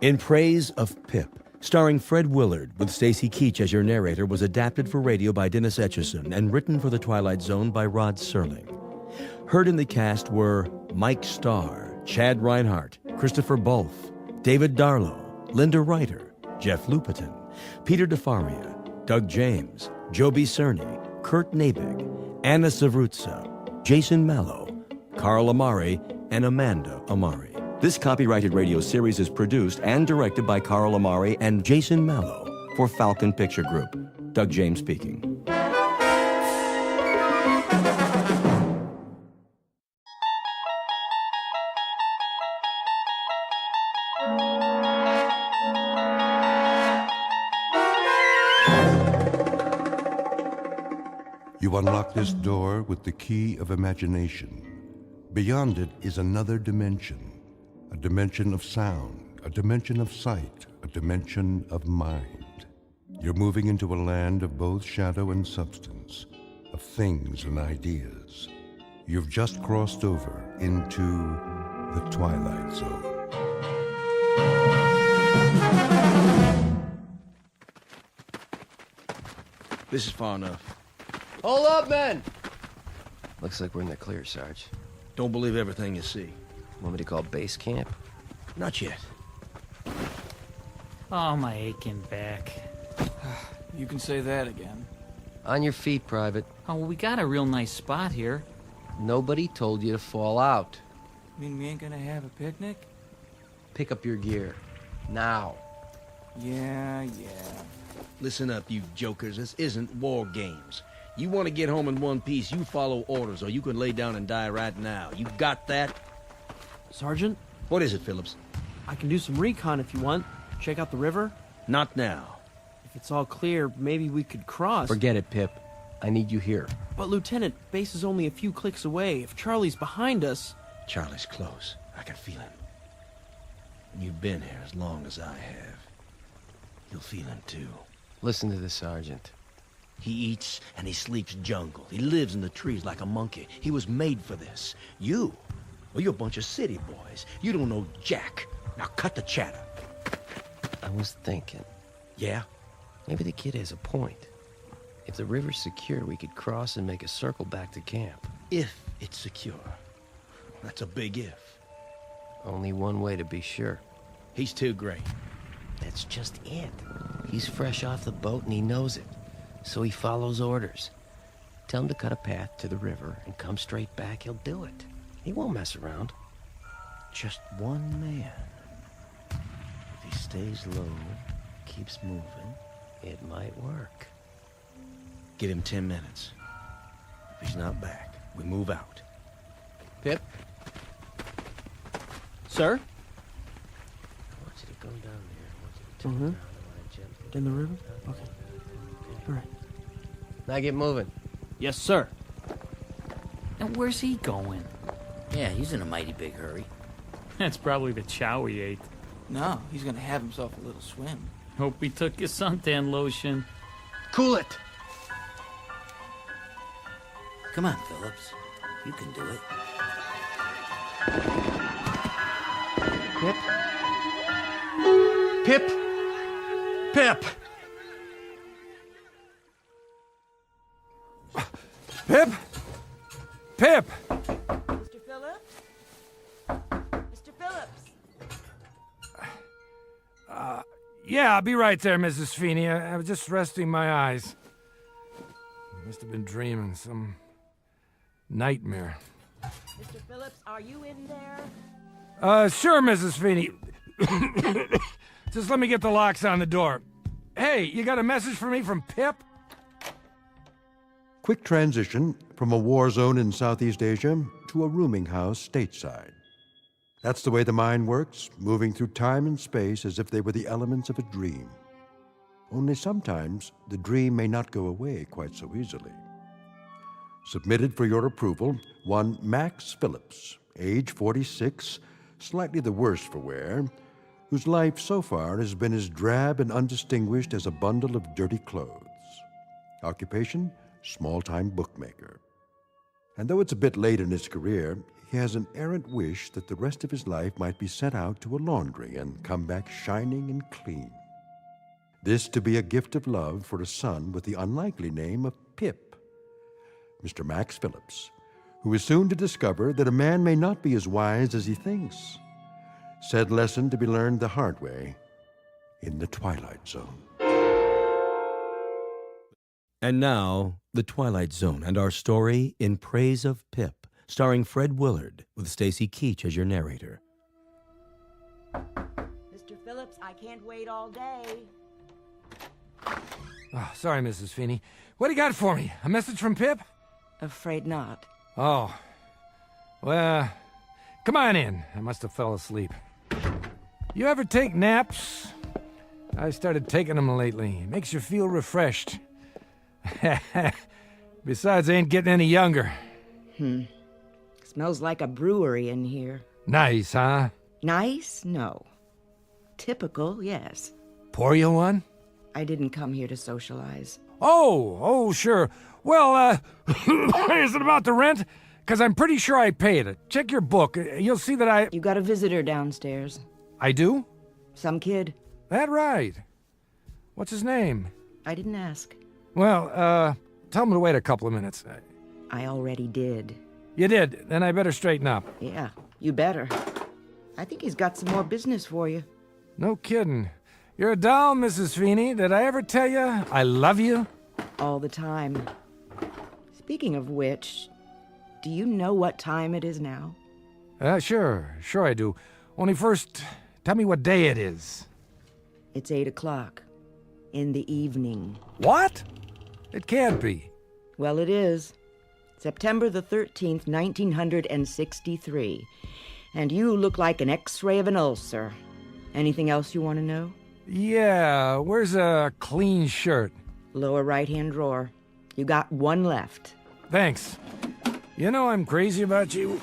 In Praise of Pip, starring Fred Willard with Stacy Keach as your narrator, was adapted for radio by Dennis Etchison and written for The Twilight Zone by Rod Serling. Heard in the cast were Mike Starr, Chad Reinhardt, Christopher Bolf, David Darlow, Linda Ryder, Jeff Lupetin, Peter DeFaria, Doug James, Joby Cerny, Kurt Nabig, Anna Savrutsa, Jason Mallow, Carl Amari, and Amanda Amari. This copyrighted radio series is produced and directed by Carl Amari and Jason Mallow for Falcon Picture Group. Doug James speaking. You unlock this door with the key of imagination. Beyond it is another dimension. A dimension of sound, a dimension of sight, a dimension of mind. You're moving into a land of both shadow and substance, of things and ideas. You've just crossed over into the Twilight Zone. This is far enough. Hold up, men! Looks like we're in the clear, Sarge. Don't believe everything you see. Want me to call base camp? Not yet. Oh, my aching back. You can say that again. On your feet, Private. Oh, well, we got a real nice spot here. Nobody told you to fall out. Mean we ain't gonna have a picnic? Pick up your gear. Now. Yeah. Listen up, you jokers. This isn't war games. You want to get home in one piece, you follow orders, or you can lay down and die right now. You got that? Sergeant? What is it, Phillips? I can do some recon if you want. Check out the river. Not now. If it's all clear, maybe we could cross. Forget it, Pip. I need you here. But Lieutenant, base is only a few clicks away. If Charlie's behind us... Charlie's close. I can feel him. You've been here as long as I have. You'll feel him too. Listen to the Sergeant. He eats and he sleeps jungle. He lives in the trees like a monkey. He was made for this. You? Well, you're a bunch of city boys. You don't know jack. Now cut the chatter. I was thinking. Yeah? Maybe the kid has a point. If the river's secure, we could cross and make a circle back to camp. If it's secure. That's a big if. Only one way to be sure. He's too great. That's just it. He's fresh off the boat and he knows it. So he follows orders. Tell him to cut a path to the river and come straight back, he'll do it. He won't mess around. Just one man. If he stays low, keeps moving, It might work. give him 10 minutes. If he's not back, we move out. Pip? Sir? I want you to go down there. I want you to turn down the line gently. In the river? Okay. All right. Now get moving. Yes, sir. And where's he going? Yeah, he's in a mighty big hurry. That's probably the chow he ate. No, he's gonna have himself a little swim. Hope he took his suntan lotion. Cool it! Come on, Phillips. You can do it. Pip? Pip! Pip? Pip! Mr. Phillips? Mr. Phillips? Yeah, I'll be right there, Mrs. Feeney. I was just resting my eyes. Must have been dreaming some nightmare. Mr. Phillips, are you in there? Sure, Mrs. Feeney. Just let me get the locks on the door. Hey, you got a message for me from Pip? Quick transition from a war zone in Southeast Asia to a rooming house stateside. That's the way the mind works, moving through time and space as if they were the elements of a dream. Only sometimes the dream may not go away quite so easily. Submitted for your approval, one Max Phillips, age 46, slightly the worse for wear, whose life so far has been as drab and undistinguished as a bundle of dirty clothes. Occupation, small-time bookmaker. And though it's a bit late in his career, he has an errant wish that the rest of his life might be sent out to a laundry and come back shining and clean. This to be a gift of love for a son with the unlikely name of Pip, Mr. Max Phillips, who is soon to discover that a man may not be as wise as he thinks. Said lesson to be learned the hard way in the Twilight Zone. And now, The Twilight Zone and our story In Praise of Pip, starring Fred Willard, with Stacy Keach as your narrator. Mr. Phillips, I can't wait all day. Oh, sorry, Mrs. Feeney. What do you got for me? A message from Pip? Afraid not. Oh. Well, come on in. I must have fell asleep. You ever take naps? I started taking them lately. It makes you feel refreshed. Besides, I ain't getting any younger. Smells like a brewery in here. Nice, huh? Nice? No. Typical, yes. Pour you one? I didn't come here to socialize. Oh, sure. Well, is it about the rent? Because I'm pretty sure I paid it. Check your book. You'll see that You got a visitor downstairs. I do? Some kid. That right. What's his name? I didn't ask. Well, tell him to wait a couple of minutes. I already did. You did? Then I better straighten up. Yeah, you better. I think he's got some more business for you. No kidding. You're a doll, Mrs. Feeney. Did I ever tell you I love you? All the time. Speaking of which, do you know what time it is now? Sure I do. Only first, tell me what day it is. It's 8 o'clock. In the evening. What? It can't be. Well, it is. September the 13th, 1963. And you look like an X-ray of an ulcer. Anything else you want to know? Yeah, where's a clean shirt? Lower right-hand drawer. You got one left. Thanks. You know I'm crazy about you.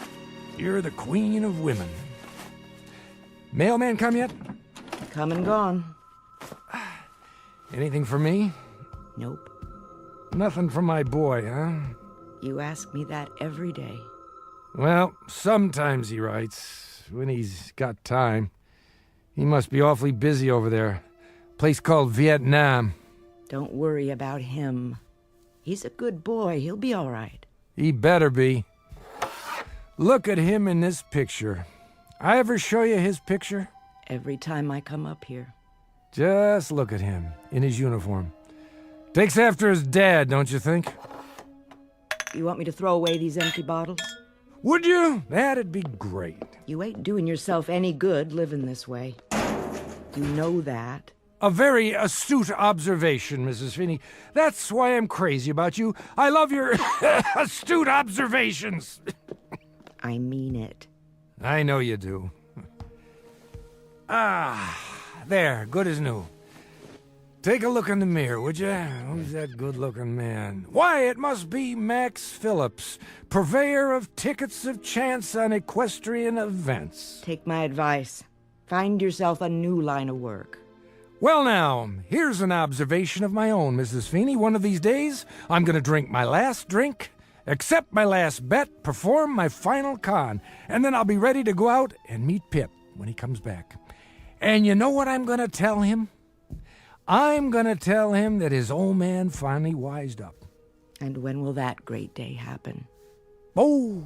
You're the queen of women. Mailman come yet? Come and gone. Anything for me? Nope. Nothing for my boy, huh? You ask me that every day. Well, sometimes he writes, when he's got time. He must be awfully busy over there. Place called Vietnam. Don't worry about him. He's a good boy. He'll be all right. He better be. Look at him in this picture. I ever show you his picture? Every time I come up here. Just look at him, in his uniform. Takes after his dad, don't you think? You want me to throw away these empty bottles? Would you? That'd be great. You ain't doing yourself any good living this way. You know that. A very astute observation, Mrs. Finney. That's why I'm crazy about you. I love your astute observations. I mean it. I know you do. There, good as new. Take a look in the mirror, would you? Who's that good-looking man? Why, it must be Max Phillips, purveyor of tickets of chance on equestrian events. Take my advice. Find yourself a new line of work. Well, now, here's an observation of my own, Mrs. Feeney. One of these days, I'm going to drink my last drink, accept my last bet, perform my final con, and then I'll be ready to go out and meet Pip when he comes back. And you know what I'm going to tell him? I'm going to tell him that his old man finally wised up. And when will that great day happen? Oh,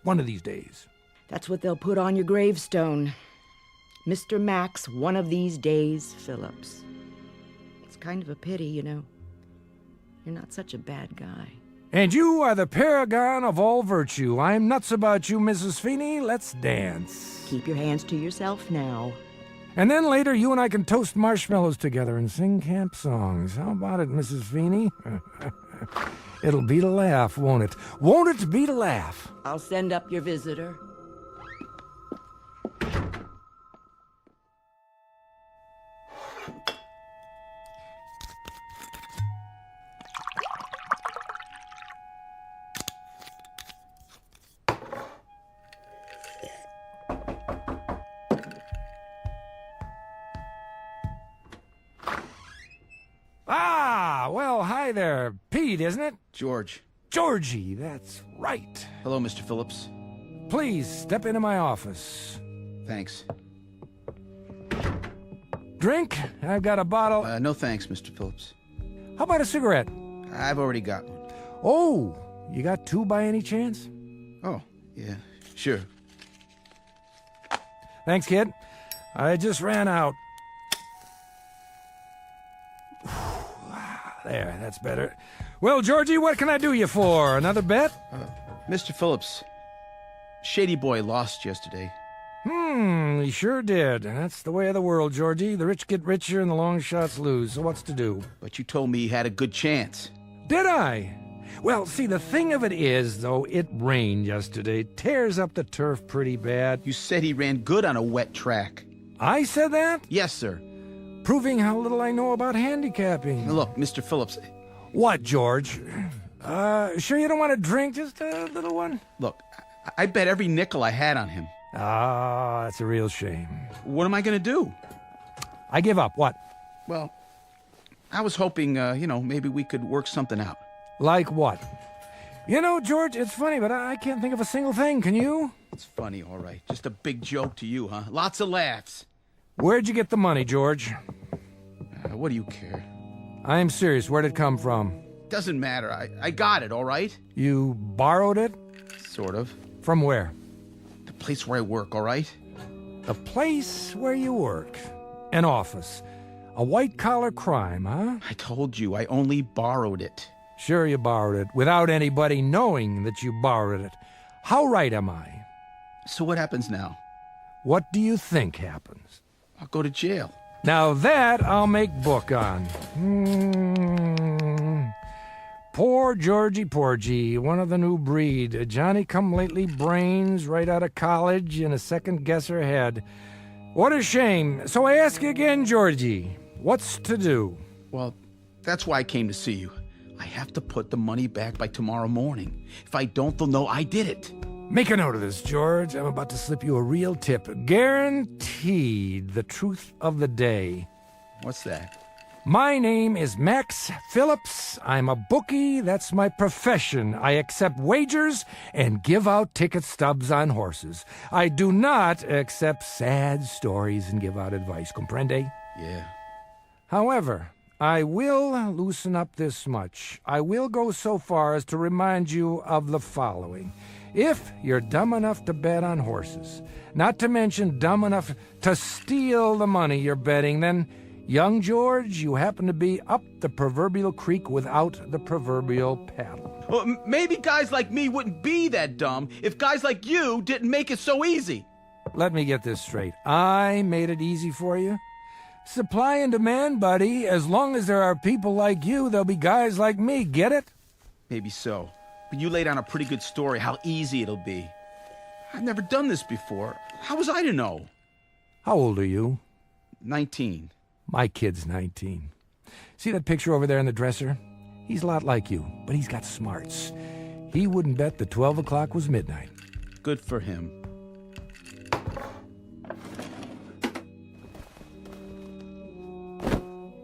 one of these days. That's what they'll put on your gravestone. Mr. Max, one of these days, Phillips. It's kind of a pity, you know. You're not such a bad guy. And you are the paragon of all virtue. I'm nuts about you, Mrs. Feeney. Let's dance. Keep your hands to yourself now. And then later, you and I can toast marshmallows together and sing camp songs. How about it, Mrs. Feeney? It'll beat a laugh, won't it? Won't it beat a laugh? I'll send up your visitor. Well, hi there. Pete, isn't it? George. Georgie, that's right. Hello, Mr. Phillips. please step into my office. Thanks. Drink? I've got a bottle. No thanks, Mr. Phillips. How about a cigarette? I've already got one. Oh, you got two by any chance? Oh, yeah, sure. Thanks, kid. I just ran out. There, that's better. Well, Georgie, what can I do you for? Another bet? Mr. Phillips, Shady Boy lost yesterday. He sure did. That's the way of the world, Georgie. The rich get richer and the long shots lose. So what's to do? But you told me he had a good chance. Did I? Well, see, the thing of it is, though, it rained yesterday. Tears up the turf pretty bad. You said he ran good on a wet track. I said that? Yes, sir. Proving how little I know about handicapping. Now look, Mr. Phillips. What, George? Sure you don't want a drink? Just a little one? Look, I bet every nickel I had on him. Ah, that's a real shame. What am I going to do? I give up. What? Well, I was hoping, maybe we could work something out. Like what? You know, George, it's funny, but I can't think of a single thing. Can you? It's funny, all right. Just a big joke to you, huh? Lots of laughs. Where'd you get the money, George? What do you care? I'm serious. Where'd it come from? Doesn't matter. I got it, all right? You borrowed it? Sort of. From where? The place where I work, all right? The place where you work. An office. A white-collar crime, huh? I told you, I only borrowed it. Sure you borrowed it, without anybody knowing that you borrowed it. How right am I? So what happens now? What do you think happens? I'll go to jail. Now that I'll make book on. Poor Georgie Porgy, one of the new breed. A Johnny-come-lately brains right out of college and a second-guesser head. What a shame. So I ask you again, Georgie, what's to do? Well, that's why I came to see you. I have to put the money back by tomorrow morning. If I don't, they'll know I did it. Make a note of this, George. I'm about to slip you a real tip. Guaranteed the truth of the day. What's that? My name is Max Phillips. I'm a bookie. That's my profession. I accept wagers and give out ticket stubs on horses. I do not accept sad stories and give out advice. Comprende? Yeah. However, I will loosen up this much. I will go so far as to remind you of the following. If you're dumb enough to bet on horses, not to mention dumb enough to steal the money you're betting, then, young George, you happen to be up the proverbial creek without the proverbial paddle. Well, maybe guys like me wouldn't be that dumb if guys like you didn't make it so easy. Let me get this straight. I made it easy for you? Supply and demand, buddy. As long as there are people like you, there'll be guys like me. Get it? Maybe so. But you laid on a pretty good story how easy it'll be. I've never done this before. How was I to know? How old are you? 19. My kid's 19. See that picture over there in the dresser? He's a lot like you, but he's got smarts. He wouldn't bet that 12 o'clock was midnight. Good for him.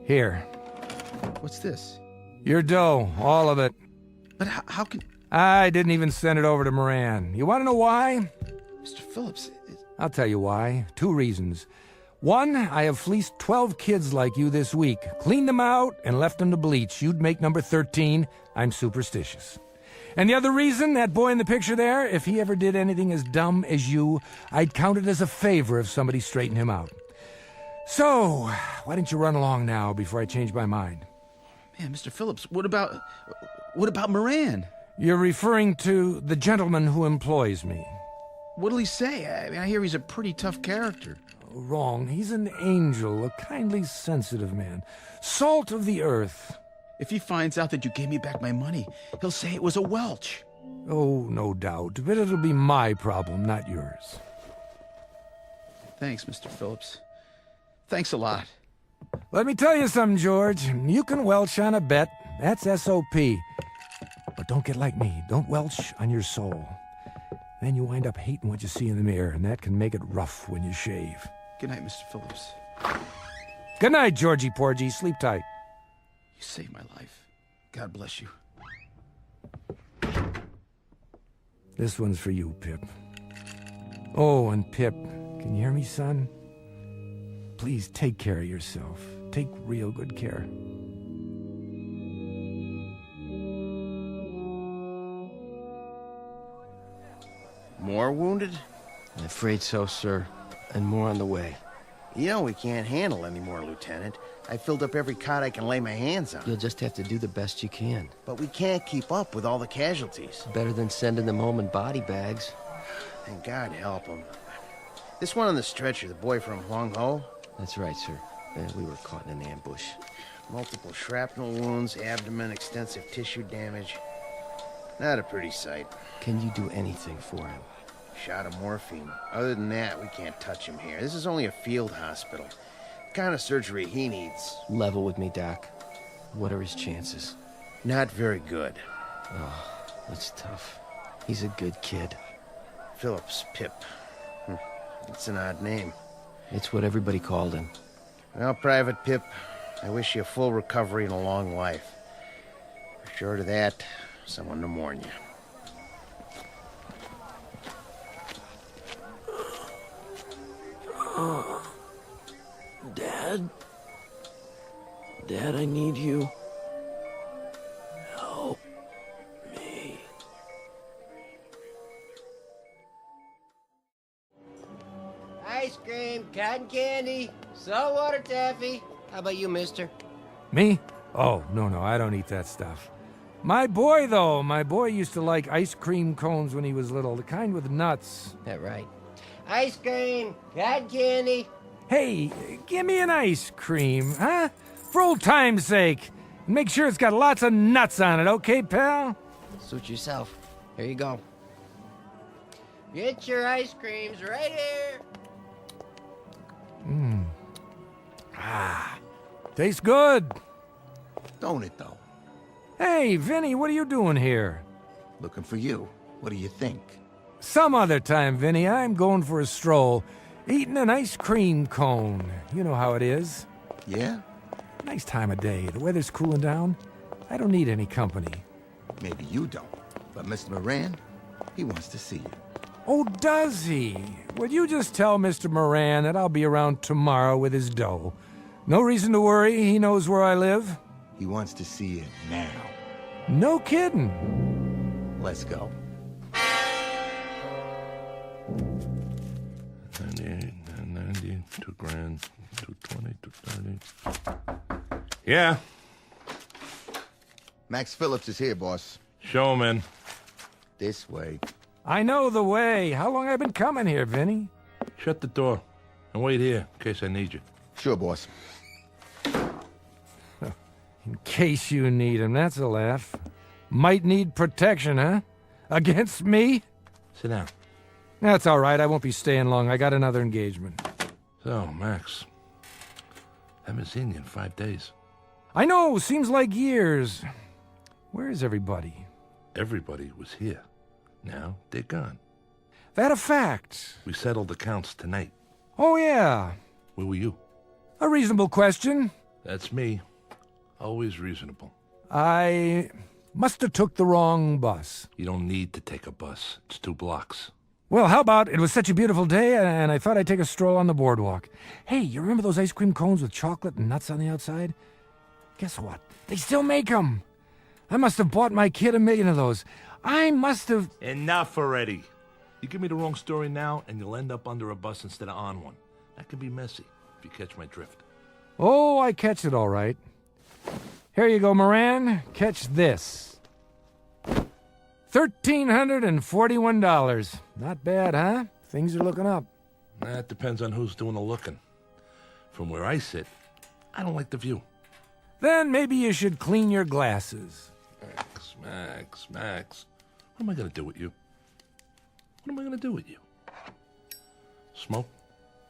Here. What's this? Your dough, all of it. But how can... I didn't even send it over to Moran. You want to know why? Mr. Phillips... I'll tell you why. 2 reasons. 1, I have fleeced 12 kids like you this week. Cleaned them out and left them to bleach. You'd make number 13. I'm superstitious. And the other reason, that boy in the picture there, if he ever did anything as dumb as you, I'd count it as a favor if somebody straightened him out. So, why don't you run along now before I change my mind? Man, Mr. Phillips, what about Moran? You're referring to the gentleman who employs me. What'll he say? I mean, I hear he's a pretty tough character. Wrong. He's an angel, a kindly sensitive man. Salt of the earth. If he finds out that you gave me back my money, he'll say it was a Welch. Oh, no doubt. But it'll be my problem, not yours. Thanks, Mr. Phillips. Thanks a lot. Let me tell you something, George. You can welch on a bet. That's S.O.P. But don't get like me. Don't welch on your soul. Then you wind up hating what you see in the mirror, and that can make it rough when you shave. Good night, Mr. Phillips. Good night, Georgie Porgy. Sleep tight. You saved my life. God bless you. This one's for you, Pip. Oh, and Pip, can you hear me, son? Please take care of yourself. Take real good care. More wounded? I'm afraid so, sir. And more on the way. You know we can't handle any more, Lieutenant. I filled up every cot I can lay my hands on. You'll just have to do the best you can. But we can't keep up with all the casualties. Better than sending them home in body bags. And God help them. This one on the stretcher, the boy from Huang Ho? That's right, sir. We were caught in an ambush. Multiple shrapnel wounds, abdomen, extensive tissue damage. Not a pretty sight. Can you do anything for him? Shot of morphine. Other than that, we can't touch him here. This is only a field hospital. The kind of surgery he needs. Level with me, Doc. What are his chances? Not very good. Oh, that's tough. He's a good kid. Phillips, Pip. It's an odd name. It's what everybody called him. Well, Private Pip, I wish you a full recovery and a long life. Short of that, someone to mourn you. Dad? Dad, I need you. Help me. Ice cream, cotton candy, saltwater taffy. How about you, mister? Me? Oh, no, I don't eat that stuff. My boy, though, my boy used to like ice cream cones when he was little, the kind with nuts. That right. Ice cream, cotton candy. Hey, give me an ice cream, huh? For old time's sake. And make sure it's got lots of nuts on it, okay, pal? Suit yourself. Here you go. Get your ice creams right here. Tastes good. Don't it, though? Hey, Vinny, what are you doing here? Looking for you. What do you think? Some other time, Vinny, I'm going for a stroll. Eating an ice cream cone. You know how it is. Yeah? Nice time of day. The weather's cooling down. I don't need any company. Maybe you don't. But Mr. Moran, he wants to see you. Oh, does he? Would you just tell Mr. Moran that I'll be around tomorrow with his dough? No reason to worry. He knows where I live. He wants to see you now. No kidding. Let's go. 98, 90, 2 grand, 220, 230. Yeah, Max Phillips is here, boss. show him in. This way. I know the way. How long I been coming here, Vinny? Shut the door and wait here in case I need you. Sure, boss. In case you need him, that's a laugh. Might need protection, huh? Against me? Sit down. That's all right. I won't be staying long. I got another engagement. So, Max, haven't seen you in 5 days. I know. Seems like years. Where is everybody? Everybody was here. Now they're gone. That a fact? We settled accounts tonight. Oh, yeah. Where were you? A reasonable question. That's me. Always reasonable. I must have took the wrong bus. You don't need to take a bus. It's 2 blocks. Well, how about it was such a beautiful day, and I thought I'd take a stroll on the boardwalk. Hey, you remember those ice cream cones with chocolate and nuts on the outside? Guess what? They still make them. I must have bought my kid 1 million of those. I must have... Enough already. You give me the wrong story now, and you'll end up under a bus instead of on one. That can be messy, if you catch my drift. Oh, I catch it all right. Here you go, Moran. Catch this. $1,341. Not bad, huh? Things are looking up. That depends on who's doing the looking. From where I sit, I don't like the view. Then maybe you should clean your glasses. Max. What am I going to do with you? What am I going to do with you? Smoke?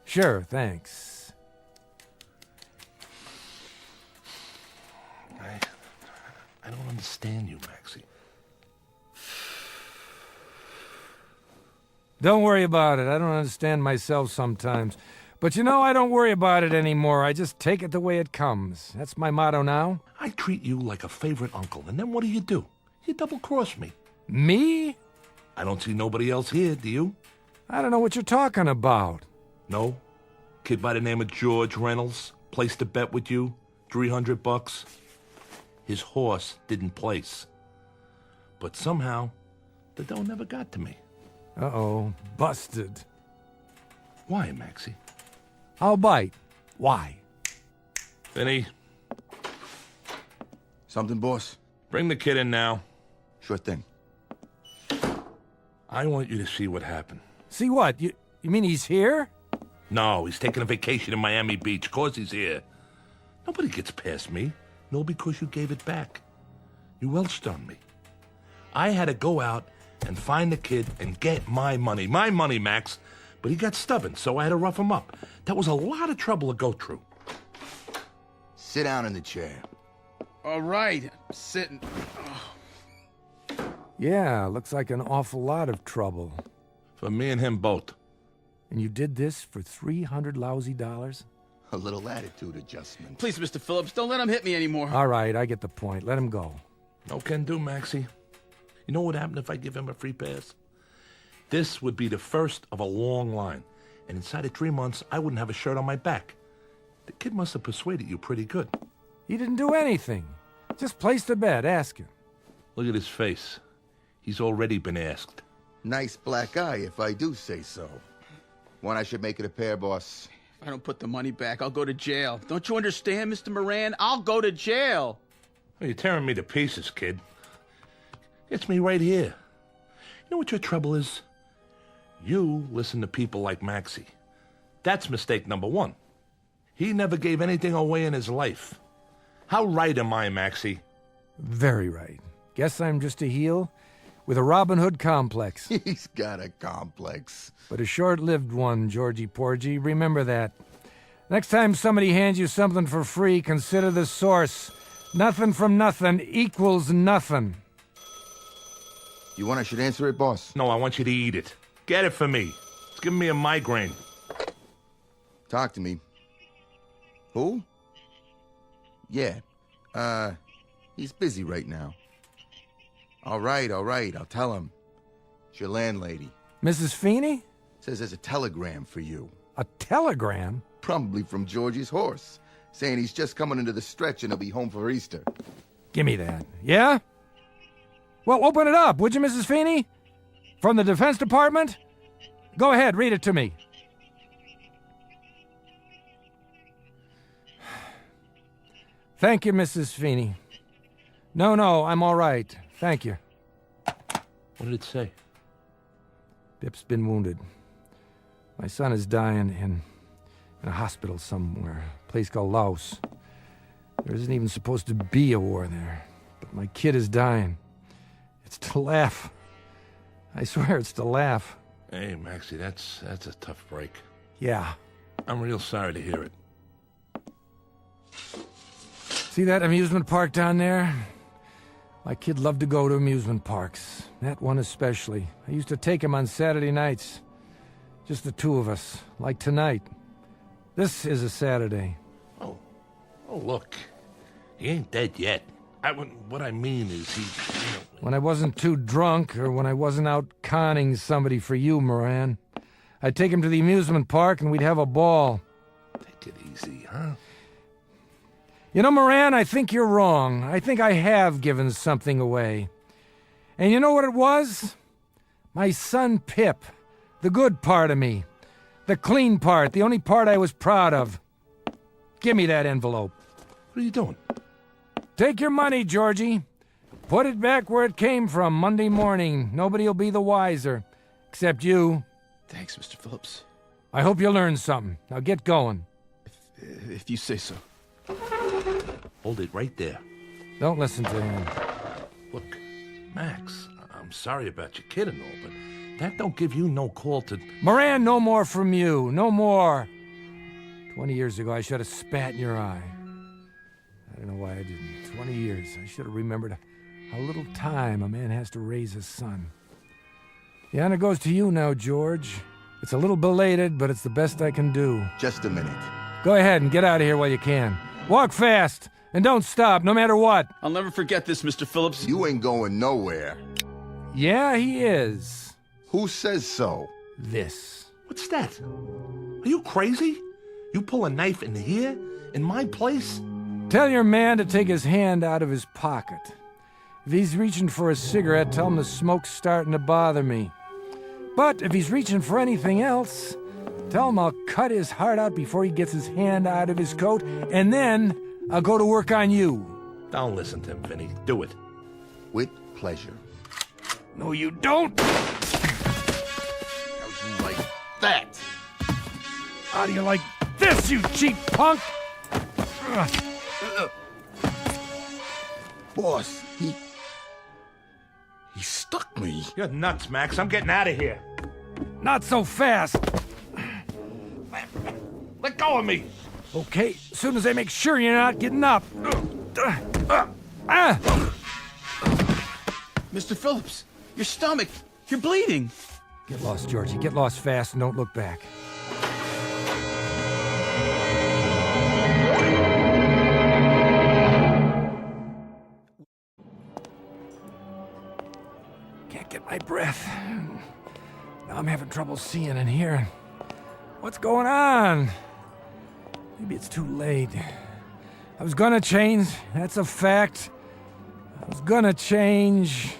Sure, thanks. I don't understand you, Maxie. Don't worry about it. I don't understand myself sometimes. But you know, I don't worry about it anymore. I just take it the way it comes. That's my motto now. I treat you like a favorite uncle, and then what do? You double-cross me. Me? I don't see nobody else here, do you? I don't know what you're talking about. No? Kid by the name of George Reynolds placed a bet with you, $300. His horse didn't place. But somehow, the dough never got to me. Uh-oh, busted. Why, Maxie? I'll bite. Why? Vinny, Something, boss? bring the kid in now. Sure thing. I want you to see what happened. See what? You mean he's here? No, he's taking a vacation in Miami Beach. 'Cause he's here. Nobody gets past me. No, because you gave it back. You welched on me. I had to go out and find the kid and get my money. My money, Max. But he got stubborn, so I had to rough him up. That was a lot of trouble to go through. Sit down in the chair. All right, I'm sitting. Yeah, looks like an awful lot of trouble. For me and him both. And you did this for $300 lousy dollars? A little attitude adjustment. Please, Mr. Phillips, don't let him hit me anymore. All right, I get the point. Let him go. No can do, Maxie. You know what would happen if I give him a free pass? This would be the first of a long line. And inside of 3 months, I wouldn't have a shirt on my back. The kid must have persuaded you pretty good. He didn't do anything. Just placed a bet. Ask him. Look at his face. He's already been asked. Nice black eye, if I do say so. One I should make it a pair, boss. If I don't put the money back, I'll go to jail. Don't you understand, Mr. Moran? I'll go to jail. Well, you're tearing me to pieces, kid. It's me right here. You know what your trouble is? You listen to people like Maxie. That's mistake number one. He never gave anything away in his life. How right am I, Maxie? Very right. Guess I'm just a heel with a Robin Hood complex. He's got a complex. But a short-lived one, Georgie Porgy. Remember that. Next time somebody hands you something for free, consider the source. Nothing from nothing equals nothing. You want I should answer it, boss? No, I want you to eat it. Get it for me. It's giving me a migraine. Talk to me. Who? Yeah. He's busy right now. All right, I'll tell him. It's your landlady. Mrs. Feeney? Says there's a telegram for you. A telegram? Probably from Georgie's horse, saying he's just coming into the stretch and he'll be home for Easter. Give me that. Yeah? Well, open it up, would you, Mrs. Feeney? From the Defense Department? Go ahead, read it to me. Thank you, Mrs. Feeney. No, I'm all right. Thank you. What did it say? Pip's been wounded. My son is dying in a hospital somewhere, a place called Laos. There isn't even supposed to be a war there, but my kid is dying. It's to laugh. I swear it's to laugh. Hey, Maxie, that's a tough break. Yeah. I'm real sorry to hear it. See that amusement park down there? My kid loved to go to amusement parks. That one especially. I used to take him on Saturday nights. Just the two of us, like tonight. This is a Saturday. Oh, look. He ain't dead yet. What I mean is he... When I wasn't too drunk, or when I wasn't out conning somebody for you, Moran, I'd take him to the amusement park and we'd have a ball. Take it easy, huh? You know, Moran, I think you're wrong. I think I have given something away. And you know what it was? My son Pip. The good part of me. The clean part. The only part I was proud of. Give me that envelope. What are you doing? Take your money, Georgie. Put it back where it came from Monday morning. Nobody'll be the wiser. Except you. Thanks, Mr. Phillips. I hope you learned something. Now get going. If you say so. Hold it right there. Don't listen to him. Look, Max, I'm sorry about your kid and all, but that don't give you no call to... Moran, no more from you. No more. 20 years ago, I should have spat in your eye. I don't know why I didn't. 20 years. I should have remembered how little time a man has to raise a son. The honor goes to you now, George. It's a little belated, but it's the best I can do. Just a minute. Go ahead and get out of here while you can. Walk fast, and don't stop, no matter what. I'll never forget this, Mr. Phillips. You ain't going nowhere. Yeah, he is. Who says so? this. What's that? Are you crazy? You pull a knife in here? In my place? Tell your man to take his hand out of his pocket. If he's reaching for a cigarette, tell him the smoke's starting to bother me. But if he's reaching for anything else, tell him I'll cut his heart out before he gets his hand out of his coat, and then I'll go to work on you. Don't listen to him, Vinny. Do it. With pleasure. No, you don't! How'd you like that? How do you like this, you cheap punk? Boss, he stuck me. You're nuts, Max. I'm getting out of here. Not so fast. Let go of me. Okay, as soon as I make sure you're not getting up. Mr. Phillips, your stomach. You're bleeding. Get lost, Georgie. Get lost fast and don't look back. Can't get my breath. Now I'm having trouble seeing and hearing. What's going on? Maybe it's too late. I was gonna change, that's a fact. I was gonna change.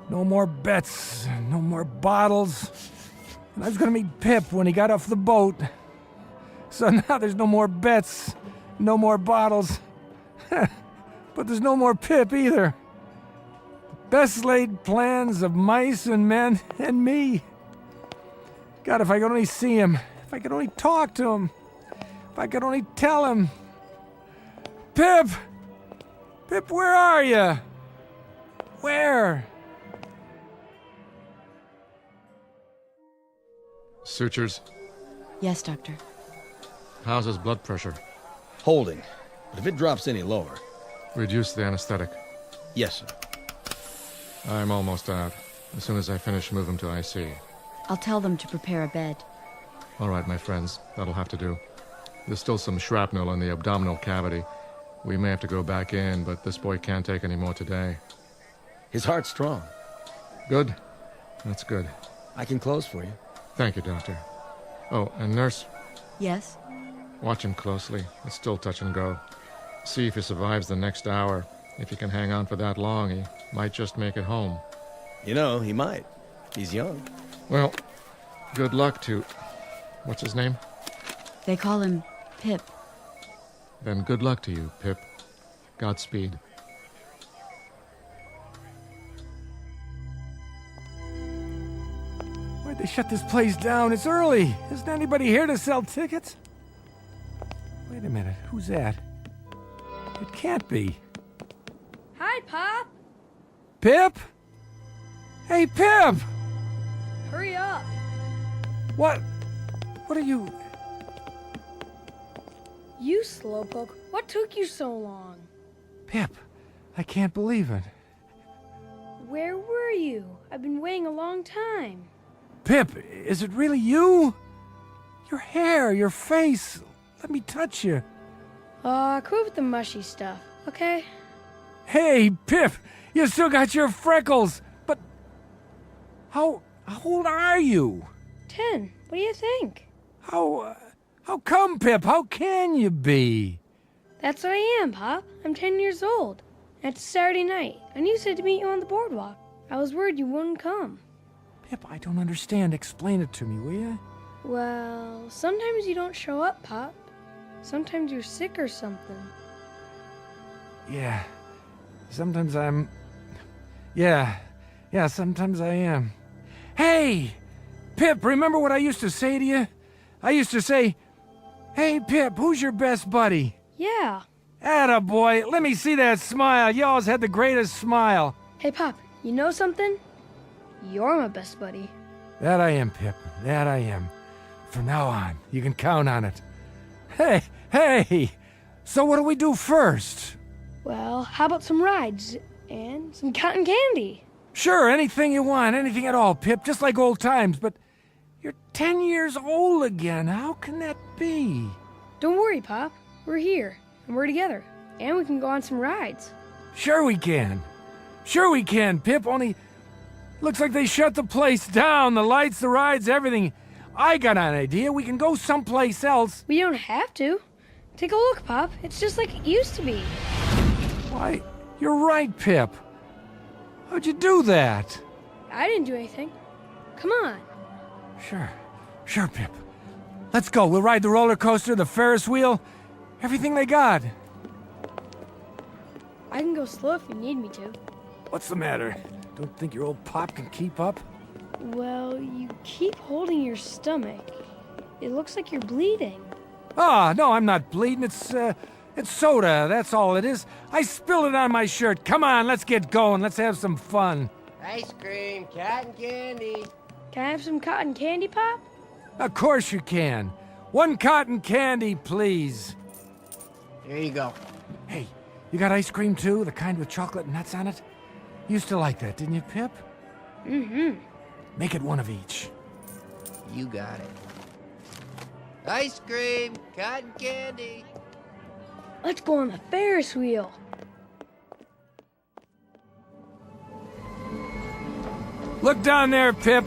No more bets, no more bottles. And I was gonna meet Pip when he got off the boat. So now there's no more bets, no more bottles. But there's no more Pip either. Best laid plans of mice and men and me. God, if I could only see him. If I could only talk to him. If I could only tell him. Pip! Pip, where are you? Where? Sutures. Yes, doctor. How's his blood pressure? Holding. But if it drops any lower... Reduce the anesthetic. Yes, sir. I'm almost out. As soon as I finish, move him to IC. I'll tell them to prepare a bed. All right, my friends. That'll have to do. There's still some shrapnel in the abdominal cavity. We may have to go back in, but this boy can't take any more today. His heart's strong. Good. That's good. I can close for you. Thank you, Doctor. Oh, and nurse, Yes? watch him closely. It's still touch and go. See if he survives the next hour. If he can hang on for that long, he might just make it home. You know, he might. He's young. Well, good luck to... What's his name? They call him Pip. Then good luck to you, Pip. Godspeed. Why'd they shut this place down? It's early. Isn't anybody here to sell tickets? Wait a minute. Who's that? It can't be. Hi, Pop. Pip? Hey, Pip! Hurry up. What are you... You slowpoke. What took you so long? Pip, I can't believe it. Where were you? I've been waiting a long time. Pip, is it really you? Your hair, your face. Let me touch you. Quit with the mushy stuff, okay? Hey, Pip, you still got your freckles. But how old are you? 10. What do you think? How come, Pip? How can you be? That's what I am, Pop. I'm 10 years old. It's Saturday night, and you said to meet you on the boardwalk. I was worried you wouldn't come. Pip, I don't understand. Explain it to me, will you? Well, sometimes you don't show up, Pop. Sometimes you're sick or something. Yeah. Sometimes I'm... Yeah, sometimes I am. Hey! Pip, remember what I used to say to you? I used to say, "Hey, Pip, who's your best buddy?" Yeah. Attaboy, let me see that smile. You always had the greatest smile. Hey, Pop, you know something? You're my best buddy. That I am, Pip. That I am. From now on, you can count on it. Hey! So what do we do first? Well, how about some rides and some cotton candy? Sure, anything you want, anything at all, Pip, just like old times, but you're 10 years old again. How can that be? Don't worry, Pop. We're here, and we're together, and we can go on some rides. Sure we can. Sure we can, Pip, only Looks like they shut the place down. The lights, the rides, everything. I got an idea. We can go someplace else. We don't have to. Take a look, Pop. It's just like it used to be. Why, you're right, Pip. How'd you do that? I didn't do anything. Come on. Sure, Pip. Let's go. We'll ride the roller coaster, the Ferris wheel, everything they got. I can go slow if you need me to. What's the matter? Don't think your old pop can keep up? Well, you keep holding your stomach. It looks like you're bleeding. Ah, no, I'm not bleeding. It's soda. That's all it is. I spilled it on my shirt. Come on, let's get going. Let's have some fun. Ice cream, cotton candy. Can I have some cotton candy, Pop? Of course you can. One cotton candy, please. Here you go. Hey, you got ice cream too? The kind with chocolate nuts on it? You used to like that, didn't you, Pip? Mm-hmm. Make it one of each. You got it. Ice cream, cotton candy. Let's go on the Ferris wheel. Look down there, Pip.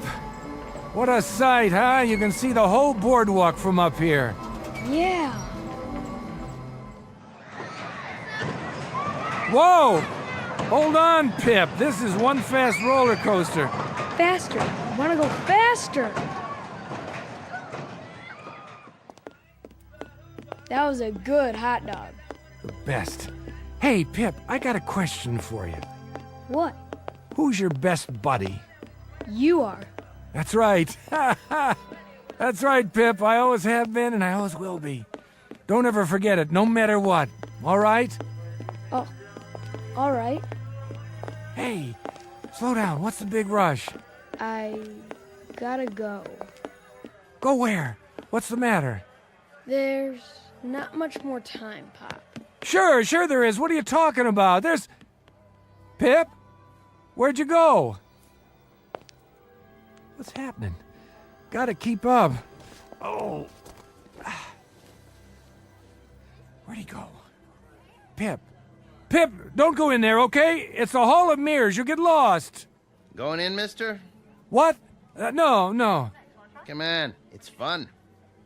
What a sight, huh? You can see the whole boardwalk from up here. Yeah. Whoa! Hold on, Pip. This is one fast roller coaster. Faster. I want to go faster. That was a good hot dog. The best. Hey, Pip, I got a question for you. What? Who's your best buddy? You are. That's right. That's right, Pip. I always have been and I always will be. Don't ever forget it, no matter what. All right? Oh, all right. Hey, slow down. What's the big rush? I gotta go. Go where? What's the matter? There's not much more time, Pop. Sure there is. What are you talking about? There's... Pip? Where'd you go? What's happening? Gotta keep up. Oh. Where'd he go? Pip. Pip, don't go in there, okay? It's a hall of mirrors. You'll get lost. Going in, mister? What? No. Come on, it's fun.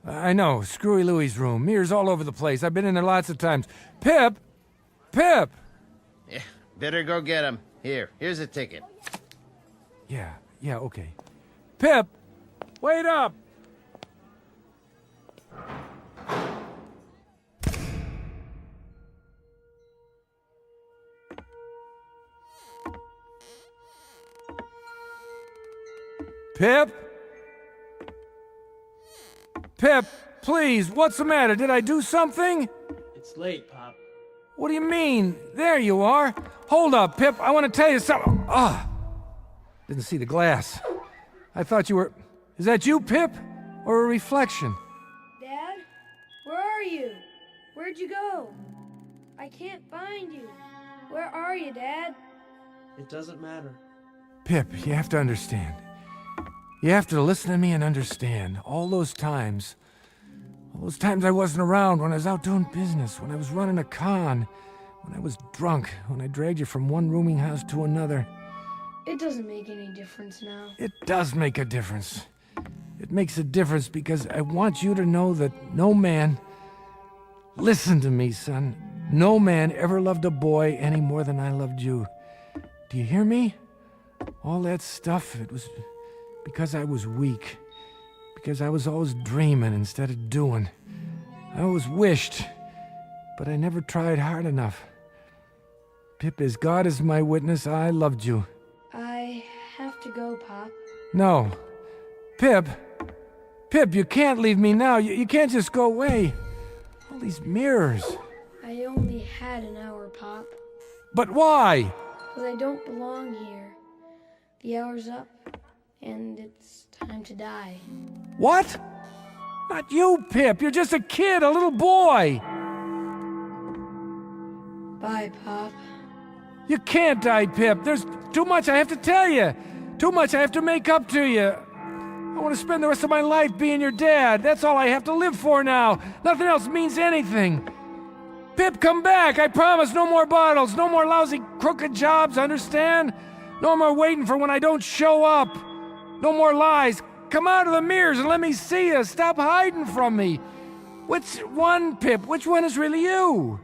I know. Screwy Louie's room. Mirrors all over the place. I've been in there lots of times. Pip! Yeah, better go get him. Here's a ticket. Yeah, okay. Pip! Wait up! Pip? Pip, please, what's the matter? Did I do something? It's late, Pop. What do you mean? There you are. Hold up, Pip, I want to tell you something. Didn't see the glass. I thought you were... Is that you, Pip? Or a reflection? Dad? Where are you? Where'd you go? I can't find you. Where are you, Dad? It doesn't matter. Pip, you have to understand. You have to listen to me and understand. All those times I wasn't around, when I was out doing business, when I was running a con, when I was drunk, when I dragged you from one rooming house to another. It doesn't make any difference now. It does make a difference. It makes a difference because I want you to know that no man... Listen to me, son. No man ever loved a boy any more than I loved you. Do you hear me? All that stuff, it was because I was weak. Because I was always dreaming instead of doing. I always wished, but I never tried hard enough. Pip, as God is my witness, I loved you. I have to go, Pop. No. Pip, you can't leave me now. You can't just go away. All these mirrors. I only had an hour, Pop. But why? Because I don't belong here. The hour's up, and it's time to die. What? Not you, Pip. You're just a kid, a little boy. Bye, Pop. You can't die, Pip. There's too much I have to tell you. Too much I have to make up to you. I want to spend the rest of my life being your dad. That's all I have to live for now. Nothing else means anything. Pip, come back. I promise no more bottles, no more lousy crooked jobs, understand? No more waiting for when I don't show up. No more lies. Come out of the mirrors and let me see you. Stop hiding from me. Which one, Pip? Which one is really you?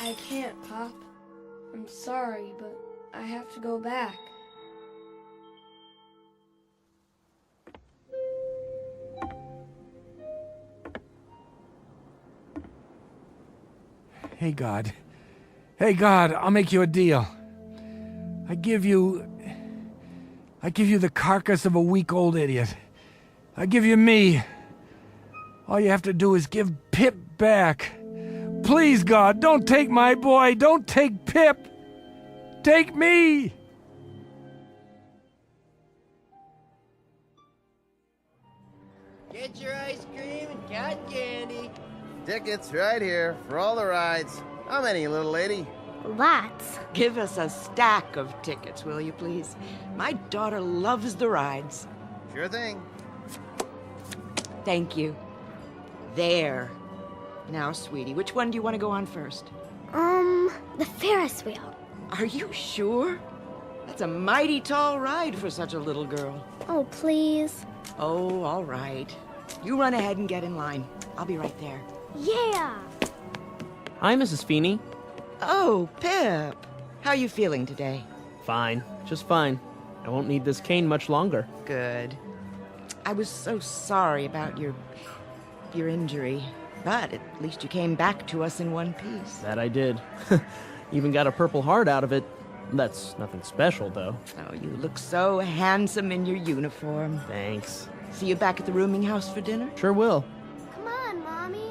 I can't, Pop. I'm sorry, but I have to go back. Hey, God. Hey, God, I'll make you a deal. I give you the carcass of a week-old idiot. I give you me. All you have to do is give Pip back. Please, God, don't take my boy. Don't take Pip. Take me. Get your ice cream and cotton candy. Tickets right here for all the rides. How many, little lady? Lots. Give us a stack of tickets, will you, please? My daughter loves the rides. Sure thing. Thank you. There. Now, sweetie, which one do you want to go on first? The Ferris wheel. Are you sure? That's a mighty tall ride for such a little girl. Oh, please. Oh, all right. You run ahead and get in line. I'll be right there. Yeah. Hi, Mrs. Feeney. Oh, Pip. How you feeling today? Fine. Just fine. I won't need this cane much longer. Good. I was so sorry about your injury, but at least you came back to us in one piece. That I did. Even got a Purple Heart out of it. That's nothing special, though. Oh, you look so handsome in your uniform. Thanks. See you back at the rooming house for dinner? Sure will. Come on, Mommy.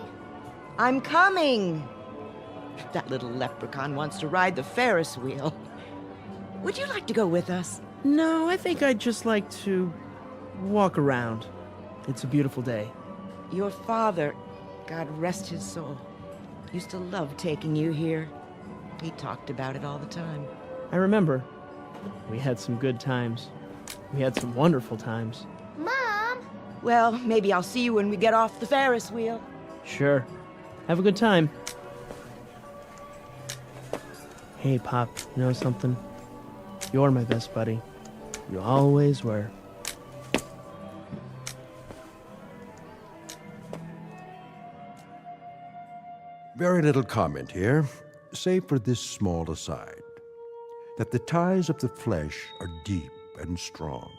I'm coming. That little leprechaun wants to ride the Ferris wheel. Would you like to go with us? No, I think I'd just like to walk around. It's a beautiful day. Your father, God rest his soul, used to love taking you here. He talked about it all the time. I remember. We had some good times. We had some wonderful times. Mom! Well, maybe I'll see you when we get off the Ferris wheel. Sure. Have a good time. Hey, Pop, you know something? You're my best buddy. You always were. Very little comment here, save for this small aside, that the ties of the flesh are deep and strong,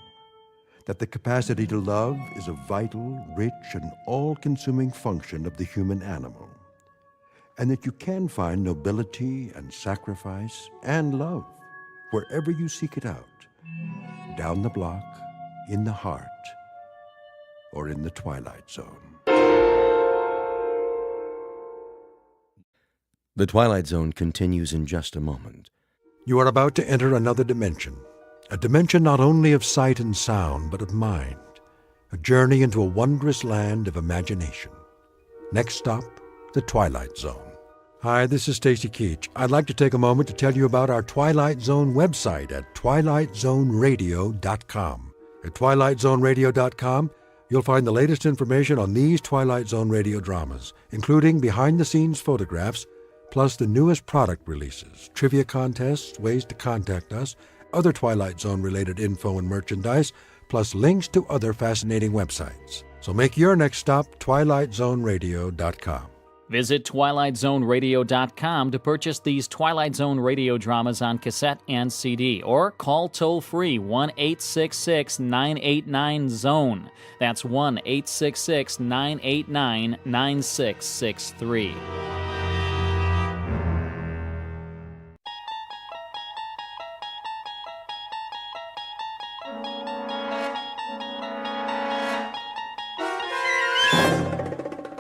that the capacity to love is a vital, rich, and all-consuming function of the human animal, and that you can find nobility and sacrifice and love wherever you seek it out, down the block, in the heart, or in the Twilight Zone. The Twilight Zone continues in just a moment. You are about to enter another dimension, a dimension not only of sight and sound, but of mind, a journey into a wondrous land of imagination. Next stop, the Twilight Zone. Hi, this is Stacy Keach. I'd like to take a moment to tell you about our Twilight Zone website at twilightzoneradio.com. At twilightzoneradio.com, you'll find the latest information on these Twilight Zone radio dramas, including behind-the-scenes photographs, plus the newest product releases, trivia contests, ways to contact us, other Twilight Zone-related info and merchandise, plus links to other fascinating websites. So make your next stop twilightzoneradio.com. Visit twilightzoneradio.com to purchase these Twilight Zone radio dramas on cassette and CD, or call toll-free 1-866-989-ZONE. That's 1-866-989-9663.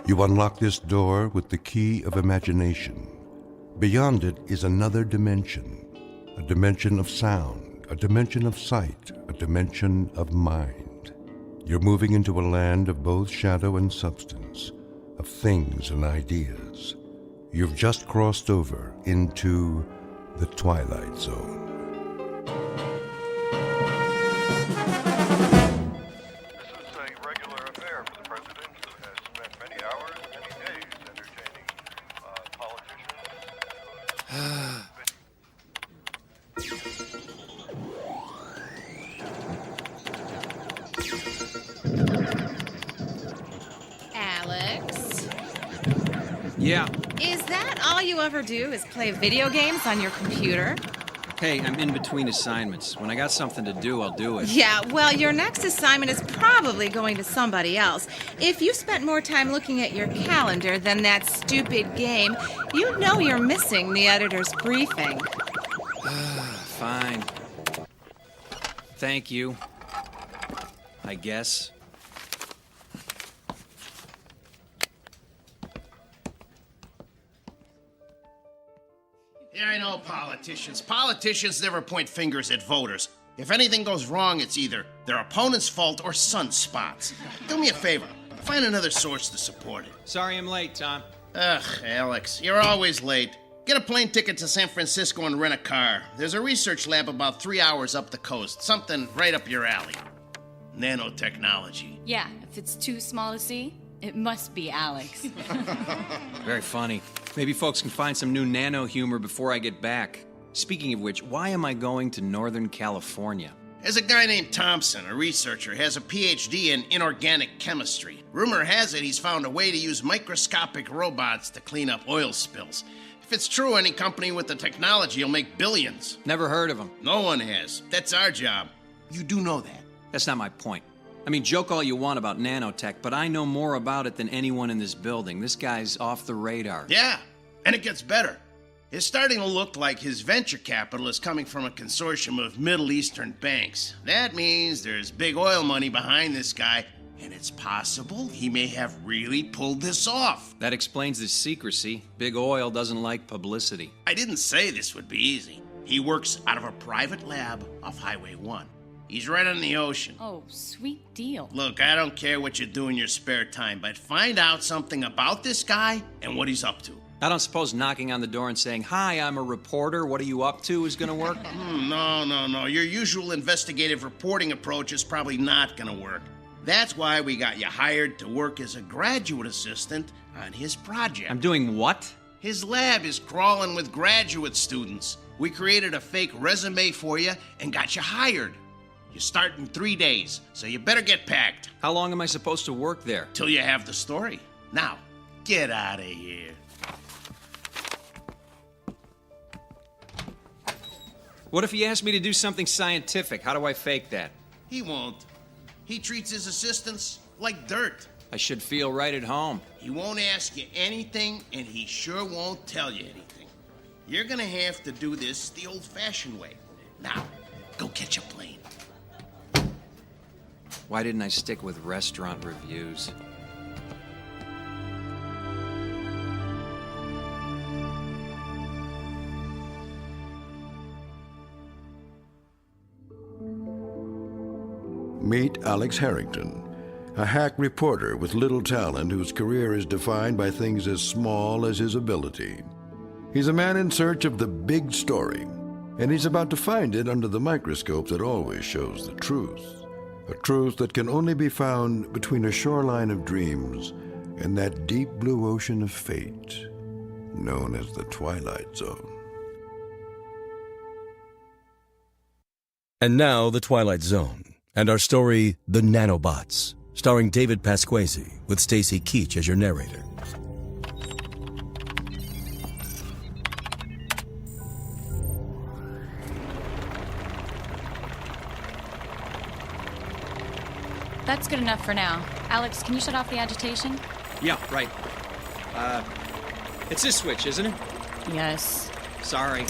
You unlock this door with the key of imagination. Beyond it is another dimension, a dimension of sound, a dimension of sight, a dimension of mind. You're moving into a land of both shadow and substance, of things and ideas. You've just crossed over into the Twilight Zone. Yeah. Is that all you ever do, is play video games on your computer? Hey, I'm in between assignments. When I got something to do, I'll do it. Yeah, well, your next assignment is probably going to somebody else. If you spent more time looking at your calendar than that stupid game, you know you're missing the editor's briefing. Fine. Thank you. I guess. Yeah, I know politicians. Politicians never point fingers at voters. If anything goes wrong, it's either their opponent's fault or sunspots. Do me a favor. Find another source to support it. Sorry I'm late, Tom. Ugh, Alex, you're always late. Get a plane ticket to San Francisco and rent a car. There's a research lab about 3 hours up the coast. Something right up your alley. Nanotechnology. Yeah, if it's too small to see, it must be Alex. Very funny. Maybe folks can find some new nano humor before I get back. Speaking of which, why am I going to Northern California? There's a guy named Thompson, a researcher, has a PhD in inorganic chemistry. Rumor has it he's found a way to use microscopic robots to clean up oil spills. If it's true, any company with the technology will make billions. Never heard of him. No one has. That's our job. You do know that. That's not my point. I mean, joke all you want about nanotech, but I know more about it than anyone in this building. This guy's off the radar. Yeah, and it gets better. It's starting to look like his venture capital is coming from a consortium of Middle Eastern banks. That means there's big oil money behind this guy, and it's possible he may have really pulled this off. That explains the secrecy. Big oil doesn't like publicity. I didn't say this would be easy. He works out of a private lab off Highway 1. He's right on the ocean. Oh, sweet deal. Look, I don't care what you do in your spare time, but find out something about this guy and what he's up to. I don't suppose knocking on the door and saying, "Hi, I'm a reporter, what are you up to?" is gonna work? No. Your usual investigative reporting approach is probably not gonna work. That's why we got you hired to work as a graduate assistant on his project. I'm doing what? His lab is crawling with graduate students. We created a fake resume for you and got you hired. You start in 3 days, so you better get packed. How long am I supposed to work there? Till you have the story. Now, get out of here. What if he asked me to do something scientific? How do I fake that? He won't. He treats his assistants like dirt. I should feel right at home. He won't ask you anything, and he sure won't tell you anything. You're gonna have to do this the old-fashioned way. Now, go catch a plane. Why didn't I stick with restaurant reviews? Meet Alex Harrington, a hack reporter with little talent whose career is defined by things as small as his ability. He's a man in search of the big story, and he's about to find it under the microscope that always shows the truth. A truth that can only be found between a shoreline of dreams and that deep blue ocean of fate known as the Twilight Zone. And now, The Twilight Zone, and our story, The Nanobots, starring David Pasquesi, with Stacy Keach as your narrator. That's good enough for now. Alex, can you shut off the agitation? Yeah, right. It's this switch, isn't it? Yes. Sorry.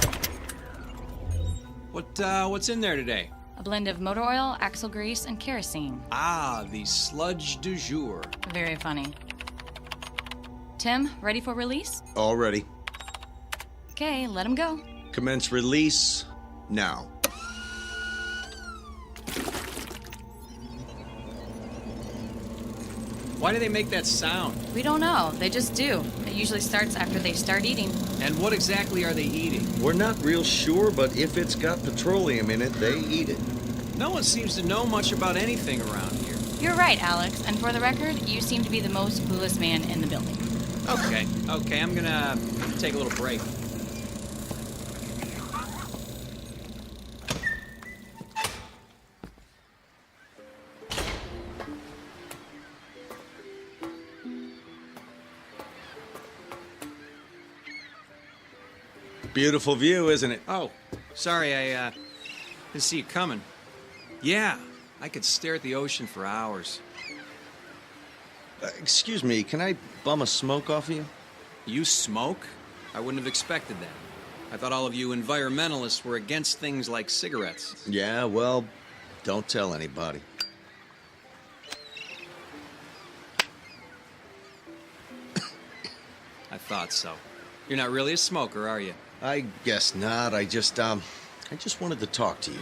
What's in there today? A blend of motor oil, axle grease, and kerosene. Ah, the sludge du jour. Very funny. Tim, ready for release? All ready. Okay, let him go. Commence release now. Why do they make that sound? We don't know. They just do. It usually starts after they start eating. And what exactly are they eating? We're not real sure, but if it's got petroleum in it, they eat it. No one seems to know much about anything around here. You're right, Alex. And for the record, you seem to be the most clueless man in the building. Okay, I'm gonna take a little break. Beautiful view, isn't it? Oh, sorry, I didn't see you coming. Yeah, I could stare at the ocean for hours. Excuse me, can I bum a smoke off of you? You smoke? I wouldn't have expected that. I thought all of you environmentalists were against things like cigarettes. Yeah, well, don't tell anybody. I thought so. You're not really a smoker, are you? I guess not. I just wanted to talk to you.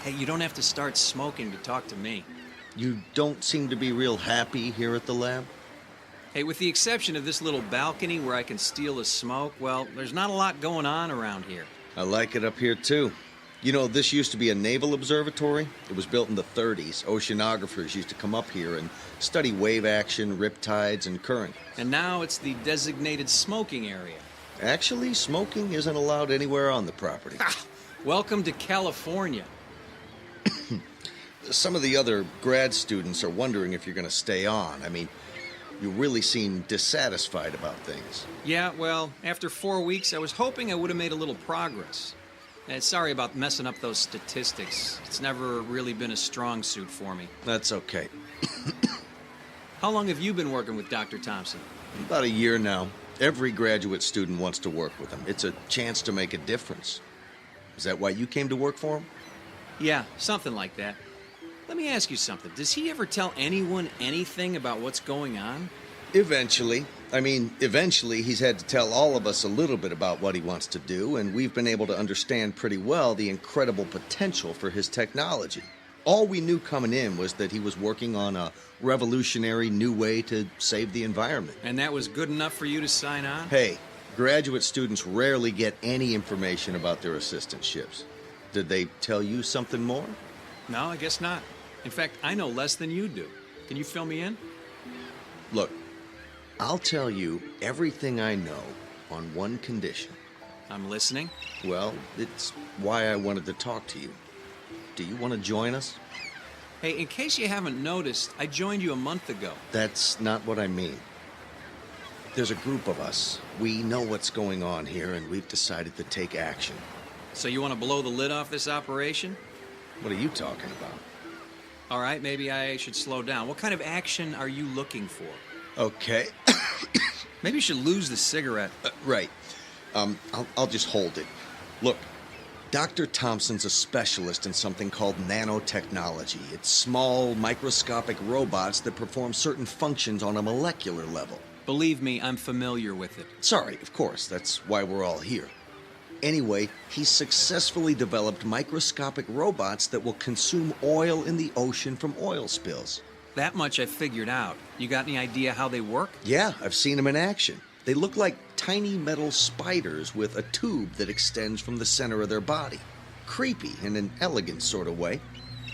Hey, you don't have to start smoking to talk to me. You don't seem to be real happy here at the lab? Hey, with the exception of this little balcony where I can steal a smoke, well, there's not a lot going on around here. I like it up here, too. You know, this used to be a naval observatory. It was built in the 30s. Oceanographers used to come up here and study wave action, riptides, and current. And now it's the designated smoking area. Actually, smoking isn't allowed anywhere on the property. Welcome to California. Some of the other grad students are wondering if you're going to stay on. I mean, you really seem dissatisfied about things. Yeah, well, after 4 weeks, I was hoping I would have made a little progress. Sorry about messing up those statistics. It's never really been a strong suit for me. That's okay. How long have you been working with Dr. Thompson? About a year now. Every graduate student wants to work with him. It's a chance to make a difference. Is that why you came to work for him? Yeah, something like that. Let me ask you something. Does he ever tell anyone anything about what's going on? Eventually. Eventually he's had to tell all of us a little bit about what he wants to do, and we've been able to understand pretty well the incredible potential for his technology. All we knew coming in was that he was working on a revolutionary new way to save the environment. And that was good enough for you to sign on? Hey, graduate students rarely get any information about their assistantships. Did they tell you something more? No, I guess not. In fact, I know less than you do. Can you fill me in? Look, I'll tell you everything I know on one condition. I'm listening. Well, it's why I wanted to talk to you. Do you want to join us? Hey, in case you haven't noticed, I joined you a month ago. That's not what I mean. There's a group of us. We know what's going on here, and we've decided to take action. So you want to blow the lid off this operation? What are you talking about? All right, maybe I should slow down. What kind of action are you looking for? Okay. Maybe you should lose the cigarette. Right. I'll just hold it. Look, Dr. Thompson's a specialist in something called nanotechnology. It's small, microscopic robots that perform certain functions on a molecular level. Believe me, I'm familiar with it. Sorry, of course. That's why we're all here. Anyway, he's successfully developed microscopic robots that will consume oil in the ocean from oil spills. That much I figured out. You got any idea how they work? Yeah, I've seen them in action. They look like tiny metal spiders with a tube that extends from the center of their body. Creepy in an elegant sort of way.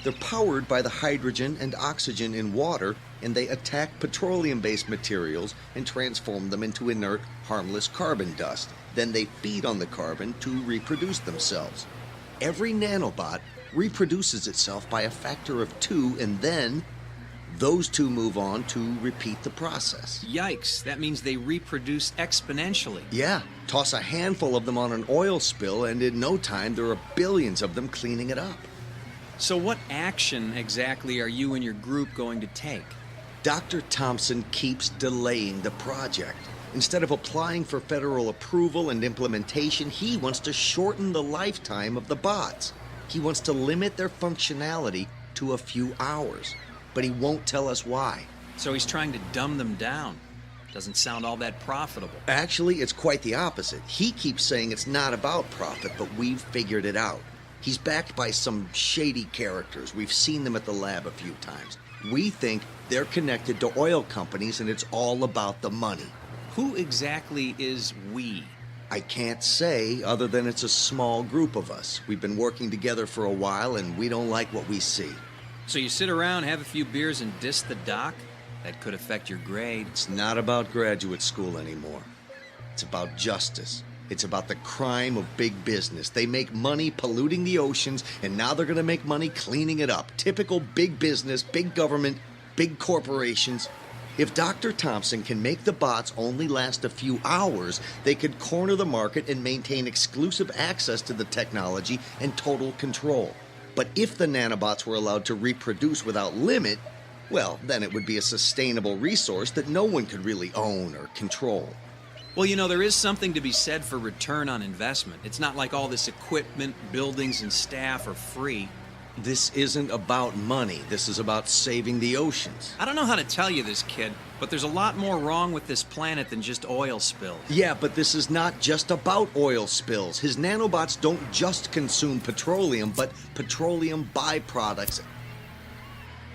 They're powered by the hydrogen and oxygen in water, and they attack petroleum-based materials and transform them into inert, harmless carbon dust. Then they feed on the carbon to reproduce themselves. Every nanobot reproduces itself by a factor of 2, and then those two move on to repeat the process. Yikes, that means they reproduce exponentially. Yeah, toss a handful of them on an oil spill, and in no time there are billions of them cleaning it up. So what action exactly are you and your group going to take? Dr. Thompson keeps delaying the project. Instead of applying for federal approval and implementation, he wants to shorten the lifetime of the bots. He wants to limit their functionality to a few hours, but he won't tell us why. So he's trying to dumb them down. Doesn't sound all that profitable. Actually, it's quite the opposite. He keeps saying it's not about profit, but we've figured it out. He's backed by some shady characters. We've seen them at the lab a few times. We think they're connected to oil companies, and it's all about the money. Who exactly is we? I can't say, other than it's a small group of us. We've been working together for a while, and we don't like what we see. So you sit around, have a few beers, and diss the doc? That could affect your grade. It's not about graduate school anymore. It's about justice. It's about the crime of big business. They make money polluting the oceans, and now they're gonna make money cleaning it up. Typical big business, big government, big corporations. If Dr. Thompson can make the bots only last a few hours, they could corner the market and maintain exclusive access to the technology and total control. But if the nanobots were allowed to reproduce without limit, well, then it would be a sustainable resource that no one could really own or control. Well, you know, there is something to be said for return on investment. It's not like all this equipment, buildings, and staff are free. This isn't about money. This is about saving the oceans. I don't know how to tell you this, kid, but there's a lot more wrong with this planet than just oil spills. Yeah, but this is not just about oil spills. His nanobots don't just consume petroleum, but petroleum byproducts.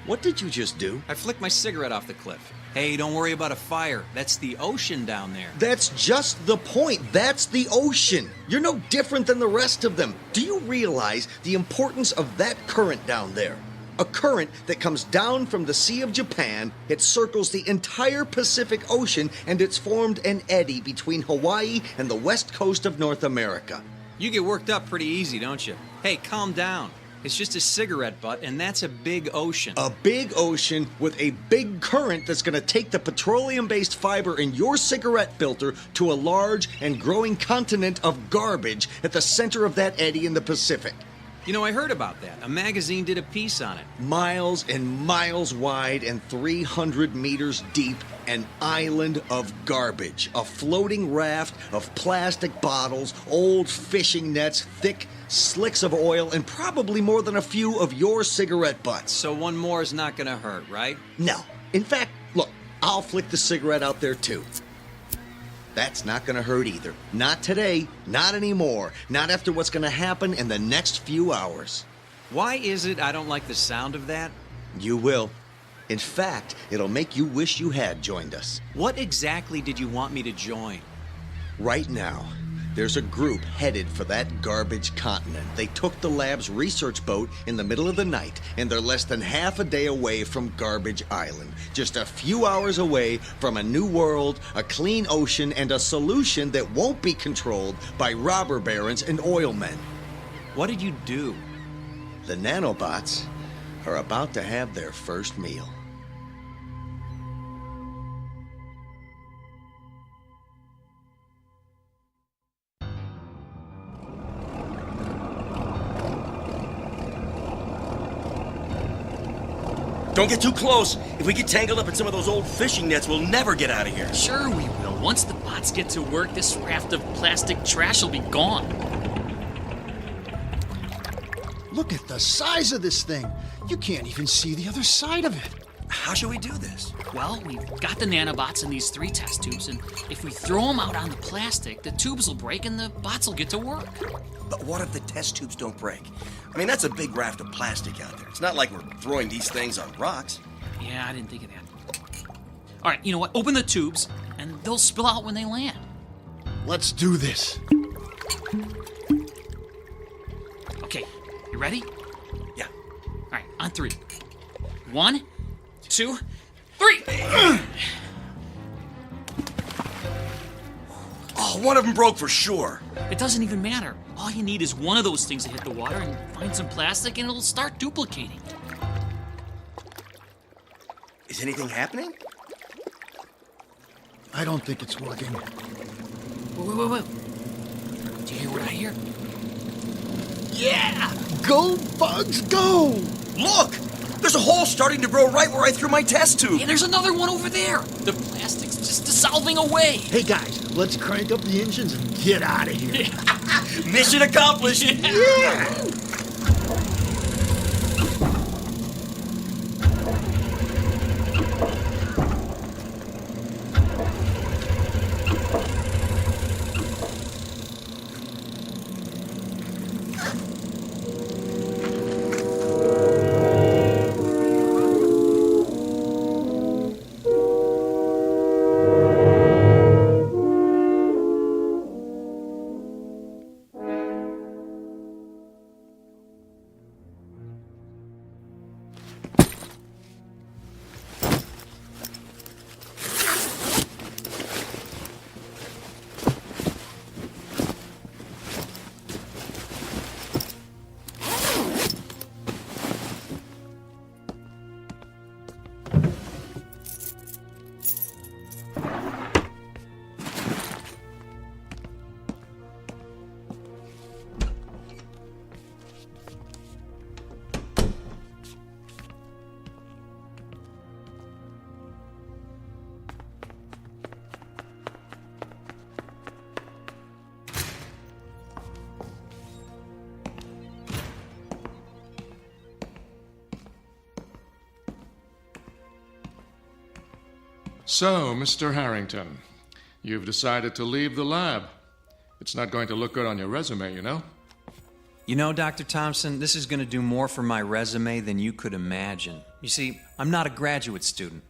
What did you just do? I flicked my cigarette off the cliff. Hey, don't worry about a fire. That's the ocean down there. That's just the point. That's the ocean. You're no different than the rest of them. Do you realize the importance of that current down there? A current that comes down from the Sea of Japan, it circles the entire Pacific Ocean, and it's formed an eddy between Hawaii and the west coast of North America. You get worked up pretty easy, don't you? Hey, calm down. It's just a cigarette butt, and that's a big ocean. A big ocean with a big current that's going to take the petroleum-based fiber in your cigarette filter to a large and growing continent of garbage at the center of that eddy in the Pacific. You know, I heard about that. A magazine did a piece on it. Miles and miles wide and 300 meters deep, an island of garbage. A floating raft of plastic bottles, old fishing nets, thick slicks of oil, and probably more than a few of your cigarette butts. So one more is not gonna hurt, right? No. In fact, look, I'll flick the cigarette out there too. That's not gonna hurt either. Not today, not anymore, not after what's gonna happen in the next few hours. Why is it I don't like the sound of that? You will. In fact, it'll make you wish you had joined us. What exactly did you want me to join? Right now, there's a group headed for that garbage continent. They took the lab's research boat in the middle of the night, and they're less than half a day away from Garbage Island. Just a few hours away from a new world, a clean ocean, and a solution that won't be controlled by robber barons and oil men. What did you do? The nanobots are about to have their first meal. Don't get too close. If we get tangled up in some of those old fishing nets, we'll never get out of here. Sure we will. Once the bots get to work, this raft of plastic trash will be gone. Look at the size of this thing. You can't even see the other side of it. How should we do this? Well, we've got the nanobots in these 3 test tubes, and if we throw them out on the plastic, the tubes will break and the bots will get to work. But what if the test tubes don't break? I mean, that's a big raft of plastic out there. It's not like we're throwing these things on rocks. Yeah, I didn't think of that. All right, you know what? Open the tubes, and they'll spill out when they land. Let's do this. Okay, you ready? Yeah. All right, on 3. 1, 2, 3! Oh, one of them broke for sure. It doesn't even matter. All you need is one of those things to hit the water and find some plastic, and it'll start duplicating. Is anything happening? I don't think it's working. Wait. Do you hear what I hear? Yeah! Go, bugs, go! Look! There's a hole starting to grow right where I threw my test tube. Yeah, there's another one over there. The plastic's just dissolving away. Hey, guys, let's crank up the engines and get out of here. Mission accomplished. Yeah! So, Mr. Harrington, you've decided to leave the lab. It's not going to look good on your resume, you know? You know, Dr. Thompson, this is going to do more for my resume than you could imagine. You see, I'm not a graduate student.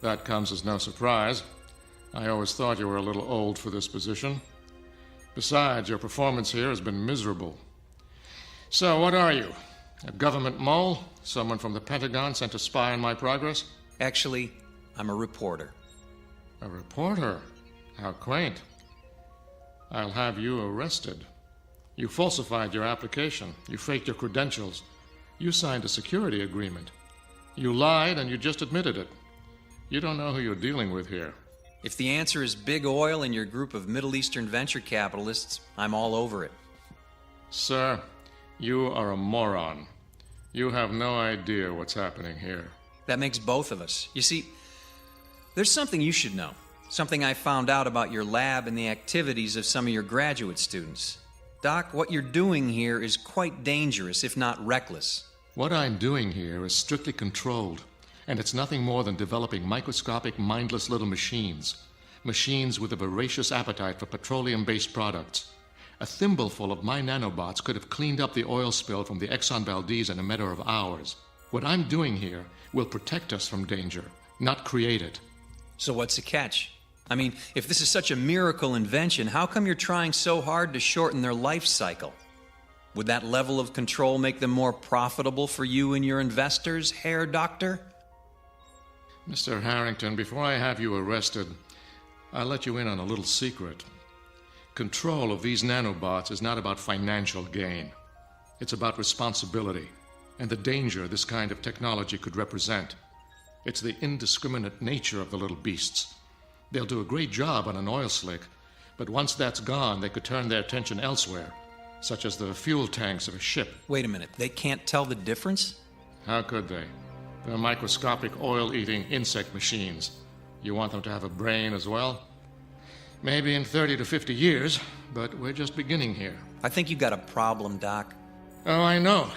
That comes as no surprise. I always thought you were a little old for this position. Besides, your performance here has been miserable. So, what are you? A government mole? Someone from the Pentagon sent to spy on my progress? Actually, I'm a reporter. A reporter? How quaint. I'll have you arrested. You falsified your application. You faked your credentials. You signed a security agreement. You lied and you just admitted it. You don't know who you're dealing with here. If the answer is big oil and your group of Middle Eastern venture capitalists, I'm all over it. Sir, you are a moron. You have no idea what's happening here. That makes both of us. You see, there's something you should know. Something I found out about your lab and the activities of some of your graduate students. Doc, what you're doing here is quite dangerous, if not reckless. What I'm doing here is strictly controlled, and it's nothing more than developing microscopic, mindless little machines. Machines with a voracious appetite for petroleum-based products. A thimbleful of my nanobots could have cleaned up the oil spill from the Exxon Valdez in a matter of hours. What I'm doing here will protect us from danger, not create it. So what's the catch? I mean, if this is such a miracle invention, how come you're trying so hard to shorten their life cycle? Would that level of control make them more profitable for you and your investors, Herr Doctor? Mr. Harrington, before I have you arrested, I'll let you in on a little secret. Control of these nanobots is not about financial gain. It's about responsibility and the danger this kind of technology could represent. It's the indiscriminate nature of the little beasts. They'll do a great job on an oil slick, but once that's gone, they could turn their attention elsewhere, such as the fuel tanks of a ship. Wait a minute, they can't tell the difference? How could they? They're microscopic oil-eating insect machines. You want them to have a brain as well? Maybe in 30 to 50 years, but we're just beginning here. I think you got a problem, Doc. Oh, I know.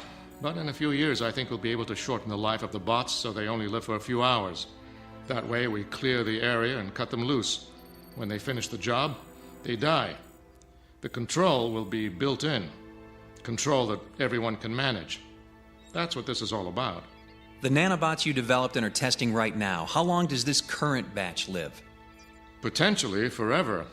But in a few years, I think we'll be able to shorten the life of the bots so they only live for a few hours. That way, we clear the area and cut them loose. When they finish the job, they die. The control will be built in. Control that everyone can manage. That's what this is all about. The nanobots you developed and are testing right now, how long does this current batch live? Potentially forever.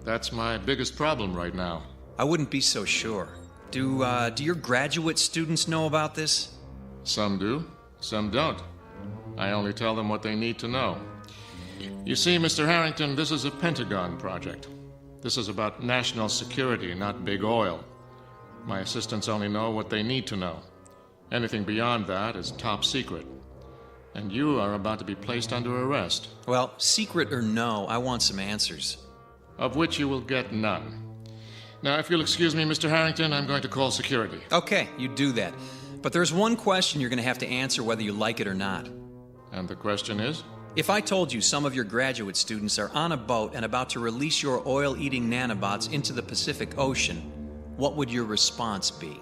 That's my biggest problem right now. I wouldn't be so sure. Do your graduate students know about this? Some do, some don't. I only tell them what they need to know. You see, Mr. Harrington, this is a Pentagon project. This is about national security, not big oil. My assistants only know what they need to know. Anything beyond that is top secret. And you are about to be placed under arrest. Well, secret or no, I want some answers. Of which you will get none. Now, if you'll excuse me, Mr. Harrington, I'm going to call security. Okay, you do that. But there's one question you're going to have to answer whether you like it or not. And the question is? If I told you some of your graduate students are on a boat and about to release your oil-eating nanobots into the Pacific Ocean, what would your response be?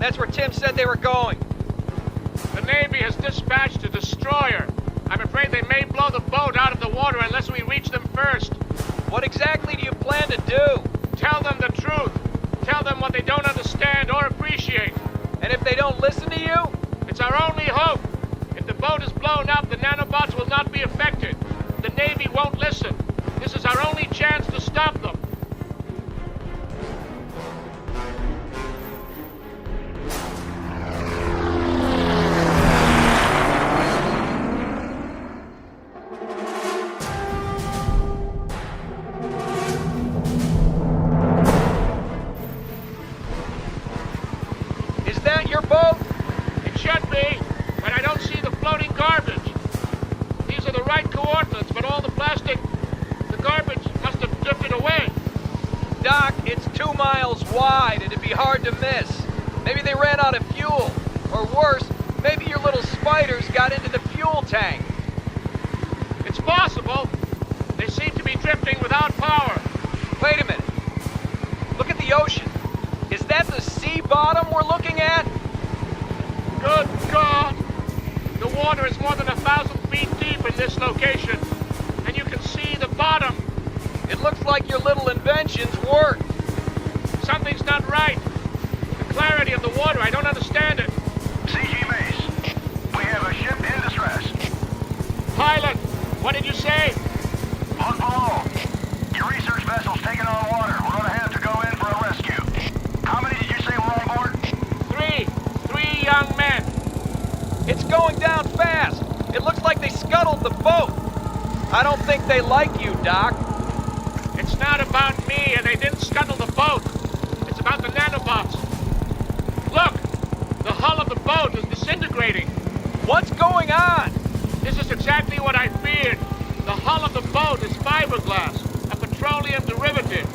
That's where Tim said they were going. The Navy has dispatched a destroyer. I'm afraid they may blow the boat out of the water unless we reach them first. What exactly do you plan to do? Tell them the truth. Tell them what they don't understand or appreciate. And if they don't listen to you? It's our only hope. If the boat is blown up, the nanobots will not be affected. The Navy won't listen. This is our only chance to stop them. Is that your boat? It should be, but I don't see the floating garbage. These are the right coordinates, but all the garbage must have drifted away. Doc, it's 2 miles wide. It'd be hard to miss. Maybe they ran out of fuel. Or worse, maybe your little spiders got into the fuel tank. It's possible. They seem to be drifting without power. Wait a minute. Look at the ocean. Is that the sea bottom we're looking at? Good God! The water is more than 1,000 feet deep in this location, and you can see the bottom. It looks like your little inventions work. Something's not right. The clarity of the water, I don't understand it. CG Base, we have a ship in distress. Pilot, what did you say? Look below. Your research vessel's taking on water. We're gonna have to go in for a rescue. How many did you say were on board? 3. 3 young men. It's going down fast. It looks like they scuttled the boat. I don't think they like you, Doc. It's not about me, and they didn't scuttle the boat. It's about the nanobots. Look! The hull of the boat is disintegrating. What's going on? This is exactly what I feared. The hull of the boat is fiberglass, a petroleum derivative.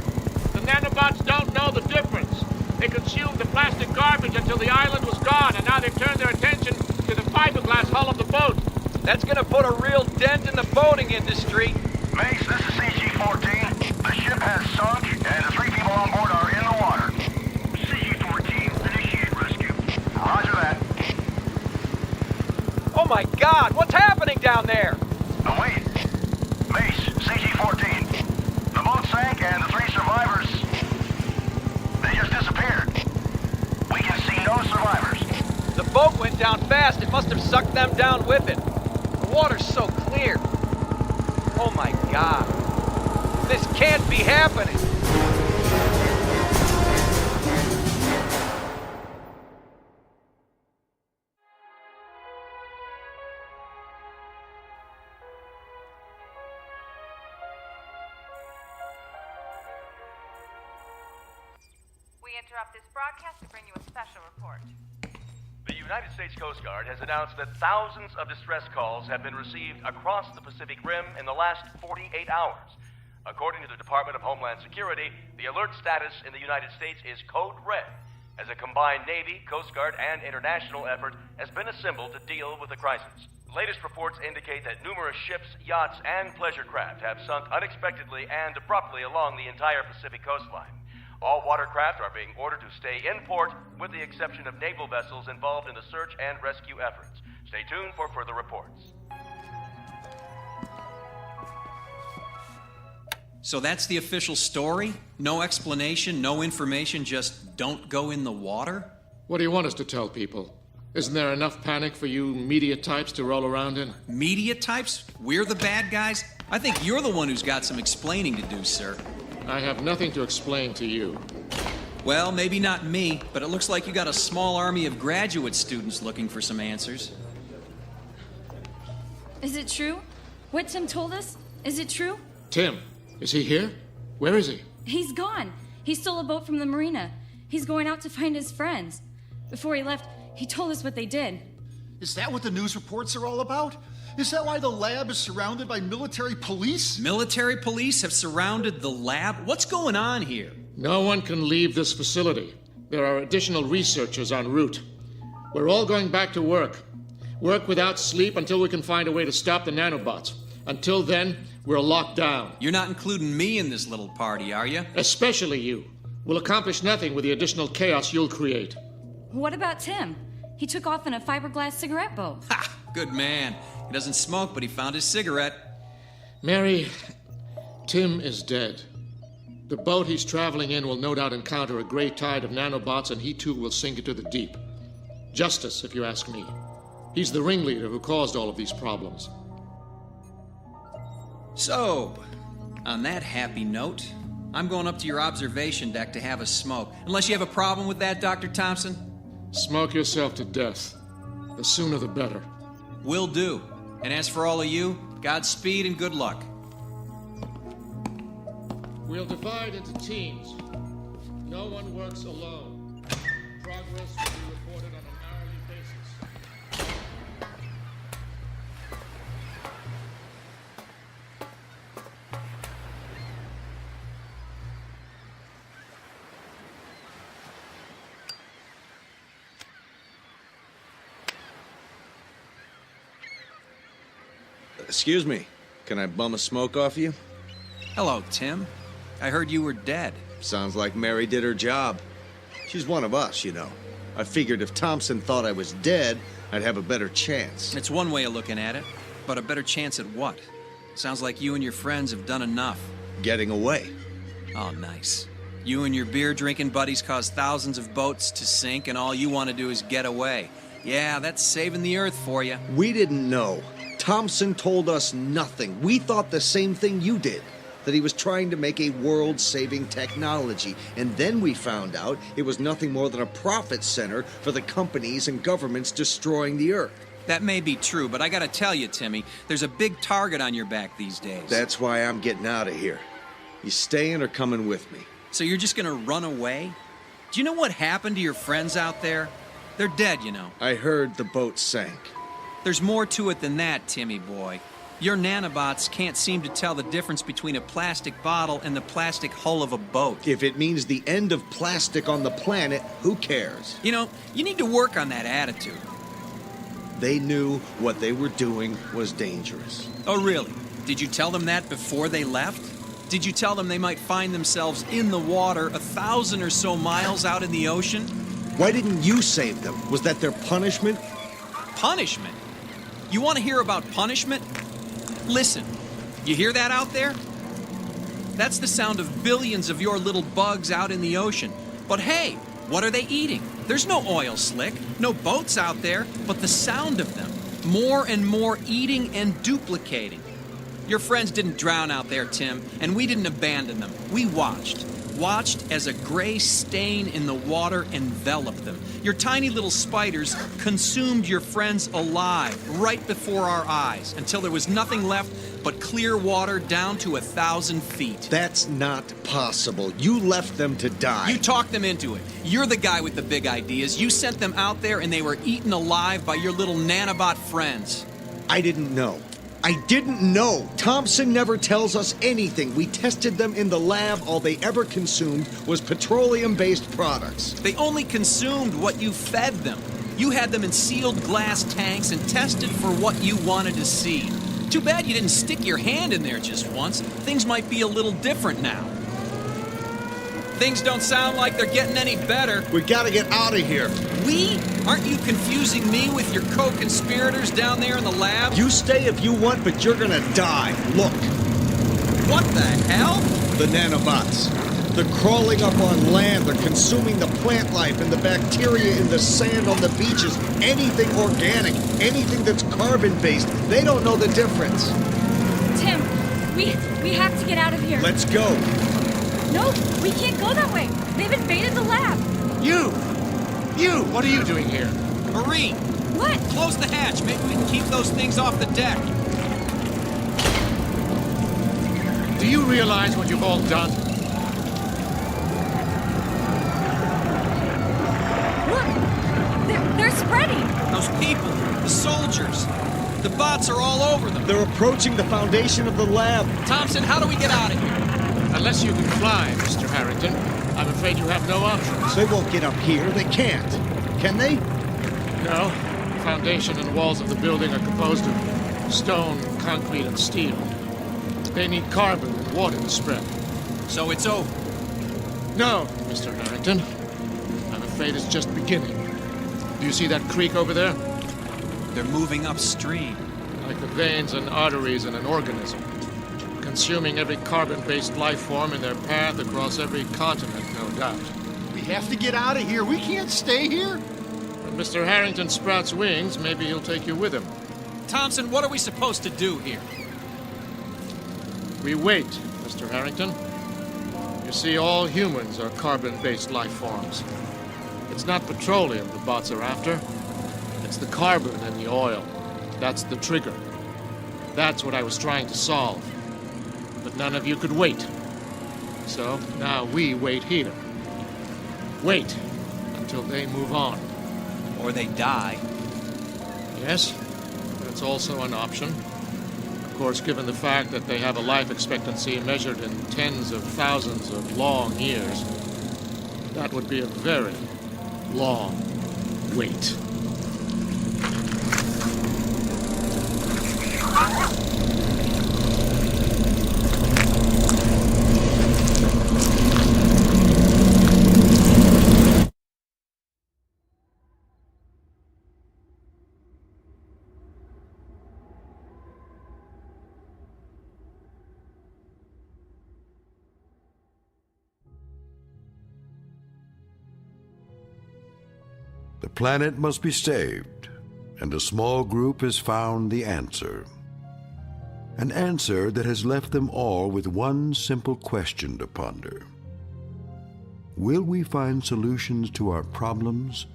The nanobots don't know the difference. They consumed the plastic garbage until the island was gone, and now they've turned their attention to the fiberglass hull of the boat. That's gonna put a real dent in the boating industry. Mace, this is CG-14. The ship has sunk, and the 3 people on board are in the water. CG-14, initiate rescue. Roger that. Oh my God, what's happening down there? Oh, wait. Mace, CG-14. The boat sank, and the 3 survivors, they just disappeared. We can see no survivors. The boat went down fast. It must have sucked them down with it. The water's so clear. Oh my God. This can't be happening. We interrupt this broadcast to bring you a special report. The United States Coast Guard has announced that thousands of distress calls have been received across the Pacific Rim in the last 48 hours. According to the Department of Homeland Security, the alert status in the United States is code red, as a combined Navy, Coast Guard, and international effort has been assembled to deal with the crisis. Latest reports indicate that numerous ships, yachts, and pleasure craft have sunk unexpectedly and abruptly along the entire Pacific coastline. All watercraft are being ordered to stay in port, with the exception of naval vessels involved in the search and rescue efforts. Stay tuned for further reports. So that's the official story? No explanation, no information, just don't go in the water? What do you want us to tell people? Isn't there enough panic for you media types to roll around in? Media types? We're the bad guys? I think you're the one who's got some explaining to do, sir. I have nothing to explain to you. Well, maybe not me, but it looks like you got a small army of graduate students looking for some answers. Is it true? What Tim told us? Is it true? Tim, is he here? Where is he? He's gone. He stole a boat from the marina. He's going out to find his friends. Before he left, he told us what they did. Is that what the news reports are all about? Is that why the lab is surrounded by military police? Military police have surrounded the lab? What's going on here? No one can leave this facility. There are additional researchers en route. We're all going back to work. Work without sleep until we can find a way to stop the nanobots. Until then, we're locked down. You're not including me in this little party, are you? Especially you. We'll accomplish nothing with the additional chaos you'll create. What about Tim? He took off in a fiberglass cigarette boat. Ha! Good man. He doesn't smoke, but he found his cigarette. Mary, Tim is dead. The boat he's traveling in will no doubt encounter a great tide of nanobots, and he too will sink into the deep. Justice, if you ask me. He's the ringleader who caused all of these problems. So, on that happy note, I'm going up to your observation deck to have a smoke. Unless you have a problem with that, Dr. Thompson? Smoke yourself to death. The sooner the better. Will do. And as for all of you, Godspeed and good luck. We'll divide into teams. No one works alone. Progress will be reported on an hourly basis. Excuse me. Can I bum a smoke off you? Hello, Tim. I heard you were dead. Sounds like Mary did her job. She's one of us, you know. I figured if Thompson thought I was dead, I'd have a better chance. It's one way of looking at it, but a better chance at what? Sounds like you and your friends have done enough. Getting away. Oh, nice. You and your beer-drinking buddies caused thousands of boats to sink, and all you want to do is get away. Yeah, that's saving the Earth for you. We didn't know. Thompson told us nothing. We thought the same thing you did. That he was trying to make a world-saving technology. And then we found out it was nothing more than a profit center for the companies and governments destroying the Earth. That may be true, but I gotta tell you, Timmy, there's a big target on your back these days. That's why I'm getting out of here. You staying or coming with me? So you're just gonna run away? Do you know what happened to your friends out there? They're dead, you know. I heard the boat sank. There's more to it than that, Timmy boy. Your nanobots can't seem to tell the difference between a plastic bottle and the plastic hull of a boat. If it means the end of plastic on the planet, who cares? You know, you need to work on that attitude. They knew what they were doing was dangerous. Oh, really? Did you tell them that before they left? Did you tell them they might find themselves in the water 1,000 or so miles out in the ocean? Why didn't you save them? Was that their punishment? Punishment? You want to hear about punishment? Listen, you hear that out there? That's the sound of billions of your little bugs out in the ocean. But hey, what are they eating? There's no oil slick, no boats out there, but the sound of them. More and more eating and duplicating. Your friends didn't drown out there, Tim, and we didn't abandon them. We watched as a gray stain in the water enveloped them. Your tiny little spiders consumed your friends alive right before our eyes until there was nothing left but clear water down to 1,000 feet. That's not possible. You left them to die. You talked them into it. You're the guy with the big ideas. You sent them out there and they were eaten alive by your little nanobot friends. I didn't know. I didn't know. Thompson never tells us anything. We tested them in the lab. All they ever consumed was petroleum-based products. They only consumed what you fed them. You had them in sealed glass tanks and tested for what you wanted to see. Too bad you didn't stick your hand in there just once. Things might be a little different now. Things don't sound like they're getting any better. We gotta get out of here. We? Aren't you confusing me with your co-conspirators down there in the lab? You stay if you want, but you're gonna die. Look. What the hell? The nanobots. They're crawling up on land. They're consuming the plant life and the bacteria in the sand on the beaches. Anything organic, anything that's carbon-based. They don't know the difference. Tim, we have to get out of here. Let's go. No, we can't go that way. They've invaded the lab. You! What are you doing here? Marine! What? Close the hatch. Maybe we can keep those things off the deck. Do you realize what you've all done? Look! They're spreading! Those people, the soldiers, the bots are all over them. They're approaching the foundation of the lab. Thompson, how do we get out of here? Unless you can fly, Mr. Harrington, I'm afraid you have no options. They won't get up here. They can't. Can they? No. The foundation and walls of the building are composed of stone, concrete, and steel. They need carbon and water to spread. So it's over? No, Mr. Harrington. I'm afraid it's just beginning. Do you see that creek over there? They're moving upstream. Like the veins and arteries in an organism. consuming every carbon-based life form in their path across every continent, no doubt. We have to get out of here. We can't stay here. When Mr. Harrington sprouts wings, maybe he'll take you with him. Thompson, what are we supposed to do here? We wait, Mr. Harrington. You see, all humans are carbon-based life forms. It's not petroleum the bots are after. It's the carbon and the oil. That's the trigger. That's what I was trying to solve. But none of you could wait. So now we wait here. Wait until they move on. Or they die. Yes, that's also an option. Of course, given the fact that they have a life expectancy measured in tens of thousands of long years, that would be a very long wait. The planet must be saved, and a small group has found the answer. An answer that has left them all with one simple question to ponder. Will we find solutions to our problems,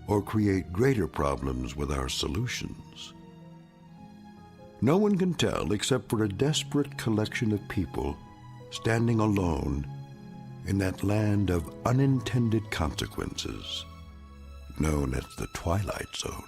or create greater problems with our solutions? No one can tell except for a desperate collection of people standing alone in that land of unintended consequences, known as the Twilight Zone.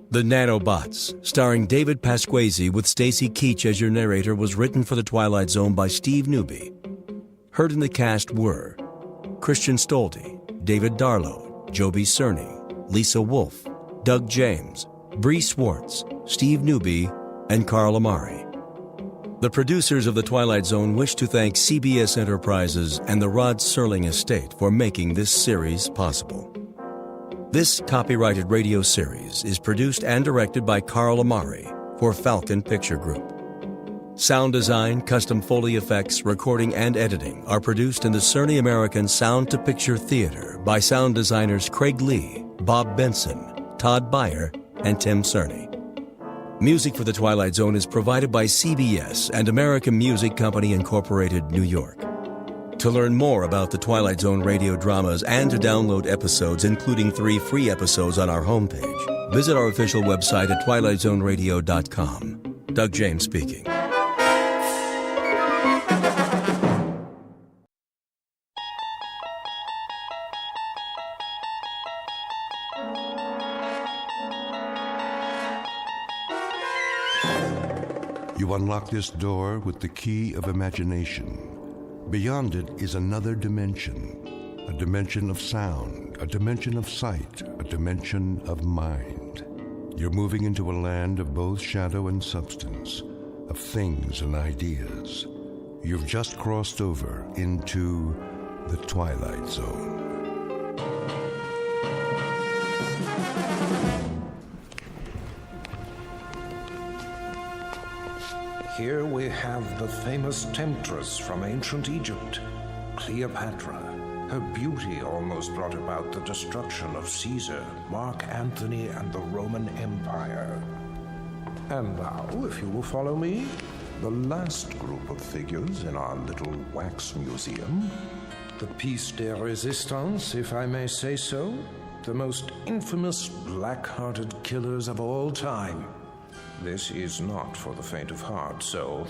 The Nanobots, starring David Pasquesi with Stacy Keach as your narrator, was written for The Twilight Zone by Steve Newby. Heard in the cast were Christian Stolte, David Darlow, Joby Cerny, Lisa Wolfe, Doug James, Bree Swartz, Steve Newby, and Carl Amari. The producers of The Twilight Zone wish to thank CBS Enterprises and the Rod Serling estate for making this series possible. This copyrighted radio series is produced and directed by Carl Amari for Falcon Picture Group. Sound design, custom Foley effects, recording, and editing are produced in the Cerny American Sound to Picture Theater by sound designers Craig Lee, Bob Benson, Todd Beyer, and Tim Cerny. Music for The Twilight Zone is provided by CBS and American Music Company Incorporated, New York. To learn more about the Twilight Zone radio dramas and to download episodes, including 3 free episodes on our homepage, visit our official website at twilightzoneradio.com. Doug James speaking. You unlock this door with the key of imagination. Beyond it is another dimension, a dimension of sound, a dimension of sight, a dimension of mind. You're moving into a land of both shadow and substance, of things and ideas. You've just crossed over into the Twilight Zone. Here we have the famous temptress from ancient Egypt, Cleopatra. Her beauty almost brought about the destruction of Caesar, Mark Antony, and the Roman Empire. And now, if you will follow me, the last group of figures in our little wax museum. The piece de resistance, if I may say so. The most infamous black-hearted killers of all time. This is not for the faint of heart, so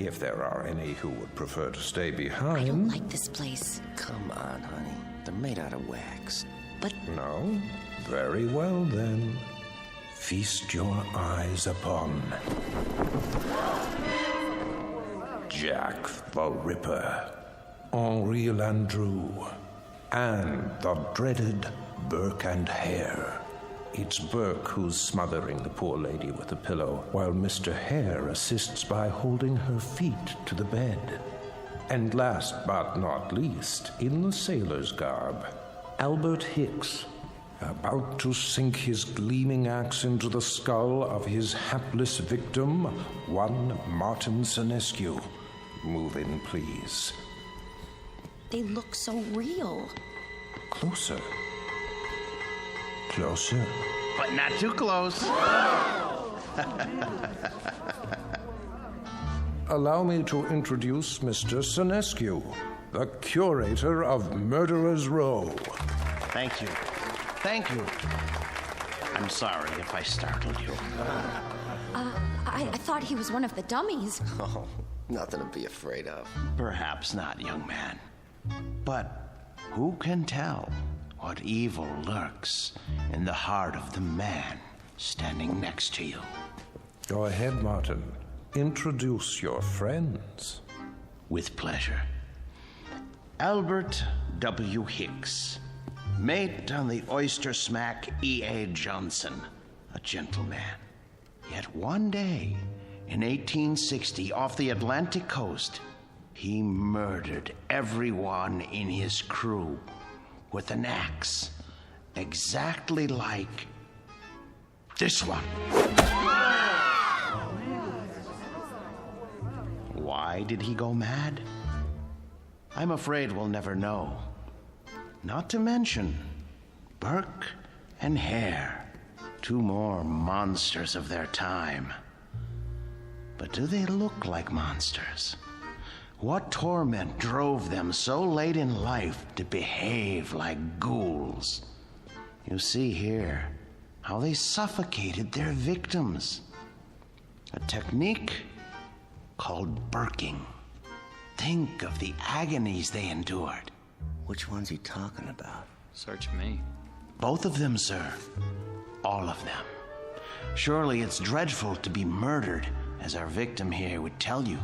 if there are any who would prefer to stay behind... I don't like this place. Come on, honey. They're made out of wax. But... No? Very well, then. Feast your eyes upon... Jack the Ripper. Henri Landru. And the dreaded Burke and Hare. It's Burke who's smothering the poor lady with a pillow, while Mr. Hare assists by holding her feet to the bed. And last but not least, in the sailor's garb, Albert Hicks, about to sink his gleaming axe into the skull of his hapless victim, one Martin Senescu. Move in, please. They look so real. Closer. Closer. But not too close. Allow me to introduce Mr. Senescu, the curator of Murderer's Row. Thank you. Thank you. I'm sorry if I startled you. I thought he was one of the dummies. Oh, nothing to be afraid of. Perhaps not, young man. But who can tell what evil lurks in the heart of the man standing next to you? Go ahead, Martin. Introduce your friends. With pleasure. Albert W. Hicks, mate on the oyster smack E.A. Johnson, a gentleman. Yet one day, in 1860, off the Atlantic coast, he murdered everyone in his crew with an axe, exactly like this one. Why did he go mad? I'm afraid we'll never know. Not to mention Burke and Hare, two more monsters of their time. But do they look like monsters? What torment drove them so late in life to behave like ghouls? You see here how they suffocated their victims. A technique called burking. Think of the agonies they endured. Which one's he talking about? Search me. Both of them, sir. All of them. Surely it's dreadful to be murdered, as our victim here would tell you,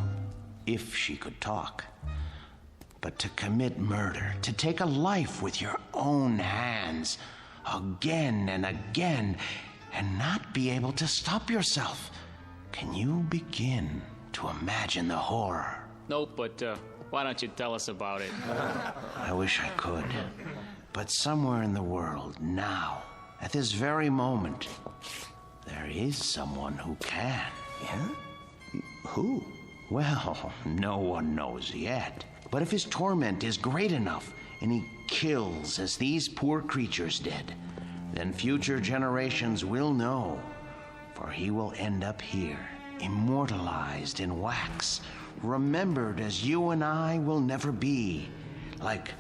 if she could talk. But to commit murder, to take a life with your own hands, again and again, and not be able to stop yourself. Can you begin to imagine the horror? Nope, but why don't you tell us about it? I wish I could. But somewhere in the world, now, at this very moment, there is someone who can. Yeah? Who? Well, no one knows yet. But if his torment is great enough, and he kills as these poor creatures did, then future generations will know. For he will end up here, immortalized in wax, remembered as you and I will never be, like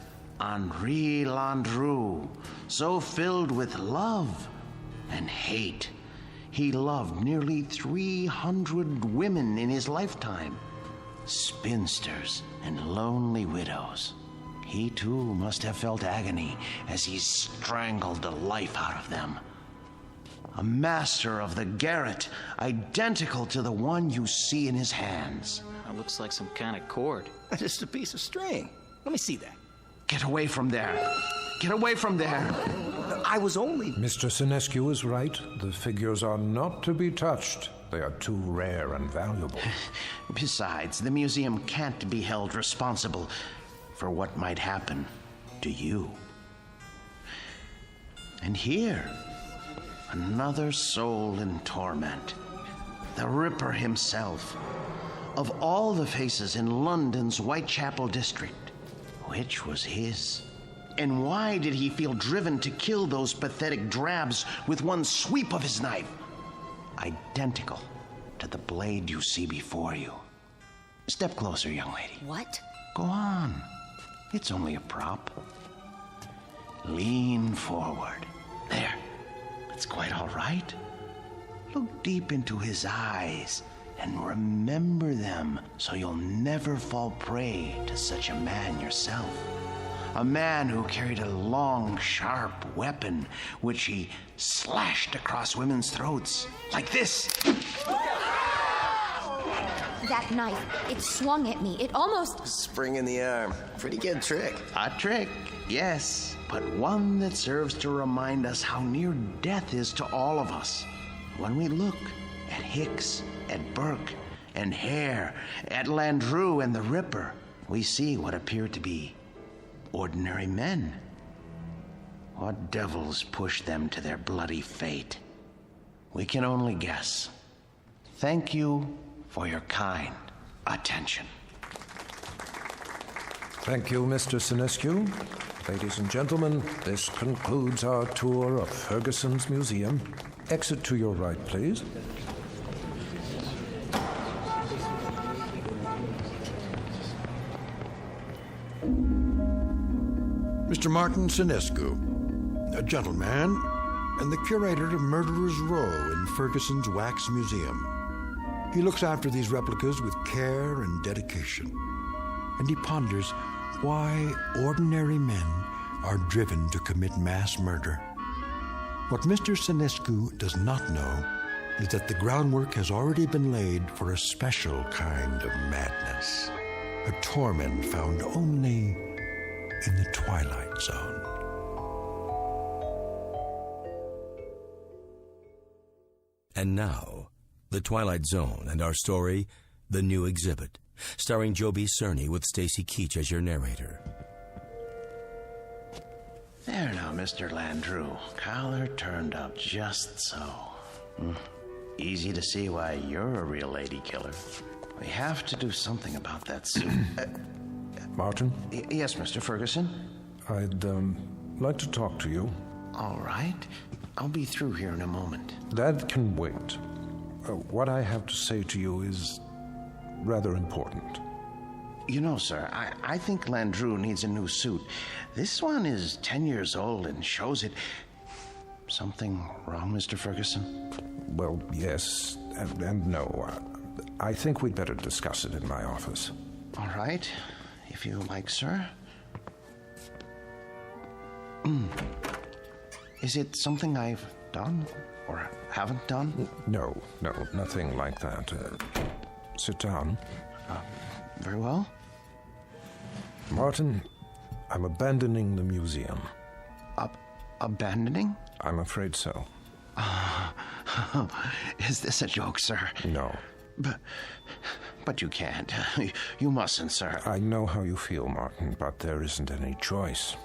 Henri Landru, so filled with love and hate. He loved nearly 300 women in his lifetime, spinsters and lonely widows. He too must have felt agony as he strangled the life out of them. A master of the garret, identical to the one you see in his hands. It looks like some kind of cord. Just a piece of string. Let me see that. Get away from there. Get away from there. I was only... Mr. Senescu is right. The figures are not to be touched. They are too rare and valuable. Besides, the museum can't be held responsible for what might happen to you. And here, another soul in torment. The Ripper himself. Of all the faces in London's Whitechapel district, which was his? And why did he feel driven to kill those pathetic drabs with one sweep of his knife? Identical to the blade you see before you. Step closer, young lady. What? Go on. It's only a prop. Lean forward. There. That's quite all right. Look deep into his eyes and remember them so you'll never fall prey to such a man yourself. A man who carried a long, sharp weapon which he slashed across women's throats. Like this. That knife, it swung at me. It almost... Spring in the arm. Pretty good trick. A trick, yes, but one that serves to remind us how near death is to all of us. When we look at Hicks, at Burke, and Hare, at Landru and the Ripper, we see what appear to be ordinary men. What devils pushed them to their bloody fate? We can only guess. Thank you for your kind attention. Thank you, Mr. Sinescu. Ladies and gentlemen, this concludes our tour of Ferguson's museum. Exit to your right, please. Mr. Martin Sinescu, a gentleman and the curator of Murderer's Row in Ferguson's Wax Museum. He looks after these replicas with care and dedication, and he ponders why ordinary men are driven to commit mass murder. What Mr. Sinescu does not know is that the groundwork has already been laid for a special kind of madness, a torment found only in the Twilight Zone. And now, The Twilight Zone and our story, The New Exhibit, starring Joby Cerny with Stacy Keach as your narrator. There now, Mr. Landru. Collar turned up just so. Easy to see why you're a real lady killer. We have to do something about that suit. Martin? Yes, Mr. Ferguson? I'd like to talk to you. All right. I'll be through here in a moment. That can wait. What I have to say to you is rather important. You know, sir, I think Landru needs a new suit. This one is 10 years old and shows it. Something wrong, Mr. Ferguson? Well, yes and no. I think we'd better discuss it in my office. All right, if you like, sir. Is it something I've done or haven't done? No, nothing like that. Sit down. Very well. Martin, I'm abandoning the museum. Abandoning? I'm afraid so. Is this a joke, sir? No. But you can't. You mustn't, sir. I know how you feel, Martin, but there isn't any choice.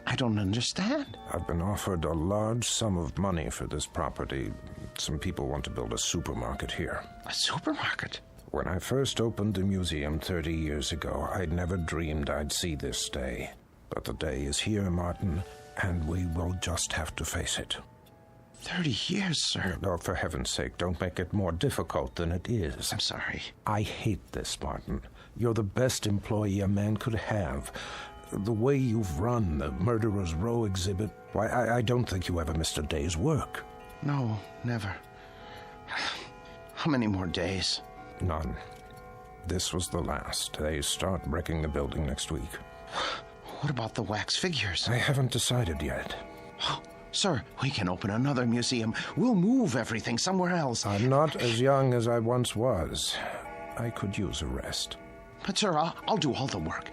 I don't understand. I've been offered a large sum of money for this property. Some people want to build a supermarket here. A supermarket? When I first opened the museum 30 years ago, I'd never dreamed I'd see this day. But the day is here, Martin, and we will just have to face it. 30 years, sir. Oh, for heaven's sake, don't make it more difficult than it is. I'm sorry. I hate this, Martin. You're the best employee a man could have. The way you've run the Murderer's Row exhibit, why, I don't think you ever missed a day's work. No, never. How many more days? None. This was the last. They start wrecking the building next week. What about the wax figures? I haven't decided yet. Sir, we can open another museum. We'll move everything somewhere else. I'm not as young as I once was. I could use a rest. But, sir, I'll do all the work.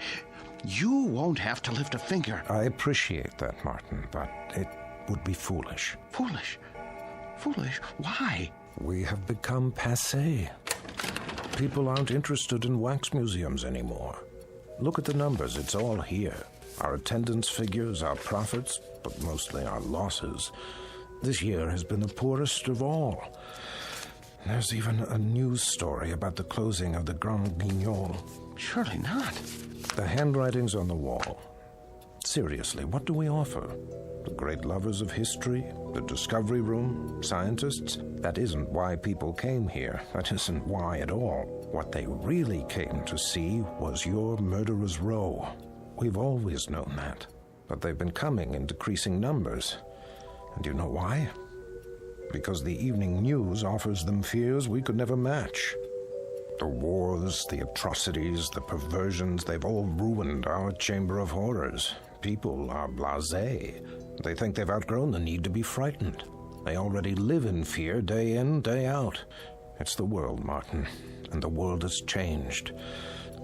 You won't have to lift a finger. I appreciate that, Martin, but it would be foolish. Foolish? Foolish? Why? We have become passé. People aren't interested in wax museums anymore. Look at the numbers. It's all here. Our attendance figures, our profits, but mostly our losses. This year has been the poorest of all. There's even a news story about the closing of the Grand Guignol. Surely not. The handwriting's on the wall. Seriously, what do we offer? The great lovers of history? The Discovery Room? Scientists? That isn't why people came here. That isn't why at all. What they really came to see was your Murderer's Row. We've always known that. But they've been coming in decreasing numbers. And you know why? Because the evening news offers them fears we could never match. The wars, the atrocities, the perversions, they've all ruined our Chamber of Horrors. People are blasé. They think they've outgrown the need to be frightened. They already live in fear day in, day out. It's the world, Martin, and the world has changed.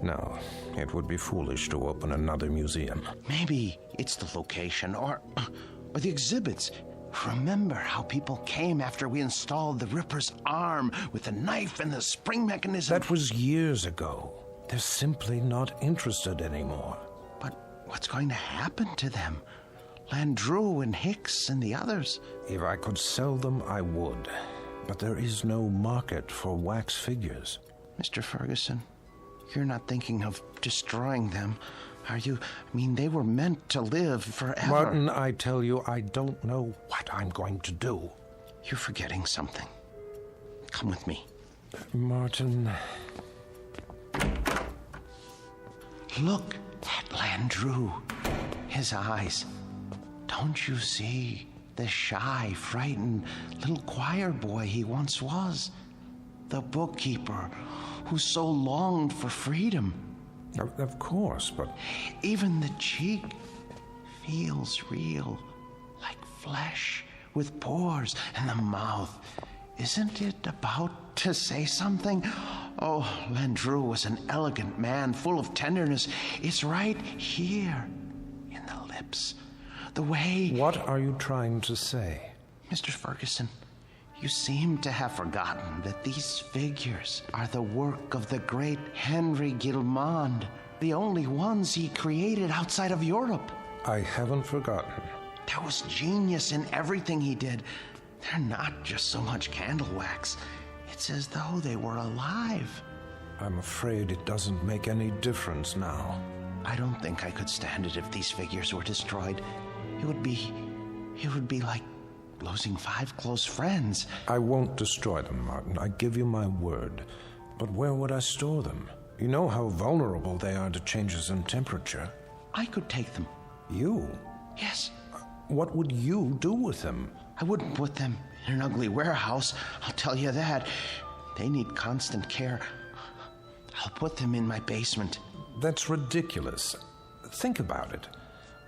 No, it would be foolish to open another museum. Maybe it's the location or the exhibits. Remember how people came after we installed the Ripper's arm with the knife and the spring mechanism? That was years ago. They're simply not interested anymore. But what's going to happen to them? Landru and Hicks and the others? If I could sell them, I would. But there is no market for wax figures. Mr. Ferguson, you're not thinking of destroying them, are you? I mean, they were meant to live forever. Martin, I tell you, I don't know what I'm going to do. You're forgetting something. Come with me. Martin... Look at Landru. His eyes. Don't you see the shy, frightened little choir boy he once was? The bookkeeper who so longed for freedom. Of course, but... Even the cheek feels real, like flesh with pores, and the mouth. Isn't it about to say something? Oh, Landru was an elegant man, full of tenderness. It's right here, in the lips. The way... What are you trying to say? Mr. Ferguson, you seem to have forgotten that these figures are the work of the great Henry Gilmand, the only ones he created outside of Europe. I haven't forgotten. There was genius in everything he did. They're not just so much candle wax. It's as though they were alive. I'm afraid it doesn't make any difference now. I don't think I could stand it if these figures were destroyed. It would be like losing 5 close friends. I won't destroy them, Martin. I give you my word. But where would I store them? You know how vulnerable they are to changes in temperature. I could take them. You? Yes. What would you do with them? I wouldn't put them in an ugly warehouse, I'll tell you that. They need constant care. I'll put them in my basement. That's ridiculous. Think about it.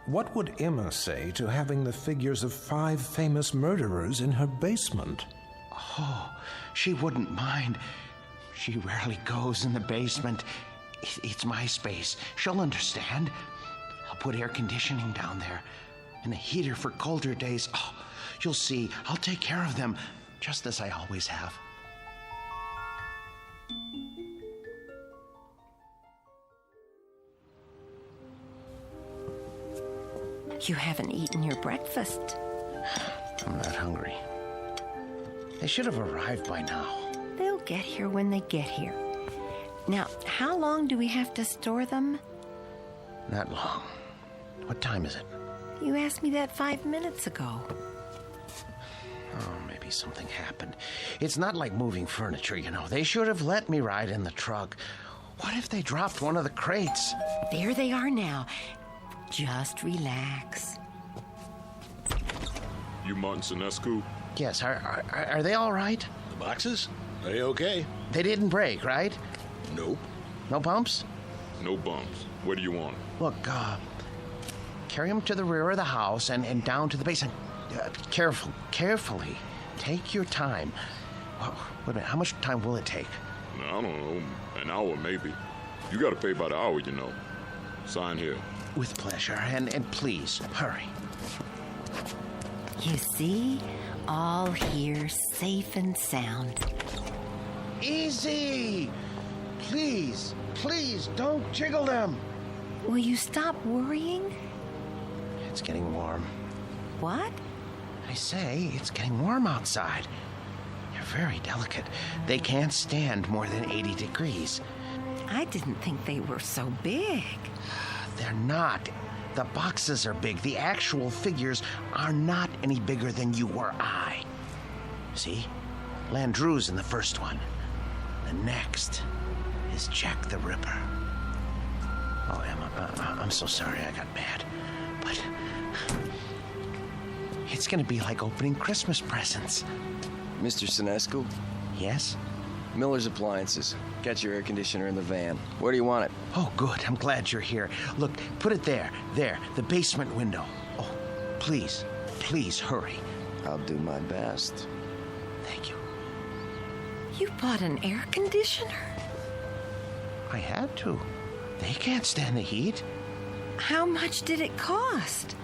What would Emma say to having the figures of 5 famous murderers in her basement? Oh, she wouldn't mind. She rarely goes in the basement. It's my space. She'll understand. I'll put air conditioning down there and a heater for colder days. Oh, you'll see. I'll take care of them, just as I always have. You haven't eaten your breakfast. I'm not hungry. They should have arrived by now. They'll get here when they get here. Now, how long do we have to store them? Not long. What time is it? You asked me that 5 minutes ago. Oh, maybe something happened. It's not like moving furniture, you know. They should have let me ride in the truck. What if they dropped one of the crates? There they are now. Just relax. You Martin Sinescu? Yes, are they all right? The boxes? They okay. They didn't break, right? Nope. No bumps? No bumps. Where do you want them? Look, carry them to the rear of the house and down to the basement. Carefully. Take your time. Well, wait a minute, how much time will it take? I don't know, an hour maybe. You gotta pay by the hour, you know. Sign here. With pleasure, and please, hurry. You see? All here, safe and sound. Easy! Please, don't jiggle them. Will you stop worrying? It's getting warm. What? I say, it's getting warm outside. They're very delicate. They can't stand more than 80 degrees. I didn't think they were so big. They're not. The boxes are big. The actual figures are not any bigger than you or I. See? Landru's in the first one. The next is Jack the Ripper. Oh, Emma, I'm so sorry I got mad. But it's gonna be like opening Christmas presents. Mr. Sinescu? Yes? Miller's Appliances. Got your air conditioner in the van. Where do you want it? Oh, good. I'm glad you're here. Look, put it there. There, the basement window. Oh, please hurry. I'll do my best. Thank you. You bought an air conditioner? I had to. They can't stand the heat. How much did it cost?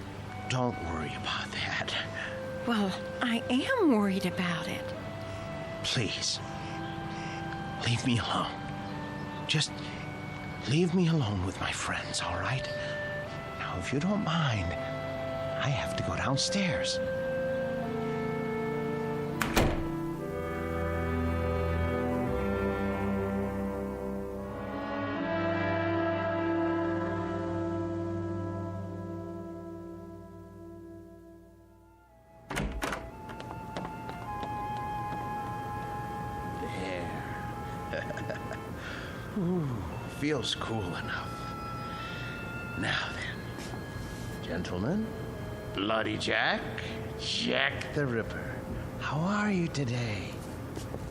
Don't worry about that. Well, I am worried about it. Please, leave me alone. Just leave me alone with my friends, all right? Now, if you don't mind, I have to go downstairs. Ooh, feels cool enough. Now then, gentlemen, Bloody Jack, Jack the Ripper, how are you today?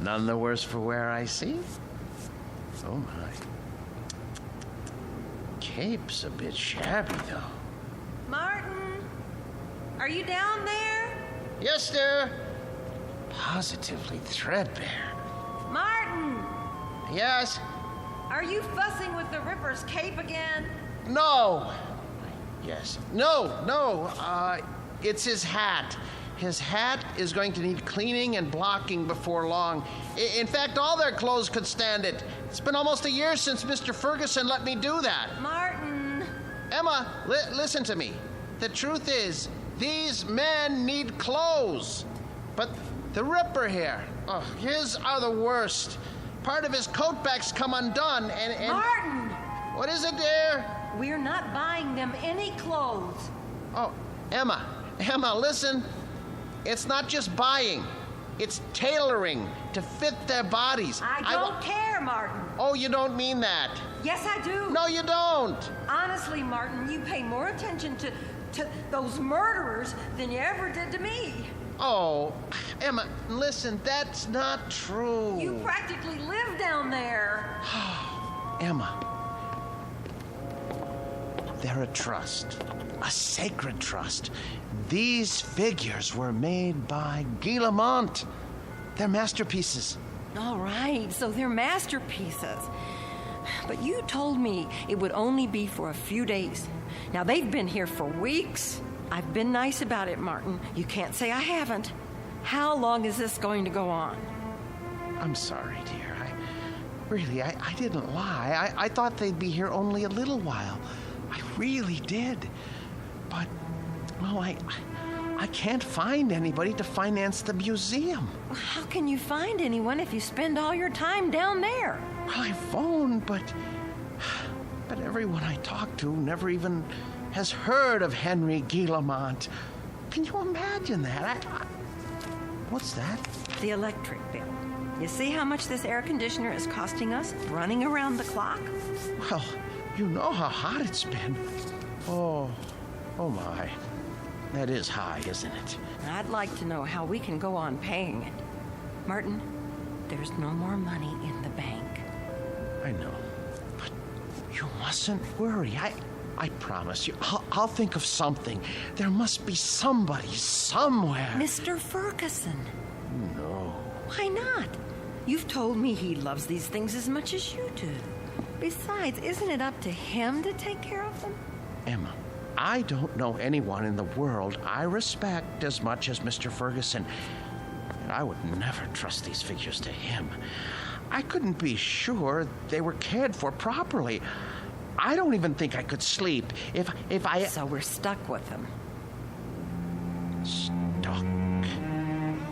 None the worse for wear, I see? Oh my. Cape's a bit shabby, though. Martin, are you down there? Yes, sir. Positively threadbare. Martin! Yes? Are you fussing with the Ripper's cape again? No. Yes. No. It's his hat. His hat is going to need cleaning and blocking before long. In fact, all their clothes could stand it. It's been almost a year since Mr. Ferguson let me do that. Martin! Emma, listen to me. The truth is, these men need clothes. But the Ripper here, his are the worst. Part of his coat back's come undone, and... Martin! What is it, dear? We're not buying them any clothes. Oh, Emma, listen. It's not just buying. It's tailoring to fit their bodies. I don't care, Martin. Oh, you don't mean that. Yes, I do. No, you don't. Honestly, Martin, you pay more attention to those murderers than you ever did to me. Oh, Emma, listen, that's not true. You practically live down there. Emma, they're a trust, a sacred trust. These figures were made by Guillemont. They're masterpieces. All right, so they're masterpieces. But you told me it would only be for a few days. Now, they've been here for weeks. I've been nice about it, Martin. You can't say I haven't. How long is this going to go on? I'm sorry, dear. I didn't lie. I thought they'd be here only a little while. I really did. But, well, I can't find anybody to finance the museum. Well, how can you find anyone if you spend all your time down there? Well, I phoned, but everyone I talked to never even has heard of Henry Guillemont. Can you imagine that? What's that? The electric bill. You see how much this air conditioner is costing us, running around the clock? Well, you know how hot it's been. Oh my. That is high, isn't it? I'd like to know how we can go on paying it. Martin, there's no more money in the bank. I know. But you mustn't worry. I promise you, I'll think of something. There must be somebody somewhere. Mr. Ferguson. No. Why not? You've told me he loves these things as much as you do. Besides, isn't it up to him to take care of them? Emma, I don't know anyone in the world I respect as much as Mr. Ferguson. And I would never trust these figures to him. I couldn't be sure they were cared for properly. I don't even think I could sleep if I... So we're stuck with them. Stuck?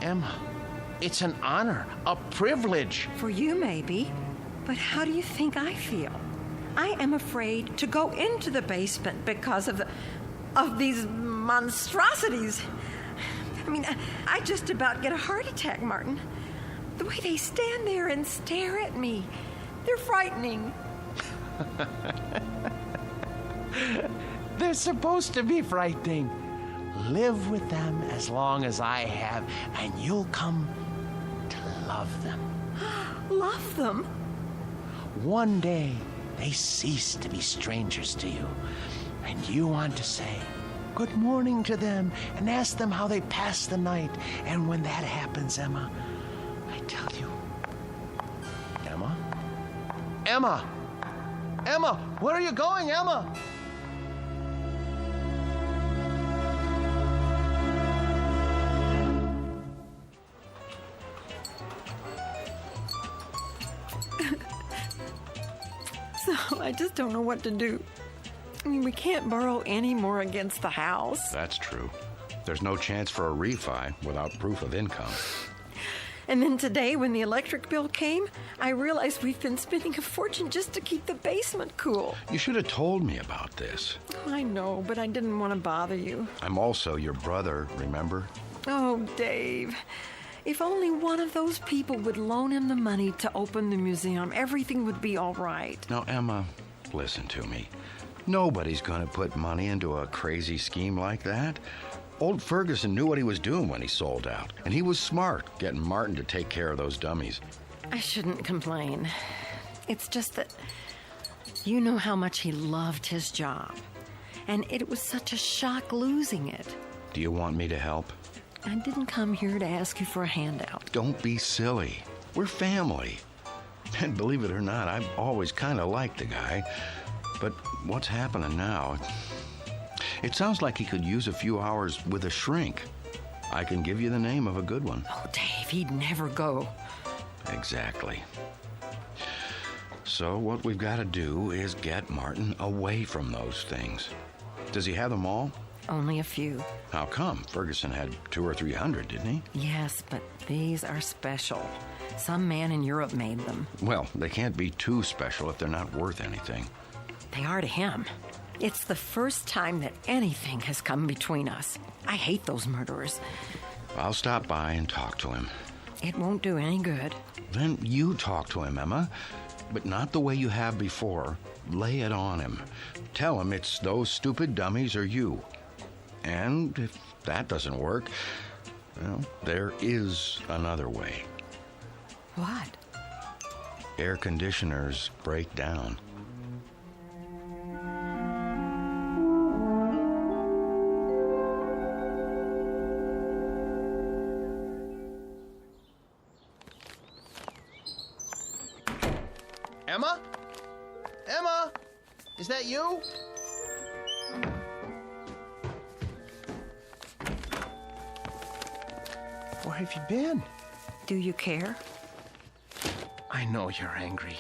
Emma, it's an honor, a privilege. For you, maybe. But how do you think I feel? I am afraid to go into the basement because of these monstrosities. I mean, I just about get a heart attack, Martin. The way they stand there and stare at me, they're frightening. They're supposed to be frightening. Live with them as long as I have, and you'll come to love them. Love them? One day, they cease to be strangers to you, and you want to say good morning to them and ask them how they passed the night. And when that happens, Emma, I tell you, Emma! Emma! Where are you going, Emma? So, I just don't know what to do. I mean, we can't borrow any more against the house. That's true. There's no chance for a refi without proof of income. And then today, when the electric bill came, I realized we've been spending a fortune just to keep the basement cool. You should have told me about this. I know, but I didn't want to bother you. I'm also your brother, remember? Oh, Dave. If only one of those people would loan him the money to open the museum, everything would be all right. Now, Emma, listen to me. Nobody's going to put money into a crazy scheme like that. Old Ferguson knew what he was doing when he sold out, and he was smart getting Martin to take care of those dummies. I shouldn't complain. It's just that you know how much he loved his job, and it was such a shock losing it. Do you want me to help? I didn't come here to ask you for a handout. Don't be silly. We're family. And believe it or not, I've always kind of liked the guy. But what's happening now? It sounds like he could use a few hours with a shrink. I can give you the name of a good one. Oh, Dave, he'd never go. Exactly. So what we've got to do is get Martin away from those things. Does he have them all? Only a few. How come? Ferguson had 200 or 300, didn't he? Yes, but these are special. Some man in Europe made them. Well, they can't be too special if they're not worth anything. They are to him. It's the first time that anything has come between us. I hate those murderers. I'll stop by and talk to him. It won't do any good. Then you talk to him, Emma. But not the way you have before. Lay it on him. Tell him it's those stupid dummies or you. And if that doesn't work, well, there is another way. What? Air conditioners break down. Emma? Emma? Is that you? Where have you been? Do you care? I know you're angry,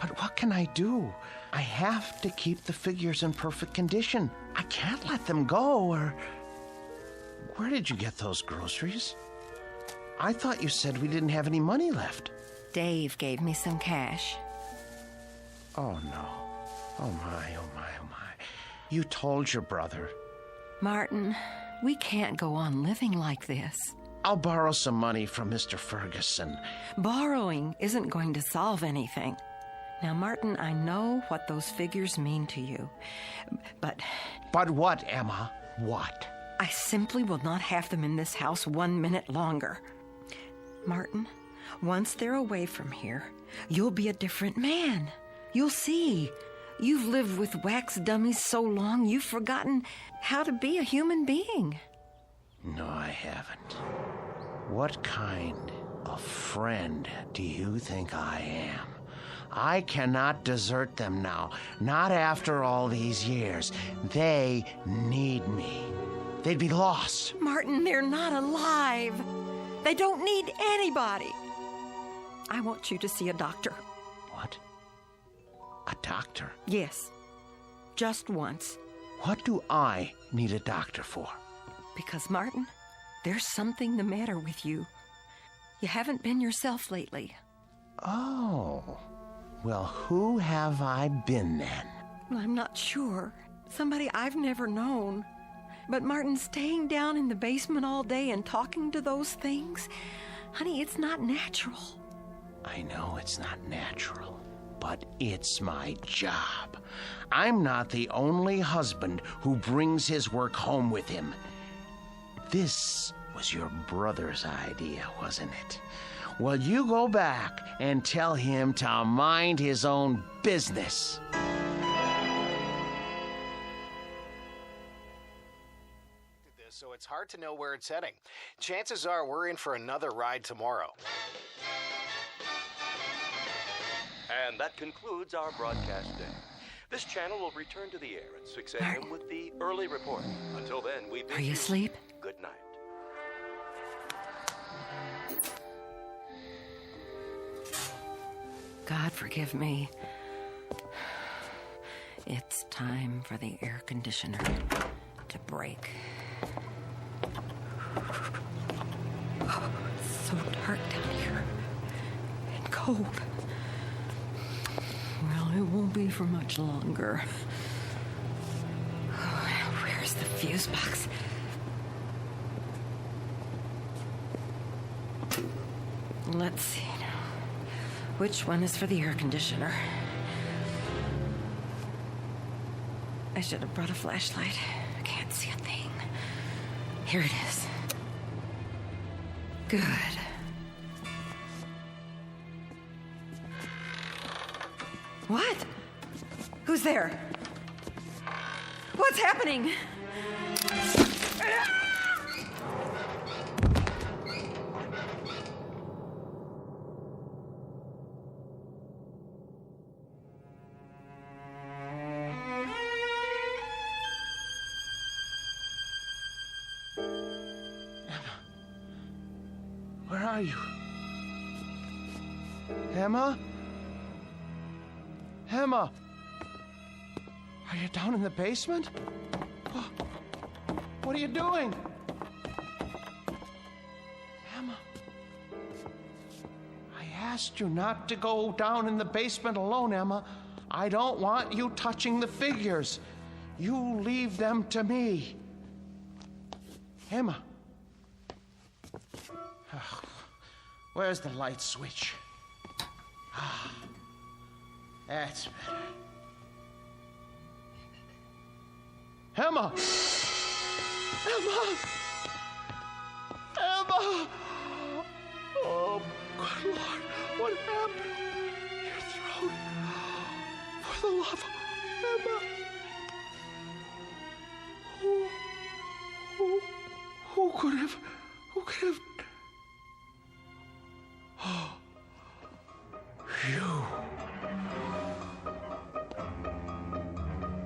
but what can I do? I have to keep the figures in perfect condition. I can't let them go, or... Where did you get those groceries? I thought you said we didn't have any money left. Dave gave me some cash. Oh, no. Oh, my, oh, my, oh, my. You told your brother. Martin, we can't go on living like this. I'll borrow some money from Mr. Ferguson. Borrowing isn't going to solve anything. Now, Martin, I know what those figures mean to you, but... But what, Emma? What? I simply will not have them in this house 1 minute longer. Martin, once they're away from here, you'll be a different man. You'll see. You've lived with wax dummies so long, you've forgotten how to be a human being. No, I haven't. What kind of friend do you think I am? I cannot desert them now, not after all these years. They need me. They'd be lost. Martin, they're not alive. They don't need anybody. I want you to see a doctor. What? A doctor? Yes. Just once. What do I need a doctor for? Because, Martin, there's something the matter with you. You haven't been yourself lately. Oh. Well, who have I been then? Well, I'm not sure. Somebody I've never known. But, Martin, staying down in the basement all day and talking to those things, honey, it's not natural. I know it's not natural, but it's my job. I'm not the only husband who brings his work home with him. This was your brother's idea, wasn't it? Well, you go back and tell him to mind his own business. So it's hard to know where it's heading. Chances are we're in for another ride tomorrow. And that concludes our broadcast day. This channel will return to the air at 6 a.m. with the early report. Until then, we bid Are you asleep? Good night. God forgive me. It's time for the air conditioner to break. Oh, it's so dark down here. And cold. Well, it won't be for much longer. Oh, where's the fuse box? Let's see now. Which one is for the air conditioner? I should have brought a flashlight. I can't see a thing. Here it is. Good. What? Who's there? What's happening? Where are you? Emma? Emma? Are you down in the basement? Oh, what are you doing? Emma? I asked you not to go down in the basement alone, Emma. I don't want you touching the figures. You leave them to me. Emma? Oh, where's the light switch? Ah, that's better. Emma! Emma! Emma! Oh, good Lord, what happened? Your throat. For the love of Emma. Who could have... Oh, you.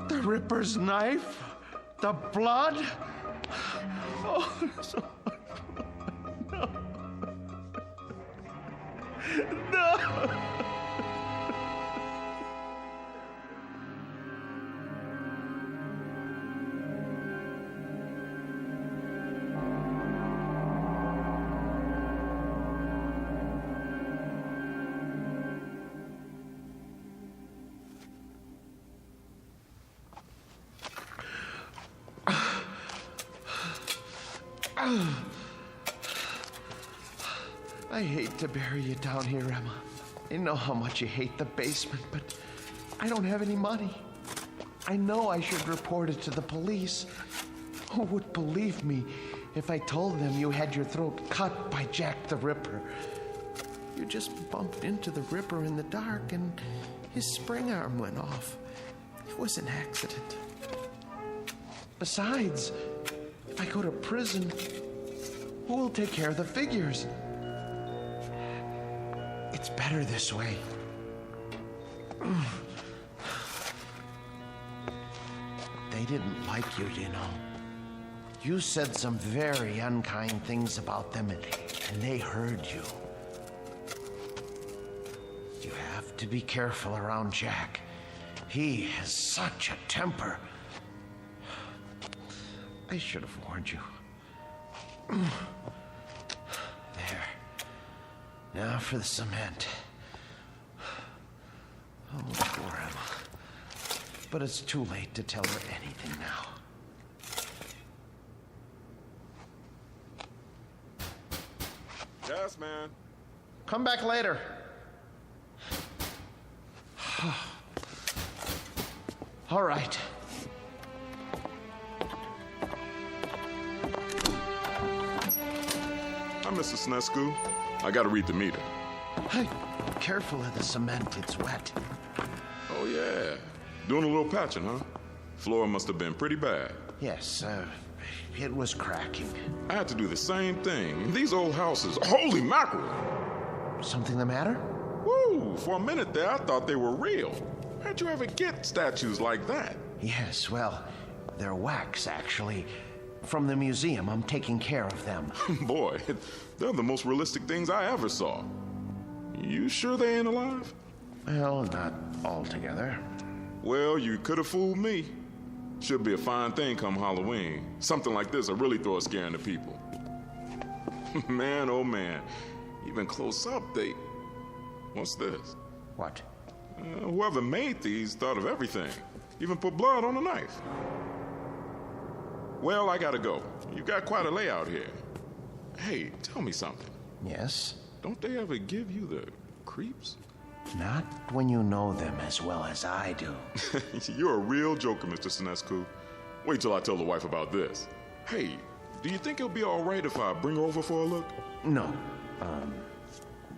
The Ripper's knife? The blood? Oh, so... No. No. I hate to bury you down here, Emma. I know how much you hate the basement, but I don't have any money. I know I should report it to the police. Who would believe me if I told them you had your throat cut by Jack the Ripper? You just bumped into the Ripper in the dark and his spring arm went off. It was an accident. Besides, if I go to prison, who will take care of the figures? It's better this way. They didn't like you, you know. You said some very unkind things about them, and they heard you. You have to be careful around Jack. He has such a temper. I should have warned you. There. Now for the cement. Oh, poor Emma. But it's too late to tell her anything now. Yes, man. Come back later. All right. Hi, Mr. Snesku. I gotta read the meter. Hey, careful of the cement, it's wet. Oh, yeah. Doing a little patching, huh? Floor must have been pretty bad. Yes, it was cracking. I had to do the same thing. These old houses, holy mackerel! Something the matter? Woo! For a minute there, I thought they were real. How'd you ever get statues like that? Yes, well, they're wax, actually. From the museum, I'm taking care of them. Boy, they're the most realistic things I ever saw. You sure they ain't alive? Well, not altogether. Well, you could have fooled me. Should be a fine thing come Halloween. Something like this will really throw a scare into people. Man, oh man. Even close up, they... What's this? What? Whoever made these thought of everything. Even put blood on the knife. Well, I gotta go. You got quite a layout here. Hey, tell me something. Yes? Don't they ever give you the creeps? Not when you know them as well as I do. You're a real joker, Mr. Sinescu. Wait till I tell the wife about this. Hey, do you think it'll be all right if I bring her over for a look? No.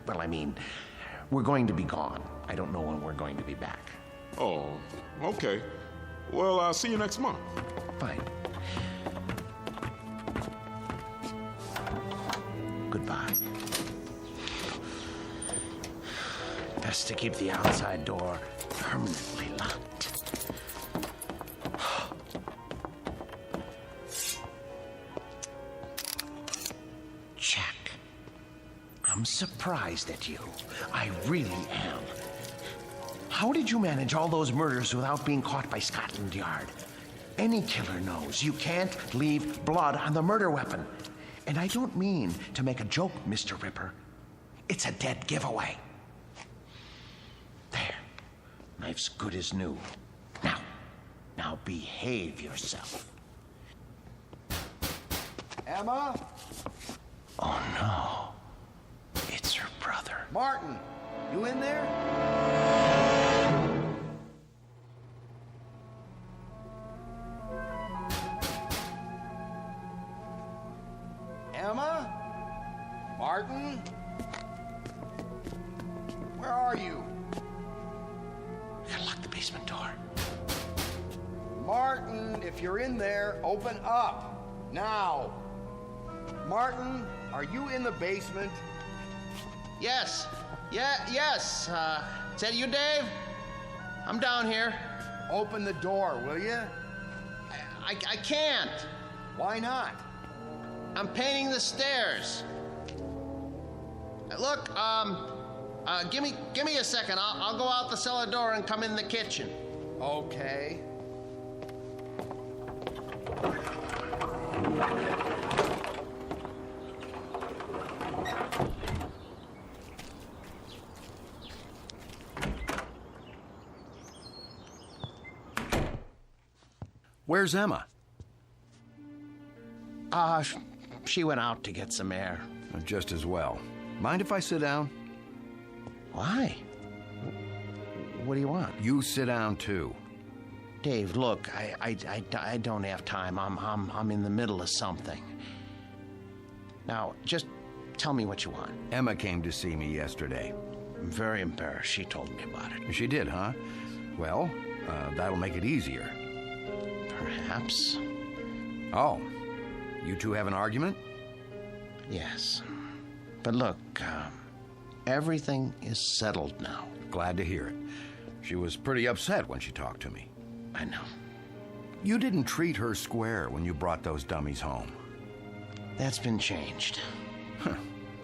Well, I mean, we're going to be gone. I don't know when we're going to be back. Oh, okay. Well, I'll see you next month. Fine. Goodbye. Best to keep the outside door permanently locked. Check. I'm surprised at you. I really am. How did you manage all those murders without being caught by Scotland Yard? Any killer knows you can't leave blood on the murder weapon. And I don't mean to make a joke, Mr. Ripper. It's a dead giveaway. There. Knife's good as new. Now behave yourself. Emma? Oh, no. It's her brother. Martin, you in there? Emma? Martin? Where are you? Gotta lock the basement door. Martin, if you're in there, open up. Now. Martin, are you in the basement? Yes. Yes. Is that you, Dave? I'm down here. Open the door, will you? I can't. Why not? I'm painting the stairs. Look, give me a second. I'll go out the cellar door and come in the kitchen. Okay. Where's Emma? She went out to get some air. Just as well. Mind if I sit down? Why? What do you want? You sit down, too. Dave, look, I don't have time. I'm in the middle of something. Now, just tell me what you want. Emma came to see me yesterday. I'm very embarrassed. She told me about it. She did, huh? Well, that'll make it easier. Perhaps. Oh, you two have an argument? Yes. But look, everything is settled now. Glad to hear it. She was pretty upset when she talked to me. I know. You didn't treat her square when you brought those dummies home. That's been changed.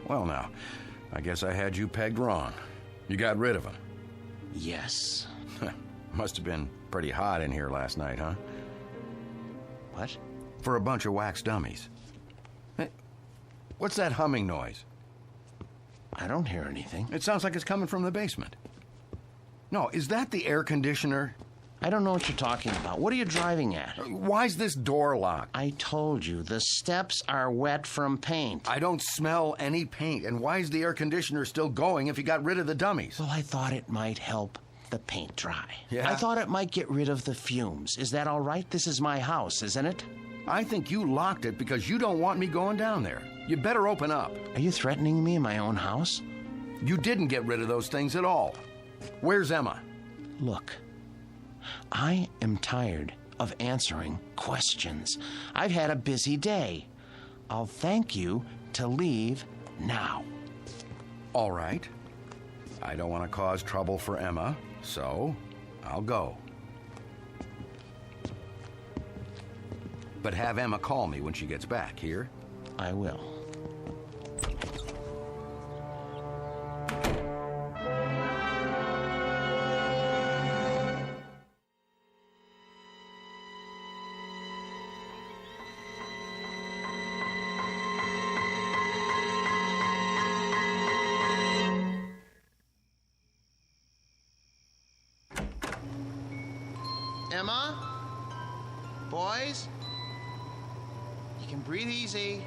Well, now, I guess I had you pegged wrong. You got rid of them. Yes. Must have been pretty hot in here last night, huh? What? For a bunch of wax dummies. Hey, what's that humming noise? I don't hear anything. It sounds like it's coming from the basement. No, is that the air conditioner? I don't know what you're talking about. What are you driving at? Why's this door locked? I told you, the steps are wet from paint. I don't smell any paint. And why is the air conditioner still going if you got rid of the dummies? Well, I thought it might help the paint dry. Yeah? I thought it might get rid of the fumes. Is that all right? This is my house, isn't it? I think you locked it because you don't want me going down there. You better open up. Are you threatening me in my own house? You didn't get rid of those things at all. Where's Emma? Look, I am tired of answering questions. I've had a busy day. I'll thank you to leave now. All right. I don't want to cause trouble for Emma, so I'll go. But have Emma call me when she gets back, here? I will. Emma? Boys? You can breathe easy.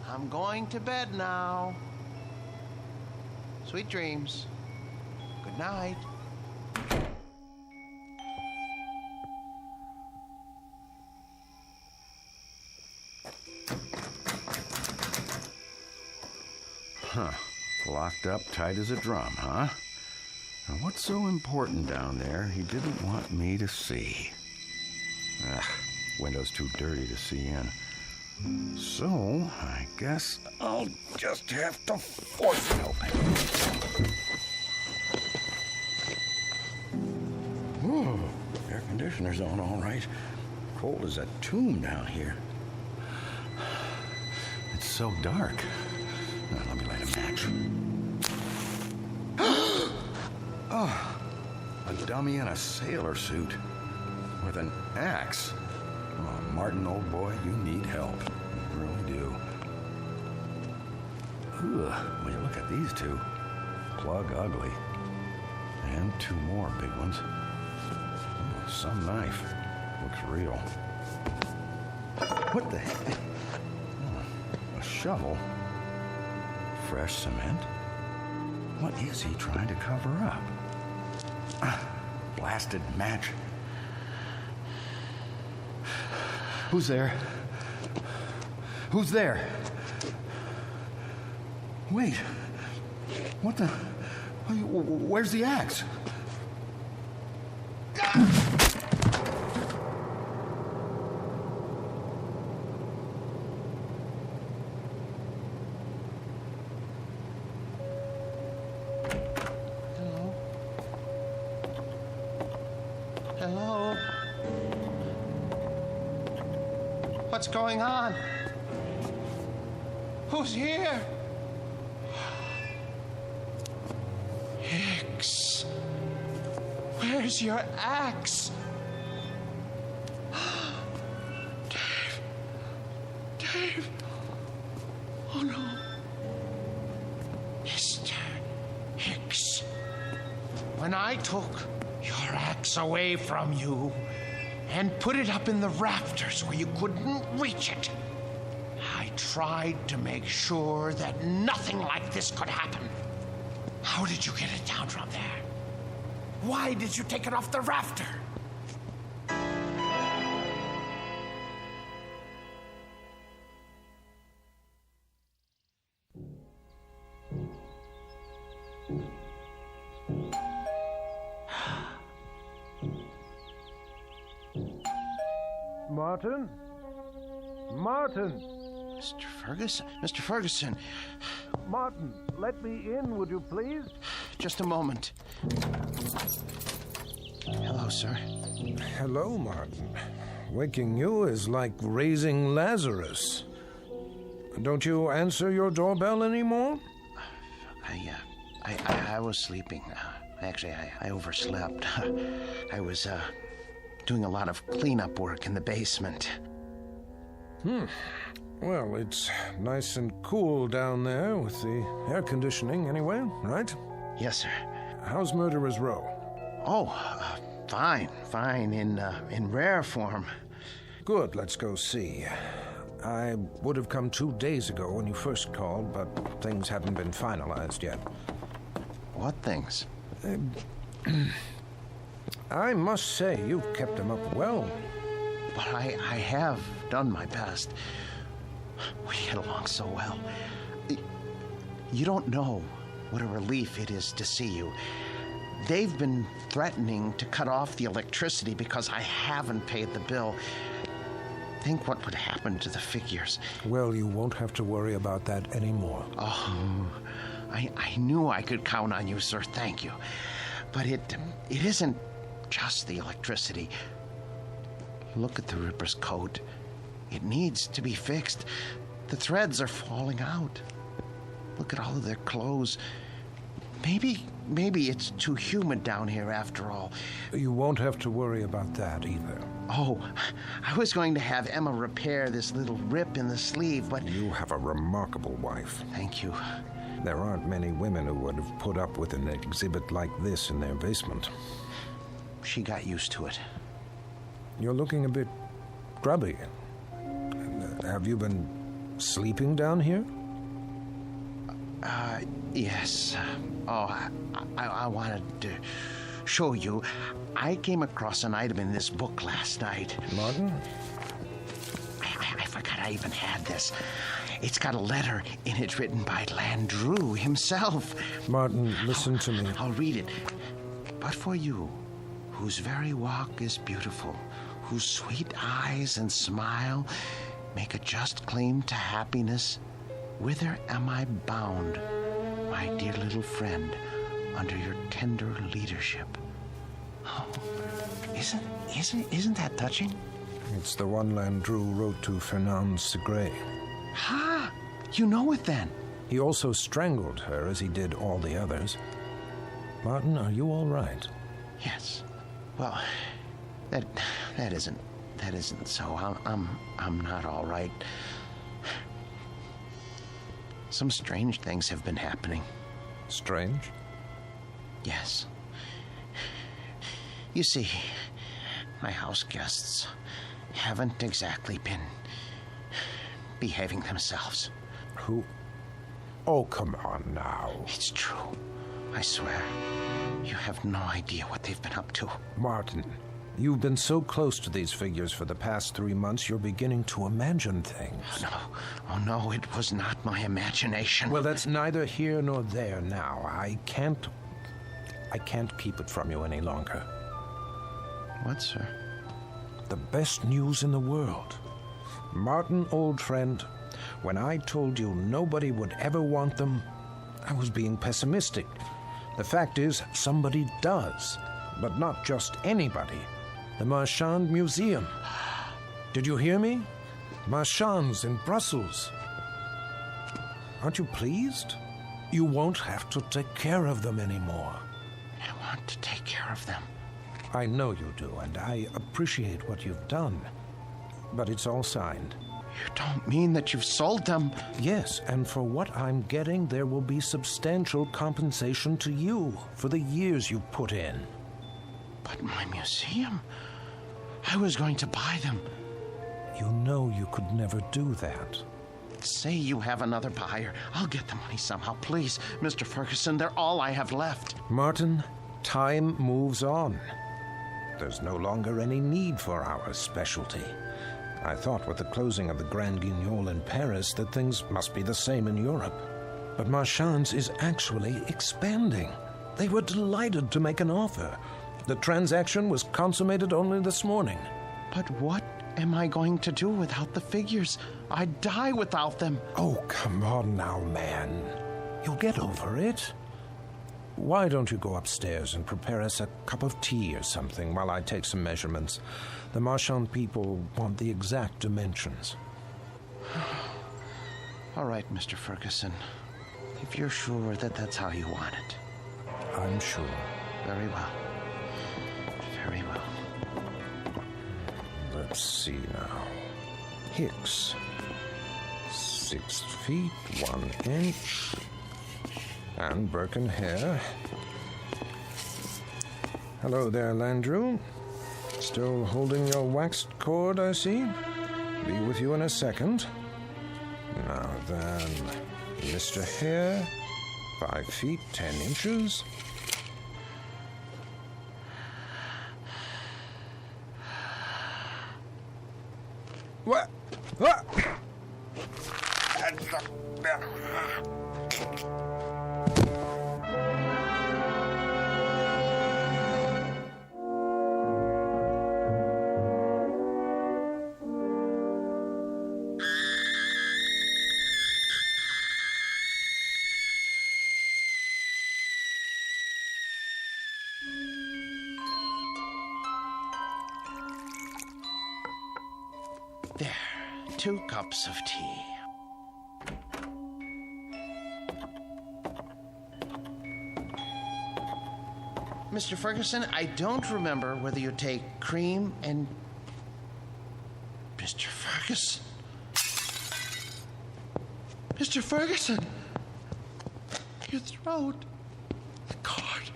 I'm going to bed now. Sweet dreams. Good night. Huh. Locked up tight as a drum, huh? Now, what's so important down there he didn't want me to see? Ugh, window's too dirty to see in. So, I guess I'll just have to force it open. Whoa, air conditioner's on all right. Cold as a tomb down here. It's so dark. Now, let me light a match. Oh, a dummy in a sailor suit with an axe. Oh, Martin, old boy, you need help. You really do. Ugh, when you look at these two, plug ugly. And two more big ones. Oh, some knife. Looks real. What the heck? Oh, a shovel. Fresh cement. What is he trying to cover up? Blasted match. Who's there? Who's there? Wait. What the? Where's the axe? Hello? What's going on? Who's here? Hicks. Where's your axe? Dave. Dave. Oh no. Mr. Hicks. When I took your axe away from you and put it up in the rafters where you couldn't reach it, I tried to make sure that nothing like this could happen. How did you get it down from there? Why did you take it off the rafter? Martin? Martin! Mr. Ferguson? Mr. Ferguson! Martin, let me in, would you please? Just a moment. Hello, sir. Hello, Martin. Waking you is like raising Lazarus. Don't you answer your doorbell anymore? I was sleeping. Actually, I overslept. I was, doing a lot of cleanup work in the basement. Well, it's nice and cool down there with the air conditioning anyway, right? Yes, sir. How's Murderer's Row? Oh, fine, in rare form. Good, let's go see. I would have come 2 days ago when you first called, but things hadn't been finalized yet. What things? I must say, you've kept them up well. But I have done my best. We get along so well. You don't know what a relief it is to see you. They've been threatening to cut off the electricity because I haven't paid the bill. Think what would happen to the figures. Well, you won't have to worry about that anymore. Oh, I knew I could count on you, sir. Thank you. But it isn't just the electricity. Look at the Ripper's coat. It needs to be fixed. The threads are falling out. Look at all of their clothes. Maybe it's too humid down here after all. You won't have to worry about that either. Oh, I was going to have Emma repair this little rip in the sleeve, but... You have a remarkable wife. Thank you. There aren't many women who would have put up with an exhibit like this in their basement. She got used to it. You're looking a bit grubby. Have you been sleeping down here? Yes. I wanted to show you. I came across an item in this book last night. Martin? I forgot I even had this. It's got a letter in it written by Landru himself. Martin, listen to me. I'll read it. But for you, whose very walk is beautiful, whose sweet eyes and smile make a just claim to happiness, whither am I bound, my dear little friend, under your tender leadership? Oh, isn't that touching? It's the one Landru wrote to Fernand Segret. Ha! You know it then. He also strangled her as he did all the others. Martin, are you all right? Yes. Well, that isn't so. I'm not all right. Some strange things have been happening. Strange? Yes. You see, my house guests haven't exactly been behaving themselves. Who? Oh, come on now. It's true. I swear. You have no idea what they've been up to. Martin, you've been so close to these figures for the past 3 months, you're beginning to imagine things. Oh, no, it was not my imagination. Well, that's neither here nor there now. I can't keep it from you any longer. What, sir? The best news in the world. Martin, old friend, when I told you nobody would ever want them, I was being pessimistic. The fact is, somebody does. But not just anybody. The Marchand Museum. Did you hear me? Marchands in Brussels. Aren't you pleased? You won't have to take care of them anymore. I want to take care of them. I know you do, and I appreciate what you've done. But it's all signed. You don't mean that you've sold them? Yes, and for what I'm getting, there will be substantial compensation to you for the years you put in. But my museum? I was going to buy them. You know you could never do that. Say you have another buyer. I'll get the money somehow. Please, Mr. Ferguson, they're all I have left. Martin, time moves on. There's no longer any need for our specialty. I thought with the closing of the Grand Guignol in Paris that things must be the same in Europe. But Marchand's is actually expanding. They were delighted to make an offer. The transaction was consummated only this morning. But what am I going to do without the figures? I'd die without them. Oh, come on now, man. You'll get over it. Why don't you go upstairs and prepare us a cup of tea or something while I take some measurements? The Marchand people want the exact dimensions. All right, Mr. Ferguson. If you're sure that that's how you want it. I'm sure. Very well. Very well. Let's see now. Hicks. 6 feet, 1 inch. And Birkin hair. Hello there, Landru. Still holding your waxed cord, I see. Be with you in a second. Now then, Mr. Hare, 5 feet, 10 inches. What? What? There, 2 cups of tea. Mr. Ferguson, I don't remember whether you take cream and... Mr. Ferguson? Mr. Ferguson! Your throat. The cord.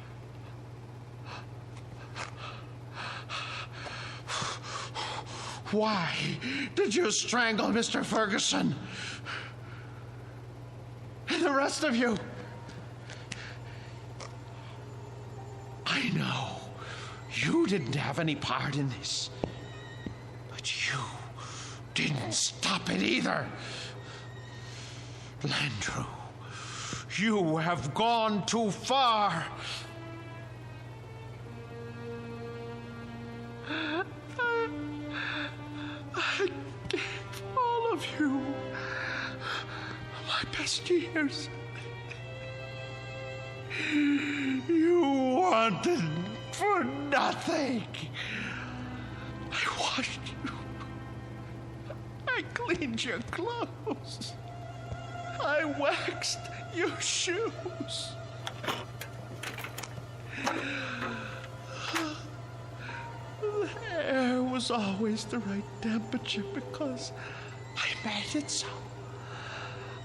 Why did you strangle Mr. Ferguson? And the rest of you? I know you didn't have any part in this, but you didn't stop it either. Landru, you have gone too far. I gave all of you my best years. You wanted for nothing. I washed you. I cleaned your clothes. I waxed your shoes. The hair was always the right temperature because I made it so.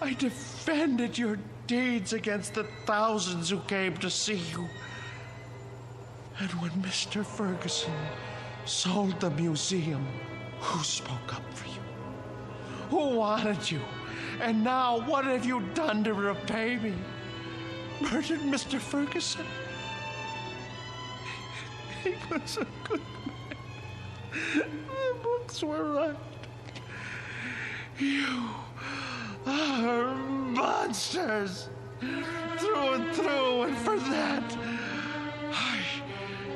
I defended your deeds against the thousands who came to see you. And when Mr. Ferguson sold the museum, who spoke up for you? Who wanted you? And now, what have you done to repay me? Murdered Mr. Ferguson? He was a good man. The books were right. You are monsters through and through, and for that, I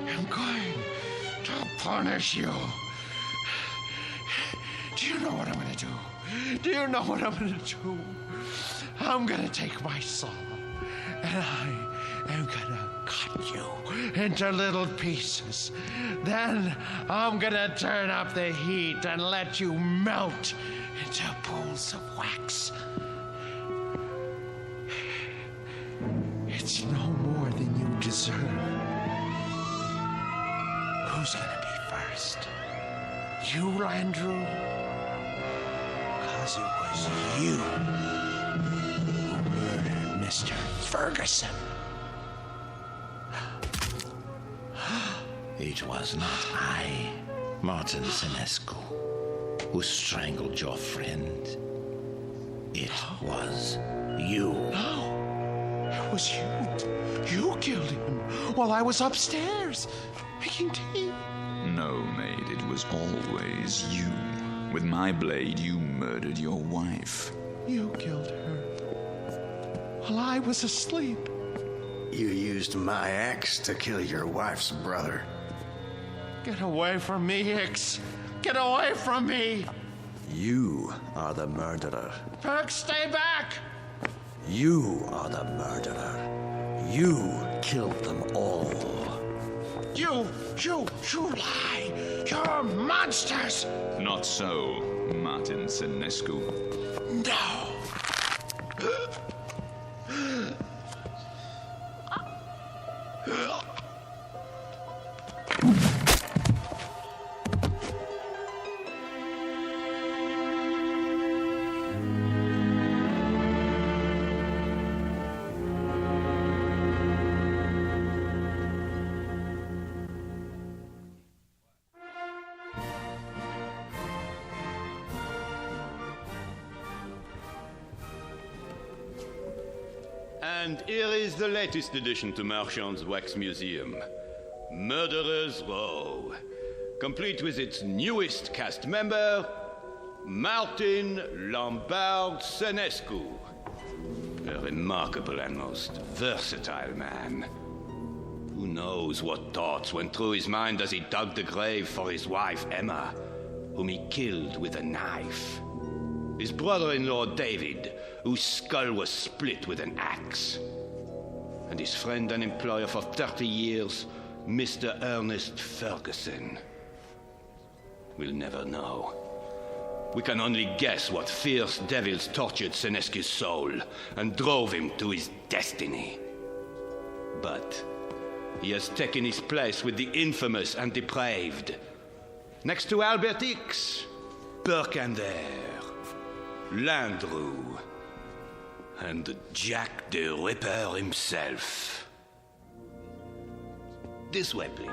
am going to punish you. Do you know what I'm going to do? Do you know what I'm going to do? I'm going to take my saw, and I am going to cut you into little pieces. Then I'm going to turn up the heat and let you melt into pools of wax. It's no more than you deserve. Who's going to be first? You, Landru? Because it was you who murdered Mr. Ferguson. It was not I, Martin Senescu, who strangled your friend. It was you. No, it was you. You killed him while I was upstairs making tea. No, maid, it was always you. With my blade, you murdered your wife. You killed her while I was asleep. You used my axe to kill your wife's brother. Get away from me, Hicks. Get away from me. You are the murderer. Perk, stay back. You are the murderer. You killed them all. You lie. You're monsters. Not so, Martin Senescu. No. And here is the latest addition to Marchand's Wax Museum, Murderer's Row, complete with its newest cast member, Martin Lombard Senescu, a remarkable and most versatile man. Who knows what thoughts went through his mind as he dug the grave for his wife, Emma, whom he killed with a knife. His brother-in-law, David, whose skull was split with an axe. And his friend and employer for 30 years, Mr. Ernest Ferguson? We'll never know. We can only guess what fierce devils tortured Senescu's soul and drove him to his destiny. But he has taken his place with the infamous and depraved. Next to Albert X, Burkander, Landru, and Jack the Ripper himself. This way, please.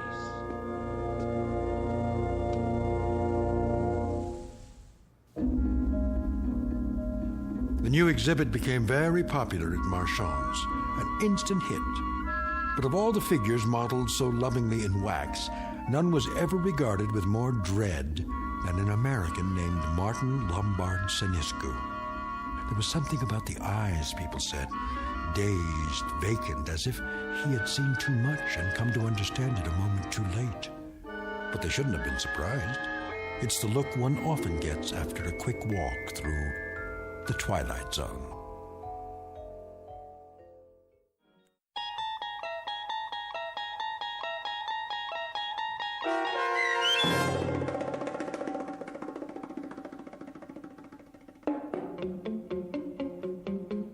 The new exhibit became very popular at Marchand's, an instant hit. But of all the figures modeled so lovingly in wax, none was ever regarded with more dread than an American named Martin Lombard Senescu. There was something about the eyes, people said, dazed, vacant, as if he had seen too much and come to understand it a moment too late. But they shouldn't have been surprised. It's the look one often gets after a quick walk through the Twilight Zone.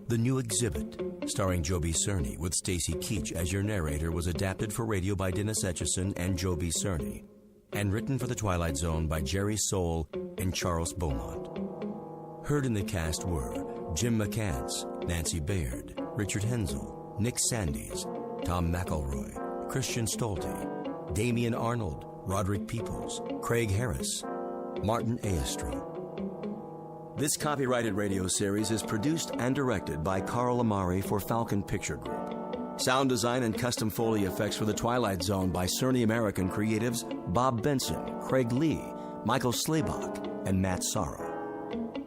The New Exhibit, starring Joby Cerny with Stacy Keach as your narrator, was adapted for radio by Dennis Etchison and Joby Cerny, and written for The Twilight Zone by Jerry Soule and Charles Beaumont. Heard in the cast were Jim McCants, Nancy Baird, Richard Hensel, Nick Sandys, Tom McElroy, Christian Stolte, Damian Arnold, Roderick Peoples, Craig Harris, Martin Aestro. This copyrighted radio series is produced and directed by Carl Amari for Falcon Picture Group. Sound design and custom Foley effects for The Twilight Zone by Cerny American creatives Bob Benson, Craig Lee, Michael Slaybach, and Matt Sorrow.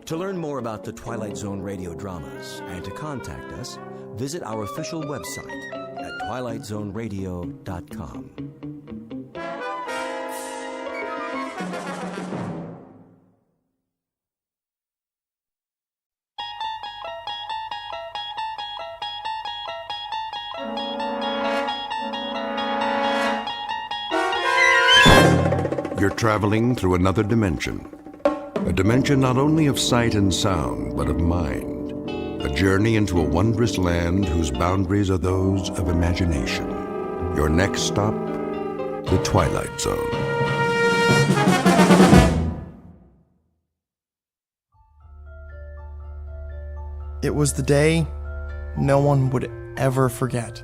To learn more about the Twilight Zone radio dramas and to contact us, visit our official website at twilightzoneradio.com. You're traveling through another dimension. A dimension not only of sight and sound, but of mind. A journey into a wondrous land whose boundaries are those of imagination. Your next stop, the Twilight Zone. It was the day no one would ever forget.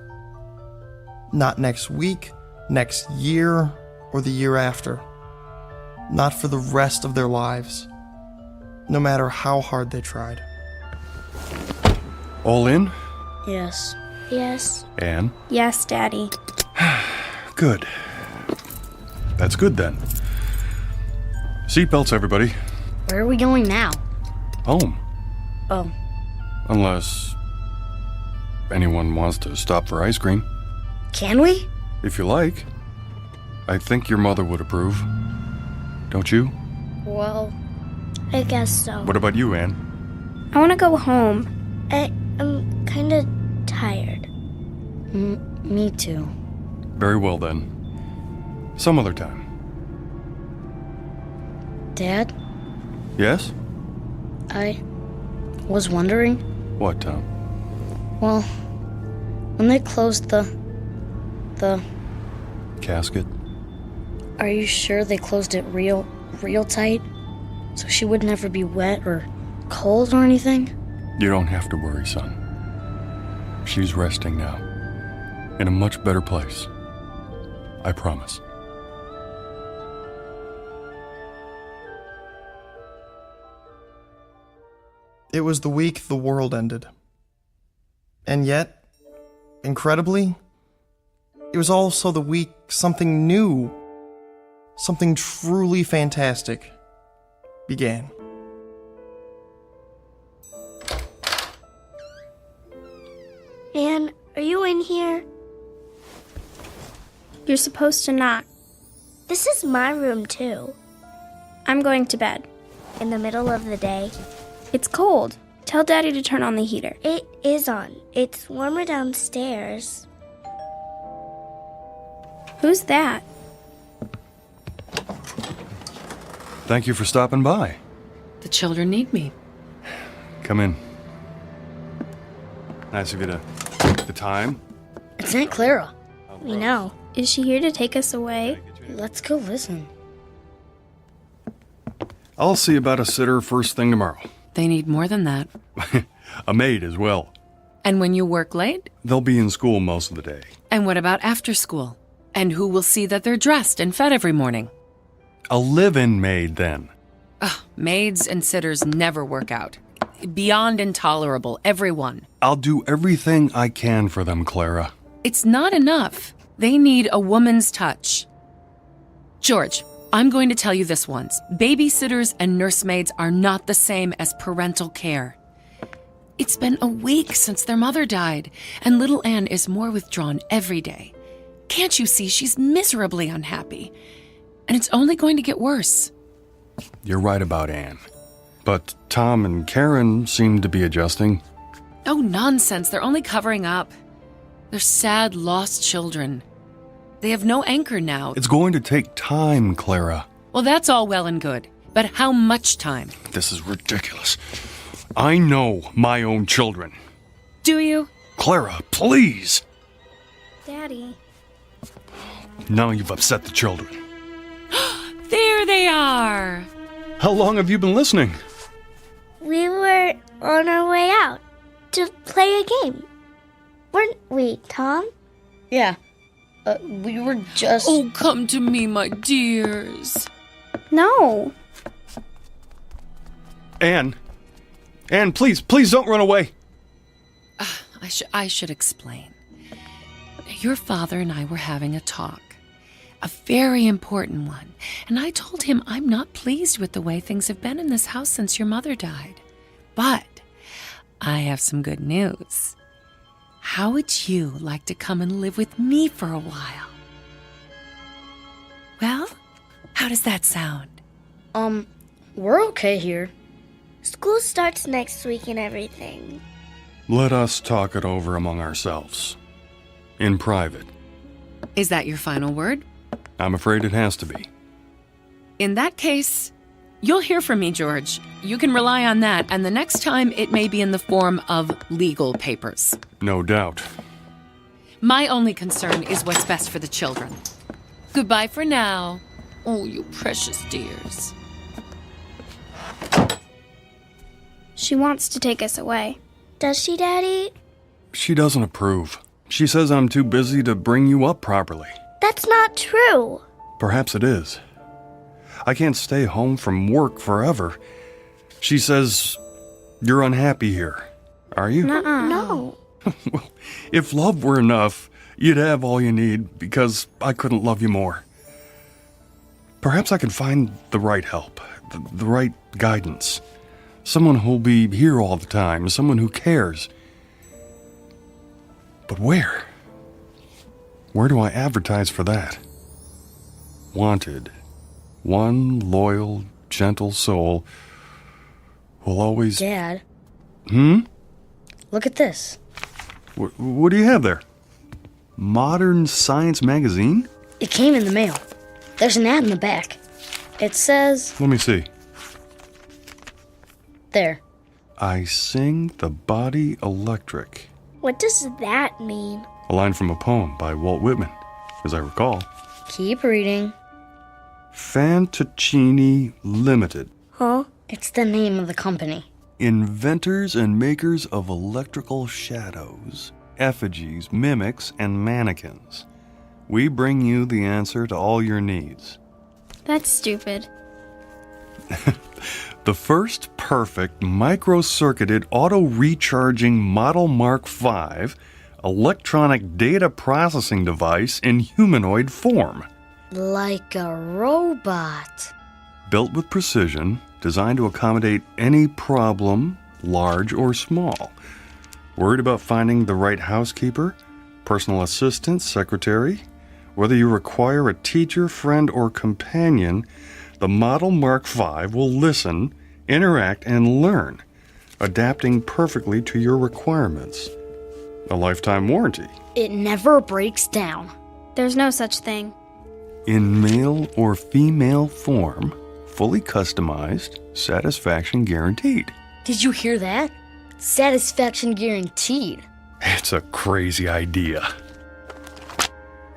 Not next week, next year, or the year after. Not for the rest of their lives, no matter how hard they tried. All in? Yes. Yes. Anne? Yes, Daddy. Good. That's good then. Seatbelts, everybody. Where are we going now? Home. Oh. Unless anyone wants to stop for ice cream. Can we? If you like. I think your mother would approve. Don't you? Well, I guess so. What about you, Anne? I want to go home. I'm kind of tired. Me too. Very well then. Some other time. Dad? Yes? I was wondering. What, Tom? Well, when they closed the casket. Are you sure they closed it real tight? So she would never be wet or cold or anything? You don't have to worry, son. She's resting now. In a much better place. I promise. It was the week the world ended. And yet, incredibly, it was also the week something new, something truly fantastic began. Anne, are you in here? You're supposed to knock. This is my room, too. I'm going to bed. In the middle of the day? It's cold. Tell Daddy to turn on the heater. It is on. It's warmer downstairs. Who's that? Thank you for stopping by. The children need me. Come in. Nice of you to take the time. It's Aunt Clara. We know. Is she here to take us away? Let's go listen. I'll see about a sitter first thing tomorrow. They need more than that. A maid as well. And when you work late? They'll be in school most of the day. And what about after school? And who will see that they're dressed and fed every morning? A live-in maid, then. Ugh, maids and sitters never work out. Beyond intolerable, everyone. I'll do everything I can for them, Clara. It's not enough. They need a woman's touch. George, I'm going to tell you this once. Babysitters and nursemaids are not the same as parental care. It's been a week since their mother died, and little Anne is more withdrawn every day. Can't you see she's miserably unhappy? And it's only going to get worse. You're right about Anne. But Tom and Karen seem to be adjusting. Oh, nonsense. They're only covering up. They're sad, lost children. They have no anchor now. It's going to take time, Clara. Well, that's all well and good. But how much time? This is ridiculous. I know my own children. Do you? Clara, please. Daddy. Now you've upset the children. There they are. How long have you been listening? We were on our way out to play a game. Weren't we, Tom? Yeah. We were just... Oh, come to me, my dears. No. Anne, please don't run away. I should explain. Your father and I were having a talk. A very important one. And I told him I'm not pleased with the way things have been in this house since your mother died. But I have some good news. How would you like to come and live with me for a while? Well, how does that sound? We're okay here. School starts next week and everything. Let us talk it over among ourselves. In private. Is that your final word? I'm afraid it has to be. In that case, you'll hear from me, George. You can rely on that, and the next time it may be in the form of legal papers. No doubt. My only concern is what's best for the children. Goodbye for now. Oh, you precious dears. She wants to take us away. Does she, Daddy? She doesn't approve. She says I'm too busy to bring you up properly. That's not true. Perhaps it is. I can't stay home from work forever. She says you're unhappy here. Are you? No. Well, if love were enough, you'd have all you need because I couldn't love you more. Perhaps I can find the right help, the right guidance. Someone who'll be here all the time, someone who cares. But where? Where do I advertise for that? Wanted. One loyal, gentle soul will always... Dad. Look at this. What do you have there? Modern Science magazine? It came in the mail. There's an ad in the back. It says... Let me see. There. I sing the body electric. What does that mean? A line from a poem by Walt Whitman, as I recall. Keep reading. Fantaccini Limited. Huh? It's the name of the company. Inventors and makers of electrical shadows, effigies, mimics, and mannequins. We bring you the answer to all your needs. That's stupid. The first perfect micro-circuited auto-recharging Model Mark V electronic data processing device in humanoid form. Like a robot. Built with precision, designed to accommodate any problem, large or small. Worried about finding the right housekeeper, personal assistant, secretary? Whether you require a teacher, friend, or companion, the Model Mark V will listen, interact, and learn, adapting perfectly to your requirements. A lifetime warranty. It never breaks down. There's no such thing. In male or female form, fully customized, satisfaction guaranteed. Did you hear that? Satisfaction guaranteed. It's a crazy idea.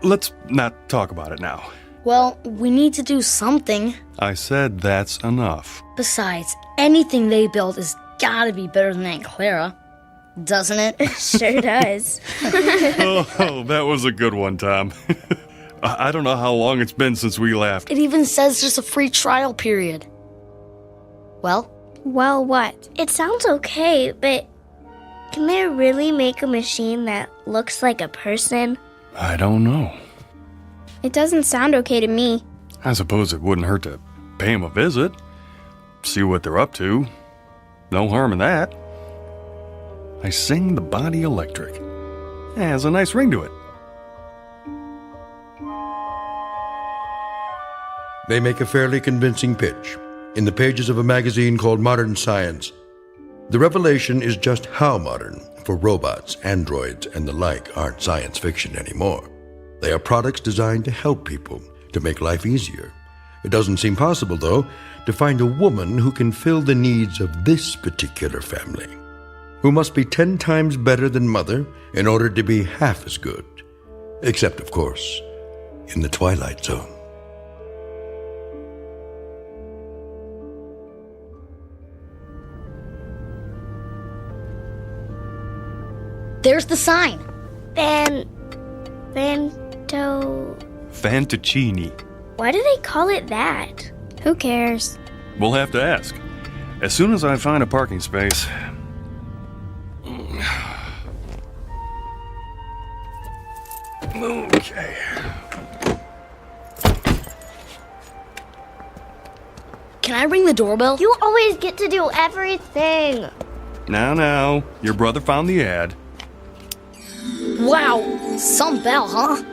Let's not talk about it now. Well, we need to do something. I said that's enough. Besides, anything they build has gotta be better than Aunt Clara. Doesn't it? Sure does. Oh, that was a good one, Tom. I don't know how long it's been since we laughed. It even says there's a free trial period. Well, what? It sounds okay, but can they really make a machine that looks like a person? I don't know. It doesn't sound okay to me. I suppose it wouldn't hurt to pay them a visit. See what they're up to. No harm in that. I sing the body electric. It has a nice ring to it. They make a fairly convincing pitch in the pages of a magazine called Modern Science. The revelation is just how modern, for robots, androids, and the like aren't science fiction anymore. They are products designed to help people, to make life easier. It doesn't seem possible, though, to find a woman who can fill the needs of this particular family, who must be 10 times better than mother in order to be half as good. Except, of course, in the Twilight Zone. there's the sign. Fantuccini. Why do they call it that? Who cares? We'll have to ask. As soon as I find a parking space. Okay. Can I ring the doorbell? You always get to do everything. Now, your brother found the ad. Wow, some bell, huh?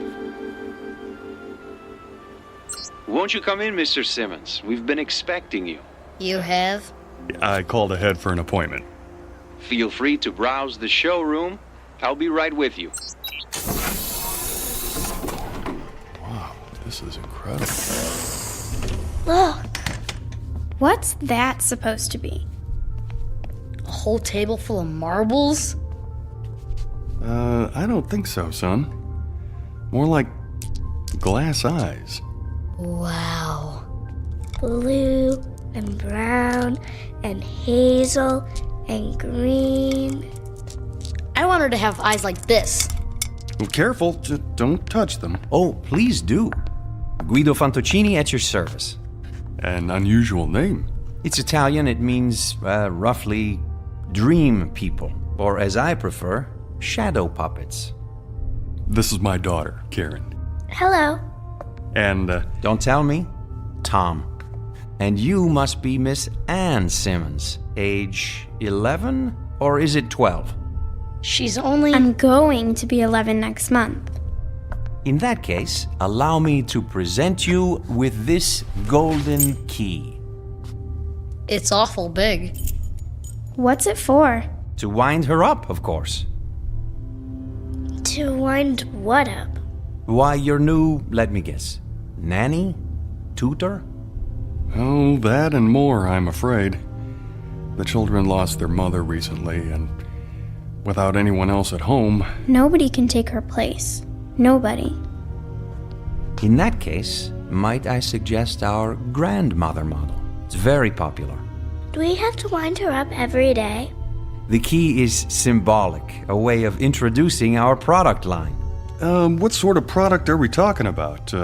Won't you come in, Mr. Simmons? We've been expecting you. You have? I called ahead for an appointment. Feel free to browse the showroom. I'll be right with you. Wow, this is incredible. Look. What's that supposed to be? A whole table full of marbles? I don't think so, son. More like glass eyes. Wow. Blue and brown and hazel and green. I want her to have eyes like this. Well, careful, just don't touch them. Oh, please do. Guido Fantuccini at your service. An unusual name. It's Italian. It means, roughly, dream people. Or, as I prefer, shadow puppets. This is my daughter, Karen. Hello. And, Don't tell me. Tom. And you must be Miss Ann Simmons. Age 11? Or is it 12? She's only... I'm going to be 11 next month. In that case, allow me to present you with this golden key. It's awful big. What's it for? To wind her up, of course. To wind what up? Why, your new, let me guess, nanny? Tutor? Oh, that and more, I'm afraid. The children lost their mother recently, and without anyone else at home... Nobody can take her place. Nobody. In that case, might I suggest our grandmother model? It's very popular. Do we have to wind her up every day? The key is symbolic, a way of introducing our product line. What sort of product are we talking about?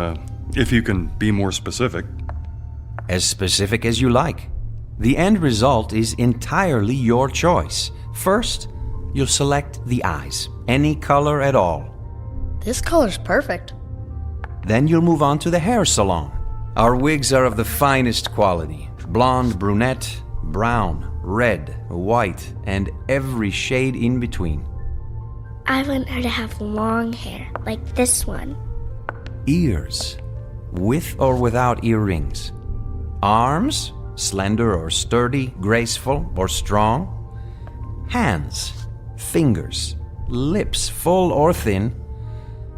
If you can be more specific. As specific as you like. The end result is entirely your choice. First, you'll select the eyes, any color at all. This color's perfect. Then you'll move on to the hair salon. Our wigs are of the finest quality. Blonde, brunette, brown, red, white, and every shade in between. I want her to have long hair, like this one. Ears, with or without earrings. Arms, slender or sturdy, graceful or strong. Hands, fingers, lips, full or thin.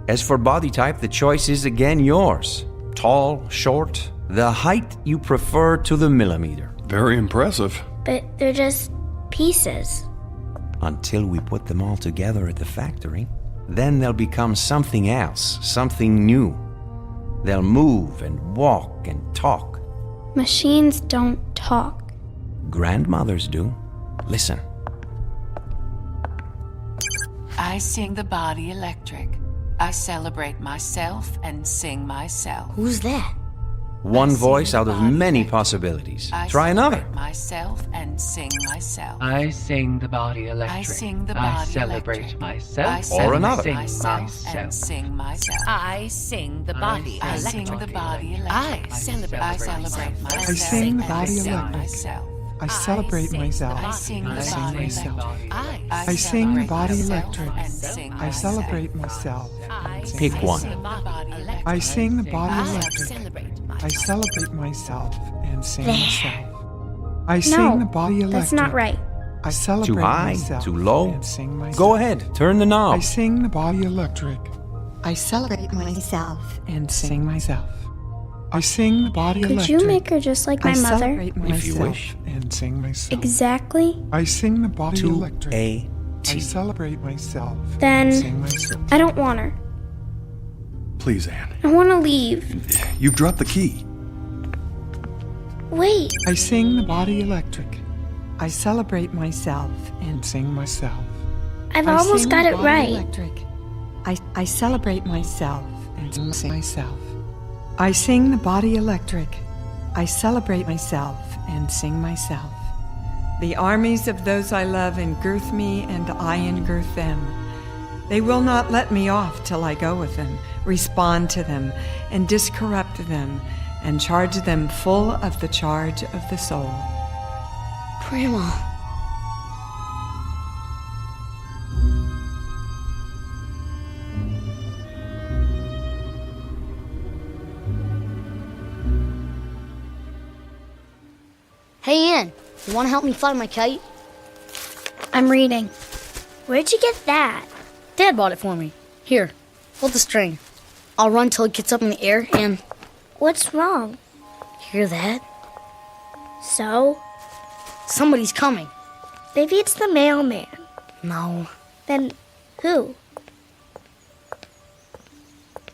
As for body type, the choice is again yours. Tall, short, the height you prefer to the millimeter. Very impressive. But they're just pieces. Until we put them all together at the factory. Then they'll become something else, something new. They'll move and walk and talk. Machines don't talk. Grandmothers do. Listen. I sing the body electric. I celebrate myself and sing myself. Who's that? One voice out of many possibilities. Try another. Myself and sing myself. I sing the body electric. I sing the body celebrate electric. myself. Or another. Sing Myself and sing myself. I sing the body electric. I sing the body electric. I celebrate myself. I sing the body electric. Myself. I celebrate myself. I sing the and sing body myself. electric. I sing the body electric. And sing I celebrate myself. and sing Pick myself. one. I sing the body electric. I celebrate myself and sing myself. I sing the body electric. That's not right. I celebrate Too high? myself Too low? and sing myself. Go ahead, turn the knob. I sing the body electric. I celebrate myself and sing myself. I sing the body Could electric. you make her just like my I mother? celebrate myself If you wish. and sing myself. Exactly? I sing the body To electric. a I T. celebrate myself Then and sing myself. I don't want her. Please, Anne. I want to leave. You've dropped the key. Wait. I sing the body electric. I celebrate myself and sing myself. I've I almost sing got the it body right. Electric. I celebrate myself and sing myself. I sing the body electric. I celebrate myself and sing myself. The armies of those I love engirth me, and I engirth them. They will not let me off till I go with them, respond to them, and discorrupt them, and charge them full of the charge of the soul. Grandma. Hey, Ann, you want to help me fly my kite? I'm reading. Where'd you get that? Dad bought it for me. Here, hold the string. I'll run till it gets up in the air and... What's wrong? Hear that? So? Somebody's coming. Maybe it's the mailman. No. Then who?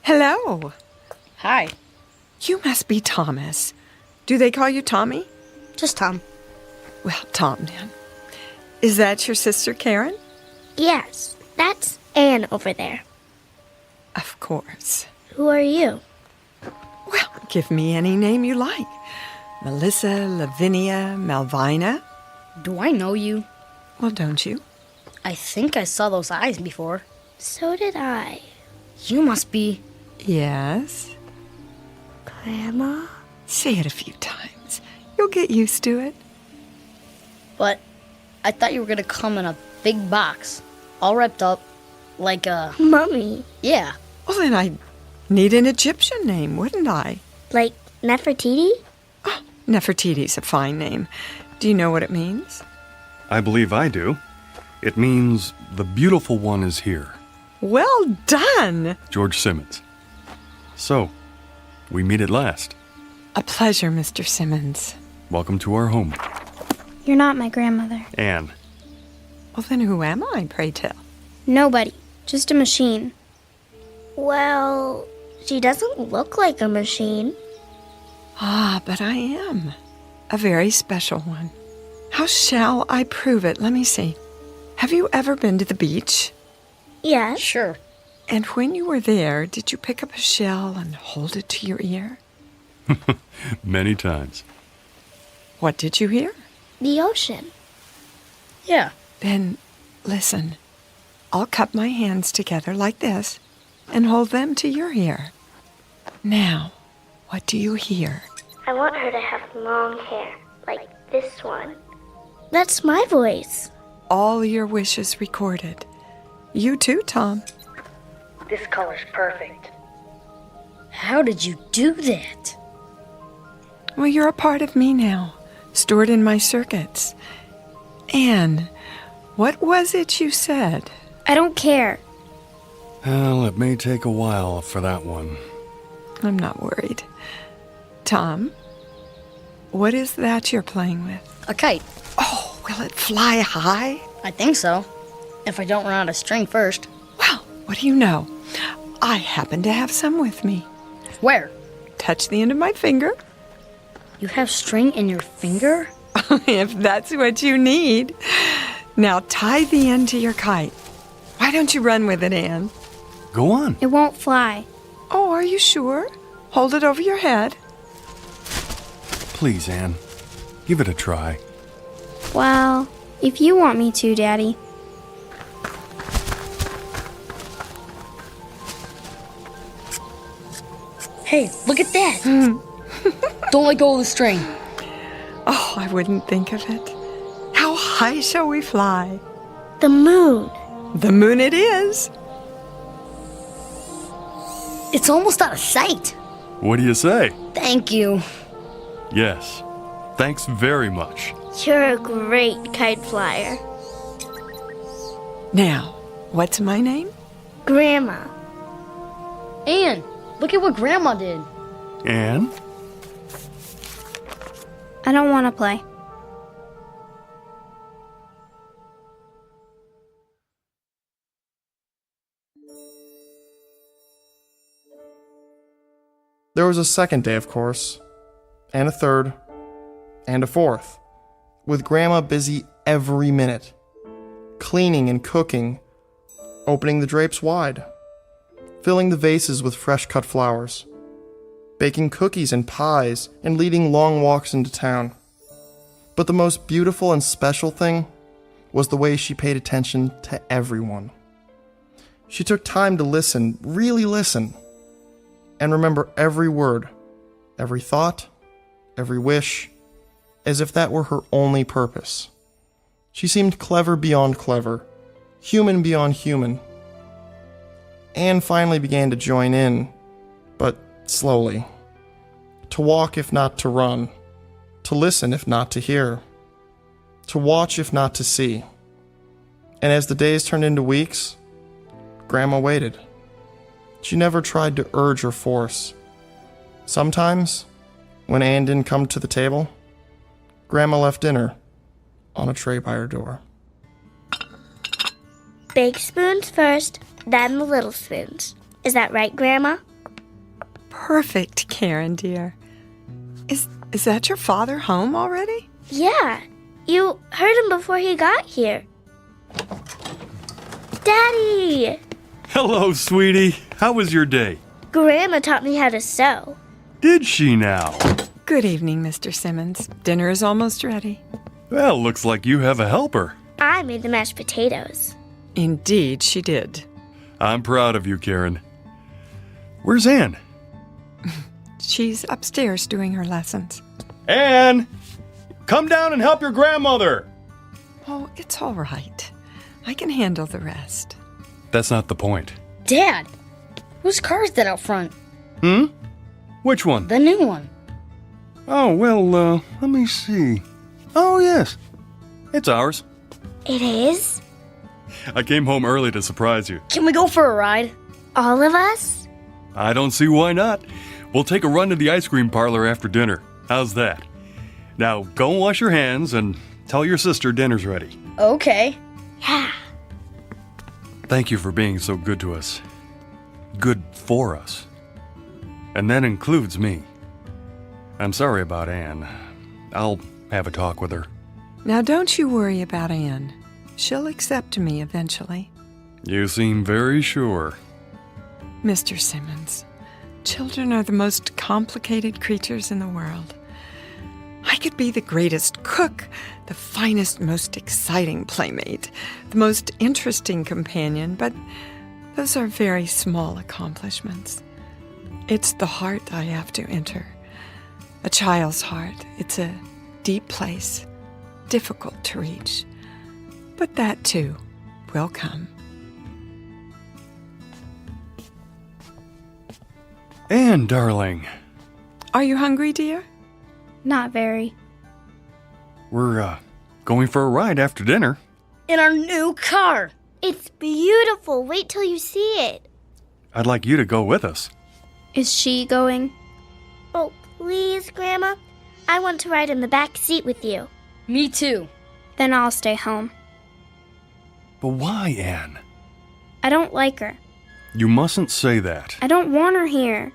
Hello. Hi. You must be Thomas. Do they call you Tommy? Just Tom. Well, Tom, then. Is that your sister, Karen? Yes, that's Anne over there. Of course. Who are you? Well, give me any name you like. Melissa, Lavinia, Malvina. Do I know you? Well, don't you? I think I saw those eyes before. So did I. You must be... Yes? Grandma? Say it a few times. You'll get used to it. But I thought you were gonna come in a big box, all wrapped up, like a... Mummy. Yeah. Well, then I'd need an Egyptian name, wouldn't I? Like Nefertiti? Oh, Nefertiti's a fine name. Do you know what it means? I believe I do. It means the beautiful one is here. Well done! George Simmons. So, we meet at last. A pleasure, Mr. Simmons. Welcome to our home. You're not my grandmother. Anne. Well, then who am I, pray tell? Nobody. Just a machine. Well, she doesn't look like a machine. Ah, but I am. A very special one. How shall I prove it? Let me see. Have you ever been to the beach? Yes. Sure. And when you were there, did you pick up a shell and hold it to your ear? Many times. What did you hear? The ocean. Yeah. Then listen. I'll cup my hands together like this and hold them to your ear. Now, what do you hear? I want her to have long hair, like this one. That's my voice. All your wishes recorded. You too, Tom. This color's perfect. How did you do that? Well, you're a part of me now, stored in my circuits. Anne, what was it you said? I don't care. Well, it may take a while for that one. I'm not worried. Tom, what is that you're playing with? A kite. Oh, will it fly high? I think so. If I don't run out of string first. Well, what do you know? I happen to have some with me. Where? Touch the end of my finger. You have string in your finger? If that's what you need. Now tie the end to your kite. Why don't you run with it, Anne? Go on. It won't fly. Oh, are you sure? Hold it over your head. Please, Anne. Give it a try. Well, if you want me to, Daddy. Hey, look at that! Don't let go of the string. Oh, I wouldn't think of it. How high shall we fly? The moon. The moon it is. It's almost out of sight. What do you say? Thank you. Yes. Thanks very much. You're a great kite flyer. Now, what's my name? Grandma. Anne, look at what Grandma did. Anne? I don't want to play. There was a second day, of course, and a third, and a fourth, with Grandma busy every minute, cleaning and cooking, opening the drapes wide, filling the vases with fresh-cut flowers, baking cookies and pies, and leading long walks into town. But the most beautiful and special thing was the way she paid attention to everyone. She took time to listen, really listen, and remember every word, every thought, every wish, as if that were her only purpose. She seemed clever beyond clever, human beyond human. Anne finally began to join in, but slowly. To walk if not to run, to listen if not to hear, to watch if not to see. And as the days turned into weeks, Grandma waited. She never tried to urge or force. Sometimes, when Anne didn't come to the table, Grandma left dinner on a tray by her door. Big spoons first, then the little spoons. Is that right, Grandma? Perfect, Karen, dear. Is that your father home already? Yeah. You heard him before he got here. Daddy! Hello, sweetie. How was your day? Grandma taught me how to sew. Did she now? Good evening, Mr. Simmons. Dinner is almost ready. Well, looks like you have a helper. I made the mashed potatoes. Indeed, she did. I'm proud of you, Karen. Where's Anne? She's upstairs doing her lessons. Anne! Come down and help your grandmother! Oh, it's all right. I can handle the rest. That's not the point. Dad, whose car is that out front? Which one? The new one. Oh, well, let me see. Oh, yes. It's ours. It is? I came home early to surprise you. Can we go for a ride? All of us? I don't see why not. We'll take a run to the ice cream parlor after dinner. How's that? Now, go and wash your hands and tell your sister dinner's ready. Okay. Yeah. Thank you for being so good to us. Good for us. And that includes me. I'm sorry about Anne. I'll have a talk with her. Now, don't you worry about Anne. She'll accept me eventually. You seem very sure. Mr. Simmons, children are the most complicated creatures in the world. I could be the greatest cook, the finest, most exciting playmate, the most interesting companion, but those are very small accomplishments. It's the heart I have to enter. A child's heart. It's a deep place, difficult to reach. But that, too, will come. Anne, darling. Are you hungry, dear? Not very. We're, going for a ride after dinner. In our new car. It's beautiful. Wait till you see it. I'd like you to go with us. Is she going? Oh, please, Grandma. I want to ride in the back seat with you. Me too. Then I'll stay home. But why, Anne? I don't like her. You mustn't say that. I don't want her here.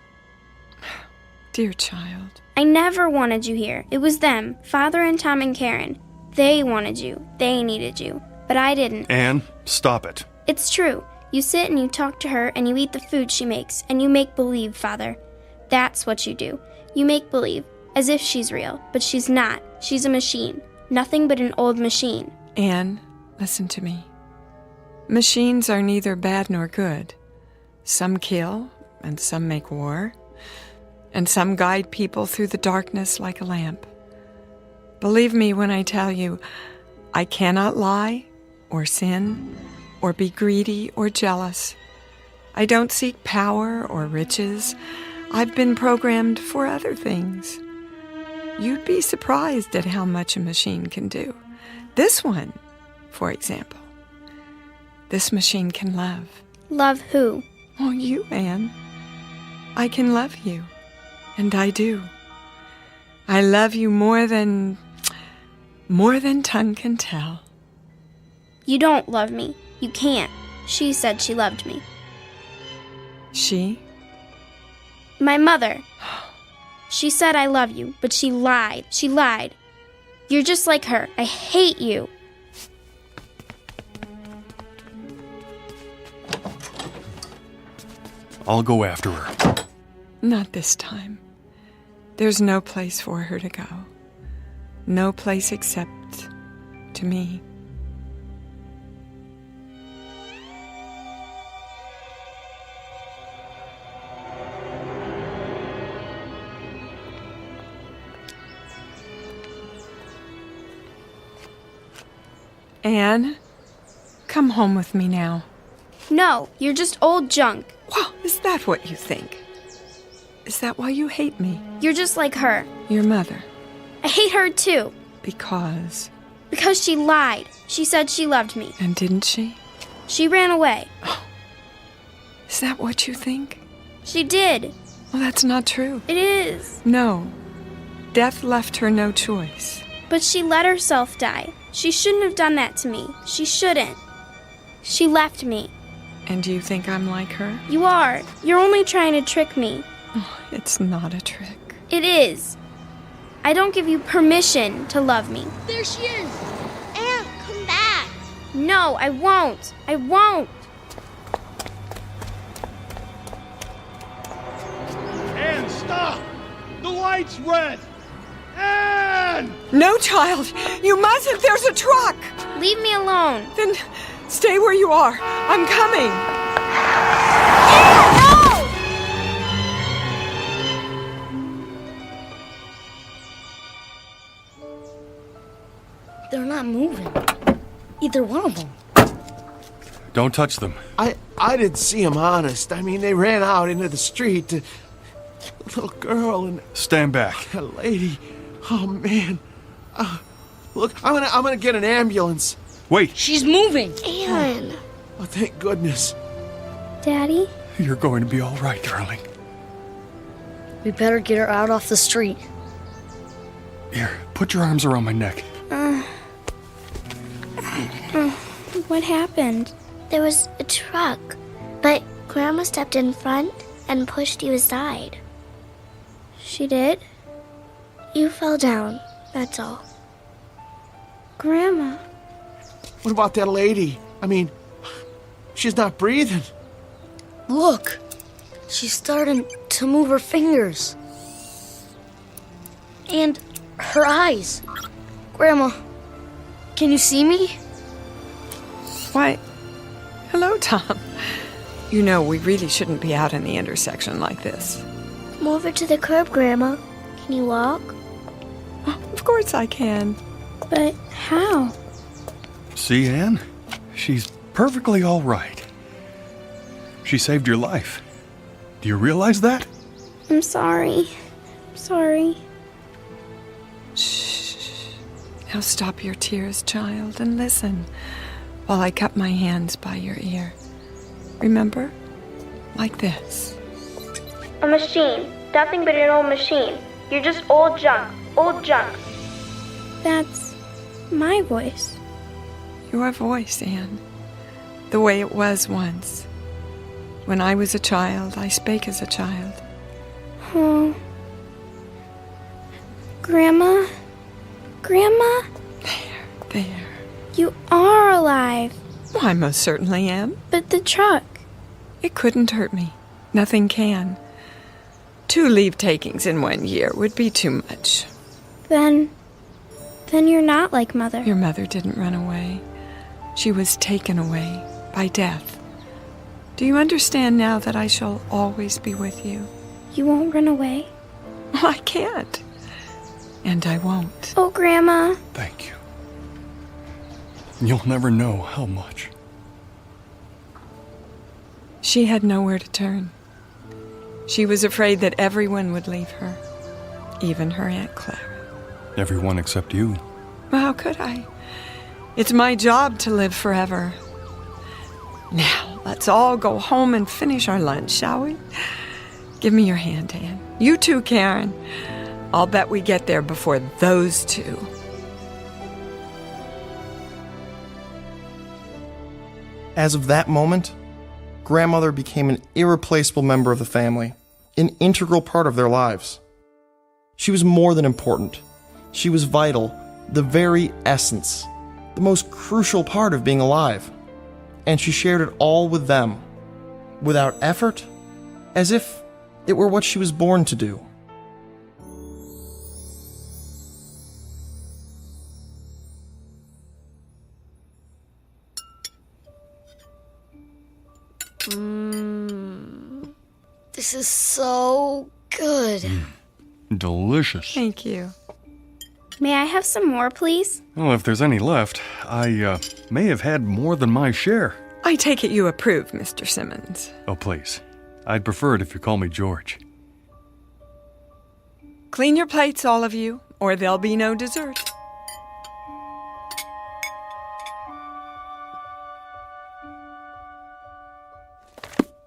Dear child. I never wanted you here. It was them, Father and Tom and Karen. They wanted you. They needed you. But I didn't. Anne, stop it. It's true. You sit and you talk to her and you eat the food she makes and you make believe, Father. That's what you do. You make believe, as if she's real, but she's not. She's a machine. Nothing but an old machine. Anne, listen to me. Machines are neither bad nor good. Some kill, and some make war, and some guide people through the darkness like a lamp. Believe me when I tell you, I cannot lie, or sin, or be greedy or jealous. I don't seek power or riches. I've been programmed for other things. You'd be surprised at how much a machine can do. This one, for example. This machine can love. Love who? Oh, you, Anne. I can love you. And I do. I love you more than tongue can tell. You don't love me. You can't. She said she loved me. She? My mother. She said I love you, but she lied. She lied. You're just like her. I hate you. I'll go after her. Not this time. There's no place for her to go. No place except to me. Anne, come home with me now. No, you're just old junk. Well, is that what you think? Is that why you hate me? You're just like her. Your mother. I hate her too. Because? Because she lied. She said she loved me. And didn't she? She ran away. Oh. Is that what you think? She did. Well, that's not true. It is. No. Death left her no choice. But she let herself die. She shouldn't have done that to me. She shouldn't. She left me. And do you think I'm like her? You are. You're only trying to trick me. Oh, it's not a trick. It is. I don't give you permission to love me. There she is. Anne, come back. No, I won't. I won't. Anne, stop! The light's red! Anne! No, child! You mustn't! There's a truck! Leave me alone. Then stay where you are. I'm coming. Anne, no! They're not moving. Either one of them. Don't touch them. I didn't see them, honest. I mean, they ran out into the street. A little girl and Stand back. a lady. Oh, man. Look, I'm gonna get an ambulance. Wait. She's moving. Anne. Oh, thank goodness. Daddy? You're going to be all right, darling. We better get her out off the street. Here, put your arms around my neck. What happened? There was a truck, but Grandma stepped in front and pushed you aside. She did? You fell down, that's all. Grandma. What about that lady? I mean, she's not breathing. Look, she's starting to move her fingers. And her eyes. Grandma, can you see me? Why, hello, Tom. You know, we really shouldn't be out in the intersection like this. Come over to the curb, Grandma. Can you walk? Of course I can. But how? See, Anne? She's perfectly all right. She saved your life. Do you realize that? I'm sorry. Sorry. Shh. Now stop your tears, child, and listen while I cup my hands by your ear. Remember? like this. A machine. Nothing but an old machine. You're just old junk. Old junk. That's my voice. Your voice, Anne. The way it was once. When I was a child, I spake as a child. Oh. Grandma? Grandma? There. You are alive. Well, I most certainly am. But the truck. It couldn't hurt me. Nothing can. 2 leave-takings in 1 year would be too much. Then you're not like Mother. Your mother didn't run away. She was taken away by death. Do you understand now that I shall always be with you? You won't run away? I can't. And I won't. Oh, Grandma. Thank you. You'll never know how much. She had nowhere to turn. She was afraid that everyone would leave her, even her Aunt Clara. Everyone except you. Well, how could I? It's my job to live forever. Now, let's all go home and finish our lunch, shall we? Give me your hand, Anne. You too, Karen. I'll bet we get there before those two. As of that moment, Grandmother became an irreplaceable member of the family, an integral part of their lives. She was more than important. She was vital, the very essence, the most crucial part of being alive. And she shared it all with them, without effort, as if it were what she was born to do. This is so good. Delicious. Thank you. May I have some more, please? Well, if there's any left, I may have had more than my share. I take it you approve, Mr. Simmons. Oh, please. I'd prefer it if you call me George. Clean your plates, all of you, or there'll be no dessert.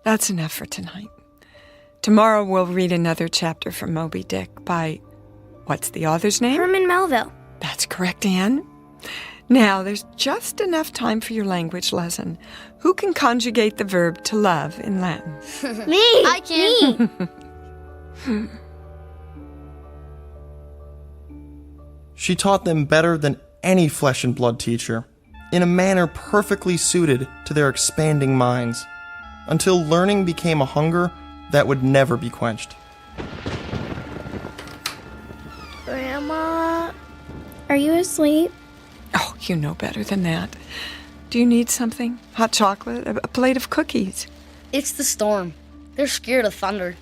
That's enough for tonight. Tomorrow we'll read another chapter from Moby Dick by, what's the author's name? Herman Melville. That's correct, Anne. Now, there's just enough time for your language lesson. Who can conjugate the verb to love in Latin? Me! I can. Me! She taught them better than any flesh and blood teacher, in a manner perfectly suited to their expanding minds, until learning became a hunger that would never be quenched. Grandma? Are you asleep? Oh, you know better than that. Do you need something? Hot chocolate? A plate of cookies? It's the storm. They're scared of thunder.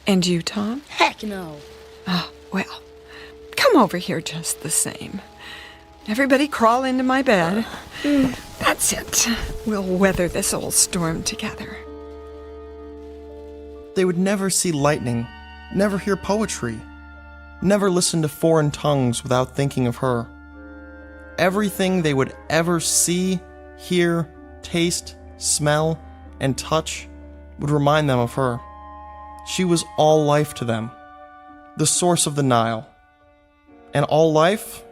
And you, Tom? Heck no. Oh, well, come over here just the same. Everybody crawl into my bed. That's it. We'll weather this old storm together. They would never see lightning, never hear poetry, never listen to foreign tongues without thinking of her. Everything they would ever see, hear, taste, smell, and touch would remind them of her. She was all life to them, the source of the Nile. And all life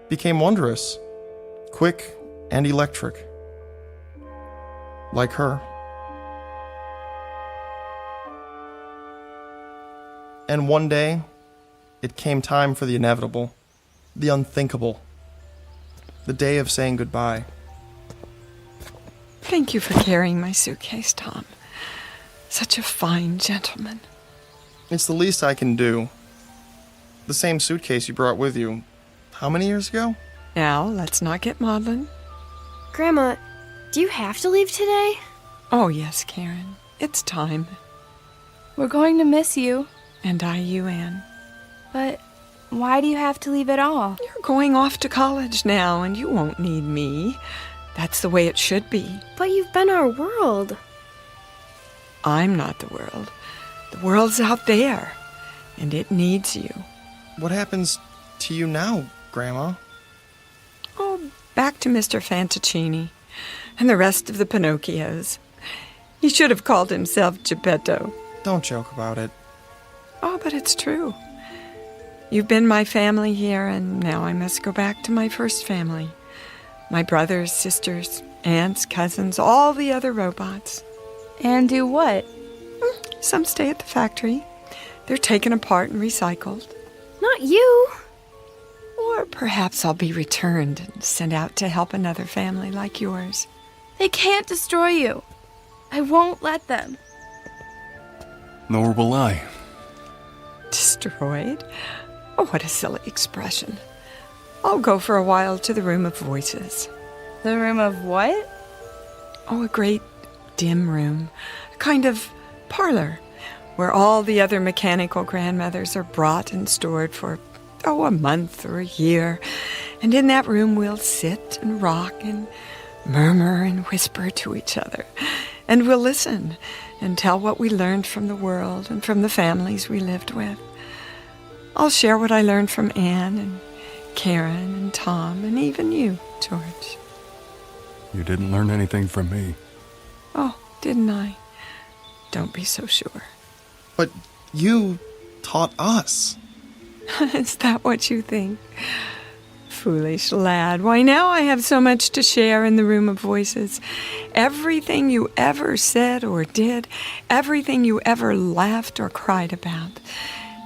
became wondrous, quick and electric, like her. And one day, it came time for the inevitable, the unthinkable, the day of saying goodbye. Thank you for carrying my suitcase, Tom. Such a fine gentleman. It's the least I can do. The same suitcase you brought with you, how many years ago? Now, let's not get maudlin. Grandma, do you have to leave today? Oh, yes, Karen. It's time. We're going to miss you. And I you, Anne. But why do you have to leave at all? You're going off to college now, and you won't need me. That's the way it should be. But you've been our world. I'm not the world. The world's out there, and it needs you. What happens to you now, Grandma? Oh, back to Mr. Fantaccini and the rest of the Pinocchios. He should have called himself Geppetto. Don't joke about it. Oh, but it's true. You've been my family here, and now I must go back to my first family. My brothers, sisters, aunts, cousins, all the other robots. And do what? Some stay at the factory. They're taken apart and recycled. Not you. Or perhaps I'll be returned and sent out to help another family like yours. They can't destroy you. I won't let them. Nor will I. Destroyed? Oh, what a silly expression. I'll go for a while to the Room of Voices. The Room of what? Oh, a great dim room. A kind of parlor where all the other mechanical grandmothers are brought and stored for, a month or a year. And in that room we'll sit and rock and murmur and whisper to each other. And we'll listen and tell what we learned from the world and from the families we lived with. I'll share what I learned from Anne and Karen and Tom and even you, George. You didn't learn anything from me. Oh, didn't I? Don't be so sure. But you taught us. Is that what you think? Foolish lad. Why, now I have so much to share in the Room of Voices. Everything you ever said or did, everything you ever laughed or cried about.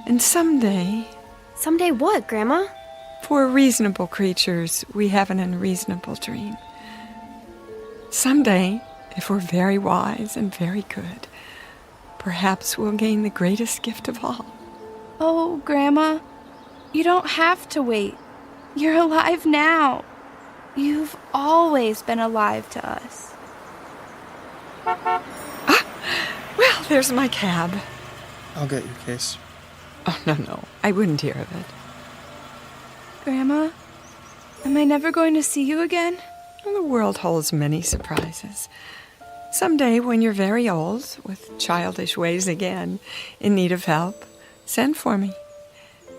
And someday... Someday what, Grandma? For reasonable creatures, we have an unreasonable dream. Someday, if we're very wise and very good, perhaps we'll gain the greatest gift of all. Oh, Grandma, you don't have to wait. You're alive now. You've always been alive to us. Well, there's my cab. I'll get your case. Oh, no, I wouldn't hear of it. Grandma, am I never going to see you again? Well, the world holds many surprises. Someday, when you're very old, with childish ways again, in need of help, send for me.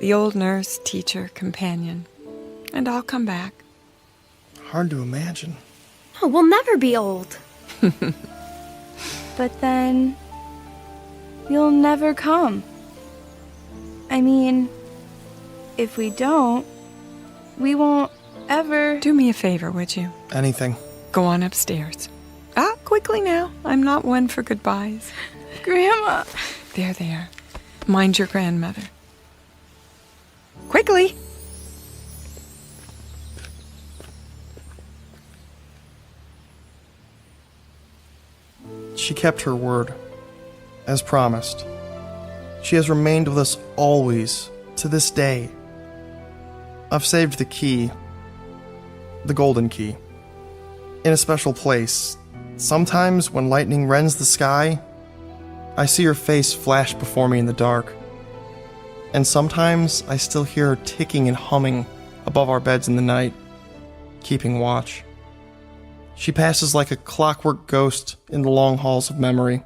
The old nurse, teacher, companion. And I'll come back. Hard to imagine. Oh, we'll never be old. But then... you'll never come. I mean, if we don't, we won't ever... Do me a favor, would you? Anything. Go on upstairs. Quickly now. I'm not one for goodbyes. Grandma! There. Mind your grandmother. Quickly! She kept her word, as promised. She has remained with us always, to this day. I've saved the key, the golden key, in a special place. Sometimes when lightning rends the sky, I see her face flash before me in the dark. And sometimes I still hear her ticking and humming above our beds in the night, keeping watch. She passes like a clockwork ghost in the long halls of memory.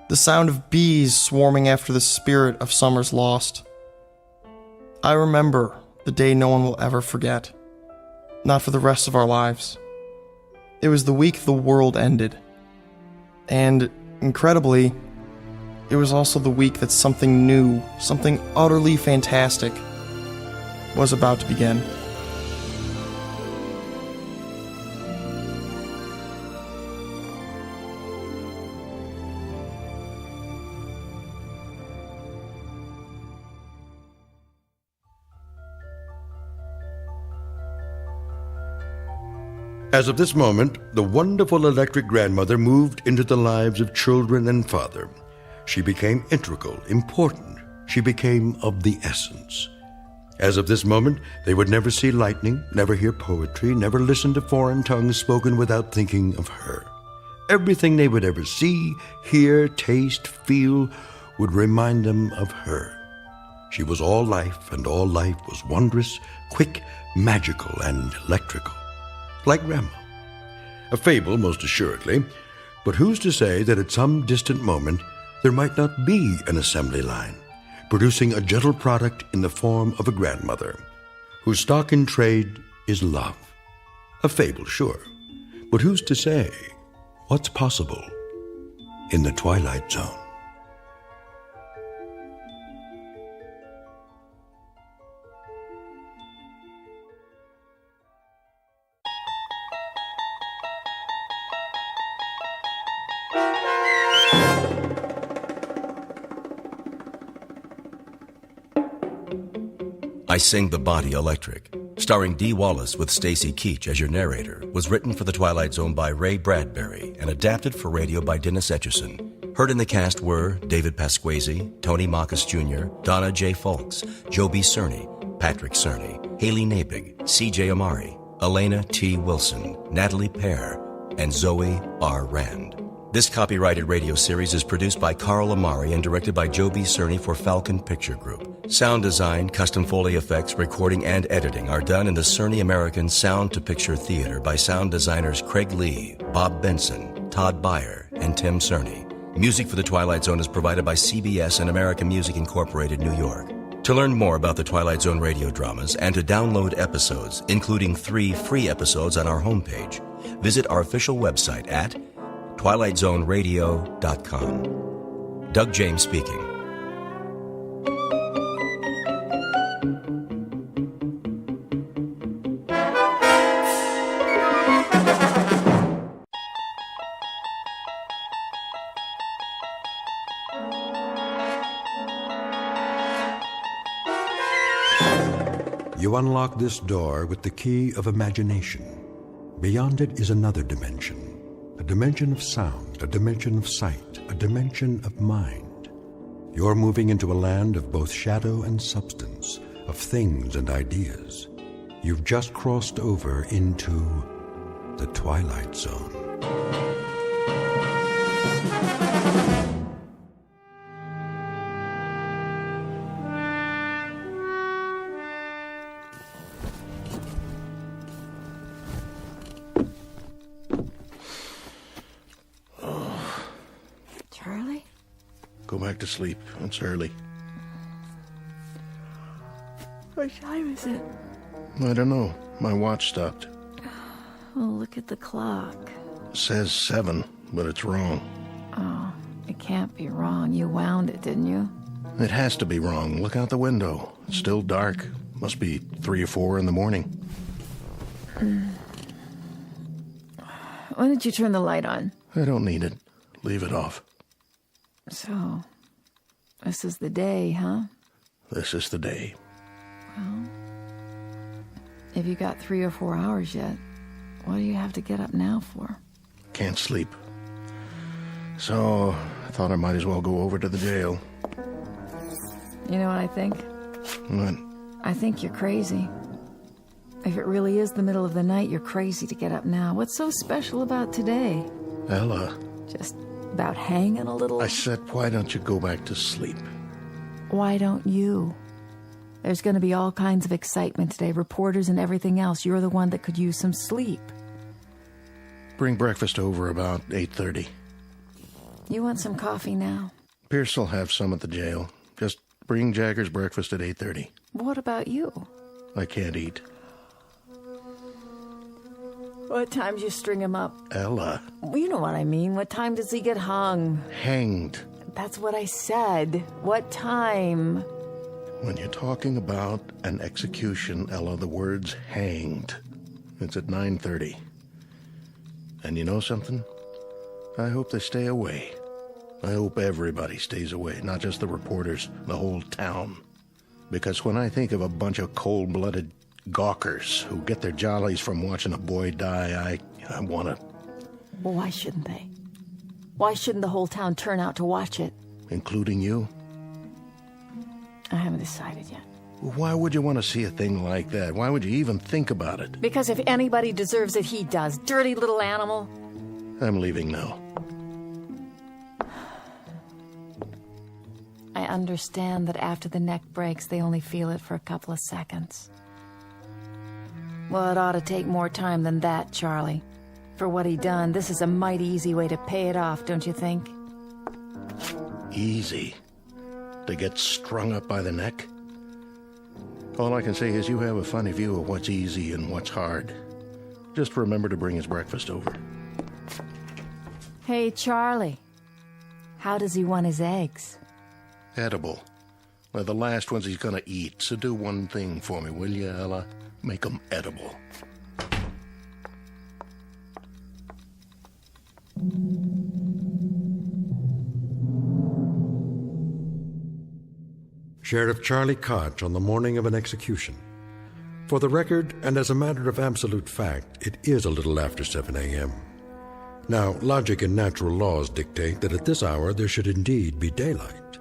The sound of bees swarming after the spirit of summer's lost. I remember the day no one will ever forget. Not for the rest of our lives. It was the week the world ended. And, incredibly, it was also the week that something new, something utterly fantastic, was about to begin. As of this moment, the wonderful electric grandmother moved into the lives of children and father. She became integral, important. She became of the essence. As of this moment, they would never see lightning, never hear poetry, never listen to foreign tongues spoken without thinking of her. Everything they would ever see, hear, taste, feel would remind them of her. She was all life, and all life was wondrous, quick, magical, and electrical. Like Grandma. A fable, most assuredly, but who's to say that at some distant moment there might not be an assembly line, producing a gentle product in the form of a grandmother, whose stock in trade is love. A fable, sure, but who's to say what's possible in the Twilight Zone. I Sing the Body Electric, starring Dee Wallace with Stacy Keach as your narrator, was written for The Twilight Zone by Ray Bradbury and adapted for radio by Dennis Etchison. Heard in the cast were David Pasquesi, Tony Marcus Jr., Donna J. Fulks, Joe B. Cerny, Patrick Cerny, Haley Nabig, C.J. Amari, Elena T. Wilson, Natalie Pear, and Zoe R. Rand. This copyrighted radio series is produced by Carl Amari and directed by Joe B. Cerny for Falcon Picture Group. Sound design, custom Foley effects, recording, and editing are done in the Cerny American Sound to Picture Theater by sound designers Craig Lee, Bob Benson, Todd Beyer, and Tim Cerny. Music for The Twilight Zone is provided by CBS and American Music Incorporated, New York. To learn more about the Twilight Zone radio dramas and to download episodes, including 3 free episodes on our homepage, visit our official website at twilightzoneradio.com. Doug James speaking. You unlock this door with the key of imagination. Beyond it is another dimension. A dimension of sound, a dimension of sight, a dimension of mind. You're moving into a land of both shadow and substance, of things and ideas. You've just crossed over into the Twilight Zone. Go back to sleep. It's early. What time is it? I don't know. My watch stopped. Oh, look at the clock. It says 7, but it's wrong. Oh, it can't be wrong. You wound it, didn't you? It has to be wrong. Look out the window. It's still dark. Must be 3 or 4 in the morning. When did you turn the light on? I don't need it. Leave it off. So, this is the day, huh? This is the day. Well, if you got 3 or 4 hours yet, what do you have to get up now for? Can't sleep. So, I thought I might as well go over to the jail. You know what I think? What? I think you're crazy. If it really is the middle of the night, you're crazy to get up now. What's so special about today? Ella. Just about hanging a little? I said, why don't you go back to sleep? Why don't you? There's going to be all kinds of excitement today, reporters and everything else. You're the one that could use some sleep. Bring breakfast over about 8:30. You want some coffee now? Pierce will have some at the jail. Just bring Jagger's breakfast at 8:30. What about you? I can't eat. What time do you string him up? Ella. Well, you know what I mean. What time does he get hung? Hanged. That's what I said. What time? When you're talking about an execution, Ella, the word's hanged. It's at 9:30. And you know something? I hope they stay away. I hope everybody stays away, not just the reporters, the whole town. Because when I think of a bunch of cold-blooded gawkers who get their jollies from watching a boy die, I want to... Well, why shouldn't they? Why shouldn't the whole town turn out to watch it? Including you? I haven't decided yet. Why would you want to see a thing like that? Why would you even think about it? Because if anybody deserves it, he does. Dirty little animal. I'm leaving now. I understand that after the neck breaks, they only feel it for a couple of seconds. Well, it ought to take more time than that, Charlie. For what he done, this is a mighty easy way to pay it off, don't you think? Easy? To get strung up by the neck? All I can say is you have a funny view of what's easy and what's hard. Just remember to bring his breakfast over. Hey, Charlie. How does he want his eggs? Edible. They're the last ones he's gonna eat, so do one thing for me, will you, Ella? Make them edible. Sheriff Charlie Koch on the morning of an execution. For the record, and as a matter of absolute fact, it is a little after 7 a.m. Now, logic and natural laws dictate that at this hour there should indeed be daylight.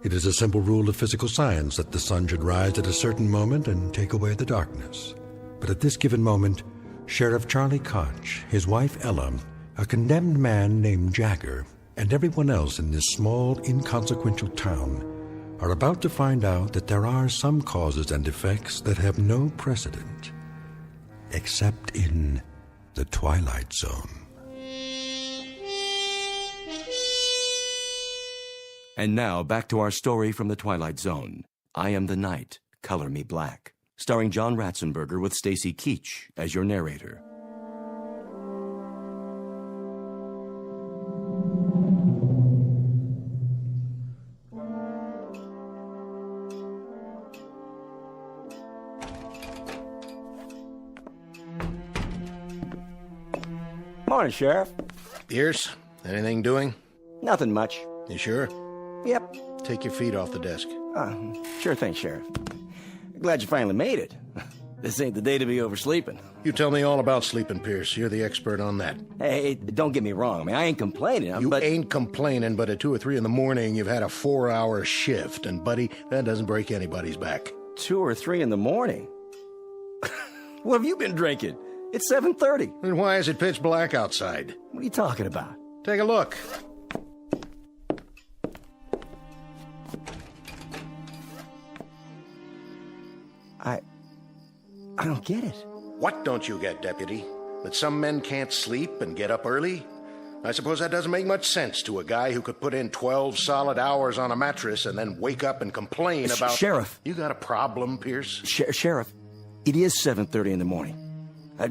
It is a simple rule of physical science that the sun should rise at a certain moment and take away the darkness. But at this given moment, Sheriff Charlie Koch, his wife Ella, a condemned man named Jagger, and everyone else in this small, inconsequential town are about to find out that there are some causes and effects that have no precedent, except in the Twilight Zone. And now, back to our story from the Twilight Zone. I Am the Night, Color Me Black, starring John Ratzenberger with Stacy Keach as your narrator. Morning, Sheriff. Pierce, anything doing? Nothing much. You sure? Yep. Take your feet off the desk. Sure thing, Sheriff. Glad you finally made it. This ain't the day to be oversleeping. You tell me all about sleeping, Pierce. You're the expert on that. Hey, don't get me wrong. I mean, I ain't complaining. You ain't complaining, but at 2 or 3 in the morning, you've had a 4-hour shift. And, buddy, that doesn't break anybody's back. 2 or 3 in the morning? What have you been drinking? It's 7:30. Then why is it pitch black outside? What are you talking about? Take a look. I don't get it. What don't you get, Deputy? That some men can't sleep and get up early? I suppose that doesn't make much sense to a guy who could put in 12 solid hours on a mattress and then wake up and complain about... Sheriff. You got a problem, Pierce? Sheriff, it is 7:30 in the morning.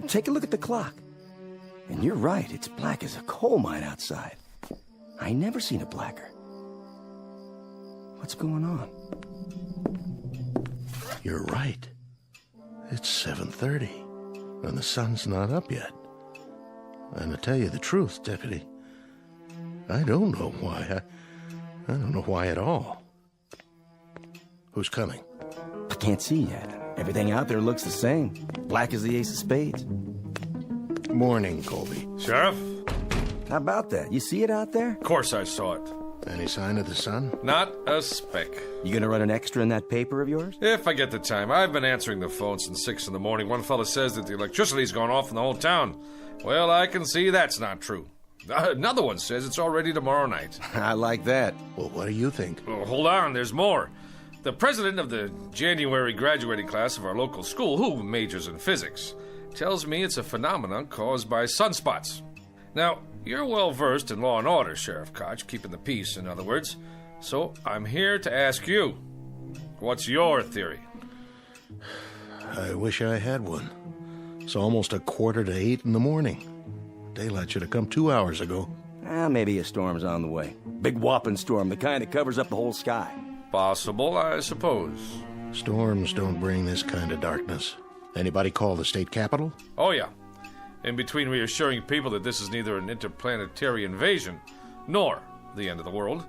Take a look at the clock. And you're right, it's black as a coal mine outside. I ain't never seen it blacker. What's going on? You're right. It's 7:30, and the sun's not up yet. And to tell you the truth, Deputy, I don't know why. I don't know why at all. Who's coming? I can't see yet. Everything out there looks the same. Black as the ace of spades. Morning, Colby. Sheriff? How about that? You see it out there? Of course I saw it. Any sign of the sun? Not a speck. You gonna run an extra in that paper of yours? If I get the time. I've been answering the phone since 6 in the morning. One fella says that the electricity's gone off in the whole town. Well, I can see that's not true. Another one says it's already tomorrow night. I like that. Well, what do you think? Oh, hold on, there's more. The president of the January graduating class of our local school, who majors in physics, tells me it's a phenomenon caused by sunspots. Now, you're well versed in law and order, Sheriff Koch, keeping the peace, in other words. So I'm here to ask you, what's your theory? I wish I had one. It's almost 7:45 in the morning. Daylight should have come 2 hours ago. Maybe a storm's on the way. Big whopping storm, the kind that covers up the whole sky. Possible, I suppose. Storms don't bring this kind of darkness. Anybody call the state capitol? Oh, yeah. In between reassuring people that this is neither an interplanetary invasion nor the end of the world,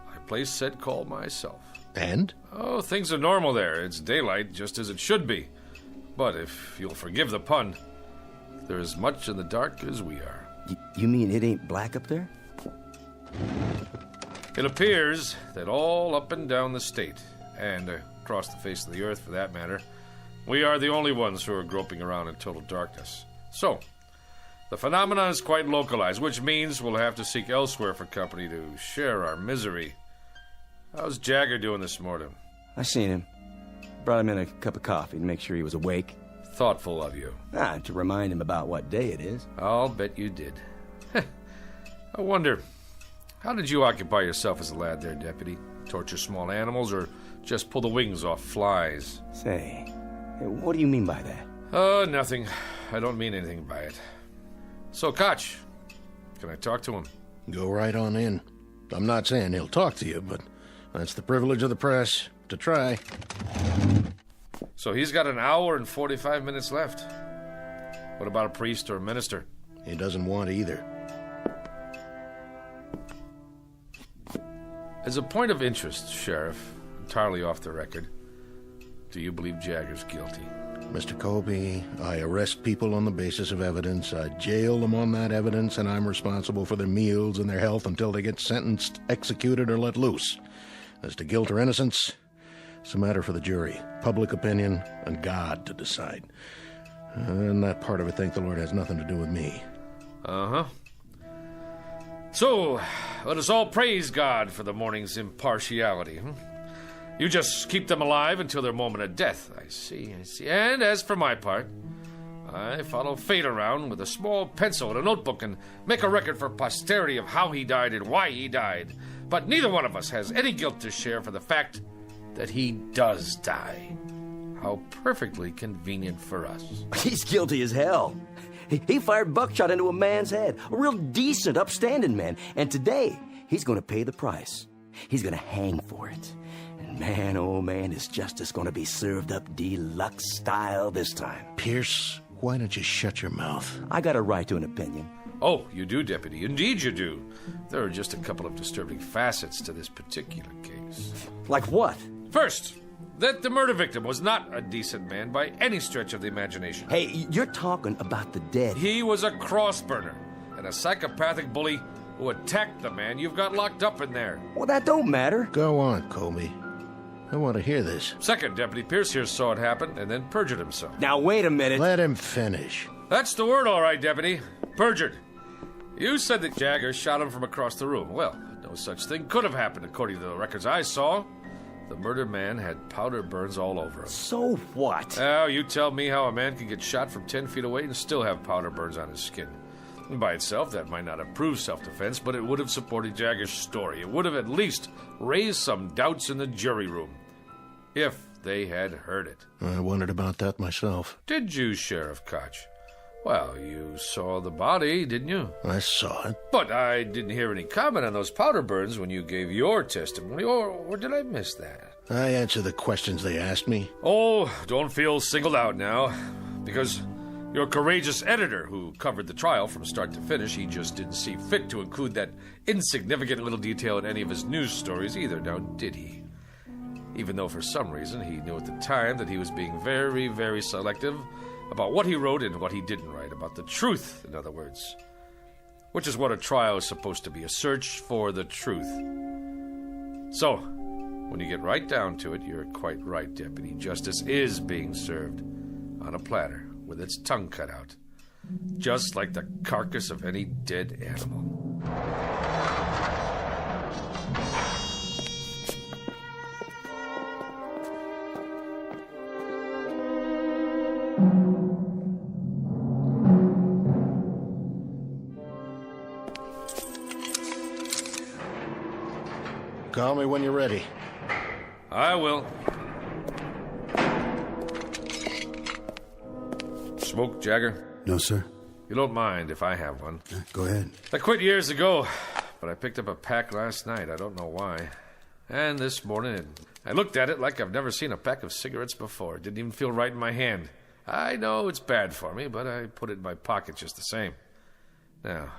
I placed said call myself. And? Oh, things are normal there. It's daylight, just as it should be. But if you'll forgive the pun, they're as much in the dark as we are. You mean it ain't black up there? It appears that all up and down the state, and across the face of the earth for that matter, we are the only ones who are groping around in total darkness. So, the phenomenon is quite localized, which means we'll have to seek elsewhere for company to share our misery. How's Jagger doing this morning? I seen him. Brought him in a cup of coffee to make sure he was awake. Thoughtful of you. To remind him about what day it is. I'll bet you did. I wonder, how did you occupy yourself as a lad there, Deputy? Torture small animals or just pull the wings off flies? Say, what do you mean by that? Nothing. I don't mean anything by it. So, Koch, can I talk to him? Go right on in. I'm not saying he'll talk to you, but that's the privilege of the press, to try. So he's got an hour and 45 minutes left. What about a priest or a minister? He doesn't want either. As a point of interest, Sheriff, entirely off the record, do you believe Jagger's guilty? Mr. Colby, I arrest people on the basis of evidence. I jail them on that evidence, and I'm responsible for their meals and their health until they get sentenced, executed, or let loose. As to guilt or innocence, it's a matter for the jury, public opinion, and God to decide. And that part of it, thank the Lord, has nothing to do with me. Uh-huh. So, let us all praise God for the morning's impartiality. You just keep them alive until their moment of death. I see. And as for my part, I follow fate around with a small pencil and a notebook and make a record for posterity of how he died and why he died. But neither one of us has any guilt to share for the fact that he does die. How perfectly convenient for us. He's guilty as hell. He fired buckshot into a man's head, a real decent, upstanding man. And today, he's going to pay the price. He's going to hang for it. And man, oh man, is justice going to be served up deluxe style this time. Pierce, why don't you shut your mouth? I got a right to an opinion. Oh, you do, Deputy. Indeed you do. There are just a couple of disturbing facets to this particular case. Like what? First, that the murder victim was not a decent man by any stretch of the imagination. Hey, you're talking about the dead. He was a cross-burner and a psychopathic bully who attacked the man you've got locked up in there. Well, that don't matter. Go on, Colby. I want to hear this. Second, Deputy Pierce here saw it happen and then perjured himself. Now, wait a minute. Let him finish. That's the word, all right, Deputy. Perjured. You said that Jagger shot him from across the room. Well, no such thing could have happened according to the records I saw. The murdered man had powder burns all over him. So what? Oh, you tell me how a man can get shot from 10 feet away and still have powder burns on his skin. By itself, that might not have proved self-defense, but it would have supported Jagger's story. It would have at least raised some doubts in the jury room. If they had heard it. I wondered about that myself. Did you, Sheriff Koch? Well, you saw the body, didn't you? I saw it. But I didn't hear any comment on those powder burns when you gave your testimony, or did I miss that? I answer the questions they asked me. Oh, don't feel singled out now, because your courageous editor who covered the trial from start to finish, he just didn't see fit to include that insignificant little detail in any of his news stories either, now did he? Even though for some reason he knew at the time that he was being very, very selective about what he wrote and what he didn't write, about the truth, in other words. Which is what a trial is supposed to be, a search for the truth. So, when you get right down to it, you're quite right, Deputy. Justice is being served on a platter with its tongue cut out, just like the carcass of any dead animal. Call me when you're ready. I will. Smoke, Jagger? No, sir. You don't mind if I have one? Go ahead. I quit years ago, but I picked up a pack last night. I don't know why. And this morning, I looked at it like I've never seen a pack of cigarettes before. It didn't even feel right in my hand. I know it's bad for me, but I put it in my pocket just the same. Now,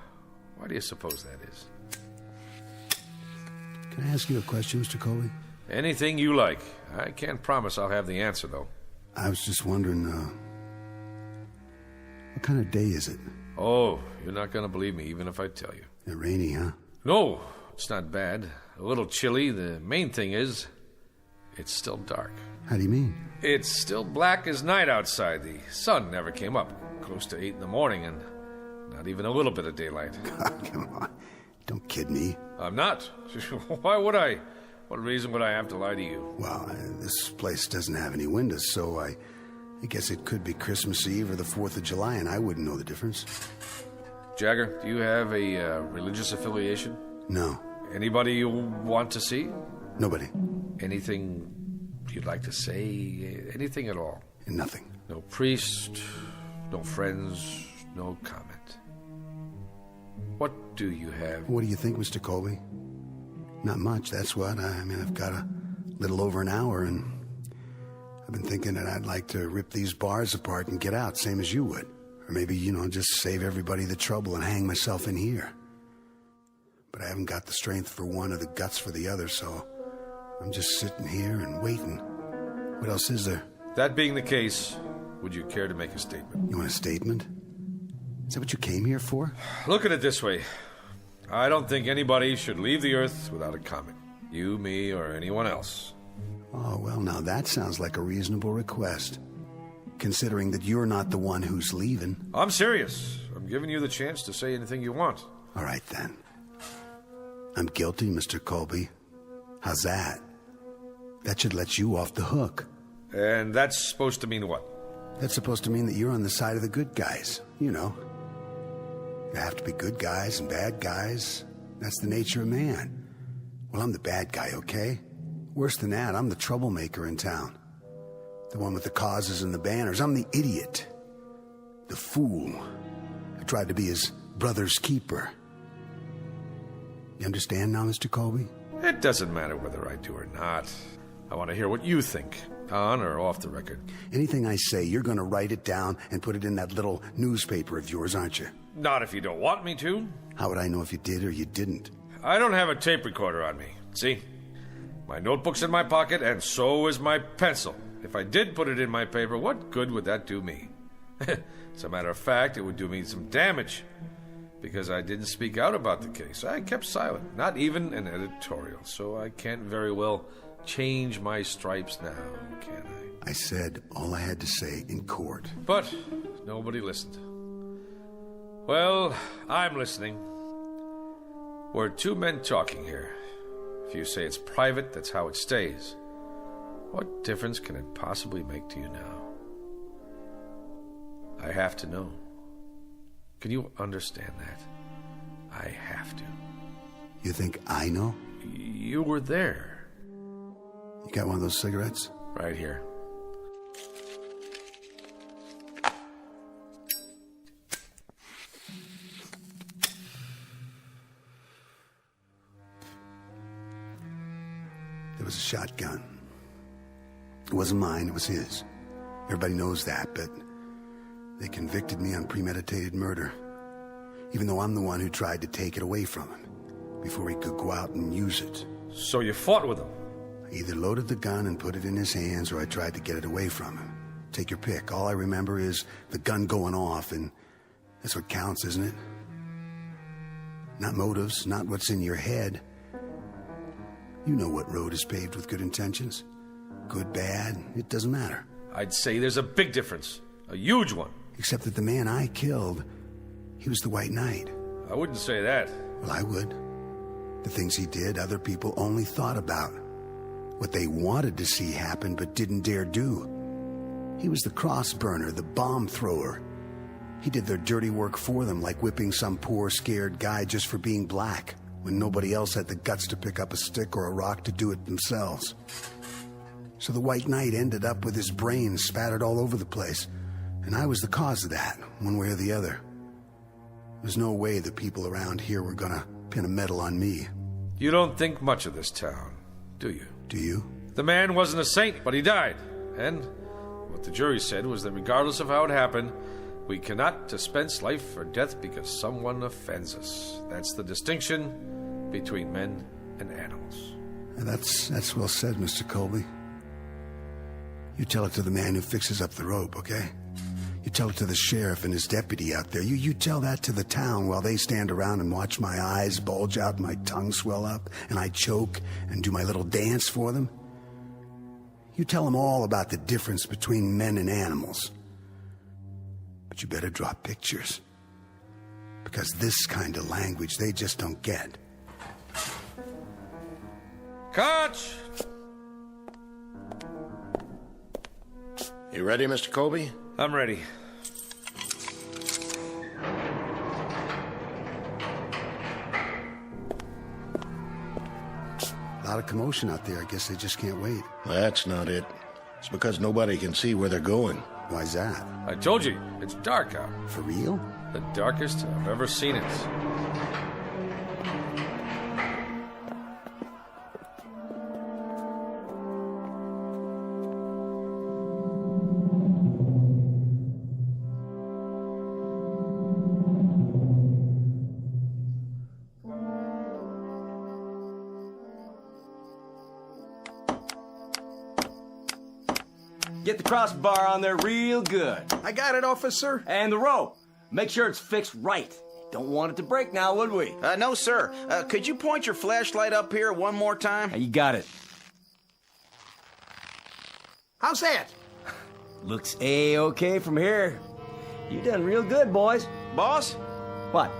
why do you suppose that is? Can I ask you a question, Mr. Colby? Anything you like. I can't promise I'll have the answer, though. I was just wondering, what kind of day is it? Oh, you're not going to believe me, even if I tell you. It's rainy, huh? No, it's not bad. A little chilly. The main thing is, it's still dark. How do you mean? It's still black as night outside. The sun never came up. Close to 8 in the morning, and not even a little bit of daylight. God, come on. Don't kid me. I'm not. Why would I? What reason would I have to lie to you? Well, this place doesn't have any windows, so I guess it could be Christmas Eve or the 4th of July, and I wouldn't know the difference. Jagger, do you have a religious affiliation? No. Anybody you want to see? Nobody. Anything you'd like to say? Anything at all? Nothing. No priest, no friends, no comment. What do you have? What do you think, Mr. Colby? Not much, that's what. I mean, I've got a little over an hour, and I've been thinking that I'd like to rip these bars apart and get out, same as you would. Or maybe, just save everybody the trouble and hang myself in here. But I haven't got the strength for one or the guts for the other, so I'm just sitting here and waiting. What else is there? That being the case, would you care to make a statement? You want a statement? Is that what you came here for? Look at it this way. I don't think anybody should leave the Earth without a comment. You, me, or anyone else. Oh, well, now that sounds like a reasonable request. Considering that you're not the one who's leaving. I'm serious. I'm giving you the chance to say anything you want. All right, then. I'm guilty, Mr. Colby. How's that? That should let you off the hook. And that's supposed to mean what? That's supposed to mean that you're on the side of the good guys. You know. There have to be good guys and bad guys. That's the nature of man. Well, I'm the bad guy, okay? Worse than that, I'm the troublemaker in town. The one with the causes and the banners. I'm the idiot. The fool. I tried to be his brother's keeper. You understand now, Mr. Colby? It doesn't matter whether I do or not. I want to hear what you think, on or off the record. Anything I say, you're going to write it down and put it in that little newspaper of yours, aren't you? Not if you don't want me to. How would I know if you did or you didn't? I don't have a tape recorder on me. See? My notebook's in my pocket, and so is my pencil. If I did put it in my paper, what good would that do me? As a matter of fact, it would do me some damage. Because I didn't speak out about the case. I kept silent. Not even an editorial. So I can't very well change my stripes now, can I? I said all I had to say in court. But nobody listened. Well, I'm listening. We're two men talking here. If you say it's private, that's how it stays. What difference can it possibly make to you now? I have to know. Can you understand that? I have to. You think I know? You were there. You got one of those cigarettes? Right here. There was a shotgun. It wasn't mine, it was his. Everybody knows that, but they convicted me on premeditated murder. Even though I'm the one who tried to take it away from him before he could go out and use it. So you fought with him? I either loaded the gun and put it in his hands, or I tried to get it away from him. Take your pick. All I remember is the gun going off, and that's what counts, isn't it? Not motives, not what's in your head. You know what road is paved with good intentions. Good, bad, it doesn't matter. I'd say there's a big difference. A huge one. Except that the man I killed, he was the White Knight. I wouldn't say that. Well, I would. The things he did, other people only thought about. What they wanted to see happen but didn't dare do. He was the cross burner, the bomb thrower. He did their dirty work for them, like whipping some poor, scared guy just for being black, when nobody else had the guts to pick up a stick or a rock to do it themselves. So the White Knight ended up with his brains spattered all over the place, and I was the cause of that, one way or the other. There's no way the people around here were gonna pin a medal on me. You don't think much of this town, do you? Do you? The man wasn't a saint, but he died. And what the jury said was that regardless of how it happened, we cannot dispense life or death because someone offends us. That's the distinction between men and animals. That's well said, Mr. Colby. You tell it to the man who fixes up the rope, okay? You tell it to the sheriff and his deputy out there. You tell that to the town while they stand around and watch my eyes bulge out and my tongue swell up and I choke and do my little dance for them. You tell them all about the difference between men and animals. But you better draw pictures. Because this kind of language they just don't get. Cut! You ready, Mr. Colby? I'm ready. A lot of commotion out there. I guess they just can't wait. That's not it. It's because nobody can see where they're going. Why's that? I told you, it's dark out. For real? The darkest I've ever seen it. Get the crossbar on there real good. I got it, officer. And the rope. Make sure it's fixed right. Don't want it to break now, would we? No, sir. Could you point your flashlight up here one more time? You got it. How's that? Looks A-okay from here. You done real good, boys. Boss? What?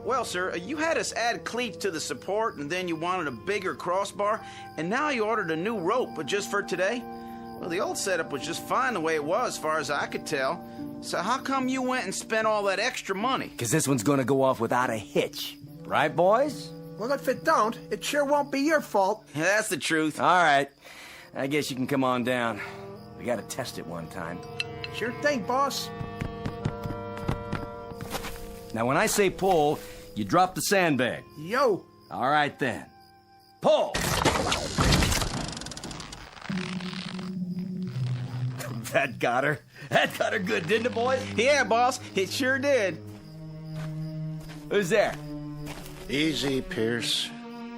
Well, sir, you had us add cleats to the support, and then you wanted a bigger crossbar, and now you ordered a new rope, but just for today? Well, the old setup was just fine the way it was, as far as I could tell. So how come you went and spent all that extra money? Because this one's gonna go off without a hitch. Right, boys? Well, if it don't, it sure won't be your fault. Yeah, that's the truth. All right. I guess you can come on down. We gotta test it one time. Sure thing, boss. Now, when I say pull, you drop the sandbag. Yo. All right, then. Pull! That got her. That got her good, didn't it, boys? Yeah, boss, it sure did. Who's there? Easy, Pierce.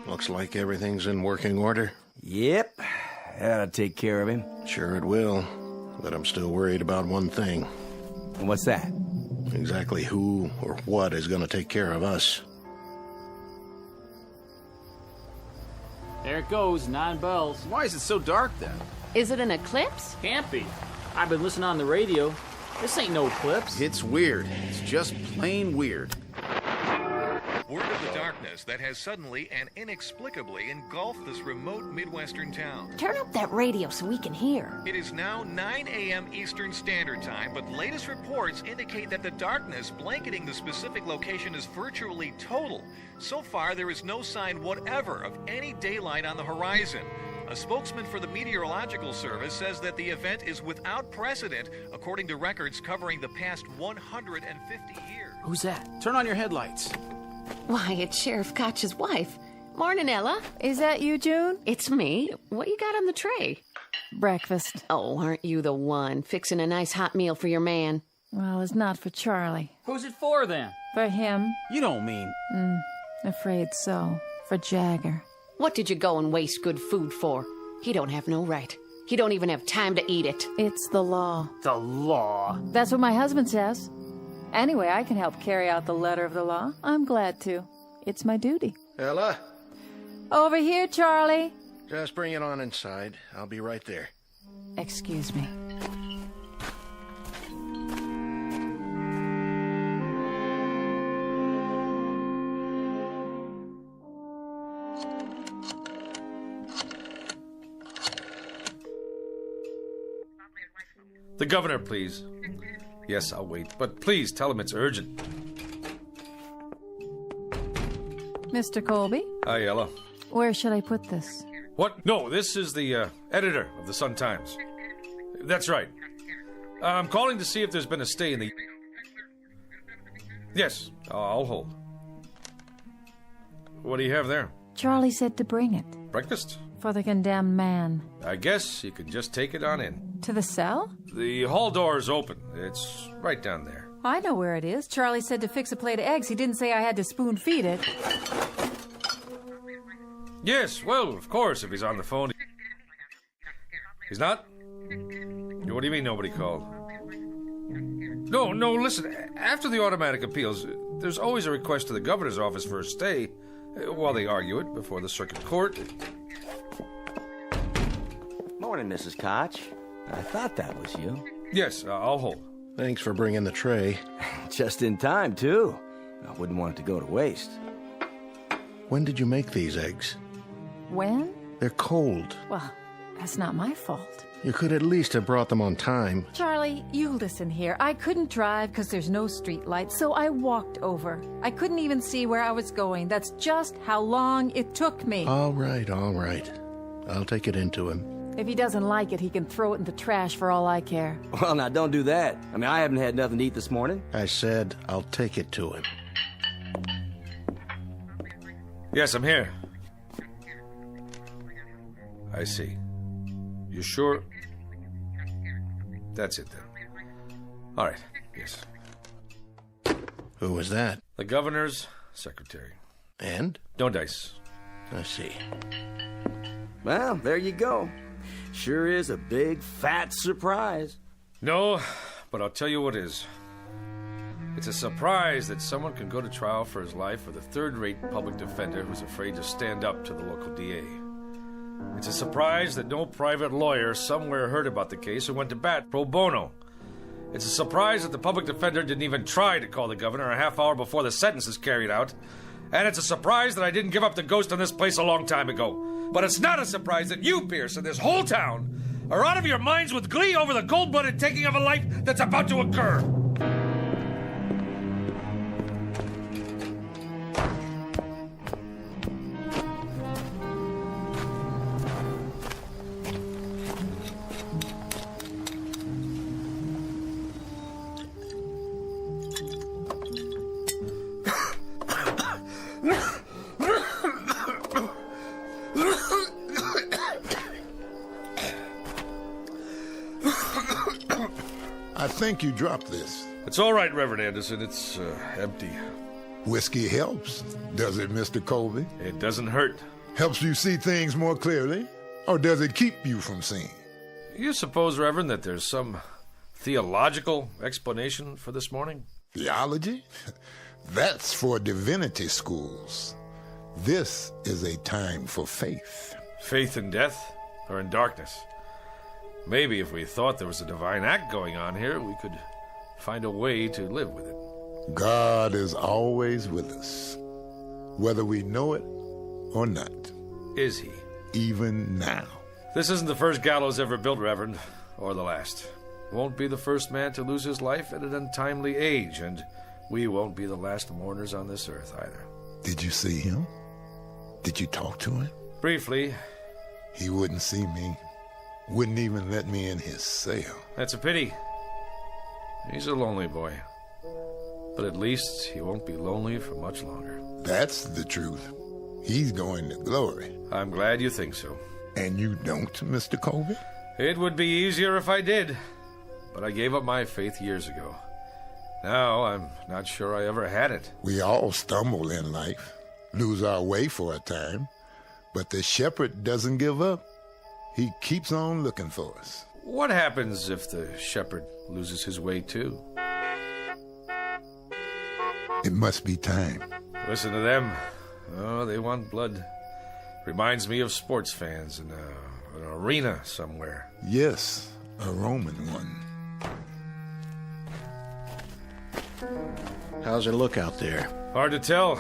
Looks like everything's in working order. Yep. That'll take care of him. Sure it will. But I'm still worried about one thing. What's that? Exactly who or what is going to take care of us. There it goes, 9 bells. Why is it so dark then? Is it an eclipse? Can't be. I've been listening on the radio. This ain't no eclipse. It's weird. It's just plain weird. Word of the darkness that has suddenly and inexplicably engulfed this remote Midwestern town. Turn up that radio so we can hear. It is now 9 a.m. Eastern Standard Time, but latest reports indicate that the darkness blanketing the specific location is virtually total. So far, there is no sign whatever of any daylight on the horizon. A spokesman for the Meteorological Service says that the event is without precedent, according to records covering the past 150 years. Who's that? Turn on your headlights. Why, it's Sheriff Koch's wife. Morning, Ella. Is that you, June? It's me. What you got on the tray? Breakfast. Oh, aren't you the one fixing a nice hot meal for your man? Well, it's not for Charlie. Who's it for, then? For him. You don't mean... Afraid so. For Jagger. What did you go and waste good food for? He don't have no right. He don't even have time to eat it. It's the law. The law? That's what my husband says. Anyway, I can help carry out the letter of the law. I'm glad to. It's my duty. Ella? Over here, Charlie. Just bring it on inside. I'll be right there. Excuse me. The governor, please. Yes, I'll wait, but please tell him it's urgent. Mr. Colby? Hi, Ella. Where should I put this? What? No, this is the editor of the Sun-Times. That's right. I'm calling to see if there's been a stay in the... Yes, I'll hold. What do you have there? Charlie said to bring it. Breakfast? For the condemned man. I guess you can just take it on in. To the cell? The hall door is open. It's right down there. I know where it is. Charlie said to fix a plate of eggs. He didn't say I had to spoon feed it. Yes, well, of course, if he's on the phone. He's not? What do you mean nobody called? No, listen. After the automatic appeals, there's always a request to the governor's office for a stay while they argue it before the circuit court. Morning, Mrs. Koch. I thought that was you. Yes, I'll hold. Thanks for bringing the tray. Just in time, too. I wouldn't want it to go to waste. When did you make these eggs? When? They're cold. Well, that's not my fault. You could at least have brought them on time. Charlie, you listen here. I couldn't drive because there's no street lights, so I walked over. I couldn't even see where I was going. That's just how long it took me. All right. I'll take it into him. If he doesn't like it, he can throw it in the trash for all I care. Well, now, don't do that. I mean, I haven't had nothing to eat this morning. I said I'll take it to him. Yes, I'm here. I see. You sure? That's it, then. All right, yes. Who was that? The governor's secretary. And? No dice. I see. Well, there you go. Sure is a big, fat surprise. No, but I'll tell you what is. It's a surprise that someone can go to trial for his life with a third-rate public defender who's afraid to stand up to the local DA. It's a surprise that no private lawyer somewhere heard about the case and went to bat pro bono. It's a surprise that the public defender didn't even try to call the governor a half hour before the sentence is carried out. And it's a surprise that I didn't give up the ghost on this place a long time ago. But it's not a surprise that you, Pierce, and this whole town are out of your minds with glee over the cold-blooded taking of a life that's about to occur. I think you dropped this. It's all right, Reverend Anderson. It's empty. Whiskey helps, does it, Mr. Colby? It doesn't hurt. Helps you see things more clearly? Or does it keep you from seeing? You suppose, Reverend, that there's some theological explanation for this morning? Theology? That's for divinity schools. This is a time for faith. Faith in death or in darkness? Maybe if we thought there was a divine act going on here, we could find a way to live with it. God is always with us, whether we know it or not. Is he? Even now. This isn't the first gallows ever built, Reverend, or the last. Won't be the first man to lose his life at an untimely age, and we won't be the last mourners on this earth either. Did you see him? Did you talk to him? Briefly. He wouldn't see me. Wouldn't even let me in his cell. That's a pity. He's a lonely boy. But at least he won't be lonely for much longer. That's the truth. He's going to glory. I'm glad you think so. And you don't, Mr. Colby? It would be easier if I did. But I gave up my faith years ago. Now I'm not sure I ever had it. We all stumble in life, lose our way for a time. But the shepherd doesn't give up. He keeps on looking for us. What happens if the shepherd loses his way too? It must be time. Listen to them. Oh, they want blood. Reminds me of sports fans in an arena somewhere. Yes, a Roman one. How's it look out there? Hard to tell.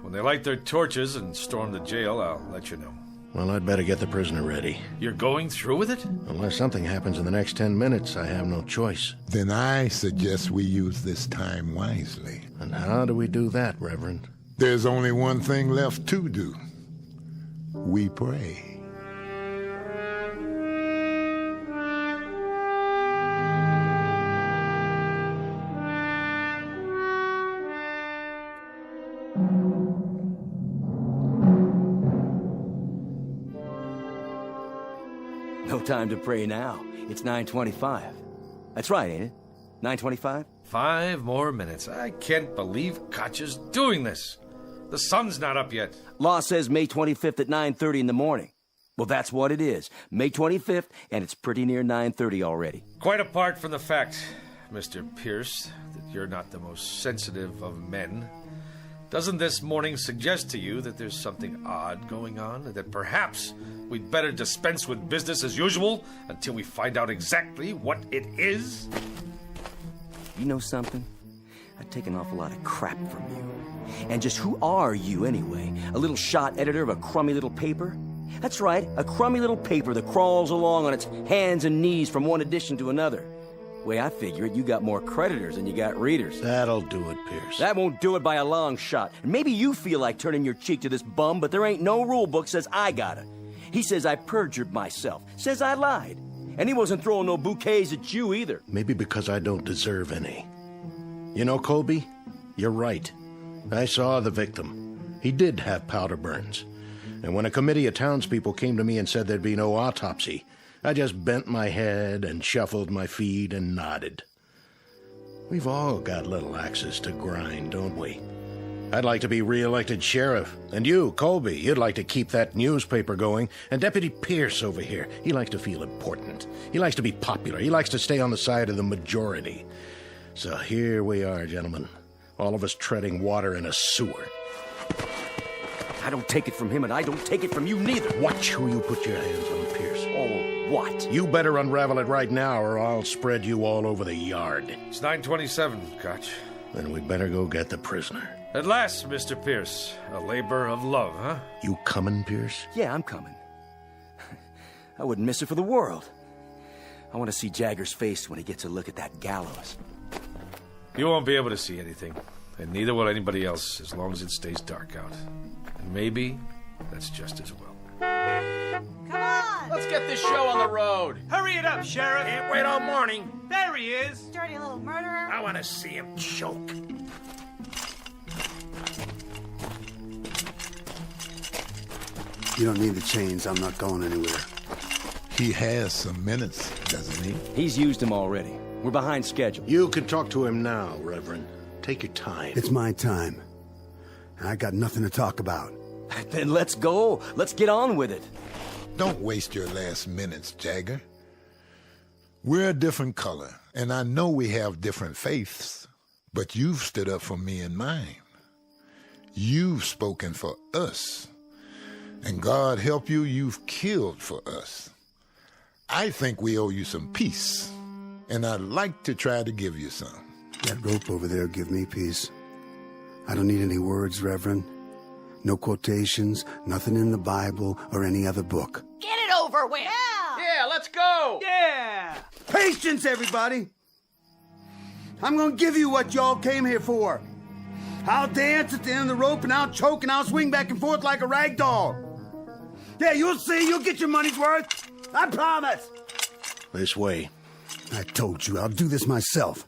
When they light their torches and storm the jail, I'll let you know. Well, I'd better get the prisoner ready. You're going through with it? Unless something happens in the next 10 minutes, I have no choice. Then I suggest we use this time wisely. And how do we do that, Reverend? There's only one thing left to do. We pray. No time to pray now. It's 9:25. That's right, ain't it? 9:25? 5 more minutes. I can't believe Katja's doing this. The sun's not up yet. Law says May 25th at 9:30 in the morning. Well, that's what it is. May 25th, and it's pretty near 9:30 already. Quite apart from the fact, Mr. Pierce, that you're not the most sensitive of men, doesn't this morning suggest to you that there's something odd going on, and that perhaps we'd better dispense with business as usual until we find out exactly what it is? You know something? I take an awful lot of crap from you. And just who are you, anyway? A little shot editor of a crummy little paper? That's right, a crummy little paper that crawls along on its hands and knees from one edition to another. The way I figure it, you got more creditors than you got readers. That'll do it, Pierce. That won't do it by a long shot. And maybe you feel like turning your cheek to this bum, but there ain't no rule book says I gotta. He says I perjured myself, says I lied. And he wasn't throwing no bouquets at you either. Maybe because I don't deserve any. You know, Colby, you're right. I saw the victim. He did have powder burns. And when a committee of townspeople came to me and said there'd be no autopsy, I just bent my head and shuffled my feet and nodded. We've all got little axes to grind, don't we? I'd like to be re-elected sheriff. And you, Colby, you'd like to keep that newspaper going. And Deputy Pierce over here, he likes to feel important. He likes to be popular. He likes to stay on the side of the majority. So here we are, gentlemen. All of us treading water in a sewer. I don't take it from him, and I don't take it from you neither. Watch who you put your hands on, Pierce. Oh, what? You better unravel it right now, or I'll spread you all over the yard. It's 9:27, Koch. Then we better go get the prisoner. At last, Mr. Pierce. A labor of love, huh? You coming, Pierce? Yeah, I'm coming. I wouldn't miss it for the world. I want to see Jagger's face when he gets a look at that gallows. You won't be able to see anything, and neither will anybody else as long as it stays dark out. And maybe that's just as well. Come on! Let's get this show on the road. Hurry it up, Sheriff. Can't wait all morning. There he is. Dirty little murderer. I want to see him choke. You don't need the chains. I'm not going anywhere. He has some minutes, doesn't he? He's used them already. We're behind schedule. You can talk to him now, Reverend. Take your time. It's my time. And I got nothing to talk about. Then let's go. Let's get on with it. Don't waste your last minutes, Jagger. We're a different color, and I know we have different faiths, but you've stood up for me and mine. You've spoken for us. And God help you, you've killed for us. I think we owe you some peace, and I'd like to try to give you some. That rope over there give me peace. I don't need any words, Reverend. No quotations, nothing in the Bible or any other book. Get it over with! Yeah, let's go! Yeah! Patience, everybody! I'm gonna give you what y'all came here for. I'll dance at the end of the rope, and I'll choke, and I'll swing back and forth like a rag doll. Yeah, you'll see. You'll get your money's worth. I promise. This way. I told you, I'll do this myself.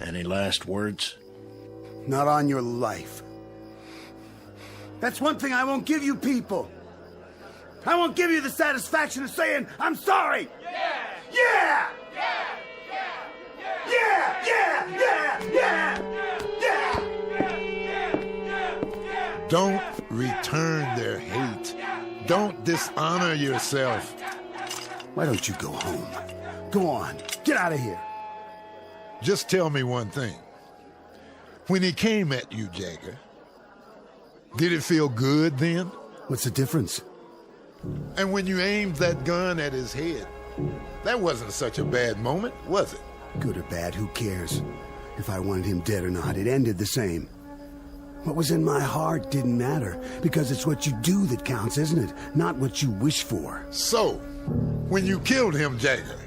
Any last words? Not on your life. That's one thing I won't give you people. I won't give you the satisfaction of saying, I'm sorry. Yeah! Yeah! Yeah! Yeah! Yeah! Don't return their hate. Don't dishonor yourself. Why don't you go home? Go on. Get out of here. Just tell me one thing. When he came at you, Jagger, did it feel good then? What's the difference? And when you aimed that gun at his head, that wasn't such a bad moment, was it? Good or bad, who cares? If I wanted him dead or not, it ended the same. What was in my heart didn't matter, because it's what you do that counts, isn't it? Not what you wish for. So, when you killed him, Jagger,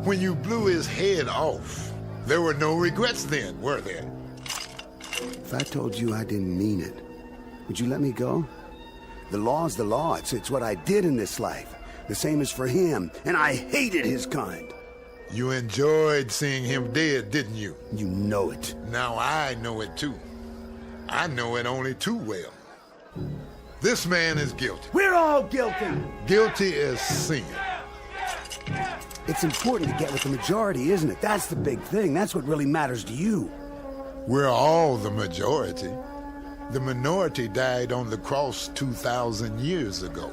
when you blew his head off, there were no regrets then, were there? If I told you I didn't mean it, would you let me go? The law's the law. It's what I did in this life. The same as for him, and I hated his kind. You enjoyed seeing him dead, didn't you? You know it. Now I know it too. I know it only too well. This man is guilty. We're all guilty. Guilty as sin. It's important to get with the majority, isn't it? That's the big thing. That's what really matters to you. We're all the majority. The minority died on the cross 2,000 years ago.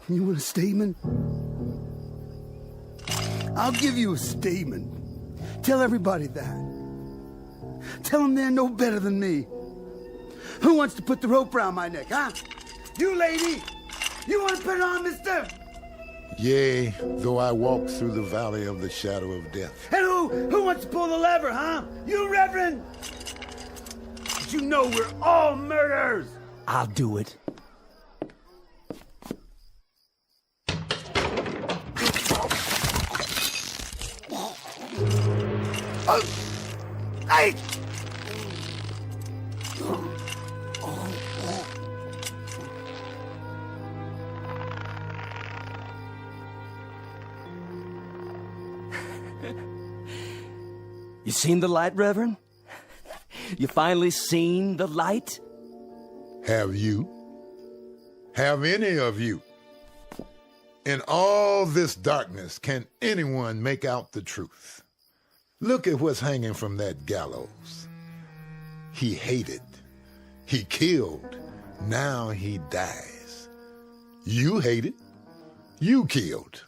You want a statement? I'll give you a statement. Tell everybody that. Tell them they're no better than me. Who wants to put the rope around my neck, huh? You, lady! You want to put it on, mister? Yea, though I walk through the valley of the shadow of death. And who wants to pull the lever, huh? You, Reverend? But you know we're all murderers! I'll do it. Hey! You seen the light, Reverend? You finally seen the light? Have you? Have any of you? In all this darkness, can anyone make out the truth? Look at what's hanging from that gallows. He hated. He killed. Now he dies. You hated. You killed.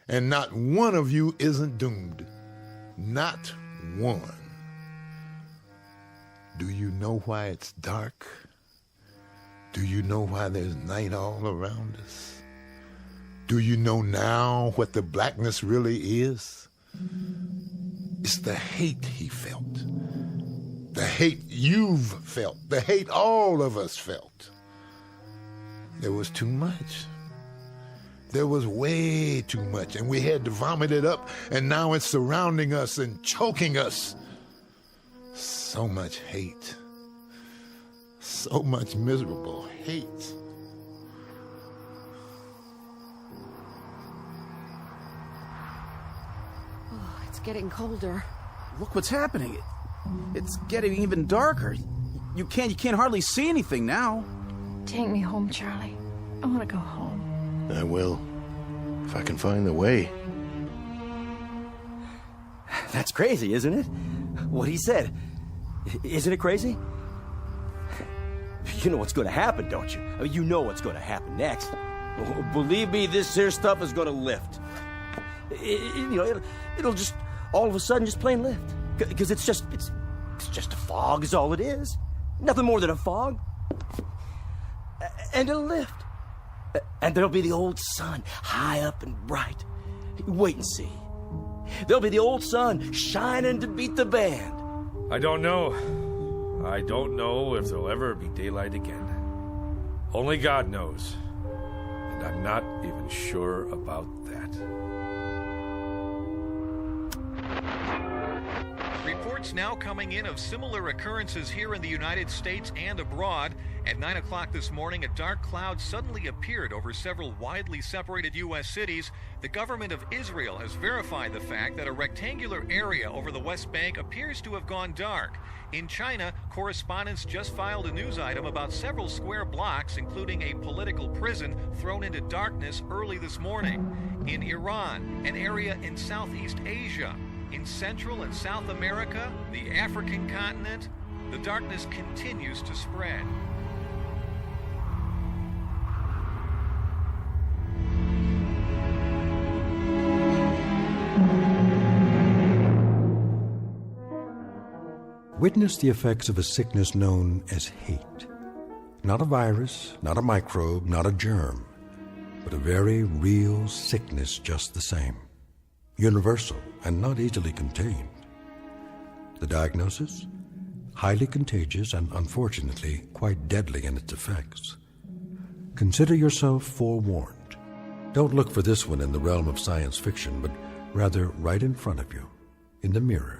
And not one of you isn't doomed. Not one. Do you know why it's dark? Do you know why there's night all around us? Do you know now what the blackness really is? It's the hate he felt. The hate you've felt. The hate all of us felt. There was too much. There was way too much, and we had to vomit it up, and now it's surrounding us and choking us. So much hate. So much miserable hate. Oh, it's getting colder. Look what's happening. It's getting even darker. You can't hardly see anything now. Take me home, Charlie. I want to go home. I will, if I can find the way. That's crazy, isn't it? What he said. Isn't it crazy? You know what's going to happen, don't you? I mean, you know what's going to happen next. Oh, believe me, this here stuff is going to lift. It'll just all of a sudden just plain lift. Because it's just a fog is all it is. Nothing more than a fog. And it'll lift. And there'll be the old sun, high up and bright. Wait and see. There'll be the old sun shining to beat the band. I don't know. I don't know if there'll ever be daylight again. Only God knows. And I'm not even sure about that. Reports now coming in of similar occurrences here in the United States and abroad. At 9 o'clock this morning, a dark cloud suddenly appeared over several widely separated U.S. cities. The government of Israel has verified the fact that a rectangular area over the West Bank appears to have gone dark. In China, correspondents just filed a news item about several square blocks, including a political prison, thrown into darkness early this morning. In Iran, an area in Southeast Asia, in Central and South America, the African continent, the darkness continues to spread. Witness the effects of a sickness known as hate. Not a virus, not a microbe, not a germ, but a very real sickness just the same. Universal and not easily contained. The diagnosis? Highly contagious and unfortunately quite deadly in its effects. Consider yourself forewarned. Don't look for this one in the realm of science fiction, but rather right in front of you, in the mirror.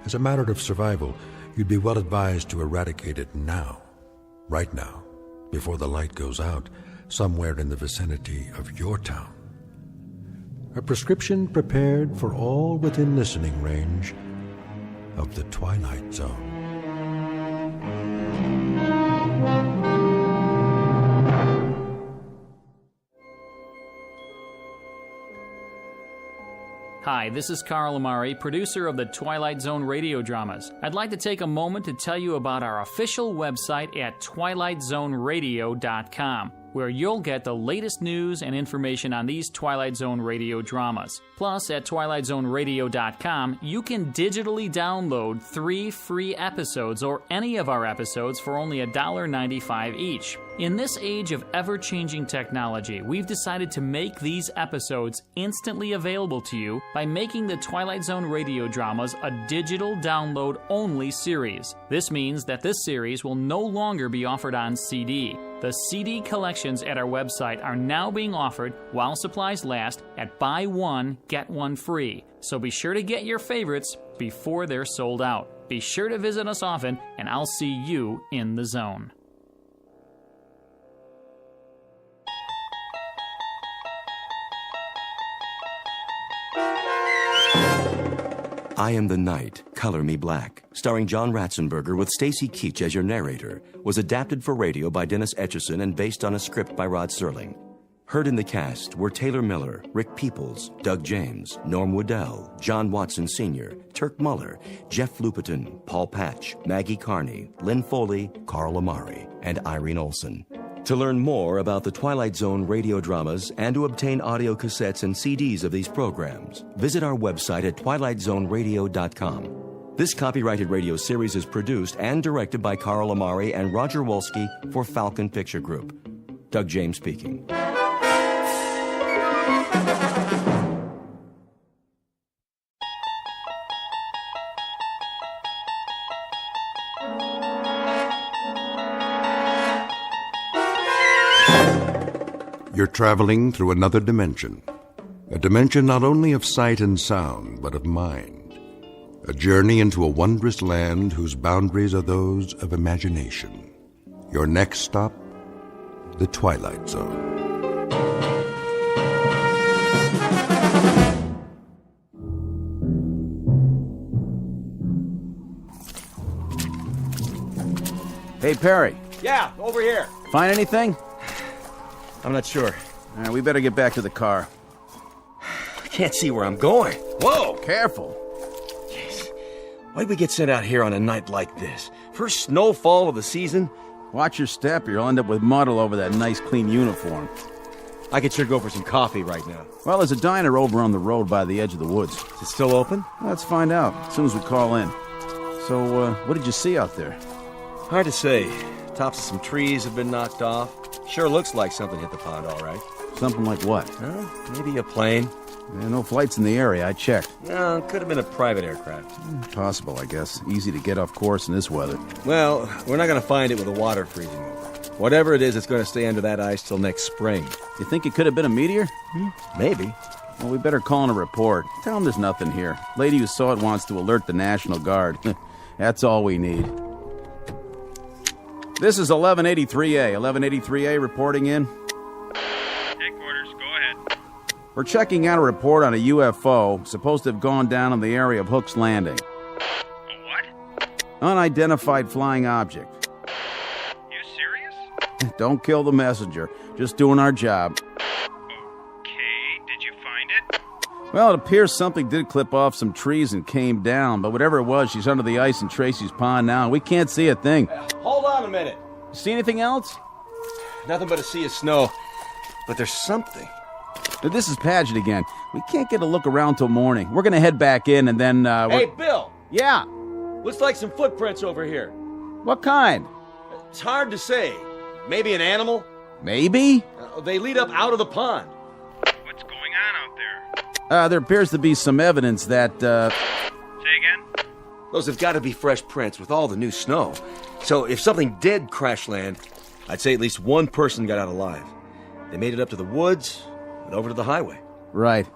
As a matter of survival, you'd be well advised to eradicate it now, right now, before the light goes out, somewhere in the vicinity of your town. A prescription prepared for all within listening range of the Twilight Zone. Hi, this is Carl Amari, producer of the Twilight Zone radio dramas. I'd like to take a moment to tell you about our official website at twilightzoneradio.com, where you'll get the latest news and information on these Twilight Zone radio dramas. Plus, at twilightzoneradio.com, you can digitally download 3 free episodes or any of our episodes for only $1.95 each. In this age of ever-changing technology, we've decided to make these episodes instantly available to you by making the Twilight Zone radio dramas a digital download-only series. This means that this series will no longer be offered on CD. The CD collections at our website are now being offered while supplies last at buy one, get one free. So be sure to get your favorites before they're sold out. Be sure to visit us often, and I'll see you in the zone. I Am the Night, Color Me Black, starring John Ratzenberger with Stacy Keach as your narrator, was adapted for radio by Dennis Etchison and based on a script by Rod Serling. Heard in the cast were Taylor Miller, Rick Peoples, Doug James, Norm Woodell, John Watson Sr., Turk Muller, Jeff Lupetin, Paul Patch, Maggie Carney, Lynn Foley, Carl Amari, and Irene Olson. To learn more about the Twilight Zone radio dramas and to obtain audio cassettes and CDs of these programs, visit our website at twilightzoneradio.com. This copyrighted radio series is produced and directed by Carl Amari and Roger Wolski for Falcon Picture Group. Doug James speaking. You're traveling through another dimension. A dimension not only of sight and sound, but of mind. A journey into a wondrous land whose boundaries are those of imagination. Your next stop, the Twilight Zone. Hey, Perry. Yeah, over here. Find anything? I'm not sure. All right, we better get back to the car. I can't see where I'm going. Whoa, careful. Jeez. Why'd we get sent out here on a night like this? First snowfall of the season? Watch your step or you'll end up with mud all over that nice, clean uniform. I could sure go for some coffee right now. Well, there's a diner over on the road by the edge of the woods. Is it still open? Let's find out as soon as we call in. So, what did you see out there? Hard to say. Tops of some trees have been knocked off. Sure looks like something hit the pond, all right. Something like what? Maybe a plane. Yeah, no flights in the area. I checked. No, could have been a private aircraft. Possible, I guess. Easy to get off course in this weather. Well, we're not going to find it with the water freezing over. Whatever it is, it's going to stay under that ice till next spring. You think it could have been a meteor? Maybe. Well, we better call in a report. Tell them there's nothing here. Lady who saw it wants to alert the National Guard. That's all we need. This is 1183A. 1183A reporting in. Headquarters, go ahead. We're checking out a report on a UFO supposed to have gone down in the area of Hook's Landing. A what? Unidentified flying object. You serious? Don't kill the messenger. Just doing our job. Okay, did you find it? Well, it appears something did clip off some trees and came down, but whatever it was, she's under the ice in Tracy's pond now, and we can't see a thing. Hold on a minute. See anything else? Nothing but a sea of snow. But there's something. This is Paget again. We can't get a look around till morning. We're gonna head back in and then, Hey, Bill! Yeah? Looks like some footprints over here. What kind? It's hard to say. Maybe an animal? Maybe? They lead up out of the pond. What's going on out there? There appears to be some evidence that, Say again? Those have got to be fresh prints with all the new snow. So if something did crash land, I'd say at least one person got out alive. They made it up to the woods and over to the highway. Right.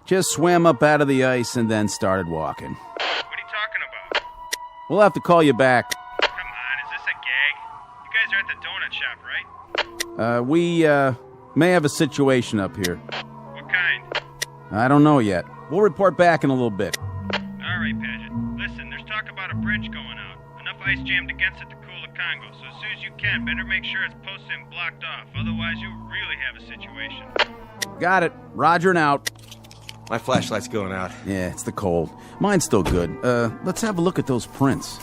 Just swam up out of the ice and then started walking. What are you talking about? We'll have to call you back. Come on, is this a gag? You guys are at the donut shop, right? We may have a situation up here. What kind? I don't know yet. We'll report back in a little bit. All right, Paget. Listen, there's talk about a bridge going out. Enough ice jammed against it to cool the Congo, so as soon as you can, better make sure it's posted and blocked off. Otherwise, you'll really have a situation. Got it. Roger and out. My flashlight's going out. Yeah, it's the cold. Mine's still good. Let's have a look at those prints.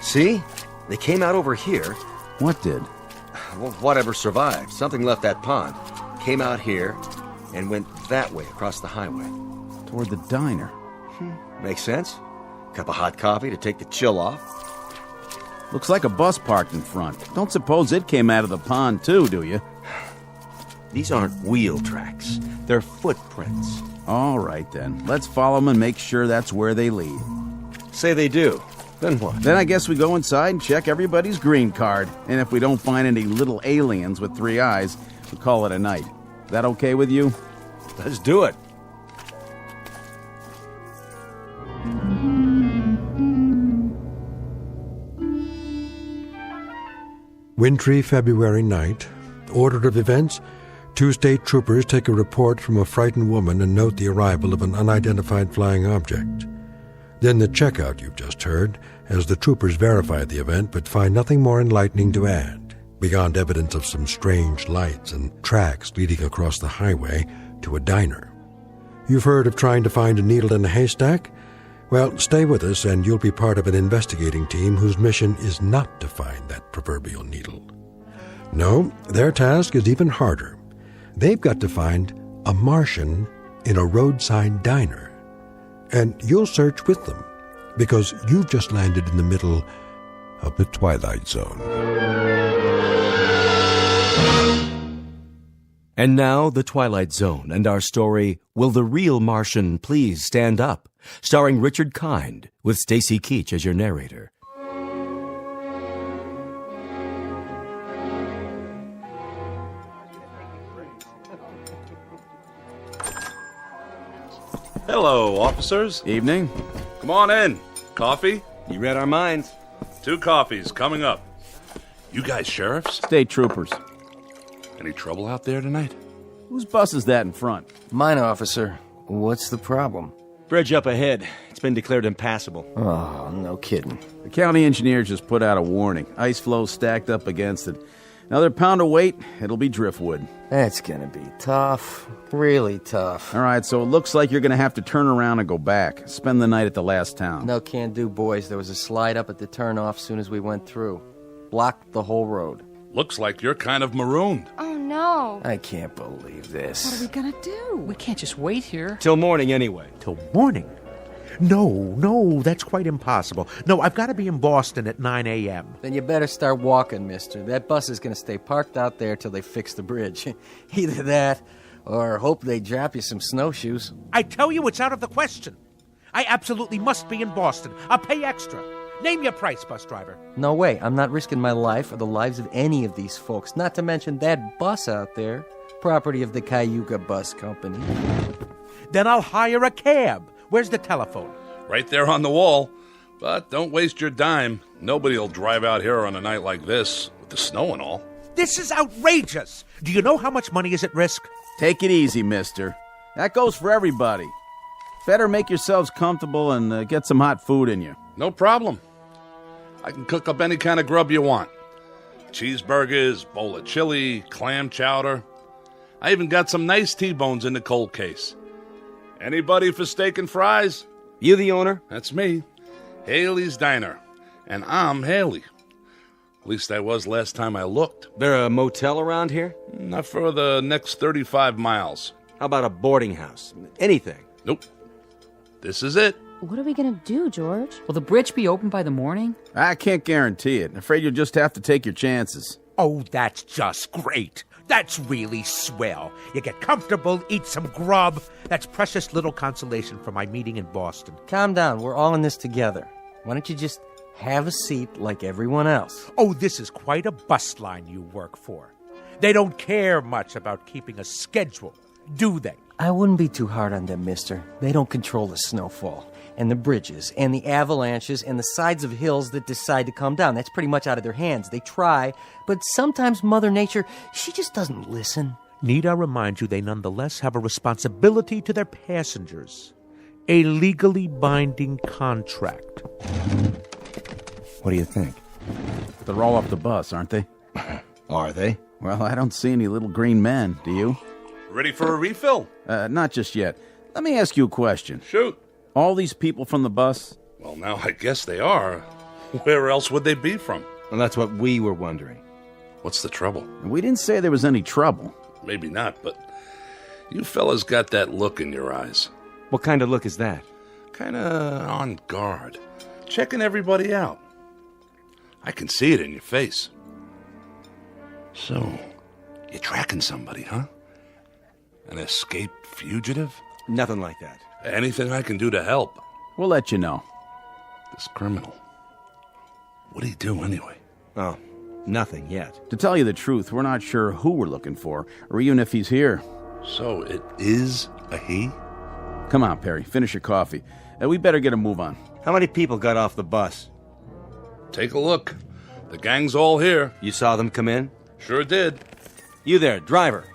See? They came out over here. What did? Well, whatever survived. Something left that pond. Came out here and went that way across the highway. Toward the diner. Makes sense. Cup of hot coffee to take the chill off. Looks like a bus parked in front. Don't suppose it came out of the pond too, do you? These aren't wheel tracks. They're footprints. All right, then. Let's follow them and make sure that's where they lead. Say they do. Then what? Then I guess we go inside and check everybody's green card. And if we don't find any little aliens with 3 eyes, we call it a night. That okay with you? Let's do it. Wintry February night. Order of events: 2 state troopers take a report from a frightened woman and note the arrival of an unidentified flying object. Then the checkout you've just heard, as the troopers verify the event but find nothing more enlightening to add. beyond evidence of some strange lights and tracks leading across the highway to a diner. You've heard of trying to find a needle in a haystack? Well, stay with us and you'll be part of an investigating team whose mission is not to find that proverbial needle. No, their task is even harder. They've got to find a Martian in a roadside diner. And you'll search with them, because you've just landed in the middle of the Twilight Zone. And now, The Twilight Zone and our story, Will the Real Martian Please Stand Up? Starring Richard Kind, with Stacy Keach as your narrator. Hello, officers. Evening. Come on in. Coffee? You read our minds. 2 coffees coming up. You guys sheriffs? State troopers. Any trouble out there tonight? Whose bus is that in front? Mine, officer. What's the problem? Bridge up ahead. It's been declared impassable. Oh, no kidding. The county engineer just put out a warning. Ice flow stacked up against it. Another pound of weight, it'll be driftwood. That's gonna be tough. Really tough. All right, so it looks like you're gonna have to turn around and go back. Spend the night at the last town. No, can't do, boys. There was a slide up at the turnoff soon as we went through. Blocked the whole road. Looks like you're kind of marooned. Oh, no. I can't believe this. What are we gonna do? We can't just wait here. Till morning, anyway. Till morning? No, that's quite impossible. No, I've got to be in Boston at 9 a.m. Then you better start walking, mister. That bus is going to stay parked out there till they fix the bridge. Either that, or hope they drop you some snowshoes. I tell you, it's out of the question. I absolutely must be in Boston. I'll pay extra. Name your price, bus driver. No way. I'm not risking my life or the lives of any of these folks, not to mention that bus out there. Property of the Cayuga Bus Company. Then I'll hire a cab. Where's the telephone? Right there on the wall. But don't waste your dime. Nobody'll drive out here on a night like this, with the snow and all. This is outrageous. Do you know how much money is at risk? Take it easy, mister. That goes for everybody. Better make yourselves comfortable and get some hot food in you. No problem. I can cook up any kind of grub you want. Cheeseburgers, bowl of chili, clam chowder. I even got some nice T-bones in the cold case. Anybody for steak and fries? You the owner? That's me. Haley's Diner. And I'm Haley. At least I was last time I looked. There a motel around here? Not for the next 35 miles. How about a boarding house? Anything? Nope. This is it. What are we gonna do, George? Will the bridge be open by the morning? I can't guarantee it. Afraid you'll just have to take your chances. Oh, that's just great. That's really swell. You get comfortable, eat some grub. That's precious little consolation for my meeting in Boston. Calm down. We're all in this together. Why don't you just have a seat like everyone else? Oh, this is quite a bus line you work for. They don't care much about keeping a schedule, do they? I wouldn't be too hard on them, mister. They don't control the snowfall, and the bridges, and the avalanches, and the sides of hills that decide to come down. That's pretty much out of their hands. They try, but sometimes Mother Nature, she just doesn't listen. Need I remind you, they nonetheless have a responsibility to their passengers. A legally binding contract. What do you think? They're all up the bus, aren't they? Are they? Well, I don't see any little green men, do you? Ready for a refill? Not just yet. Let me ask you a question. Shoot. All these people from the bus? Well, now I guess they are. Where else would they be from? Well, that's what we were wondering. What's the trouble? We didn't say there was any trouble. Maybe not, but you fellas got that look in your eyes. What kind of look is that? Kinda on guard. Checking everybody out. I can see it in your face. So, you're tracking somebody, huh? An escaped fugitive? Nothing like that. Anything I can do to help? We'll let you know. This criminal. What'd he do anyway? Oh, nothing yet. To tell you the truth, we're not sure who we're looking for, or even if he's here. So it is a he? Come on, Perry, finish your coffee. We better get a move on. How many people got off the bus? Take a look. The gang's all here. You saw them come in? Sure did. You there, driver.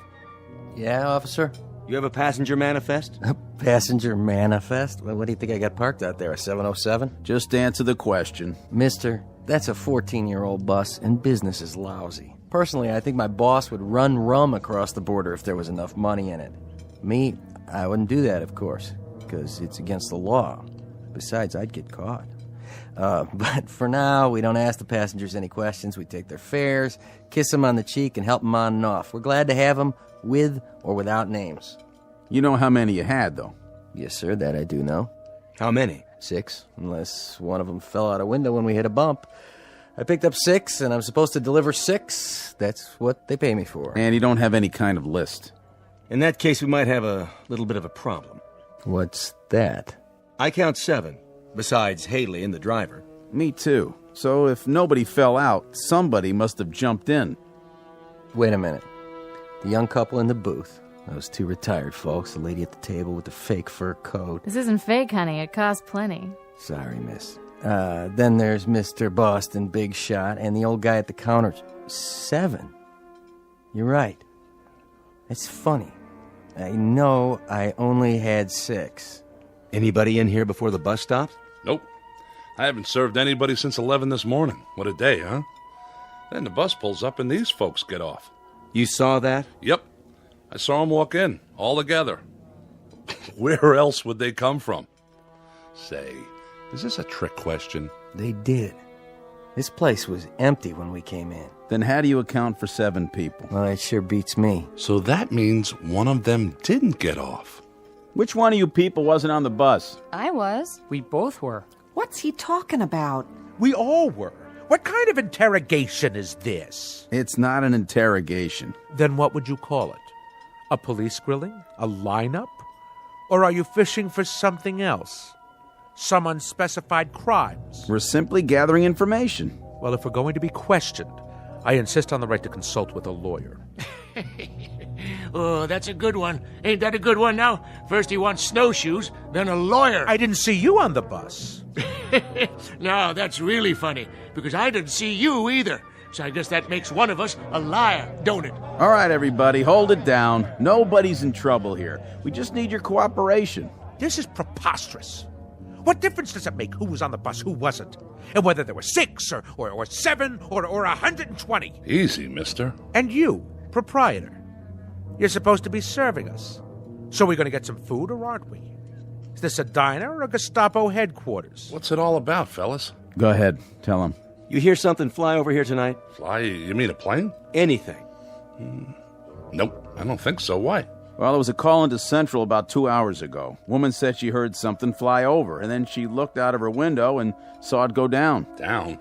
Yeah, officer? You have a passenger manifest? A passenger manifest? Well, what do you think I got parked out there, a 707? Just answer the question. Mister, that's a 14-year-old bus, and business is lousy. Personally, I think my boss would run rum across the border if there was enough money in it. Me, I wouldn't do that, of course, because it's against the law. Besides, I'd get caught. But for now, we don't ask the passengers any questions. We take their fares, kiss them on the cheek, and help them on and off. We're glad to have them with or without names. You know how many you had, though? Yes, sir, that I do know. How many? 6, unless one of them fell out a window when we hit a bump. I picked up 6, and I'm supposed to deliver 6. That's what they pay me for. And you don't have any kind of list. In that case, we might have a little bit of a problem. What's that? I count 7, besides Haley and the driver. Me too. So if nobody fell out, somebody must have jumped in. Wait a minute. The young couple in the booth. Those 2 retired folks, the lady at the table with the fake fur coat. This isn't fake, honey. It costs plenty. Sorry, miss. Then there's Mr. Boston Big Shot and the old guy at the counter. 7. You're right. It's funny. I know I only had 6. Anybody in here before the bus stopped? Nope. I haven't served anybody since 11 this morning. What a day, huh? Then the bus pulls up and these folks get off. You saw that? Yep. I saw them walk in, all together. Where else would they come from? Say, is this a trick question? They did. This place was empty when we came in. Then how do you account for 7 people? Well, that sure beats me. So that means one of them didn't get off. Which one of you people wasn't on the bus? I was. We both were. What's he talking about? We all were. What kind of interrogation is this? It's not an interrogation. Then what would you call it? A police grilling? A lineup? Or are you fishing for something else? Some unspecified crimes? We're simply gathering information. Well, if we're going to be questioned, I insist on the right to consult with a lawyer. Oh, that's a good one. Ain't that a good one now? First he wants snowshoes, then a lawyer. I didn't see you on the bus. No, that's really funny, because I didn't see you either. So I guess that makes one of us a liar, don't it? All right, everybody, hold it down. Nobody's in trouble here. We just need your cooperation. This is preposterous. What difference does it make who was on the bus, who wasn't? And whether there were 6 or 7 or 120? Easy, mister. And you, proprietor, you're supposed to be serving us. So we're going to get some food, or aren't we? Is this a diner or a Gestapo headquarters? What's it all about, fellas? Go ahead, tell him. You hear something fly over here tonight? Fly? You mean a plane? Anything. Nope, I don't think so. Why? Well, there was a call into Central about 2 hours ago. Woman said she heard something fly over, and then she looked out of her window and saw it go down. Down?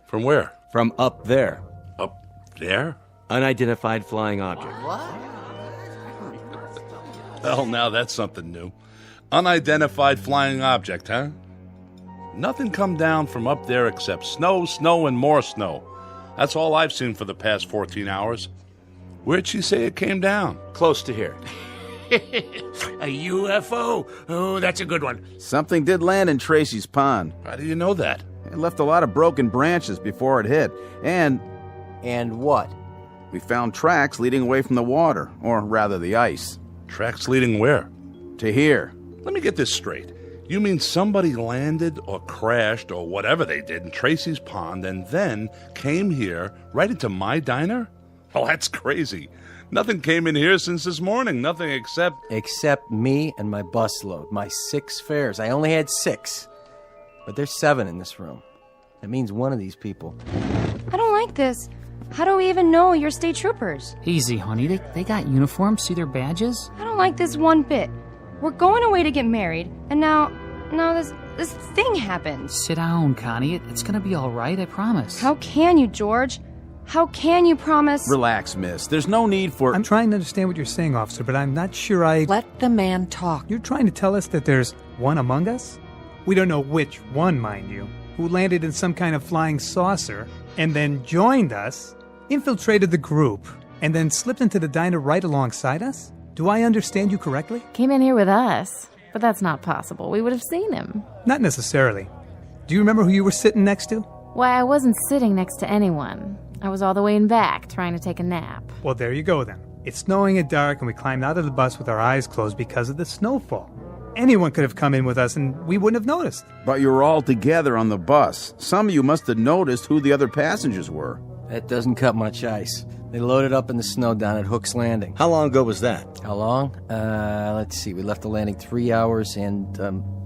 From where? From up there. Up there? Unidentified flying object. Well, now that's something new. Unidentified flying object, huh? Nothing come down from up there except snow, snow, and more snow. That's all I've seen for the past 14 hours. Where'd she say it came down? Close to here. A UFO? Oh, that's a good one. Something did land in Tracy's pond. How do you know that? It left a lot of broken branches before it hit. And what? We found tracks leading away from the water, or rather the ice. Tracks leading where? To here. Let me get this straight. You mean somebody landed or crashed or whatever they did in Tracy's pond and then came here right into my diner? Oh, that's crazy. Nothing came in here since this morning. Nothing except... Except me and my busload. My 6 fares. I only had 6. But there's 7 in this room. That means one of these people. I don't like this. How do we even know you're state troopers? Easy, honey. They got uniforms. See their badges? I don't like this one bit. We're going away to get married, and now this thing happened. Sit down, Connie. It's gonna be all right, I promise. How can you, George? How can you promise? Relax, miss. There's no need for... I'm trying to understand what you're saying, officer, but I'm not sure I... Let the man talk. You're trying to tell us that there's one among us? We don't know which one, mind you, who landed in some kind of flying saucer and then joined us, infiltrated the group, and then slipped into the diner right alongside us? Do I understand you correctly? Came in here with us, but that's not possible. We would have seen him. Not necessarily. Do you remember who you were sitting next to? Why, I wasn't sitting next to anyone. I was all the way in back, trying to take a nap. Well, there you go then. It's snowing and dark, and we climbed out of the bus with our eyes closed because of the snowfall. Anyone could have come in with us, and we wouldn't have noticed. But you were all together on the bus. Some of you must have noticed who the other passengers were. That doesn't cut much ice. They loaded up in the snow down at Hook's Landing. How long ago was that? How long? Let's see. We left the landing 3 hours and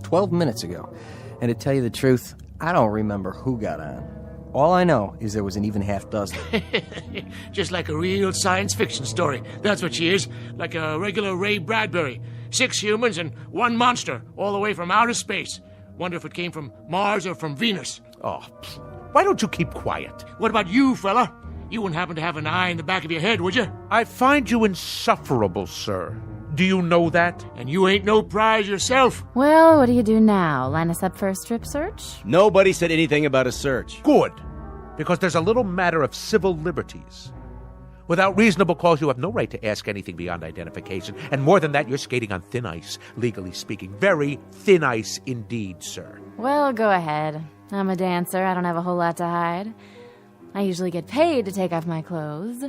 12 minutes ago. And to tell you the truth, I don't remember who got on. All I know is there was an even half dozen. Just like a real science fiction story. That's what she is. Like a regular Ray Bradbury. 6 humans and 1 monster, all the way from outer space. Wonder if it came from Mars or from Venus. Oh, why don't you keep quiet? What about you, fella? You wouldn't happen to have an eye in the back of your head, would you? I find you insufferable, sir. Do you know that? And you ain't no prize yourself. Well, what do you do now? Line us up for a strip search? Nobody said anything about a search. Good. Because there's a little matter of civil liberties. Without reasonable cause, you have no right to ask anything beyond identification. And more than that, you're skating on thin ice, legally speaking. Very thin ice indeed, sir. Well, go ahead. I'm a dancer. I don't have a whole lot to hide. I usually get paid to take off my clothes.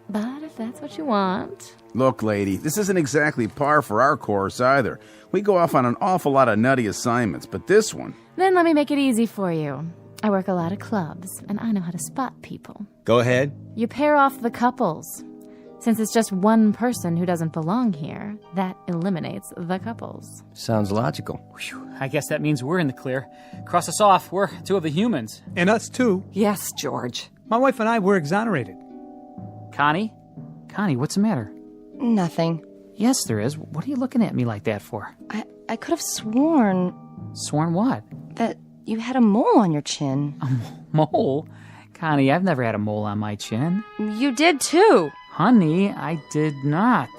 But if that's what you want... Look, lady, this isn't exactly par for our course either. We go off on an awful lot of nutty assignments, but this one... Then let me make it easy for you. I work a lot of clubs, and I know how to spot people. Go ahead. You pair off the couples. Since it's just one person who doesn't belong here, that eliminates the couples. Sounds logical. Whew, I guess that means we're in the clear. Cross us off. We're 2 of the humans. And us too. Yes, George. My wife and I were exonerated. Connie? Connie, what's the matter? Nothing. Yes, there is. What are you looking at me like that for? I could have sworn... Sworn what? That you had a mole on your chin. A mole? Connie, I've never had a mole on my chin. You did too. Honey, I did not.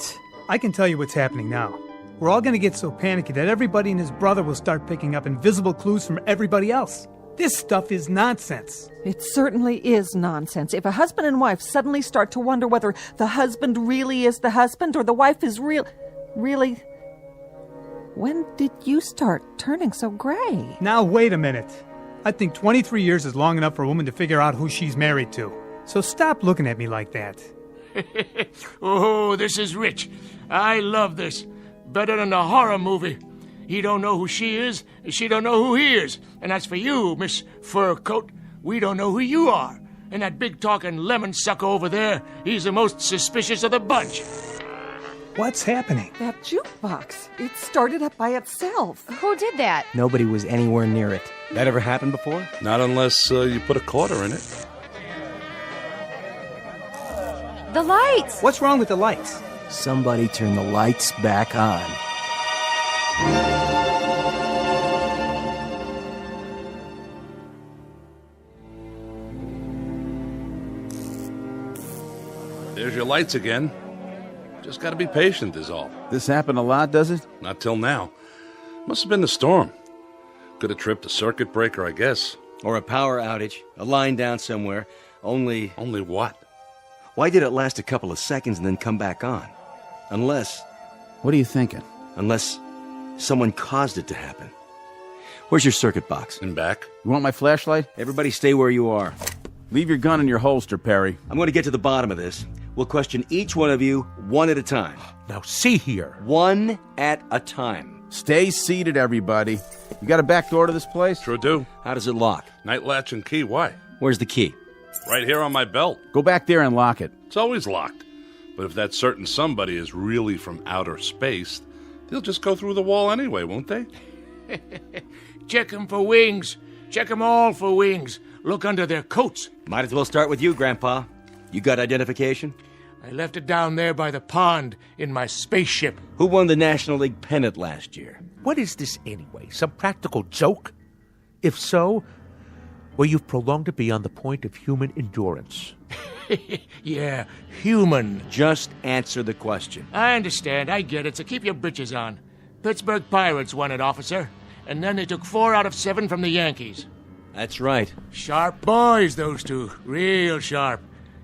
I can tell you what's happening now. We're all going to get so panicky that everybody and his brother will start picking up invisible clues from everybody else. This stuff is nonsense. It certainly is nonsense. If a husband and wife suddenly start to wonder whether the husband really is the husband or the wife is really... When did you start turning so gray? Now, wait a minute. I think 23 years is long enough for a woman to figure out who she's married to. So stop looking at me like that. Oh, this is rich. I love this. Better than a horror movie. He don't know who she is, she don't know who he is. And as for you, Miss Fur Coat, we don't know who you are. And that big-talking lemon sucker over there, he's the most suspicious of the bunch. What's happening? That jukebox. It started up by itself. Who did that? Nobody was anywhere near it. That ever happened before? Not unless you put a quarter in it. The lights! What's wrong with the lights? Somebody turn the lights back on. There's your lights again. Just gotta be patient is all. This happened a lot, does it? Not till now. Must have been the storm. Could have tripped a circuit breaker, I guess. Or a power outage, a line down somewhere. Only what? Why did it last a couple of seconds and then come back on? Unless... What are you thinking? Unless someone caused it to happen. Where's your circuit box? In back. You want my flashlight? Everybody stay where you are. Leave your gun in your holster, Perry. I'm going to get to the bottom of this. We'll question each one of you one at a time. Now see here. One at a time. Stay seated, everybody. You got a back door to this place? Sure do. How does it lock? Night latch and key, why? Where's the key? Right here on my belt. Go back there and lock it. It's always locked. But if that certain somebody is really from outer space, they'll just go through the wall anyway, won't they? Check them for wings. Check them all for wings. Look under their coats. Might as well start with you, Grandpa. You got identification? I left it down there by the pond in my spaceship. Who won the National League pennant last year? What is this anyway? Some practical joke? If so, well, you've prolonged it beyond the point of human endurance. Yeah, human. Just answer the question. I understand, I get it, so keep your britches on. Pittsburgh Pirates won it, officer. And then they took 4 out of 7 from the Yankees. That's right. Sharp boys, those two. Real sharp.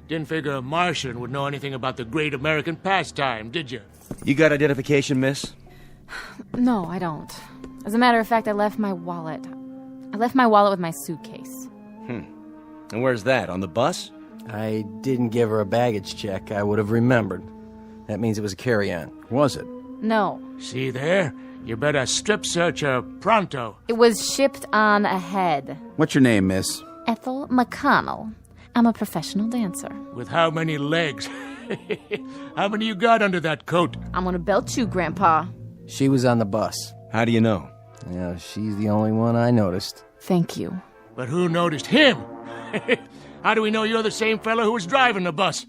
Didn't figure a Martian would know anything about the great American pastime, did you? You got identification, miss? No, I don't. As a matter of fact, I left my wallet. I left my wallet with my suitcase. And where's that? On the bus? I didn't give her a baggage check. I would have remembered. That means it was a carry-on. Was it? No. See there? You better strip search her pronto. It was shipped on ahead. What's your name, miss? Ethel McConnell. I'm a professional dancer. With how many legs? How many you got under that coat? I'm gonna belt you, Grandpa. She was on the bus. How do you know? Yeah, she's the only one I noticed. Thank you. But who noticed him? How do we know you're the same fellow who was driving the bus?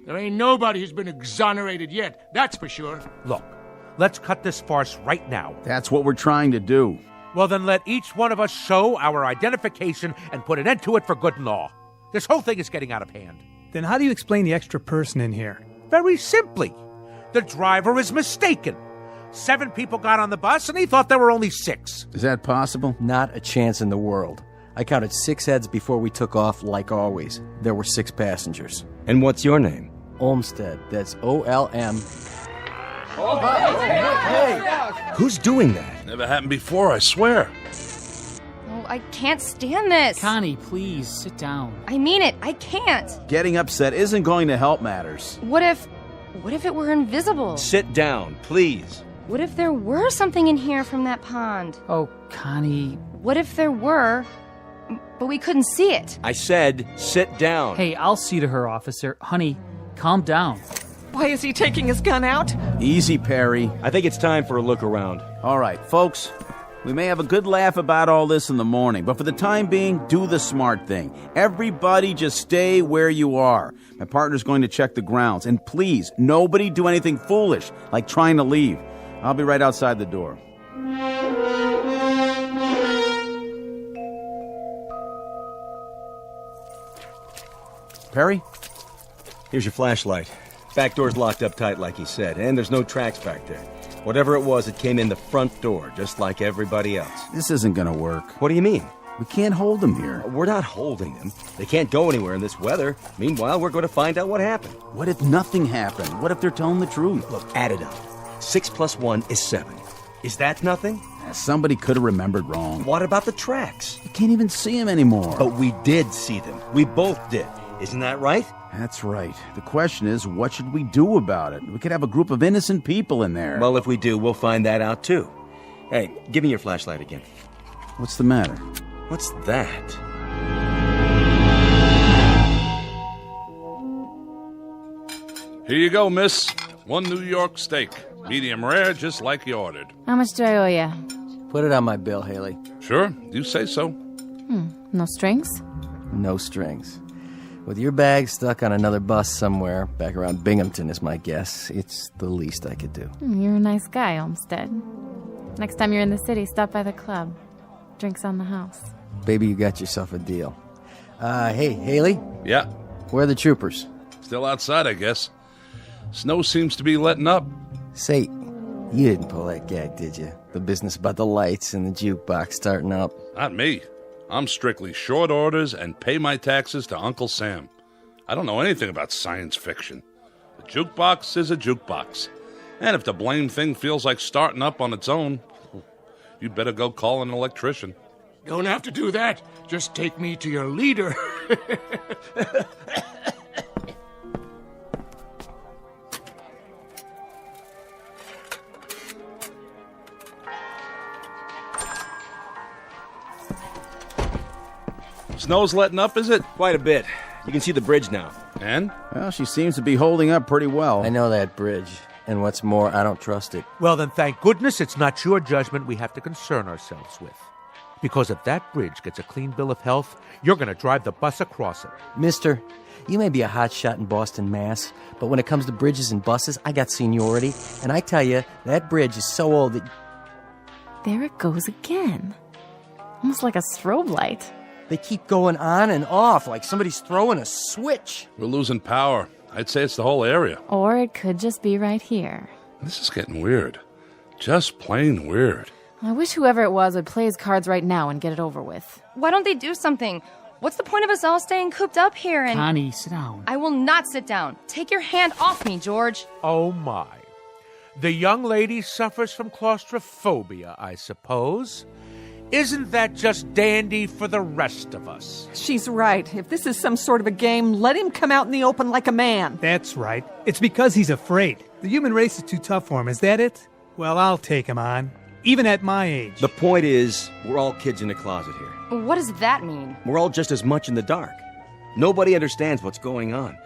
There ain't nobody who's been exonerated yet, that's for sure. Look, let's cut this farce right now. That's what we're trying to do. Well, then let each one of us show our identification and put an end to it for good and all. This whole thing is getting out of hand. Then how do you explain the extra person in here? Very simply. The driver is mistaken. 7 people got on the bus, and he thought there were only 6. Is that possible? Not a chance in the world. I counted 6 heads before we took off, like always. There were 6 passengers. And what's your name? Olmsted. That's O-L-M. Hey! Who's doing that? Never happened before, I swear. Oh, I can't stand this. Connie, please, sit down. I mean it. I can't. Getting upset isn't going to help matters. What if it were invisible? Sit down, please. What if there were something in here from that pond? Oh, Connie. What if there were, but we couldn't see it? I said, sit down. Hey, I'll see to her, officer. Honey, calm down. Why is he taking his gun out? Easy, Perry. I think it's time for a look around. All right, folks. We may have a good laugh about all this in the morning, but for the time being, do the smart thing. Everybody just stay where you are. My partner's going to check the grounds. And please, nobody do anything foolish, like trying to leave. I'll be right outside the door. Perry? Here's your flashlight. Back door's locked up tight like he said, and there's no tracks back there. Whatever it was, it came in the front door, just like everybody else. This isn't gonna work. What do you mean? We can't hold them here. We're not holding them. They can't go anywhere in this weather. Meanwhile, we're going to find out what happened. What if nothing happened? What if they're telling the truth? Look, add it up. 6 + 1 is 7. Is that nothing? Somebody could have remembered wrong. What about the tracks? You can't even see them anymore. But we did see them. We both did. Isn't that right? That's right. The question is, what should we do about it? We could have a group of innocent people in there. Well, if we do, we'll find that out too. Hey, give me your flashlight again. What's the matter? What's that? Here you go, miss. 1 New York steak. Medium rare, just like you ordered. How much do I owe you? Put it on my bill, Haley. Sure, you say so. No strings? No strings. With your bag stuck on another bus somewhere, back around Binghamton is my guess, it's the least I could do. You're a nice guy, Olmsted. Next time you're in the city, stop by the club. Drinks on the house. Baby, you got yourself a deal. Hey, Haley? Yeah. Where are the troopers? Still outside, I guess. Snow seems to be letting up. Say, you didn't pull that gag, did you? The business about the lights and the jukebox starting up. Not me. I'm strictly short orders and pay my taxes to Uncle Sam. I don't know anything about science fiction. A jukebox is a jukebox. And if the blame thing feels like starting up on its own, you'd better go call an electrician. Don't have to do that. Just take me to your leader. Snow's letting up, is it? Quite a bit. You can see the bridge now. And? Well, she seems to be holding up pretty well. I know that bridge. And what's more, I don't trust it. Well, then thank goodness it's not your judgment we have to concern ourselves with. Because if that bridge gets a clean bill of health, you're going to drive the bus across it. Mister, you may be a hotshot in Boston, Mass., but when it comes to bridges and buses, I got seniority. And I tell you, that bridge is so old that... There it goes again. Almost like a strobe light. They keep going on and off like somebody's throwing a switch. We're losing power. I'd say it's the whole area. Or it could just be right here. This is getting weird. Just plain weird. I wish whoever it was would play his cards right now and get it over with. Why don't they do something? What's the point of us all staying cooped up here and... Connie, sit down. I will not sit down. Take your hand off me, George. Oh, my. The young lady suffers from claustrophobia, I suppose. Isn't that just dandy for the rest of us? She's right. If this is some sort of a game, let him come out in the open like a man. That's right. It's because he's afraid. The human race is too tough for him, is that it? Well, I'll take him on. Even at my age. The point is, we're all kids in a closet here. What does that mean? We're all just as much in the dark. Nobody understands what's going on.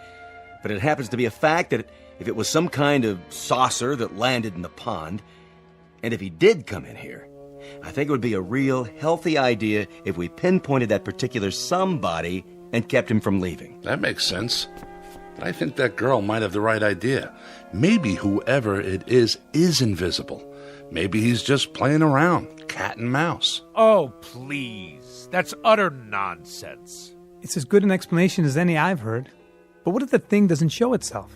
But it happens to be a fact that if it was some kind of saucer that landed in the pond, and if he did come in here, I think it would be a real healthy idea if we pinpointed that particular somebody and kept him from leaving. That makes sense. But I think that girl might have the right idea. Maybe whoever it is invisible. Maybe he's just playing around, cat and mouse. Oh, please. That's utter nonsense. It's as good an explanation as any I've heard. But what if the thing doesn't show itself?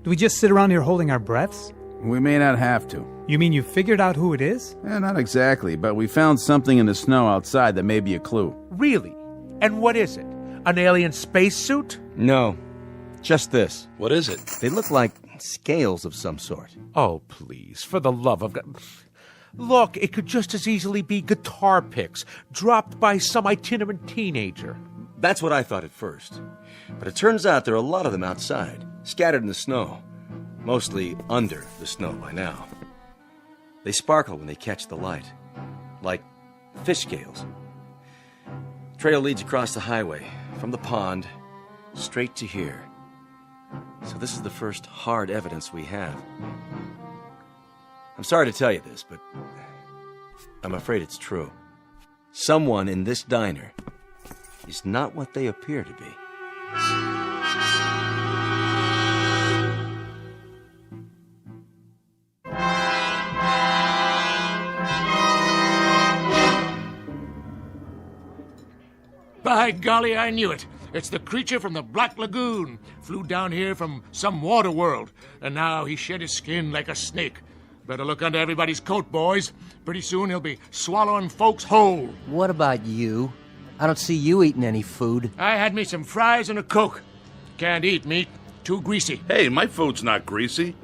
Do we just sit around here holding our breaths? We may not have to. You mean you figured out who it is? Not exactly, but we found something in the snow outside that may be a clue. Really? And what is it? An alien spacesuit? No, just this. What is it? They look like scales of some sort. Oh, please, for the love of God. Look, it could just as easily be guitar picks dropped by some itinerant teenager. That's what I thought at first. But it turns out there are a lot of them outside, scattered in the snow. Mostly under the snow by now. They sparkle when they catch the light, like fish scales. Trail leads across the highway, from the pond, straight to here. So this is the first hard evidence we have. I'm sorry to tell you this, but I'm afraid it's true. Someone in this diner is not what they appear to be. By golly, I knew it. It's the creature from the Black Lagoon. Flew down here from some water world, and now he shed his skin like a snake. Better look under everybody's coat, boys. Pretty soon he'll be swallowing folks whole. What about you? I don't see you eating any food. I had me some fries and a Coke. Can't eat meat. Too greasy. Hey, my food's not greasy.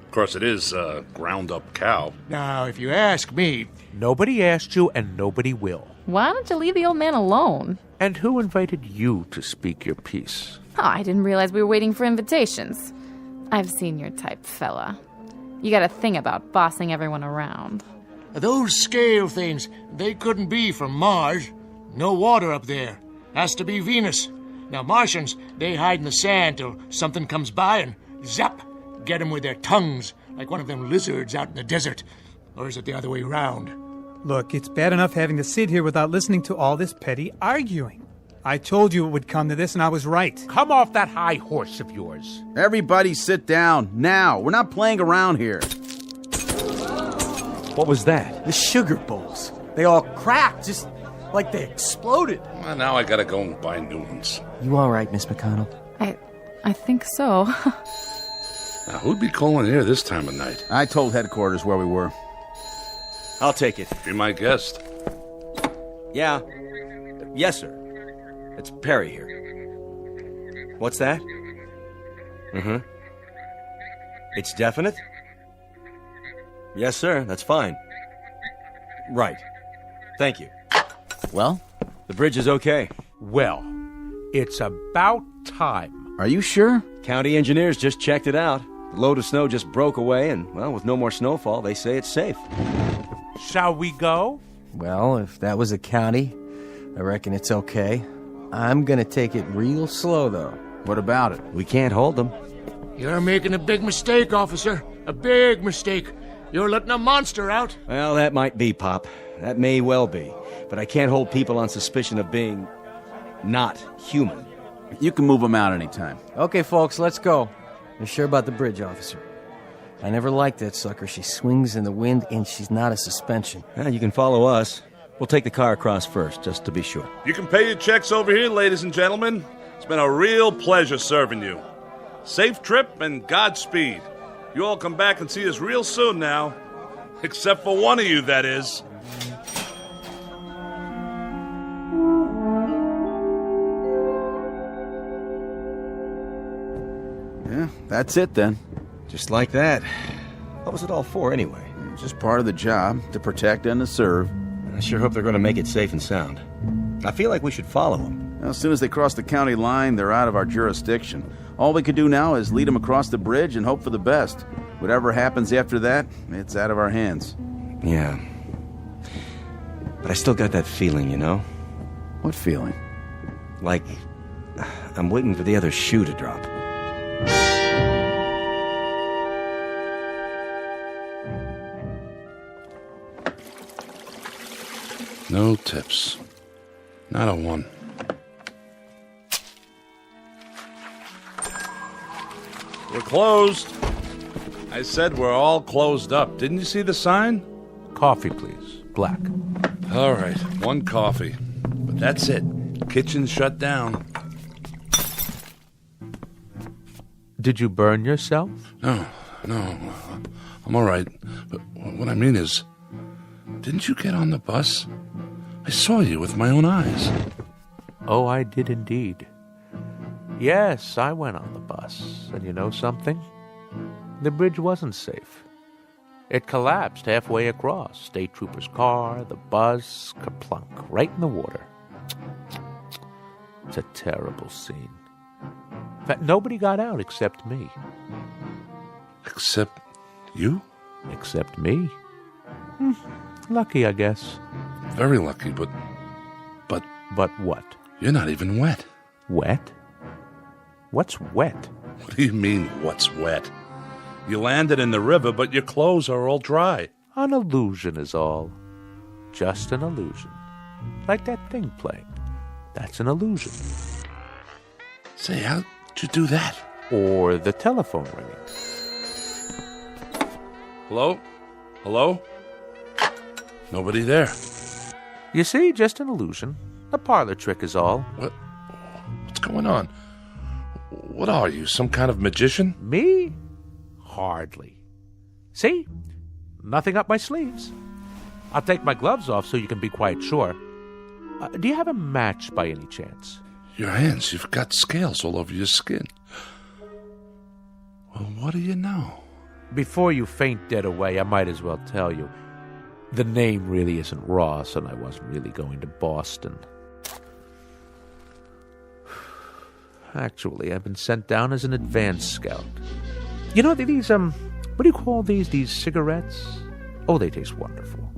Of course, it is ground-up cow. Now, if you ask me... Nobody asked you, and nobody will. Why don't you leave the old man alone? And who invited you to speak your piece? Oh, I didn't realize we were waiting for invitations. I've seen your type, fella. You got a thing about bossing everyone around. Those scale things, they couldn't be from Mars. No water up there. Has to be Venus. Now, Martians, they hide in the sand till something comes by and zap, get them with their tongues, like one of them lizards out in the desert. Or is it the other way round? Look, it's bad enough having to sit here without listening to all this petty arguing. I told you it would come to this, and I was right. Come off that high horse of yours. Everybody sit down, now. We're not playing around here. What was that? The sugar bowls. They all cracked, just like they exploded. Well, now I gotta go and buy new ones. You all right, Miss McConnell? I think so. Now, who'd be calling here this time of night? I told headquarters where we were. I'll take it. Be my guest. Yeah. Yes, sir. It's Perry here. What's that? Mm-hmm. It's definite? Yes, sir. That's fine. Right. Thank you. Well? The bridge is okay. Well, it's about time. Are you sure? County engineers just checked it out. The load of snow just broke away, and, well, with no more snowfall, they say it's safe. Shall we go? Well, if that was a county, I reckon it's okay. I'm gonna take it real slow, though. What about it? We can't hold them. You're making a big mistake, officer. A big mistake. You're letting a monster out. Well, that might be, Pop. That may well be. But I can't hold people on suspicion of being not human. You can move them out anytime. Okay, folks, let's go. You're sure about the bridge, officer? I never liked that sucker. She swings in the wind, and she's not a suspension. You can follow us. We'll take the car across first, just to be sure. You can pay your checks over here, ladies and gentlemen. It's been a real pleasure serving you. Safe trip and Godspeed. You all come back and see us real soon now. Except for one of you, that is. Yeah, that's it then. Just like that. What was it all for, anyway? Just part of the job, to protect and to serve. I sure hope they're going to make it safe and sound. I feel like we should follow them. Well, as soon as they cross the county line, they're out of our jurisdiction. All we could do now is lead them across the bridge and hope for the best. Whatever happens after that, it's out of our hands. Yeah. But I still got that feeling, you know? What feeling? Like I'm waiting for the other shoe to drop. No tips. Not a one. We're closed. I said we're all closed up. Didn't you see the sign? Coffee, please. Black. All right, one coffee. But that's it. Kitchen shut down. Did you burn yourself? No. I'm all right. But what I mean is, didn't you get on the bus? I saw you with my own eyes. Oh, I did indeed. Yes, I went on the bus. And you know something? The bridge wasn't safe. It collapsed halfway across. State trooper's car, the bus, kerplunk, right in the water. It's a terrible scene. In fact, nobody got out except me. Except you? Except me. Lucky, I guess. Very lucky, but... But what? You're not even wet. Wet? What's wet? What do you mean, what's wet? You landed in the river, but your clothes are all dry. An illusion is all. Just an illusion. Like that thing playing. That's an illusion. Say, how'd you do that? Or the telephone ringing. Hello? Hello? Nobody there. You see, just an illusion. A parlor trick is all. What's going on? What are you, some kind of magician? Me? Hardly. See? Nothing up my sleeves. I'll take my gloves off so you can be quite sure. Do you have a match by any chance? Your hands, you've got scales all over your skin. Well, what do you know? Before you faint dead away, I might as well tell you. The name really isn't Ross, and I wasn't really going to Boston. Actually, I've been sent down as an advance scout. You know, these, what do you call these? These cigarettes? Oh, they taste wonderful.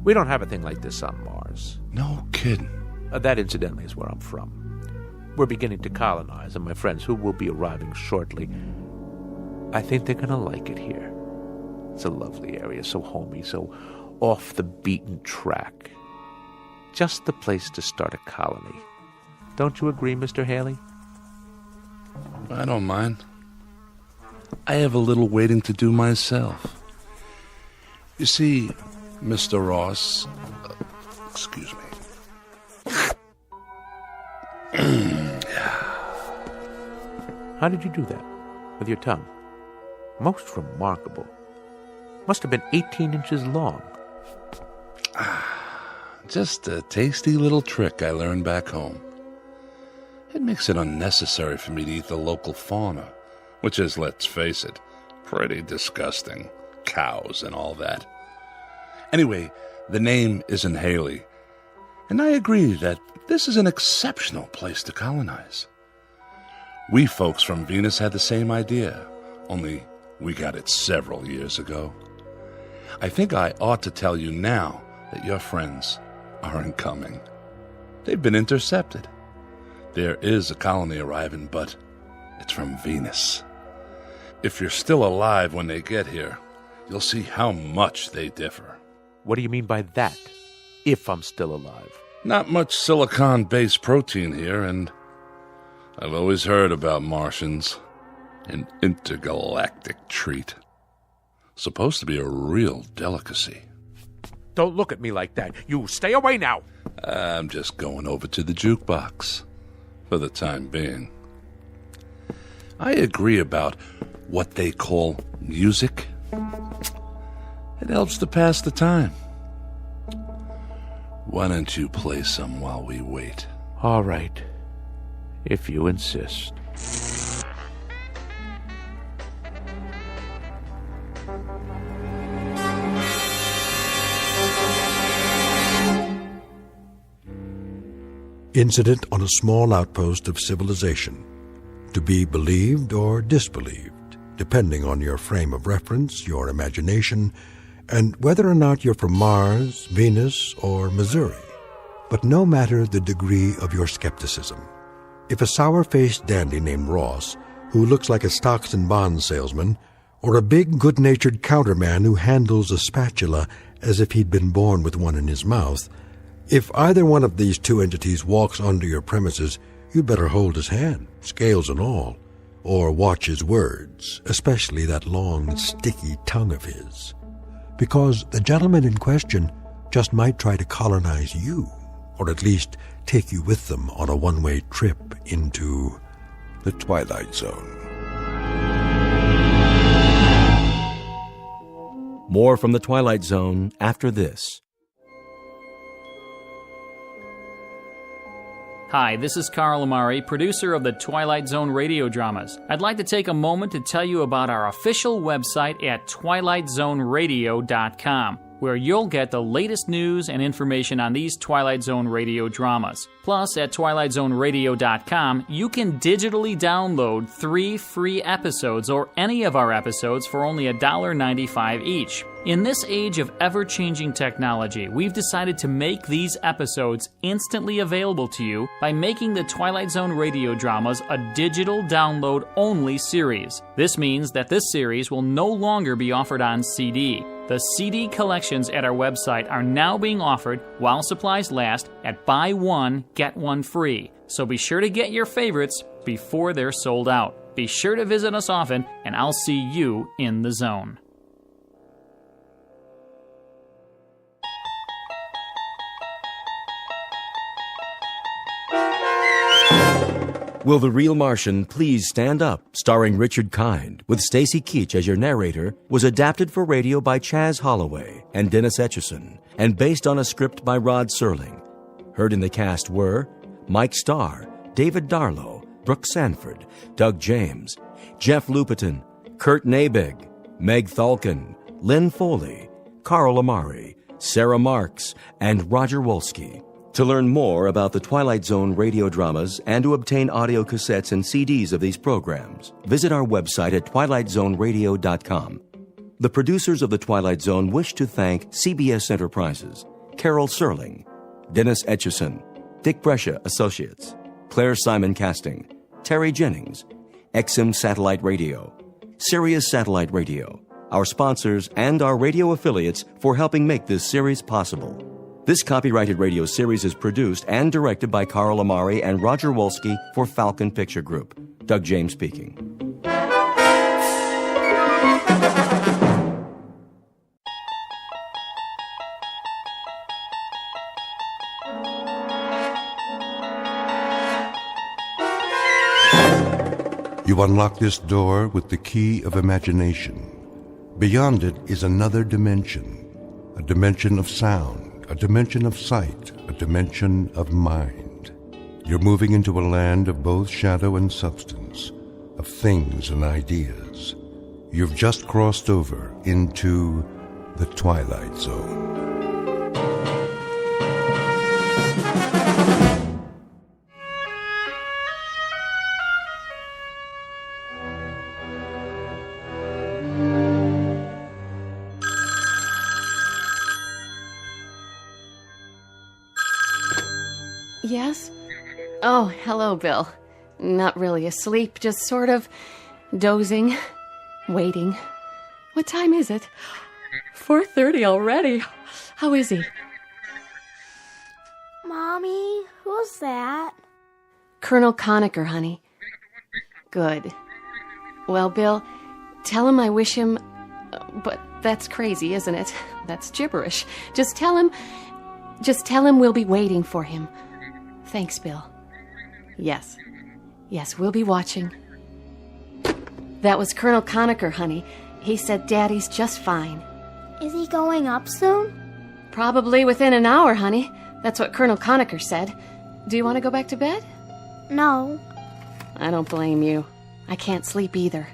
We don't have a thing like this on Mars. No kidding. That, incidentally, is where I'm from. We're beginning to colonize, and my friends, who will be arriving shortly, I think they're going to like it here. It's a lovely area, so homey, so off the beaten track. Just the place to start a colony. Don't you agree, Mr. Haley? I don't mind. I have a little waiting to do myself. You see, Mr. Ross... excuse me. How did you do that? With your tongue? Most remarkable. Must have been 18 inches long. Just a tasty little trick I learned back home. It makes it unnecessary for me to eat the local fauna, which is, let's face it, pretty disgusting. Cows and all that. Anyway, the name isn't Haley, and I agree that this is an exceptional place to colonize. We folks from Venus had the same idea, only we got it several years ago. I think I ought to tell you now that your friends aren't coming. They've been intercepted. There is a colony arriving, but it's from Venus. If you're still alive when they get here, you'll see how much they differ. What do you mean by that? If I'm still alive? Not much silicon-based protein here, and I've always heard about Martians. An intergalactic treat. Supposed to be a real delicacy. Don't look at me like that. You stay away now. I'm just going over to the jukebox. For the time being. I agree about what they call music. It helps to pass the time. Why don't you play some while we wait? All right. If you insist. Incident on a small outpost of civilization, to be believed or disbelieved, depending on your frame of reference, your imagination, and whether or not you're from Mars, Venus, or Missouri. But no matter the degree of your skepticism, If a sour-faced dandy named Ross, who looks like a stocks and bonds salesman, or a big, good-natured counterman who handles a spatula as if he'd been born with one in his mouth, if either one of these two entities walks onto your premises, you'd better hold his hand, scales and all, or watch his words, especially that long, sticky tongue of his. Because the gentleman in question just might try to colonize you, or at least take you with them on a one-way trip into the Twilight Zone. More from the Twilight Zone after this. Hi, this is Carl Amari, producer of the Twilight Zone radio dramas. I'd like to take a moment to tell you about our official website at twilightzoneradio.com, where you'll get the latest news and information on these Twilight Zone radio dramas. Plus, at twilightzoneradio.com, you can digitally download 3 free episodes or any of our episodes for only $1.95 each. In this age of ever-changing technology, we've decided to make these episodes instantly available to you by making the Twilight Zone radio dramas a digital download-only series. This means that this series will no longer be offered on CD. The CD collections at our website are now being offered, while supplies last, at buy one, get one free. So be sure to get your favorites before they're sold out. Be sure to visit us often, and I'll see you in the zone. Will the Real Martian Please Stand Up, starring Richard Kind, with Stacy Keach as your narrator, was adapted for radio by Chaz Holloway and Dennis Etchison, and based on a script by Rod Serling. Heard in the cast were Mike Starr, David Darlow, Brooke Sanford, Doug James, Jeff Lupetin, Kurt Nabig, Meg Thalkin, Lynn Foley, Carl Amari, Sarah Marks, and Roger Wolski. To learn more about the Twilight Zone radio dramas and to obtain audio cassettes and CDs of these programs, visit our website at twilightzoneradio.com. The producers of The Twilight Zone wish to thank CBS Enterprises, Carol Serling, Dennis Etchison, Dick Brescia Associates, Claire Simon Casting, Terry Jennings, XM Satellite Radio, Sirius Satellite Radio, our sponsors and our radio affiliates for helping make this series possible. This copyrighted radio series is produced and directed by Carl Amari and Roger Wolski for Falcon Picture Group. Doug James speaking. You unlock this door with the key of imagination. Beyond it is another dimension, a dimension of sound, a dimension of sight, a dimension of mind. You're moving into a land of both shadow and substance, of things and ideas. You've just crossed over into the Twilight Zone. Yes? Oh, hello, Bill. Not really asleep, just sort of dozing, waiting. What time is it? 4:30 already. How is he? Mommy, who's that? Colonel Conacher, honey. Good. Well, Bill, tell him I wish him... But that's crazy, isn't it? That's gibberish. Just tell him we'll be waiting for him. Thanks, Bill. Yes, we'll be watching. That was Colonel Conacher, honey. He said Daddy's just fine. Is he going up soon? Probably within an hour, honey. That's what Colonel Conacher said. Do you want to go back to bed? No. I don't blame you. I can't sleep either.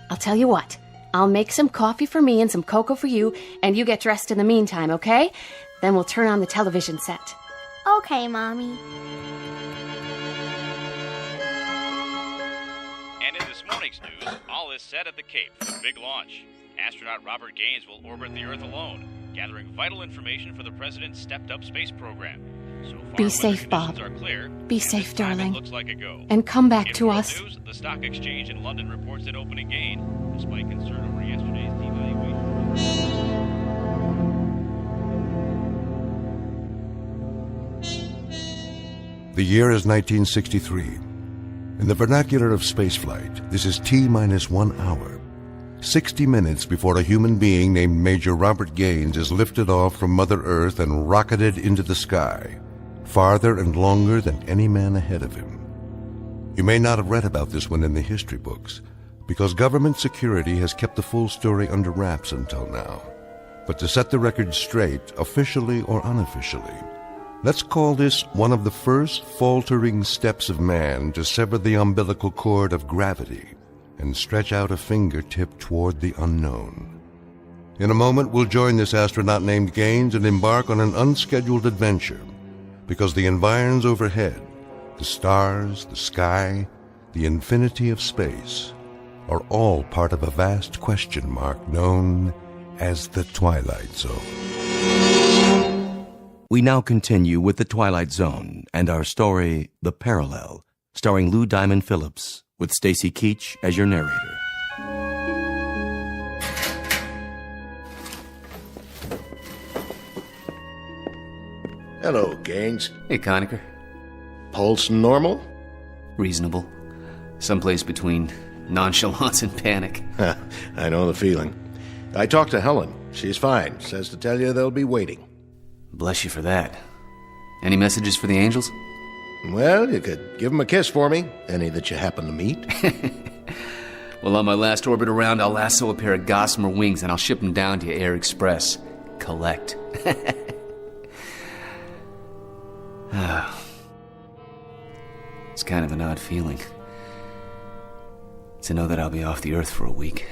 I'll tell you what. I'll make some coffee for me and some cocoa for you, and you get dressed in the meantime, okay? Then we'll turn on the television set. Okay, Mommy. And in this morning's news, all is set at the Cape for the big launch. Astronaut Robert Gaines will orbit the Earth alone, gathering vital information for the President's stepped-up space program. Be safe, Bob. Conditions are clear, Be and safe, this time darling. It looks like a go. And come back In to world us. News, the stock exchange in London reports an opening gain, despite concern over yesterday's devaluation. The year is 1963. In the vernacular of spaceflight, this is T-minus 1 hour. 60 minutes before a human being named Major Robert Gaines is lifted off from Mother Earth and rocketed into the sky, farther and longer than any man ahead of him. You may not have read about this one in the history books, because government security has kept the full story under wraps until now. But to set the record straight, officially or unofficially, let's call this one of the first faltering steps of man to sever the umbilical cord of gravity and stretch out a fingertip toward the unknown. In a moment, we'll join this astronaut named Gaines and embark on an unscheduled adventure, because the environs overhead, the stars, the sky, the infinity of space, are all part of a vast question mark known as the Twilight Zone. We now continue with The Twilight Zone and our story, The Parallel, starring Lou Diamond Phillips, with Stacy Keach as your narrator. Hello, Gaines. Hey, Conacher. Pulse normal? Reasonable. Someplace between nonchalance and panic. I know the feeling. I talked to Helen. She's fine. Says to tell you they'll be waiting. Bless you for that. Any messages for the angels? Well, you could give them a kiss for me. Any that you happen to meet. Well, on my last orbit around, I'll lasso a pair of gossamer wings and I'll ship them down to Air Express. Collect. It's kind of an odd feeling to know that I'll be off the Earth for a week.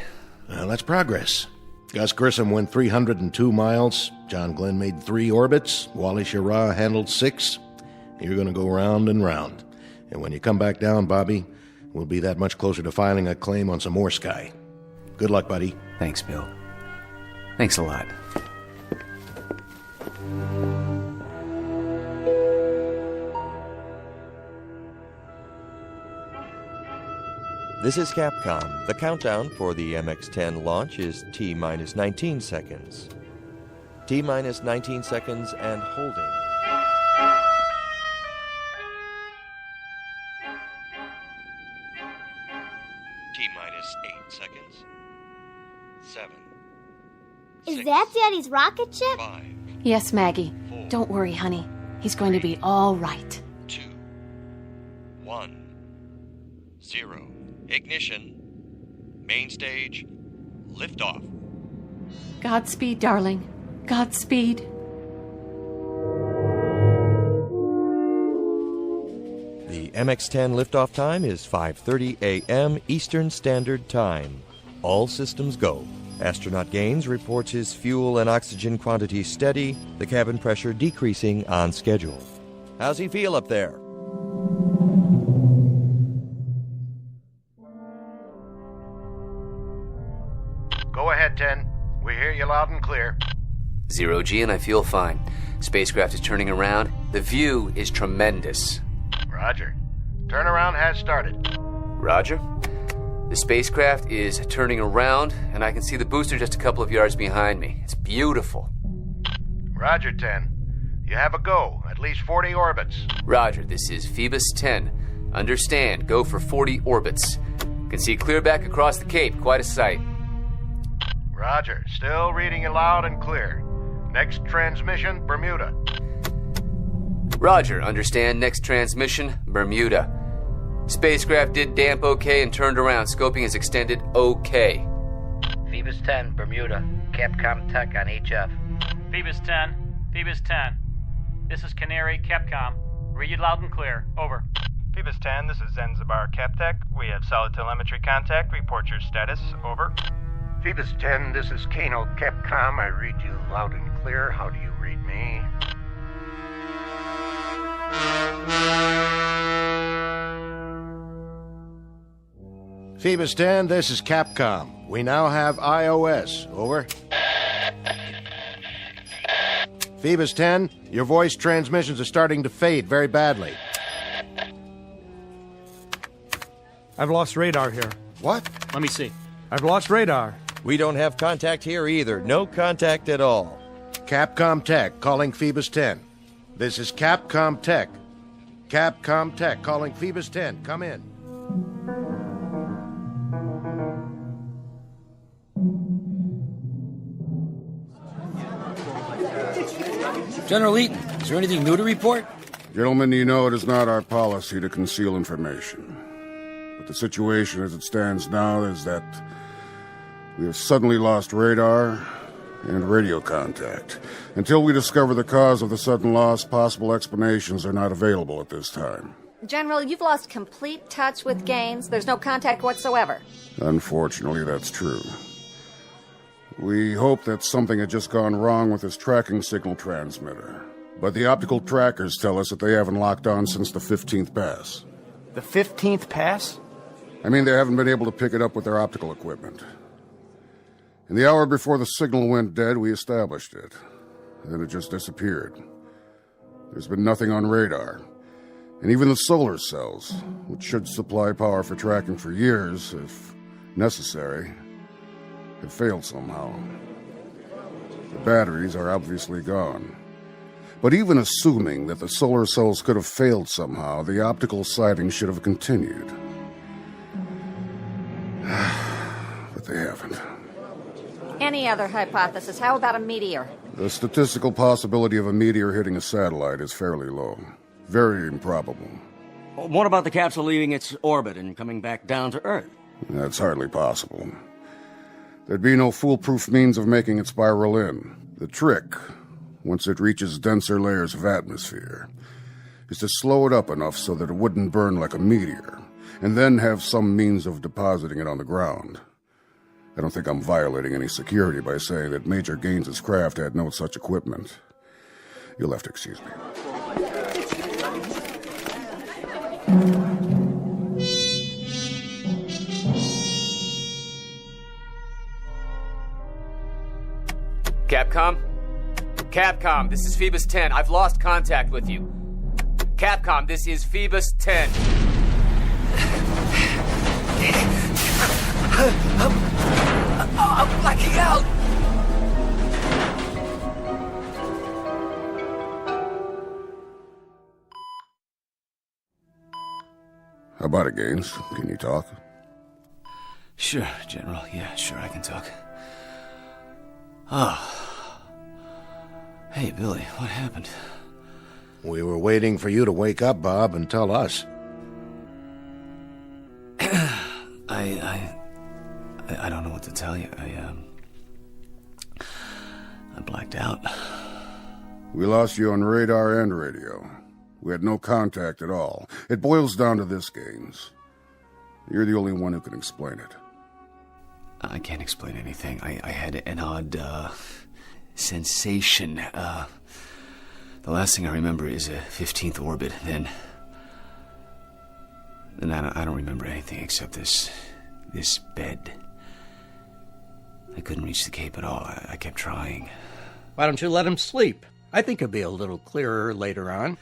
Well, that's progress. Gus Grissom went 302 miles. John Glenn made 3 orbits. Wally Schirra handled 6. You're going to go round and round. And when you come back down, Bobby, we'll be that much closer to filing a claim on some more sky. Good luck, buddy. Thanks, Bill. Thanks a lot. This is Capcom. The countdown for the MX-10 launch is T-minus 19 seconds. T-minus 19 seconds and holding. T-minus 8 seconds. 7. Is that Daddy's rocket ship? 5. Yes, Maggie. Don't worry, honey. He's going to be all right. 2. 1. 0. Ignition. Main stage. Liftoff. Godspeed, darling. Godspeed. The MX-10 liftoff time is 5:30 a.m. Eastern Standard Time. All systems go. Astronaut Gaines reports his fuel and oxygen quantity steady, the cabin pressure decreasing on schedule. How's he feel up there? Go ahead, 10. We hear you loud and clear. 0G, and I feel fine. Spacecraft is turning around. The view is tremendous. Roger. Turnaround has started. Roger. The spacecraft is turning around, and I can see the booster just a couple of yards behind me. It's beautiful. Roger, 10. You have a go. At least 40 orbits. Roger, this is Phoebus 10. Understand, go for 40 orbits. Can see clear back across the Cape. Quite a sight. Roger. Still reading you loud and clear. Next transmission, Bermuda. Roger, understand. Next transmission, Bermuda. Spacecraft did damp okay and turned around. Scoping is extended okay. Phoebus 10, Bermuda. Capcom Tech on HF. Phoebus 10. Phoebus 10. This is Canary, Capcom. Read you loud and clear. Over. Phoebus 10, this is Zanzibar Captech. We have solid telemetry contact. Report your status. Over. Phoebus 10, this is Kano, Capcom. I read you loud and clear. How do you read me? Phoebus 10, this is Capcom. We now have iOS. Over. Phoebus 10, your voice transmissions are starting to fade very badly. I've lost radar here. What? Let me see. I've lost radar. We don't have contact here either. No contact at all. Capcom Tech calling Phoebus 10. This is Capcom Tech. Capcom Tech calling Phoebus 10. Come in. General Eaton, is there anything new to report? Gentlemen, you know it is not our policy to conceal information. But the situation as it stands now is that we have suddenly lost radar and radio contact. Until we discover the cause of the sudden loss, possible explanations are not available at this time. General, you've lost complete touch with Gaines. There's no contact whatsoever. Unfortunately, that's true. We hope that something had just gone wrong with this tracking signal transmitter. But the optical trackers tell us that they haven't locked on since the 15th pass. The 15th pass? I mean, they haven't been able to pick it up with their optical equipment. In the hour before the signal went dead, we established it. Then it just disappeared. There's been nothing on radar. And even the solar cells, which should supply power for tracking for years, if necessary, have failed somehow. The batteries are obviously gone. But even assuming that the solar cells could have failed somehow, the optical sighting should have continued. But they haven't. Any other hypothesis? How about a meteor? The statistical possibility of a meteor hitting a satellite is fairly low. Very improbable. What about the capsule leaving its orbit and coming back down to Earth? That's hardly possible. There'd be no foolproof means of making it spiral in. The trick, once it reaches denser layers of atmosphere, is to slow it up enough so that it wouldn't burn like a meteor, and then have some means of depositing it on the ground. I don't think I'm violating any security by saying that Major Gaines's craft had no such equipment. You'll have to excuse me. Capcom? Capcom, this is Phoebus 10. I've lost contact with you. Capcom, this is Phoebus 10. I'm blacking out! How about it, Gaines? Can you talk? Sure, General. Yeah, sure, I can talk. Oh. Hey, Billy, what happened? We were waiting for you to wake up, Bob, and tell us. I don't know what to tell you. I blacked out. We lost you on radar and radio. We had no contact at all. It boils down to this, Gaines. You're the only one who can explain it. I can't explain anything. I had an odd, sensation. The last thing I remember is a 15th orbit. Then I don't remember anything except this bed. I couldn't reach the cape at all. I kept trying. Why don't you let him sleep? I think he'll be a little clearer later on.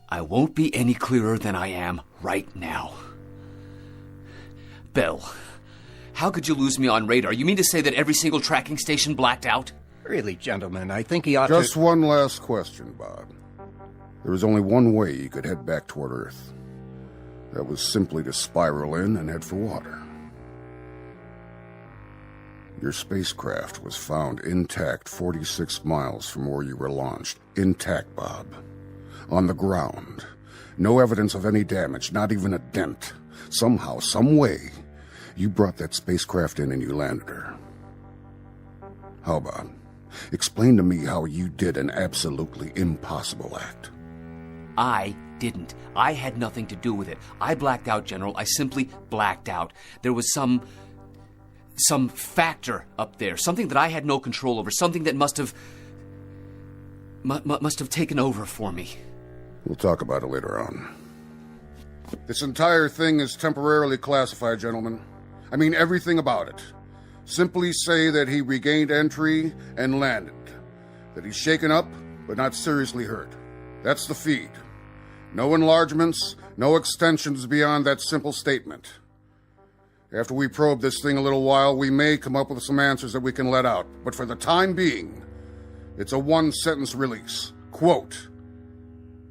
I won't be any clearer than I am right now. Bill, how could you lose me on radar? You mean to say that every single tracking station blacked out? Really, gentlemen, I think he ought to... Just to... one last question, Bob. There was only one way you could head back toward Earth. That was simply to spiral in and head for water. Your spacecraft was found intact 46 miles from where you were launched. Intact, Bob. On the ground. No evidence of any damage, not even a dent. Somehow, some way, you brought that spacecraft in and you landed her. How about? Explain to me how you did an absolutely impossible act. I didn't. I had nothing to do with it. I blacked out, General. I simply blacked out. There was some factor up there, something that I had no control over, something that must have taken over for me. We'll talk about it later on. This entire thing is temporarily classified, gentlemen. I mean everything about it. Simply say that he regained entry and landed. That he's shaken up but not seriously hurt. That's the feed. No enlargements, no extensions beyond that simple statement. After we probe this thing a little while, we may come up with some answers that we can let out. But for the time being, it's a one-sentence release. Quote,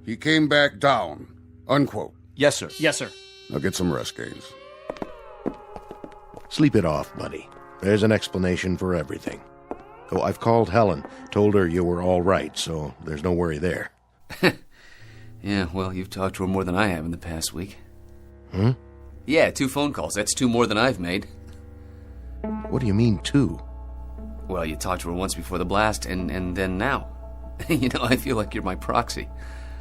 "He came back down." Unquote. Yes, sir. Yes, sir. Now get some rest, Gaines. Sleep it off, buddy. There's an explanation for everything. Oh, I've called Helen. Told her you were all right, so there's no worry there. Yeah, well, you've talked to her more than I have in the past week. Hmm? Yeah, 2 phone calls. That's 2 more than I've made. What do you mean, 2? Well, you talked to her once before the blast, and then now. You know, I feel like you're my proxy.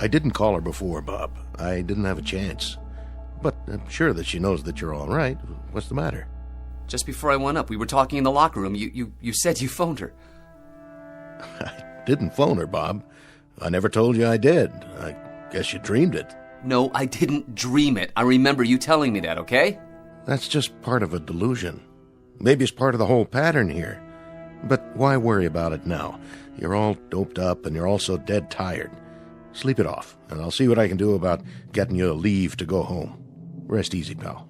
I didn't call her before, Bob. I didn't have a chance. But I'm sure that she knows that you're all right. What's the matter? Just before I went up, we were talking in the locker room. You said you phoned her. I didn't phone her, Bob. I never told you I did. I guess you dreamed it. No, I didn't dream it. I remember you telling me that, okay? That's just part of a delusion. Maybe it's part of the whole pattern here. But why worry about it now? You're all doped up and you're also dead tired. Sleep it off, and I'll see what I can do about getting you a leave to go home. Rest easy, pal.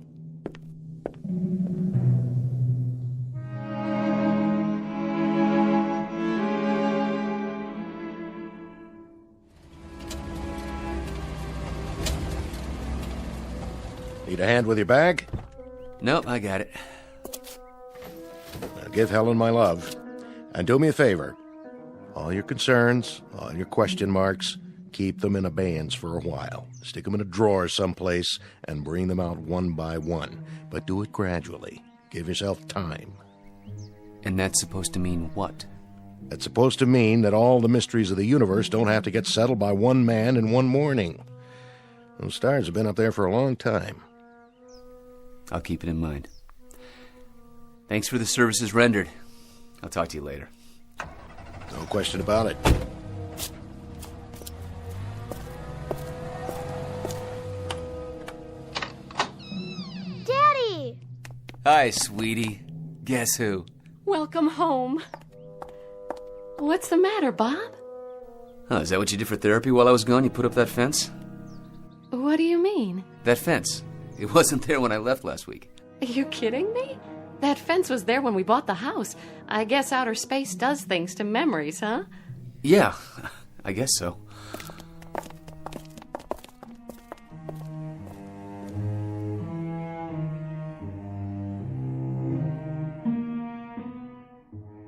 Need a hand with your bag? Nope, I got it. Now give Helen my love. And do me a favor. All your concerns, all your question marks, keep them in abeyance for a while. Stick them in a drawer someplace and bring them out one by one. But do it gradually. Give yourself time. And that's supposed to mean what? That's supposed to mean that all the mysteries of the universe don't have to get settled by one man in one morning. Those stars have been up there for a long time. I'll keep it in mind. Thanks for the services rendered. I'll talk to you later. No question about it. Daddy! Hi, sweetie. Guess who? Welcome home. What's the matter, Bob? Oh, is that what you did for therapy while I was gone? You put up that fence? What do you mean? That fence. It wasn't there when I left last week. Are you kidding me? That fence was there when we bought the house. I guess outer space does things to memories, huh? Yeah, I guess so.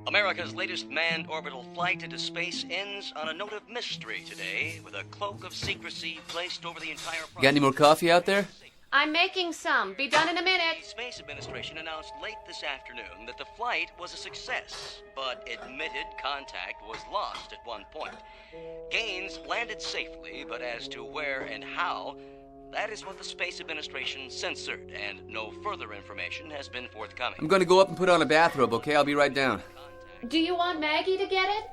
America's latest manned orbital flight into space ends on a note of mystery today, with a cloak of secrecy placed over the entire process. Got any more coffee out there? I'm making some. Be done in a minute. The Space Administration announced late this afternoon that the flight was a success, but admitted contact was lost at one point. Gaines landed safely, but as to where and how, that is what the Space Administration censored, and no further information has been forthcoming. I'm going to go up and put on a bathrobe, okay? I'll be right down. Do you want Maggie to get it?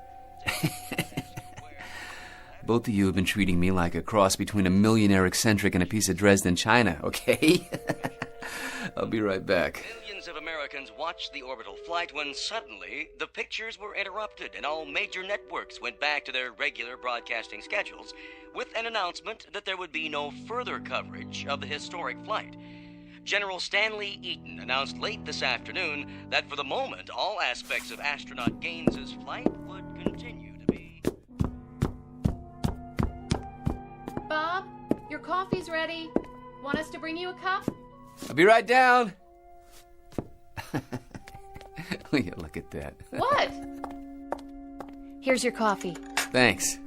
Both of you have been treating me like a cross between a millionaire eccentric and a piece of Dresden china, okay? I'll be right back. Millions of Americans watched the orbital flight when suddenly the pictures were interrupted and all major networks went back to their regular broadcasting schedules with an announcement that there would be no further coverage of the historic flight. General Stanley Eaton announced late this afternoon that for the moment, all aspects of astronaut Gaines's flight would continue to be. Bob, your coffee's ready. Want us to bring you a cup? I'll be right down. Look at that. What? Here's your coffee. Thanks.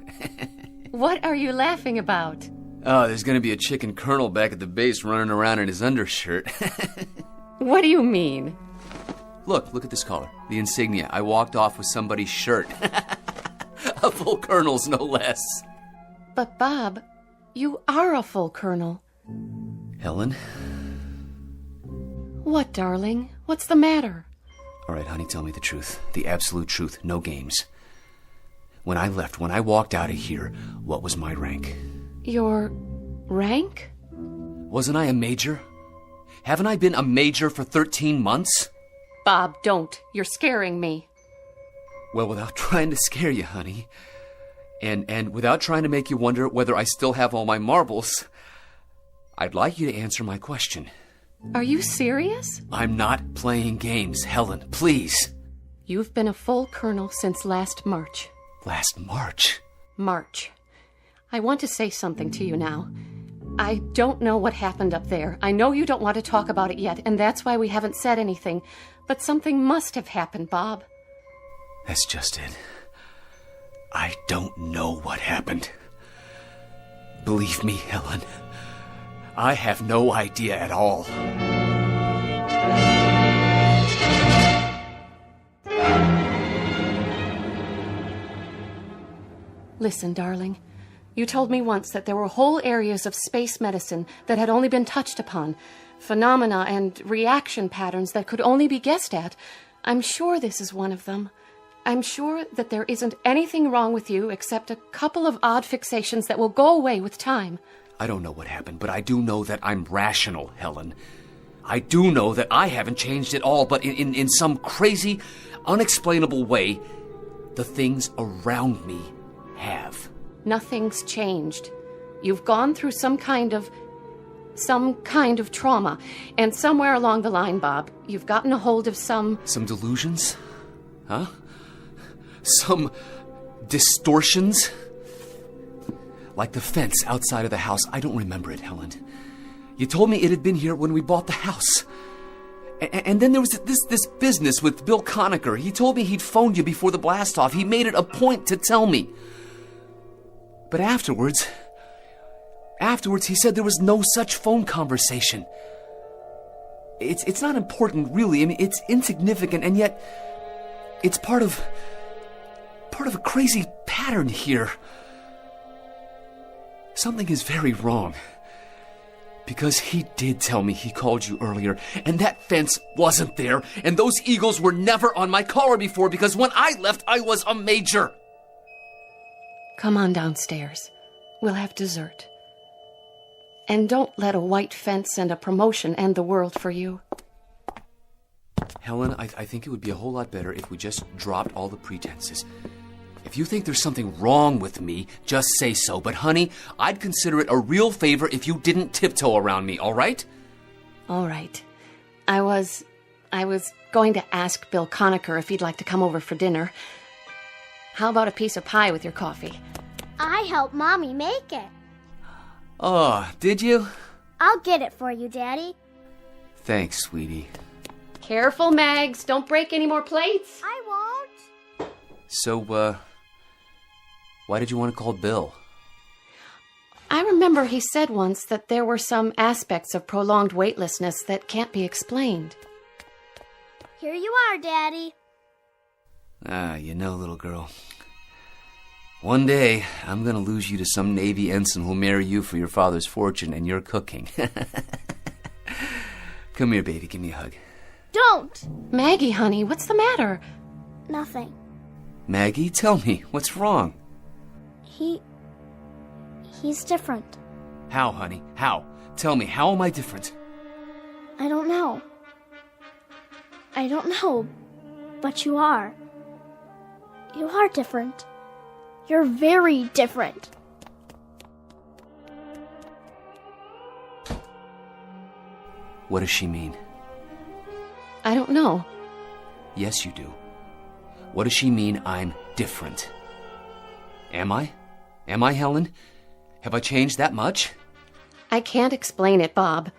What are you laughing about? Oh, there's going to be a chicken colonel back at the base running around in his undershirt. What do you mean? Look at this collar. The insignia. I walked off with somebody's shirt. A full colonel's, no less. But, Bob, you are a full colonel. Helen? What, darling? What's the matter? All right, honey, tell me the truth. The absolute truth. No games. When I left, when I walked out of here, what was my rank? Your rank? Wasn't I a major? Haven't I been a major for 13 months? Bob, don't. You're scaring me. Well, without trying to scare you, honey, And without trying to make you wonder whether I still have all my marbles, I'd like you to answer my question. Are you serious? I'm not playing games, Helen, please. You've been a full colonel since last March. Last March? March. I want to say something to you now. I don't know what happened up there. I know you don't want to talk about it yet, and that's why we haven't said anything. But something must have happened, Bob. That's just it. I don't know what happened. Believe me, Helen, I have no idea at all. Listen, darling. You told me once that there were whole areas of space medicine that had only been touched upon, phenomena and reaction patterns that could only be guessed at. I'm sure this is one of them. I'm sure that there isn't anything wrong with you except a couple of odd fixations that will go away with time. I don't know what happened, but I do know that I'm rational, Helen. I do know that I haven't changed at all, but in some crazy, unexplainable way, the things around me have. Nothing's changed. You've gone through some kind of trauma, and somewhere along the line, Bob, you've gotten a hold of some delusions? Huh? Some distortions? Like the fence outside of the house. I don't remember it, Helen. You told me it had been here when we bought the house. And then there was this business with Bill Conacher. He told me he'd phoned you before the blast-off. He made it a point to tell me. But afterwards, he said there was no such phone conversation. It's not important, really. I mean, it's insignificant, and yet it's part of a crazy pattern here. Something is very wrong. Because he did tell me he called you earlier, and that fence wasn't there, and those eagles were never on my collar before, because when I left, I was a major. Come on downstairs. We'll have dessert. And don't let a white fence and a promotion end the world for you. Helen, I think it would be a whole lot better if we just dropped all the pretenses. If you think there's something wrong with me, just say so. But honey, I'd consider it a real favor if you didn't tiptoe around me, all right? All right. I was going to ask Bill Conacher if he'd like to come over for dinner. How about a piece of pie with your coffee? I helped Mommy make it. Oh, did you? I'll get it for you, Daddy. Thanks, sweetie. Careful, Mags. Don't break any more plates. I won't. So, why did you want to call Bill? I remember he said once that there were some aspects of prolonged weightlessness that can't be explained. Here you are, Daddy. You know, little girl, one day I'm going to lose you to some Navy ensign who'll marry you for your father's fortune and your cooking. Come here, baby, give me a hug. Don't! Maggie, honey, what's the matter? Nothing. Maggie, tell me, what's wrong? He's different. How, honey? How? Tell me, how am I different? I don't know. But you are. You are different. You're very different. What does she mean? I don't know. Yes, you do. What does she mean I'm different? Am I? Am I, Helen? Have I changed that much? I can't explain it, Bob.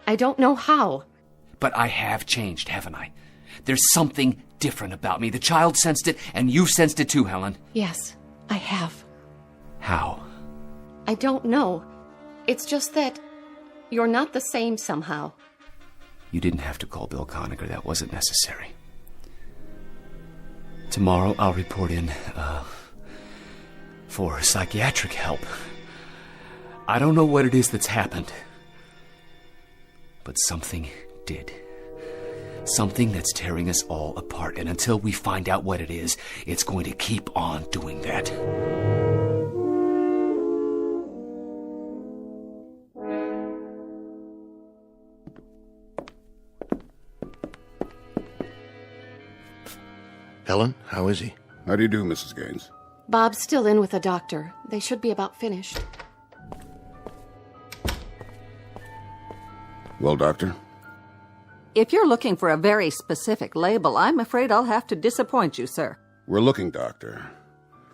I don't know how. But I have changed, haven't I? There's something different about me. The child sensed it, and you sensed it too, Helen. Yes, I have. How? I don't know. It's just that you're not the same somehow. You didn't have to call Bill Conacher. That wasn't necessary. Tomorrow I'll report in, for psychiatric help. I don't know what it is that's happened, but something did. Something that's tearing us all apart, and until we find out what it is, it's going to keep on doing that. Helen, how is he? How do you do, Mrs. Gaines? Bob's still in with the doctor. They should be about finished. Well, Doctor? If you're looking for a very specific label, I'm afraid I'll have to disappoint you, sir. We're looking, Doctor,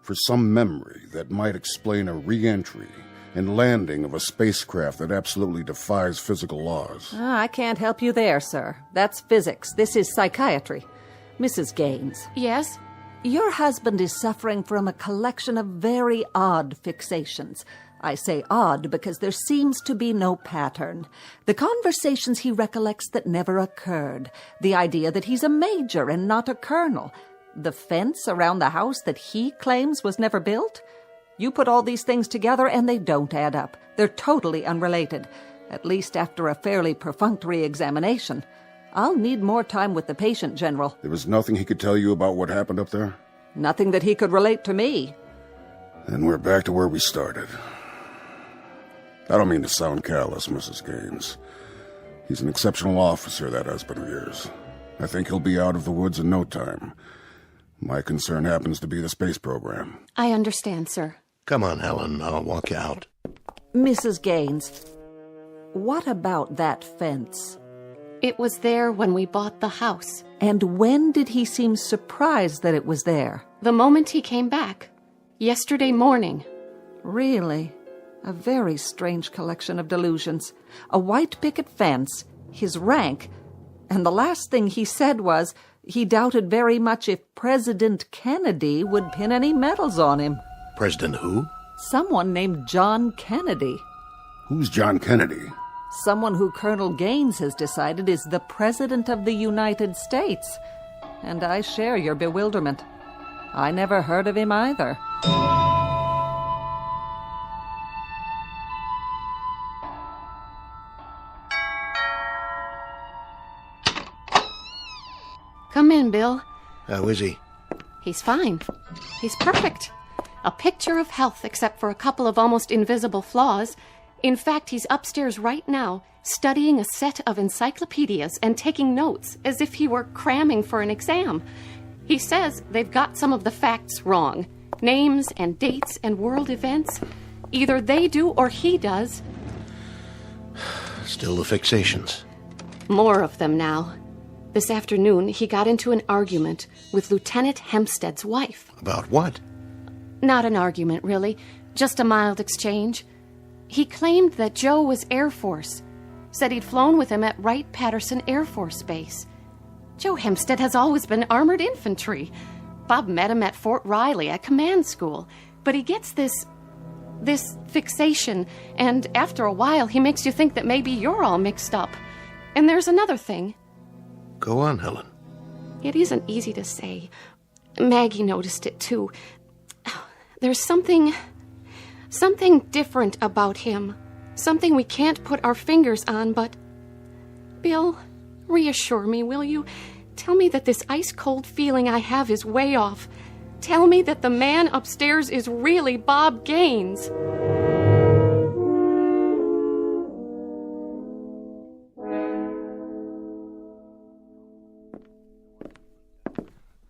for some memory that might explain a re-entry and landing of a spacecraft that absolutely defies physical laws. I can't help you there, sir. That's physics. This is psychiatry. Mrs. Gaines. Yes? Your husband is suffering from a collection of very odd fixations. I say odd because there seems to be no pattern. The conversations he recollects that never occurred. The idea that he's a major and not a colonel. The fence around the house that he claims was never built. You put all these things together and they don't add up. They're totally unrelated, at least after a fairly perfunctory examination. I'll need more time with the patient, General. There was nothing he could tell you about what happened up there? Nothing that he could relate to me. Then we're back to where we started. I don't mean to sound callous, Mrs. Gaines. He's an exceptional officer, that husband of yours. I think he'll be out of the woods in no time. My concern happens to be the space program. I understand, sir. Come on, Helen. I'll walk you out. Mrs. Gaines, what about that fence? It was there when we bought the house. And when did he seem surprised that it was there? The moment he came back. Yesterday morning. Really? A very strange collection of delusions. A white picket fence, his rank, and the last thing he said was he doubted very much if President Kennedy would pin any medals on him. President who? Someone named John Kennedy. Who's John Kennedy? Someone who Colonel Gaines has decided is the President of the United States. And I share your bewilderment. I never heard of him either. Come in, Bill. How is he? He's fine. He's perfect. A picture of health except for a couple of almost invisible flaws. In fact, he's upstairs right now, studying a set of encyclopedias and taking notes as if he were cramming for an exam. He says they've got some of the facts wrong. Names and dates and world events. Either they do or he does. Still the fixations. More of them now. This afternoon, he got into an argument with Lieutenant Hempstead's wife. About what? Not an argument, really. Just a mild exchange. He claimed that Joe was Air Force. Said he'd flown with him at Wright-Patterson Air Force Base. Joe Hempstead has always been armored infantry. Bob met him at Fort Riley at command school. But he gets this fixation, and after a while, he makes you think that maybe you're all mixed up. And there's another thing. Go on, Helen. It isn't easy to say. Maggie noticed it, too. There's something different about him. Something we can't put our fingers on, but... Bill, reassure me, will you? Tell me that this ice-cold feeling I have is way off. Tell me that the man upstairs is really Bob Gaines.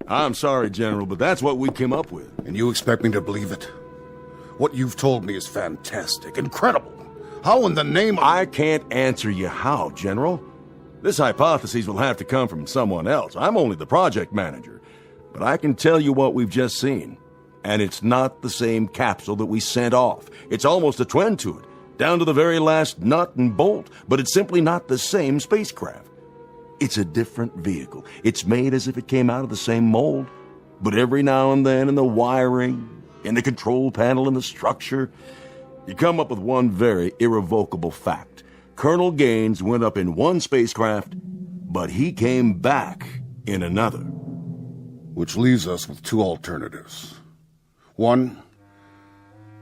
I'm sorry, General, but that's what we came up with. And you expect me to believe it? What you've told me is fantastic, incredible. How in the name of... I can't answer you how, General. This hypothesis will have to come from someone else. I'm only the project manager. But I can tell you what we've just seen. And it's not the same capsule that we sent off. It's almost a twin to it, down to the very last nut and bolt. But it's simply not the same spacecraft. It's a different vehicle. It's made as if it came out of the same mold. But every now and then in the wiring, in the control panel, in the structure, you come up with one very irrevocable fact. Colonel Gaines went up in one spacecraft, but he came back in another. Which leaves us with two alternatives. One,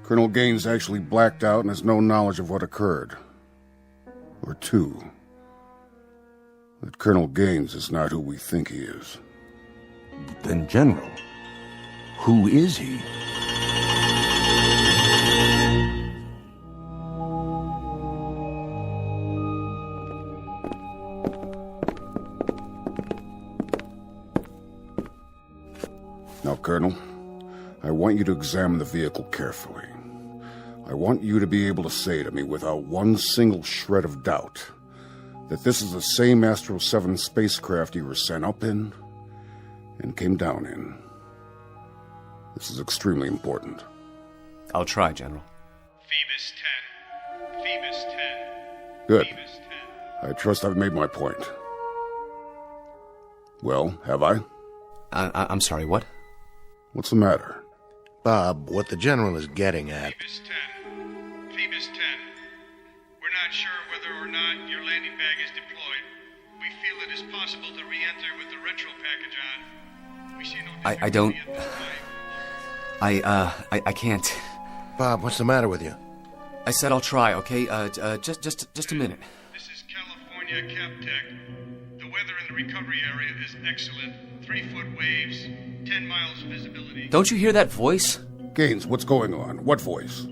Colonel Gaines actually blacked out and has no knowledge of what occurred. Or two, that Colonel Gaines is not who we think he is. But then, General, who is he? Now, Colonel, I want you to examine the vehicle carefully. I want you to be able to say to me without one single shred of doubt that this is the same Astro 7 spacecraft you were sent up in and came down in. This is extremely important. I'll try, General. Phoebus 10. Phoebus 10. Good. Phoebus 10. I trust I've made my point. Well, have I? I'm sorry, what? What's the matter? Bob, what the General is getting at... Phoebus 10. Phoebus 10. We're not sure whether or not your landing bag is deployed. We feel it is possible to re-enter with the retro package on. We see no I don't... I can't. Bob, what's the matter with you? I said I'll try, okay? Just a minute. This is California CapTech. The weather in the recovery area is excellent. 3-foot waves, 10 miles visibility. Don't you hear that voice? Gaines, what's going on? What voice?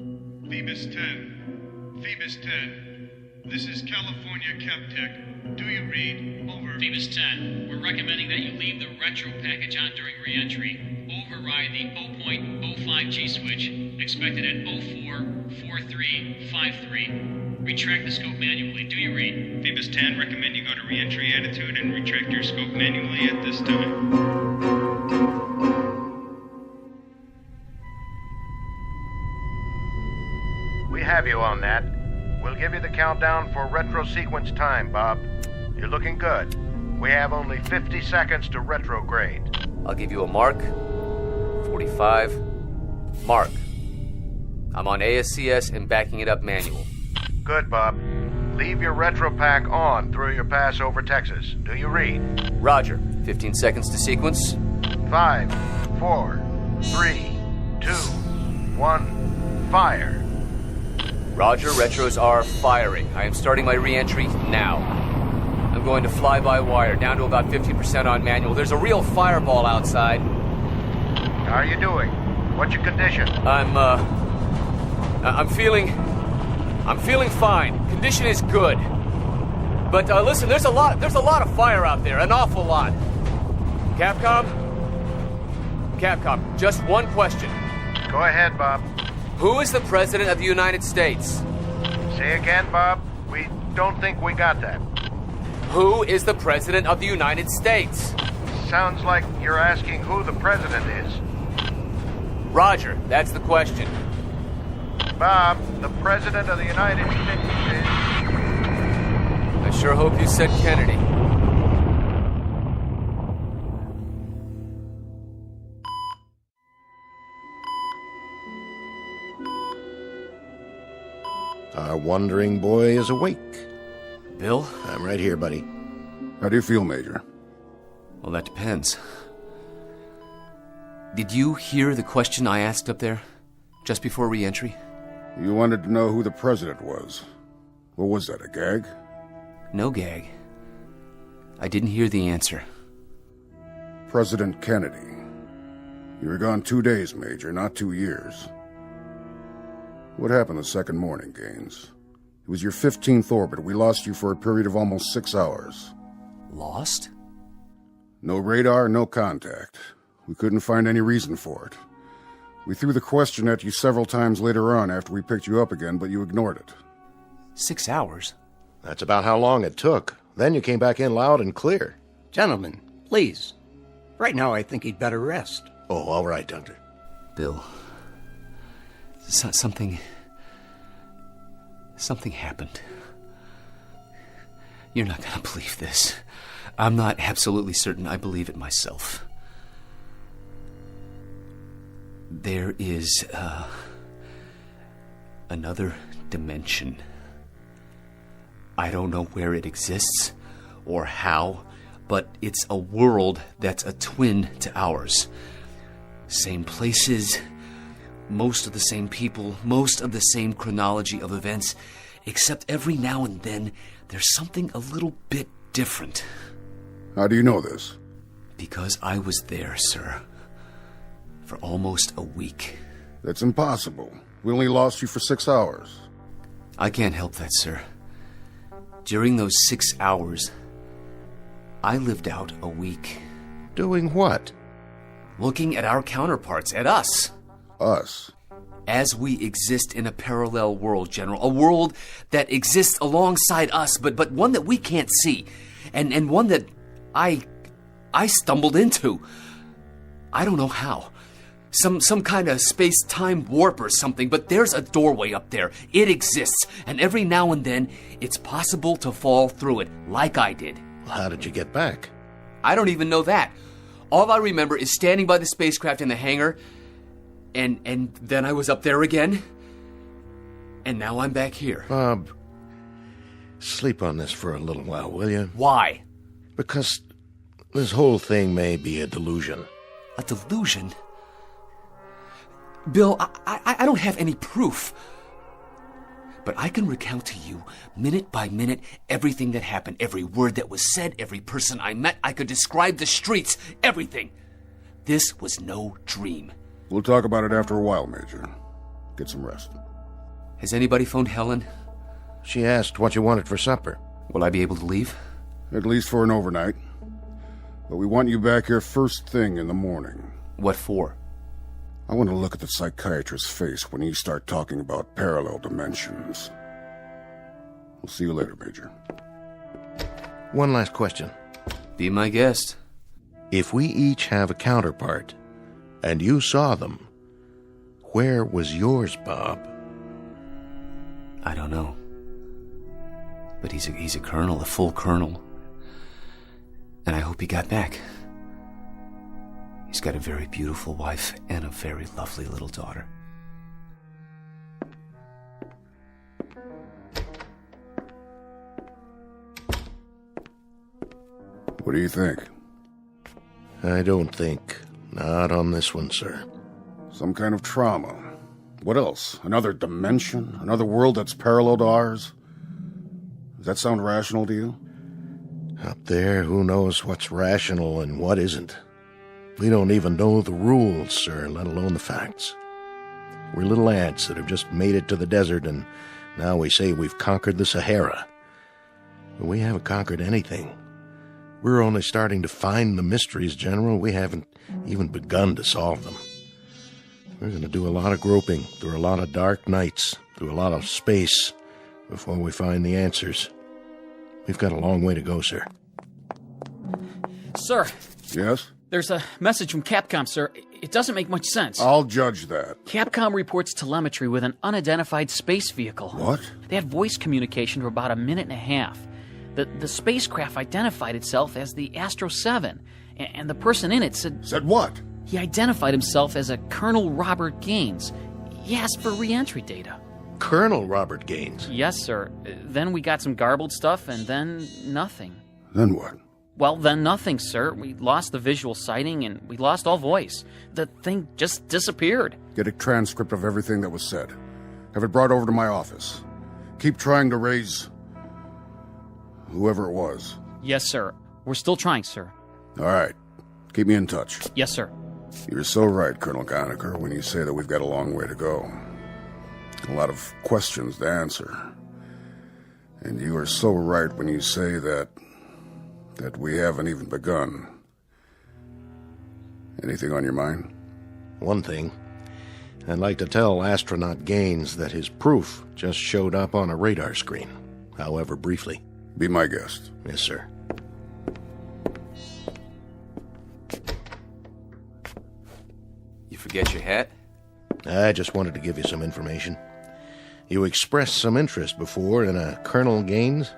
Phoebus 10. Phoebus 10. This is California CapTech. Do you read? Over. Phoebus 10, we're recommending that you leave the retro package on during re-entry. Override the 0.05G switch, expected at 044353. Retract the scope manually. Do you read? Phoebus 10, recommend you go to re-entry attitude and retract your scope manually at this time. We have you on that. We'll give you the countdown for retro sequence time, Bob. You're looking good. We have only 50 seconds to retrograde. I'll give you a mark. 45. Mark. I'm on ASCS and backing it up manual. Good, Bob. Leave your retro pack on through your pass over Texas. Do you read? Roger. 15 seconds to sequence. 5, 4, 3, 2, 1, fire. Roger, retros are firing. I am starting my re-entry now. I'm going to fly by wire, down to about 50% on manual. There's a real fireball outside. How are you doing? What's your condition? I'm feeling fine. Condition is good. But listen, there's a lot of fire out there, an awful lot. Capcom, just one question. Go ahead, Bob. Who is the President of the United States? Say again, Bob. We don't think we got that. Who is the President of the United States? Sounds like you're asking who the President is. Roger, that's the question. Bob, the President of the United States is... I sure hope you said Kennedy. Our wandering boy is awake. Bill? I'm right here, buddy. How do you feel, Major? Well, that depends. Did you hear the question I asked up there, just before re-entry? You wanted to know who the president was. What was that, a gag? No gag. I didn't hear the answer. President Kennedy. You were gone 2 days, Major, not 2 years. What happened the second morning, Gaines? It was your 15th orbit. We lost you for a period of almost 6 hours. Lost? No radar, no contact. We couldn't find any reason for it. We threw the question at you several times later on after we picked you up again, but you ignored it. 6 hours? That's about how long it took. Then you came back in loud and clear. Gentlemen, please. Right now I think he'd better rest. Oh, all right, Doctor. Bill. Something happened. You're not gonna believe this. I'm not absolutely certain I believe it myself. There is, another dimension. I don't know where it exists or how, but it's a world that's a twin to ours. Same places, most of the same people, most of the same chronology of events, except every now and then there's something a little bit different. How do you know this? Because I was there, sir. For almost a week. That's impossible. We only lost you for 6 hours. I can't help that, sir. During those 6 hours, I lived out a week. Doing what? Looking at our counterparts, at us. Us? As we exist in a parallel world, General. A world that exists alongside us, but one that we can't see. And one that I stumbled into. I don't know how. Some kind of space-time warp or something, but there's a doorway up there. It exists, and every now and then, it's possible to fall through it, like I did. Well, how did you get back? I don't even know that. All I remember is standing by the spacecraft in the hangar, and then I was up there again, and now I'm back here. Bob, sleep on this for a little while, will you? Why? Because this whole thing may be a delusion. A delusion? Bill, I don't have any proof. But I can recount to you, minute by minute, everything that happened, every word that was said, every person I met. I could describe the streets, everything. This was no dream. We'll talk about it after a while, Major. Get some rest. Has anybody phoned Helen? She asked what you wanted for supper. Will I be able to leave? At least for an overnight. But we want you back here first thing in the morning. What for? I want to look at the psychiatrist's face when you start talking about parallel dimensions. We'll see you later, Major. One last question. Be my guest. If we each have a counterpart, and you saw them, where was yours, Bob? I don't know. But he's a colonel, a full colonel. And I hope he got back. He's got a very beautiful wife and a very lovely little daughter. What do you think? I don't think. Not on this one, sir. Some kind of trauma. What else? Another dimension? Another world that's parallel to ours? Does that sound rational to you? Up there, who knows what's rational and what isn't? We don't even know the rules, sir, let alone the facts. We're little ants that have just made it to the desert, and now we say we've conquered the Sahara. But we haven't conquered anything. We're only starting to find the mysteries, General. We haven't even begun to solve them. We're going to do a lot of groping through a lot of dark nights, through a lot of space, before we find the answers. We've got a long way to go, sir. Sir. Yes? There's a message from Capcom, sir. It doesn't make much sense. I'll judge that. Capcom reports telemetry with an unidentified space vehicle. What? They had voice communication for about a minute and a half. The spacecraft identified itself as the Astro 7, and the person in it said... Said what? He identified himself as a Colonel Robert Gaines. He asked for re-entry data. Colonel Robert Gaines? Yes, sir. Then we got some garbled stuff, and then nothing. Then what? Well, then nothing, sir. We lost the visual sighting, and we lost all voice. The thing just disappeared. Get a transcript of everything that was said. Have it brought over to my office. Keep trying to raise... whoever it was. Yes, sir. We're still trying, sir. All right. Keep me in touch. Yes, sir. You're so right, Colonel Conacher, when you say that we've got a long way to go. A lot of questions to answer. And you are so right when you say that we haven't even begun. Anything on your mind? One thing. I'd like to tell astronaut Gaines that his proof just showed up on a radar screen, however briefly. Be my guest. Yes, sir. You forget your hat? I just wanted to give you some information. You expressed some interest before in a Colonel Gaines.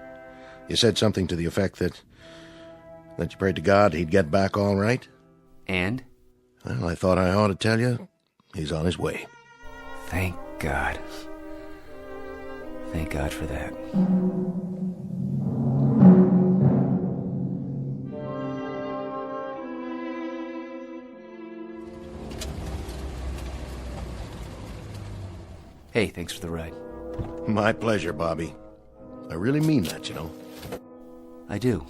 You said something to the effect that you prayed to God he'd get back all right. And? Well, I thought I ought to tell you he's on his way. Thank God. Thank God for that. Hey, thanks for the ride. My pleasure, Bobby. I really mean that, you know. I do.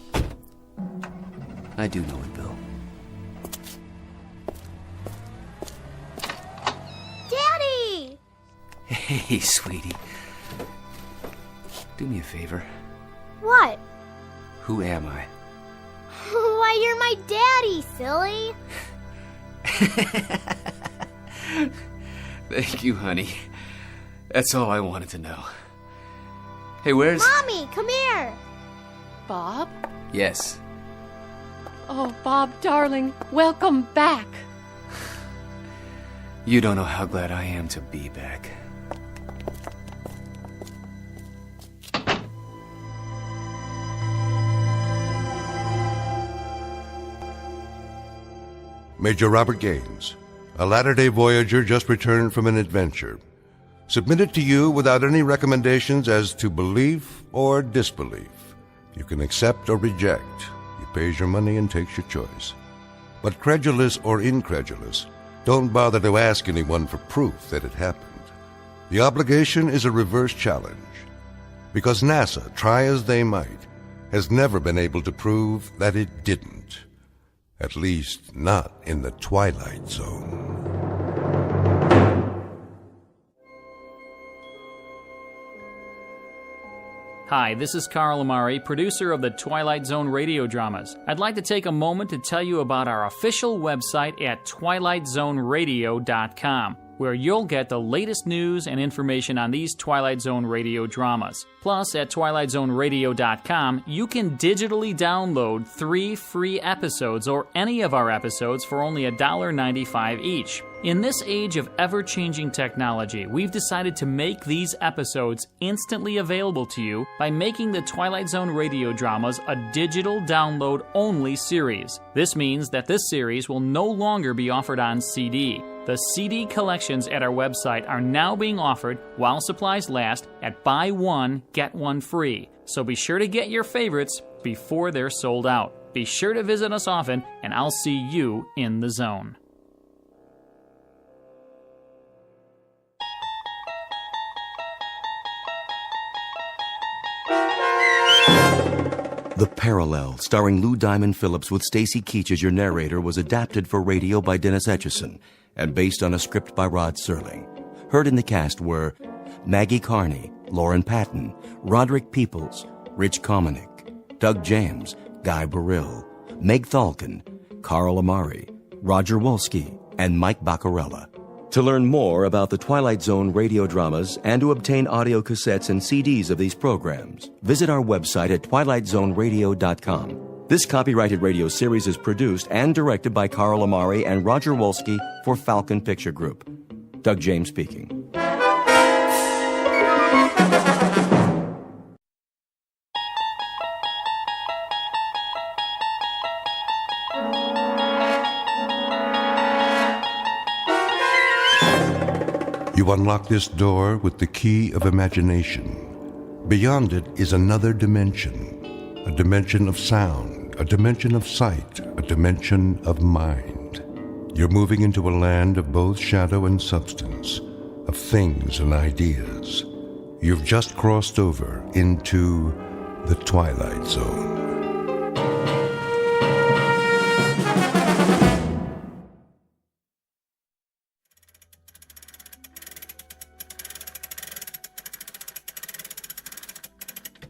I do know it, Bill. Daddy! Hey, sweetie. Do me a favor. What? Who am I? Why, you're my daddy, silly. Thank you, honey. That's all I wanted to know. Hey, where's... Mommy, come here. Bob? Yes. Oh, Bob, darling, welcome back. You don't know how glad I am to be back. Major Robert Gaines, a latter-day Voyager just returned from an adventure. Submitted to you without any recommendations as to belief or disbelief. You can accept or reject. He pays your money and takes your choice. But credulous or incredulous, don't bother to ask anyone for proof that it happened. The obligation is a reverse challenge. Because NASA, try as they might, has never been able to prove that it didn't. At least, not in the Twilight Zone. Hi, this is Carl Amari, producer of the Twilight Zone radio dramas. I'd like to take a moment to tell you about our official website at twilightzoneradio.com, where you'll get the latest news and information on these Twilight Zone radio dramas. Plus, at twilightzoneradio.com, you can digitally download 3 free episodes or any of our episodes for only $1.95 each. In this age of ever-changing technology, we've decided to make these episodes instantly available to you by making the Twilight Zone radio dramas a digital download-only series. This means that this series will no longer be offered on CD. The CD collections at our website are now being offered while supplies last at buy one, get one free. So be sure to get your favorites before they're sold out. Be sure to visit us often, and I'll see you in the zone. The Parallel, starring Lou Diamond Phillips with Stacy Keach as your narrator, was adapted for radio by Dennis Etchison and based on a script by Rod Serling. Heard in the cast were Maggie Carney, Lauren Patton, Roderick Peoples, Rich Kominick, Doug James, Guy Burrill, Meg Thalken, Carl Amari, Roger Wolski, and Mike Baccarella. To learn more about the Twilight Zone radio dramas and to obtain audio cassettes and CDs of these programs, visit our website at twilightzoneradio.com. This copyrighted radio series is produced and directed by Carl Amari and Roger Wolski for Falcon Picture Group. Doug James speaking. You unlock this door with the key of imagination. Beyond it is another dimension, a dimension of sound, a dimension of sight, a dimension of mind. You're moving into a land of both shadow and substance, of things and ideas. You've just crossed over into the Twilight Zone.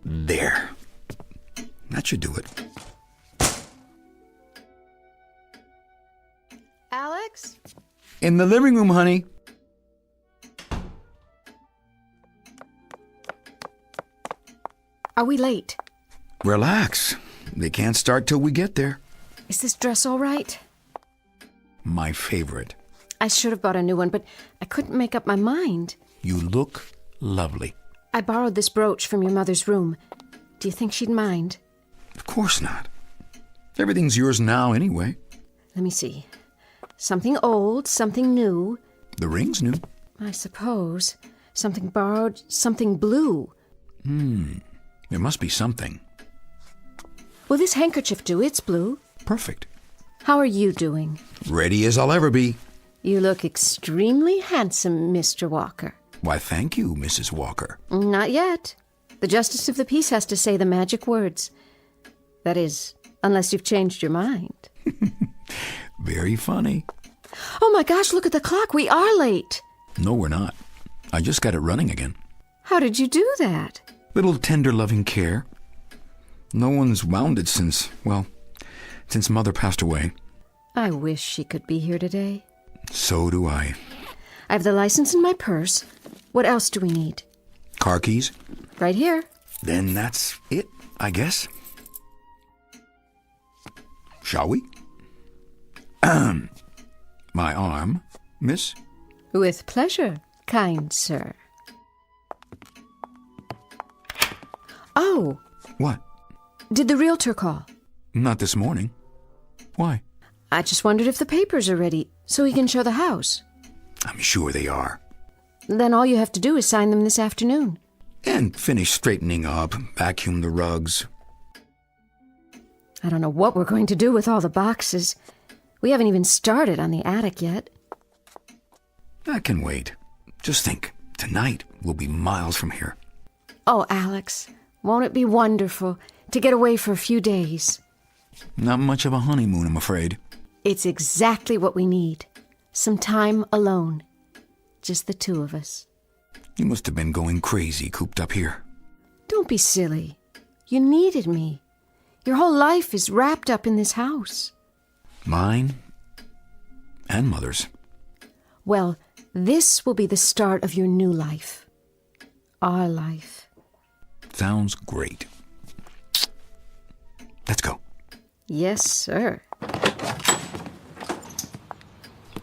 There. That should do it. Alex? In the living room, honey. Are we late? Relax. They can't start till we get there. Is this dress all right? My favorite. I should have bought a new one, but I couldn't make up my mind. You look lovely. I borrowed this brooch from your mother's room. Do you think she'd mind? Of course not. Everything's yours now anyway. Let me see. Something old, something new. The ring's new. I suppose. Something borrowed, something blue. There must be something. Will this handkerchief do? It's blue. Perfect. How are you doing? Ready as I'll ever be. You look extremely handsome, Mr. Walker. Why, thank you, Mrs. Walker. Not yet. The Justice of the Peace has to say the magic words. That is, unless you've changed your mind. Very funny. Oh my gosh, look at the clock. We are late. No, we're not. I just got it running again. How did you do that? Little tender loving care. No one's wound it since Mother passed away. I wish she could be here today. So do I. I have the license in my purse. What else do we need? Car keys? Right here. Then that's it, I guess. Shall we? My arm, miss? With pleasure, kind sir. Oh! What? Did the realtor call? Not this morning. Why? I just wondered if the papers are ready, so he can show the house. I'm sure they are. Then all you have to do is sign them this afternoon. And finish straightening up, vacuum the rugs. I don't know what we're going to do with all the boxes. We haven't even started on the attic yet. That can wait. Just think, tonight we'll be miles from here. Oh, Alex, won't it be wonderful to get away for a few days? Not much of a honeymoon, I'm afraid. It's exactly what we need. Some time alone. Just the two of us. You must have been going crazy cooped up here. Don't be silly. You needed me. Your whole life is wrapped up in this house. Mine and Mother's. Well, this will be the start of your new life. Our life. Sounds great. Let's go. Yes, sir.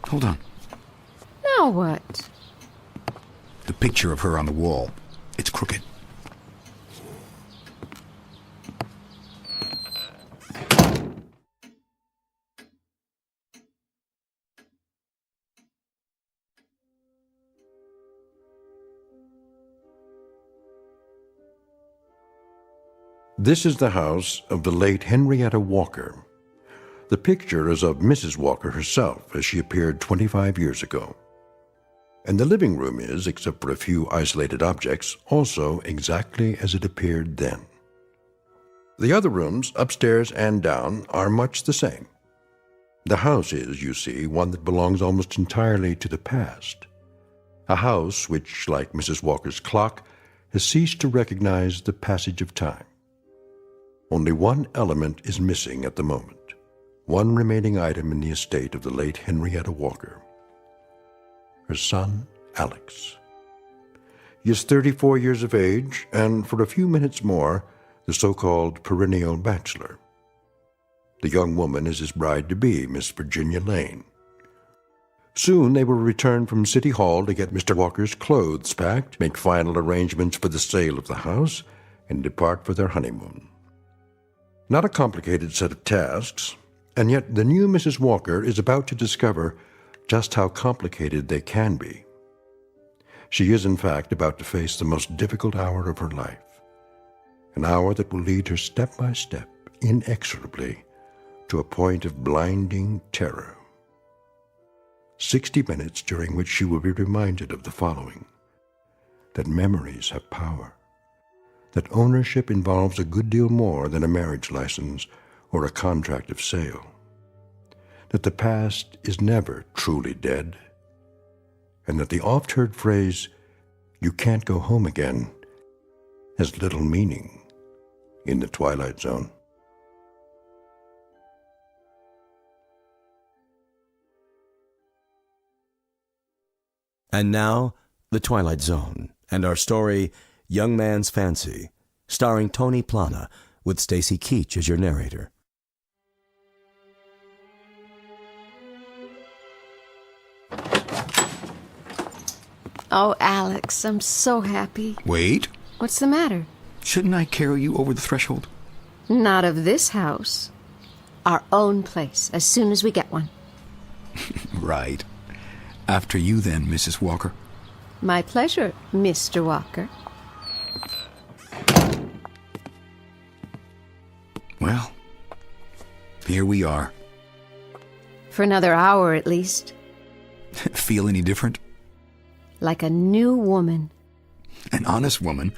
Hold on. Now what? The picture of her on the wall. It's crooked. This is the house of the late Henrietta Walker. The picture is of Mrs. Walker herself as she appeared 25 years ago. And the living room is, except for a few isolated objects, also exactly as it appeared then. The other rooms, upstairs and down, are much the same. The house is, you see, one that belongs almost entirely to the past. A house which, like Mrs. Walker's clock, has ceased to recognize the passage of time. Only one element is missing at the moment, one remaining item in the estate of the late Henrietta Walker. Her son, Alex. He is 34 years of age, and for a few minutes more, the so-called perennial bachelor. The young woman is his bride-to-be, Miss Virginia Lane. Soon they will return from City Hall to get Mr. Walker's clothes packed, make final arrangements for the sale of the house, and depart for their honeymoon. Not a complicated set of tasks, and yet the new Mrs. Walker is about to discover just how complicated they can be. She is, in fact, about to face the most difficult hour of her life, an hour that will lead her step by step, inexorably, to a point of blinding terror. 60 minutes during which she will be reminded of the following: that memories have power, that ownership involves a good deal more than a marriage license or a contract of sale, that the past is never truly dead, and that the oft-heard phrase, "you can't go home again," has little meaning in the Twilight Zone. And now, The Twilight Zone, and our story, Young Man's Fancy, starring Tony Plana, with Stacy Keach as your narrator. Oh, Alex, I'm so happy. Wait. What's the matter? Shouldn't I carry you over the threshold? Not of this house. Our own place, as soon as we get one. Right. After you then, Mrs. Walker. My pleasure, Mr. Walker. Well, here we are. For another hour, at least. Feel any different? Like a new woman. An honest woman,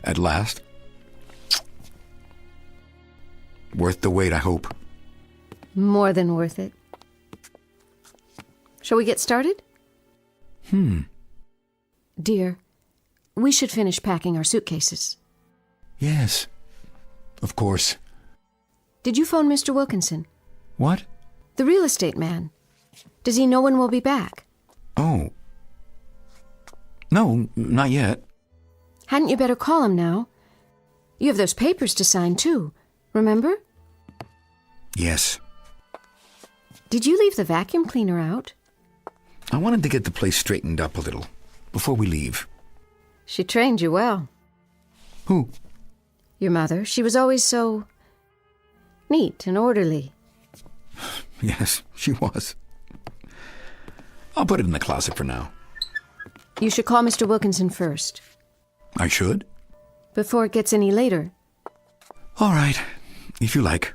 at last. Worth the wait, I hope. More than worth it. Shall we get started? Dear, we should finish packing our suitcases. Yes, of course. Did you phone Mr. Wilkinson? What? The real estate man. Does he know when we'll be back? Oh, No, not yet. Hadn't you better call him now? You have those papers to sign, too. Remember? Yes. Did you leave the vacuum cleaner out? I wanted to get the place straightened up a little before we leave. She trained you well. Who? Your mother. She was always so neat and orderly. Yes, she was. I'll put it in the closet for now. You should call Mr. Wilkinson first. I should? Before it gets any later. All right, if you like.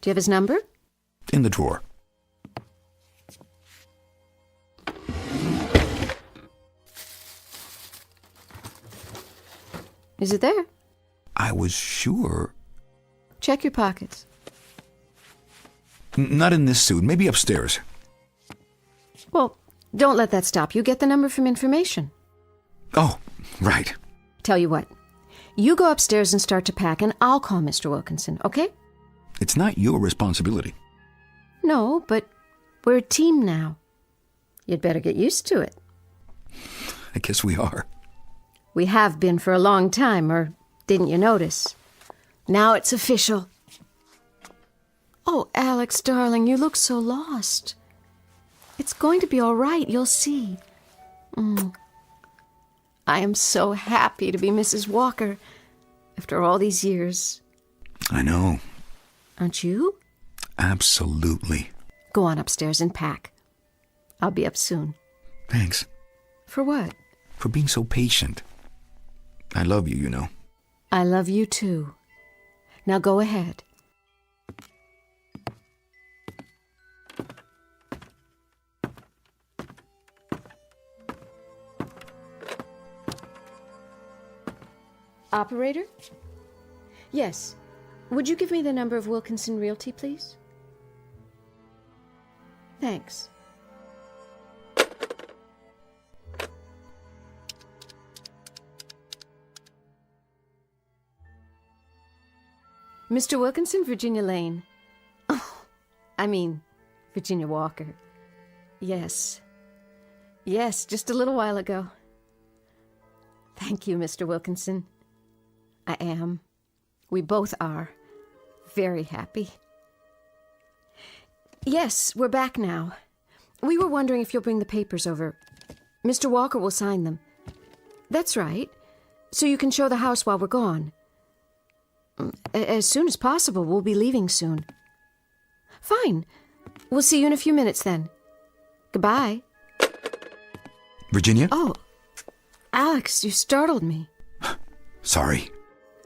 Do you have his number? In the drawer. Is it there? I was sure. Check your pockets. Not in this suit. Maybe upstairs. Well, don't let that stop you. Get the number from information. Oh, right. Tell you what. You go upstairs and start to pack, and I'll call Mr. Wilkinson, okay? It's not your responsibility. No, but we're a team now. You'd better get used to it. I guess we are. We have been for a long time, or didn't you notice? Now it's official. Oh, Alex, darling, you look so lost. It's going to be all right, you'll see. I am so happy to be Mrs. Walker after all these years. I know. Aren't you? Absolutely. Go on upstairs and pack. I'll be up soon. Thanks. For what? For being so patient. I love you, you know. I love you too. Now go ahead. Operator? Yes. Would you give me the number of Wilkinson Realty, please? Thanks. Mr. Wilkinson, Virginia Lane. Oh, I mean, Virginia Walker. Yes. Yes, just a little while ago. Thank you, Mr. Wilkinson. I am. We both are. Very happy. Yes, we're back now. We were wondering if you'll bring the papers over. Mr. Walker will sign them. That's right. So you can show the house while we're gone. As soon as possible. We'll be leaving soon. Fine. We'll see you in a few minutes then. Goodbye. Virginia? Oh, Alex, you startled me. Sorry.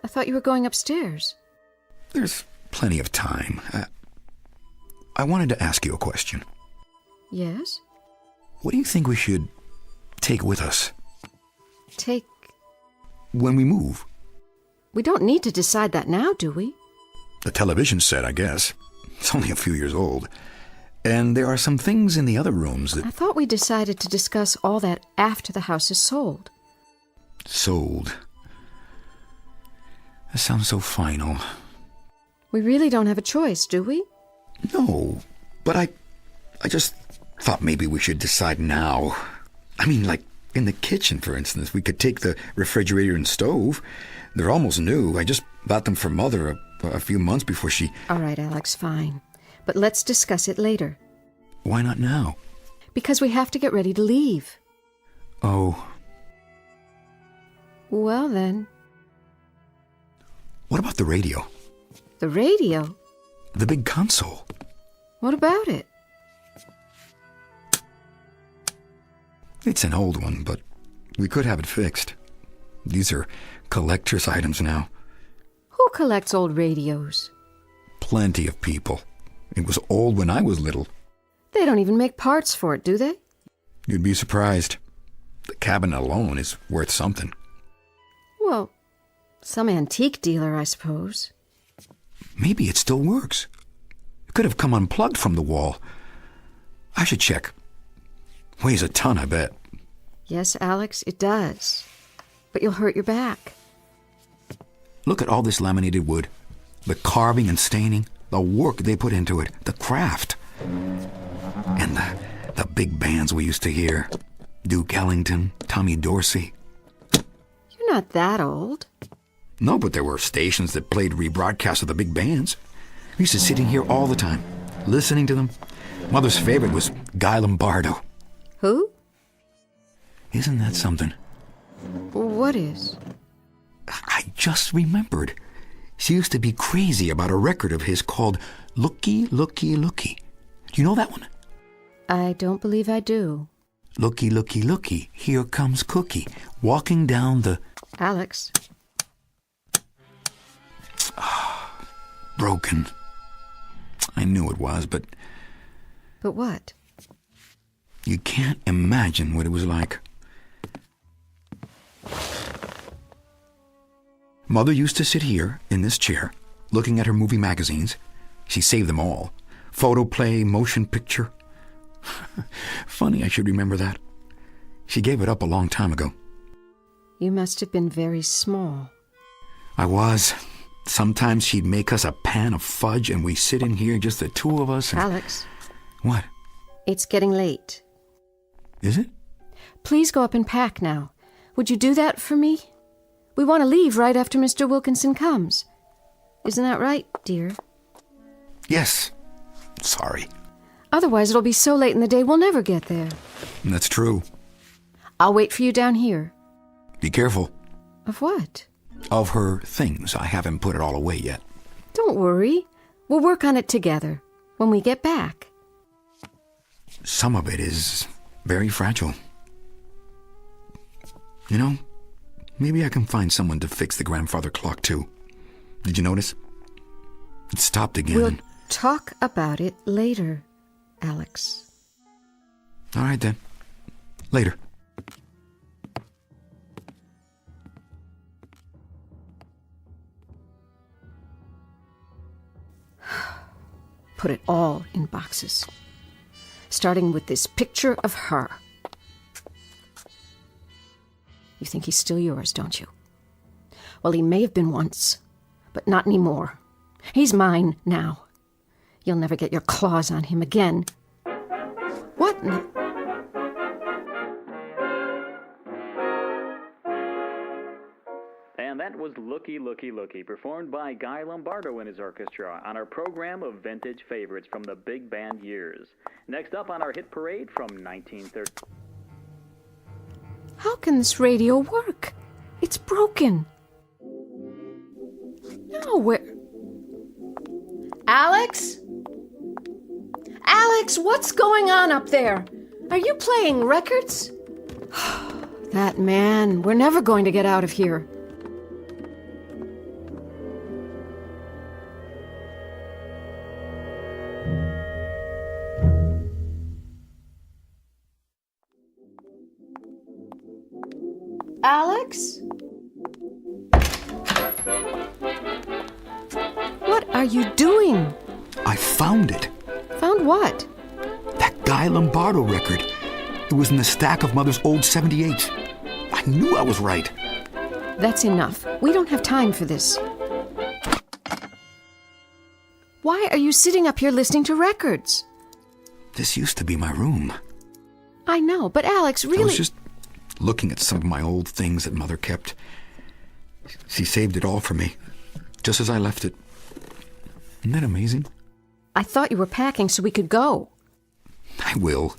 I thought you were going upstairs. There's plenty of time. I wanted to ask you a question. Yes? What do you think we should take with us? Take? When we move. We don't need to decide that now, do we? The television set, I guess. It's only a few years old. And there are some things in the other rooms that... I thought we decided to discuss all that after the house is sold. Sold. That sounds so final. We really don't have a choice, do we? No, but I just thought maybe we should decide now. I mean, like in the kitchen, for instance. We could take the refrigerator and stove. They're almost new. I just bought them for Mother a few months before she... All right, Alex, fine. But let's discuss it later. Why not now? Because we have to get ready to leave. Oh. Well, then. What about the radio? The radio? The big console. What about it? It's an old one, but we could have it fixed. These are collector's items now. Who collects old radios? Plenty of people. It was old when I was little. They don't even make parts for it, do they? You'd be surprised. The cabinet alone is worth something. Well, some antique dealer, I suppose. Maybe it still works. It could have come unplugged from the wall. I should check. Weighs a ton, I bet. Yes, Alex, it does. But you'll hurt your back. Look at all this laminated wood. The carving and staining. The work they put into it. The craft. And the big bands we used to hear. Duke Ellington, Tommy Dorsey. You're not that old. No, but there were stations that played rebroadcasts of the big bands. We used to sit in here all the time, listening to them. Mother's favorite was Guy Lombardo. Who? Isn't that something? What is? I just remembered. She used to be crazy about a record of his called Looky, Looky, Looky. Do you know that one? I don't believe I do. Looky, looky, looky, here comes Cookie, walking down the... Alex. Broken. I knew it was, but... But what? You can't imagine what it was like. Mother used to sit here, in this chair, looking at her movie magazines. She saved them all. Photoplay, motion picture. Funny I should remember that. She gave it up a long time ago. You must have been very small. I was. Sometimes she'd make us a pan of fudge and we sit in here, just the two of us. And... Alex. What? It's getting late. Is it? Please go up and pack now. Would you do that for me? We want to leave right after Mr. Wilkinson comes. Isn't that right, dear? Yes. Sorry. Otherwise it'll be so late in the day we'll never get there. That's true. I'll wait for you down here. Be careful. Of what? Of her things. I haven't put it all away yet. Don't worry. We'll work on it together when we get back. Some of it is very fragile. You know, maybe I can find someone to fix the grandfather clock too. Did you notice? It stopped again. We'll talk about it later, Alex. All right then. Later. Put it all in boxes. Starting with this picture of her. You think he's still yours, don't you? Well, he may have been once, but not anymore. He's mine now. You'll never get your claws on him again. What in the... And that was Looky, Looky, Looky, performed by Guy Lombardo and his orchestra on our program of vintage favorites from the big band years. Next up on our hit parade from 1930. How can this radio work? It's broken. No, where... Alex? Alex, what's going on up there? Are you playing records? That man, we're never going to get out of here. Alex? What are you doing? I found it. Found what? That Guy Lombardo record. It was in the stack of Mother's old 78s. I knew I was right. That's enough. We don't have time for this. Why are you sitting up here listening to records? This used to be my room. I know, but Alex, really... I was just looking at some of my old things that Mother kept. She saved it all for me, just as I left it. Isn't that amazing? I thought you were packing so we could go. I will.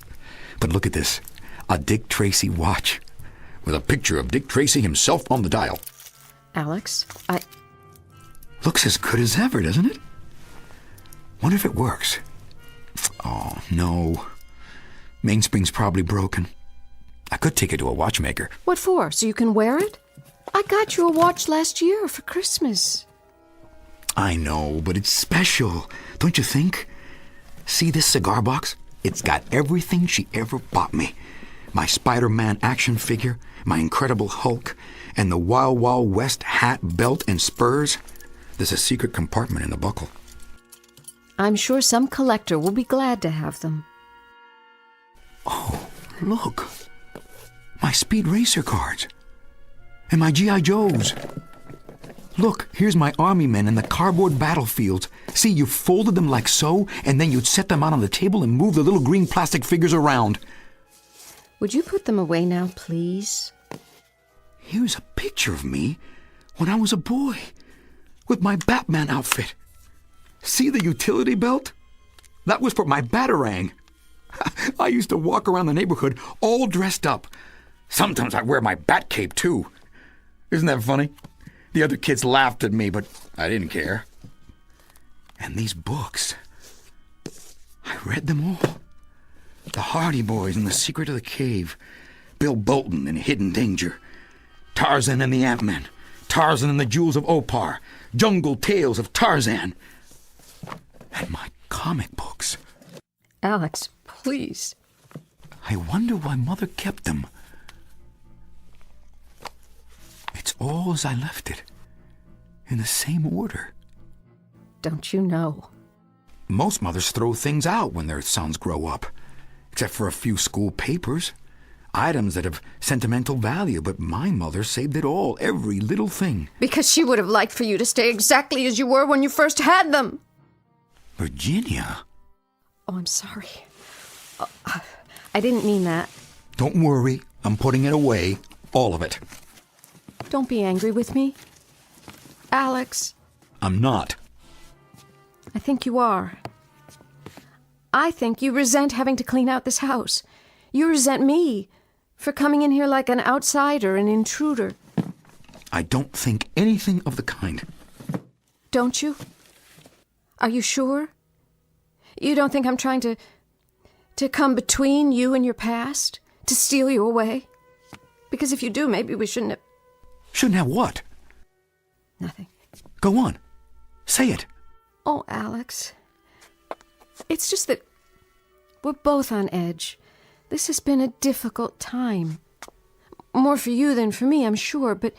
But look at this. A Dick Tracy watch. With a picture of Dick Tracy himself on the dial. Alex, Looks as good as ever, doesn't it? Wonder if it works. Oh, no. Mainspring's probably broken. I could take it to a watchmaker. What for? So you can wear it? I got you a watch last year for Christmas. I know, but it's special, don't you think? See this cigar box? It's got everything she ever bought me. My Spider-Man action figure, my Incredible Hulk, and the Wild Wild West hat, belt, and spurs. There's a secret compartment in the buckle. I'm sure some collector will be glad to have them. Oh, look. My Speed Racer cards. And my G.I. Joes. Look, here's my army men in the cardboard battlefields. See, you folded them like so, and then you'd set them out on the table and move the little green plastic figures around. Would you put them away now, please? Here's a picture of me when I was a boy, with my Batman outfit. See the utility belt? That was for my Batarang. I used to walk around the neighborhood all dressed up. Sometimes I wear my bat cape, too. Isn't that funny? The other kids laughed at me, but I didn't care. And these books, I read them all. The Hardy Boys and the Secret of the Cave, Bill Bolton and Hidden Danger, Tarzan and the Ant-Man, Tarzan and the Jewels of Opar, Jungle Tales of Tarzan, and my comic books. Alex, please. I wonder why Mother kept them. It's all as I left it, in the same order. Don't you know? Most mothers throw things out when their sons grow up, except for a few school papers, items that have sentimental value, but my mother saved it all, every little thing. Because she would have liked for you to stay exactly as you were when you first had them. Virginia? Oh, I'm sorry. I didn't mean that. Don't worry, I'm putting it away, all of it. Don't be angry with me. Alex. I'm not. I think you are. I think you resent having to clean out this house. You resent me for coming in here like an outsider, an intruder. I don't think anything of the kind. Don't you? Are you sure? You don't think I'm trying to come between you and your past? To steal you away? Because if you do, maybe we shouldn't have... Shouldn't have what? Nothing. Go on. Say it. Oh, Alex. It's just that we're both on edge. This has been a difficult time. More for you than for me, I'm sure, but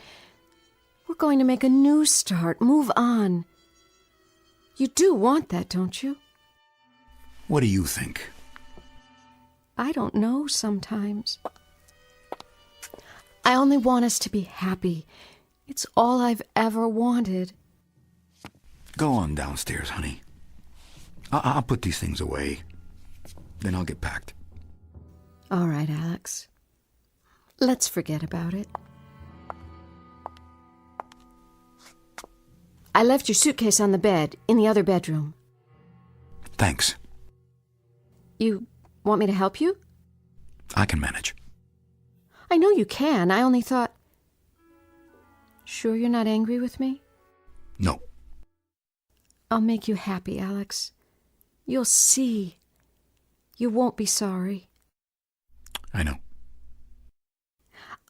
we're going to make a new start, move on. You do want that, don't you? What do you think? I don't know sometimes. I only want us to be happy. It's all I've ever wanted. Go on downstairs, honey. I'll put these things away. Then I'll get packed. All right, Alex. Let's forget about it. I left your suitcase on the bed in the other bedroom. Thanks. You want me to help you? I can manage. I know you can. I only thought... Sure you're not angry with me? No. I'll make you happy, Alex. You'll see. You won't be sorry. I know.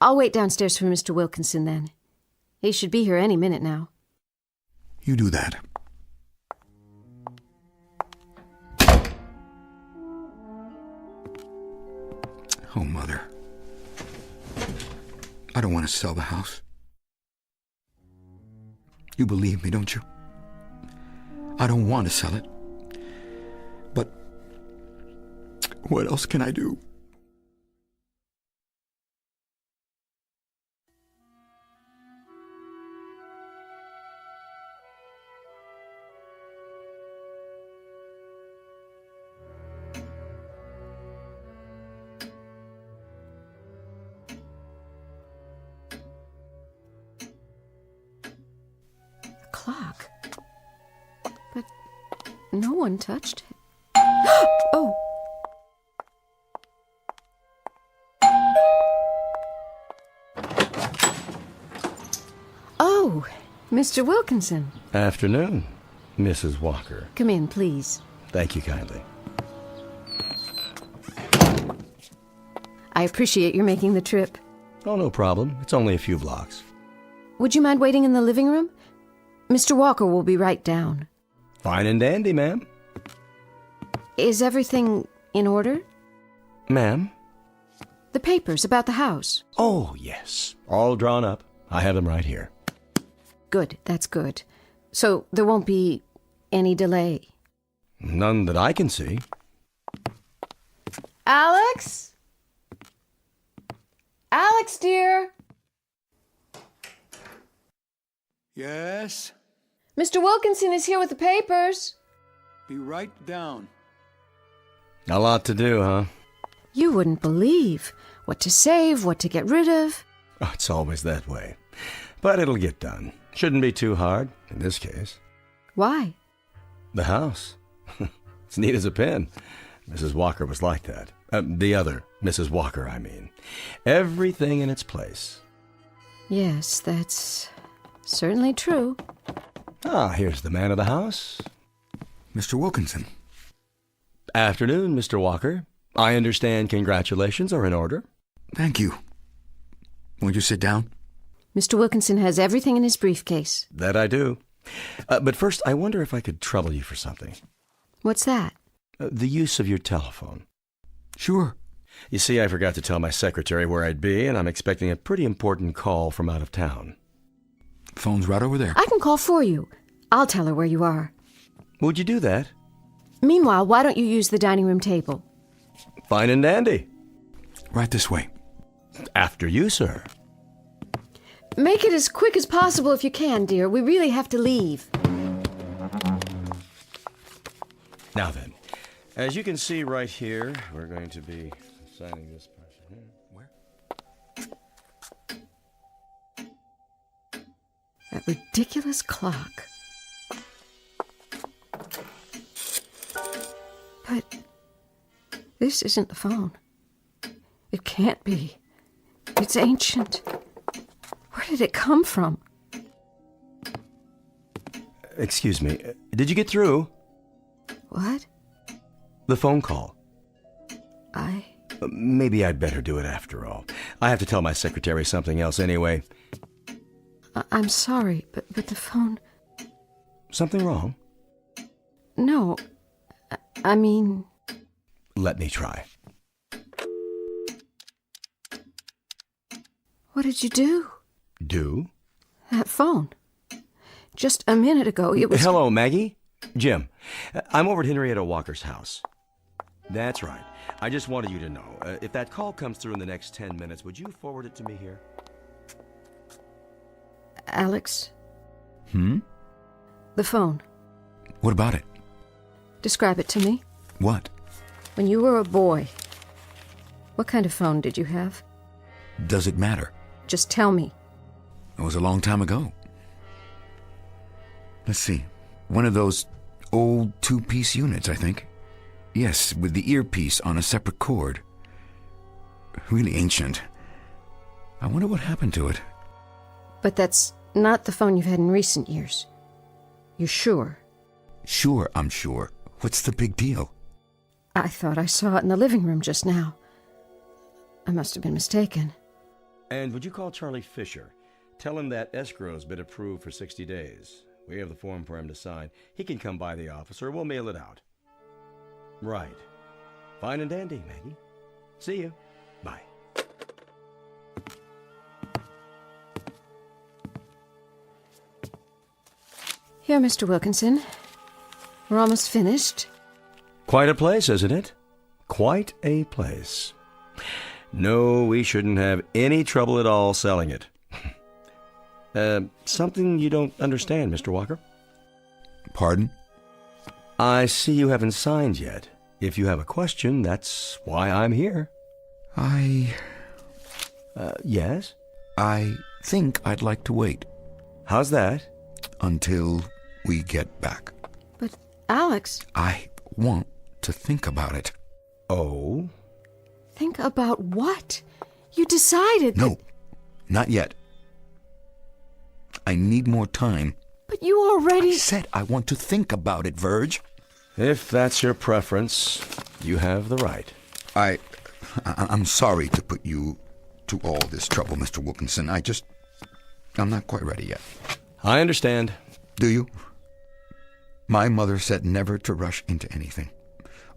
I'll wait downstairs for Mr. Wilkinson then. He should be here any minute now. You do that. Oh, Mother. I don't want to sell the house. You believe me, don't you? I don't want to sell it. But what else can I do? Clock. But no one touched it. Oh! Oh, Mr. Wilkinson. Afternoon, Mrs. Walker. Come in, please. Thank you kindly. I appreciate your making the trip. Oh, no problem. It's only a few blocks. Would you mind waiting in the living room? Mr. Walker will be right down. Fine and dandy, ma'am. Is everything in order? Ma'am? The papers about the house. Oh, yes. All drawn up. I have them right here. Good, that's good. So there won't be any delay. None that I can see. Alex? Alex, dear? Yes? Mr. Wilkinson is here with the papers. Be right down. A lot to do, huh? You wouldn't believe what to save, what to get rid of. Oh, it's always that way. But it'll get done. Shouldn't be too hard, in this case. Why? The house. It's neat as a pin. Mrs. Walker was like that. The other Mrs. Walker, I mean. Everything in its place. Yes, that's certainly true. Ah, here's the man of the house. Mr. Wilkinson. Afternoon, Mr. Walker. I understand congratulations are in order. Thank you. Won't you sit down? Mr. Wilkinson has everything in his briefcase. That I do. But first, I wonder if I could trouble you for something. What's that? The use of your telephone. Sure. You see, I forgot to tell my secretary where I'd be, and I'm expecting a pretty important call from out of town. Phone's right over there. I can call for you. I'll tell her where you are. Would you do that? Meanwhile, why don't you use the dining room table? Fine and dandy. Right this way. After you, sir. Make it as quick as possible if you can, dear. We really have to leave. Now then, as you can see right here, we're going to be signing this person here. Where? That ridiculous clock. But this isn't the phone. It can't be. It's ancient. Where did it come from? Excuse me, did you get through? What? The phone call. I... Maybe I'd better do it after all. I have to tell my secretary something else anyway. I'm sorry, but the phone... Something wrong? No. I mean... Let me try. What did you do? Do? That phone. Just a minute ago, it was... Hello, Maggie? Jim. I'm over at Henrietta Walker's house. That's right. I just wanted you to know. If that call comes through in the next 10 minutes, would you forward it to me here? Alex? The phone. What about it? Describe it to me. What? When you were a boy, what kind of phone did you have? Does it matter? Just tell me. It was a long time ago. Let's see. One of those old two-piece units, I think. Yes, with the earpiece on a separate cord. Really ancient. I wonder what happened to it. But that's not the phone you've had in recent years. You're sure? Sure, I'm sure. What's the big deal? I thought I saw it in the living room just now. I must have been mistaken. And would you call Charlie Fisher? Tell him that escrow's been approved for 60 days. We have the form for him to sign. He can come by the office or we'll mail it out. Right. Fine and dandy, Maggie. See you. Bye. Here, Mr. Wilkinson. We're almost finished. Quite a place, isn't it? Quite a place. No, we shouldn't have any trouble at all selling it. Something you don't understand, Mr. Walker? Pardon? I see you haven't signed yet. If you have a question, that's why I'm here. Yes? I think I'd like to wait. How's that? Until we get back. But, Alex... I want to think about it. Oh? Think about what? You decided No, not yet. I need more time. But you already... I said I want to think about it, Verge. If that's your preference, you have the right. I'm sorry to put you to all this trouble, Mr. Wilkinson. I'm not quite ready yet. I understand. Do you? My mother said never to rush into anything.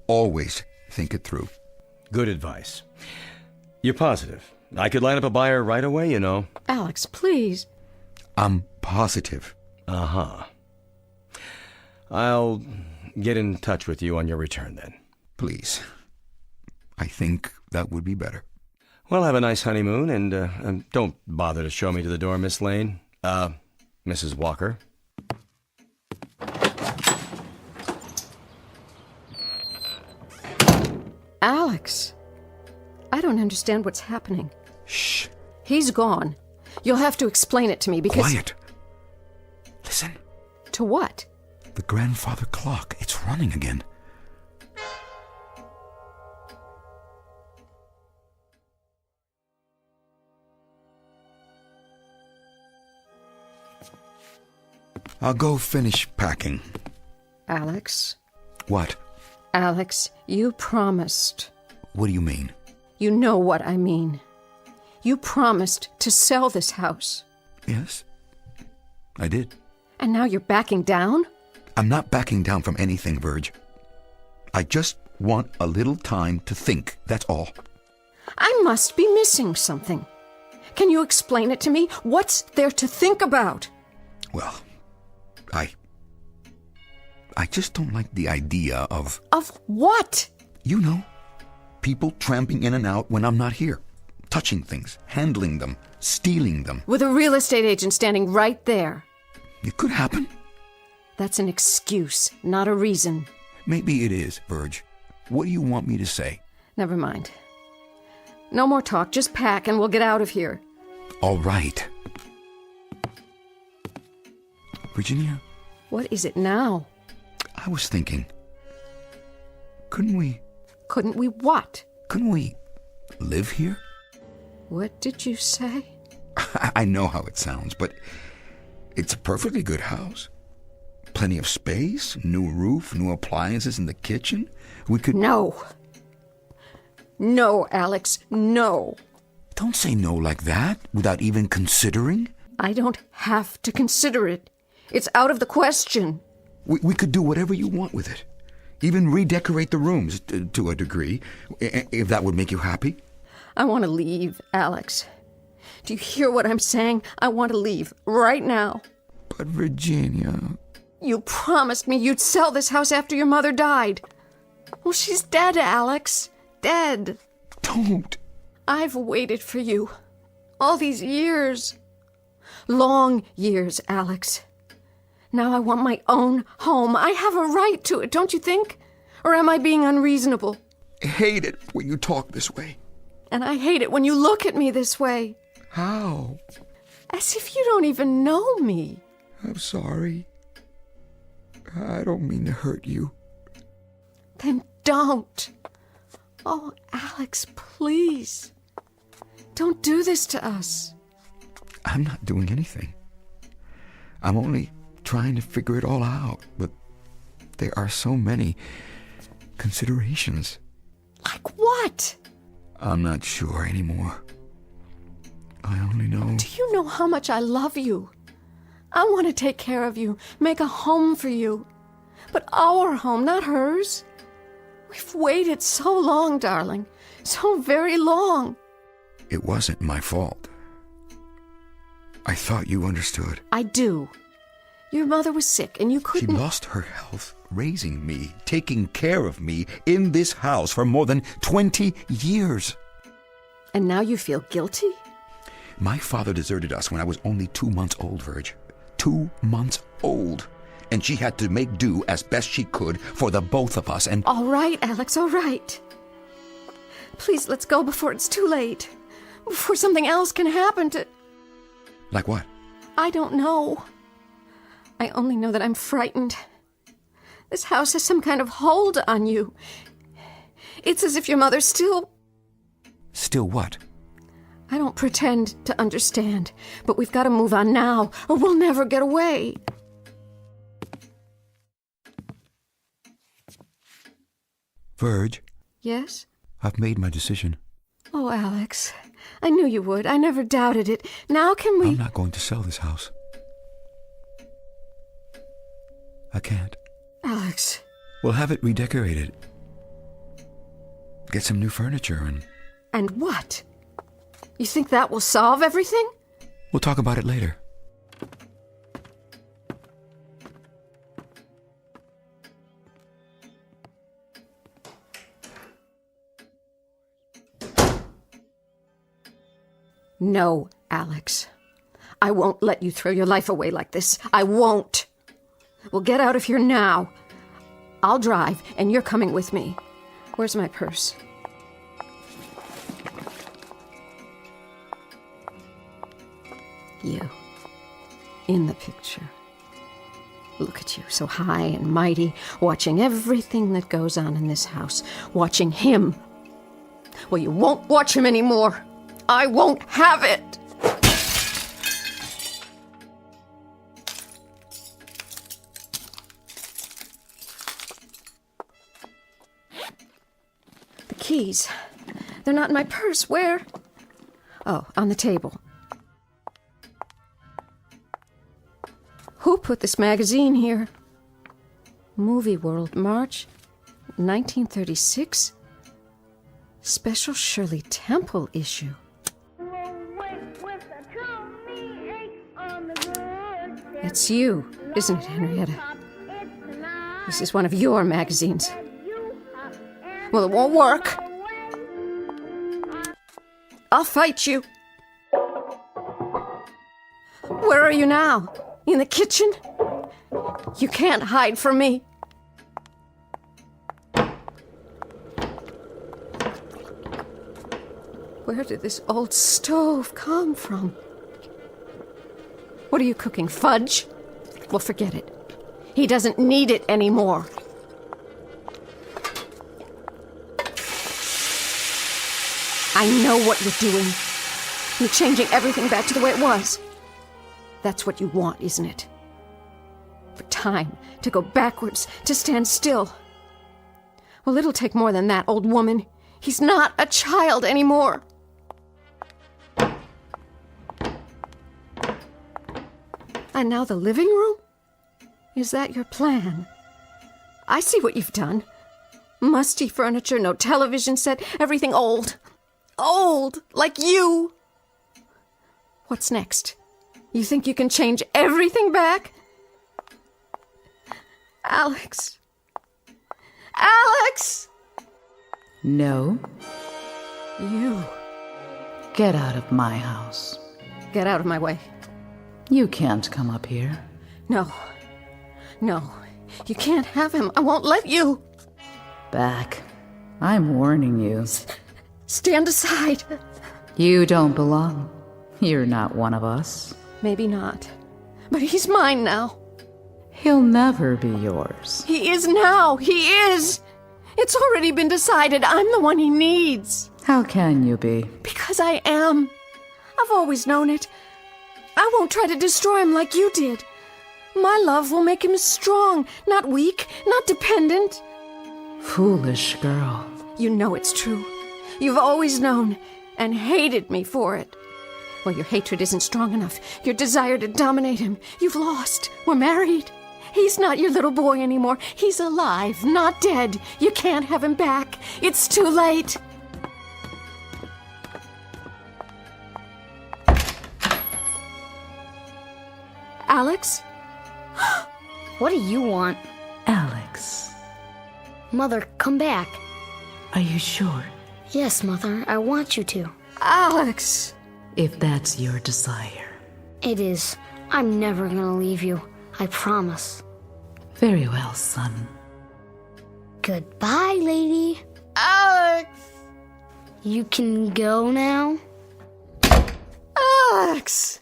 Always think it through. Good advice. You're positive? I could line up a buyer right away, you know. Alex, please. I'm positive. Uh-huh. I'll get in touch with you on your return then. Please. I think that would be better. Well, have a nice honeymoon, and don't bother to show me to the door, Miss Lane. Mrs. Walker. Alex. I don't understand what's happening. Shh. He's gone. You'll have to explain it to me because... Quiet. Listen. To what? The grandfather clock. It's running again. I'll go finish packing. Alex? What? Alex, you promised. What do you mean? You know what I mean. You promised to sell this house. Yes, I did. And now you're backing down? I'm not backing down from anything, Virg. I just want a little time to think, that's all. I must be missing something. Can you explain it to me? What's there to think about? Well, I just don't like the idea of... Of what? You know, people tramping in and out when I'm not here. Touching things, handling them, stealing them. With a real estate agent standing right there. It could happen. That's an excuse, not a reason. Maybe it is, Virg. What do you want me to say? Never mind. No more talk, just pack and we'll get out of here. All right. Virginia? What is it now? I was thinking, couldn't we... Couldn't we what? Couldn't we live here? What did you say? I know how it sounds, but it's a perfectly good house. Plenty of space, new roof, new appliances in the kitchen. We could... No. No, Alex, no. Don't say no like that without even considering. I don't have to consider it. It's out of the question. We could do whatever you want with it. Even redecorate the rooms to a degree, if that would make you happy. I want to leave, Alex. Do you hear what I'm saying? I want to leave right now. But Virginia... You promised me you'd sell this house after your mother died. Well, she's dead, Alex. Dead. Don't. I've waited for you. All these years. Long years, Alex. Now I want my own home. I have a right to it, don't you think? Or am I being unreasonable? I hate it when you talk this way. And I hate it when you look at me this way. How? As if you don't even know me. I'm sorry. I don't mean to hurt you. Then don't. Oh, Alex, please. Don't do this to us. I'm not doing anything. I'm only trying to figure it all out, but there are so many considerations. Like what? I'm not sure anymore. I only know... Do you know how much I love you? I want to take care of you, make a home for you. But our home, not hers. We've waited so long, darling. So very long. It wasn't my fault. I thought you understood. I do. Your mother was sick and you couldn't... She lost her health raising me, taking care of me in this house for more than 20 years. And now you feel guilty? My father deserted us when I was only 2 months old, Virg. 2 months old. And she had to make do as best she could for the both of us, and... All right, Alex, all right. Please, let's go before it's too late. Before something else can happen to... Like what? I don't know. I only know that I'm frightened. This house has some kind of hold on you. It's as if your mother still... Still what? I don't pretend to understand, but we've got to move on now, or we'll never get away. Virg? Yes? I've made my decision. Oh, Alex, I knew you would. I never doubted it. Now can we... I'm not going to sell this house. I can't. Alex. We'll have it redecorated. Get some new furniture and... And what? You think that will solve everything? We'll talk about it later. No, Alex. I won't let you throw your life away like this. I won't. We'll get out of here now. I'll drive, and you're coming with me. Where's my purse? You. In the picture. Look at you, so high and mighty, watching everything that goes on in this house. Watching him. Well, you won't watch him anymore. I won't have it. The keys. They're not in my purse. Where? Oh, on the table. Who put this magazine here? Movie World, March 1936? Special Shirley Temple issue. It's you, isn't it, Henrietta? This is one of your magazines. Well, it won't work. I'll fight you. Where are you now? In the kitchen? You can't hide from me. Where did this old stove come from? What are you cooking, fudge? Well, forget it. He doesn't need it anymore. I know what you're doing. You're changing everything back to the way it was. That's what you want, isn't it? For time to go backwards, to stand still. Well, it'll take more than that, old woman. He's not a child anymore. And now the living room? Is that your plan? I see what you've done. Musty furniture, no television set, everything old. Old, like you. What's next? You think you can change everything back? Alex. Alex! No. You. Get out of my house. Get out of my way. You can't come up here. No. No. You can't have him. I won't let you. Back. I'm warning you. Stand aside. You don't belong. You're not one of us. Maybe not. But he's mine now. He'll never be yours. He is now. He is. It's already been decided. I'm the one he needs. How can you be? Because I am. I've always known it. I won't try to destroy him like you did. My love will make him strong, not weak, not dependent. Foolish girl. You know it's true. You've always known and hated me for it. Well, your hatred isn't strong enough. Your desire to dominate him. You've lost. We're married. He's not your little boy anymore. He's alive, not dead. You can't have him back. It's too late. Alex? What do you want? Alex. Mother, come back. Are you sure? Yes, Mother, I want you to. Alex! If that's your desire. It is. I'm never gonna leave you. I promise. Very well, son. Goodbye, lady. Alex! You can go now? Alex!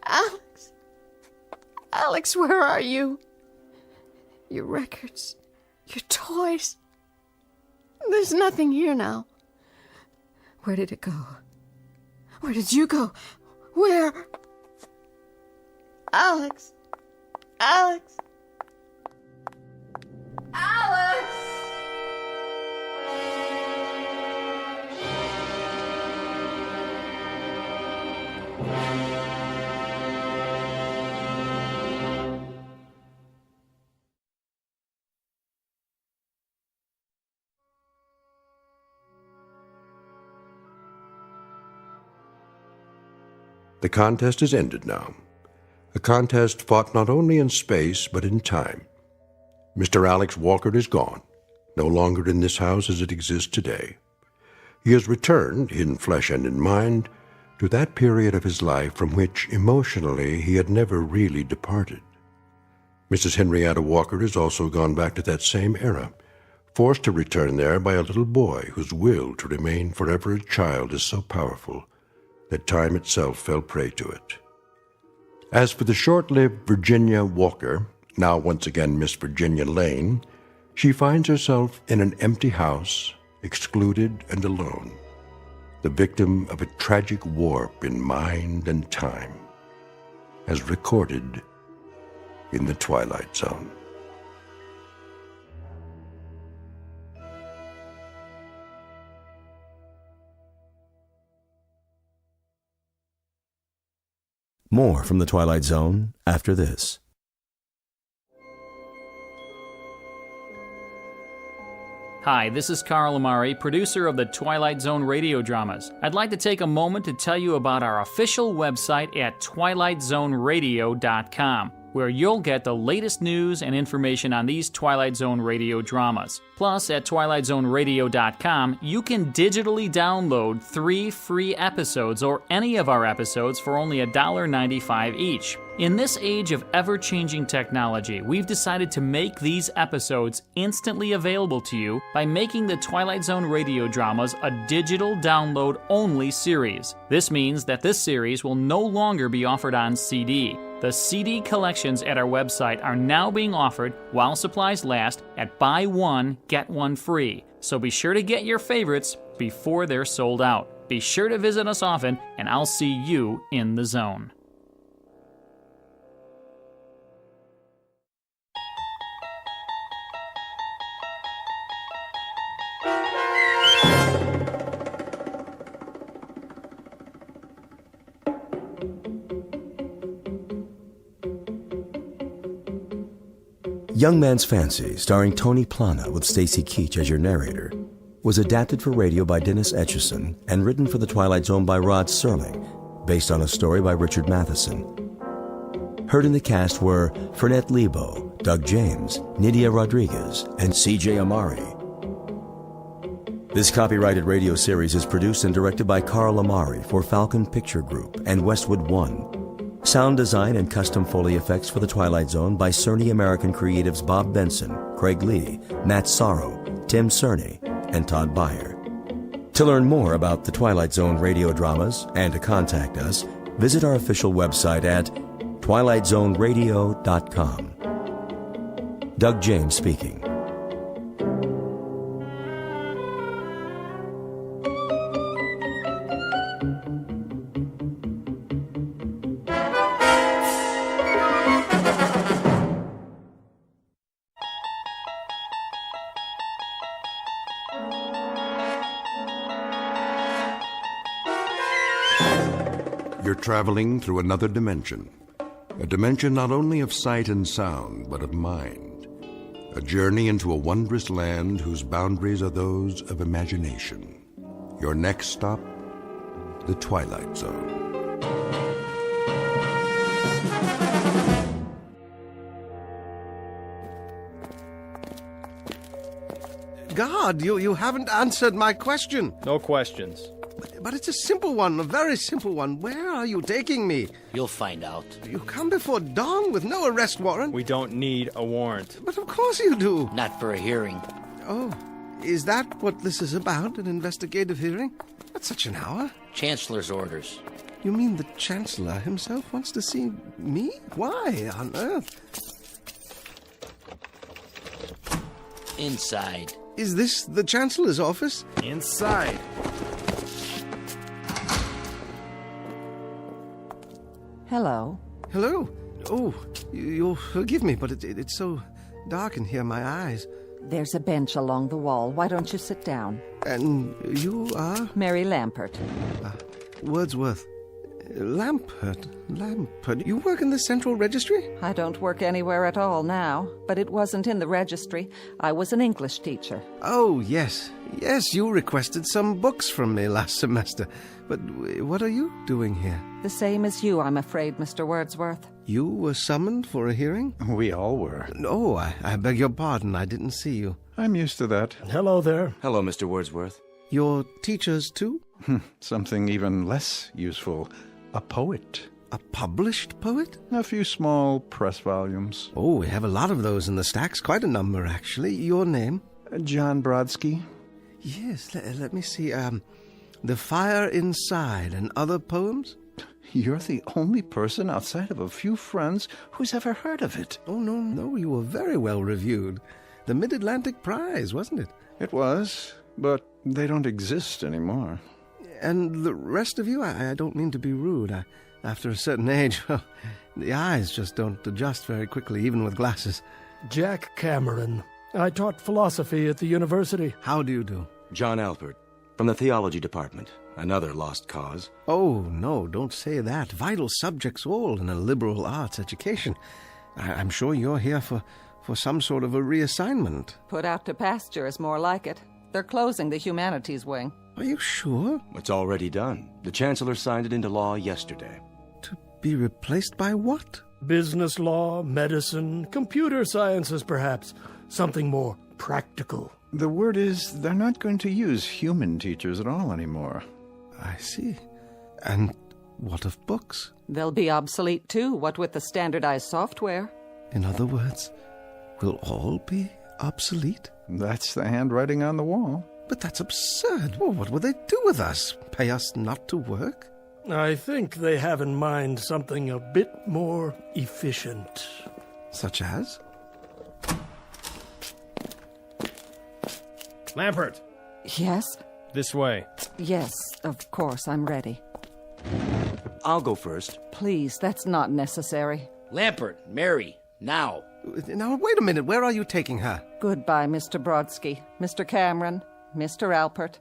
Alex! Alex, where are you? Your records, your toys. There's nothing here now. Where did it go? Where did you go? Where? Alex! Alex! Alex! The contest is ended now. A contest fought not only in space, but in time. Mr. Alex Walker is gone, no longer in this house as it exists today. He has returned, in flesh and in mind, to that period of his life from which, emotionally, he had never really departed. Mrs. Henrietta Walker has also gone back to that same era, forced to return there by a little boy whose will to remain forever a child is so powerful that time itself fell prey to it. As for the short-lived Virginia Walker, now once again Miss Virginia Lane, she finds herself in an empty house, excluded and alone, the victim of a tragic warp in mind and time, as recorded in the Twilight Zone. More from the Twilight Zone after this. Hi, this is Carl Amari, producer of the Twilight Zone radio dramas. I'd like to take a moment to tell you about our official website at twilightzoneradio.com, where you'll get the latest news and information on these Twilight Zone radio dramas. Plus, at twilightzoneradio.com, you can digitally download 3 free episodes or any of our episodes for only $1.95 each. In this age of ever-changing technology, we've decided to make these episodes instantly available to you by making the Twilight Zone radio dramas a digital download-only series. This means that this series will no longer be offered on CD. The CD collections at our website are now being offered while supplies last at buy one, get one free. So be sure to get your favorites before they're sold out. Be sure to visit us often, and I'll see you in the zone. Young Man's Fancy, starring Tony Plana with Stacy Keach as your narrator, was adapted for radio by Dennis Etchison and written for The Twilight Zone by Rod Serling, based on a story by Richard Matheson. Heard in the cast were Fernette Lebo, Doug James, Nydia Rodriguez, and C.J. Amari. This copyrighted radio series is produced and directed by Carl Amari for Falcon Picture Group and Westwood One. Sound design and custom Foley effects for The Twilight Zone by Cerny American creatives Bob Benson, Craig Lee, Matt Sorrow, Tim Cerny, and Todd Beyer. To learn more about The Twilight Zone radio dramas and to contact us, visit our official website at twilightzoneradio.com. Doug James speaking. You're traveling through another dimension. A dimension not only of sight and sound, but of mind. A journey into a wondrous land whose boundaries are those of imagination. Your next stop, the Twilight Zone. God, you haven't answered my question. No questions. But it's a simple one, a very simple one. Where are you taking me? You'll find out. You come before dawn with no arrest warrant? We don't need a warrant. But of course you do. Not for a hearing. Oh, is that what this is about, an investigative hearing? At such an hour? Chancellor's orders. You mean the Chancellor himself wants to see me? Why on earth? Inside. Is this the Chancellor's office? Inside. Hello. Hello. Oh, you'll forgive me, but it's so dark in here, my eyes. There's a bench along the wall. Why don't you sit down? And you are? Mary Lampert. Wordsworth. Lampert. You work in the Central Registry? I don't work anywhere at all now, but it wasn't in the registry. I was an English teacher. Oh, yes. Yes, you requested some books from me last semester. But what are you doing here? The same as you, I'm afraid, Mr. Wordsworth. You were summoned for a hearing? We all were. No, I beg your pardon. I didn't see you. I'm used to that. Hello there. Hello, Mr. Wordsworth. You're teachers, too? Something even less useful. A poet. A published poet? A few small press volumes. Oh, we have a lot of those in the stacks. Quite a number, actually. Your name? John Brodsky? Yes, let me see. The Fire Inside and Other Poems? You're the only person outside of a few friends who's ever heard of it. Oh, no, you were very well reviewed. The Mid-Atlantic Prize, wasn't it? It was, but they don't exist anymore. And the rest of you, I don't mean to be rude. After a certain age, well, the eyes just don't adjust very quickly, even with glasses. Jack Cameron. I taught philosophy at the university. How do you do? John Alpert, from the theology department. Another lost cause. Oh, no, don't say that. Vital subjects all in a liberal arts education. I'm sure you're here for some sort of a reassignment. Put out to pasture is more like it. They're closing the humanities wing. Are you sure? It's already done. The Chancellor signed it into law yesterday. To be replaced by what? Business law, medicine, computer sciences, perhaps. Something more practical. The word is they're not going to use human teachers at all anymore. I see. And what of books? They'll be obsolete too, what with the standardized software. In other words, will all be obsolete? That's the handwriting on the wall. But that's absurd. Well, what will they do with us? Pay us not to work? I think they have in mind something a bit more efficient. Such as? Lampert! Yes? This way. Yes, of course, I'm ready. I'll go first. Please, that's not necessary. Lampert, Mary, now. Now, wait a minute. Where are you taking her? Goodbye, Mr. Brodsky, Mr. Cameron, Mr. Alpert,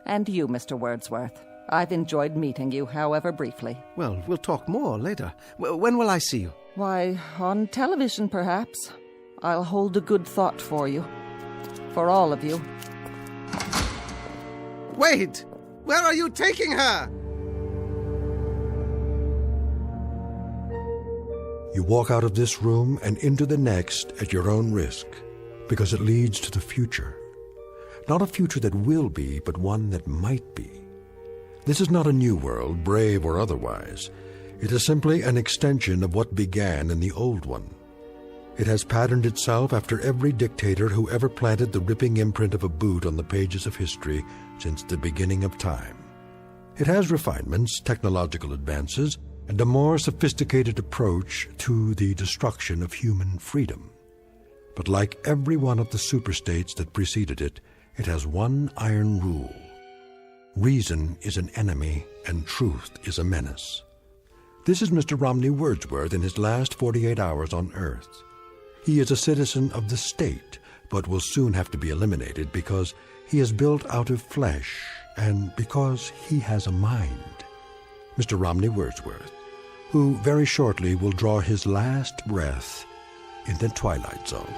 and you, Mr. Wordsworth. I've enjoyed meeting you, however briefly. Well, we'll talk more later. When will I see you? Why, on television, perhaps. I'll hold a good thought for you. For all of you. Wait! Where are you taking her? You walk out of this room and into the next at your own risk, because it leads to the future. Not a future that will be, but one that might be. This is not a new world, brave or otherwise. It is simply an extension of what began in the old one. It has patterned itself after every dictator who ever planted the ripping imprint of a boot on the pages of history since the beginning of time. It has refinements, technological advances, and a more sophisticated approach to the destruction of human freedom. But like every one of the superstates that preceded it, it has one iron rule. Reason is an enemy and truth is a menace. This is Mr. Romney Wordsworth in his last 48 hours on Earth. He is a citizen of the state, but will soon have to be eliminated because he is built out of flesh and because he has a mind. Mr. Romney Wordsworth, who very shortly will draw his last breath in the Twilight Zone.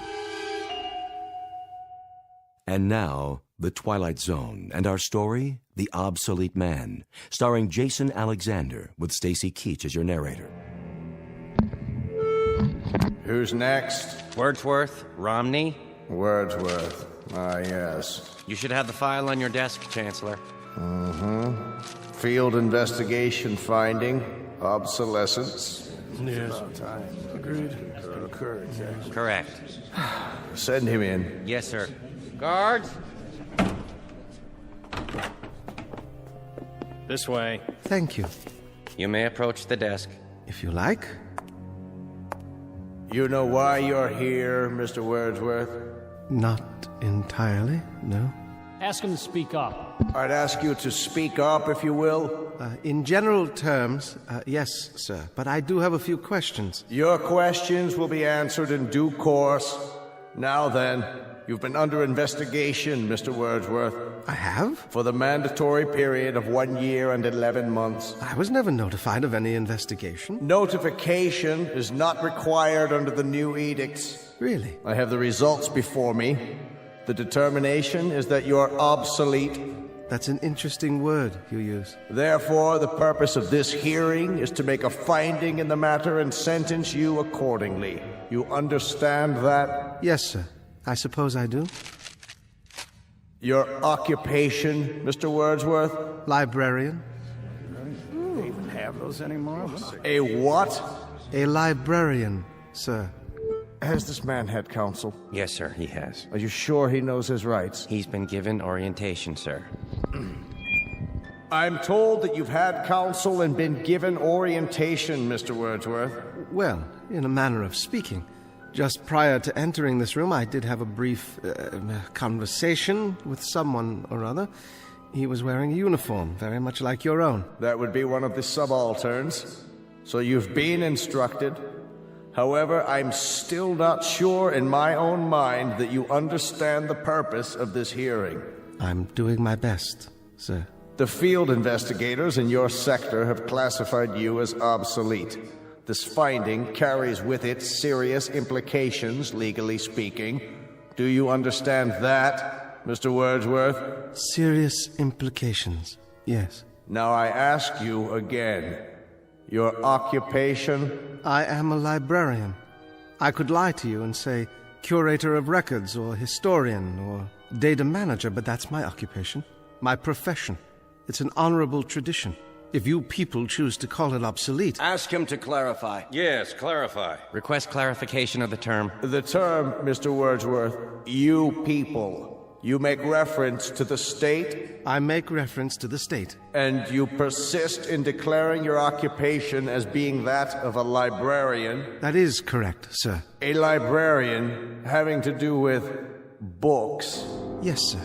And now, The Twilight Zone, and our story, The Obsolete Man, starring Jason Alexander, with Stacy Keach as your narrator. Who's next? Wordsworth? Romney? Wordsworth. Ah, yes. You should have the file on your desk, Chancellor. Mm-hmm. Field investigation finding. Obsolescence. Yes. Agreed. Correct. Send him in. Yes, sir. Guards? This way. Thank you. You may approach the desk. If you like. You know why you're here, Mr. Wordsworth? Not entirely, no. Ask him to speak up. I'd ask you to speak up, if you will. In general terms, yes, sir. But I do have a few questions. Your questions will be answered in due course. Now then, you've been under investigation, Mr. Wordsworth. I have? For the mandatory period of 1 year and 11 months. I was never notified of any investigation. Notification is not required under the new edicts. Really? I have the results before me. The determination is that you're obsolete. That's an interesting word you use. Therefore, the purpose of this hearing is to make a finding in the matter and sentence you accordingly. You understand that? Yes, sir. I suppose I do. Your occupation, Mr. Wordsworth? Librarian. They even have those anymore? A what? A librarian, sir. Has this man had counsel? Yes, sir, he has. Are you sure he knows his rights? He's been given orientation, sir. I'm told that you've had counsel and been given orientation, Mr. Wordsworth. Well, in a manner of speaking. Just prior to entering this room, I did have a brief conversation with someone or other. He was wearing a uniform, very much like your own. That would be one of the subalterns. So you've been instructed. However, I'm still not sure in my own mind that you understand the purpose of this hearing. I'm doing my best, sir. The field investigators in your sector have classified you as obsolete. This finding carries with it serious implications, legally speaking. Do you understand that, Mr. Wordsworth? Serious implications, yes. Now I ask you again, your occupation? I am a librarian. I could lie to you and say curator of records or historian or data manager, but that's my occupation, my profession. It's an honorable tradition. If you people choose to call it obsolete... Ask him to clarify. Yes, clarify. Request clarification of the term. The term, Mr. Wordsworth, you people. You make reference to the state? I make reference to the state. And you persist in declaring your occupation as being that of a librarian? That is correct, sir. A librarian having to do with books? Yes, sir.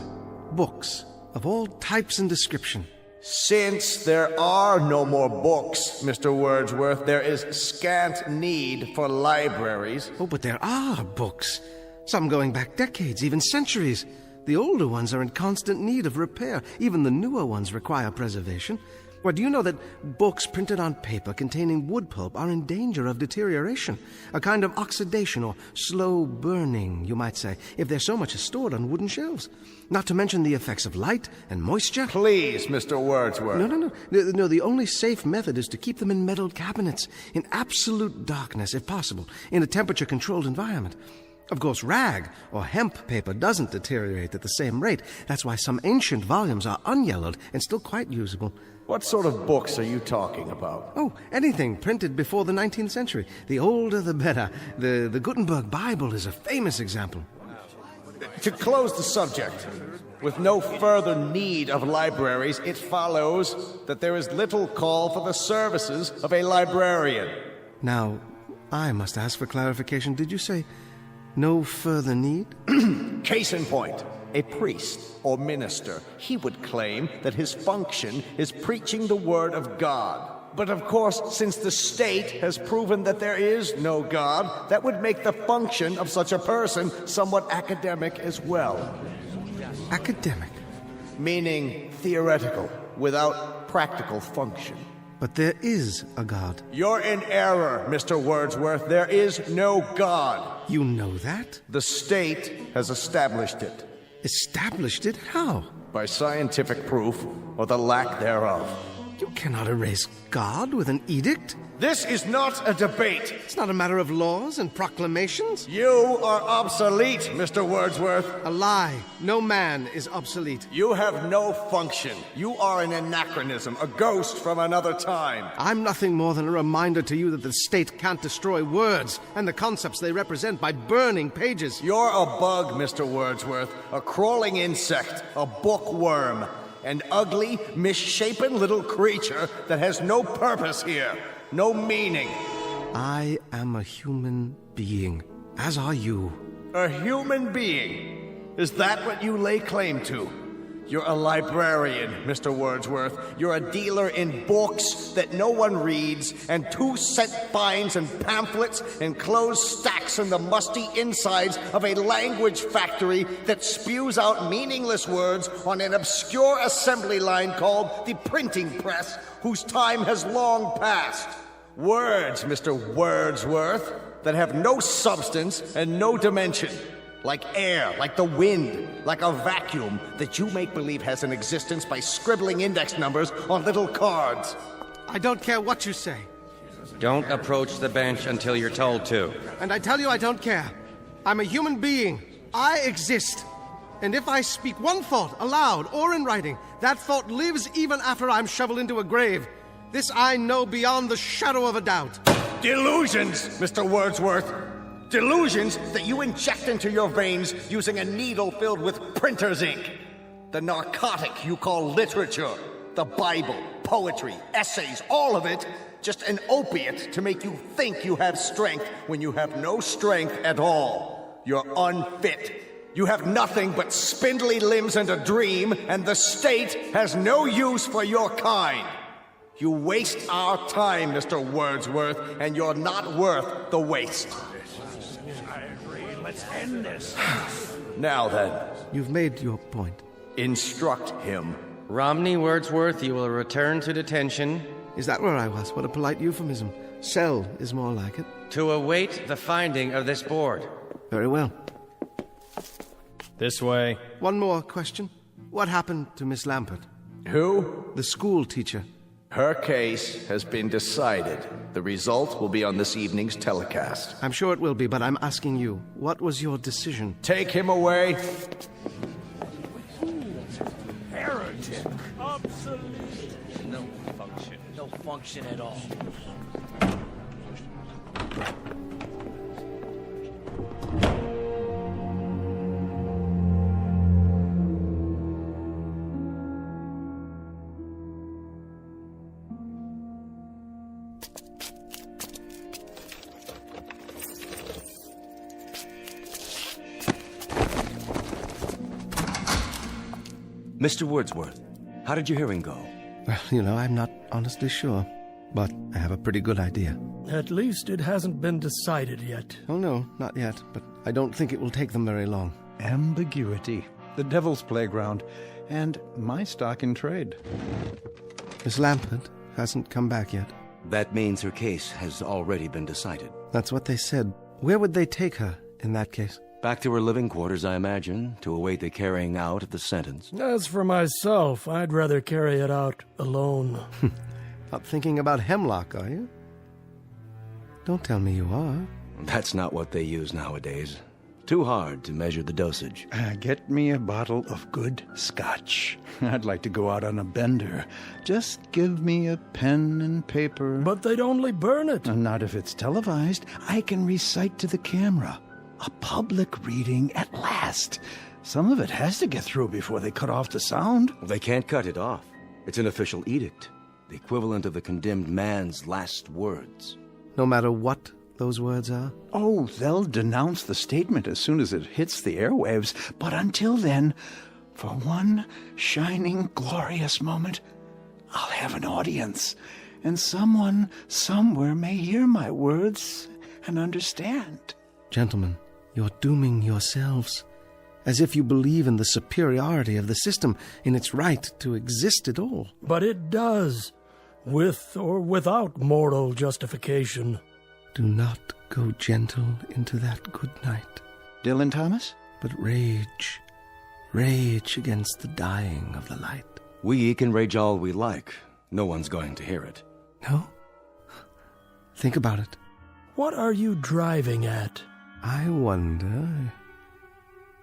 Books of all types and description. Since there are no more books, Mr. Wordsworth, there is scant need for libraries. Oh, but there are books. Some going back decades, even centuries. The older ones are in constant need of repair. Even the newer ones require preservation. Well, do you know that books printed on paper containing wood pulp are in danger of deterioration? A kind of oxidation or slow burning, you might say, if there's so much as stored on wooden shelves. Not to mention the effects of light and moisture. Please, Mr. Wordsworth. No, the only safe method is to keep them in metal cabinets, in absolute darkness, if possible, in a temperature-controlled environment. Of course, rag or hemp paper doesn't deteriorate at the same rate. That's why some ancient volumes are unyellowed and still quite usable. What sort of books are you talking about? Oh, anything printed before the 19th century. The older, the better. The Gutenberg Bible is a famous example. To close the subject, with no further need of libraries, it follows that there is little call for the services of a librarian. Now, I must ask for clarification. Did you say no further need? Case in point. A priest or minister, he would claim that his function is preaching the word of God. But of course, since the state has proven that there is no God, that would make the function of such a person somewhat academic as well. Academic? Meaning theoretical, without practical function. But there is a God. You're in error, Mr. Wordsworth. There is no God. You know that? The state has established it. Established it? How? By scientific proof, or the lack thereof. You cannot erase God with an edict. This is not a debate. It's not a matter of laws and proclamations. You are obsolete, Mr. Wordsworth. A lie. No man is obsolete. You have no function. You are an anachronism, a ghost from another time. I'm nothing more than a reminder to you that the state can't destroy words and the concepts they represent by burning pages. You're a bug, Mr. Wordsworth, a crawling insect, a bookworm, an ugly, misshapen little creature that has no purpose here. No meaning. I am a human being, as are you. A human being? Is that what you lay claim to? You're a librarian, Mr. Wordsworth. You're a dealer in books that no one reads, and 2-cent fines and pamphlets, enclosed stacks in the musty insides of a language factory that spews out meaningless words on an obscure assembly line called the printing press, whose time has long passed. Words, Mr. Wordsworth, that have no substance and no dimension. Like air, like the wind, like a vacuum that you make believe has an existence by scribbling index numbers on little cards. I don't care what you say. Don't approach the bench until you're told to. And I tell you I don't care. I'm a human being. I exist. And if I speak one thought aloud or in writing, that thought lives even after I'm shoveled into a grave. This I know beyond the shadow of a doubt. Delusions, Mr. Wordsworth. Delusions that you inject into your veins using a needle filled with printer's ink. The narcotic you call literature. The Bible, poetry, essays, all of it, just an opiate to make you think you have strength when you have no strength at all. You're unfit. You have nothing but spindly limbs and a dream, and the state has no use for your kind. You waste our time, Mr. Wordsworth, and you're not worth the waste. I agree. Let's end this. Now then. You've made your point. Instruct him. Romney Wordsworth, you will return to detention. Is that where I was? What a polite euphemism. Cell is more like it. To await the finding of this board. Very well. This way. One more question. What happened to Miss Lampert? Who? The school teacher. Her case has been decided. The result will be on this evening's telecast. I'm sure it will be, but I'm asking you, what was your decision? Take him away. Heretic. Obsolete. No function at all. Mr. Wordsworth, how did your hearing go? Well, I'm not honestly sure, but I have a pretty good idea. At least it hasn't been decided yet. Oh, no, not yet, but I don't think it will take them very long. Ambiguity. The devil's playground. And my stock in trade. Miss Lampert hasn't come back yet. That means her case has already been decided. That's what they said. Where would they take her in that case? Back to her living quarters, I imagine, to await the carrying out of the sentence. As for myself, I'd rather carry it out alone. Not thinking about hemlock, are you? Don't tell me you are. That's not what they use nowadays. Too hard to measure the dosage. Get me a bottle of good scotch. I'd like to go out on a bender. Just give me a pen and paper. But they'd only burn it. Not if it's televised. I can recite to the camera. A public reading at last. Some of it has to get through before they cut off the sound. They can't cut it off. It's an official edict. The equivalent of the condemned man's last words. No matter what those words are? Oh, they'll denounce the statement as soon as it hits the airwaves. But until then, for one shining, glorious moment, I'll have an audience. And someone somewhere may hear my words and understand. Gentlemen, you're dooming yourselves. As if you believe in the superiority of the system, in its right to exist at all. But it does, with or without moral justification. Do not go gentle into that good night. Dylan Thomas? But rage. Rage against the dying of the light. We can rage all we like. No one's going to hear it. No? Think about it. What are you driving at? I wonder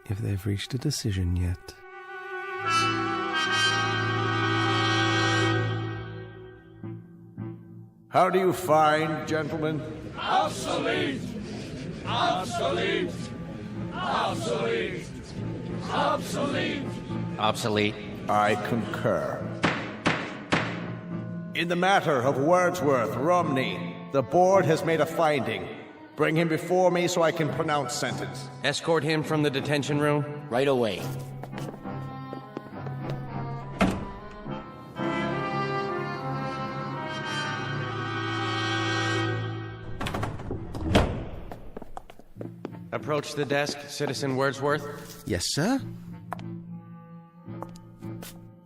if they've reached a decision yet. How do you find, gentlemen? Obsolete! Obsolete! Obsolete! Obsolete! Obsolete. I concur. In the matter of Wordsworth Romney, the board has made a finding. Bring him before me so I can pronounce sentence. Escort him from the detention room right away. Approach the desk, Citizen Wordsworth. Yes, sir?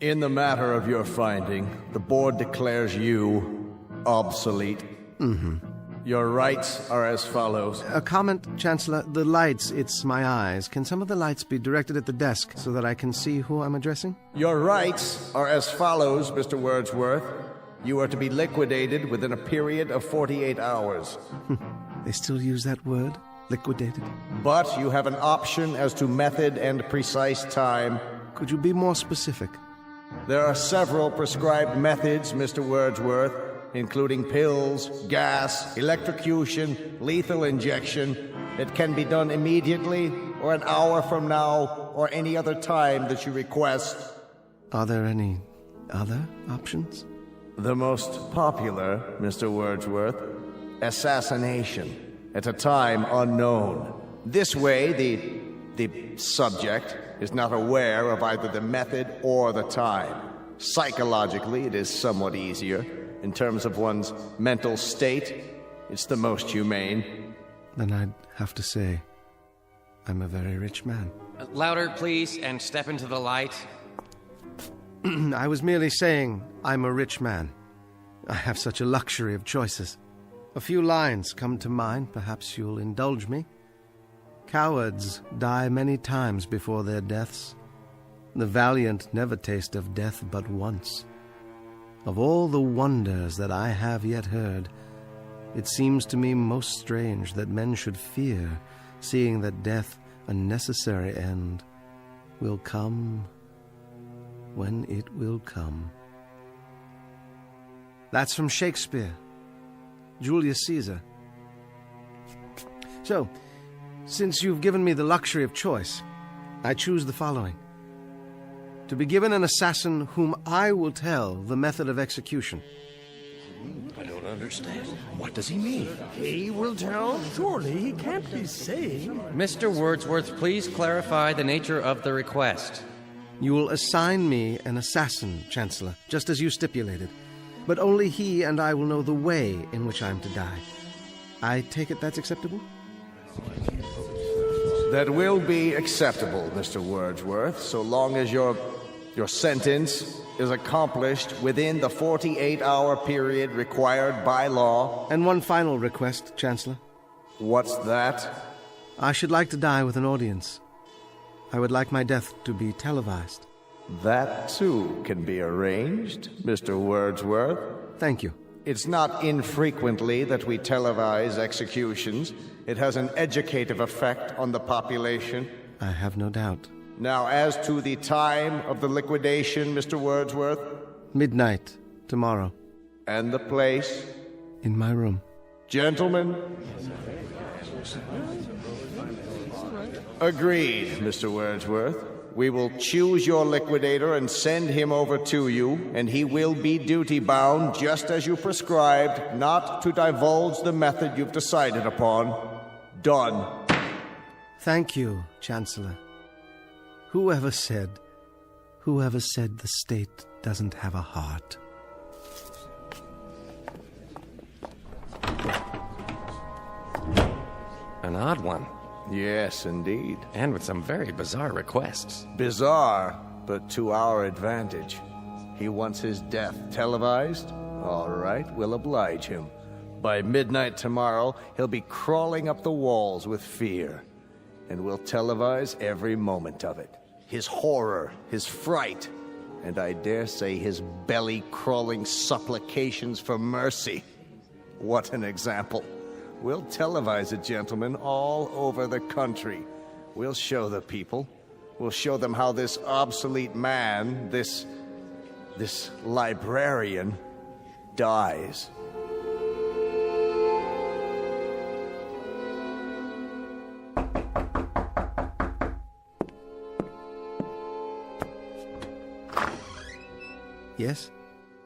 In the matter of your finding, the board declares you obsolete. Mm-hmm. Your rights are as follows. A comment, Chancellor. The lights, it's my eyes. Can some of the lights be directed at the desk so that I can see who I'm addressing? Your rights are as follows, Mr. Wordsworth. You are to be liquidated within a period of 48 hours. They still use that word? Liquidated? But you have an option as to method and precise time. Could you be more specific? There are several prescribed methods, Mr. Wordsworth, including pills, gas, electrocution, lethal injection, It can be done immediately, or an hour from now, or any other time that you request. Are there any other options? The most popular, Mr. Wordsworth, assassination, at a time unknown. This way, the subject is not aware of either the method or the time. Psychologically, it is somewhat easier. In terms of one's mental state, it's the most humane. Then I'd have to say, I'm a very rich man. Louder, please, and step into the light. I was merely saying I'm a rich man. I have such a luxury of choices. A few lines come to mind, perhaps you'll indulge me. Cowards die many times before their deaths. The valiant never taste of death but once. Of all the wonders that I have yet heard, it seems to me most strange that men should fear, seeing that death, a necessary end, will come when it will come. That's from Shakespeare, Julius Caesar. So, since you've given me the luxury of choice, I choose the following. To be given an assassin whom I will tell the method of execution. I don't understand. What does he mean? He will tell? Surely he can't be saying... Mr. Wordsworth, please clarify the nature of the request. You will assign me an assassin, Chancellor, just as you stipulated. But only he and I will know the way in which I am to die. I take it that's acceptable? That will be acceptable, Mr. Wordsworth, so long as your sentence is accomplished within the 48-hour period required by law. And one final request, Chancellor. What's that? I should like to die with an audience. I would like my death to be televised. That, too, can be arranged, Mr. Wordsworth. Thank you. It's not infrequently that we televise executions. It has an educative effect on the population. I have no doubt. Now, as to the time of the liquidation, Mr. Wordsworth? Midnight, tomorrow. And the place? In my room. Gentlemen? Agreed, Mr. Wordsworth. We will choose your liquidator and send him over to you, and he will be duty-bound, just as you prescribed, not to divulge the method you've decided upon. Done. Thank you, Chancellor. Whoever said the state doesn't have a heart? An odd one. Yes, indeed. And with some very bizarre requests. Bizarre, but to our advantage. He wants his death televised? All right, we'll oblige him. By midnight tomorrow, he'll be crawling up the walls with fear. And we'll televise every moment of it. His horror, his fright, and I dare say his belly-crawling supplications for mercy. What an example. We'll televise it, gentlemen, all over the country. We'll show the people. We'll show them how this obsolete man, this librarian, dies. Yes?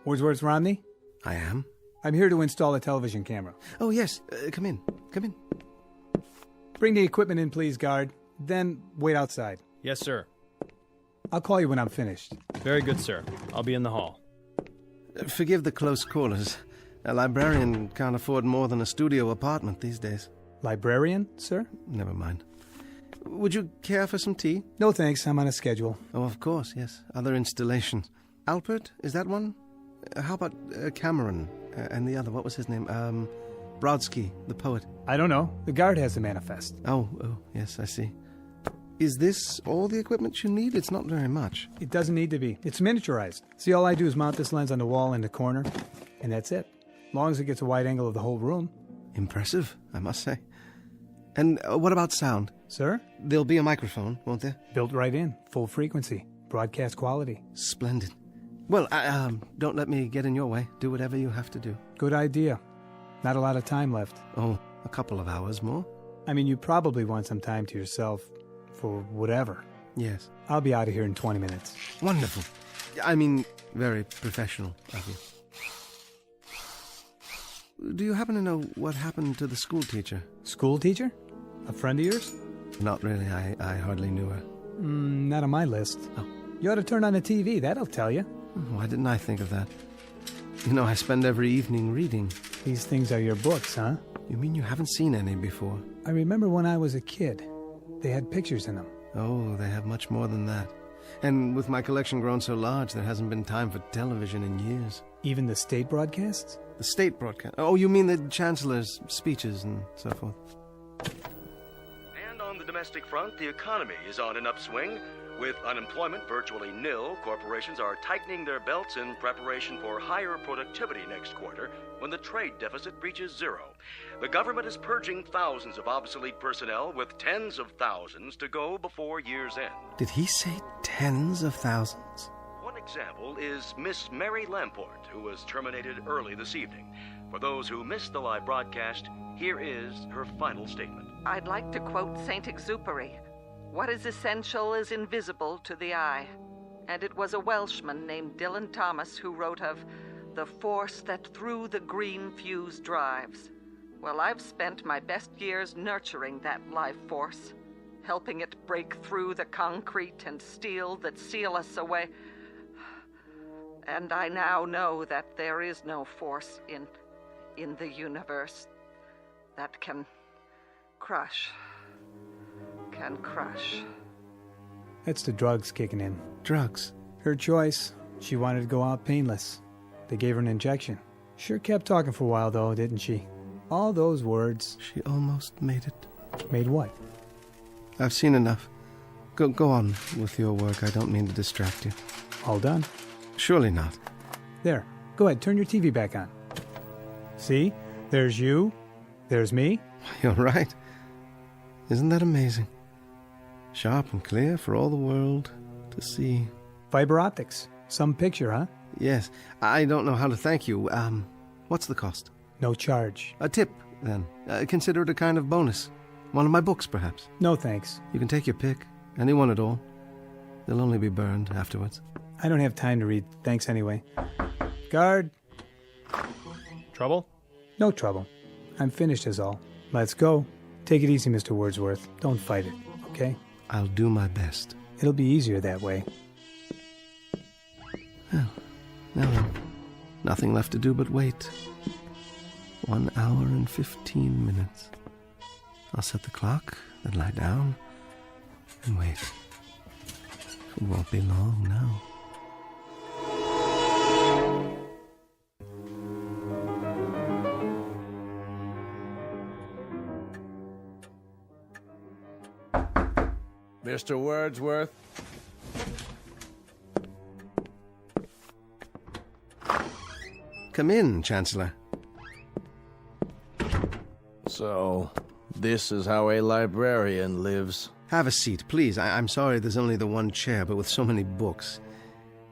Wordsworth Romney? I am. I'm here to install a television camera. Oh, yes. Come in. Come in. Bring the equipment in, please, guard. Then wait outside. Yes, sir. I'll call you when I'm finished. Very good, sir. I'll be in the hall. Forgive the close quarters. A librarian can't afford more than a studio apartment these days. Librarian, sir? Never mind. Would you care for some tea? No, thanks. I'm on a schedule. Oh, of course, yes. Other installations. Alpert, is that one? How about Cameron? And the other, what was his name? Brodsky, the poet. I don't know. The guard has the manifest. Oh, yes, I see. Is this all the equipment you need? It's not very much. It doesn't need to be. It's miniaturized. See, all I do is mount this lens on the wall in the corner, and that's it. As long as it gets a wide angle of the whole room. Impressive, I must say. And what about sound? Sir? There'll be a microphone, won't there? Built right in. Full frequency. Broadcast quality. Splendid. Well, don't let me get in your way. Do whatever you have to do. Good idea. Not a lot of time left. Oh, a couple of hours more. I mean, you probably want some time to yourself for whatever. Yes. I'll be out of here in 20 minutes. Wonderful. I mean, very professional of you. Do you happen to know what happened to the school teacher? School teacher? A friend of yours? Not really. I hardly knew her. Not on my list. Oh. You ought to turn on the TV. That'll tell you. Why didn't I think of that? You know, I spend every evening reading. These things are your books, huh? You mean you haven't seen any before? I remember when I was a kid. They had pictures in them. Oh, they have much more than that. And with my collection grown so large, there hasn't been time for television in years. Even the state broadcasts? The state broadcast? Oh, you mean the chancellor's speeches and so forth? And on the domestic front, the economy is on an upswing. With unemployment virtually nil, corporations are tightening their belts in preparation for higher productivity next quarter when the trade deficit reaches zero. The government is purging thousands of obsolete personnel with tens of thousands to go before year's end. Did he say tens of thousands? One example is Miss Mary Lamport, who was terminated early this evening. For those who missed the live broadcast, here is her final statement. I'd like to quote Saint Exupéry. What is essential is invisible to the eye. And it was a Welshman named Dylan Thomas who wrote of the force that through the green fuse drives. Well, I've spent my best years nurturing that life force, helping it break through the concrete and steel that seal us away. And I now know that there is no force in the universe that can crush. That's the drugs kicking in. Drugs? Her choice. She wanted to go out painless. They gave her an injection. Sure kept talking for a while, though, didn't she? All those words. She almost made it. Made what? I've seen enough. Go on with your work. I don't mean to distract you. All done? Surely not. There. Go ahead, turn your TV back on. See? There's you. There's me. You're right. Isn't that amazing? Sharp and clear for all the world to see. Fiber optics. Some picture, huh? Yes. I don't know how to thank you. What's the cost? No charge. A tip, then. Consider it a kind of bonus. One of my books, perhaps. No, thanks. You can take your pick. Any one at all. They'll only be burned afterwards. I don't have time to read. Thanks anyway. Guard. Trouble? No trouble. I'm finished is all. Let's go. Take it easy, Mr. Wordsworth. Don't fight it, okay? I'll do my best. It'll be easier that way. Well, now then, nothing left to do but wait. 1 hour and 15 minutes. I'll set the clock, then lie down, and wait. It won't be long now. Mr. Wordsworth? Come in, Chancellor. So, this is how a librarian lives. Have a seat, please. I'm sorry there's only the one chair, but with so many books.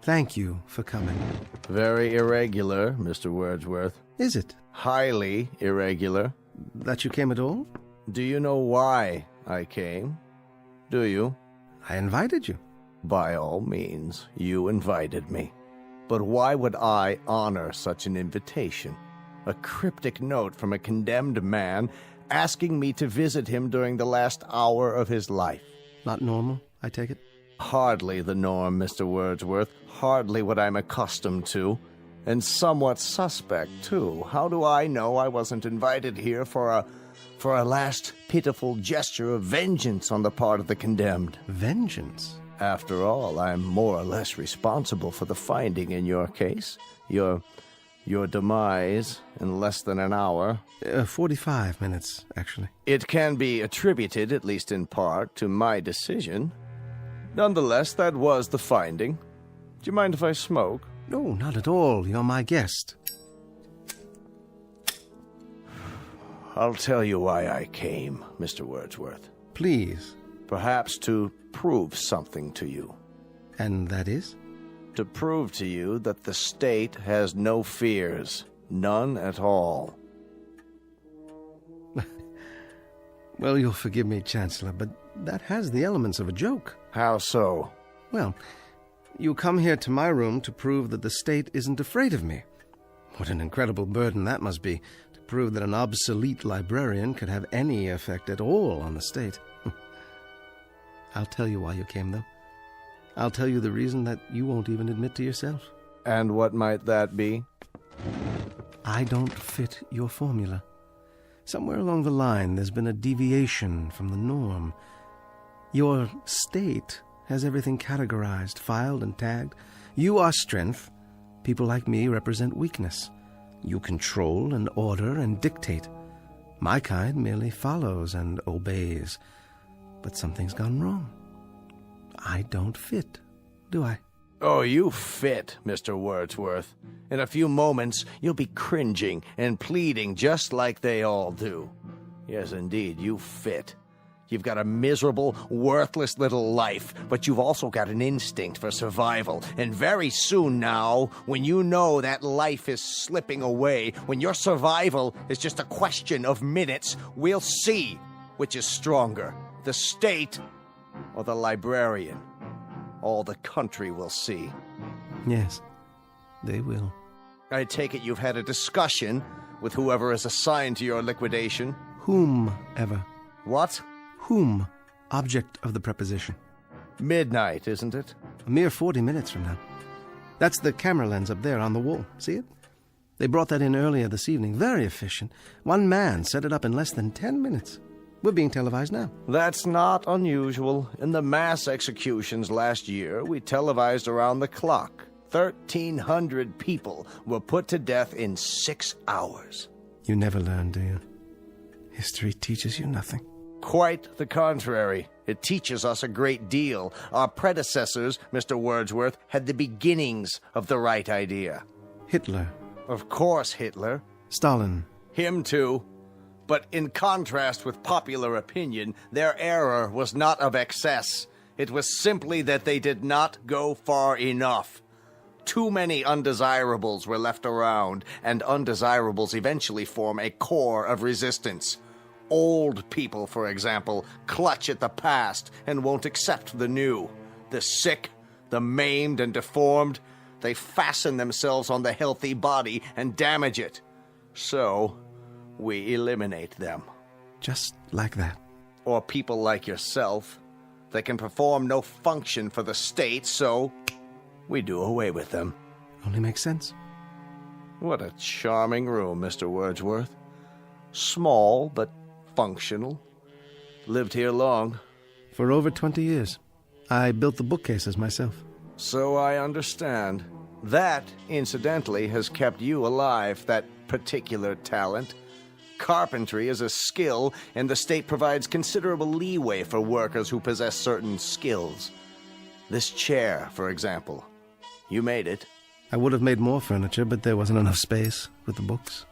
Thank you for coming. Very irregular, Mr. Wordsworth. Is it? Highly irregular. That you came at all? Do you know why I came? Do you? I invited you. By all means, you invited me. But why would I honor such an invitation? A cryptic note from a condemned man asking me to visit him during the last hour of his life. Not normal, I take it? Hardly the norm, Mr. Wordsworth. Hardly what I'm accustomed to. And somewhat suspect, too. How do I know I wasn't invited here for a last pitiful gesture of vengeance on the part of the condemned? Vengeance? After all, I'm more or less responsible for the finding in your case. Your demise in less than an hour. 45 minutes, actually. It can be attributed, at least in part, to my decision. Nonetheless, that was the finding. Do you mind if I smoke? No, not at all. You're my guest. I'll tell you why I came, Mr. Wordsworth. Please. Perhaps to prove something to you. And that is? To prove to you that the state has no fears. None at all. Well, you'll forgive me, Chancellor, but that has the elements of a joke. How so? Well, you come here to my room to prove that the state isn't afraid of me. What an incredible burden that must be, to prove that an obsolete librarian could have any effect at all on the state. I'll tell you why you came, though. I'll tell you the reason that you won't even admit to yourself. And what might that be? I don't fit your formula. Somewhere along the line, there's been a deviation from the norm. Your state has everything categorized, filed, and tagged. You are strength. People like me represent weakness. You control and order and dictate. My kind merely follows and obeys. But something's gone wrong. I don't fit, do I? Oh, you fit, Mr. Wordsworth. In a few moments, you'll be cringing and pleading just like they all do. Yes, indeed, you fit. You've got a miserable, worthless little life, but you've also got an instinct for survival. And very soon now, when you know that life is slipping away, when your survival is just a question of minutes, we'll see which is stronger, the state or the librarian. All the country will see. Yes, they will. I take it you've had a discussion with whoever is assigned to your liquidation. Whomever. What? Whom, object of the preposition. Midnight, isn't it? A mere 40 minutes from now. That's the camera lens up there on the wall. See it? They brought that in earlier this evening. Very efficient. One man set it up in less than 10 minutes. We're being televised now. That's not unusual. In the mass executions last year, we televised around the clock. 1,300 people were put to death in 6 hours. You never learn, do you? History teaches you nothing. Quite the contrary. It teaches us a great deal. Our predecessors, Mr. Wordsworth, had the beginnings of the right idea. Hitler. Of course, Hitler. Stalin. Him too. But in contrast with popular opinion, their error was not of excess. It was simply that they did not go far enough. Too many undesirables were left around, and undesirables eventually form a core of resistance. Old people, for example, clutch at the past and won't accept the new. The sick, the maimed and deformed, they fasten themselves on the healthy body and damage it. So, we eliminate them. Just like that. Or people like yourself. They can perform no function for the state, so we do away with them. Only makes sense. What a charming room, Mr. Wordsworth. Small, but functional. Lived here long. For over 20 years. I built the bookcases myself. So I understand. That, incidentally, has kept you alive, that particular talent. Carpentry is a skill, and the state provides considerable leeway for workers who possess certain skills. This chair, for example. You made it. I would have made more furniture, but there wasn't enough space with the books.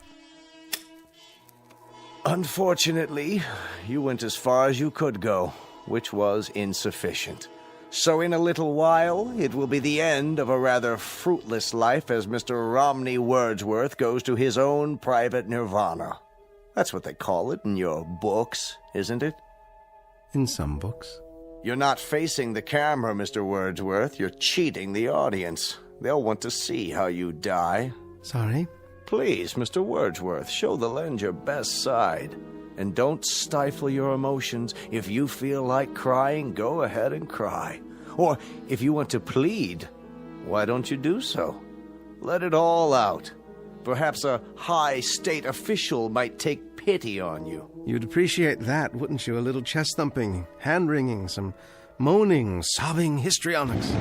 Unfortunately, you went as far as you could go, which was insufficient. So in a little while, it will be the end of a rather fruitless life as Mr. Romney Wordsworth goes to his own private nirvana. That's what they call it in your books, isn't it? In some books. You're not facing the camera, Mr. Wordsworth. You're cheating the audience. They'll want to see how you die. Sorry? Please, Mr. Wordsworth, show the lens your best side. And don't stifle your emotions. If you feel like crying, go ahead and cry. Or if you want to plead, why don't you do so? Let it all out. Perhaps a high state official might take pity on you. You'd appreciate that, wouldn't you? A little chest-thumping, hand-wringing, some moaning, sobbing histrionics.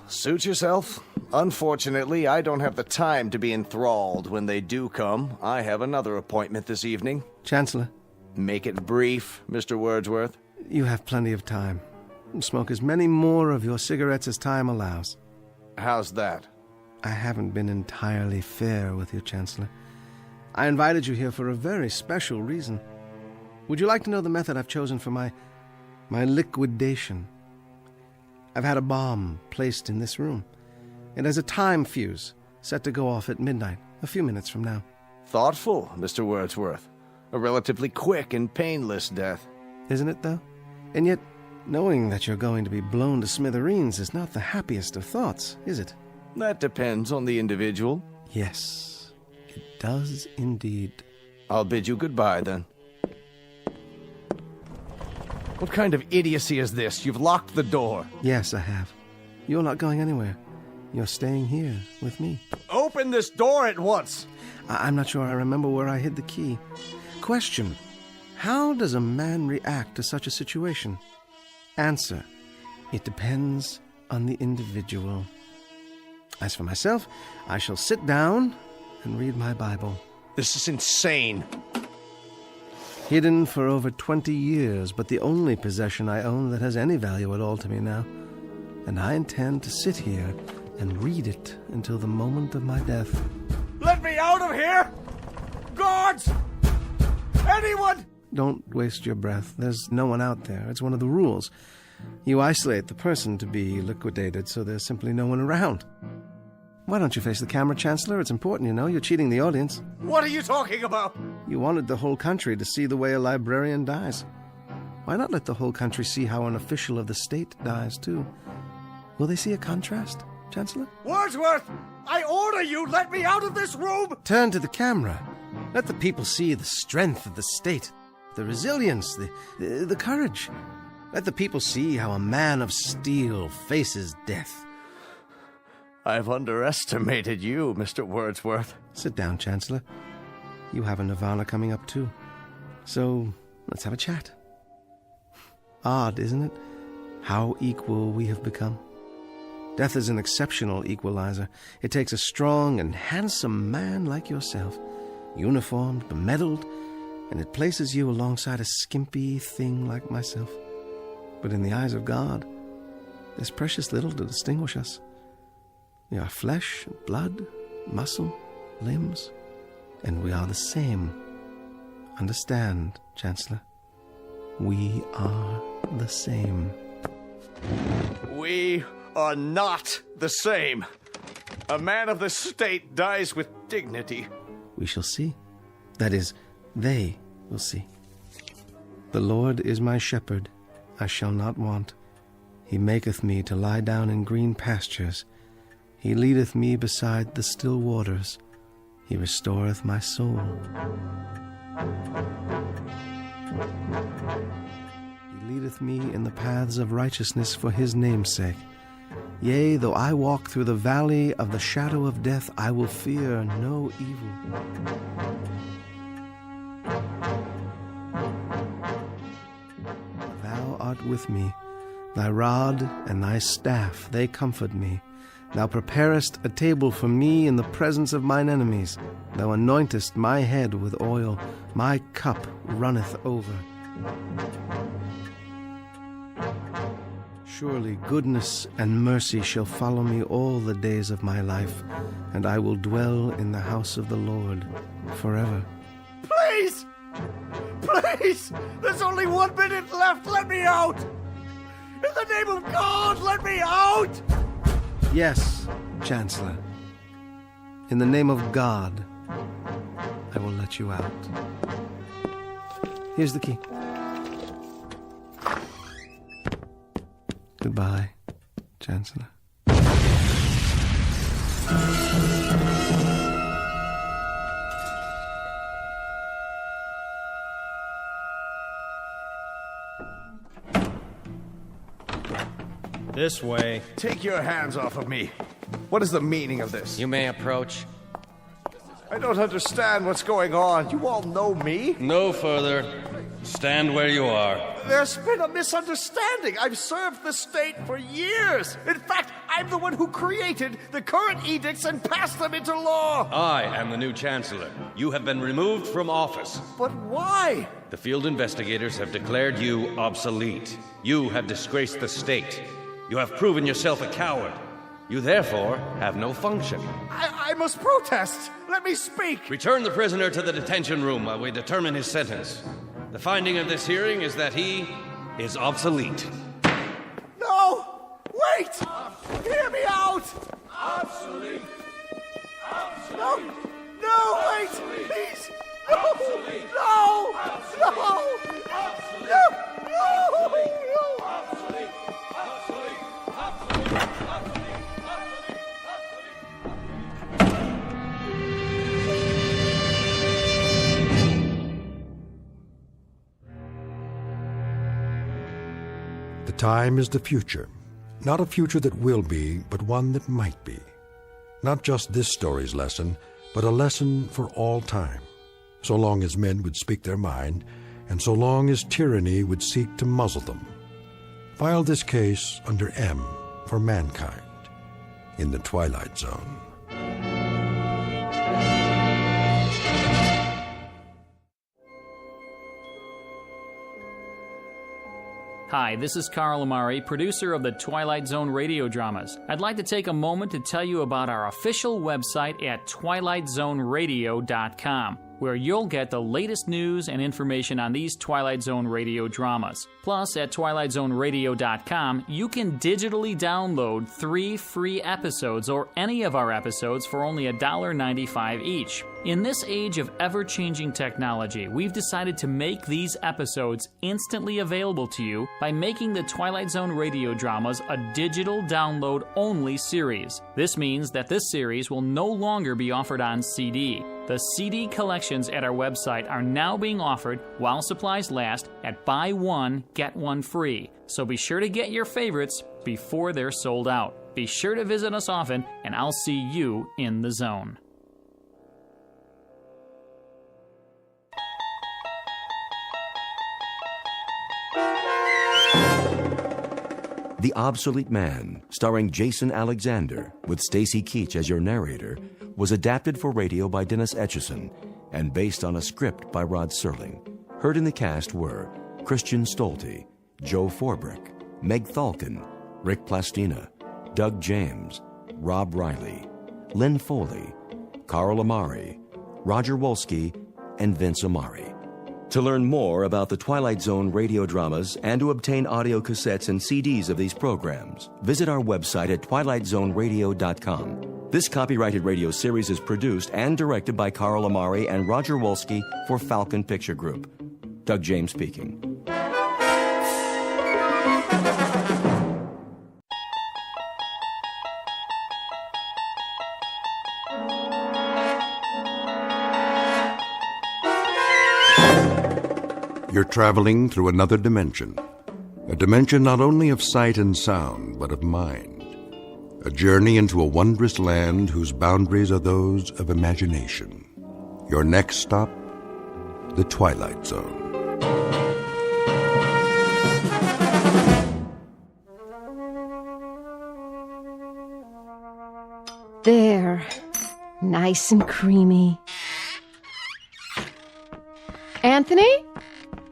Suit yourself. Unfortunately, I don't have the time to be enthralled when they do come. I have another appointment this evening. Chancellor. Make it brief, Mr. Wordsworth. You have plenty of time. Smoke as many more of your cigarettes as time allows. How's that? I haven't been entirely fair with you, Chancellor. I invited you here for a very special reason. Would you like to know the method I've chosen for my liquidation? I've had a bomb placed in this room. It has a time fuse set to go off at midnight, a few minutes from now. Thoughtful, Mr. Wordsworth. A relatively quick and painless death. Isn't it, though? And yet, knowing that you're going to be blown to smithereens is not the happiest of thoughts, is it? That depends on the individual. Yes, it does indeed. I'll bid you goodbye, then. What kind of idiocy is this? You've locked the door. Yes, I have. You're not going anywhere. You're staying here with me. Open this door at once! I'm not sure I remember where I hid the key. Question: how does a man react to such a situation? Answer: it depends on the individual. As for myself, I shall sit down and read my Bible. This is insane. Hidden for over 20 years, but the only possession I own that has any value at all to me now. And I intend to sit here and read it until the moment of my death. Let me out of here! Guards! Anyone! Don't waste your breath. There's no one out there. It's one of the rules. You isolate the person to be liquidated, so there's simply no one around. Why don't you face the camera, Chancellor? It's important, you know. You're cheating the audience. What are you talking about? You wanted the whole country to see the way a librarian dies. Why not let the whole country see how an official of the state dies, too? Will they see a contrast, Chancellor? Wordsworth! I order you, let me out of this room! Turn to the camera. Let the people see the strength of the state, the resilience, the courage. Let the people see how a man of steel faces death. I've underestimated you, Mr. Wordsworth. Sit down, Chancellor. You have a Nirvana coming up, too. So, let's have a chat. Odd, isn't it? How equal we have become. Death is an exceptional equalizer. It takes a strong and handsome man like yourself, uniformed, bemedaled, and it places you alongside a skimpy thing like myself. But in the eyes of God, there's precious little to distinguish us. We are flesh, blood, muscle, limbs, and we are the same. Understand, Chancellor? We are the same. We are not the same. A man of the state dies with dignity. We shall see. That is, they will see. The Lord is my shepherd, I shall not want. He maketh me to lie down in green pastures. He leadeth me beside the still waters. He restoreth my soul. He leadeth me in the paths of righteousness for his name's sake. Yea, though I walk through the valley of the shadow of death, I will fear no evil. Thou art with me. Thy rod and thy staff, they comfort me. Thou preparest a table for me in the presence of mine enemies. Thou anointest my head with oil. My cup runneth over. Surely goodness and mercy shall follow me all the days of my life, and I will dwell in the house of the Lord forever. Please! Please! There's only 1 minute left! Let me out! In the name of God, let me out! Yes, Chancellor. In the name of God, I will let you out. Here's the key. Goodbye, Chancellor. This way. Take your hands off of me. What is the meaning of this? You may approach. I don't understand what's going on. You all know me? No further. Stand where you are. There's been a misunderstanding. I've served the state for years. In fact, I'm the one who created the current edicts and passed them into law. I am the new chancellor. You have been removed from office. But why? The field investigators have declared you obsolete. You have disgraced the state. You have proven yourself a coward. You therefore have no function. I must protest. Let me speak. Return the prisoner to the detention room while we determine his sentence. The finding of this hearing is that he is obsolete. No! Wait! Hear me out! Obsolete! No! No, wait! Please! No! No! No! The time is the future. Not a future that will be, but one that might be. Not just this story's lesson, but a lesson for all time. So long as men would speak their mind, and so long as tyranny would seek to muzzle them. File this case under M for mankind in the Twilight Zone. Hi, this is Carl Amari, producer of the Twilight Zone radio dramas. I'd like to take a moment to tell you about our official website at twilightzoneradio.com, where you'll get the latest news and information on these Twilight Zone radio dramas. Plus, at twilightzoneradio.com, you can digitally download 3 free episodes or any of our episodes for only $1.95 each. In this age of ever-changing technology, we've decided to make these episodes instantly available to you by making the Twilight Zone radio dramas a digital download-only series. This means that this series will no longer be offered on CD. The CD collections at our website are now being offered while supplies last at buy one, get one free. So be sure to get your favorites before they're sold out. Be sure to visit us often, and I'll see you in the zone. The Obsolete Man, starring Jason Alexander, with Stacy Keach as your narrator, was adapted for radio by Dennis Etchison and based on a script by Rod Serling. Heard in the cast were Christian Stolte, Joe Forbrick, Meg Thalken, Rick Plastina, Doug James, Rob Riley, Lynn Foley, Carl Amari, Roger Wolski, and Vince Amari. To learn more about the Twilight Zone radio dramas and to obtain audio cassettes and CDs of these programs, visit our website at twilightzoneradio.com. This copyrighted radio series is produced and directed by Carl Amari and Roger Wolski for Falcon Picture Group. Doug James speaking. You're traveling through another dimension. A dimension not only of sight and sound, but of mind. A journey into a wondrous land whose boundaries are those of imagination. Your next stop, the Twilight Zone. There. Nice and creamy. Anthony?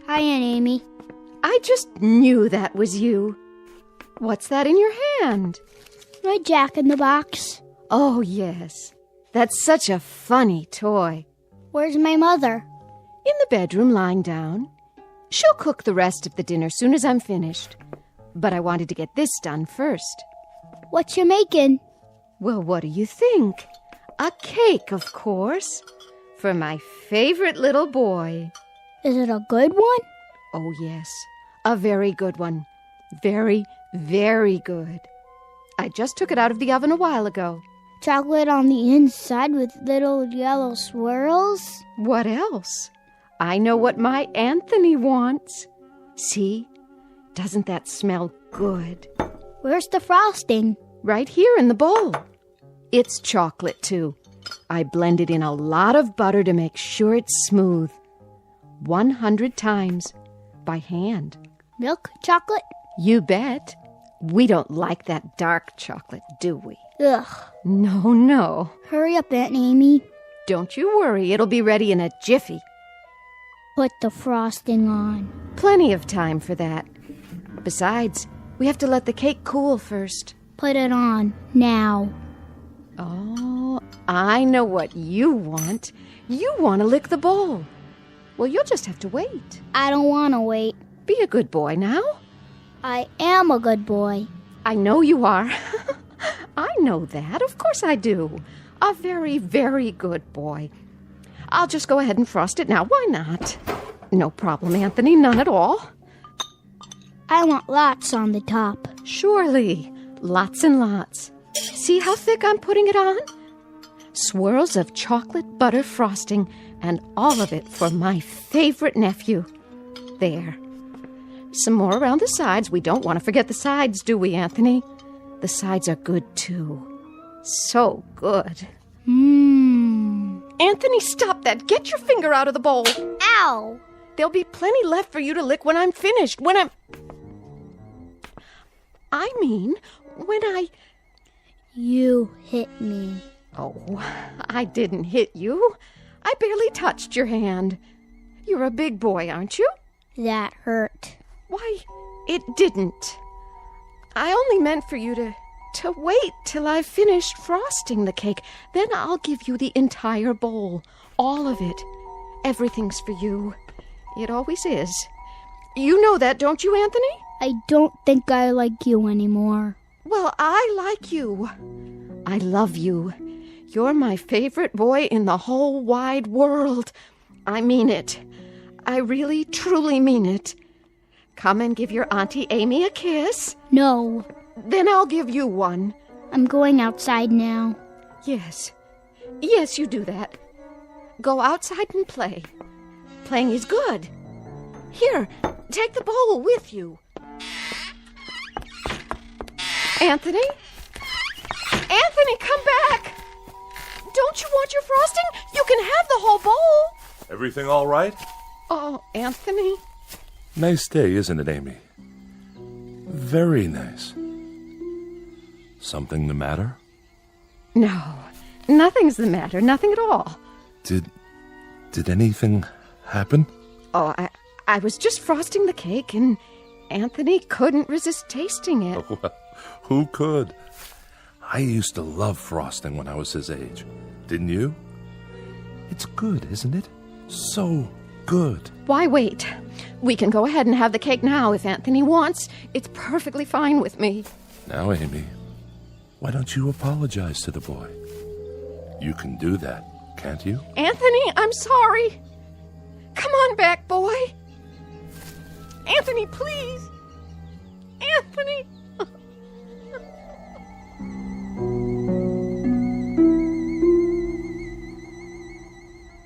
Hi, Aunt Amy. I just knew that was you. What's that in your hand? My Jack-in-the-Box. Oh, yes. That's such a funny toy. Where's my mother? In the bedroom, lying down. She'll cook the rest of the dinner soon as I'm finished. But I wanted to get this done first. What you making? Well, what do you think? A cake, of course. For my favorite little boy. Is it a good one? Oh, yes. A very good one. Very, very good. I just took it out of the oven a while ago. Chocolate on the inside with little yellow swirls? What else? I know what my Anthony wants. See? Doesn't that smell good? Where's the frosting? Right here in the bowl. It's chocolate, too. I blended in a lot of butter to make sure it's smooth. 100 times. By hand. Milk chocolate? You bet. We don't like that dark chocolate, do we? Ugh. No. Hurry up, Aunt Amy. Don't you worry, it'll be ready in a jiffy. Put the frosting on. Plenty of time for that. Besides, we have to let the cake cool first. Put it on, now. Oh, I know what you want. You want to lick the bowl. Well, you'll just have to wait. I don't want to wait. Be a good boy now. I am a good boy. I know you are. I know that. Of course I do. A very, very good boy. I'll just go ahead and frost it now. Why not? No problem, Anthony. None at all. I want lots on the top. Surely. Lots and lots. See how thick I'm putting it on? Swirls of chocolate butter frosting, and all of it for my favorite nephew. There. Some more around the sides. We don't want to forget the sides, do we, Anthony? The sides are good, too. So good. Anthony, stop that. Get your finger out of the bowl. Ow! There'll be plenty left for you to lick when I'm finished. When You hit me. Oh, I didn't hit you. I barely touched your hand. You're a big boy, aren't you? That hurt. Why, it didn't. I only meant for you to wait till I've finished frosting the cake. Then I'll give you the entire bowl. All of it. Everything's for you. It always is. You know that, don't you, Anthony? I don't think I like you anymore. Well, I like you. I love you. You're my favorite boy in the whole wide world. I mean it. I really, truly mean it. Come and give your Auntie Amy a kiss. No. Then I'll give you one. I'm going outside now. Yes. Yes, you do that. Go outside and play. Playing is good. Here, take the bowl with you. Anthony? Anthony, come back! Don't you want your frosting? You can have the whole bowl. Everything all right? Oh, Anthony. Nice day, isn't it, Amy? Very nice. Something the matter? No, nothing's the matter. Nothing at all. Did anything happen? Oh, I was just frosting the cake, and Anthony couldn't resist tasting it. Oh, well, who could? I used to love frosting when I was his age. Didn't you? It's good, isn't it? So good. Why wait? We can go ahead and have the cake now if Anthony wants. It's perfectly fine with me. Now, Amy, why don't you apologize to the boy? You can do that, can't you? Anthony, I'm sorry. Come on back, boy. Anthony, please. Anthony.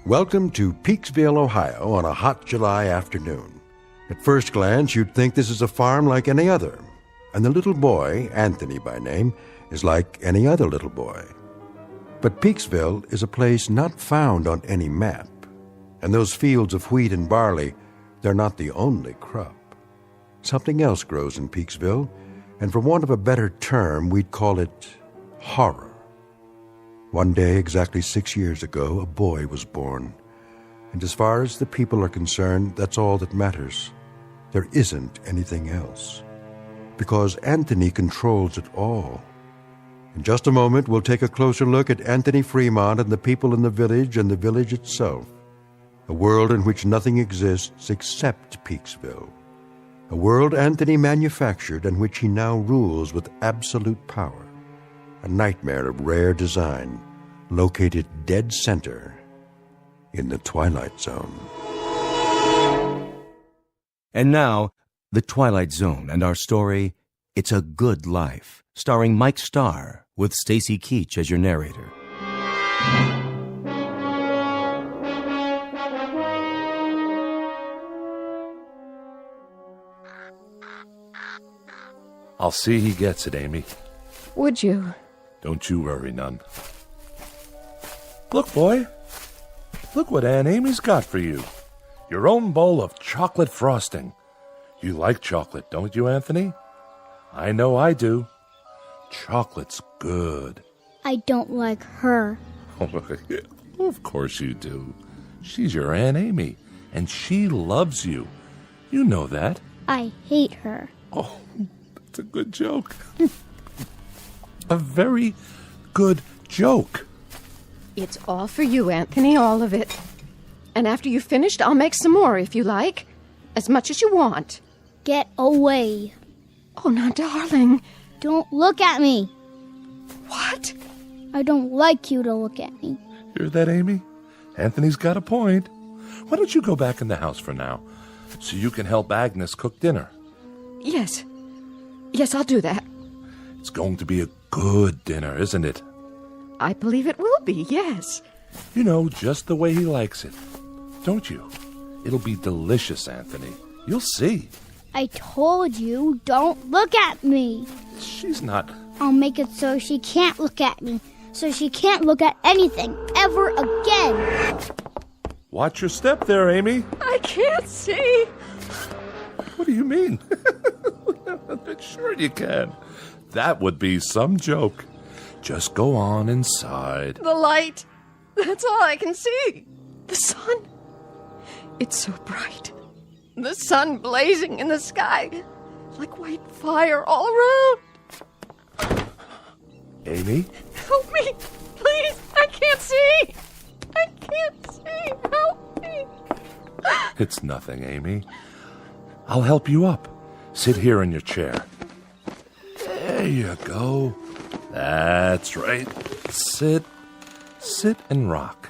Welcome to Peaksville, Ohio on a hot July afternoon. At first glance, you'd think this is a farm like any other, and the little boy, Anthony by name, is like any other little boy. But Peaksville is a place not found on any map, and those fields of wheat and barley, they're not the only crop. Something else grows in Peaksville, and for want of a better term, we'd call it horror. One day, exactly 6 years ago, a boy was born. And as far as the people are concerned, that's all that matters. There isn't anything else. Because Anthony controls it all. In just a moment, we'll take a closer look at Anthony Fremont and the people in the village and the village itself. A world in which nothing exists except Peaksville. A world Anthony manufactured and which he now rules with absolute power. A nightmare of rare design, located dead center in the Twilight Zone. And now, The Twilight Zone and our story, It's a Good Life, starring Mike Starr, with Stacy Keach as your narrator. I'll see he gets it, Amy. Would you? Don't you worry none. Look, boy. Look what Aunt Amy's got for you. Your own bowl of chocolate frosting. You like chocolate, don't you, Anthony? I know I do. Chocolate's good. I don't like her. Of course you do. She's your Aunt Amy, and she loves you. You know that. I hate her. Oh, that's a good joke. A very good joke. It's all for you, Anthony, all of it. And after you've finished, I'll make some more if you like. As much as you want. Get away. Oh, now, darling. Don't look at me. What? I don't like you to look at me. Hear that, Amy? Anthony's got a point. Why don't you go back in the house for now, so you can help Agnes cook dinner? Yes. Yes, I'll do that. It's going to be a good dinner, isn't it? I believe it will be, yes. You know, just the way he likes it. Don't you? It'll be delicious, Anthony. You'll see. I told you, don't look at me. She's not... I'll make it so she can't look at me. So she can't look at anything ever again. Watch your step there, Amy. I can't see. What do you mean? Sure you can. That would be some joke. Just go on inside. The light. That's all I can see. The sun. It's so bright. The sun blazing in the sky. Like white fire all around. Amy? Help me. Please. I can't see. I can't see. Help me. It's nothing, Amy. I'll help you up. Sit here in your chair. There you go. That's right. Sit and rock.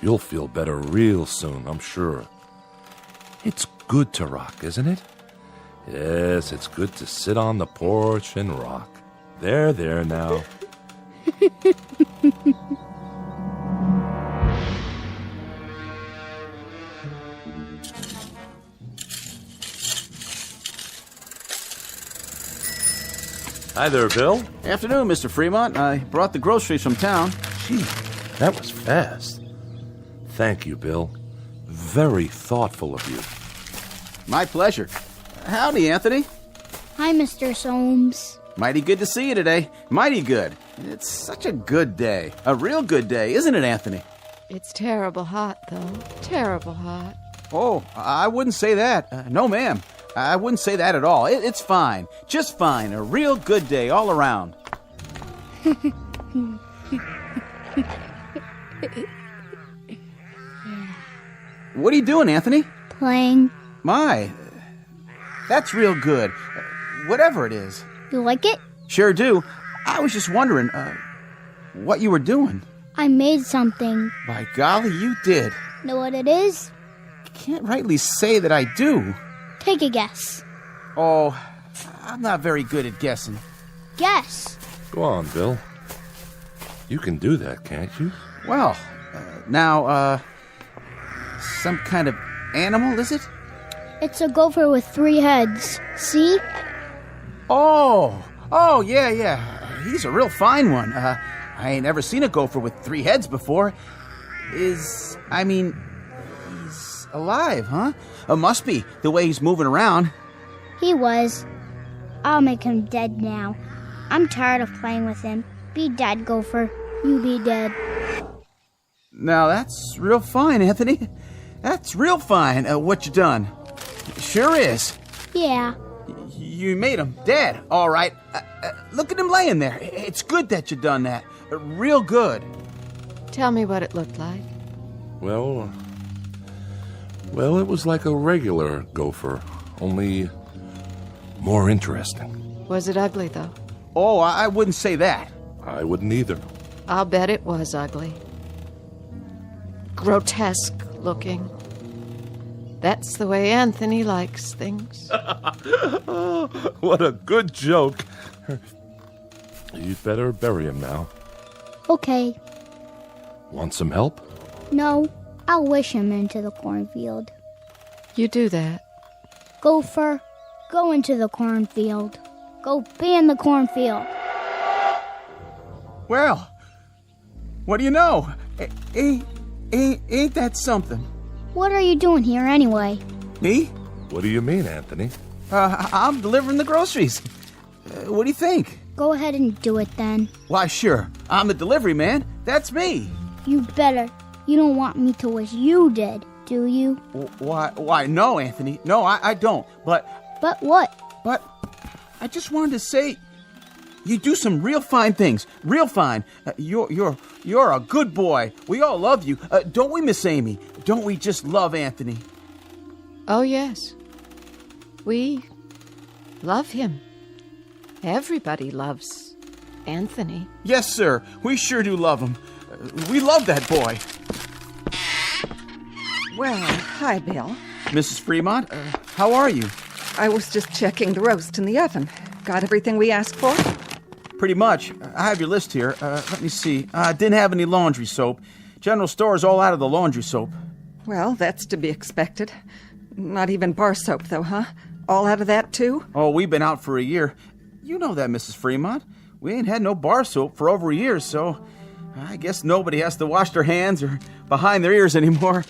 You'll feel better real soon, I'm sure. It's good to rock, isn't it? Yes, it's good to sit on the porch and rock. There now. Hi there, Bill. Afternoon, Mr. Fremont. I brought the groceries from town. Gee, that was fast. Thank you, Bill. Very thoughtful of you. My pleasure. Howdy, Anthony. Hi, Mr. Soames. Mighty good to see you today. Mighty good. It's such a good day. A real good day, isn't it, Anthony? It's terrible hot, though. Terrible hot. Oh, I wouldn't say that. No, ma'am. I wouldn't say that at all. It's fine. Just fine. A real good day all around. What are you doing, Anthony? Playing. My, that's real good. Whatever it is. You like it? Sure do. I was just wondering, what you were doing. I made something. By golly, you did. Know what it is? Can't rightly say that I do. Take a guess. Oh, I'm not very good at guessing. Guess. Go on, Bill. You can do that, can't you? Well, now, some kind of animal, is it? It's a gopher with 3 heads. See? Oh, yeah. He's a real fine one. I ain't ever seen a gopher with 3 heads before. He's alive, huh? Must be, the way he's moving around. He was. I'll make him dead now. I'm tired of playing with him. Be dead, gopher. You be dead. Now, that's real fine, Anthony. That's real fine, what you done. Sure is. Yeah. You made him dead, all right. Look at him laying there. It's good that you done that. Real good. Tell me what it looked like. Well, it was like a regular gopher, only more interesting. Was it ugly, though? Oh, I wouldn't say that. I wouldn't either. I'll bet it was ugly. Grotesque looking. That's the way Anthony likes things. What a good joke. You'd better bury him now. Okay. Want some help? No, I'll wish him into the cornfield. You do that. Gopher, go into the cornfield. Go be in the cornfield. Well, what do you know? Ain't that something? What are you doing here anyway? Me? What do you mean, Anthony? I'm delivering the groceries. What do you think? Go ahead and do it then. Why, sure. I'm the delivery man. That's me. You better. You don't want me to wish you did, do you? Why, no, Anthony. No, I don't. But what? But I just wanted to say, you do some real fine things. Real fine. You're a good boy. We all love you. Don't we, Miss Amy? Don't we just love Anthony? Oh, yes. We love him. Everybody loves Anthony. Yes, sir. We sure do love him. We love that boy. Well, hi, Bill. Mrs. Fremont, how are you? I was just checking the roast in the oven. Got everything we asked for? Pretty much. I have your list here. Let me see. Didn't have any laundry soap. General store is all out of the laundry soap. Well, that's to be expected. Not even bar soap, though, huh? All out of that, too? Oh, we've been out for a year. You know that, Mrs. Fremont. We ain't had no bar soap for over a year, so I guess nobody has to wash their hands or behind their ears anymore.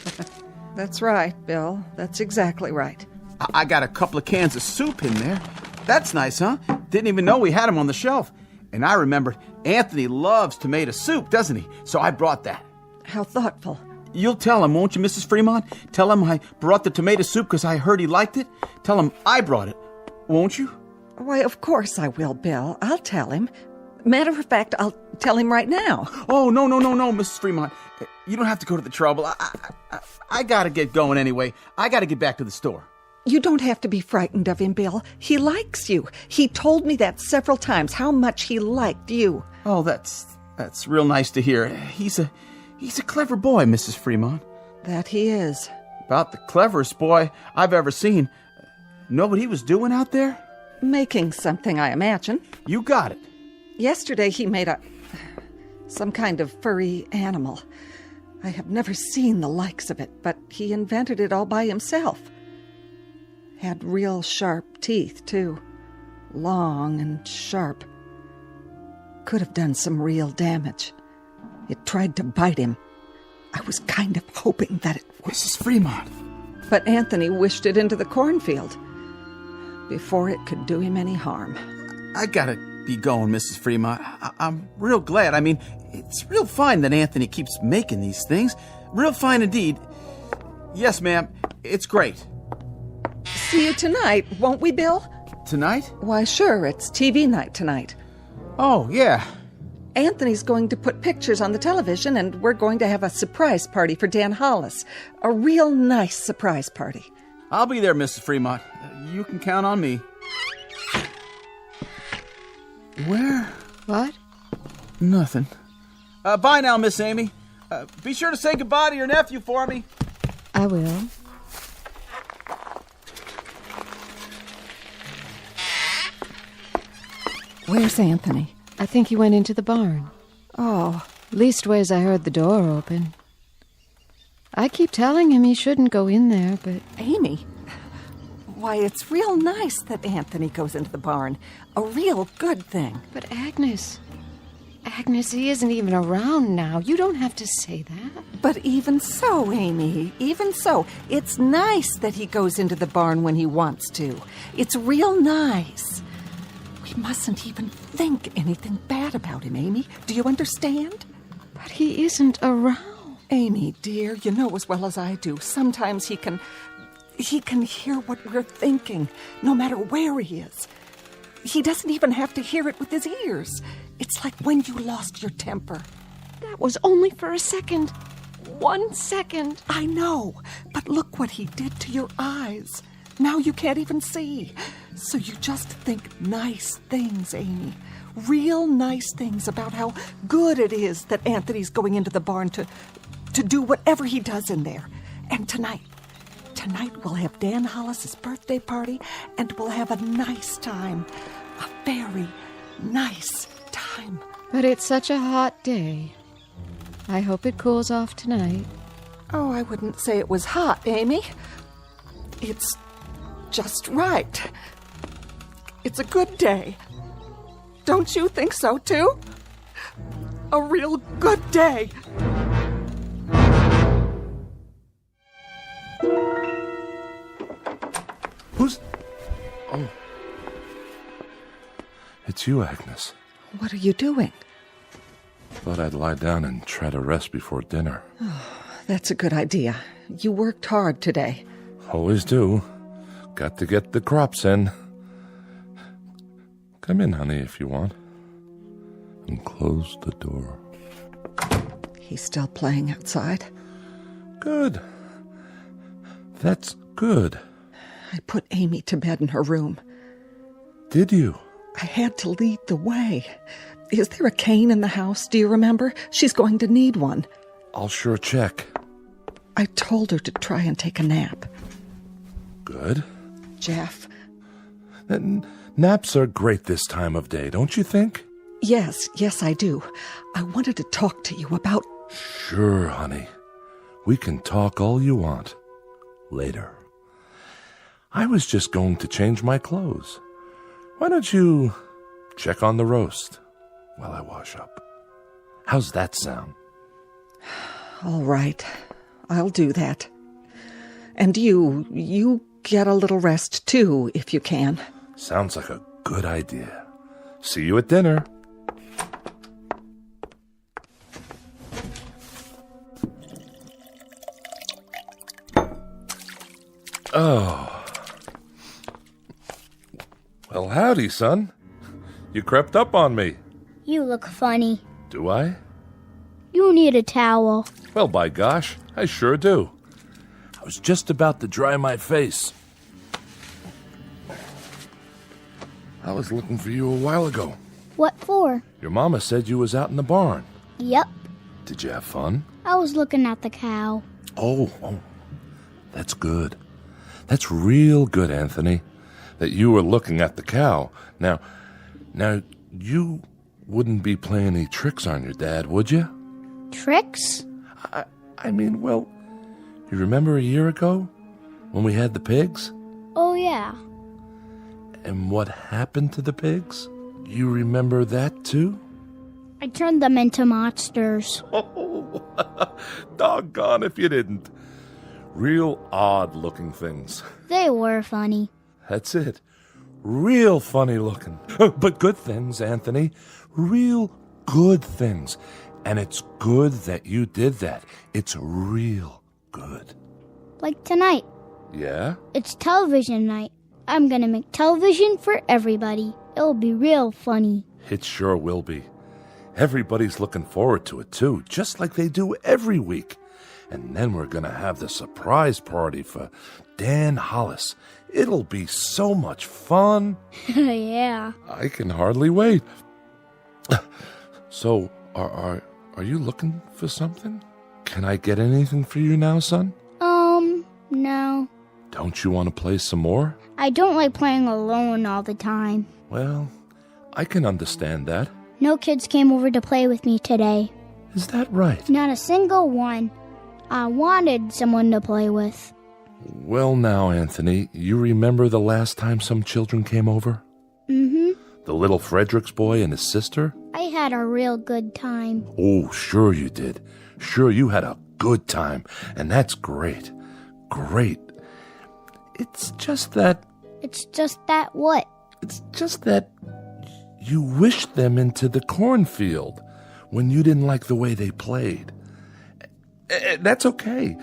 That's right, Bill. That's exactly right. I got a couple of cans of soup in there. That's nice, huh? Didn't even know we had them on the shelf. And I remembered Anthony loves tomato soup, doesn't he? So I brought that. How thoughtful. You'll tell him, won't you, Mrs. Fremont? Tell him I brought the tomato soup because I heard he liked it. Tell him I brought it, won't you? Why, of course I will, Bill. I'll tell him. Matter of fact, I'll tell him right now. Oh, no, Mrs. Fremont. You don't have to go to the trouble. I gotta get going anyway. I gotta get back to the store. You don't have to be frightened of him, Bill. He likes you. He told me that several times, how much he liked you. Oh, that's real nice to hear. He's a clever boy, Mrs. Fremont. That he is. About the cleverest boy I've ever seen. Know what he was doing out there? Making something, I imagine. You got it. Yesterday he made some kind of furry animal. I have never seen the likes of it, but he invented it all by himself. Had real sharp teeth, too. Long and sharp. Could have done some real damage. It tried to bite him. I was kind of hoping that it would. Mrs. Fremont. But Anthony wished it into the cornfield before it could do him any harm. I gotta be going, Mrs. Fremont. I'm real glad. I mean, it's real fine that Anthony keeps making these things. Real fine indeed. Yes, ma'am. It's great. See you tonight, won't we, Bill? Tonight? Why, sure. It's TV night tonight. Oh, yeah. Anthony's going to put pictures on the television, and we're going to have a surprise party for Dan Hollis. A real nice surprise party. I'll be there, Mrs. Fremont. You can count on me. Where? What? Nothing. Bye now, Miss Amy. Be sure to say goodbye to your nephew for me. I will. Where's Anthony? I think he went into the barn. Oh. Leastways, I heard the door open. I keep telling him he shouldn't go in there, but... Amy, why, it's real nice that Anthony goes into the barn. A real good thing. But Agnes, he isn't even around now. You don't have to say that. But even so, Amy, even so, it's nice that he goes into the barn when he wants to. It's real nice. We mustn't even think anything bad about him, Amy. Do you understand? But he isn't around. Amy, dear, you know as well as I do. Sometimes he can hear what we're thinking, no matter where he is. He doesn't even have to hear it with his ears. It's like when you lost your temper. That was only for a second. 1 second. I know, but look what he did to your eyes. Now you can't even see. So you just think nice things, Amy. Real nice things about how good it is that Anthony's going into the barn to do whatever he does in there. And tonight we'll have Dan Hollis's birthday party, and we'll have a nice time. A very nice time. But it's such a hot day. I hope it cools off tonight. Oh, I wouldn't say it was hot, Amy. It's just right. It's a good day. Don't you think so, too? A real good day. Who's... Oh. It's you, Agnes. What are you doing? Thought I'd lie down and try to rest before dinner. Oh, that's a good idea. You worked hard today. Always do. Got to get the crops in. Come in, honey, if you want. And close the door. He's still playing outside? Good. That's good. I put Amy to bed in her room. Did you? I had to lead the way. Is there a cane in the house? Do you remember? She's going to need one. I'll sure check. I told her to try and take a nap. Good. Jeff. Naps are great this time of day, don't you think? Yes, I do. I wanted to talk to you about... Sure, honey. We can talk all you want. Later. I was just going to change my clothes. Why don't you check on the roast while I wash up? How's that sound? All right. I'll do that. And you get a little rest, too, if you can. Sounds like a good idea. See you at dinner. Oh. Well, howdy, son. You crept up on me. You look funny. Do I? You need a towel. Well, by gosh, I sure do. I was just about to dry my face. I was looking for you a while ago. What for? Your mama said you was out in the barn. Yep. Did you have fun? I was looking at the cow. Oh, that's good. That's real good, Anthony, that you were looking at the cow. Now, you wouldn't be playing any tricks on your dad, would you? Tricks? I mean, well, you remember a year ago when we had the pigs? Oh, yeah. And what happened to the pigs? You remember that, too? I turned them into monsters. Oh, doggone if you didn't. Real odd-looking things. They were funny. That's it. Real funny looking. But good things, Anthony. Real good things. And it's good that you did that. It's real good. Like tonight. Yeah? It's television night. I'm gonna make television for everybody. It'll be real funny. It sure will be. Everybody's looking forward to it, too, just like they do every week. And then we're gonna have the surprise party for Dan Hollis. It'll be so much fun. Yeah. I can hardly wait. So, are you looking for something? Can I get anything for you now, son? No. Don't you want to play some more? I don't like playing alone all the time. Well, I can understand that. No kids came over to play with me today. Is that right? Not a single one. I wanted someone to play with. Well now, Anthony, you remember the last time some children came over? Mm-hmm. The little Fredericks boy and his sister? I had a real good time. Oh, sure you did. Sure you had a good time, and that's great. Great. It's just that... It's just that what? It's just that you wished them into the cornfield when you didn't like the way they played. That's okay.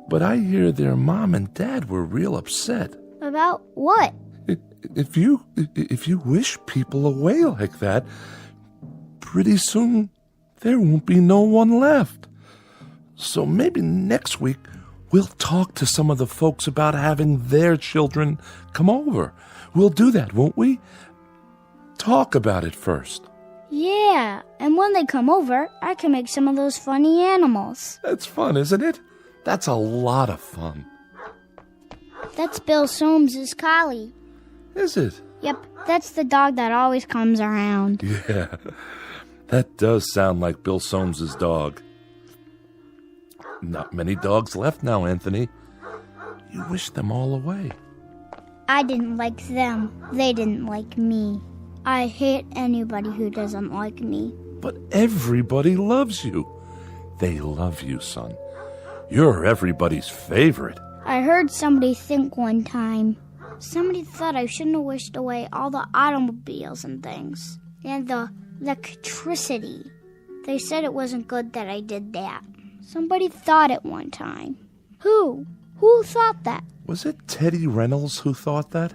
But I hear their mom and dad were real upset. About what? If you wish people away like that, pretty soon there won't be no one left. So maybe next week we'll talk to some of the folks about having their children come over. We'll do that, won't we? Talk about it first. Yeah, and when they come over, I can make some of those funny animals. That's fun, isn't it? That's a lot of fun. That's Bill Soames' collie. Is it? Yep, that's the dog that always comes around. Yeah, that does sound like Bill Soames' dog. Not many dogs left now, Anthony. You wish them all away. I didn't like them. They didn't like me. I hate anybody who doesn't like me. But everybody loves you. They love you, son. You're everybody's favorite. I heard somebody think one time. Somebody thought I shouldn't have wished away all the automobiles and things. And the electricity. They said it wasn't good that I did that. Somebody thought it one time. Who? Who thought that? Was it Teddy Reynolds who thought that?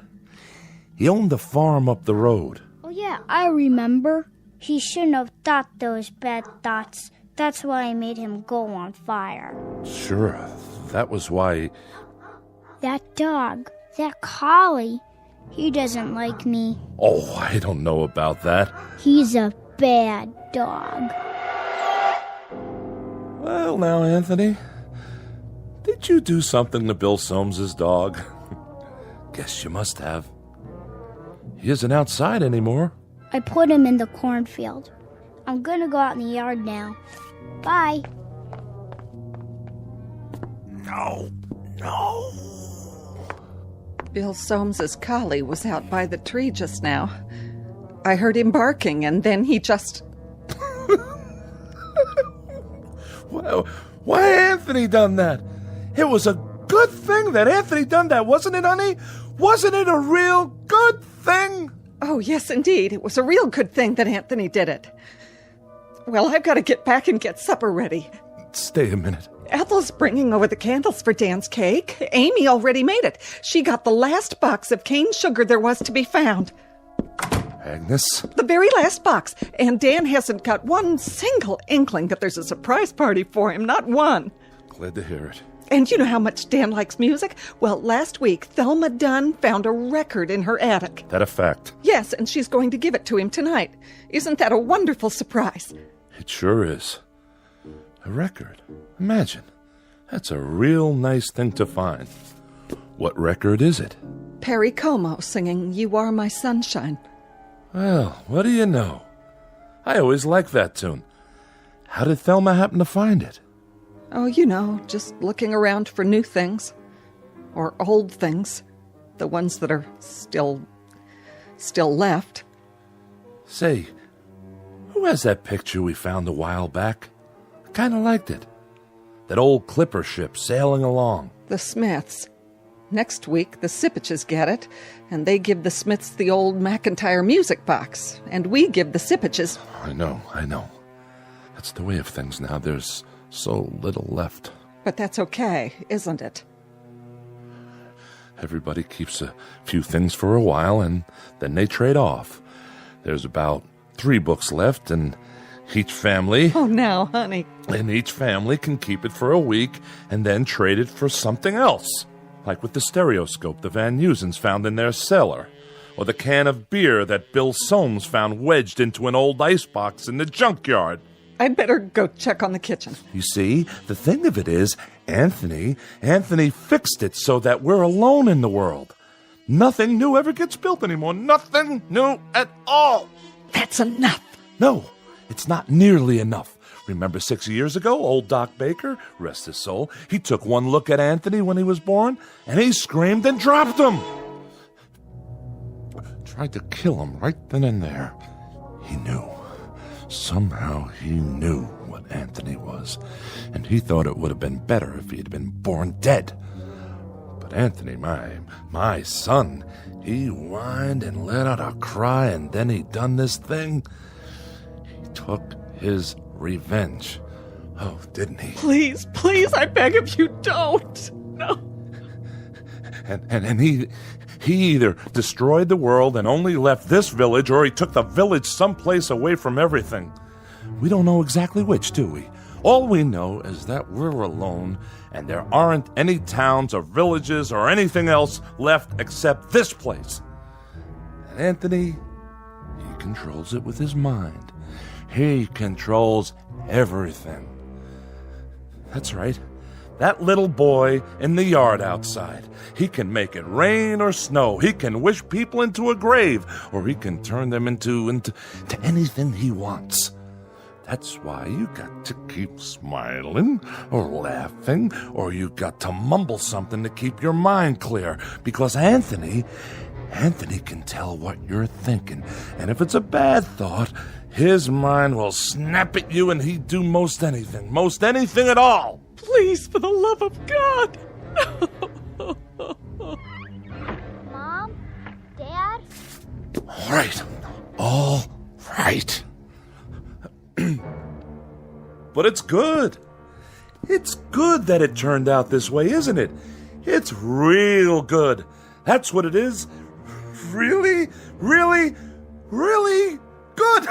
He owned the farm up the road. Oh yeah, I remember. He shouldn't have thought those bad thoughts. That's why I made him go on fire. Sure, that was why... That dog, that collie, he doesn't like me. Oh, I don't know about that. He's a bad dog. Well now, Anthony, Did you do something to Bill Soames's dog? Guess you must have. He isn't outside anymore. I put him in the cornfield. I'm gonna go out in the yard now. Bye. No. Bill Soames's collie was out by the tree just now. I heard him barking, and then he just... Well, why Anthony done that? It was a good thing that Anthony done that, wasn't it, honey? Wasn't it a real good thing? Oh, yes, indeed. It was a real good thing that Anthony did it. Well, I've got to get back and get supper ready. Stay a minute. Ethel's bringing over the candles for Dan's cake. Amy already made it. She got the last box of cane sugar there was to be found. Agnes? The very last box. And Dan hasn't got one single inkling that there's a surprise party for him. Not one. Glad to hear it. And you know how much Dan likes music? Well, last week, Thelma Dunn found a record in her attic. That a fact? Yes, and she's going to give it to him tonight. Isn't that a wonderful surprise? It sure is. A record. Imagine. That's a real nice thing to find. What record is it? Perry Como singing You Are My Sunshine. Well, what do you know? I always liked that tune. How did Thelma happen to find it? Oh, you know, just looking around for new things. Or old things. The ones that are still left. Say, who has that picture we found a while back? I kind of liked it. That old clipper ship sailing along. The Smiths. Next week, the Sipiches get it, and they give the Smiths the old McIntyre music box, and we give the Sipiches... I know. That's the way of things now. There's so little left. But that's okay, isn't it? Everybody keeps a few things for a while, and then they trade off. There's about 3 books left, and each family... Oh, now, honey. And each family can keep it for a week, and then trade it for something else. Like with the stereoscope the Van Nusens found in their cellar, or the can of beer that Bill Soames found wedged into an old icebox in the junkyard. I'd better go check on the kitchen. You see, the thing of it is, Anthony fixed it so that we're alone in the world. Nothing new ever gets built anymore. Nothing new at all. That's enough. No, it's not nearly enough. Remember 6 years ago, old Doc Baker, rest his soul, he took one look at Anthony when he was born, and he screamed and dropped him. Tried to kill him right then and there. He knew. Somehow he knew what Anthony was, and he thought it would have been better if he had been born dead. But Anthony, my son, he whined and let out a cry, and then he done this thing. He took his revenge. Oh, didn't he? Please, I beg of you, don't. No. And he either destroyed the world and only left this village, or he took the village someplace away from everything. We don't know exactly which, do we? All we know is that we're alone, and there aren't any towns or villages or anything else left except this place. And Anthony, he controls it with his mind. He controls everything. That's right. That little boy in the yard outside. He can make it rain or snow. He can wish people into a grave, or he can turn them into anything he wants. That's why you got to keep smiling or laughing, or you got to mumble something to keep your mind clear, because Anthony can tell what you're thinking, and if it's a bad thought, his mind will snap at you, and he'd do most anything at all. Please, for the love of God. Mom? Dad? All right. But it's good. It's good that it turned out this way, isn't it? It's real good. That's what it is. Really, really, really good.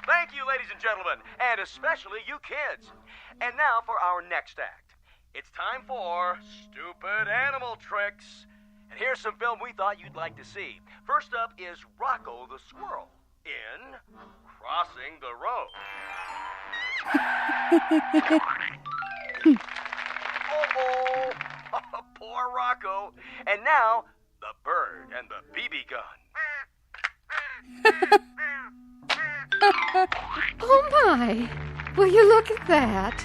Thank you, ladies and gentlemen, and especially you kids. And now for our next act. It's time for Stupid Animal Tricks. And here's some film we thought you'd like to see. First up is Rocco the Squirrel in Crossing the Road. Oh, poor Rocco. And now, the bird and the BB gun. Oh my! Will you look at that?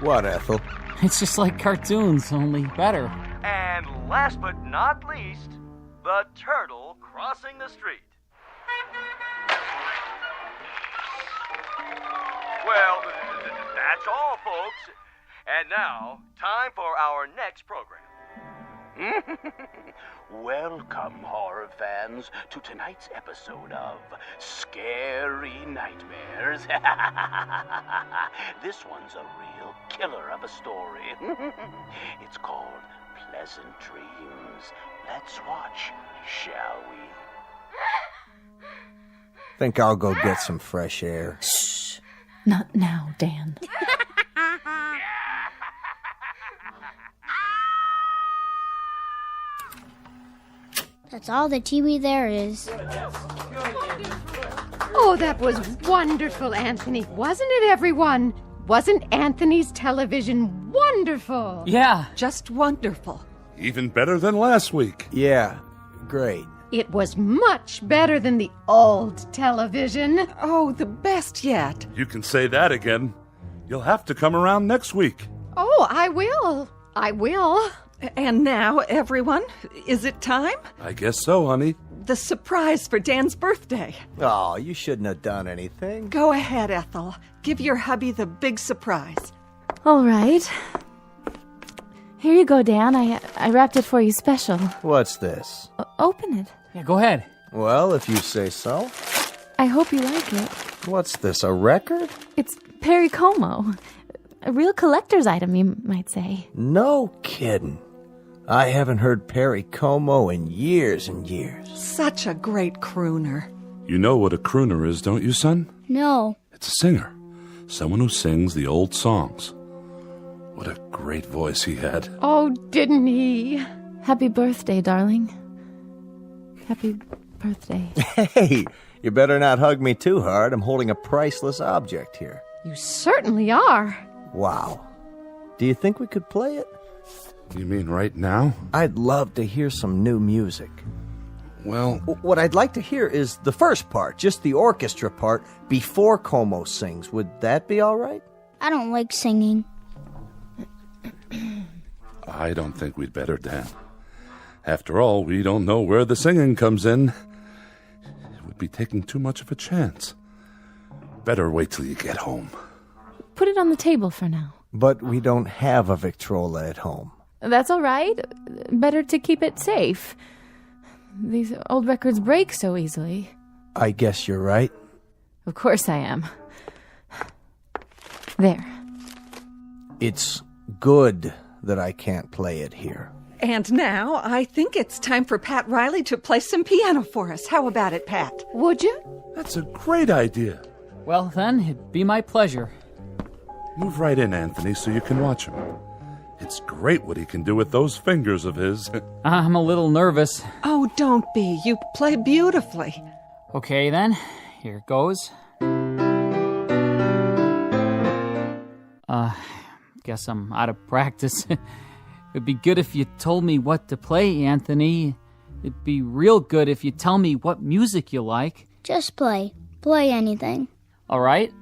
What, Ethel? It's just like cartoons, only better. And last but not least, the turtle crossing the street. Well, that's all, folks. And now, time for our next program. Welcome, horror fans, to tonight's episode of Scary Nightmares. This one's a real killer of a story. It's called Pleasant Dreams. Let's watch, shall we? Think I'll go get some fresh air. Shh. Not now, Dan. That's all the TV there is. Oh, that was wonderful, Anthony. Wasn't it, everyone? Wasn't Anthony's television wonderful? Yeah. Just wonderful. Even better than last week. Yeah, great. It was much better than the old television. Oh, the best yet. You can say that again. You'll have to come around next week. Oh, I will. I will. And now, everyone, is it time? I guess so, honey. The surprise for Dan's birthday. Oh, you shouldn't have done anything. Go ahead, Ethel. Give your hubby the big surprise. All right. Here you go, Dan. I wrapped it for you special. What's this? Open it. Yeah, go ahead. Well, if you say so. I hope you like it. What's this, a record? It's Perry Como. A real collector's item, you might say. No kidding. I haven't heard Perry Como in years and years. Such a great crooner. You know what a crooner is, don't you, son? No. It's a singer. Someone who sings the old songs. What a great voice he had. Oh, didn't he? Happy birthday, darling. Happy birthday. Hey, you better not hug me too hard. I'm holding a priceless object here. You certainly are. Wow. Do you think we could play it? You mean right now? I'd love to hear some new music. Well, what I'd like to hear is the first part, just the orchestra part, before Como sings. Would that be all right? I don't like singing. I don't think we'd better, Dan. After all, we don't know where the singing comes in. It would be taking too much of a chance. Better wait till you get home. Put it on the table for now. But we don't have a Victrola at home. That's all right. Better to keep it safe. These old records break so easily. I guess you're right. Of course I am. There. It's good that I can't play it here. And now, I think it's time for Pat Riley to play some piano for us. How about it, Pat? Would you? That's a great idea. Well, then, it'd be my pleasure. Move right in, Anthony, so you can watch him. It's great what he can do with those fingers of his. I'm a little nervous. Oh, don't be. You play beautifully. Okay, then. Here goes. Guess I'm out of practice. It'd be good if you told me what to play, Anthony. It'd be real good if you tell me what music you like. Just play. Play anything. All right.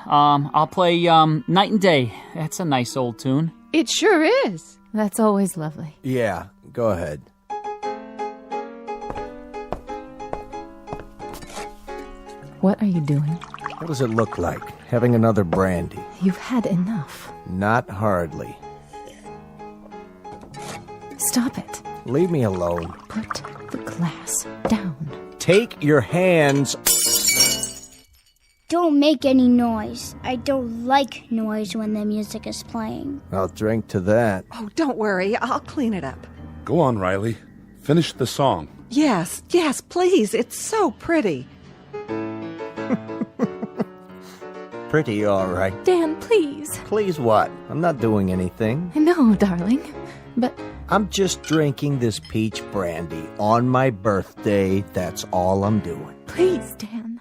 I'll play Night and Day. That's a nice old tune. It sure is. That's always lovely. Yeah, go ahead. What are you doing? What does it look like, having another brandy? You've had enough. Not hardly. Stop it. Leave me alone. Put the glass down. Take your hands. Don't make any noise. I don't like noise when the music is playing. I'll drink to that. Oh, don't worry. I'll clean it up. Go on, Riley. Finish the song. Yes, please. It's so pretty. pretty, all right. Dan, please. Please what? I'm not doing anything. I know, darling, but... I'm just drinking this peach brandy on my birthday. That's all I'm doing. Please, Dan.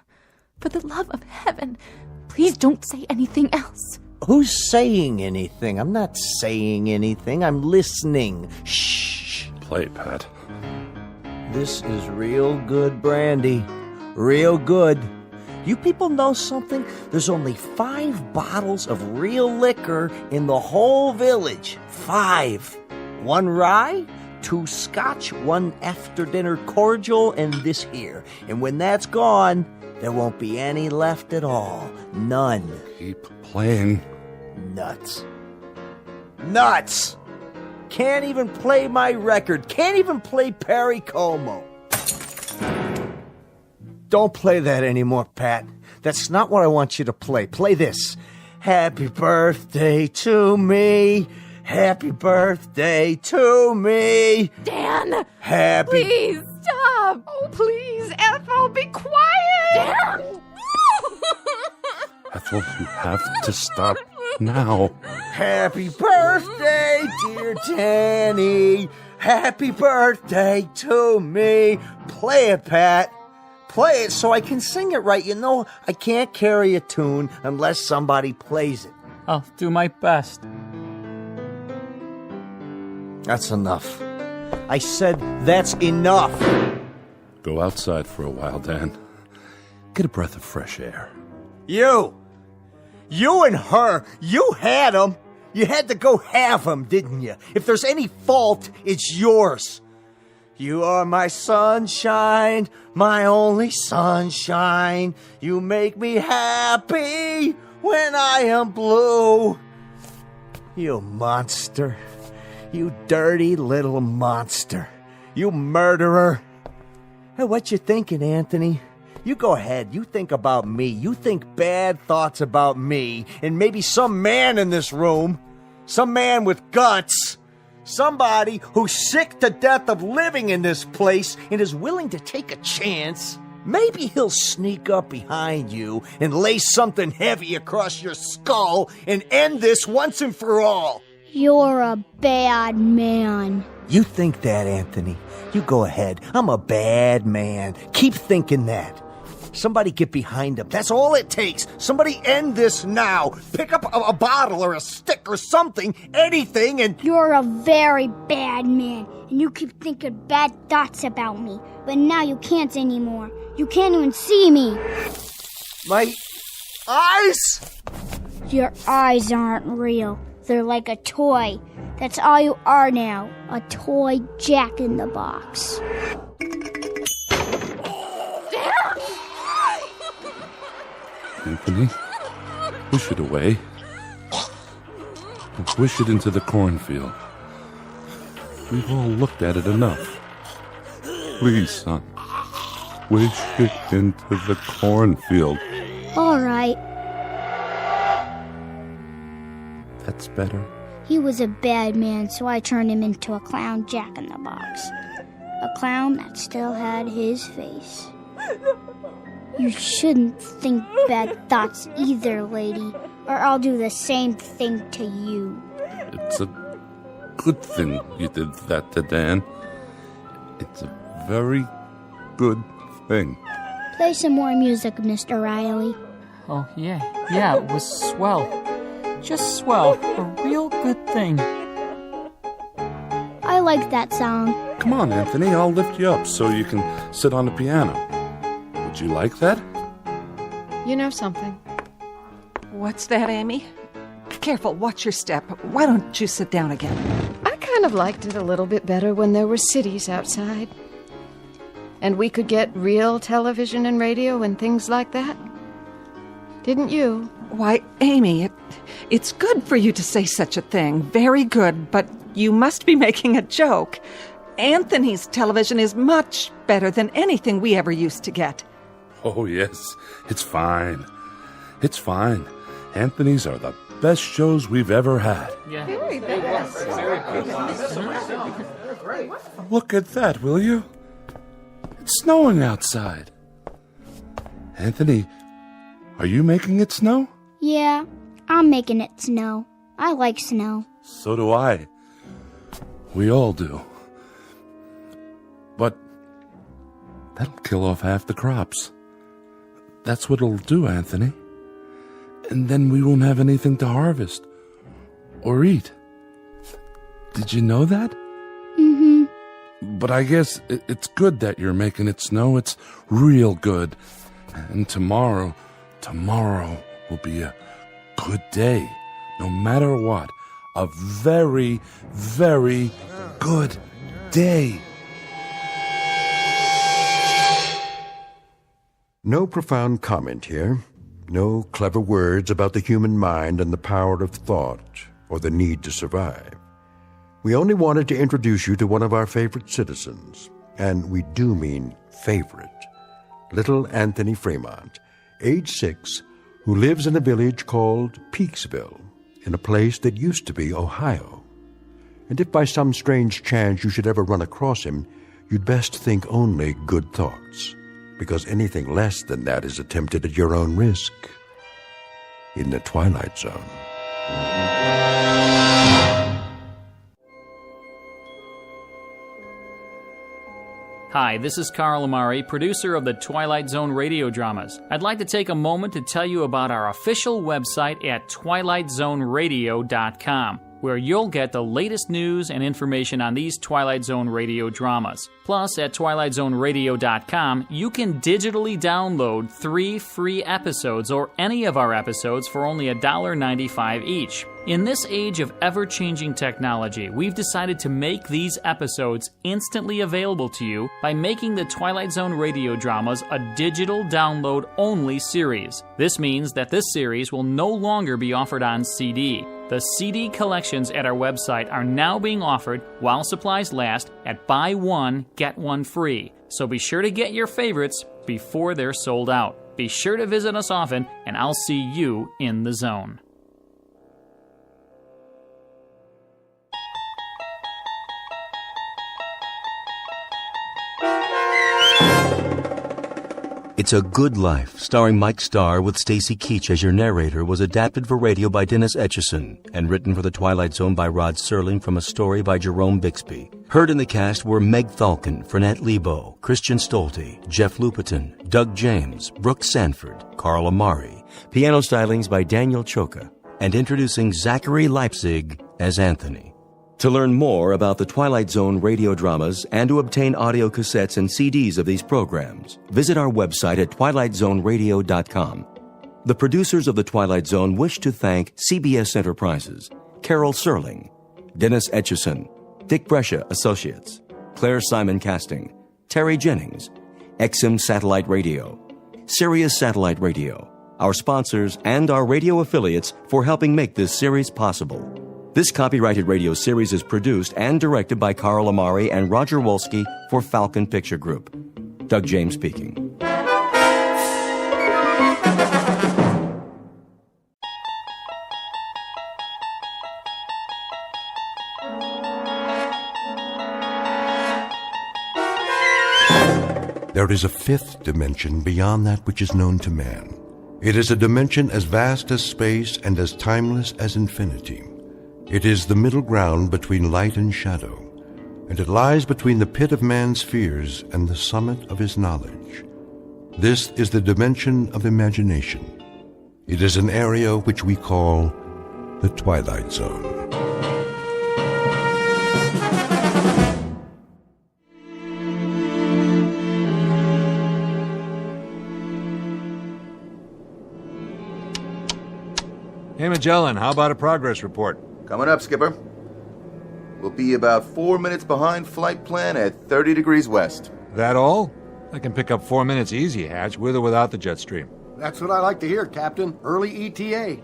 For the love of heaven, please don't say anything else. Who's saying anything? I'm not saying anything. I'm listening. Shh. Play, Pat. This is real good brandy. Real good. You people know something? There's only 5 bottles of real liquor in the whole village. 5. 1 rye, 2 scotch, 1 after-dinner cordial, and this here. And when that's gone, there won't be any left at all. None. Keep playing. Nuts. Nuts! Can't even play my record. Can't even play Perry Como. Don't play that anymore, Pat. That's not what I want you to play. Play this. Happy birthday to me. Happy birthday to me. Dan! Happy... Please, stop! Oh, please, Ethel, be quiet! Dan! Ethel, you have to stop now. Happy birthday, dear Danny. Happy birthday to me. Play it, Pat. Play it so I can sing it right. You know, I can't carry a tune unless somebody plays it. I'll do my best. That's enough. I said that's enough. Go outside for a while, Dan. Get a breath of fresh air. You and her, you had 'em. You had to go have 'em, didn't you? If there's any fault, it's yours. You are my sunshine, my only sunshine. You make me happy when I am blue. You monster. You dirty little monster. You murderer. Hey, what you thinking, Anthony? You go ahead. You think about me. You think bad thoughts about me and maybe some man in this room. Some man with guts. Somebody who's sick to death of living in this place and is willing to take a chance. Maybe he'll sneak up behind you and lay something heavy across your skull and end this once and for all. You're a bad man. You think that, Anthony. You go ahead. I'm a bad man. Keep thinking that. Somebody get behind him. That's all it takes. Somebody end this now. Pick up a bottle or a stick or something, anything, and... You're a very bad man, and you keep thinking bad thoughts about me. But now you can't anymore. You can't even see me. My eyes? Your eyes aren't real. They're like a toy. That's all you are now. A toy jack-in-the-box. Anthony, push it away. And push it into the cornfield. We've all looked at it enough. Please, son. Push it into the cornfield. All right. That's better. He was a bad man, so I turned him into a clown jack-in-the-box. A clown that still had his face. You shouldn't think bad thoughts either, lady, or I'll do the same thing to you. It's a good thing you did that to Dan. It's a very good thing. Play some more music, Mr. Riley. Oh, yeah, it was swell. Just swell. A real good thing. I like that song. Come on, Anthony, I'll lift you up so you can sit on the piano. Would you like that? You know something? What's that, Amy? Careful, watch your step. Why don't you sit down again? I kind of liked it a little bit better when there were cities outside. And we could get real television and radio and things like that. Didn't you? Why, Amy, it's good for you to say such a thing. Very good, but you must be making a joke. Anthony's television is much better than anything we ever used to get. Oh, yes. It's fine. It's fine. Anthony's are the best shows we've ever had. Yeah. Very best. Look at that, will you? It's snowing outside. Anthony, are you making it snow? Yeah, I'm making it snow. I like snow. So do I. We all do. But that'll kill off half the crops. That's what it'll do, Anthony. And then we won't have anything to harvest or eat. Did you know that? Mm-hmm. But I guess it's good that you're making it snow. It's real good. And tomorrow will be a good day. No matter what. A very, very good day. No profound comment here. No clever words about the human mind and the power of thought or the need to survive. We only wanted to introduce you to one of our favorite citizens, and we do mean favorite, little Anthony Fremont, age 6, who lives in a village called Peaksville, in a place that used to be Ohio. And if by some strange chance you should ever run across him, you'd best think only good thoughts, because anything less than that is attempted at your own risk in the Twilight Zone. Hi, this is Carl Amari, producer of the Twilight Zone radio dramas. I'd like to take a moment to tell you about our official website at twilightzoneradio.com, where you'll get the latest news and information on these Twilight Zone radio dramas. Plus, at twilightzoneradio.com, you can digitally download 3 free episodes or any of our episodes for only $1.95 each. In this age of ever-changing technology, we've decided to make these episodes instantly available to you by making the Twilight Zone radio dramas a digital download-only series. This means that this series will no longer be offered on CD. The CD collections at our website are now being offered, while supplies last, at buy one, get one free. So be sure to get your favorites before they're sold out. Be sure to visit us often, and I'll see you in the zone. It's a Good Life, starring Mike Starr with Stacy Keach as your narrator, was adapted for radio by Dennis Etchison and written for The Twilight Zone by Rod Serling from a story by Jerome Bixby. Heard in the cast were Meg Thalken, Fernette Lebo, Christian Stolte, Jeff Lupetin, Doug James, Brooke Sanford, Carl Amari, piano stylings by Daniel Choka, and introducing Zachary Leipzig as Anthony. To learn more about the Twilight Zone radio dramas and to obtain audio cassettes and CDs of these programs, visit our website at twilightzoneradio.com. The producers of The Twilight Zone wish to thank CBS Enterprises, Carol Serling, Dennis Etchison, Dick Brescia Associates, Claire Simon Casting, Terry Jennings, XM Satellite Radio, Sirius Satellite Radio, our sponsors, and our radio affiliates for helping make this series possible. This copyrighted radio series is produced and directed by Carl Amari and Roger Wolski for Falcon Picture Group. Doug James speaking. There is a 5th dimension beyond that which is known to man. It is a dimension as vast as space and as timeless as infinity. It is the middle ground between light and shadow, and it lies between the pit of man's fears and the summit of his knowledge. This is the dimension of imagination. It is an area which we call the Twilight Zone. Hey, Magellan, how about a progress report? Coming up, Skipper. We'll be about 4 minutes behind flight plan at 30 degrees west. That all? I can pick up 4 minutes easy, Hatch, with or without the jet stream. That's what I like to hear, Captain. Early ETA.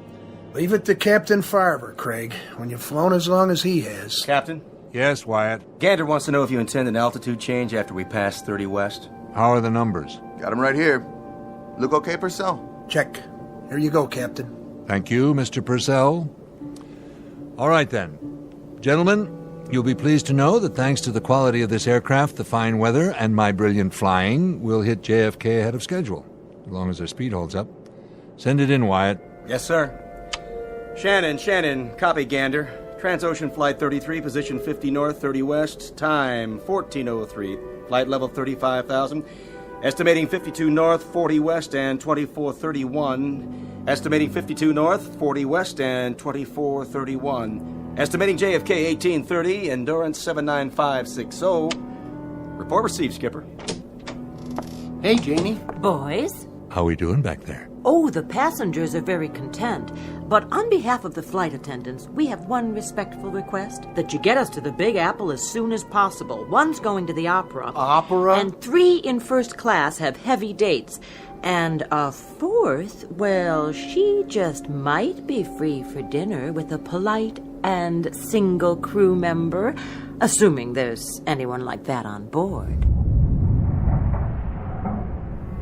Leave it to Captain Farver, Craig, when you've flown as long as he has. Captain? Yes, Wyatt? Gander wants to know if you intend an altitude change after we pass 30 west. How are the numbers? Got him right here. Look okay, Purcell? Check. Here you go, Captain. Thank you, Mr. Purcell. All right, then. Gentlemen, you'll be pleased to know that thanks to the quality of this aircraft, the fine weather, and my brilliant flying, we'll hit JFK ahead of schedule, as long as their speed holds up. Send it in, Wyatt. Yes, sir. Shannon, copy Gander. Transocean Flight 33, position 50 north, 30 west, time 1403, flight level 35,000. Estimating 52 north, 40 west, and 2431. Estimating 52 north, 40 west, and 2431. Estimating JFK 1830, Endurance 79560. Report received, Skipper. Hey, Janie. Boys? How we doing back there? Oh, the passengers are very content. But on behalf of the flight attendants, we have one respectful request. That you get us to the Big Apple as soon as possible. One's going to the opera. Opera? And 3 in first class have heavy dates. And a 4th, well, she just might be free for dinner with a polite and single crew member, assuming there's anyone like that on board.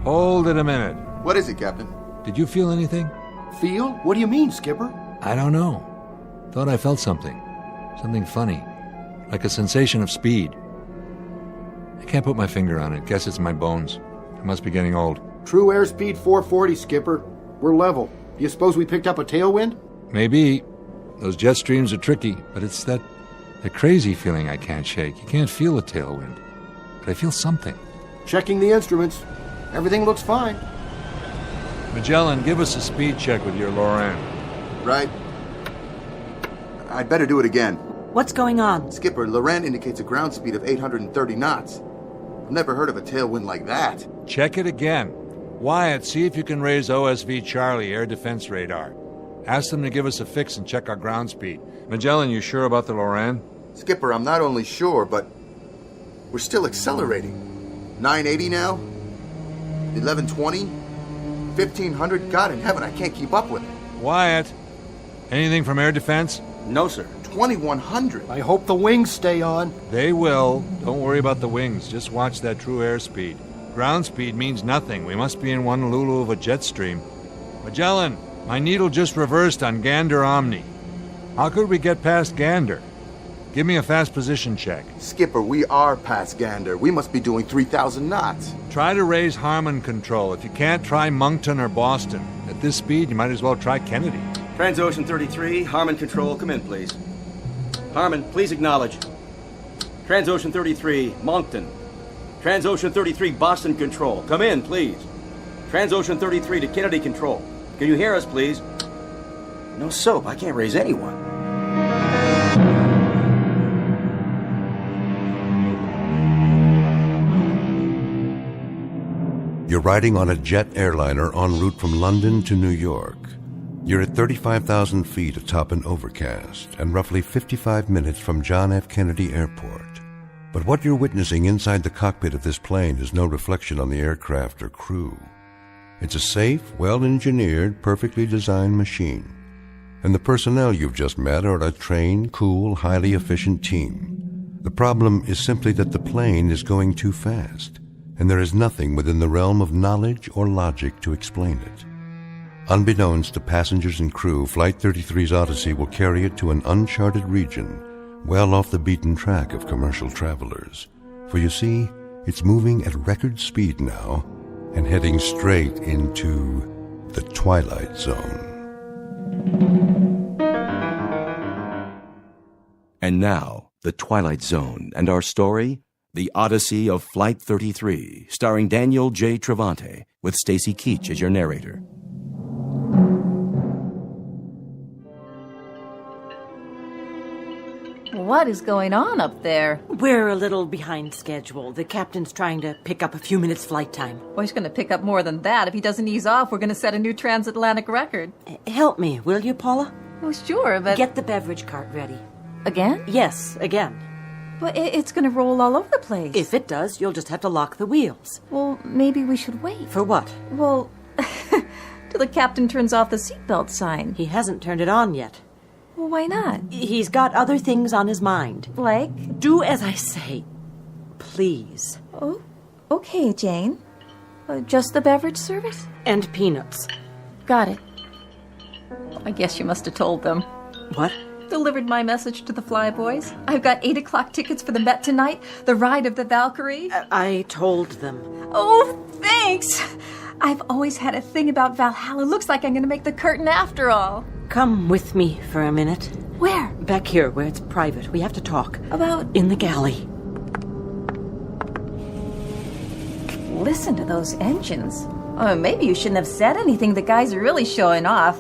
Hold it a minute. What is it, Captain? Did you feel anything? Feel? What do you mean, Skipper? I don't know. Thought I felt something. Something funny. Like a sensation of speed. I can't put my finger on it. Guess it's my bones. I must be getting old. True airspeed 440, Skipper. We're level. Do you suppose we picked up a tailwind? Maybe. Those jet streams are tricky, but it's that crazy feeling I can't shake. You can't feel a tailwind. But I feel something. Checking the instruments. Everything looks fine. Magellan, give us a speed check with your Moran. Right. I'd better do it again. What's going on? Skipper, Loran indicates a ground speed of 830 knots. I've never heard of a tailwind like that. Check it again. Wyatt, see if you can raise OSV Charlie air defense radar. Ask them to give us a fix and check our ground speed. Magellan, you sure about the Loran? Skipper, I'm not only sure, but we're still accelerating. 980 now? 1120? 1500? God in heaven, I can't keep up with it. Wyatt, anything from air defense? No, sir. 2100. I hope the wings stay on. They will. Don't worry about the wings. Just watch that true airspeed. Ground speed means nothing. We must be in one lulu of a jet stream. Magellan, my needle just reversed on Gander Omni. How could we get past Gander? Give me a fast position check. Skipper, we are past Gander. We must be doing 3,000 knots. Try to raise Harmon control. If you can't, try Moncton or Boston. At this speed, you might as well try Kennedy. Transocean 33, Harmon Control, come in, please. Harmon, please acknowledge. Transocean 33, Moncton. Transocean 33, Boston Control, come in, please. Transocean 33 to Kennedy Control. Can you hear us, please? No soap, I can't raise anyone. You're riding on a jet airliner en route from London to New York. You're at 35,000 feet atop an overcast and roughly 55 minutes from John F. Kennedy Airport. But what you're witnessing inside the cockpit of this plane is no reflection on the aircraft or crew. It's a safe, well-engineered, perfectly designed machine. And the personnel you've just met are a trained, cool, highly efficient team. The problem is simply that the plane is going too fast, and there is nothing within the realm of knowledge or logic to explain it. Unbeknownst to passengers and crew, Flight 33's Odyssey will carry it to an uncharted region, well off the beaten track of commercial travelers. For you see, it's moving at record speed now and heading straight into the Twilight Zone. And now, the Twilight Zone and our story, The Odyssey of Flight 33, starring Daniel J. Travante, with Stacy Keach as your narrator. What is going on up there? We're a little behind schedule. The captain's trying to pick up a few minutes flight time. Well, he's going to pick up more than that. If he doesn't ease off, we're going to set a new transatlantic record. Help me, will you, Paula? Oh, sure, but... Get the beverage cart ready. Again? Yes, again. But it's going to roll all over the place. If it does, you'll just have to lock the wheels. Well, maybe we should wait. For what? Well, till the captain turns off the seatbelt sign. He hasn't turned it on yet. Well, why not? He's got other things on his mind. Like? Do as I say. Please. Oh, okay, Jane. Just the beverage service? And peanuts. Got it. I guess you must have told them. What? Delivered my message to the Flyboys. I've got 8 o'clock tickets for the Met tonight, the ride of the Valkyrie. I told them. Oh, thanks. I've always had a thing about Valhalla. Looks like I'm going to make the curtain after all. Come with me for a minute. Where? Back here, where it's private. We have to talk. About? In the galley. Listen to those engines. Oh, maybe you shouldn't have said anything. The guys are really showing off.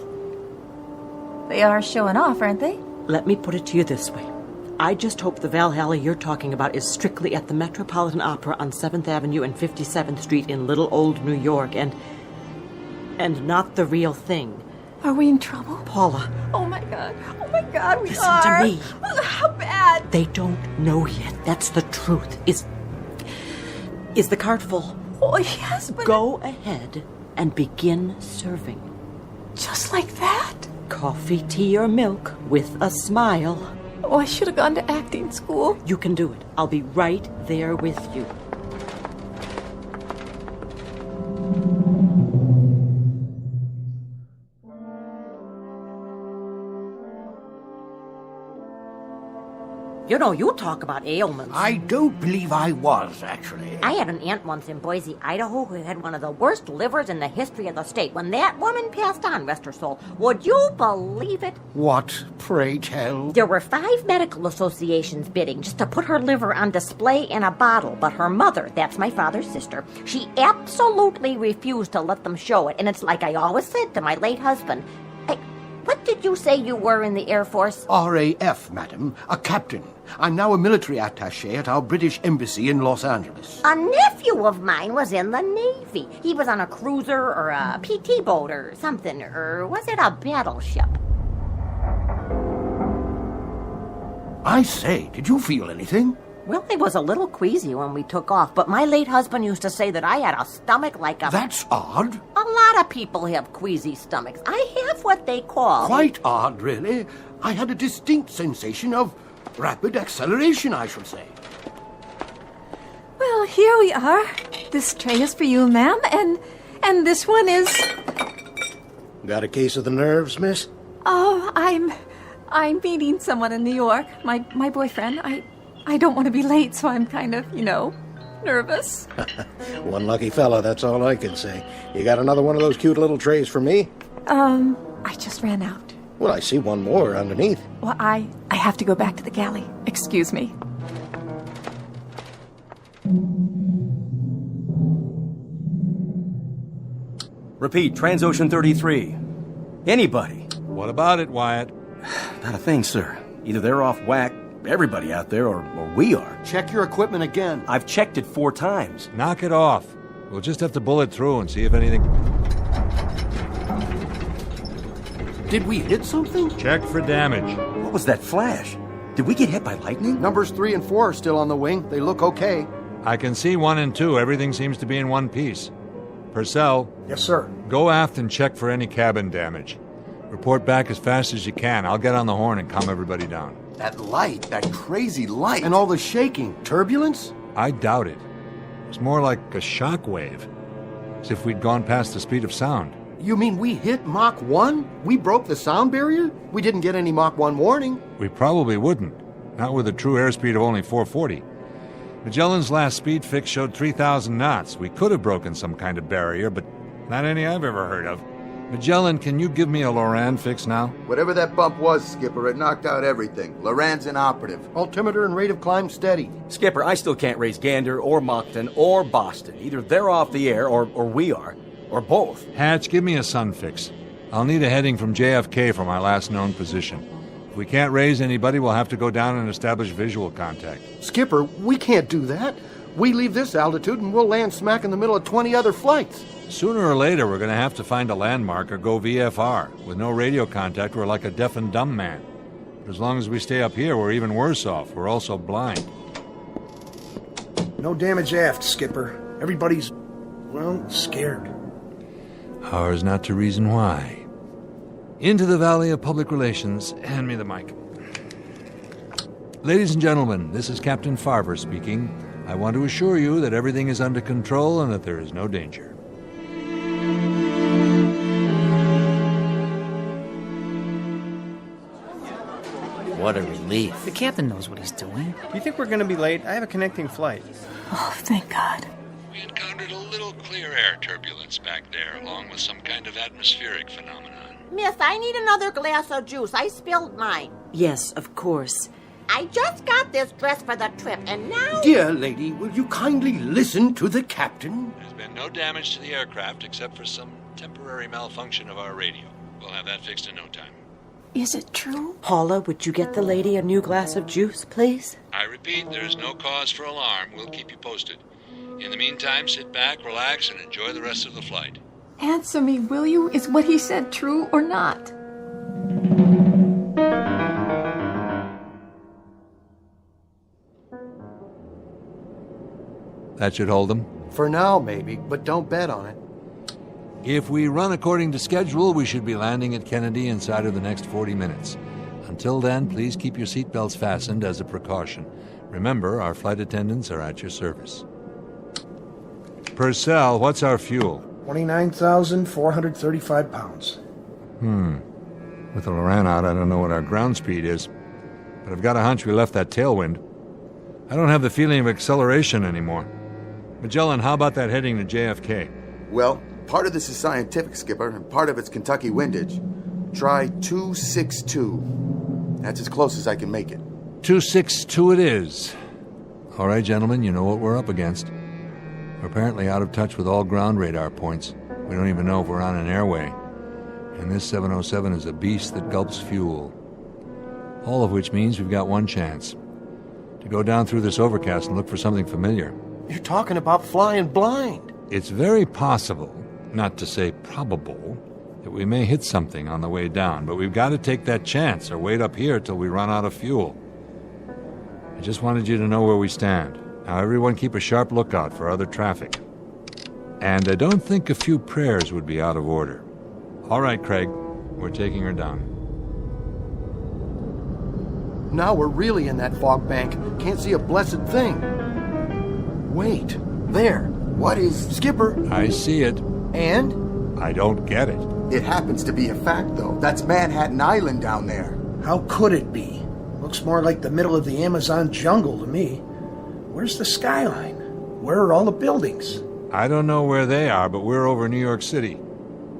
They are showing off, aren't they? Let me put it to you this way. I just hope the Valhalla you're talking about is strictly at the Metropolitan Opera on 7th Avenue and 57th Street in Little Old New York, and not the real thing. Are we in trouble? Paula. Oh my God, we Listen are. to me. How bad? They don't know yet. That's the truth. Is the cart full? Oh, yes, but... Go ahead and begin serving. Just like that? Coffee, tea, or milk with a smile. Oh, I should have gone to acting school. You can do it. I'll be right there with you. You know, you talk about ailments. I don't believe I was, actually. I had an aunt once in Boise, Idaho, who had one of the worst livers in the history of the state. When that woman passed on, rest her soul, would you believe it? What, pray tell? There were 5 medical associations bidding just to put her liver on display in a bottle, but her mother, that's my father's sister, she absolutely refused to let them show it. And it's like I always said to my late husband, what did you say you were in the Air Force? RAF, madam. A captain. I'm now a military attaché at our British embassy in Los Angeles. A nephew of mine was in the Navy. He was on a cruiser or a PT boat or something. Or was it a battleship? I say, did you feel anything? Well, I was a little queasy when we took off, but my late husband used to say that I had a stomach like a... That's odd. A lot of people have queasy stomachs. I have what they call... Quite odd, really. I had a distinct sensation of rapid acceleration, I should say. Well, here we are. This tray is for you, ma'am, and this one is... Got a case of the nerves, miss? Oh, I'm meeting someone in New York. My boyfriend. I don't want to be late, so I'm kind of, nervous. One lucky fella, that's all I can say. You got another one of those cute little trays for me? I just ran out. Well, I see one more underneath. Well, I have to go back to the galley. Excuse me. Repeat, Transocean 33. Anybody? What about it, Wyatt? Not a thing, sir. Either they're off whack, everybody out there, or we are. Check your equipment again. I've checked it 4 times. Knock it off. We'll just have to bullet through and see if anything... Did we hit something? Check for damage. What was that flash? Did we get hit by lightning? Numbers 3 and 4 are still on the wing. They look okay. I can see 1 and 2. Everything seems to be in one piece. Purcell. Yes, sir. Go aft and check for any cabin damage. Report back as fast as you can. I'll get on the horn and calm everybody down. That light, that crazy light. And all the shaking. Turbulence? I doubt it. It's more like a shock wave. As if we'd gone past the speed of sound. You mean we hit Mach 1? We broke the sound barrier? We didn't get any Mach 1 warning. We probably wouldn't. Not with a true airspeed of only 440. Magellan's last speed fix showed 3,000 knots. We could have broken some kind of barrier, but not any I've ever heard of. Magellan, can you give me a Moran fix now? Whatever that bump was, Skipper, it knocked out everything. Loran's inoperative. Altimeter and rate of climb steady. Skipper, I still can't raise Gander or Moncton or Boston. Either they're off the air or we are. Or both. Hatch, give me a sun fix. I'll need a heading from JFK for my last known position. If we can't raise anybody, we'll have to go down and establish visual contact. Skipper, we can't do that. We leave this altitude and we'll land smack in the middle of 20 other flights. Sooner or later, we're going to have to find a landmark or go VFR. With no radio contact, we're like a deaf and dumb man. But as long as we stay up here, we're even worse off. We're also blind. No damage aft, Skipper. Everybody's, scared. Ours not to reason why. Into the Valley of Public Relations. Hand me the mic. Ladies and gentlemen, this is Captain Farver speaking. I want to assure you that everything is under control and that there is no danger. What a relief. The captain knows what he's doing. Do you think we're going to be late? I have a connecting flight. Oh, thank God. We encountered a little clear air turbulence back there, along with some kind of atmospheric phenomenon. Miss, I need another glass of juice. I spilled mine. Yes, of course. I just got this dress for the trip, and now... Dear lady, will you kindly listen to the captain? There's been no damage to the aircraft except for some temporary malfunction of our radio. We'll have that fixed in no time. Is it true? Paula, would you get the lady a new glass of juice, please? I repeat, there's no cause for alarm. We'll keep you posted. In the meantime, sit back, relax, and enjoy the rest of the flight. Answer me, will you? Is what he said true or not? That should hold them. For now, maybe, but don't bet on it. If we run according to schedule, we should be landing at Kennedy inside of the next 40 minutes. Until then, please keep your seatbelts fastened as a precaution. Remember, our flight attendants are at your service. Purcell, what's our fuel? 29,435 pounds. With the Moran out, I don't know what our ground speed is. But I've got a hunch we left that tailwind. I don't have the feeling of acceleration anymore. Magellan, how about that heading to JFK? Well, part of this is scientific, Skipper, and part of it's Kentucky windage. Try 262. That's as close as I can make it. 262 it is. All right, gentlemen, you know what we're up against. We're apparently out of touch with all ground radar points. We don't even know if we're on an airway. And this 707 is a beast that gulps fuel. All of which means we've got one chance. To go down through this overcast and look for something familiar. You're talking about flying blind. It's very possible, not to say probable, that we may hit something on the way down, but we've got to take that chance or wait up here till we run out of fuel. I just wanted you to know where we stand. Now everyone keep a sharp lookout for other traffic. And I don't think a few prayers would be out of order. All right, Craig, we're taking her down. Now we're really in that fog bank. Can't see a blessed thing. Wait, there. What is... Skipper. I see it. And? I don't get it. It happens to be a fact, though. That's Manhattan Island down there. How could it be? Looks more like the middle of the Amazon jungle to me. Where's the skyline? Where are all the buildings? I don't know where they are, but we're over New York City.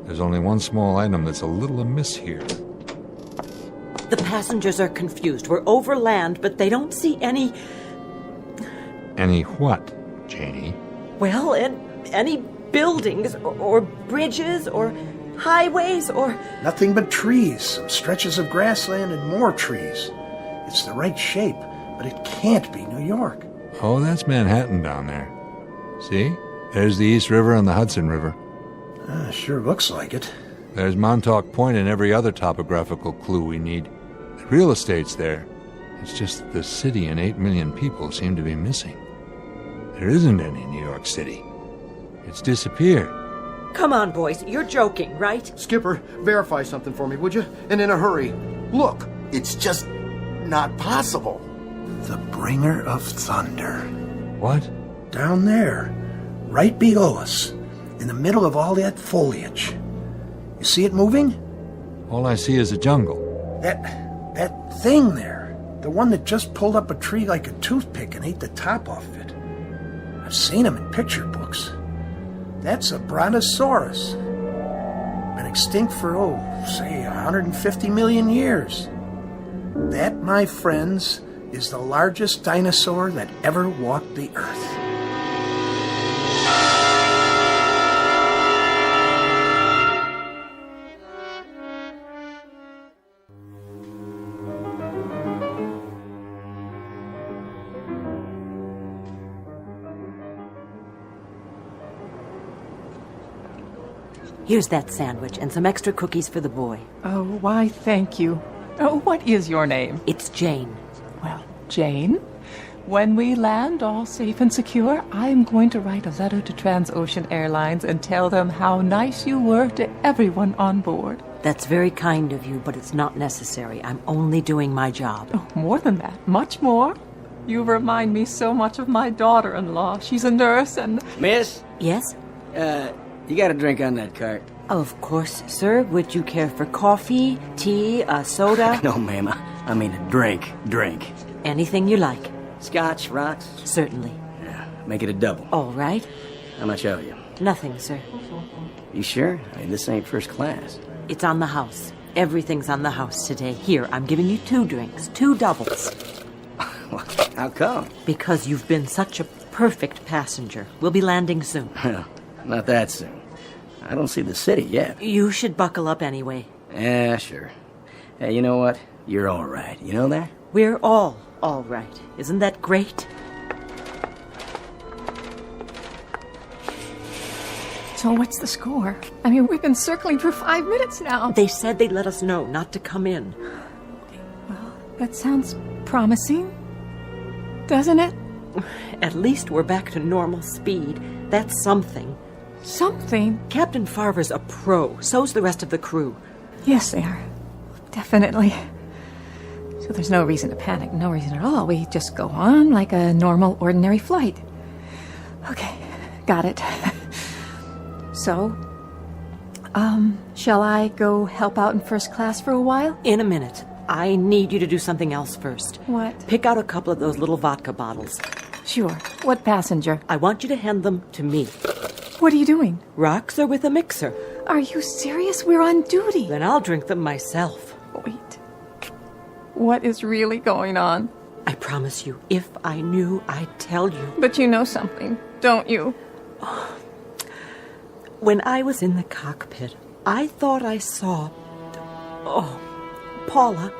There's only one small item that's a little amiss here. The passengers are confused. We're over land, but they don't see any... Any what, Janie? Well, any buildings or bridges or highways or... Nothing but trees, some stretches of grassland and more trees. It's the right shape, but it can't be New York. Oh, that's Manhattan down there. See? There's the East River and the Hudson River. Sure looks like it. There's Montauk Point and every other topographical clue we need. The real estate's there. It's just that the city and 8 million people seem to be missing. There isn't any New York City. It's disappeared. Come on, boys. You're joking, right? Skipper, verify something for me, would you? And in a hurry. Look. It's just not possible. The bringer of thunder. What? Down there, right below us, in the middle of all that foliage. You see it moving? All I see is a jungle. That thing there. The one that just pulled up a tree like a toothpick and ate the top off of it. I've seen him in picture books. That's a brontosaurus. Been extinct for, say, 150 million years. That, my friends, is the largest dinosaur that ever walked the earth. Here's that sandwich and some extra cookies for the boy. Oh, why, thank you. Oh, what is your name? It's Jane. Well, Jane, when we land all safe and secure, I am going to write a letter to Transocean Airlines and tell them how nice you were to everyone on board. That's very kind of you, but it's not necessary. I'm only doing my job. Oh, more than that. Much more. You remind me so much of my daughter-in-law. She's a nurse and... Miss? Yes? You got a drink on that cart? Of course, sir. Would you care for coffee, tea, a soda? No, ma'am. I mean a drink. Drink. Anything you like. Scotch, rocks? Certainly. Yeah, make it a double. All right. How much owe you? Nothing, sir. You sure? I mean, this ain't first class. It's on the house. Everything's on the house today. Here, I'm giving you 2 drinks, 2 doubles. How come? Because you've been such a perfect passenger. We'll be landing soon. Not that soon. I don't see the city yet. You should buckle up anyway. Yeah, sure. Hey, you know what? You're all right. You know that? We're all right. Isn't that great? So what's the score? I mean, we've been circling for 5 minutes now. They said they'd let us know not to come in. Well, that sounds promising, doesn't it? At least we're back to normal speed. That's something. Something? Captain Farver's a pro. So's the rest of the crew. Yes, they are. Definitely. So there's no reason to panic. No reason at all. We just go on like a normal, ordinary flight. Okay, got it. So, shall I go help out in first class for a while? In a minute. I need you to do something else first. What? Pick out a couple of those little vodka bottles. Sure. What passenger? I want you to hand them to me. What are you doing? Rocks are with a mixer. Are you serious? We're on duty. Then I'll drink them myself. Wait. What is really going on? I promise you, if I knew, I'd tell you. But you know something, don't you? When I was in the cockpit, I thought I saw... Oh, Paula,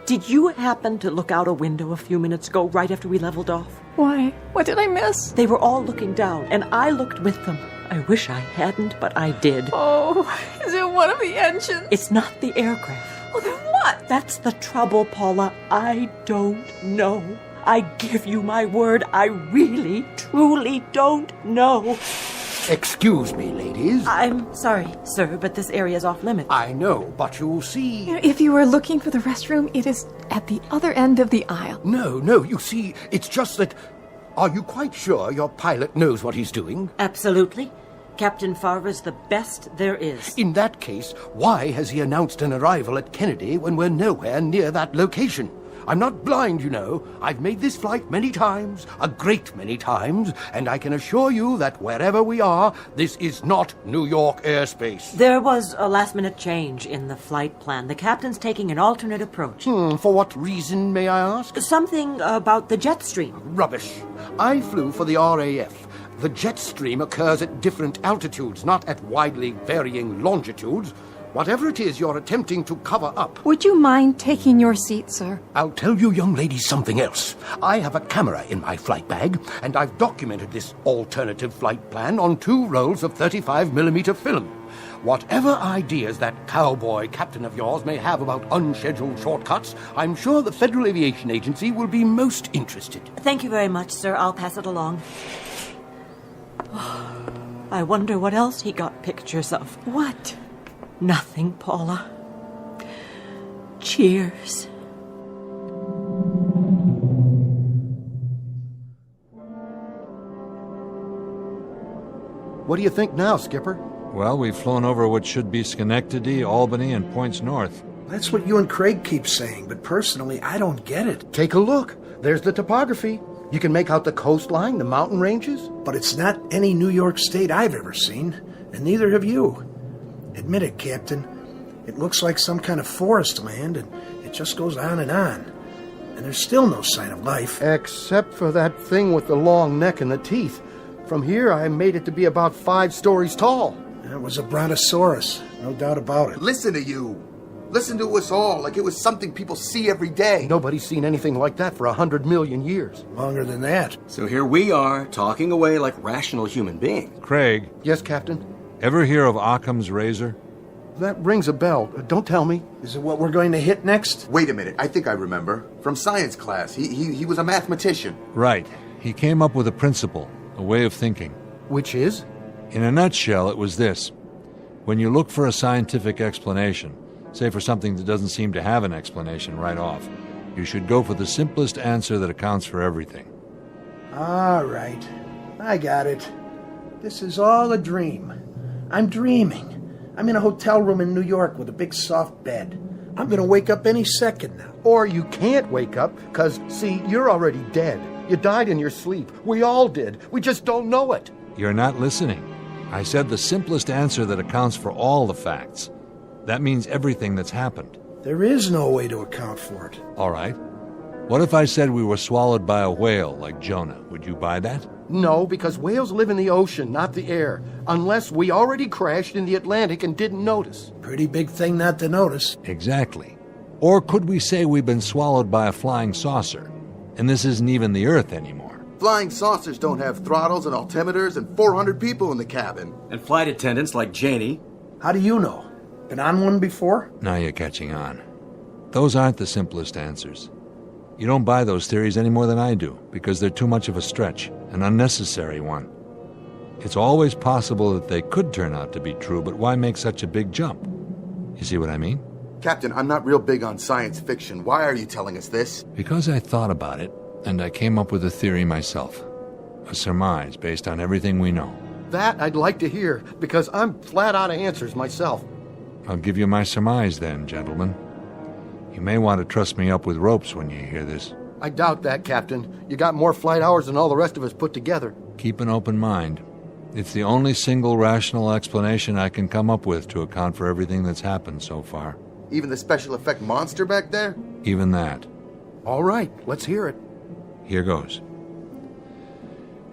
did you happen to look out a window a few minutes ago, right after we leveled off? Why? What did I miss? They were all looking down, and I looked with them. I wish I hadn't, but I did. Oh, is it one of the engines? It's not the aircraft. Well, then what? That's the trouble, Paula. I don't know. I give you my word, I really, truly don't know. Excuse me, ladies. I'm sorry, sir, but this area's off limits. I know, but you'll see... If you were looking for the restroom, it is at the other end of the aisle. No, you see, it's just that... Are you quite sure your pilot knows what he's doing? Absolutely. Captain Farver's the best there is. In that case, why has he announced an arrival at Kennedy when we're nowhere near that location? I'm not blind, you know. I've made this flight many times, a great many times, and I can assure you that wherever we are, this is not New York airspace. There was a last-minute change in the flight plan. The captain's taking an alternate approach. For what reason, may I ask? Something about the jet stream. Rubbish. I flew for the RAF. The jet stream occurs at different altitudes, not at widely varying longitudes. Whatever it is you're attempting to cover up... Would you mind taking your seat, sir? I'll tell you young ladies something else. I have a camera in my flight bag, and I've documented this alternative flight plan on 2 rolls of 35mm film. Whatever ideas that cowboy captain of yours may have about unscheduled shortcuts, I'm sure the Federal Aviation Agency will be most interested. Thank you very much, sir. I'll pass it along. I wonder what else he got pictures of. What? Nothing, Paula. Cheers. What do you think now, Skipper? Well, we've flown over what should be Schenectady, Albany, and points north. That's what you and Craig keep saying, but personally, I don't get it. Take a look. There's the topography. You can make out the coastline, the mountain ranges. But it's not any New York state I've ever seen, and neither have you. Admit it, Captain. It looks like some kind of forest land, and it just goes on. And there's still no sign of life. Except for that thing with the long neck and the teeth. From here, I made it to be about 5 stories tall. It was a brontosaurus, no doubt about it. Listen to you. Listen to us all like it was something people see every day. Nobody's seen anything like that for 100 million years. Longer than that. So here we are, talking away like rational human beings. Craig. Yes, Captain? Ever hear of Occam's razor? That rings a bell. Don't tell me. Is it what we're going to hit next? Wait a minute. I think I remember. From science class. He was a mathematician. Right. He came up with a principle, a way of thinking. Which is? In a nutshell, it was this. When you look for a scientific explanation, say for something that doesn't seem to have an explanation right off, you should go for the simplest answer that accounts for everything. All right. I got it. This is all a dream. I'm dreaming. I'm in a hotel room in New York with a big soft bed. I'm going to wake up any second now. Or you can't wake up, because, see, you're already dead. You died in your sleep. We all did. We just don't know it. You're not listening. I said the simplest answer that accounts for all the facts. That means everything that's happened. There is no way to account for it. All right. What if I said we were swallowed by a whale like Jonah? Would you buy that? No, because whales live in the ocean, not the air. Unless we already crashed in the Atlantic and didn't notice. Pretty big thing not to notice. Exactly. Or could we say we've been swallowed by a flying saucer, and this isn't even the Earth anymore? Flying saucers don't have throttles and altimeters and 400 people in the cabin. And flight attendants like Janie. How do you know? Been on one before? Now you're catching on. Those aren't the simplest answers. You don't buy those theories any more than I do, because they're too much of a stretch, an unnecessary one. It's always possible that they could turn out to be true, but why make such a big jump? You see what I mean? Captain, I'm not real big on science fiction. Why are you telling us this? Because I thought about it, and I came up with a theory myself. A surmise based on everything we know. That I'd like to hear, because I'm flat out of answers myself. I'll give you my surmise then, gentlemen. You may want to trust me up with ropes when you hear this. I doubt that, Captain. You got more flight hours than all the rest of us put together. Keep an open mind. It's the only single rational explanation I can come up with to account for everything that's happened so far. Even the special effect monster back there? Even that. All right, let's hear it. Here goes.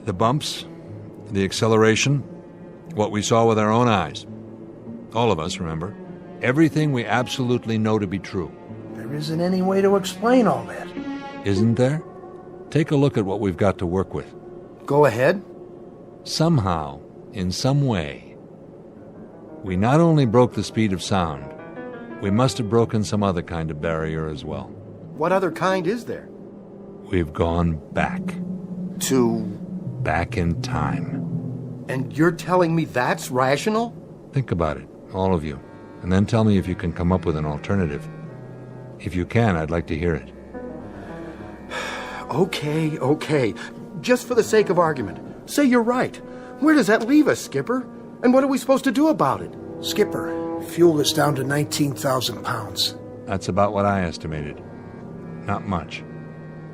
The bumps, the acceleration, what we saw with our own eyes. All of us, remember. Everything we absolutely know to be true. There isn't any way to explain all that. Isn't there? Take a look at what we've got to work with. Go ahead. Somehow, in some way, we not only broke the speed of sound, we must have broken some other kind of barrier as well. What other kind is there? We've gone back. To? Back in time. And you're telling me that's rational? Think about it, all of you, and then tell me if you can come up with an alternative. If you can, I'd like to hear it. Okay. Just for the sake of argument, say you're right. Where does that leave us, Skipper? And what are we supposed to do about it? Skipper, fuel is down to 19,000 pounds. That's about what I estimated. Not much.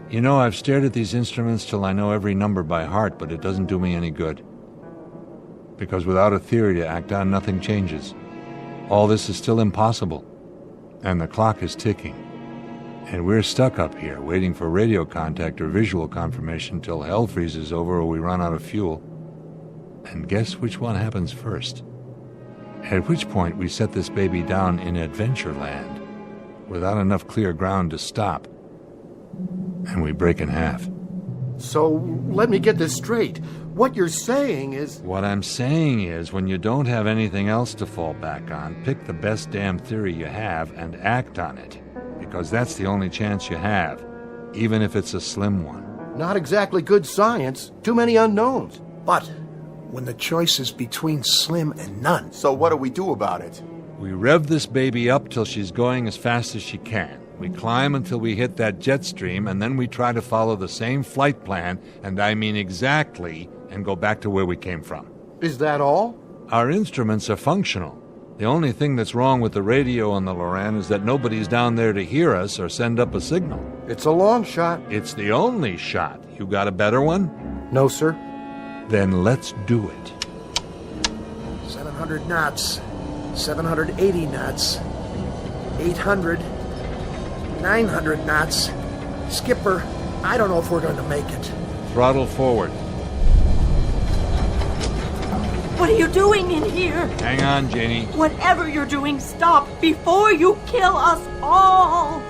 You know, I've stared at these instruments till I know every number by heart, but it doesn't do me any good. Because without a theory to act on, nothing changes. All this is still impossible. And the clock is ticking. And we're stuck up here, waiting for radio contact or visual confirmation till hell freezes over or we run out of fuel. And guess which one happens first? At which point we set this baby down in Adventureland, without enough clear ground to stop. And we break in half. So, let me get this straight. What you're saying is... What I'm saying is, when you don't have anything else to fall back on, pick the best damn theory you have and act on it. Because that's the only chance you have, even if it's a slim one. Not exactly good science. Too many unknowns. But when the choice is between slim and none... So what do we do about it? We rev this baby up till she's going as fast as she can. We climb until we hit that jet stream, and then we try to follow the same flight plan, and I mean exactly, and go back to where we came from. Is that all? Our instruments are functional. The only thing that's wrong with the radio on the Moran is that nobody's down there to hear us or send up a signal. It's a long shot. It's the only shot. You got a better one? No, sir. Then let's do it. 700 knots, 780 knots, 800, 900 knots. Skipper, I don't know if we're going to make it. Throttle forward. What are you doing in here? Hang on, Janie. Whatever you're doing, stop before you kill us all!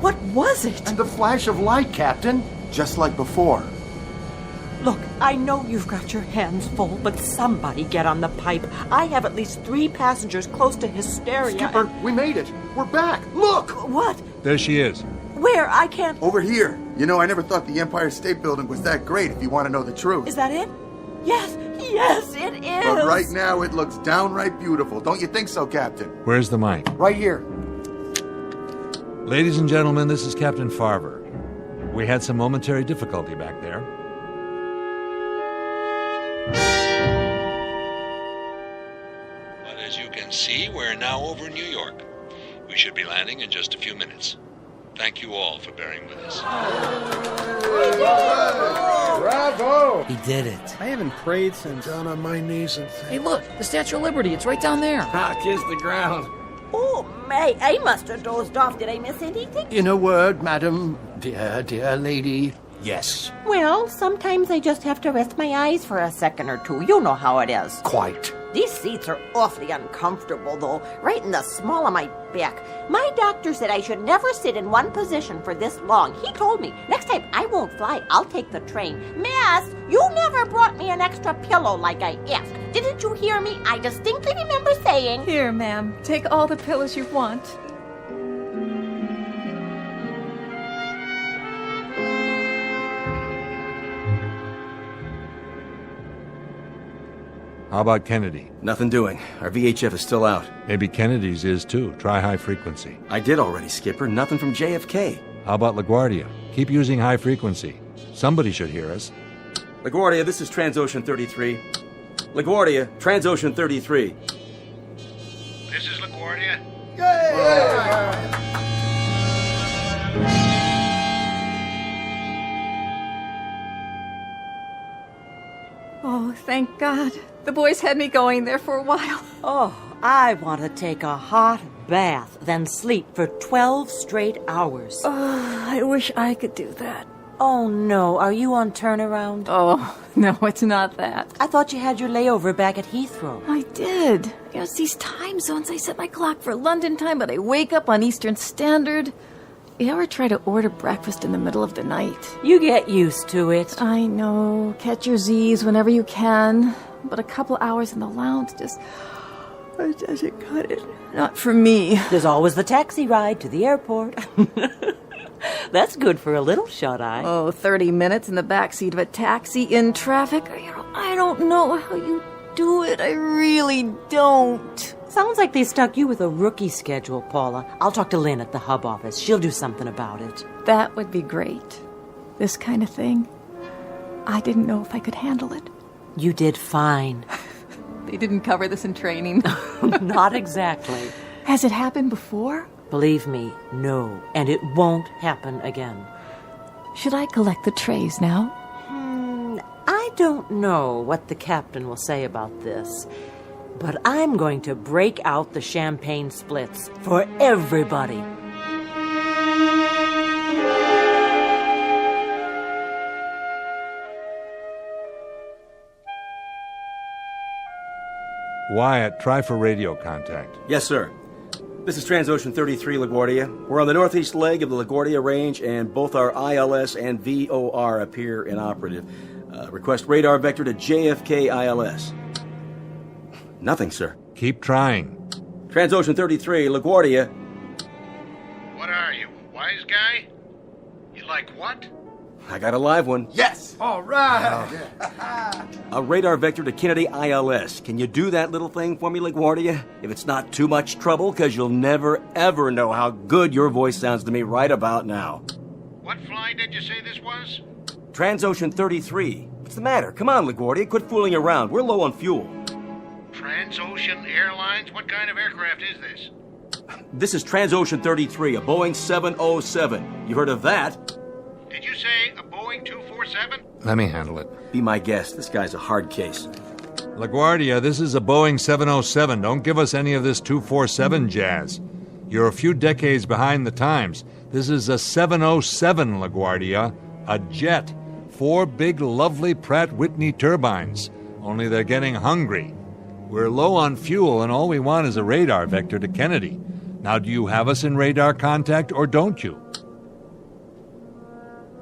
What was it? And the flash of light, Captain. Just like before. Look, I know you've got your hands full, but somebody get on the pipe. I have at least 3 passengers close to hysteria. Skipper, we made it. We're back. Look! What? There she is. Where? I can't... Over here. You know, I never thought the Empire State Building was that great, if you want to know the truth. Is that it? Yes, it is. But right now, it looks downright beautiful. Don't you think so, Captain? Where's the mic? Right here. Ladies and gentlemen, this is Captain Farver. We had some momentary difficulty back there. As you can see, we're now over New York. We should be landing in just a few minutes. Thank you all for bearing with us. Bravo! He did it. I haven't prayed since down on my knees and Hey, look, the Statue of Liberty. It's right down there. Kiss the ground. Oh, May, I must have dozed off. Did I miss anything? In a word, madam, dear lady, yes. Well, sometimes I just have to rest my eyes for a second or two. You know how it is. Quite. These seats are awfully uncomfortable, though, right in the small of my back. My doctor said I should never sit in one position for this long. He told me, next time I won't fly, I'll take the train. Miss, you never brought me an extra pillow like I asked. Didn't you hear me? I distinctly remember saying... Here, ma'am. Take all the pillows you want. How about Kennedy? Nothing doing. Our VHF is still out. Maybe Kennedy's is too. Try high frequency. I did already, Skipper. Nothing from JFK. How about LaGuardia? Keep using high frequency. Somebody should hear us. LaGuardia, this is Transocean 33. LaGuardia, Transocean 33. This is LaGuardia. Oh, thank God. The boys had me going there for a while. Oh, I want to take a hot bath, then sleep for 12 straight hours. Oh, I wish I could do that. Oh, no. Are you on turnaround? Oh, no, it's not that. I thought you had your layover back at Heathrow. I did. You know, it's these time zones. I set my clock for London time, but I wake up on Eastern Standard. You ever try to order breakfast in the middle of the night? You get used to it. I know. Catch your Z's whenever you can. But a couple hours in the lounge just doesn't cut it. Not for me. There's always the taxi ride to the airport. That's good for a little shut-eye. Oh, 30 minutes in the backseat of a taxi in traffic? You know, I don't know how you do it. I really don't. Sounds like they stuck you with a rookie schedule, Paula. I'll talk to Lynn at the hub office. She'll do something about it. That would be great. This kind of thing. I didn't know if I could handle it. You did fine. They didn't cover this in training. Not exactly. Has it happened before? Believe me, no. And it won't happen again. Should I collect the trays now? I don't know what the captain will say about this, but I'm going to break out the champagne splits for everybody. Wyatt, try for radio contact. Yes, sir. This is Transocean 33, LaGuardia. We're on the northeast leg of the LaGuardia Range, and both our ILS and VOR appear inoperative. Request radar vector to JFK ILS. Nothing, sir. Keep trying. Transocean 33, LaGuardia. What are you, a wise guy? You like what? I got a live one. Yes! All right! A radar vector to Kennedy ILS. Can you do that little thing for me, LaGuardia? If it's not too much trouble, because you'll never, ever know how good your voice sounds to me right about now. What flight did you say this was? Transocean 33. What's the matter? Come on, LaGuardia. Quit fooling around. We're low on fuel. Transocean Airlines? What kind of aircraft is this? This is Transocean 33, a Boeing 707. You heard of that? Did you say a Boeing 247? Let me handle it. Be my guest. This guy's a hard case. LaGuardia, this is a Boeing 707. Don't give us any of this 247 jazz. You're a few decades behind the times. This is a 707, LaGuardia. A jet. 4 big, lovely Pratt Whitney turbines. Only they're getting hungry. We're low on fuel, and all we want is a radar vector to Kennedy. Now, do you have us in radar contact, or don't you?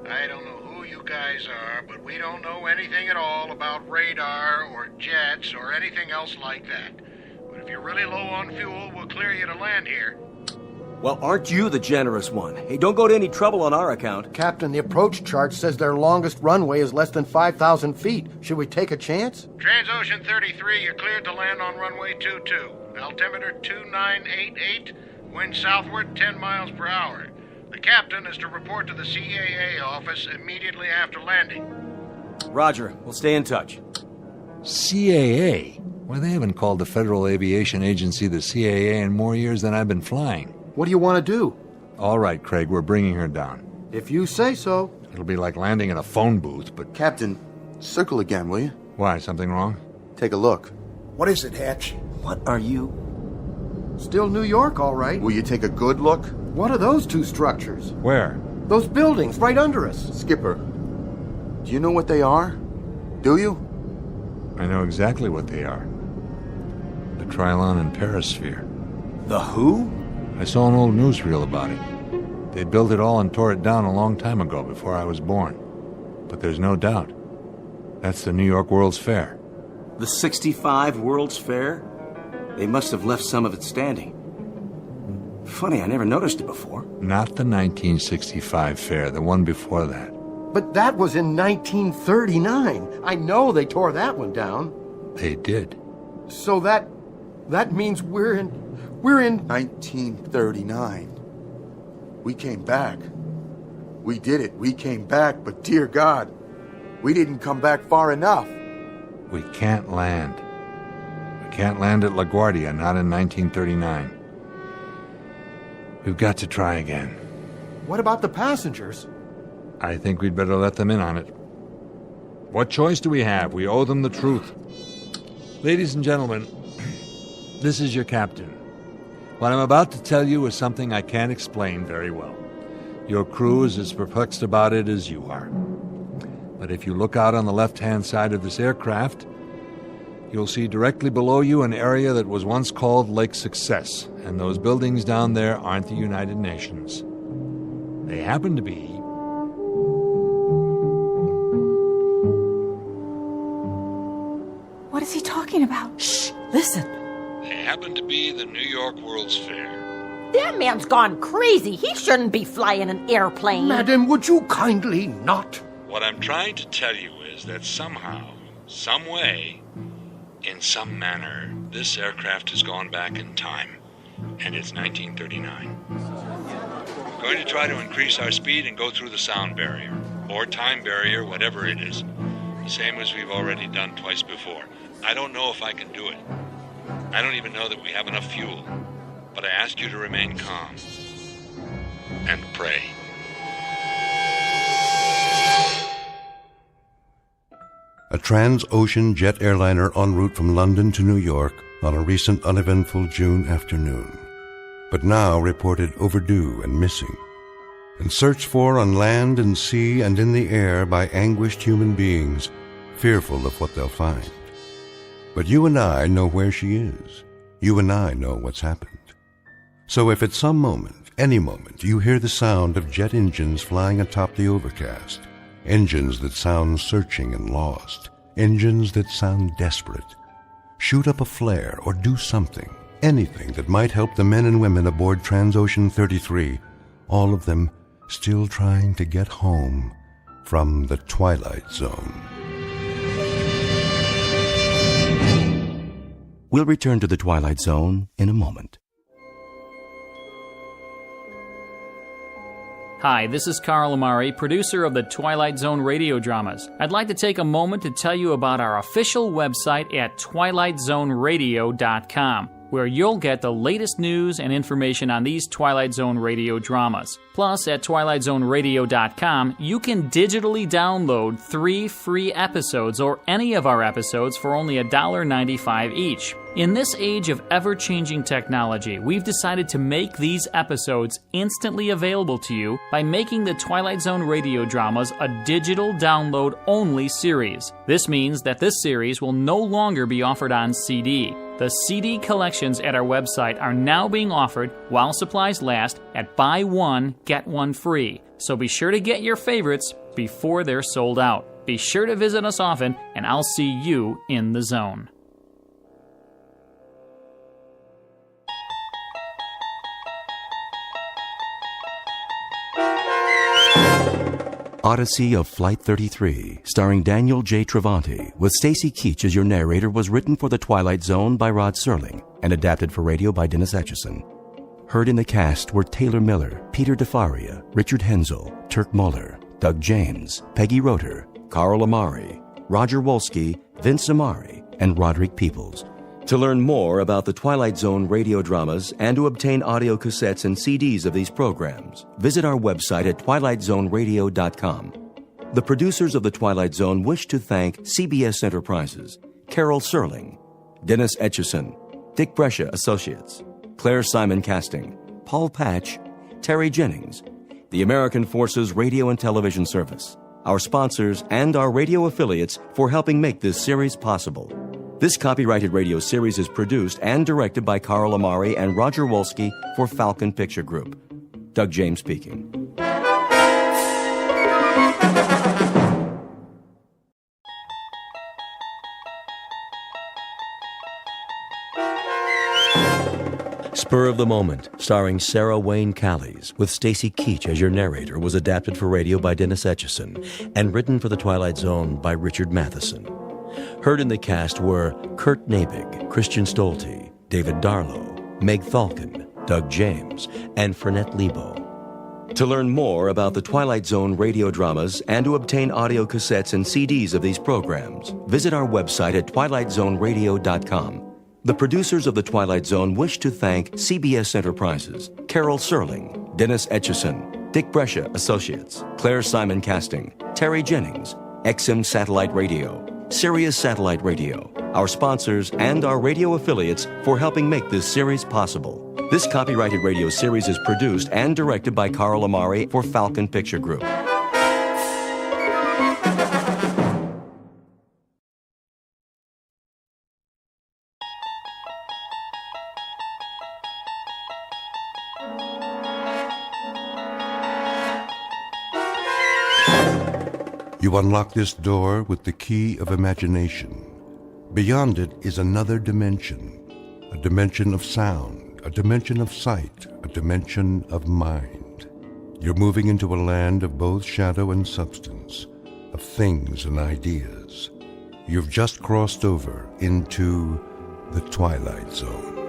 I don't know who you guys are, but we don't know anything at all about radar or jets or anything else like that. But if you're really low on fuel, we'll clear you to land here. Well, aren't you the generous one? Hey, don't go to any trouble on our account. Captain, the approach chart says their longest runway is less than 5,000 feet. Should we take a chance? Transocean 33, you're cleared to land on runway 22. Altimeter 2988, wind southward 10 miles per hour. The captain is to report to the CAA office immediately after landing. Roger. We'll stay in touch. CAA? Why, they haven't called the Federal Aviation Agency the CAA in more years than I've been flying. What do you want to do? All right, Craig, we're bringing her down. If you say so. It'll be like landing in a phone booth, but... Captain, circle again, will you? Why, something wrong? Take a look. What is it, Hatch? What are you? Still New York, all right. Will you take a good look? What are those two structures? Where? Those buildings right under us. Skipper, do you know what they are? Do you? I know exactly what they are. The Trilon and Perisphere. The who? I saw an old newsreel about it. They built it all and tore it down a long time ago, before I was born. But there's no doubt. That's the New York World's Fair. The 65 World's Fair? They must have left some of it standing. Funny, I never noticed it before. Not the 1965 fair, the one before that. But that was in 1939. I know they tore that one down. They did. So that means we're in 1939. We came back. We did it. We came back, but dear God, we didn't come back far enough. We can't land. We can't land at LaGuardia, not in 1939. We've got to try again. What about the passengers? I think we'd better let them in on it. What choice do we have? We owe them the truth. Ladies and gentlemen, this is your captain. What I'm about to tell you is something I can't explain very well. Your crew is as perplexed about it as you are. But if you look out on the left-hand side of this aircraft, you'll see directly below you an area that was once called Lake Success, and those buildings down there aren't the United Nations. They happen to be... What is he talking about? Shh! Listen! They happen to be the New York World's Fair. That man's gone crazy. He shouldn't be flying an airplane. Madam, would you kindly not? What I'm trying to tell you is that somehow, some way, in some manner, this aircraft has gone back in time, and it's 1939. We're going to try to increase our speed and go through the sound barrier, or time barrier, whatever it is, the same as we've already done twice before. I don't know if I can do it. I don't even know that we have enough fuel, but I ask you to remain calm and pray. A trans-ocean jet airliner en route from London to New York on a recent uneventful June afternoon, but now reported overdue and missing, and searched for on land and sea and in the air by anguished human beings, fearful of what they'll find. But you and I know where she is. You and I know what's happened. So if at some moment, any moment, you hear the sound of jet engines flying atop the overcast, engines that sound searching and lost, engines that sound desperate, shoot up a flare or do something, anything that might help the men and women aboard Transocean 33, all of them still trying to get home from the Twilight Zone. We'll return to the Twilight Zone in a moment. Hi, this is Carl Amari, producer of the Twilight Zone radio dramas. I'd like to take a moment to tell you about our official website at twilightzoneradio.com, where you'll get the latest news and information on these Twilight Zone radio dramas. Plus, at twilightzoneradio.com, you can digitally download 3 free episodes or any of our episodes for only $1.95 each. In this age of ever-changing technology, we've decided to make these episodes instantly available to you by making the Twilight Zone radio dramas a digital download-only series. This means that this series will no longer be offered on CD. The CD collections at our website are now being offered, while supplies last, at buy one, get one free. So be sure to get your favorites before they're sold out. Be sure to visit us often, and I'll see you in the zone. Odyssey of Flight 33, starring Daniel J. Travanti, with Stacy Keach as your narrator, was written for The Twilight Zone by Rod Serling and adapted for radio by Dennis Etchison. Heard in the cast were Taylor Miller, Peter DeFaria, Richard Hensel, Turk Muller, Doug James, Peggy Roeder, Carl Amari, Roger Wolski, Vince Amari, and Roderick Peoples. To learn more about the Twilight Zone radio dramas and to obtain audio cassettes and CDs of these programs, visit our website at twilightzoneradio.com. The producers of The Twilight Zone wish to thank CBS Enterprises, Carol Serling, Dennis Etchison, Dick Brescia Associates, Claire Simon Casting, Paul Patch, Terry Jennings, the American Forces Radio and Television Service, our sponsors, and our radio affiliates for helping make this series possible. This copyrighted radio series is produced and directed by Carl Amari and Roger Wolski for Falcon Picture Group. Doug James speaking. Spur of the Moment, starring Sarah Wayne Callies, with Stacy Keach as your narrator, was adapted for radio by Dennis Etchison and written for The Twilight Zone by Richard Matheson. Heard in the cast were Kurt Nabig, Christian Stolte, David Darlow, Meg Thalken, Doug James, and Fernette Lebo. To learn more about the Twilight Zone radio dramas and to obtain audio cassettes and CDs of these programs, visit our website at twilightzoneradio.com. The producers of The Twilight Zone wish to thank CBS Enterprises, Carol Serling, Dennis Etchison, Dick Brescia Associates, Claire Simon Casting, Terry Jennings, XM Satellite Radio, Sirius Satellite Radio, our sponsors, and our radio affiliates for helping make this series possible. This copyrighted radio series is produced and directed by Carl Amari for Falcon Picture Group. You unlock this door with the key of imagination. Beyond it is another dimension, a dimension of sound, a dimension of sight, a dimension of mind. You're moving into a land of both shadow and substance, of things and ideas. You've just crossed over into the Twilight Zone.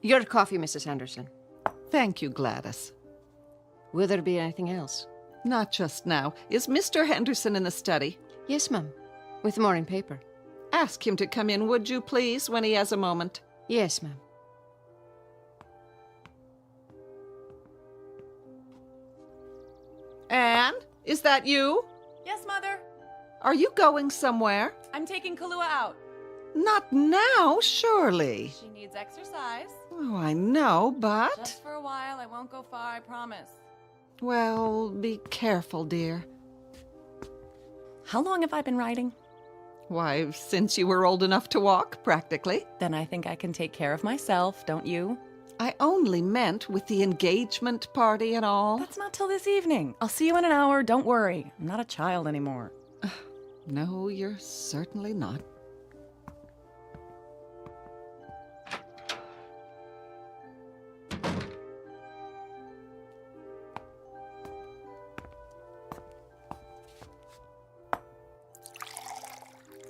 Your coffee, Mrs. Henderson. Thank you, Gladys. Will there be anything else? Not just now. Is Mr. Henderson in the study? Yes, ma'am. With the morning paper. Ask him to come in, would you please, when he has a moment? Yes, ma'am. Anne, is that you? Yes, Mother. Are you going somewhere? I'm taking Kahlua out. Not now, surely. She needs exercise. Oh, I know, but... Just for a while. I won't go far, I promise. Well, be careful, dear. How long have I been riding? Why, since you were old enough to walk, practically. Then I think I can take care of myself, don't you? I only meant with the engagement party and all. That's not till this evening. I'll see you in an hour, don't worry. I'm not a child anymore. No, you're certainly not.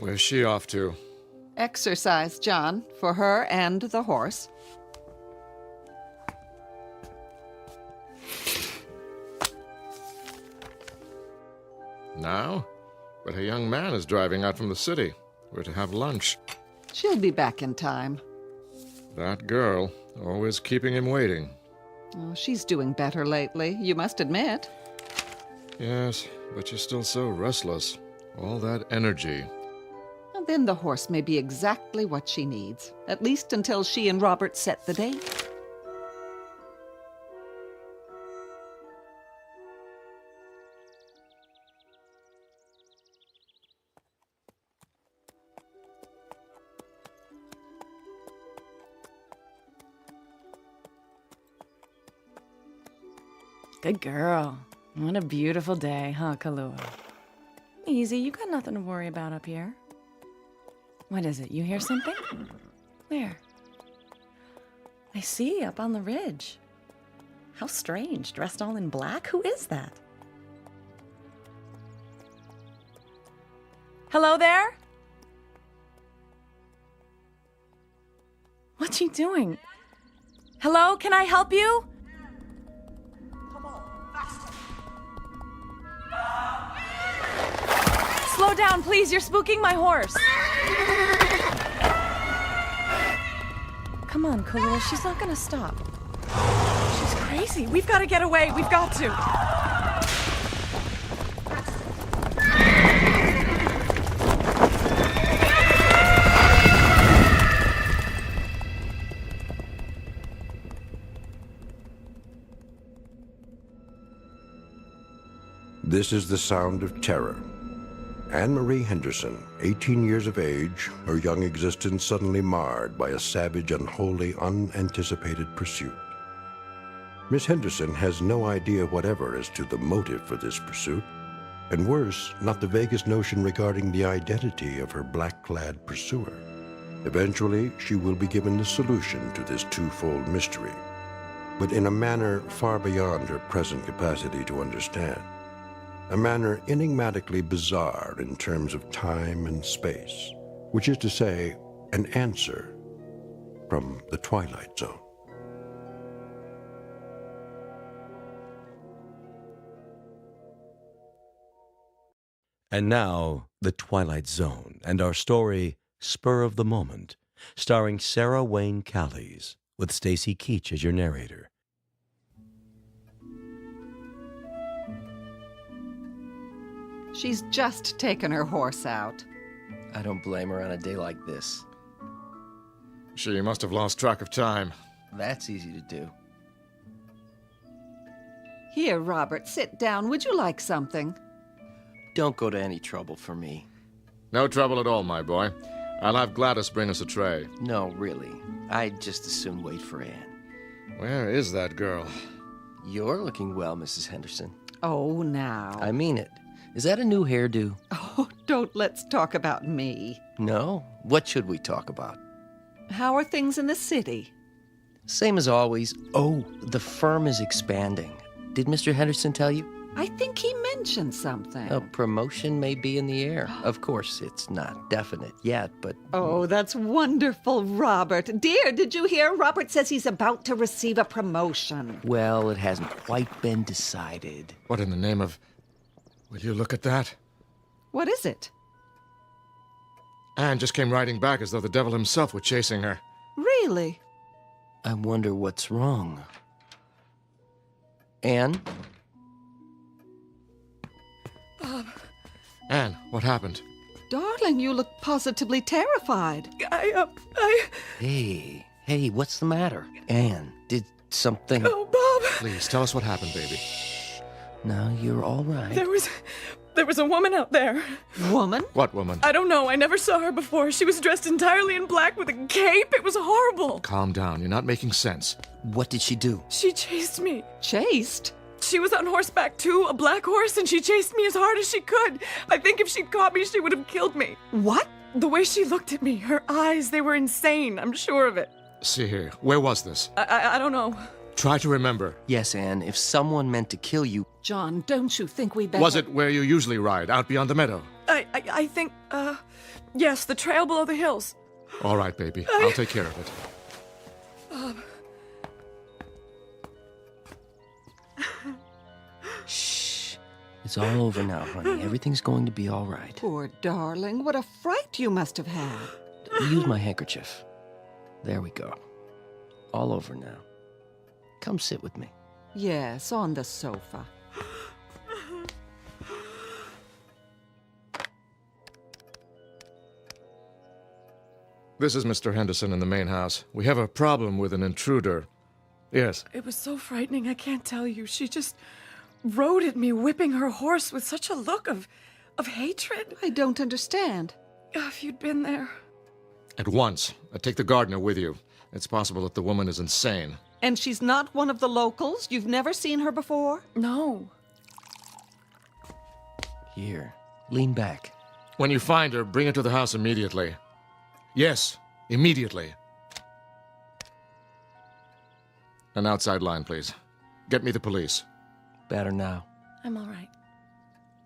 Where's she off to? Exercise, John, for her and the horse. Now? But a young man is driving out from the city. We're to have lunch. She'll be back in time. That girl, always keeping him waiting. Oh, she's doing better lately, you must admit. Yes, but she's still so restless. All that energy. And then the horse may be exactly what she needs, at least until she and Robert set the date. Good girl. What a beautiful day, huh, Kahlua? Easy, you got nothing to worry about up here. What is it? You hear something? Where? I see, up on the ridge. How strange, dressed all in black. Who is that? Hello there? What's she doing? Hello, can I help you? down, please. You're spooking my horse. Come on, Kahlua. She's not gonna stop. She's crazy. We've got to get away. We've got to. This is the sound of terror. Anne-Marie Henderson, 18 years of age, her young existence suddenly marred by a savage, unholy, unanticipated pursuit. Miss Henderson has no idea whatever as to the motive for this pursuit, and worse, not the vaguest notion regarding the identity of her black-clad pursuer. Eventually, she will be given the solution to this twofold mystery, but in a manner far beyond her present capacity to understand. A manner enigmatically bizarre in terms of time and space, which is to say, an answer from the Twilight Zone. And now, The Twilight Zone, and our story, Spur of the Moment, starring Sarah Wayne Callies, with Stacy Keach as your narrator. She's just taken her horse out. I don't blame her on a day like this. She must have lost track of time. That's easy to do. Here, Robert, sit down. Would you like something? Don't go to any trouble for me. No trouble at all, my boy. I'll have Gladys bring us a tray. No, really. I'd just as soon wait for Anne. Where is that girl? You're looking well, Mrs. Henderson. Oh, now. I mean it. Is that a new hairdo? Oh, don't let's talk about me. No? What should we talk about? How are things in the city? Same as always. Oh, the firm is expanding. Did Mr. Henderson tell you? I think he mentioned something. A promotion may be in the air. Of course, it's not definite yet, but... Oh, that's wonderful, Robert. Dear, did you hear? Robert says he's about to receive a promotion. Well, it hasn't quite been decided. What in the name of... Will you look at that? What is it? Anne just came riding back as though the devil himself were chasing her. Really? I wonder what's wrong. Anne? Bob. Anne, what happened? Darling, you look positively terrified. Hey, what's the matter? Anne, did something... Oh, Bob! Please, tell us what happened, baby. No, you're all right. There was a woman out there. Woman? What woman? I don't know. I never saw her before. She was dressed entirely in black with a cape. It was horrible. Calm down. You're not making sense. What did she do? She chased me. Chased? She was on horseback too, a black horse, and she chased me as hard as she could. I think if she'd caught me, she would have killed me. What? The way she looked at me, her eyes, they were insane. I'm sure of it. See here. Where was this? I don't know. Try to remember. Yes, Anne, if someone meant to kill you... John, don't you think we better... Was it where you usually ride, out beyond the meadow? I think, yes, the trail below the hills. All right, baby. I'll take care of it. Shh. It's all over now, honey. Everything's going to be all right. Poor darling. What a fright you must have had. Use my handkerchief. There we go. All over now. Come sit with me. Yes, on the sofa. This is Mr. Henderson in the main house. We have a problem with an intruder. Yes. It was so frightening, I can't tell you. She just rode at me, whipping her horse with such a look of hatred. I don't understand. If you'd been there. At once. Take the gardener with you. It's possible that the woman is insane. And she's not one of the locals? You've never seen her before? No. Here, lean back. When you find her, bring her to the house immediately. Yes, immediately. An outside line, please. Get me the police. Better now. I'm all right.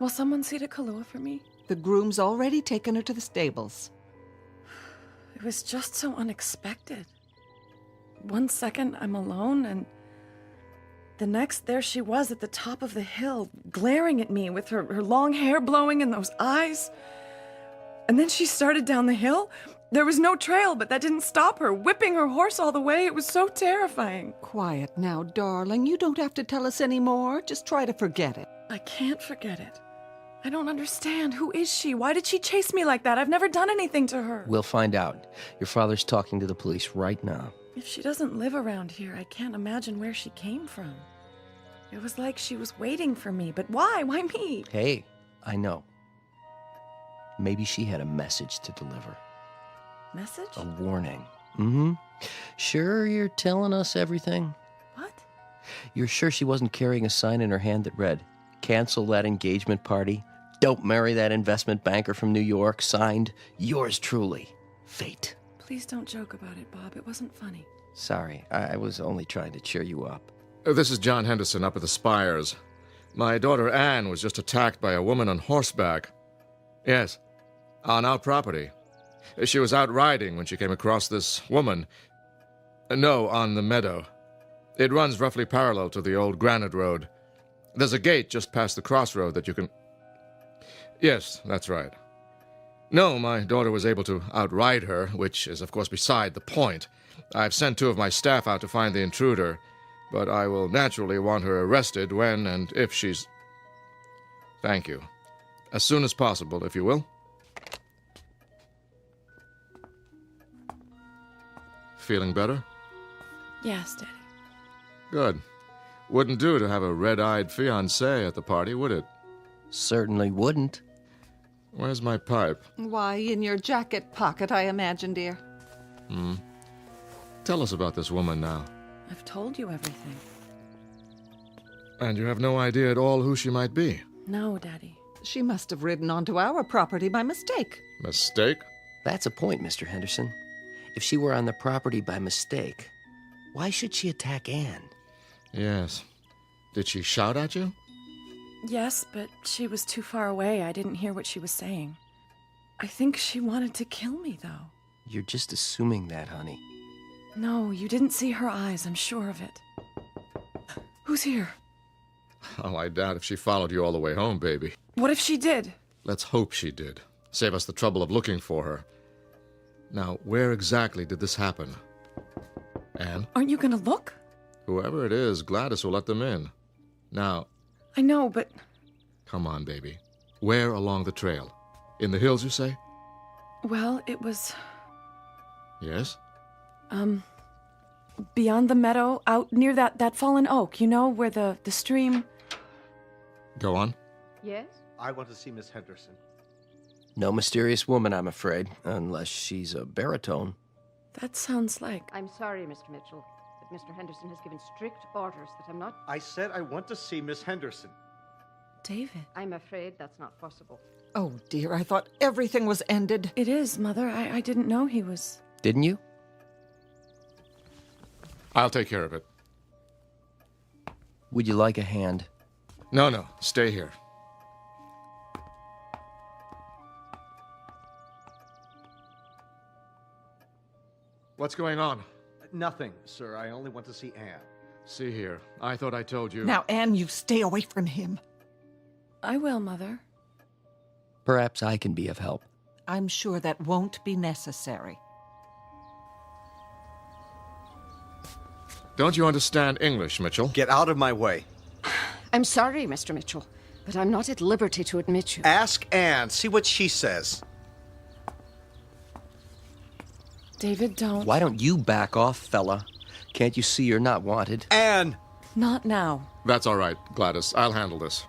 Will someone see to Kahlua for me? The groom's already taken her to the stables. It was just so unexpected. 1 second, I'm alone, and the next, there she was at the top of the hill, glaring at me with her long hair blowing and those eyes. And then she started down the hill. There was no trail, but that didn't stop her, whipping her horse all the way. It was so terrifying. Quiet now, darling. You don't have to tell us any more. Just try to forget it. I can't forget it. I don't understand. Who is she? Why did she chase me like that? I've never done anything to her. We'll find out. Your father's talking to the police right now. If she doesn't live around here, I can't imagine where she came from. It was like she was waiting for me, but why? Why me? Hey, I know. Maybe she had a message to deliver. Message? A warning. Mm-hmm. Sure you're telling us everything? What? You're sure she wasn't carrying a sign in her hand that read, "Cancel that engagement party. Don't marry that investment banker from New York. Signed, yours truly, Fate." Please don't joke about it, Bob. It wasn't funny. Sorry, I was only trying to cheer you up. This is John Henderson up at the Spires. My daughter Anne was just attacked by a woman on horseback. Yes, on our property. She was out riding when she came across this woman. No, on the meadow. It runs roughly parallel to the old granite road. There's a gate just past the crossroad that you can... Yes, that's right. No, my daughter was able to outride her, which is, of course, beside the point. I've sent 2 of my staff out to find the intruder, but I will naturally want her arrested when and if she's... Thank you. As soon as possible, if you will. Feeling better? Yes, Daddy. Good. Wouldn't do to have a red-eyed fiancé at the party, would it? Certainly wouldn't. Where's my pipe? Why, in your jacket pocket, I imagine, dear. Tell us about this woman now. I've told you everything. And you have no idea at all who she might be? No, Daddy. She must have ridden onto our property by mistake. Mistake? That's a point, Mr. Henderson. If she were on the property by mistake, why should she attack Anne? Yes. Did she shout at you? Yes, but she was too far away. I didn't hear what she was saying. I think she wanted to kill me, though. You're just assuming that, honey. No, you didn't see her eyes. I'm sure of it. Who's here? Oh, I doubt if she followed you all the way home, baby. What if she did? Let's hope she did. Save us the trouble of looking for her. Now, where exactly did this happen? Anne? Aren't you going to look? Whoever it is, Gladys will let them in. Now... I know, but... Come on, baby. Where along the trail? In the hills, you say? Well, it was... Yes? Beyond the meadow, out near that fallen oak, you know, where the stream... Go on. Yes? I want to see Miss Henderson. No mysterious woman, I'm afraid, unless she's a baritone. That sounds like... I'm sorry, Mr. Mitchell, but Mr. Henderson has given strict orders that I'm not... I said I want to see Miss Henderson. David. I'm afraid that's not possible. Oh, dear, I thought everything was ended. It is, Mother. I didn't know he was... Didn't you? I'll take care of it. Would you like a hand? No, stay here. What's going on? Nothing, sir. I only want to see Anne. See here. I thought I told you... Now, Anne, you stay away from him. I will, Mother. Perhaps I can be of help. I'm sure that won't be necessary. Don't you understand English, Mitchell? Get out of my way. I'm sorry, Mr. Mitchell, but I'm not at liberty to admit you. Ask Anne. See what she says. David, don't... Why don't you back off, fella? Can't you see you're not wanted? Anne! Not now. That's all right, Gladys. I'll handle this.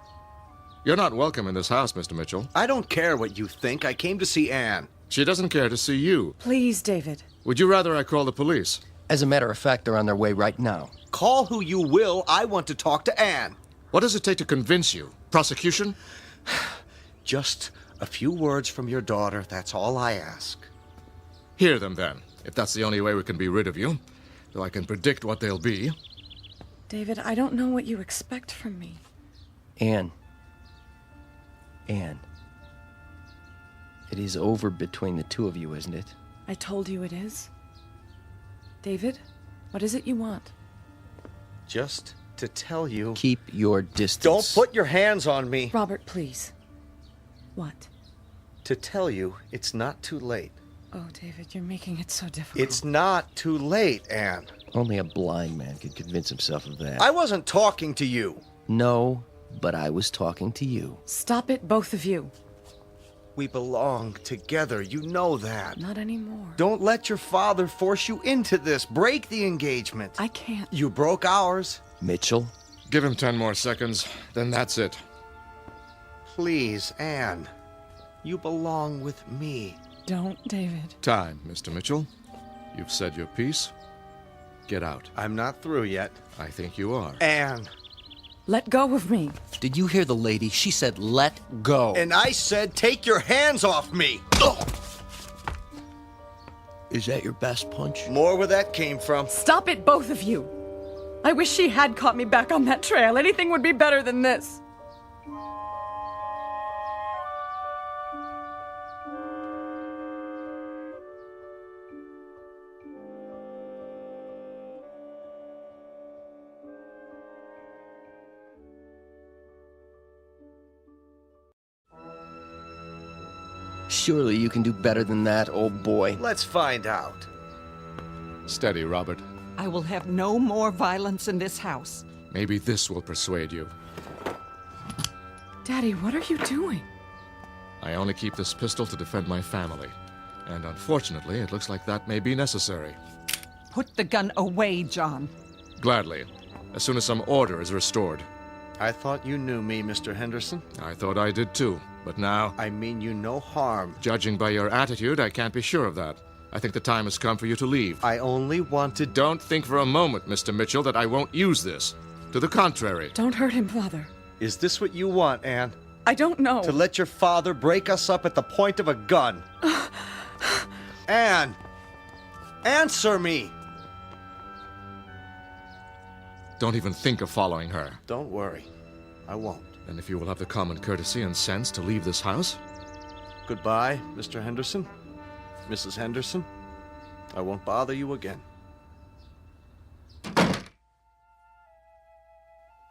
You're not welcome in this house, Mr. Mitchell. I don't care what you think. I came to see Anne. She doesn't care to see you. Please, David. Would you rather I call the police? As a matter of fact, they're on their way right now. Call who you will. I want to talk to Anne. What does it take to convince you? Prosecution? Just a few words from your daughter. That's all I ask. Hear them, then, if that's the only way we can be rid of you. Though I can predict what they'll be. David, I don't know what you expect from me. Anne. It is over between the two of you, isn't it? I told you it is. David, what is it you want? Just to tell you... Keep your distance. Don't put your hands on me. Robert, please. What? to tell you it's not too late. Oh, David, you're making it so difficult. It's not too late, Anne. Only a blind man could convince himself of that. I wasn't talking to you. No, but I was talking to you. Stop it, both of you. We belong together. You know that. Not anymore. Don't let your father force you into this. Break the engagement. I can't. You broke ours. Mitchell? Give him 10 more seconds, then that's it. Please, Anne. You belong with me. Don't, David. Time, Mr. Mitchell. You've said your piece. Get out. I'm not through yet. I think you are. Anne. Let go of me. Did you hear the lady? She said, let go. And I said, take your hands off me. Is that your best punch? More where that came from. Stop it, both of you. I wish she had caught me back on that trail. Anything would be better than this. Surely you can do better than that, old boy. Let's find out. Steady, Robert. I will have no more violence in this house. Maybe this will persuade you. Daddy, what are you doing? I only keep this pistol to defend my family. And unfortunately, it looks like that may be necessary. Put the gun away, John. Gladly, as soon as some order is restored. I thought you knew me, Mr. Henderson. I thought I did too, but now... I mean you no harm. Judging by your attitude, I can't be sure of that. I think the time has come for you to leave. I only wanted... Don't think for a moment, Mr. Mitchell, that I won't use this. To the contrary. Don't hurt him, Father. Is this what you want, Anne? I don't know. To let your father break us up at the point of a gun? Anne! Answer me! Don't even think of following her. Don't worry. I won't. And if you will have the common courtesy and sense to leave this house? Goodbye, Mr. Henderson. Mrs. Henderson. I won't bother you again.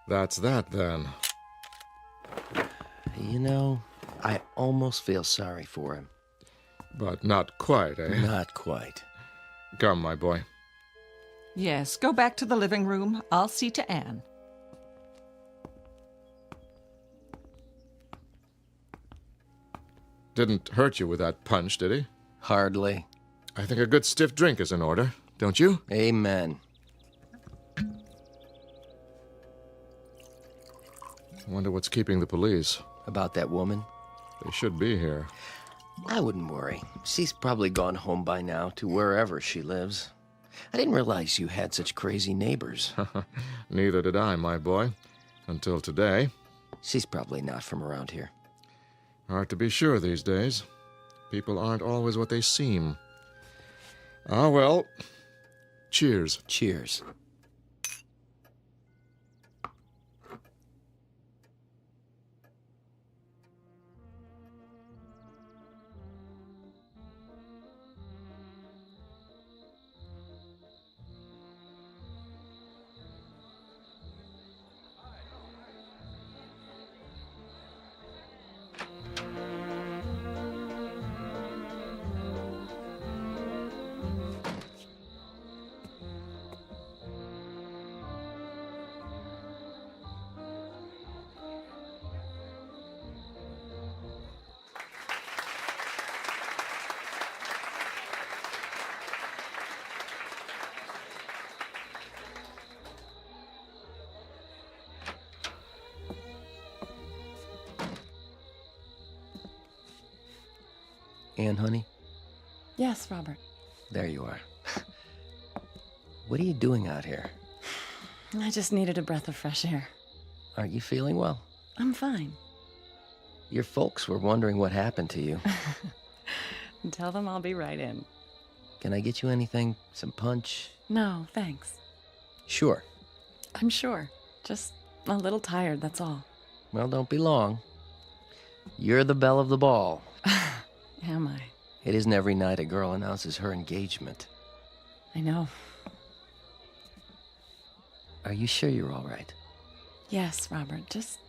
That's that, then. You know, I almost feel sorry for him. But not quite, eh? Not quite. Come, my boy. Yes, go back to the living room. I'll see to Anne. Didn't hurt you with that punch, did he? Hardly. I think a good stiff drink is in order, don't you? Amen. Wonder what's keeping the police. About that woman? They should be here. I wouldn't worry. She's probably gone home by now to wherever she lives. I didn't realize you had such crazy neighbors. Neither did I, my boy. Until today. She's probably not from around here. Hard to be sure these days. People aren't always what they seem. Ah, well. Cheers. Cheers. Anne, honey? Yes, Robert. There you are. What are you doing out here? I just needed a breath of fresh air. Aren't you feeling well? I'm fine. Your folks were wondering what happened to you. Tell them I'll be right in. Can I get you anything? Some punch? No, thanks. Sure. I'm sure. Just a little tired, that's all. Well, don't be long. You're the belle of the ball. Am I? It isn't every night a girl announces her engagement. I know. Are you sure you're all right? Yes, Robert. Just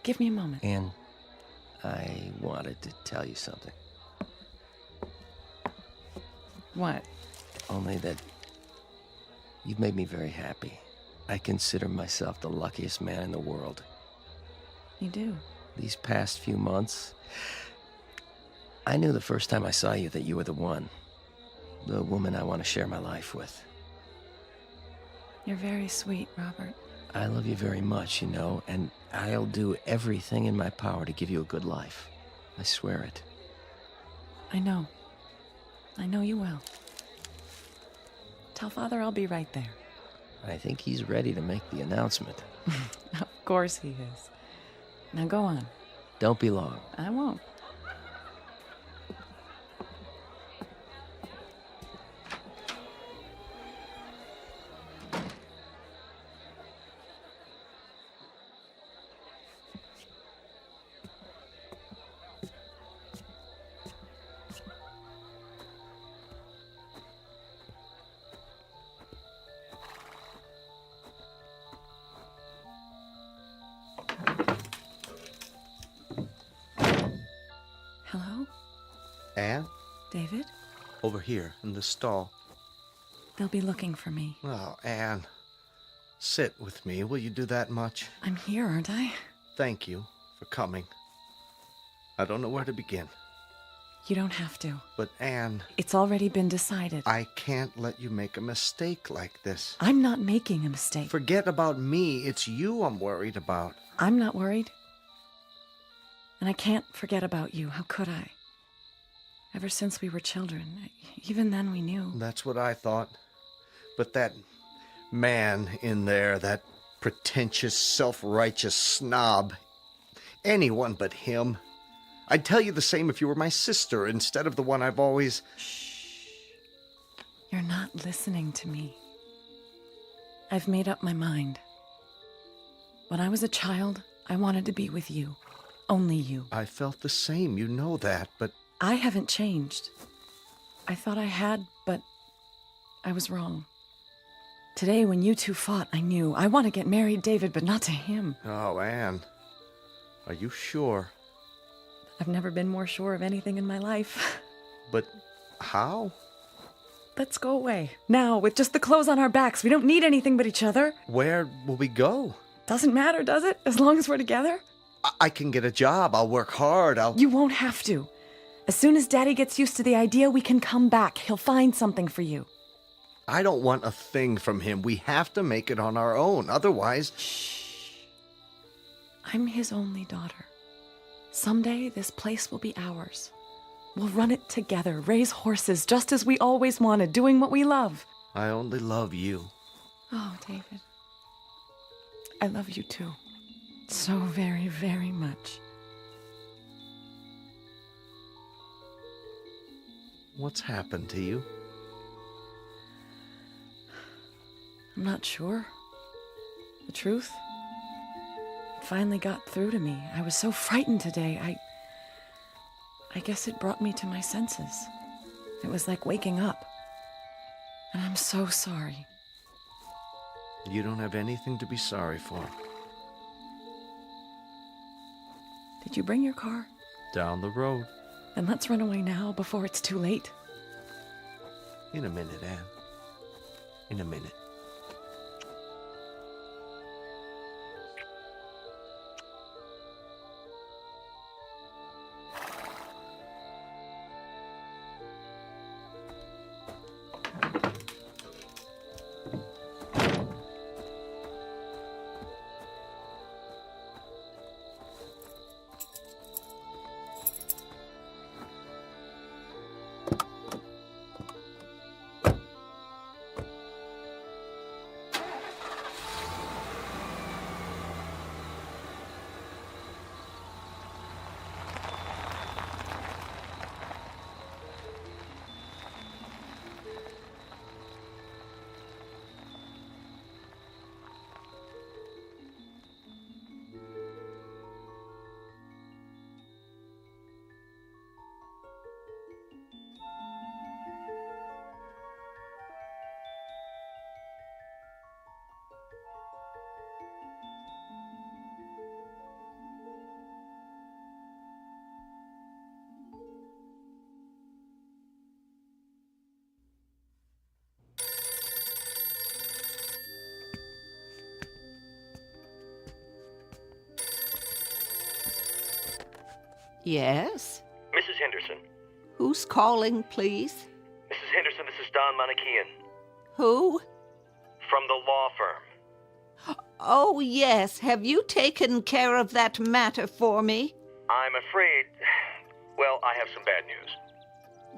give me a moment. Anne, I wanted to tell you something. What? Only that you've made me very happy. I consider myself the luckiest man in the world. You do? These past few months, I knew the first time I saw you that you were the one. The woman I want to share my life with. You're very sweet, Robert. I love you very much, you know, and I'll do everything in my power to give you a good life. I swear it. I know. I know you will. Tell Father I'll be right there. I think he's ready to make the announcement. Of course he is. Now go on. Don't be long. I won't. Hello? Anne? David? Over here, in the stall. They'll be looking for me. Oh, Anne. Sit with me. Will you do that much? I'm here, aren't I? Thank you for coming. I don't know where to begin. You don't have to. But, Anne... It's already been decided. I can't let you make a mistake like this. I'm not making a mistake. Forget about me. It's you I'm worried about. I'm not worried. And I can't forget about you. How could I? Ever since we were children, even then we knew. That's what I thought. But that man in there, that pretentious, self-righteous snob, anyone but him. I'd tell you the same if you were my sister instead of the one I've always... Shh. You're not listening to me. I've made up my mind. When I was a child, I wanted to be with you. Only you. I felt the same, you know that, but... I haven't changed. I thought I had, but I was wrong. Today, when you two fought, I knew. I want to get married, David, but not to him. Oh, Anne. Are you sure? I've never been more sure of anything in my life. But how? Let's go away. Now, with just the clothes on our backs. We don't need anything but each other. Where will we go? Doesn't matter, does it? As long as we're together? I can get a job. I'll work hard. You won't have to. As soon as Daddy gets used to the idea, we can come back. He'll find something for you. I don't want a thing from him. We have to make it on our own. Otherwise... Shh. I'm his only daughter. Someday, this place will be ours. We'll run it together, raise horses, just as we always wanted, doing what we love. I only love you. Oh, David. I love you too. So very, very much. What's happened to you? I'm not sure. The truth? It finally got through to me. I was so frightened today. I guess it brought me to my senses. It was like waking up. And I'm so sorry. You don't have anything to be sorry for. Did you bring your car? Down the road. Then let's run away now before it's too late. In a minute, Anne. In a minute. Yes? Mrs. Henderson. Who's calling, please? Mrs. Henderson, this is Don Manichean. Who? From the law firm. Oh, yes. Have you taken care of that matter for me? I'm afraid... Well, I have some bad news.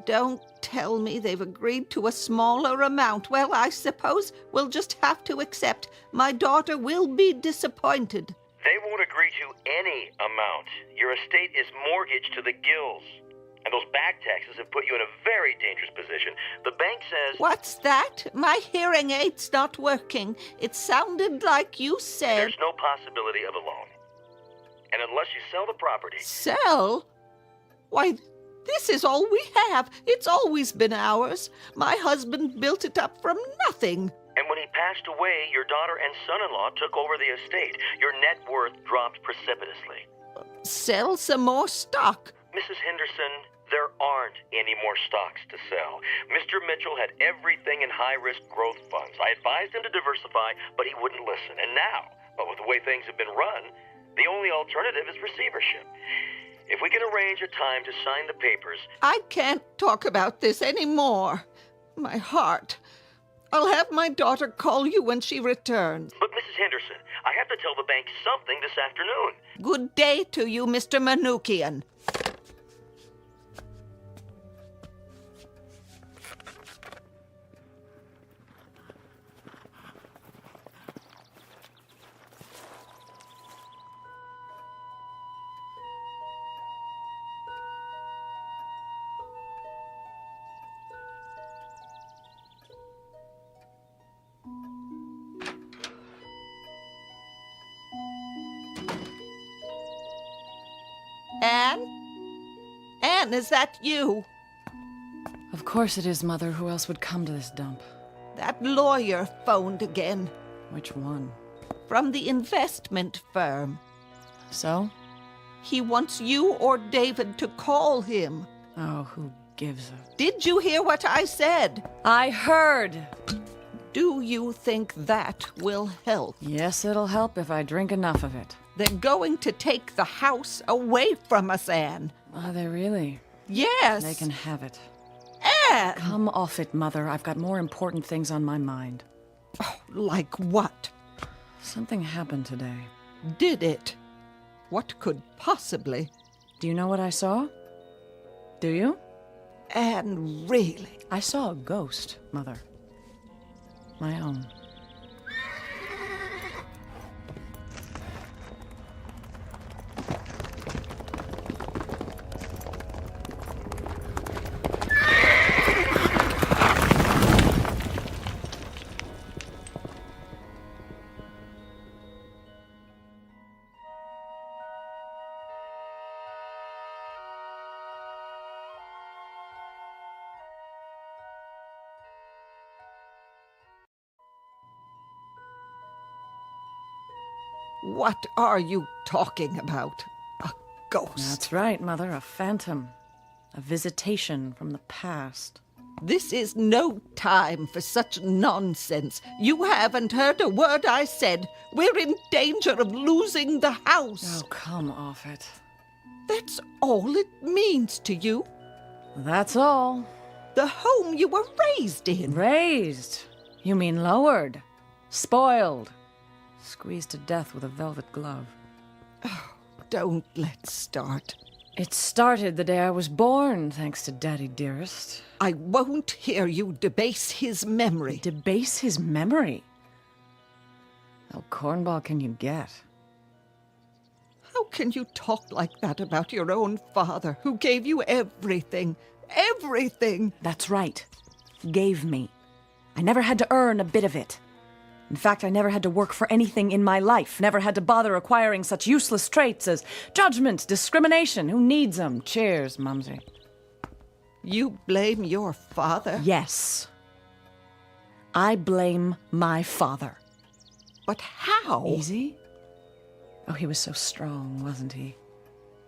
Don't tell me they've agreed to a smaller amount. Well, I suppose we'll just have to accept. My daughter will be disappointed. They won't agree to any amount. Your estate is mortgaged to the gills. And those back taxes have put you in a very dangerous position. The bank says... What's that? My hearing aid's not working. It sounded like you said... There's no possibility of a loan. And unless you sell the property... Sell? Why, this is all we have. It's always been ours. My husband built it up from nothing. And when he passed away, your daughter and son-in-law took over the estate. Your net worth dropped precipitously. Sell some more stock. Mrs. Henderson, there aren't any more stocks to sell. Mr. Mitchell had everything in high-risk growth funds. I advised him to diversify, but he wouldn't listen. And now, well, with the way things have been run, the only alternative is receivership. If we can arrange a time to sign the papers... I can't talk about this anymore. My heart. I'll have my daughter call you when she returns. But, Mrs. Henderson, I have to tell the bank something this afternoon. Good day to you, Mr. Manukian. Anne? Anne, is that you? Of course it is, Mother. Who else would come to this dump? That lawyer phoned again. Which one? From the investment firm. So? He wants you or David to call him. Oh, who gives a... Did you hear what I said? I heard! Do you think that will help? Yes, it'll help if I drink enough of it. They're going to take the house away from us, Anne. Are they really? Yes. They can have it. Anne! Come off it, Mother. I've got more important things on my mind. Oh, like what? Something happened today. Did it? What could possibly? Do you know what I saw? Do you? Anne, really? I saw a ghost, Mother. My own. What are you talking about? A ghost? That's right, Mother. A phantom. A visitation from the past. This is no time for such nonsense. You haven't heard a word I said. We're in danger of losing the house. Oh, come off it. That's all it means to you? That's all. The home you were raised in. Raised? You mean lowered? Spoiled? Squeezed to death with a velvet glove. Oh, don't let's start. It started the day I was born, thanks to Daddy dearest. I won't hear you debase his memory. Debase his memory? How cornball can you get? How can you talk like that about your own father, who gave you everything? Everything! That's right. Gave me. I never had to earn a bit of it. In fact, I never had to work for anything in my life. Never had to bother acquiring such useless traits as judgment, discrimination. Who needs them? Cheers, Mumsy. You blame your father? Yes. I blame my father. But how? Easy? Oh, he was so strong, wasn't he?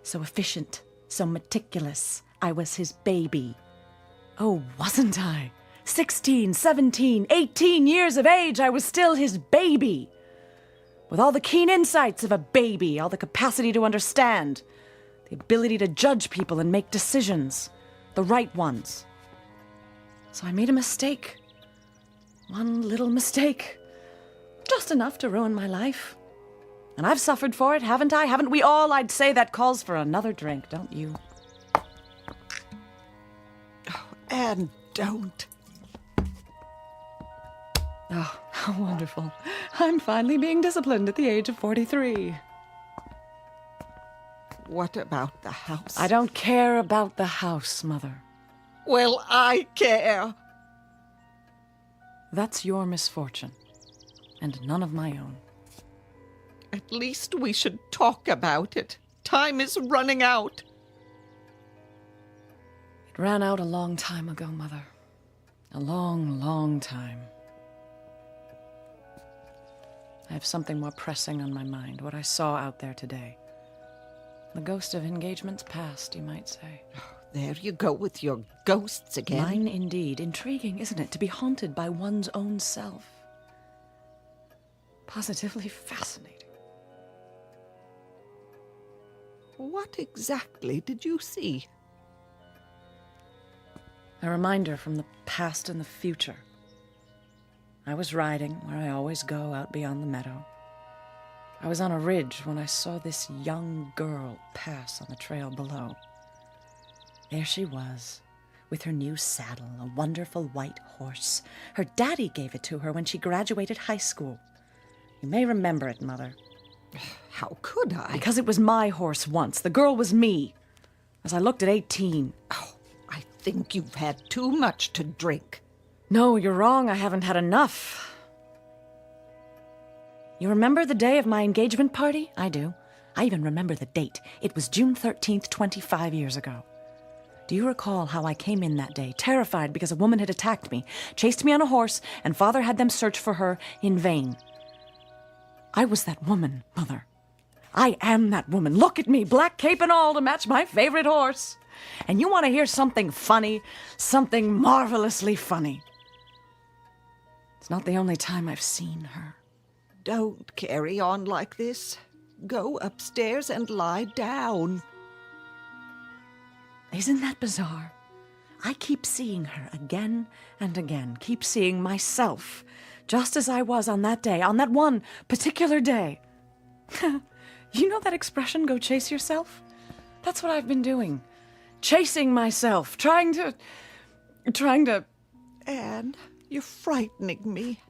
So efficient, so meticulous. I was his baby. Oh, wasn't I? 16, 17, 18 years of age, I was still his baby. With all the keen insights of a baby, all the capacity to understand, the ability to judge people and make decisions, the right ones. So I made a mistake. One little mistake. Just enough to ruin my life. And I've suffered for it, haven't I? Haven't we all? I'd say that calls for another drink, don't you? And don't. Oh, how wonderful. I'm finally being disciplined at the age of 43. What about the house? I don't care about the house, Mother. Well, I care. That's your misfortune, and none of my own. At least we should talk about it. Time is running out. It ran out a long time ago, Mother. A long, long time. I have something more pressing on my mind, what I saw out there today. The ghost of engagements past, you might say. There you go with your ghosts again. Mine indeed. Intriguing, isn't it, to be haunted by one's own self? Positively fascinating. What exactly did you see? A reminder from the past and the future. I was riding where I always go, out beyond the meadow. I was on a ridge when I saw this young girl pass on the trail below. There she was, with her new saddle, a wonderful white horse. Her daddy gave it to her when she graduated high school. You may remember it, Mother. How could I? Because it was my horse once. The girl was me. As I looked at 18. Oh, I think you've had too much to drink. No, you're wrong. I haven't had enough. You remember the day of my engagement party? I do. I even remember the date. It was June 13th, 25 years ago. Do you recall how I came in that day, terrified because a woman had attacked me, chased me on a horse, and Father had them search for her in vain? I was that woman, Mother. I am that woman. Look at me, black cape and all, to match my favorite horse. And you want to hear something funny, something marvelously funny. It's not the only time I've seen her. Don't carry on like this. Go upstairs and lie down. Isn't that bizarre? I keep seeing her again and again, keep seeing myself, just as I was on that day, on that one particular day. You know that expression, go chase yourself? That's what I've been doing. Chasing myself, trying to... Anne, you're frightening me.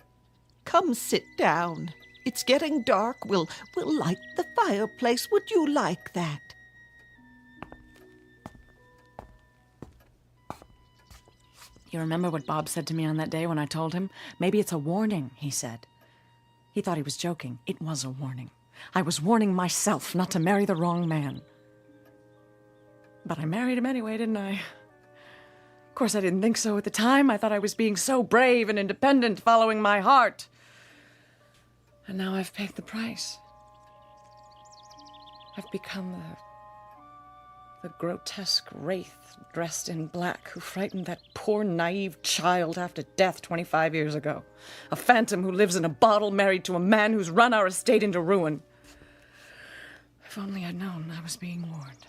Come sit down. It's getting dark. We'll light the fireplace. Would you like that? You remember what Bob said to me on that day when I told him? Maybe it's a warning, he said. He thought he was joking. It was a warning. I was warning myself not to marry the wrong man. But I married him anyway, didn't I? Of course, I didn't think so at the time. I thought I was being so brave and independent, following my heart. And now I've paid the price. I've become the grotesque wraith dressed in black who frightened that poor, naive child half to death 25 years ago. A phantom who lives in a bottle married to a man who's run our estate into ruin. If only I'd known I was being warned.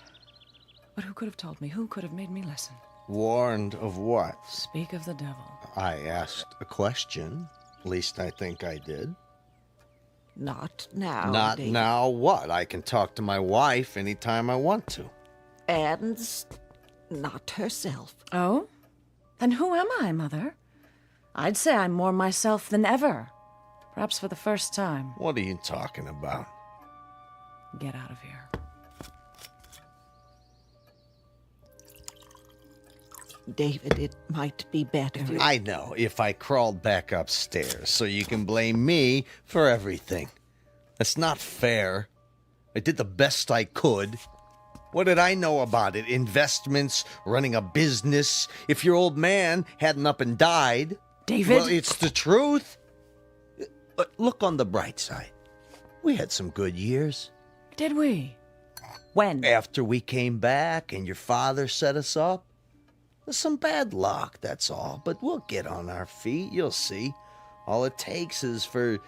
But who could have told me? Who could have made me listen? Warned of what? Speak of the devil. I asked a question. At least I think I did. Not now. Not David. now what? I can talk to my wife anytime I want to. Anne's not herself. Oh? Then who am I, Mother? I'd say I'm more myself than ever. Perhaps for the first time. What are you talking about? Get out of here. David, it might be better. I know, if I crawled back upstairs, so you can blame me for everything. That's not fair. I did the best I could. What did I know about it? Investments, running a business. If your old man hadn't up and died... David? Well, it's the truth. Look on the bright side. We had some good years. Did we? When? After we came back and your father set us up. Some bad luck, that's all. But we'll get on our feet, you'll see. All it takes is for...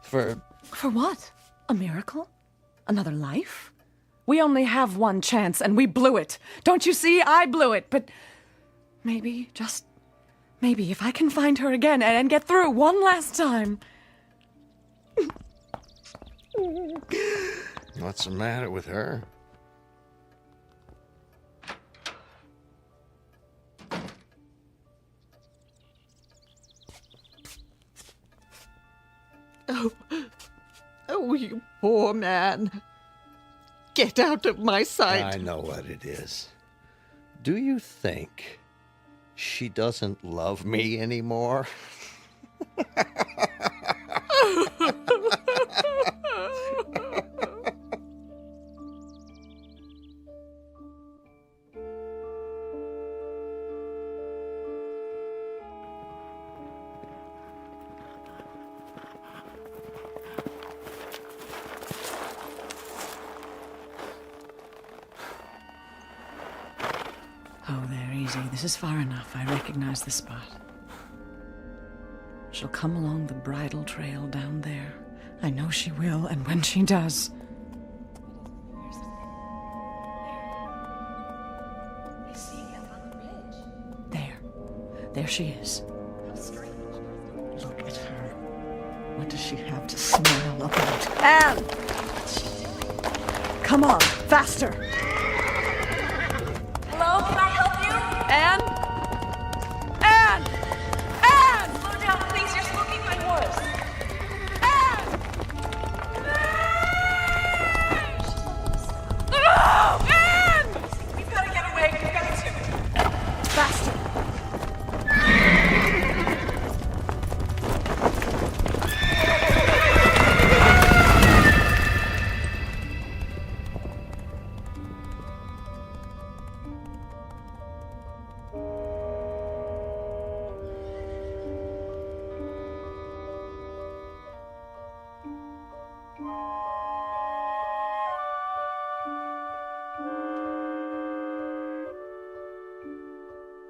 For what? A miracle? Another life? We only have one chance, and we blew it. Don't you see? I blew it. But maybe, just maybe, if I can find her again and get through one last time. What's the matter with her? Oh, you poor man. Get out of my sight. I know what it is. Do you think she doesn't love me anymore? Oh, there, easy. This is far enough. I recognize the spot. She'll come along the bridle trail down there. I know she will, and when she does... There she is. Look at her. What does she have to smile about? Anne! Come on, faster! Hello, can I help you? Anne? Anne! Anne! Slow down, please. You're smoking my horse. Oh, Anne! We've got to get away. We've got to... Faster!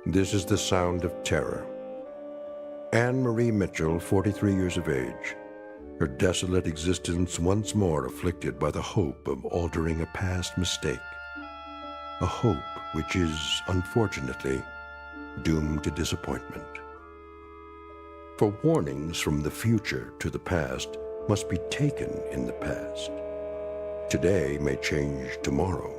This is the sound of terror. Anne Marie Mitchell, 43 years of age, her desolate existence once more afflicted by the hope of altering a past mistake. A hope which is, unfortunately, doomed to disappointment. For warnings from the future to the past must be taken in the past. Today may change tomorrow,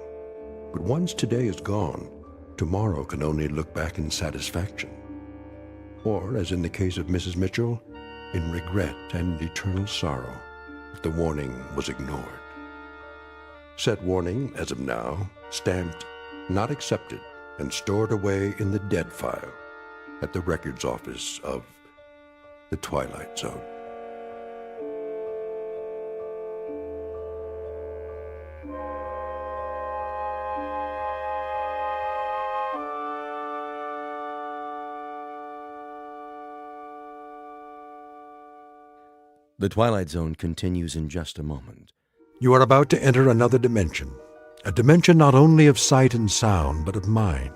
but once today is gone, tomorrow can only look back in satisfaction. Or, as in the case of Mrs. Mitchell, in regret and eternal sorrow that the warning was ignored. Said warning, as of now, stamped not accepted and stored away in the dead file at the records office of the Twilight Zone. The Twilight Zone continues in just a moment. You are about to enter another dimension, a dimension not only of sight and sound, but of mind,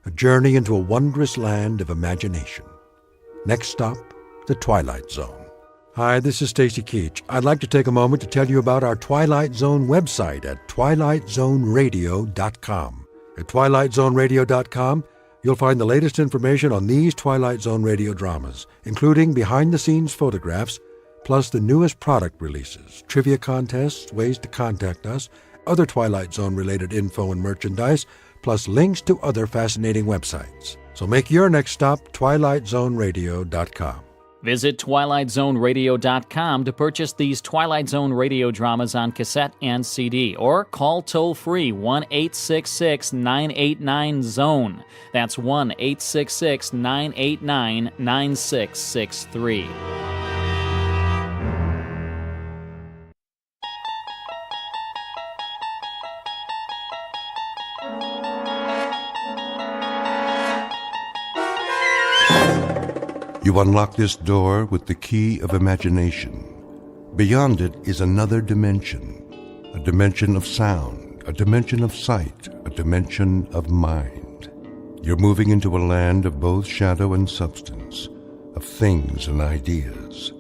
a journey into a wondrous land of imagination. Next stop, the Twilight Zone. Hi, this is Stacy Keach. I'd like to take a moment to tell you about our Twilight Zone website at twilightzoneradio.com. At twilightzoneradio.com, you'll find the latest information on these Twilight Zone radio dramas, including behind-the-scenes photographs, plus the newest product releases, trivia contests, ways to contact us, other Twilight Zone-related info and merchandise, plus links to other fascinating websites. So make your next stop twilightzoneradio.com. Visit twilightzoneradio.com to purchase these Twilight Zone radio dramas on cassette and CD, or call toll-free 1-866-989-ZONE. That's 1-866-989-9663. You unlock this door with the key of imagination. Beyond it is another dimension, a dimension of sound, a dimension of sight, a dimension of mind. You're moving into a land of both shadow and substance, of things and ideas.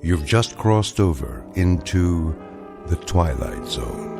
You've just crossed over into the Twilight Zone.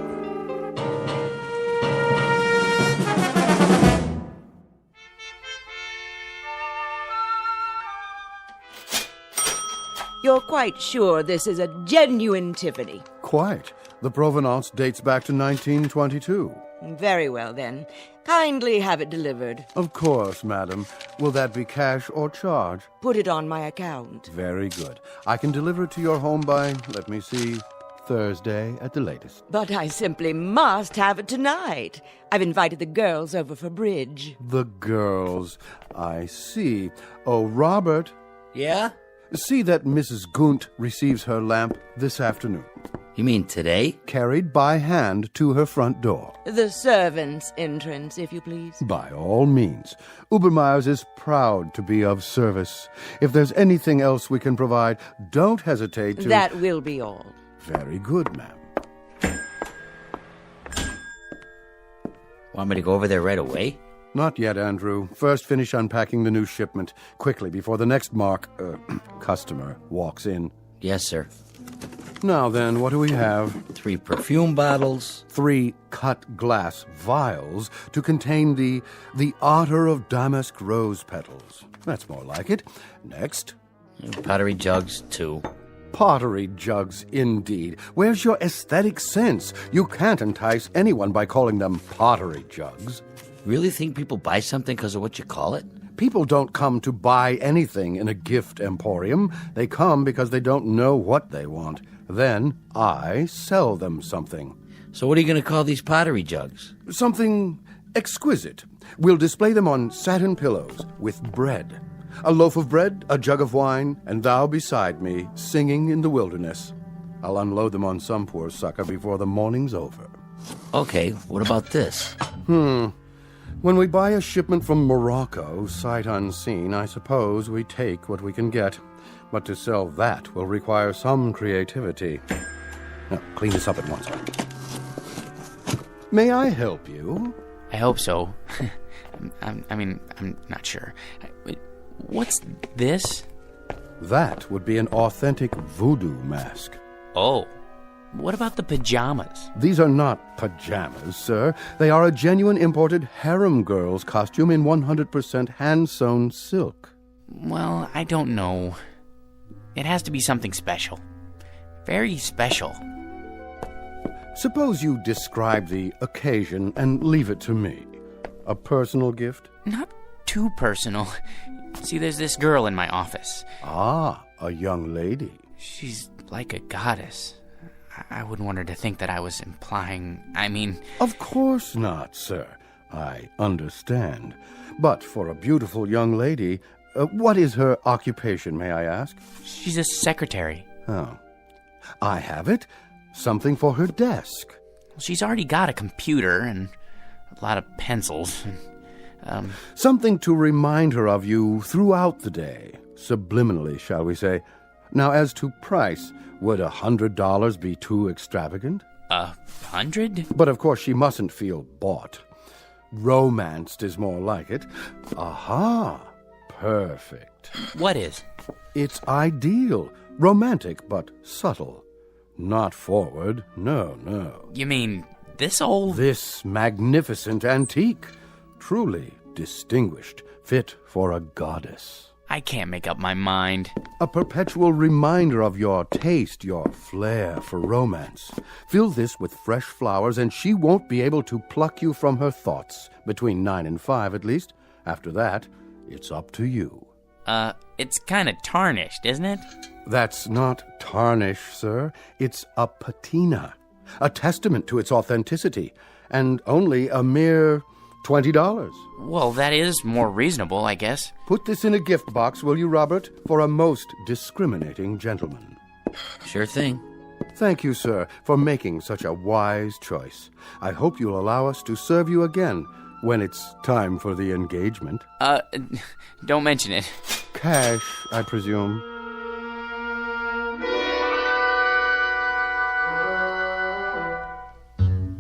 You're quite sure this is a genuine Tiffany? Quite. The provenance dates back to 1922. Very well, then. Kindly have it delivered. Of course, madam. Will that be cash or charge? Put it on my account. Very good. I can deliver it to your home by, let me see, Thursday at the latest. But I simply must have it tonight. I've invited the girls over for bridge. The girls. I see. Oh, Robert. Yeah? See that Mrs. Gunt receives her lamp this afternoon. You mean today? Carried by hand to her front door. The servants' entrance, if you please. By all means. Ubermeyer's is proud to be of service. If there's anything else we can provide, don't hesitate to... That will be all. Very good, ma'am. Want me to go over there right away? Not yet, Andrew. First, finish unpacking the new shipment quickly before the next customer walks in. Yes, sir. Now then, what do we have? 3 perfume bottles. 3 cut glass vials to contain the otter of damask rose petals. That's more like it. Next. Pottery jugs, 2. Pottery jugs, indeed. Where's your aesthetic sense? You can't entice anyone by calling them pottery jugs. Really think people buy something because of what you call it? People don't come to buy anything in a gift emporium. They come because they don't know what they want. Then I sell them something. So what are you going to call these pottery jugs? Something exquisite. We'll display them on satin pillows with bread. A loaf of bread, a jug of wine, and thou beside me, singing in the wilderness. I'll unload them on some poor sucker before the morning's over. Okay, what about this? When we buy a shipment from Morocco, sight unseen, I suppose we take what we can get. But to sell that will require some creativity. Now, clean this up at once. May I help you? I hope so. I'm not sure. What's this? That would be an authentic voodoo mask. Oh. What about the pajamas? These are not pajamas, sir. They are a genuine imported harem girl's costume in 100% hand-sewn silk. Well, I don't know. It has to be something special. Very special. Suppose you describe the occasion and leave it to me. A personal gift? Not too personal. See, there's this girl in my office. Ah, a young lady. She's like a goddess. I wouldn't want her to think that I was implying... Of course not, sir. I understand. But for a beautiful young lady, what is her occupation, may I ask? She's a secretary. Oh. I have it. Something for her desk. She's already got a computer and a lot of pencils. Something to remind her of you throughout the day. Subliminally, shall we say. Now, as to price... Would $100 be too extravagant? 100? But of course she mustn't feel bought. Romanced is more like it. Aha! Perfect. What is? It's ideal. Romantic, but subtle. Not forward. No. You mean this old... This magnificent antique. Truly distinguished. Fit for a goddess. I can't make up my mind. A perpetual reminder of your taste, your flair for romance. Fill this with fresh flowers, and she won't be able to pluck you from her thoughts. Between 9 and 5, at least. After that, it's up to you. It's kind of tarnished, isn't it? That's not tarnish, sir. It's a patina. A testament to its authenticity. And only a mere... $20. Well, that is more reasonable, I guess. Put this in a gift box, will you, Robert, for a most discriminating gentleman. Sure thing. Thank you, sir, for making such a wise choice. I hope you'll allow us to serve you again when it's time for the engagement. Don't mention it. Cash, I presume.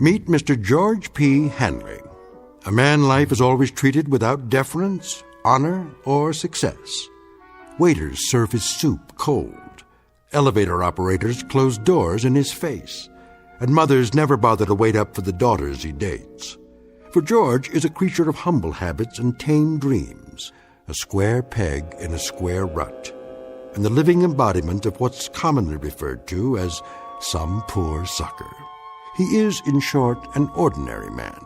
Meet Mr. George P. Hanley. A man life is always treated without deference, honor, or success. Waiters serve his soup cold. Elevator operators close doors in his face. And mothers never bother to wait up for the daughters he dates. For George is a creature of humble habits and tame dreams, a square peg in a square rut, and the living embodiment of what's commonly referred to as some poor sucker. He is, in short, an ordinary man,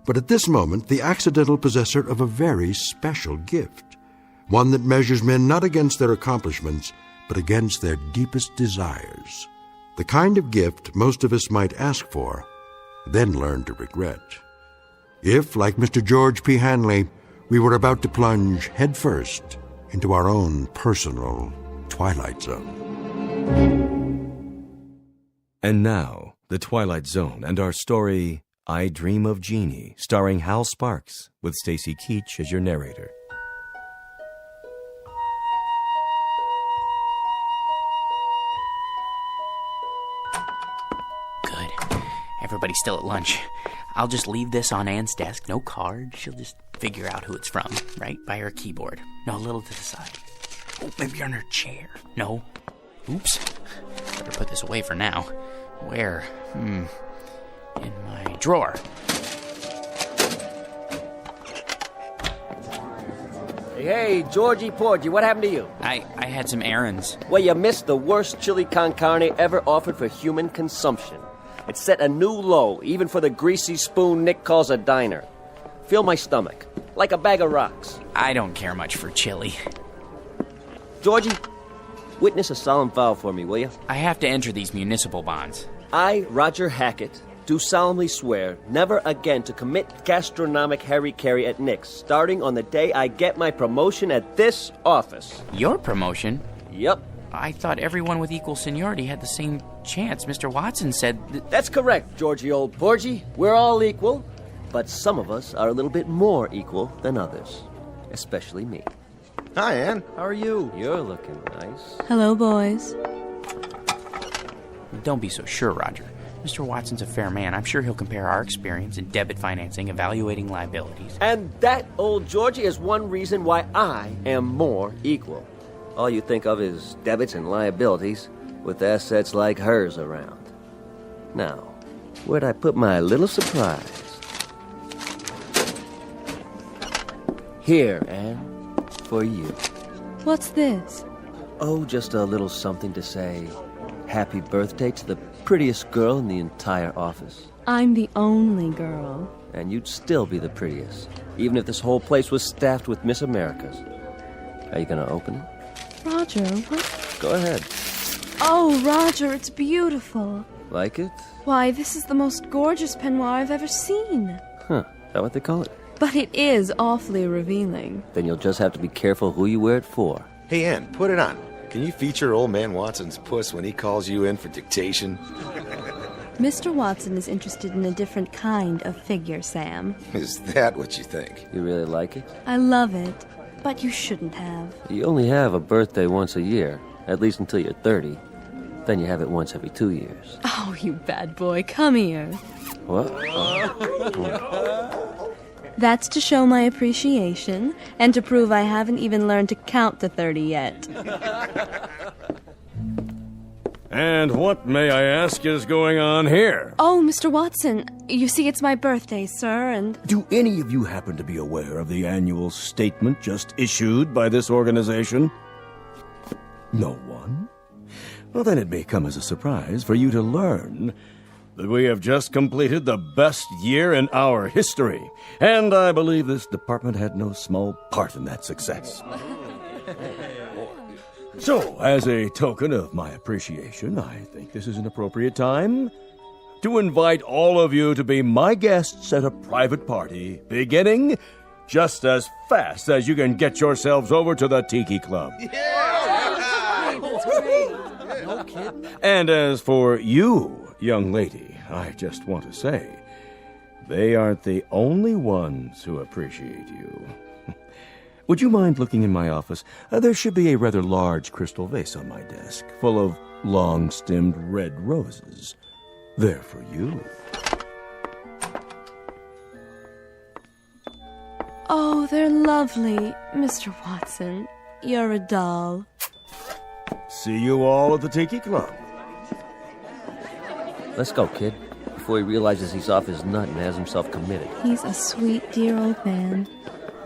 but at this moment the accidental possessor of a very special gift, one that measures men not against their accomplishments, but against their deepest desires. The kind of gift most of us might ask for, then learn to regret. If, like Mr. George P. Hanley, we were about to plunge headfirst into our own personal Twilight Zone. And now, The Twilight Zone and our story, I Dream of Jeannie, starring Hal Sparks, with Stacy Keach as your narrator. Good. Everybody's still at lunch. I'll just leave this on Anne's desk. No card. She'll just figure out who it's from, right by her keyboard. No, a little to the side. Oh, maybe on her chair. No. Oops. Better put this away for now. Where? In my drawer. Hey, Georgie Porgy, what happened to you? I had some errands. Well, you missed the worst chili con carne ever offered for human consumption. It set a new low, even for the greasy spoon Nick calls a diner. Fill my stomach, like a bag of rocks. I don't care much for chili. Georgie, witness a solemn vow for me, will you? I have to enter these municipal bonds. I, Roger Hackett, do solemnly swear never again to commit gastronomic harry-carry at Nick's, starting on the day I get my promotion at this office. Your promotion? Yep. I thought everyone with equal seniority had the same chance. Mr. Watson said... That's correct, Georgie old Porgy. We're all equal, but some of us are a little bit more equal than others. Especially me. Hi, Anne. How are you? You're looking nice. Hello, boys. Don't be so sure, Roger. Mr. Watson's a fair man. I'm sure he'll compare our experience in debit financing, evaluating liabilities. And that, old Georgie, is one reason why I am more equal. All you think of is debits and liabilities, with assets like hers around. Now, where'd I put my little surprise? Here, Anne, for you. What's this? Oh, just a little something to say happy birthday to the prettiest girl in the entire office. I'm the only girl. And you'd still be the prettiest, even if this whole place was staffed with Miss Americas. Are you gonna open it? Roger, what? Go ahead. Oh, Roger, it's beautiful. Like it? Why, this is the most gorgeous peignoir I've ever seen. Huh, is that what they call it? But it is awfully revealing. Then you'll just have to be careful who you wear it for. Hey, Ann, put it on. Can you feature old man Watson's puss when he calls you in for dictation? Mr. Watson is interested in a different kind of figure, Sam. Is that what you think? You really like it? I love it, but you shouldn't have. You only have a birthday once a year, at least until you're 30. Then you have it once every 2 years. Oh, you bad boy, come here. What? That's to show my appreciation, and to prove I haven't even learned to count to 30 yet. And what, may I ask, is going on here? Oh, Mr. Watson, you see it's my birthday, sir, and... Do any of you happen to be aware of the annual statement just issued by this organization? No one? Well, then it may come as a surprise for you to learn that we have just completed the best year in our history, and I believe this department had no small part in that success. So, as a token of my appreciation, I think this is an appropriate time to invite all of you to be my guests at a private party, beginning just as fast as you can get yourselves over to the Tiki Club. That's great. No kidding. And as for you, young lady, I just want to say, they aren't the only ones who appreciate you. Would you mind looking in my office? There should be a rather large crystal vase on my desk, full of long-stemmed red roses. They're for you. Oh, they're lovely, Mr. Watson. You're a doll. See you all at the Tiki Club. Let's go, kid, before before he realizes he's off his nut and has himself committed. He's a sweet, dear old man.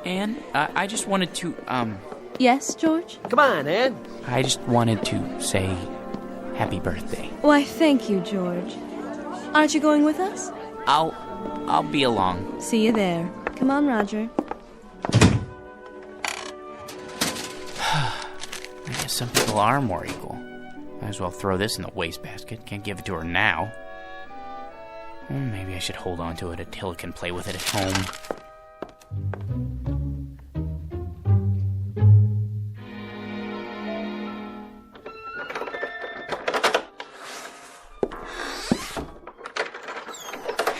Anne, I just wanted to, Yes, George? Come on, Anne. I just wanted to say happy birthday. Why, thank you, George. Aren't you going with us? I'll be along. See you there. Come on, Roger. I guess some people are more equal. Might as well throw this in the wastebasket. Can't give it to her now. Well, maybe I should hold on to it until it can play with it at home.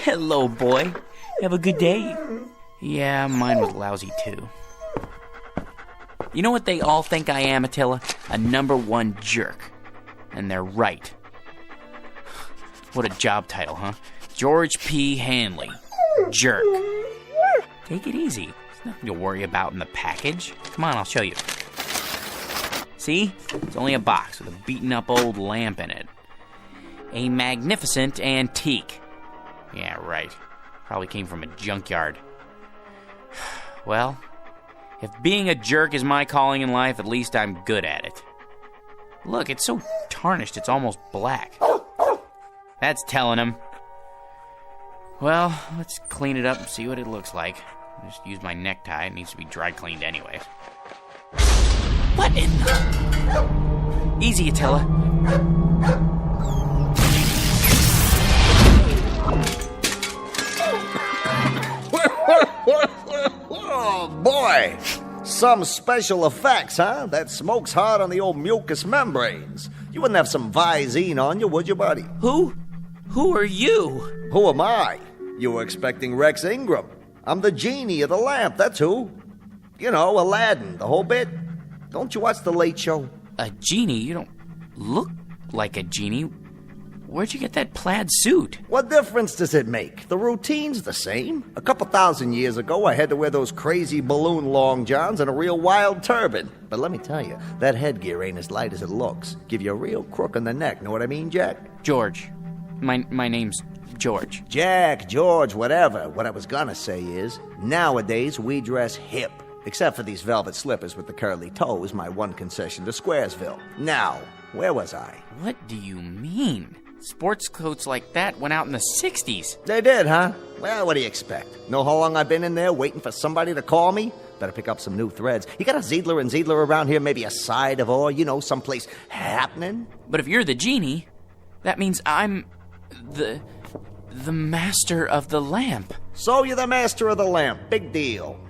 Hello, boy. Have a good day. Yeah, mine was lousy, too. You know what they all think I am, Attila? A #1 jerk. And they're right. What a job title, huh? George P. Hanley. Jerk. Take it easy. There's nothing to worry about in the package. Come on, I'll show you. See? It's only a box with a beaten-up old lamp in it. A magnificent antique. Yeah, right. Probably came from a junkyard. Well, if being a jerk is my calling in life, at least I'm good at it. Look, it's so tarnished, it's almost black. That's telling him. Well, let's clean it up and see what it looks like. I'll just use my necktie. It needs to be dry cleaned anyways. What in the... Easy, Attila. Oh, boy! Some special effects, huh? That smoke's hard on the old mucous membranes. You wouldn't have some Visine on you, would you, buddy? Who are you? Who am I? You were expecting Rex Ingram. I'm the genie of the lamp, that's who. You know, Aladdin, the whole bit. Don't you watch The Late Show? A genie? You don't look like a genie. Where'd you get that plaid suit? What difference does it make? The routine's the same. A couple thousand years ago, I had to wear those crazy balloon long johns and a real wild turban. But let me tell you, that headgear ain't as light as it looks. Give you a real crook in the neck, know what I mean, Jack? George. My name's George. Jack, George, whatever. What I was gonna say is, nowadays we dress hip. Except for these velvet slippers with the curly toes, my one concession to Squaresville. Now, where was I? What do you mean? Sports coats like that went out in the 60s. They did, huh? Well, what do you expect? Know how long I've been in there waiting for somebody to call me? Better pick up some new threads. You got a Ziedler and Ziedler around here, maybe a side of or, someplace happening? But if you're the genie, that means I'm the master of the lamp. So you're the master of the lamp. Big deal.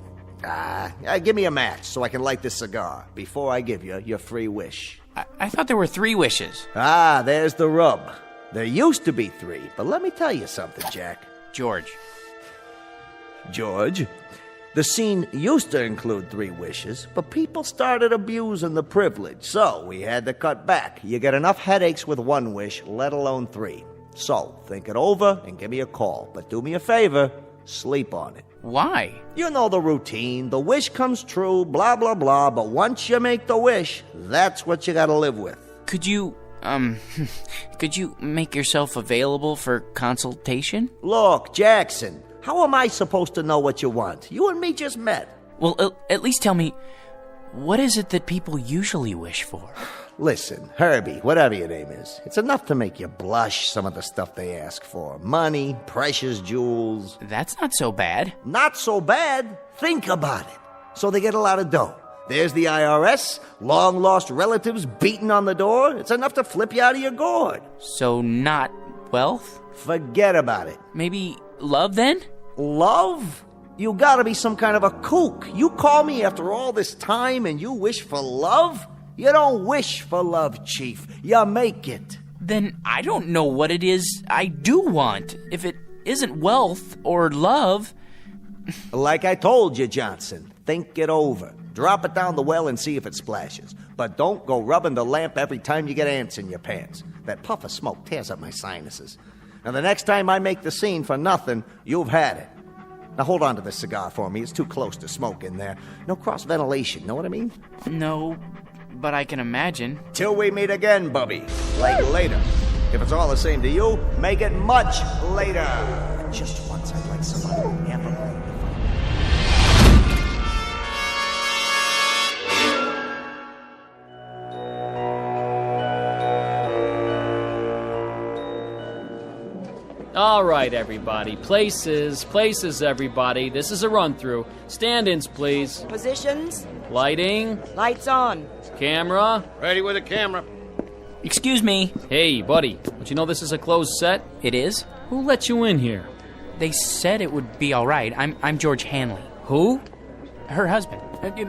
Give me a match so I can light this cigar before I give you your free wish. I thought there were 3 wishes. There's the rub. There used to be 3, but let me tell you something, Jack. George. The scene used to include 3 wishes, but people started abusing the privilege, so we had to cut back. You get enough headaches with 1 wish, let alone 3. So, think it over and give me a call. But do me a favor, sleep on it. Why? You know the routine. The wish comes true, blah, blah, blah, but once you make the wish, that's what you gotta live with. Could you make yourself available for consultation? Look, Jackson, how am I supposed to know what you want? You and me just met. Well, at least tell me, what is it that people usually wish for? Listen, Herbie, whatever your name is, it's enough to make you blush, some of the stuff they ask for. Money, precious jewels. That's not so bad. Not so bad? Think about it. So they get a lot of dough. There's the IRS, long-lost relatives beating on the door. It's enough to flip you out of your gourd. So not wealth? Forget about it. Maybe love, then? Love? You gotta be some kind of a kook. You call me after all this time and you wish for love? You don't wish for love, Chief. You make it. Then I don't know what it is I do want. If it isn't wealth or love... Like I told you, Johnson, think it over. Drop it down the well and see if it splashes. But don't go rubbing the lamp every time you get ants in your pants. That puff of smoke tears up my sinuses. Now, the next time I make the scene for nothing, you've had it. Now, hold on to this cigar for me. It's too close to smoke in there. No cross-ventilation, know what I mean? No, but I can imagine. Till we meet again, Bubby. Like later. If it's all the same to you, make it much later. Just once I'd like somebody who never played the All right, everybody. Places, everybody. This is a run-through. Stand-ins, please. Positions. Lighting. Lights on. Camera. Ready with a camera. Excuse me. Hey, buddy. Don't you know this is a closed set? It is? Who let you in here? They said it would be all right. I'm George Hanley. Who? Her husband.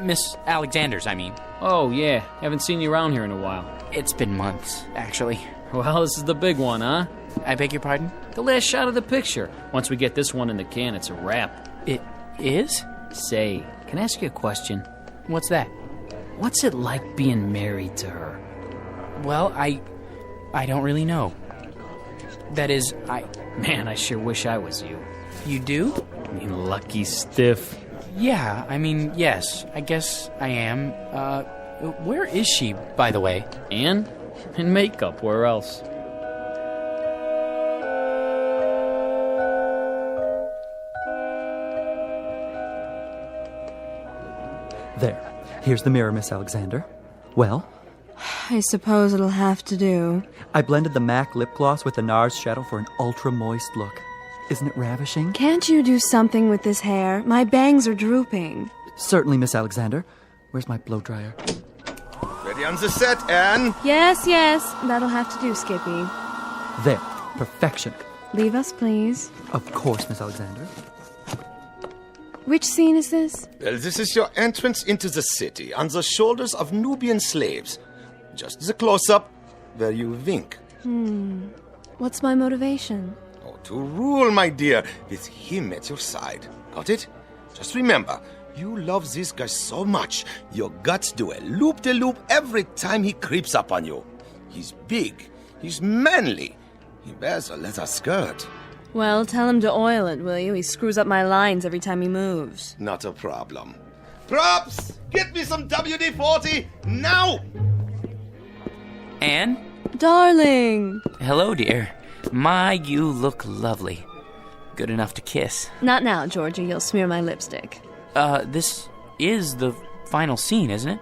Miss Alexander's, I mean. Oh, yeah. Haven't seen you around here in a while. It's been months, actually. Well, this is the big one, huh? I beg your pardon? The last shot of the picture. Once we get this one in the can, it's a wrap. It is? Say, can I ask you a question? What's that? What's it like being married to her? Well, I don't really know. That is, Man, I sure wish I was you. You do? I mean, lucky stiff. Yeah, I mean, yes. I guess I am. Where is she, by the way? Anne? In makeup, where else? There. Here's the mirror, Miss Alexander. Well? I suppose it'll have to do. I blended the MAC lip gloss with the NARS shadow for an ultra-moist look. Isn't it ravishing? Can't you do something with this hair? My bangs are drooping. Certainly, Miss Alexander. Where's my blow dryer? Ready on the set, Anne? Yes. That'll have to do, Skippy. There. Perfection. Leave us, please. Of course, Miss Alexander. Which scene is this? Well, this is your entrance into the city on the shoulders of Nubian slaves. Just the close-up where you wink. What's my motivation? Oh, to rule, my dear, with him at your side. Got it? Just remember, you love this guy so much, your guts do a loop-de-loop every time he creeps up on you. He's big. He's manly. He wears a leather skirt. Well, tell him to oil it, will you? He screws up my lines every time he moves. Not a problem. Props! Get me some WD-40 now! Anne? Darling! Hello, dear. My, you look lovely. Good enough to kiss. Not now, Georgie. You'll smear my lipstick. This is the final scene, isn't it?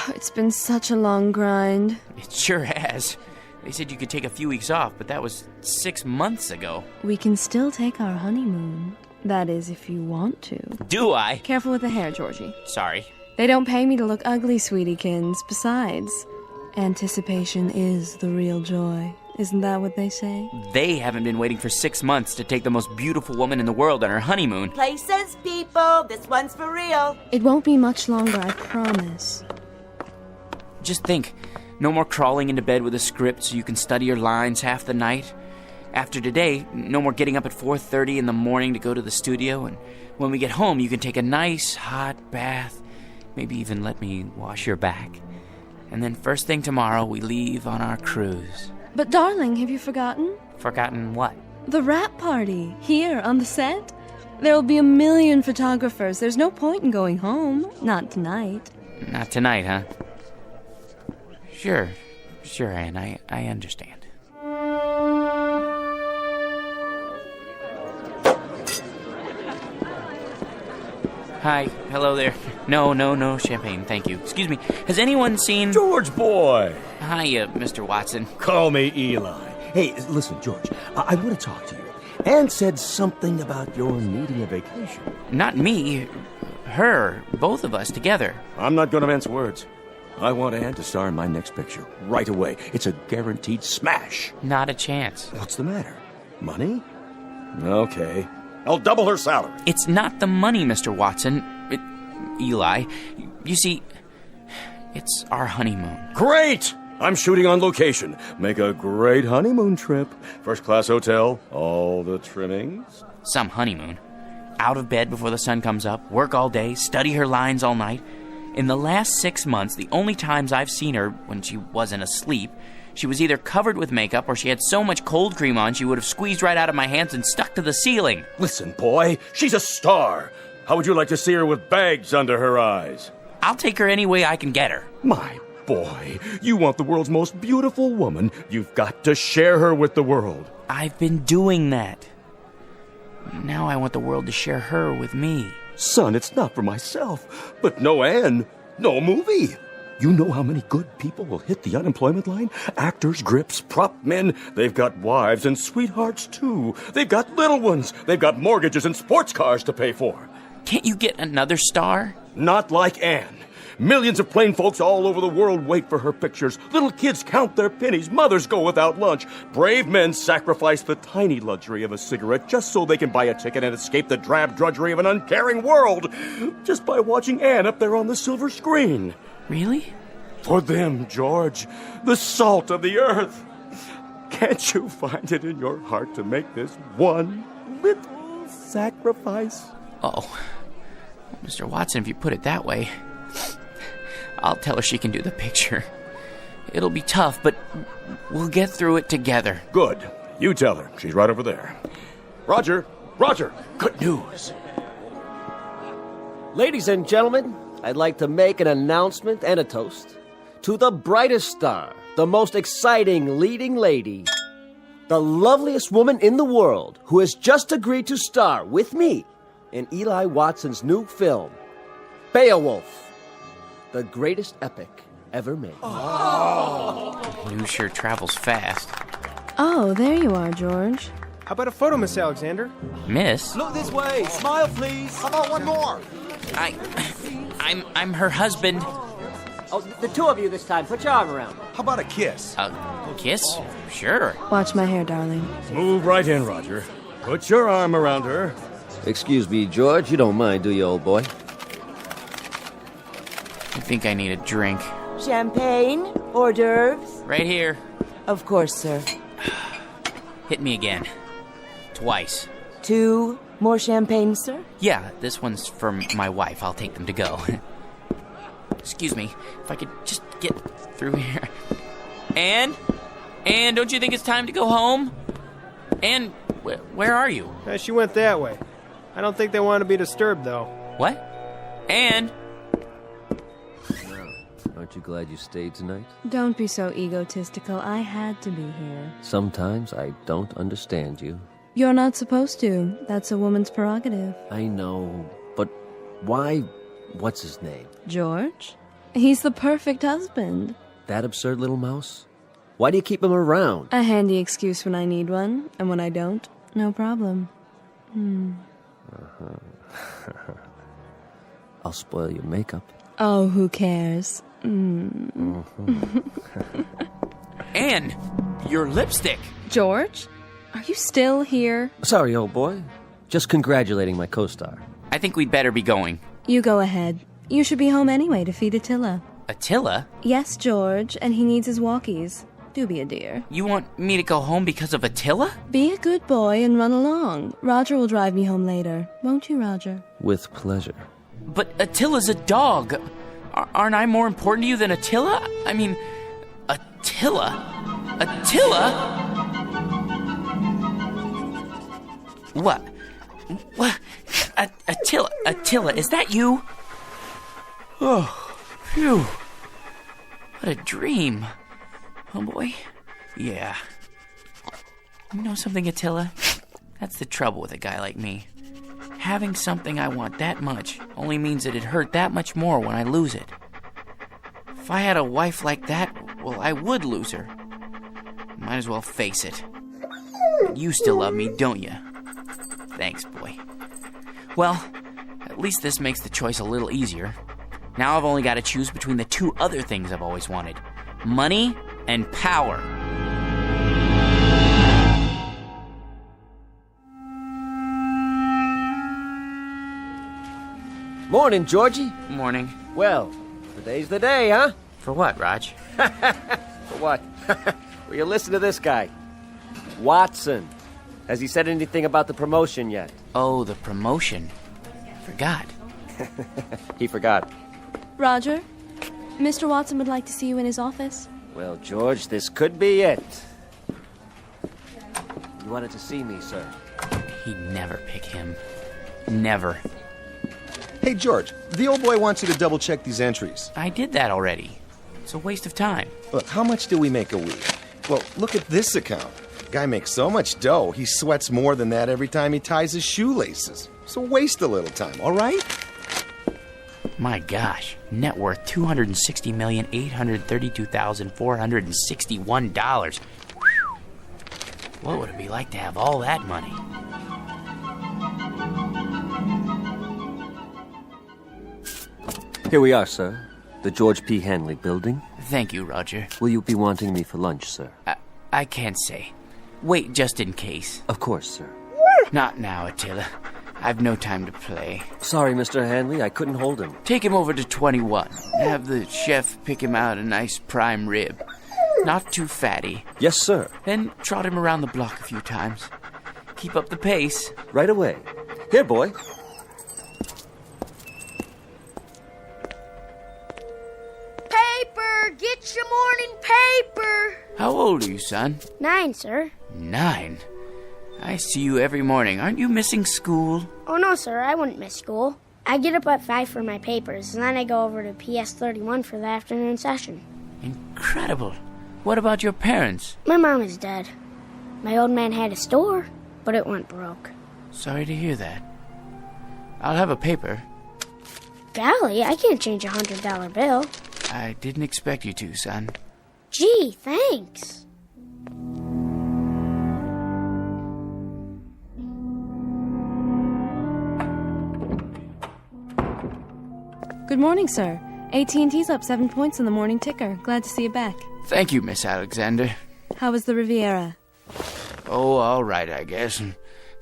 It's been such a long grind. It sure has. They said you could take a few weeks off, but that was 6 months ago. We can still take our honeymoon. That is, if you want to. Do I? Careful with the hair, Georgie. Sorry. They don't pay me to look ugly, sweetiekins. Besides, anticipation is the real joy. Isn't that what they say? They haven't been waiting for 6 months to take the most beautiful woman in the world on her honeymoon. Places, people. This one's for real. It won't be much longer, I promise. Just think, no more crawling into bed with a script so you can study your lines half the night. After today, no more getting up at 4:30 in the morning to go to the studio, and when we get home, you can take a nice hot bath, maybe even let me wash your back. And then first thing tomorrow, we leave on our cruise. But darling, have you forgotten? Forgotten what? The wrap party, here on the set. There'll be 1,000,000 photographers. There's no point in going home. Not tonight. Not tonight, huh? Sure, Anne, I understand. Hi, hello there. No champagne, thank you. Excuse me, has anyone seen... George boy! Hiya, Mr. Watson. Call me Eli. Hey, listen, George, I want to talk to you. Anne said something about your needing a vacation. Not me, her, both of us together. I'm not going to mince words. I want Anne to star in my next picture right away. It's a guaranteed smash. Not a chance. What's the matter? Money? Okay. I'll double her salary. It's not the money, Mr. Watson. Eli, you see, it's our honeymoon. Great! I'm shooting on location. Make a great honeymoon trip. First-class hotel, all the trimmings. Some honeymoon. Out of bed before the sun comes up, work all day, study her lines all night. In the last 6 months, the only times I've seen her when she wasn't asleep, she was either covered with makeup or she had so much cold cream on she would have squeezed right out of my hands and stuck to the ceiling. Listen, boy, she's a star. How would you like to see her with bags under her eyes? I'll take her any way I can get her. My boy. You want the world's most beautiful woman. You've got to share her with the world. I've been doing that. Now I want the world to share her with me. Son, it's not for myself, but no Anne, no movie. You know how many good people will hit the unemployment line? Actors, grips, prop men. They've got wives and sweethearts, too. They've got little ones. They've got mortgages and sports cars to pay for. Can't you get another star? Not like Anne. Millions of plain folks all over the world wait for her pictures. Little kids count their pennies. Mothers go without lunch. Brave men sacrifice the tiny luxury of a cigarette just so they can buy a ticket and escape the drab drudgery of an uncaring world. Just by watching Anne up there on the silver screen. Really? For them, George, the salt of the earth. Can't you find it in your heart to make this one little sacrifice? Oh, Mr. Watson, if you put it that way, I'll tell her she can do the picture. It'll be tough, but we'll get through it together. Good. You tell her. She's right over there. Roger, good news. Ladies and gentlemen, I'd like to make an announcement and a toast to the brightest star, the most exciting leading lady, the loveliest woman in the world, who has just agreed to star with me in Eli Watson's new film, Beowulf, the greatest epic ever made. News sure travels fast. Oh, there you are, George. How about a photo, Miss Alexander? Miss? Look this way. Smile, please. How about one more? I'm her husband. Oh, the two of you this time. Put your arm around. How about a kiss? A kiss? Sure. Watch my hair, darling. Move right in, Roger. Put your arm around her. Excuse me, George. You don't mind, do you, old boy? I think I need a drink. Champagne? Hors d'oeuvres? Right here. Of course, sir. Hit me again. Twice. 2 more champagne, sir? Yeah, this one's for my wife. I'll take them to go. Excuse me, if I could just get through here. Anne, don't you think it's time to go home? Anne, where are you? She went that way. I don't think they want to be disturbed, though. What? Anne? Aren't you glad you stayed tonight? Don't be so egotistical. I had to be here. Sometimes I don't understand you. You're not supposed to. That's a woman's prerogative. I know, but why? What's his name? George? He's the perfect husband. That absurd little mouse? Why do you keep him around? A handy excuse when I need one, and when I don't, no problem. I'll spoil your makeup. Oh, who cares? Anne, your lipstick. George? Are you still here? Sorry, old boy. Just congratulating my co-star. I think we'd better be going. You go ahead. You should be home anyway to feed Attila. Attila? Yes, George, and he needs his walkies. Do be a dear. You want me to go home because of Attila? Be a good boy and run along. Roger will drive me home later. Won't you, Roger? With pleasure. But Attila's a dog. Aren't I more important to you than Attila? I mean, Attila? What? Attila, is that you? Oh, phew. What a dream. Oh, boy. Yeah. You know something, Attila? That's the trouble with a guy like me. Having something I want that much only means that it hurt that much more when I lose it. If I had a wife like that, well, I would lose her. Might as well face it. You still love me, don't you? Thanks, boy. Well, at least this makes the choice a little easier. Now I've only got to choose between the two other things I've always wanted. Money and power. Morning, Georgie. Morning. Well, today's the day, huh? For what, Raj? For what? Will you listen to this guy? Watson. Has he said anything about the promotion yet? Oh, the promotion. Forgot. He forgot. Roger, Mr. Watson would like to see you in his office. Well, George, this could be it. You wanted to see me, sir. He'd never pick him. Never. Hey, George, the old boy wants you to double-check these entries. I did that already. It's a waste of time. Look, how much do we make a week? Well, look at this account. Guy makes so much dough, he sweats more than that every time he ties his shoelaces. So waste a little time, all right? My gosh, net worth $260,832,461. What would it be like to have all that money? Here we are, sir. The George P. Hanley building. Thank you, Roger. Will you be wanting me for lunch, sir? I can't say. Wait just in case. Of course, sir. Not now, Attila. I've no time to play. Sorry, Mr. Hanley, I couldn't hold him. Take him over to 21. Have the chef pick him out a nice prime rib. Not too fatty. Yes, sir. Then trot him around the block a few times. Keep up the pace. Right away. Here, boy. Paper! Get your morning paper! How old are you, son? 9, sir. 9? I see you every morning. Aren't you missing school? Oh, no, sir. I wouldn't miss school. I get up at 5 for my papers, and then I go over to PS 31 for the afternoon session. Incredible. What about your parents? My mom is dead. My old man had a store, but it went broke. Sorry to hear that. I'll have a paper. Golly, I can't change a $100 bill. I didn't expect you to, son. Gee, thanks. Good morning, sir. AT&T's up 7 points in the morning ticker. Glad to see you back. Thank you, Miss Alexander. How was the Riviera? Oh, all right, I guess.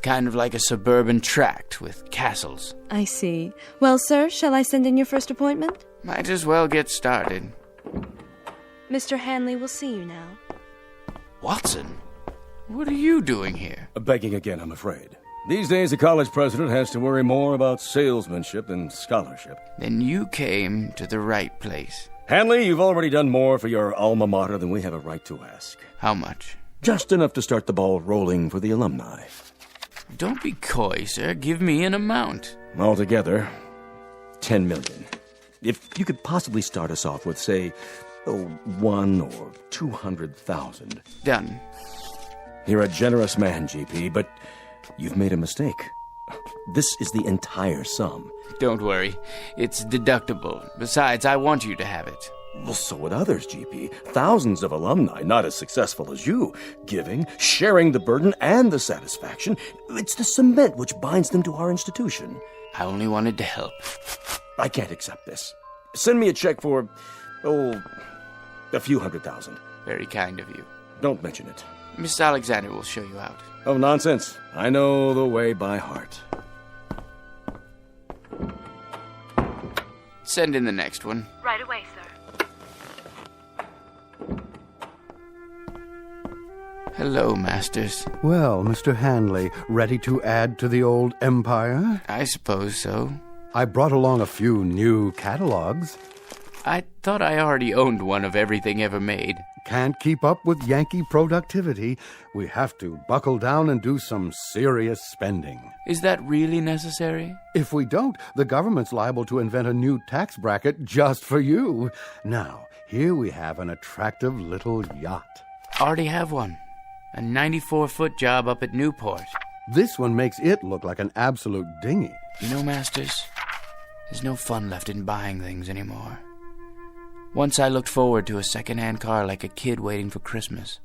Kind of like a suburban tract with castles. I see. Well, sir, shall I send in your first appointment? Might as well get started. Mr. Hanley will see you now. Watson, what are you doing here? Begging again, I'm afraid. These days, a college president has to worry more about salesmanship than scholarship. Then you came to the right place. Hanley, you've already done more for your alma mater than we have a right to ask. How much? Just enough to start the ball rolling for the alumni. Don't be coy, sir. Give me an amount. Altogether, $10 million. If you could possibly start us off with, say, 1 or 200,000. Done. You're a generous man, GP, but you've made a mistake. This is the entire sum. Don't worry. It's deductible. Besides, I want you to have it. Well, so would others, GP. Thousands of alumni, not as successful as you. Giving, sharing the burden and the satisfaction. It's the cement which binds them to our institution. I only wanted to help. I can't accept this. Send me a check for, a few 100,000. Very kind of you. Don't mention it. Miss Alexander will show you out. Oh, nonsense. I know the way by heart. Send in the next one. Right away, sir. Hello, Masters. Well, Mr. Hanley, ready to add to the old empire? I suppose so. I brought along a few new catalogs. I thought I already owned one of everything ever made. Can't keep up with Yankee productivity. We have to buckle down and do some serious spending. Is that really necessary? If we don't, the government's liable to invent a new tax bracket just for you. Now, here we have an attractive little yacht. Already have one. A 94-foot job up at Newport. This one makes it look like an absolute dinghy. You know, Masters, there's no fun left in buying things anymore. Once I looked forward to a second-hand car like a kid waiting for Christmas.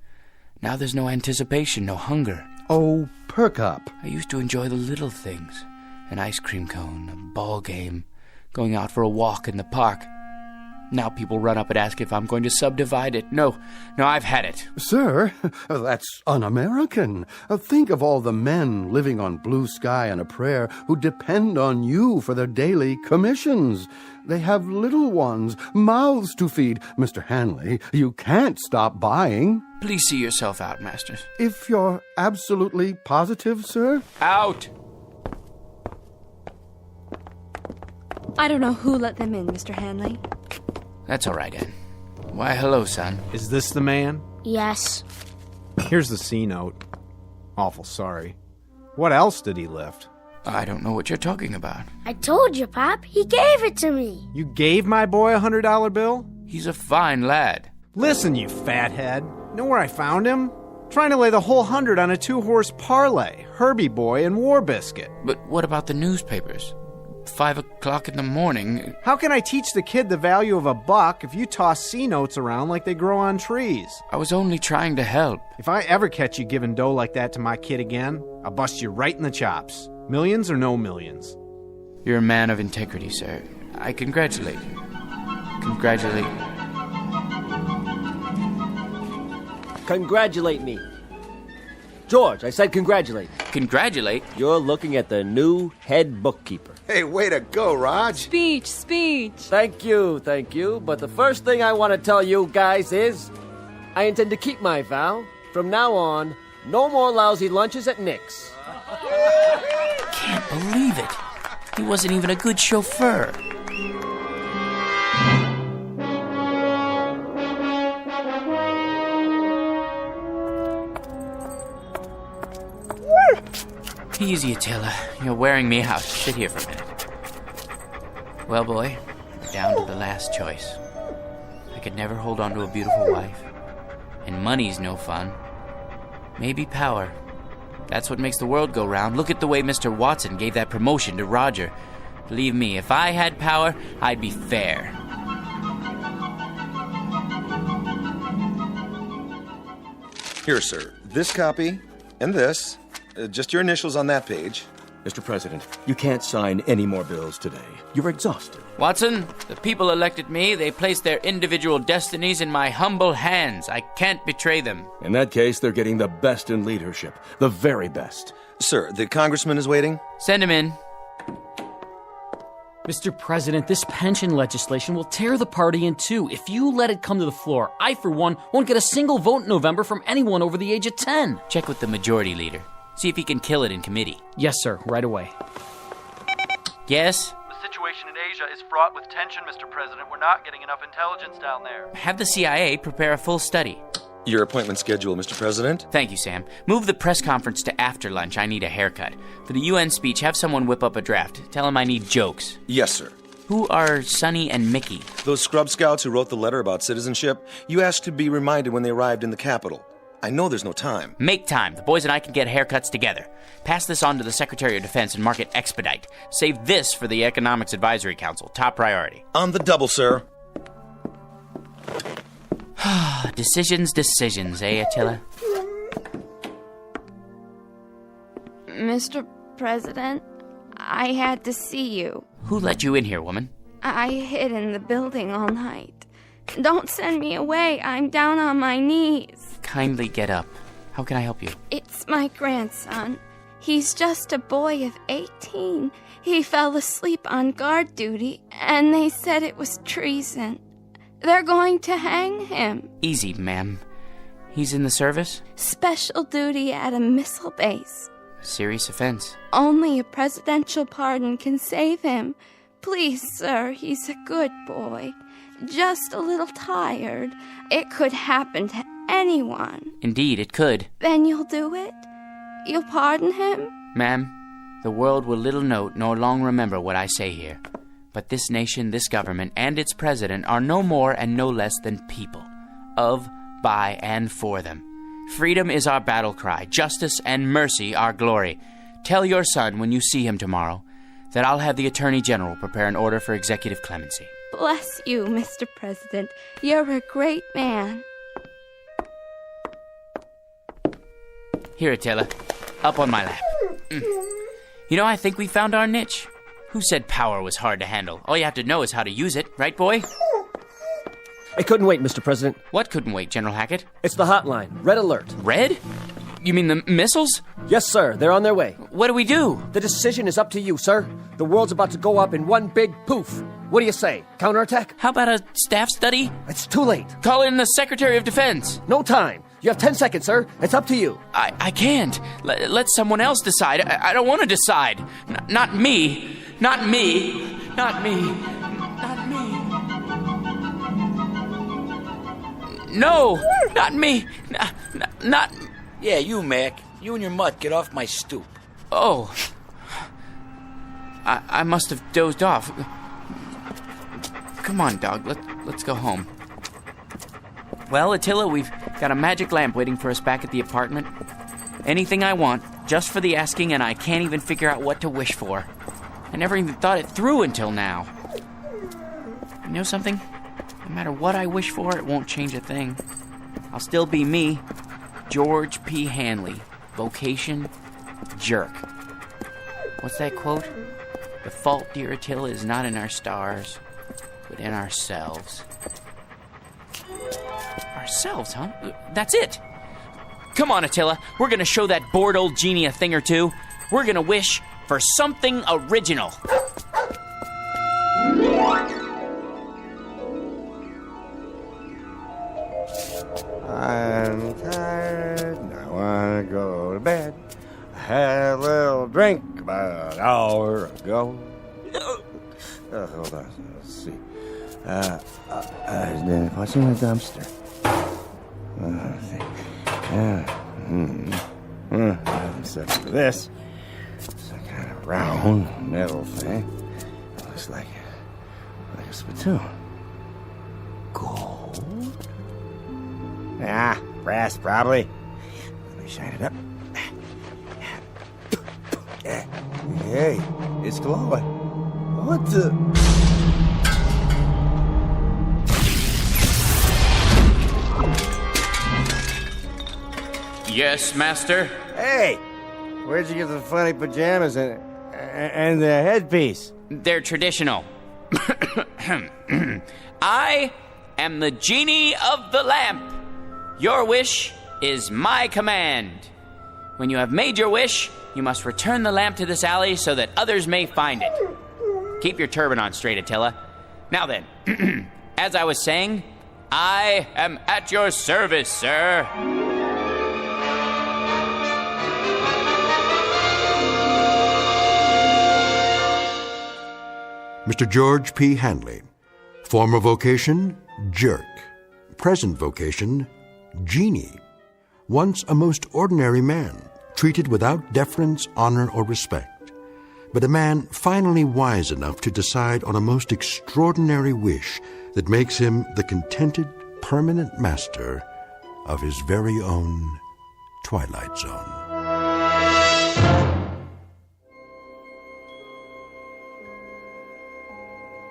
Now there's no anticipation, no hunger. Oh, perk up. I used to enjoy the little things. An ice cream cone, a ball game, going out for a walk in the park. Now people run up and ask if I'm going to subdivide it. No, I've had it. Sir, that's un-American. Think of all the men living on blue sky and a prayer who depend on you for their daily commissions. They have little ones, mouths to feed. Mr. Hanley, you can't stop buying. Please see yourself out, Masters. If you're absolutely positive, sir? Out! I don't know who let them in, Mr. Hanley. That's all right, Ann. Why, hello, son. Is this the man? Yes. Here's the C note. Awful sorry. What else did he lift? I don't know what you're talking about. I told you, Pop. He gave it to me. You gave my boy a $100 bill? He's a fine lad. Listen, you fathead. Know where I found him? Trying to lay the whole 100 on a 2-horse parlay. Herbie Boy and War Biscuit. But what about the newspapers? 5 o'clock in the morning. How can I teach the kid the value of a buck if you toss C-notes around like they grow on trees? I was only trying to help. If I ever catch you giving dough like that to my kid again, I'll bust you right in the chops. Millions or no millions. You're a man of integrity, sir. I congratulate you. Congratulate you. Congratulate me. George, I said congratulate. Congratulate? You're looking at the new head bookkeeper. Hey, way to go, Raj. Speech. Thank you. But the first thing I want to tell you guys is I intend to keep my vow. From now on, no more lousy lunches at Nick's. Can't believe it. He wasn't even a good chauffeur. Easy, Attila. You're wearing me out. Sit here for a minute. Well, boy, we're down to the last choice. I could never hold on to a beautiful wife. And money's no fun. Maybe power. That's what makes the world go round. Look at the way Mr. Watson gave that promotion to Roger. Believe me, if I had power, I'd be fair. Here, sir. This copy and this. Just your initials on that page. Mr. President, you can't sign any more bills today. You're exhausted. Watson, the people elected me. They placed their individual destinies in my humble hands. I can't betray them. In that case, they're getting the best in leadership. The very best. Sir, the congressman is waiting. Send him in. Mr. President, this pension legislation will tear the party in two. If you let it come to the floor, I, for one, won't get a single vote in November from anyone over the age of 10. Check with the majority leader. See if he can kill it in committee. Yes, sir. Right away. Yes? The situation in Asia is fraught with tension, Mr. President. We're not getting enough intelligence down there. Have the CIA prepare a full study. Your appointment schedule, Mr. President. Thank you, Sam. Move the press conference to after lunch. I need a haircut. For the UN speech, have someone whip up a draft. Tell him I need jokes. Yes, sir. Who are Sonny and Mickey? Those scrub scouts who wrote the letter about citizenship. You asked to be reminded when they arrived in the capital. I know there's no time. Make time. The boys and I can get haircuts together. Pass this on to the Secretary of Defense and mark it expedite. Save this for the Economics Advisory Council. Top priority. On the double, sir. Decisions, eh, Attila? Mr. President, I had to see you. Who let you in here, woman? I hid in the building all night. Don't send me away. I'm down on my knees. Kindly get up. How can I help you? It's my grandson. He's just a boy of 18. He fell asleep on guard duty, and they said it was treason. They're going to hang him. Easy, ma'am. He's in the service? Special duty at a missile base. Serious offense. Only a presidential pardon can save him. Please, sir, he's a good boy. Just a little tired. It could happen to anyone. Indeed, it could. Then you'll do it? You'll pardon him? Ma'am, the world will little note nor long remember what I say here. But this nation, this government, and its president are no more and no less than people. Of, by, and for them. Freedom is our battle cry, justice and mercy our glory. Tell your son when you see him tomorrow that I'll have the Attorney General prepare an order for executive clemency. Bless you, Mr. President. You're a great man. Here, Attila. Up on my lap. You know, I think we found our niche. Who said power was hard to handle? All you have to know is how to use it, right, boy? It couldn't wait, Mr. President. What couldn't wait, General Hackett? It's the hotline. Red alert. Red? You mean the missiles? Yes, sir. They're on their way. What do we do? The decision is up to you, sir. The world's about to go up in one big poof. What do you say? Counterattack? How about a staff study? It's too late. Call in the Secretary of Defense. No time. You have 10 seconds, sir. It's up to you. I can't. Let someone else decide. I don't want to decide. Not me. Not me. Not me. Not me. No! Not me. Not... Yeah, you, Mac. You and your mutt, get off my stoop. Oh. I must have dozed off. Come on, dog. Let's go home. Well, Attila, we've got a magic lamp waiting for us back at the apartment. Anything I want, just for the asking, and I can't even figure out what to wish for. I never even thought it through until now. You know something? No matter what I wish for, it won't change a thing. I'll still be me, George P. Hanley. Vocation, jerk. What's that quote? The fault, dear Attila, is not in our stars, but in ourselves. Ourselves, huh? That's it! Come on, Attila. We're gonna show that bored old genie a thing or two. We're gonna wish for something original. I'm tired, I wanna go to bed. I had a little drink about an hour ago. Hold on, let's see. What's in the dumpster? Let's see. Except for this. It's a kind of round metal thing. It looks like a spittoon. Gold? Ah, brass probably. Let me shine it up. Hey, it's glowing. What the? Yes, master? Hey, where'd you get the funny pajamas and the headpiece? They're traditional. I am the genie of the lamp. Your wish is my command. When you have made your wish, you must return the lamp to this alley so that others may find it. Keep your turban on straight, Attila. Now then, as I was saying, I am at your service, sir. Mr. George P. Hanley. Former vocation, jerk. Present vocation, genie. Once a most ordinary man, treated without deference, honor, or respect. But a man finally wise enough to decide on a most extraordinary wish that makes him the contented, permanent master of his very own Twilight Zone.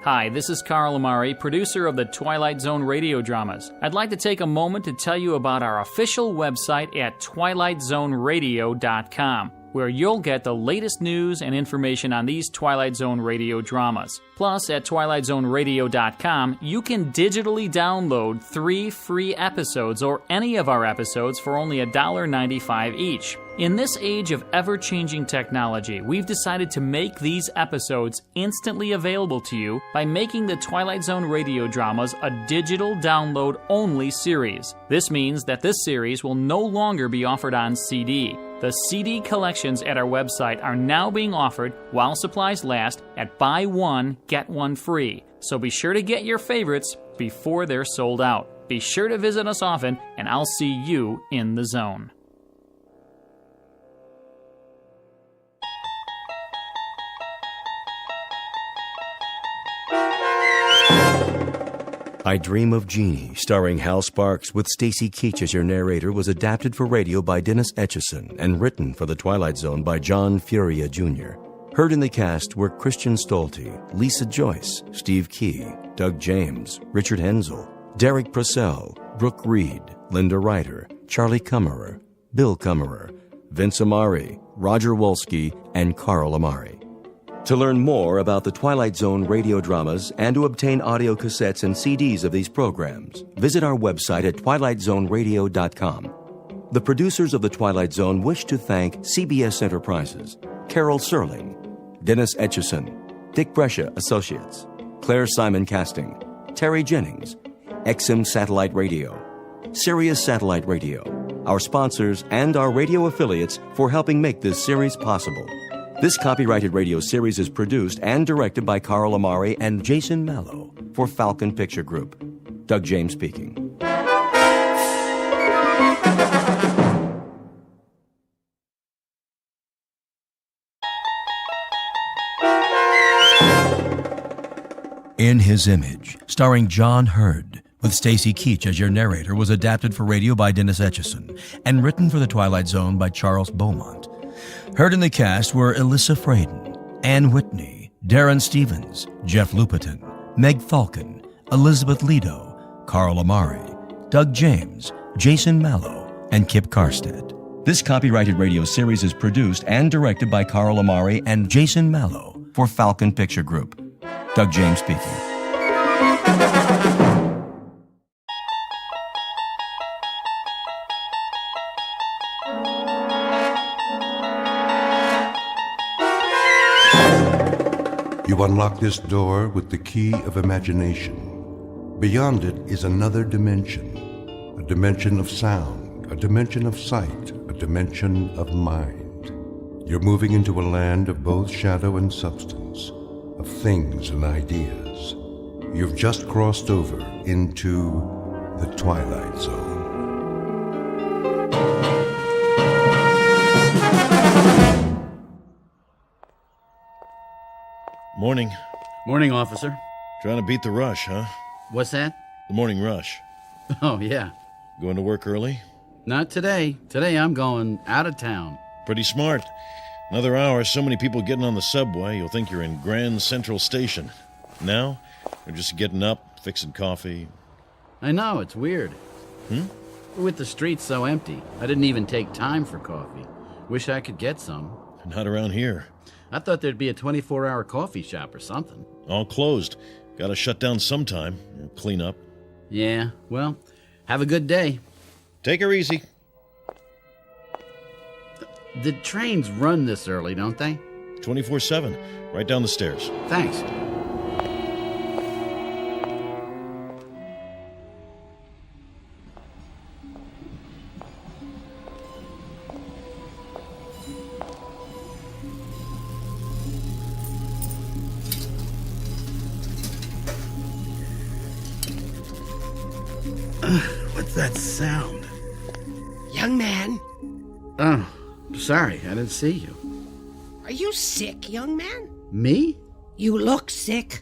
Hi, this is Carl Amari, producer of the Twilight Zone radio dramas. I'd like to take a moment to tell you about our official website at twilightzoneradio.com, where you'll get the latest news and information on these Twilight Zone radio dramas. Plus, at twilightzoneradio.com, you can digitally download 3 free episodes or any of our episodes for only $1.95 each. In this age of ever-changing technology, we've decided to make these episodes instantly available to you by making the Twilight Zone radio dramas a digital download-only series. This means that this series will no longer be offered on CD. The CD collections at our website are now being offered while supplies last at buy one, get one free. So be sure to get your favorites before they're sold out. Be sure to visit us often, and I'll see you in the zone. I Dream of Jeannie, starring Hal Sparks with Stacy Keach as your narrator, was adapted for radio by Dennis Etchison and written for The Twilight Zone by John Furia Jr. Heard in the cast were Christian Stolte, Lisa Joyce, Steve Key, Doug James, Richard Hensel, Derek Purcell, Brooke Reed, Linda Ryder, Charlie Kummerer, Bill Kummerer, Vince Amari, Roger Wolski, and Carl Amari. To learn more about the Twilight Zone radio dramas and to obtain audio cassettes and CDs of these programs, visit our website at twilightzoneradio.com. The producers of The Twilight Zone wish to thank CBS Enterprises, Carol Serling, Dennis Etchison, Dick Brescia Associates, Claire Simon Casting, Terry Jennings, XM Satellite Radio, Sirius Satellite Radio, our sponsors, and our radio affiliates for helping make this series possible. This copyrighted radio series is produced and directed by Carl Amari and Jason Mallow for Falcon Picture Group. Doug James speaking. In His Image, starring John Hurd, with Stacy Keach as your narrator, was adapted for radio by Dennis Etchison and written for The Twilight Zone by Charles Beaumont. Heard in the cast were Alyssa Fraden, Ann Whitney, Darren Stevens, Jeff Lupetin, Meg Falcon, Elizabeth Lido, Carl Amari, Doug James, Jason Mallow, and Kip Karstead. This copyrighted radio series is produced and directed by Carl Amari and Jason Mallow for Falcon Picture Group. Doug James speaking. You unlock this door with the key of imagination. Beyond it is another dimension, a dimension of sound, a dimension of sight, a dimension of mind. You're moving into a land of both shadow and substance, of things and ideas. You've just crossed over into the Twilight Zone. Morning. Morning, officer. Trying to beat the rush, huh? What's that? The morning rush. Oh, yeah. Going to work early? Not today. Today I'm going out of town. Pretty smart. Another hour, so many people getting on the subway, you'll think you're in Grand Central Station. Now, you're just getting up, fixing coffee. I know, it's weird. With the streets so empty, I didn't even take time for coffee. Wish I could get some. Not around here. I thought there'd be a 24-hour coffee shop or something. All closed. Gotta shut down sometime. Clean up. Yeah, well, have a good day. Take her easy. The trains run this early, don't they? 24/7. Right down the stairs. Thanks. What's that sound? Young man, Oh, sorry, I didn't see you. are you sick, young man? Me? You look sick.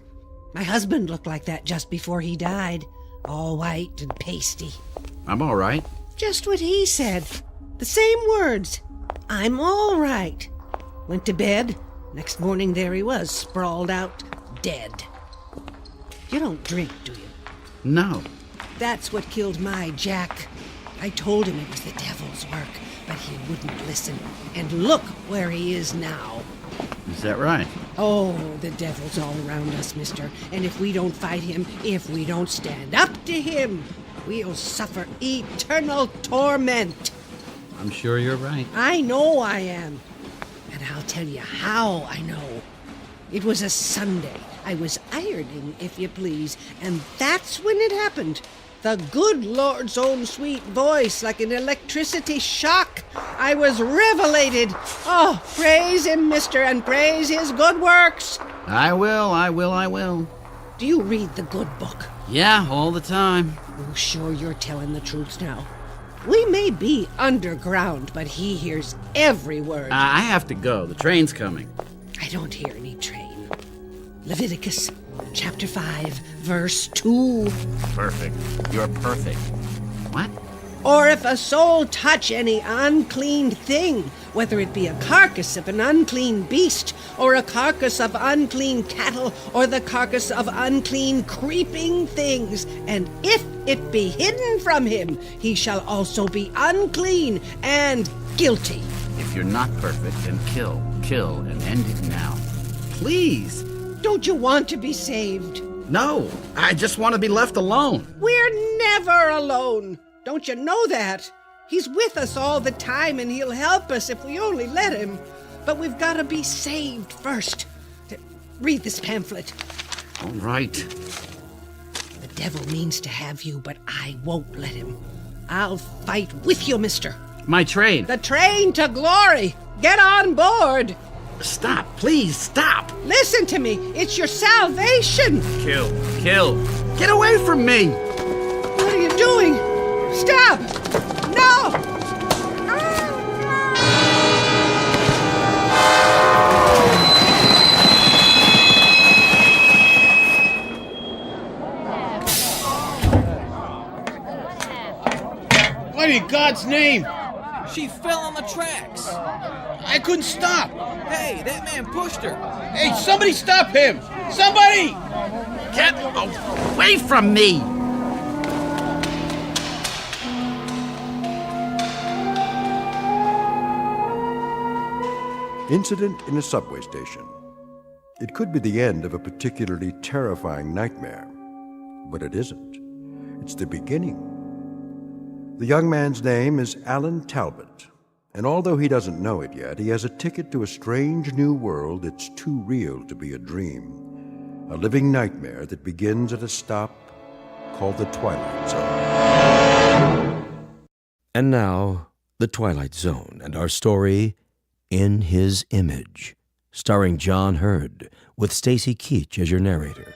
My husband looked like that just before he died. All white and pasty. I'm all right. Just what he said. The same words. I'm all right. Went to bed. Next morning there he was, sprawled out, dead. You don't drink, do you? No. That's what killed my Jack. I told him it was the devil's work, but he wouldn't listen. And look where he is now. Is that right? Oh, the devil's all around us, mister. And if we don't fight him, if we don't stand up to him, we'll suffer eternal torment. I'm sure you're right. I know I am. And I'll tell you how I know. It was a Sunday. I was ironing, if you please, and that's when it happened. The good Lord's own sweet voice, like an electricity shock. I was revelated. Oh, praise him, mister, and praise his good works. I will. Do you read the good book? Yeah, all the time. Oh, sure you're telling the truth now. We may be underground, but he hears every word. I have to go. The train's coming. I don't hear any train. Leviticus chapter 5, verse 2. Perfect. You're perfect. What? Or if a soul touch any unclean thing, whether it be a carcass of an unclean beast, or a carcass of unclean cattle, or the carcass of unclean creeping things, and if it be hidden from him, he shall also be unclean and guilty. If you're not perfect, then kill, and end it now. Please. Don't you want to be saved? No, I just want to be left alone. We're never alone. Don't you know that? He's with us all the time, and he'll help us if we only let him. But we've got to be saved first. Read this pamphlet. All right. The devil means to have you, but I won't let him. I'll fight with you, mister. My train. The train to glory. Get on board. Stop, please, stop. Listen to me. It's your salvation. Kill. Get away from me. What are you doing? Stop. No. God's name? She fell on the tracks. I couldn't stop. Hey, that man pushed her. Hey, somebody stop him! Somebody! Get away from me! Incident in a subway station. It could be the end of a particularly terrifying nightmare, but it isn't. It's the beginning. The young man's name is Alan Talbot, and although he doesn't know it yet, he has a ticket to a strange new world that's too real to be a dream. A living nightmare that begins at a stop called the Twilight Zone. And now, the Twilight Zone and our story, In His Image, starring John Hurd, with Stacy Keach as your narrator.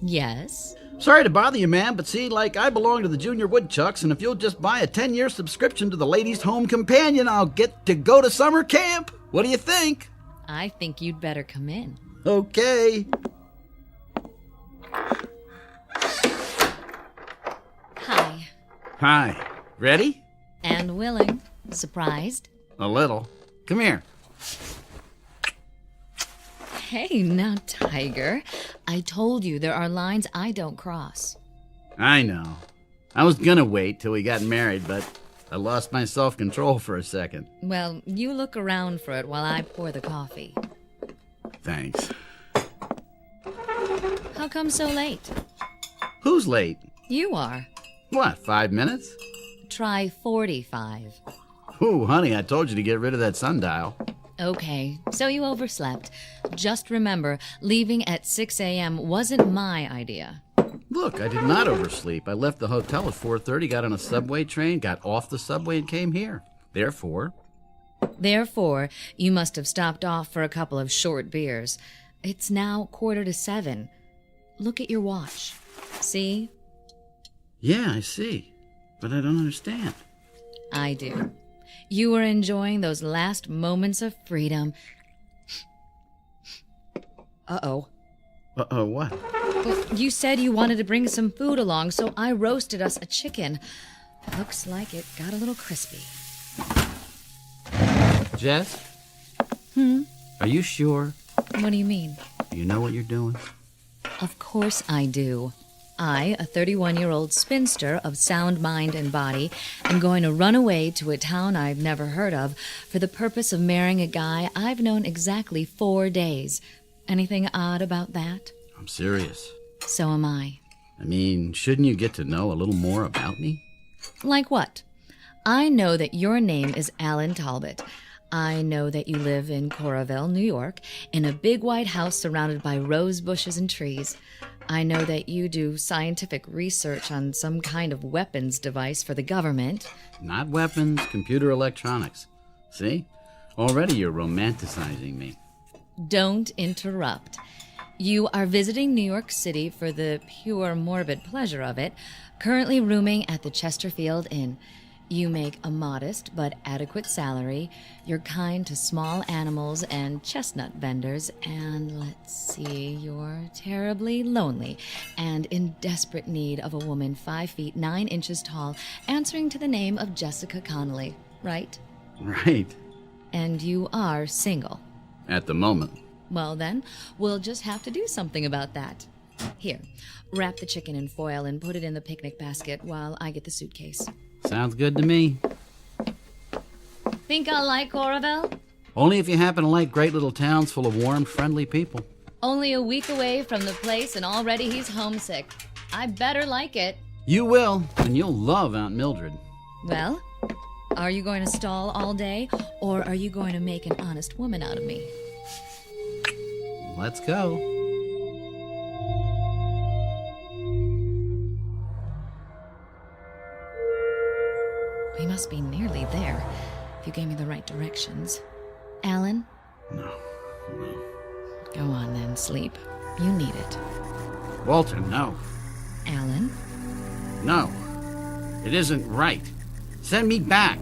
Yes? Sorry to bother you, ma'am, but see, I belong to the Junior Woodchucks, and if you'll just buy a 10-year subscription to the Ladies' Home Companion, I'll get to go to summer camp. What do you think? I think you'd better come in. Okay. Hi. Hi. Ready? And willing. Surprised? A little. Come here. Hey, now, Tiger. I told you there are lines I don't cross. I know. I was gonna wait till we got married, but I lost my self-control for a second. Well, you look around for it while I pour the coffee. Thanks. How come so late? Who's late? You are. What, 5 minutes? Try 45. Ooh, honey, I told you to get rid of that sundial. Okay, so you overslept. Just remember, leaving at 6 a.m. wasn't my idea. Look, I did not oversleep. I left the hotel at 4:30, got on a subway train, got off the subway, and came here. Therefore, you must have stopped off for a couple of short beers. It's now 6:45. Look at your watch. See? Yeah, I see. But I don't understand. I do. You were enjoying those last moments of freedom. Uh-oh. Uh-oh, what? Well, you said you wanted to bring some food along, so I roasted us a chicken. Looks like it got a little crispy. Jess? Hmm? Are you sure? What do you mean? You know what you're doing? Of course I do. I, a 31-year-old spinster of sound mind and body, am going to run away to a town I've never heard of for the purpose of marrying a guy I've known exactly 4 days. Anything odd about that? I'm serious. So am I. I mean, shouldn't you get to know a little more about me? Like what? I know that your name is Alan Talbot. I know that you live in Coraville, New York, in a big white house surrounded by rose bushes and trees. I know that you do scientific research on some kind of weapons device for the government. Not weapons, computer electronics. See? Already you're romanticizing me. Don't interrupt. You are visiting New York City for the pure morbid pleasure of it, currently rooming at the Chesterfield Inn. You make a modest but adequate salary. You're kind to small animals and chestnut vendors. And let's see, you're terribly lonely and in desperate need of a woman 5 feet 9 inches tall, answering to the name of Jessica Connolly, right? Right. And you are single. At the moment. Well then, we'll just have to do something about that. Here, wrap the chicken in foil and put it in the picnic basket while I get the suitcase. Sounds good to me. Think I'll like Coraville? Only if you happen to like great little towns full of warm, friendly people. Only a week away from the place and already he's homesick. I better like it. You will, and you'll love Aunt Mildred. Well, are you going to stall all day, or are you going to make an honest woman out of me? Let's go. We must be nearly there, if you gave me the right directions. Alan? No. Go on then, sleep. You need it. Walter, no. Alan? No. It isn't right. Send me back.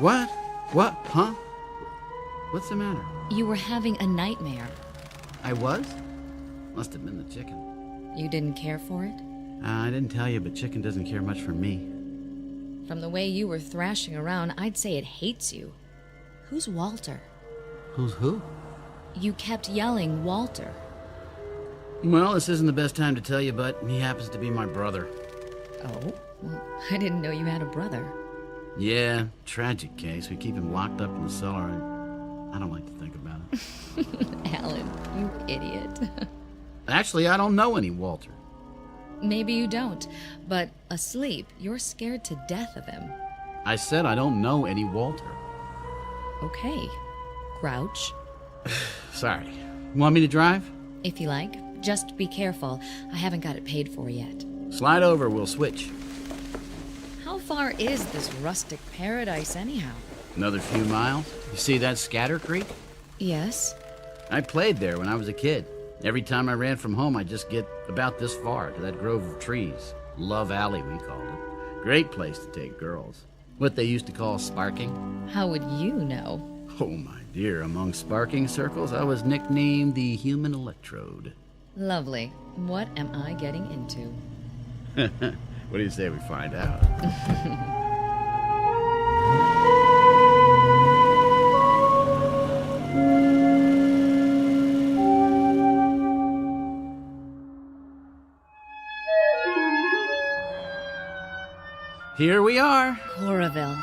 What? What? Huh? What's the matter? You were having a nightmare. I was? Must have been the chicken. You didn't care for it? I didn't tell you, but chicken doesn't care much for me. From the way you were thrashing around, I'd say it hates you. Who's Walter? Who's who? You kept yelling, Walter. Well, this isn't the best time to tell you, but he happens to be my brother. Oh? Well, I didn't know you had a brother. Yeah, tragic case. We keep him locked up in the cellar. I don't like to think about it. Alan, you idiot. Actually, I don't know any Walter. Maybe you don't, but asleep, you're scared to death of him. I said I don't know any Walter. Okay. Grouch. Sorry. Want me to drive? If you like. Just be careful. I haven't got it paid for yet. Slide over, we'll switch. How far is this rustic paradise anyhow? Another few miles. You see that Scatter Creek? Yes. I played there when I was a kid. Every time I ran from home, I'd just get about this far to that grove of trees. Love Alley, we called it. Great place to take girls. What they used to call sparking. How would you know? Oh, my dear, among sparking circles, I was nicknamed the Human Electrode. Lovely. What am I getting into? What do you say we find out? Here we are. Oroville.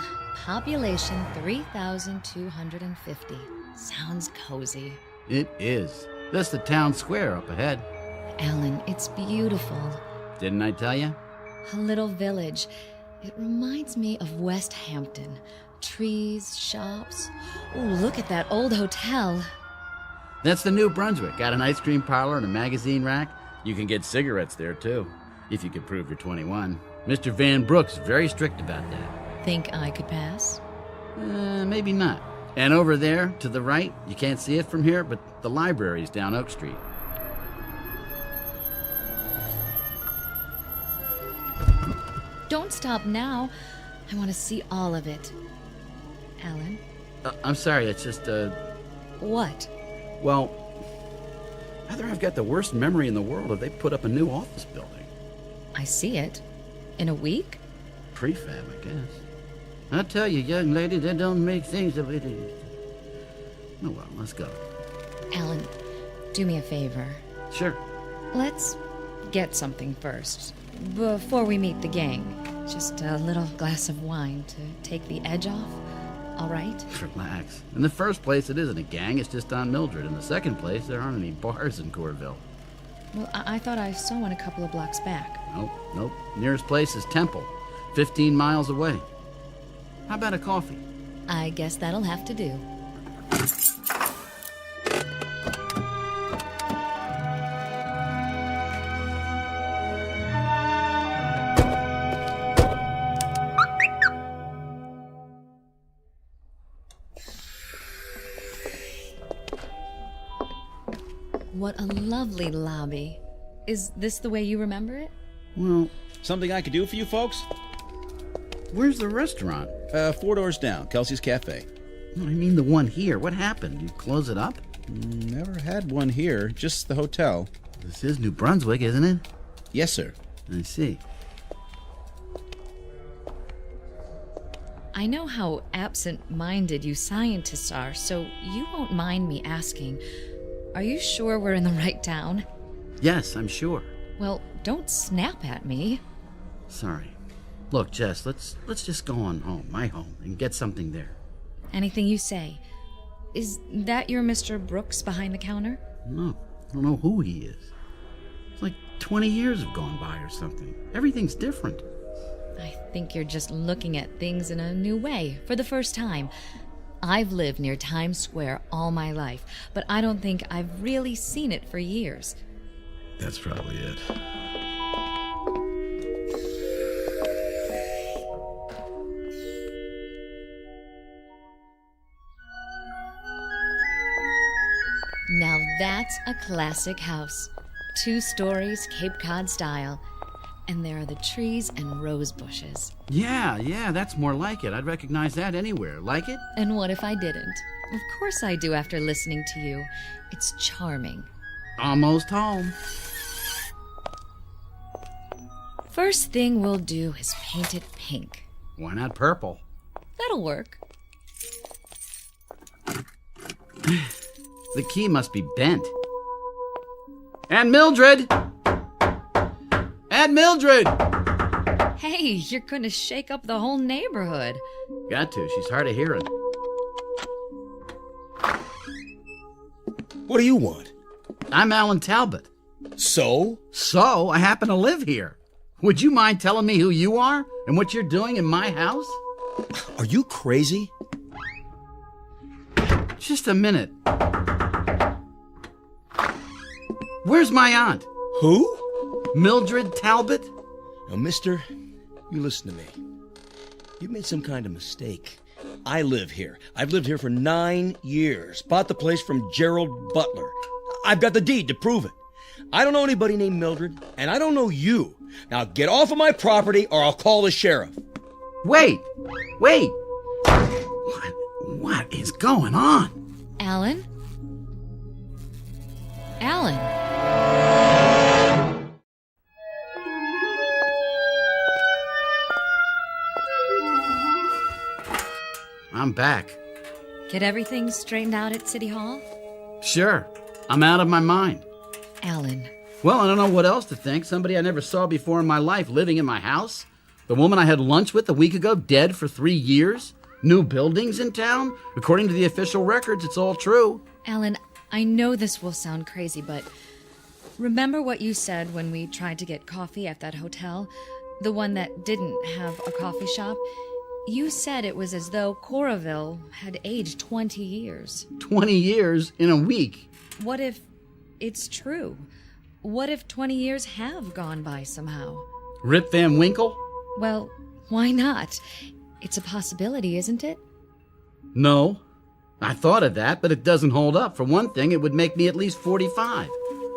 Population 3,250. Sounds cozy. It is. That's the town square up ahead. Alan, it's beautiful. Didn't I tell you? A little village. It reminds me of West Hampton. Trees, shops. Oh, look at that old hotel. That's the New Brunswick. Got an ice cream parlor and a magazine rack. You can get cigarettes there, too, if you can prove you're 21. Mr. Van Brook's very strict about that. Think I could pass? Maybe not. And over there, to the right, you can't see it from here, but the library's down Oak Street. Don't stop now. I want to see all of it. Alan? I'm sorry, it's just, What? Well, either I've got the worst memory in the world or they put up a new office building. I see it. In a week? Prefab, I guess. I tell you, young lady, that don't make things the way they used to. Oh, well, let's go. Alan, do me a favor. Sure. Let's get something first, before we meet the gang. Just a little glass of wine to take the edge off, all right? Relax. In the first place, it isn't a gang, it's just on Mildred. In the second place, there aren't any bars in Corville. Well, I thought I saw one a couple of blocks back. Nope. Nearest place is Temple, 15 miles away. How about a coffee? I guess that'll have to do. What a lovely lobby. Is this the way you remember it? Well, something I could do for you folks? Where's the restaurant? 4 doors down, Kelsey's Cafe. I mean the one here. What happened? You close it up? Never had one here, just the hotel. This is New Brunswick, isn't it? Yes, sir. I see. I know how absent-minded you scientists are, so you won't mind me asking. Are you sure we're in the right town? Yes, I'm sure. Well, don't snap at me. Sorry. Look, Jess, let's just go on home, my home, and get something there. Anything you say. Is that your Mr. Brooks behind the counter? No, I don't know who he is. It's like 20 years have gone by or something. Everything's different. I think you're just looking at things in a new way for the first time. I've lived near Times Square all my life, but I don't think I've really seen it for years. That's probably it. Now that's a classic house. 2 stories, Cape Cod style. And there are the trees and rose bushes. Yeah, that's more like it. I'd recognize that anywhere. Like it? And what if I didn't? Of course I do after listening to you. It's charming. Almost home. First thing we'll do is paint it pink. Why not purple? That'll work. The key must be bent. And Mildred! And Mildred! Hey, you're gonna shake up the whole neighborhood. Got to. She's hard of hearing. What do you want? I'm Alan Talbot. So? So, I happen to live here. Would you mind telling me who you are and what you're doing in my house? Are you crazy? Just a minute. Where's my aunt? Who? Mildred Talbot? Now, mister, you listen to me. You've made some kind of mistake. I live here. I've lived here for 9 years. Bought the place from Gerald Butler. I've got the deed to prove it. I don't know anybody named Mildred, and I don't know you. Now get off of my property or I'll call the sheriff. Wait! What is going on? Alan? Alan? I'm back. Get everything straightened out at City Hall? Sure. I'm out of my mind. Alan. Well, I don't know what else to think. Somebody I never saw before in my life living in my house. The woman I had lunch with a week ago dead for 3 years. New buildings in town. According to the official records, it's all true. Alan, I know this will sound crazy, but remember what you said when we tried to get coffee at that hotel? The one that didn't have a coffee shop? You said it was as though Coraville had aged 20 years. 20 years in a week. What if it's true? What if 20 years have gone by somehow? Rip Van Winkle? Well, why not? It's a possibility, isn't it? No. I thought of that, but it doesn't hold up. For one thing, it would make me at least 45.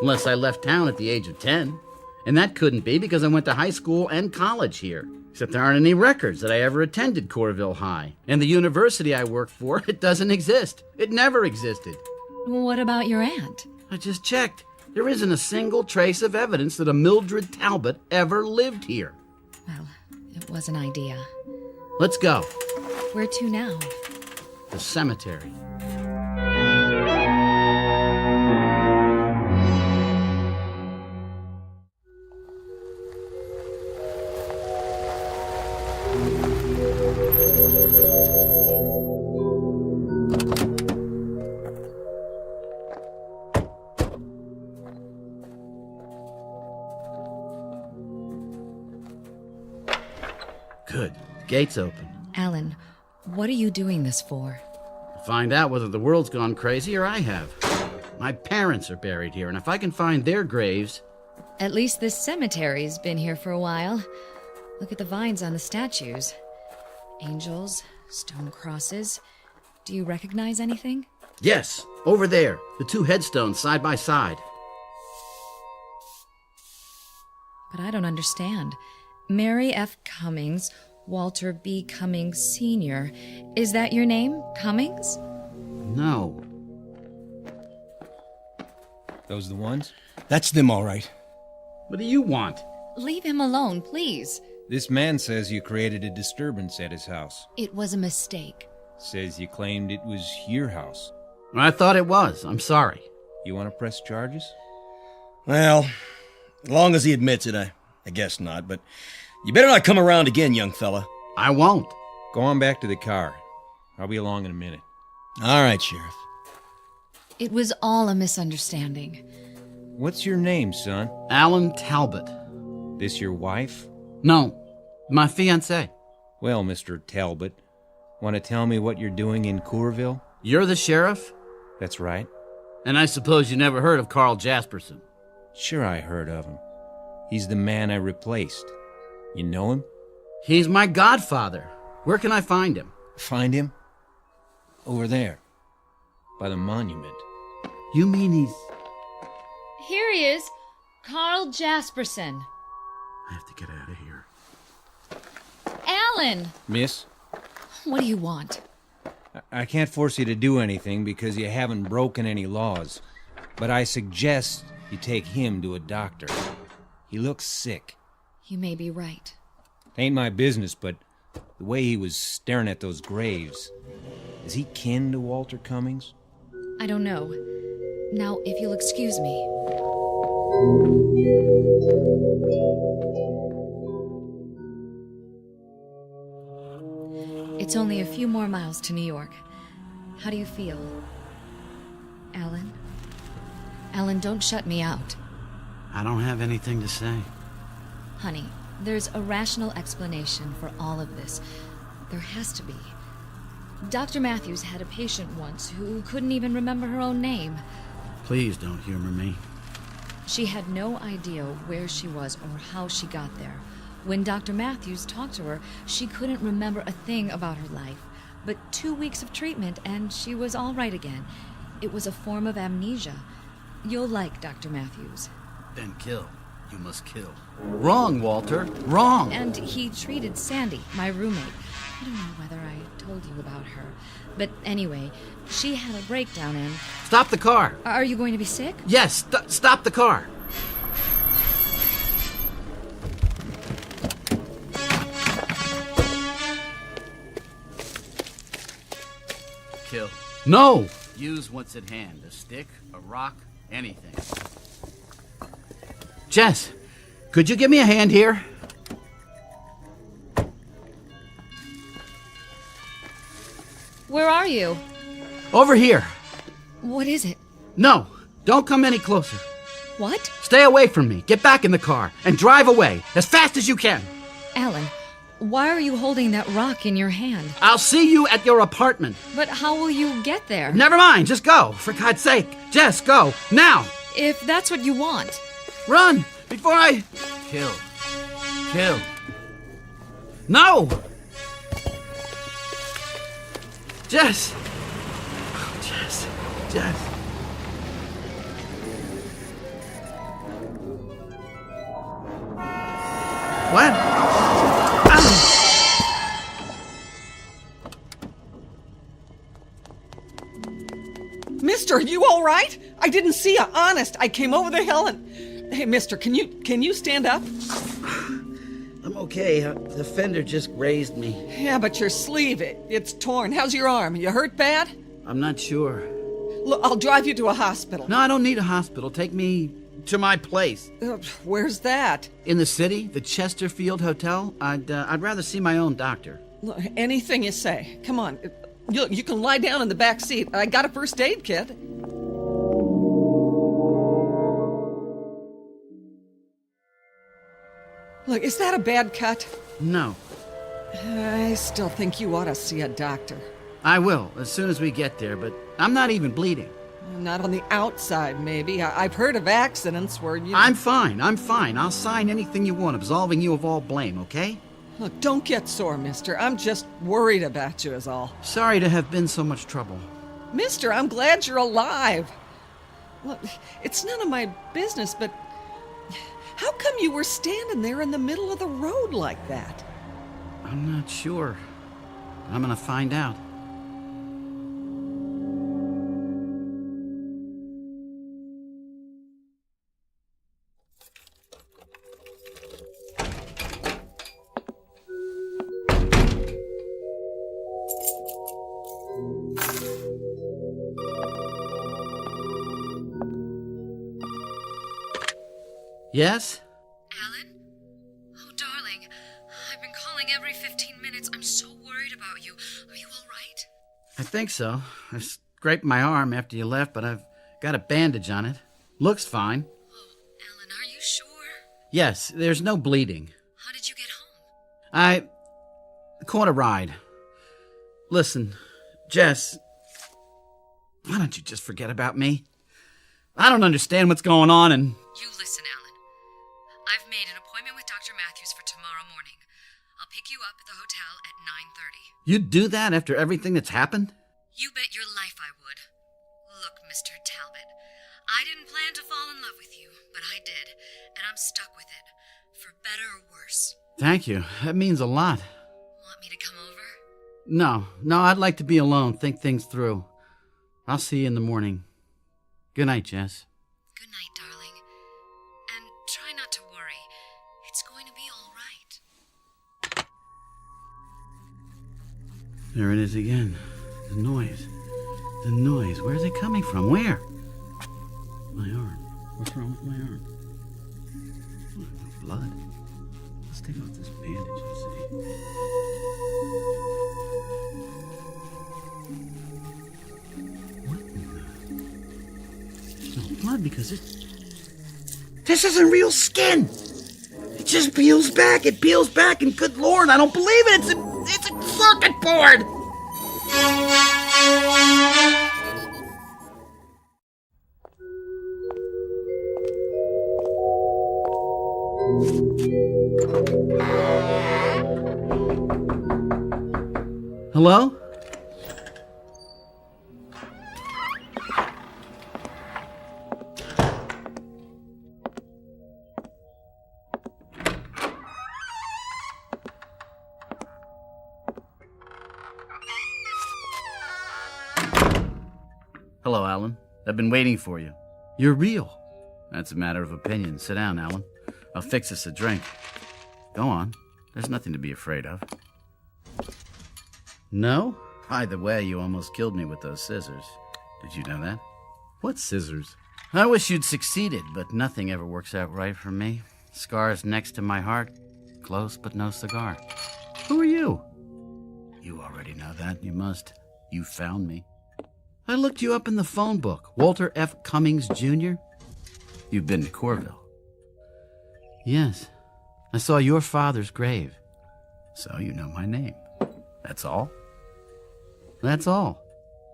Unless I left town at the age of 10. And that couldn't be because I went to high school and college here. Except there aren't any records that I ever attended Corville High. And the university I work for, it doesn't exist. It never existed. What about your aunt? I just checked. There isn't a single trace of evidence that a Mildred Talbot ever lived here. Well, it was an idea. Let's go. Where to now? The cemetery. Good. Gate's open. Alan, what are you doing this for? Find out whether the world's gone crazy or I have. My parents are buried here, and if I can find their graves... At least this cemetery's been here for a while. Look at the vines on the statues. Angels, stone crosses. Do you recognize anything? Yes, over there. The 2 headstones side by side. But I don't understand. Mary F. Cummings, Walter B. Cummings Sr. Is that your name, Cummings? No. Those the ones? That's them, all right. What do you want? Leave him alone, please. This man says you created a disturbance at his house. It was a mistake. Says you claimed it was your house. I thought it was. I'm sorry. You want to press charges? Well, as long as he admits it, I guess not, but you better not come around again, young fella. I won't. Go on back to the car. I'll be along in a minute. All right, Sheriff. It was all a misunderstanding. What's your name, son? Alan Talbot. This your wife? No, my fiancée. Well, Mr. Talbot, want to tell me what you're doing in Coorville? You're the sheriff? That's right. And I suppose you never heard of Carl Jasperson? Sure I heard of him. He's the man I replaced. You know him? He's my godfather. Where can I find him? Find him? Over there. By the monument. You mean he's... Here he is. Carl Jasperson. I have to get out of here. Alan! Miss, What do you want? I can't force you to do anything because you haven't broken any laws. But I suggest you take him to a doctor. He looks sick. You may be right. Ain't my business, but the way he was staring at those graves. Is he kin to Walter Cummings? I don't know. Now, if you'll excuse me. It's only a few more miles to New York. How do you feel? Alan? Alan, don't shut me out. I don't have anything to say. Honey, there's a rational explanation for all of this. There has to be. Dr. Matthews had a patient once who couldn't even remember her own name. Please don't humor me. She had no idea where she was or how she got there. When Dr. Matthews talked to her, she couldn't remember a thing about her life. But 2 weeks of treatment and she was all right again. It was a form of amnesia. You'll like Dr. Matthews. Then kill. You must kill. Wrong, Walter. Wrong. And he treated Sandy, my roommate. I don't know whether I told you about her. But anyway, she had a breakdown and... Stop the car. Are you going to be sick? Yes, stop the car. Kill. No! Use what's at hand. A stick, a rock, anything. Jess, could you give me a hand here? Where are you? Over here. What is it? No, don't come any closer. What? Stay away from me. Get back in the car and drive away as fast as you can. Alan, why are you holding that rock in your hand? I'll see you at your apartment. But how will you get there? Never mind, just go. For God's sake. Jess, go. Now. If that's what you want. Run before I... Kill. Kill. No! Jess! Oh, Jess. Jess. What? Mister, you all right? I didn't see you, honest. I came over the hill and... Hey, mister, can you stand up? I'm okay. The fender just grazed me. Yeah, but your sleeve, it's torn. How's your arm? You hurt bad? I'm not sure. Look, I'll drive you to a hospital. No, I don't need a hospital. Take me to my place. Where's that? In the city, the Chesterfield Hotel. I'd rather see my own doctor. Look, anything you say. Come on. You can lie down in the back seat. I got a first aid kit. Look, is that a bad cut? No. I still think you ought to see a doctor. I will, as soon as we get there, but I'm not even bleeding. Not on the outside, maybe. I've heard of accidents where you... I'm fine. I'll sign anything you want, absolving you of all blame, okay? Look, don't get sore, mister. I'm just worried about you is all. Sorry to have been so much trouble. Mister, I'm glad you're alive. Look, it's none of my business, but... How come you were standing there in the middle of the road like that? I'm not sure. I'm gonna find out. Yes? Alan? Oh, darling. I've been calling every 15 minutes. I'm so worried about you. Are you all right? I think so. I scraped my arm after you left, but I've got a bandage on it. Looks fine. Oh, Alan, are you sure? Yes, there's no bleeding. How did you get home? I caught a ride. Listen, Jess, why don't you just forget about me? I don't understand what's going on and... You listen, Alan. I've made an appointment with Dr. Matthews for tomorrow morning. I'll pick you up at the hotel at 9:30. You'd do that after everything that's happened? You bet your life I would. Look, Mr. Talbot, I didn't plan to fall in love with you, but I did, and I'm stuck with it, for better or worse. Thank you. That means a lot. Want me to come over? No, I'd like to be alone, think things through. I'll see you in the morning. Good night, Jess. Good night, darling. And try not to worry. It's going to be all right. There it is again. The noise. The noise. Where's it coming from? Where? My arm. What's wrong with my arm? Oh, no blood. Let's take off this bandage and see. What in the... There's no blood because it... This isn't real skin! It just peels back, and good Lord, I don't believe it! It's a circuit board! Hello? Hello, Alan. I've been waiting for you. You're real. That's a matter of opinion. Sit down, Alan. I'll fix us a drink. Go on. There's nothing to be afraid of. No? By the way, you almost killed me with those scissors. Did you know that? What scissors? I wish you'd succeeded, but nothing ever works out right for me. Scars next to my heart. Close, but no cigar. Who are you? You already know that. You must. You found me. I looked you up in the phone book. Walter F. Cummings, Jr.? You've been to Corville. Yes. I saw your father's grave. So you know my name. That's all? That's all.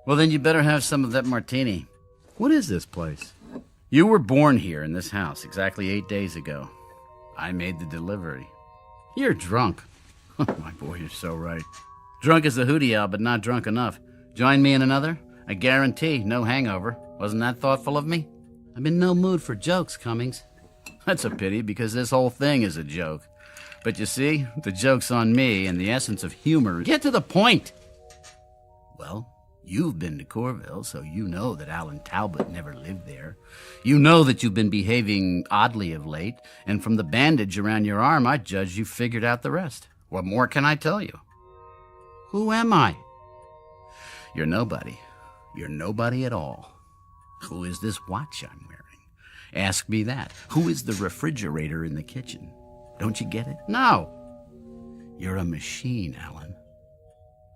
Well, then you better have some of that martini. What is this place? You were born here in this house exactly 8 days ago. I made the delivery. You're drunk. My boy, you're so right. Drunk as a hootie owl, but not drunk enough. Join me in another? I guarantee no hangover. Wasn't that thoughtful of me? I'm in no mood for jokes, Cummings. That's a pity, because this whole thing is a joke. But you see, the joke's on me, and the essence of humor... Get to the point! Well, you've been to Corville, so you know that Alan Talbot never lived there. You know that you've been behaving oddly of late, and from the bandage around your arm, I judge you've figured out the rest. What more can I tell you? Who am I? You're nobody. You're nobody at all. Who is this watch I'm wearing? Ask me that. Who is the refrigerator in the kitchen? Don't you get it? No. You're a machine, Alan.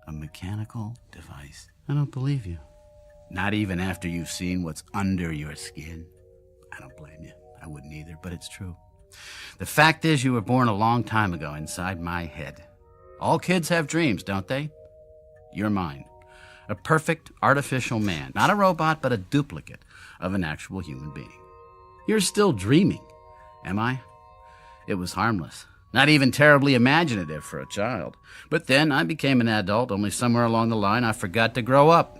A mechanical device. I don't believe you. Not even after you've seen what's under your skin. I don't blame you. I wouldn't either, but it's true. The fact is, you were born a long time ago inside my head. All kids have dreams, don't they? You're mine. A perfect artificial man. Not a robot, but a duplicate of an actual human being. You're still dreaming. Am I? It was harmless. Not even terribly imaginative for a child. But then I became an adult, only somewhere along the line I forgot to grow up.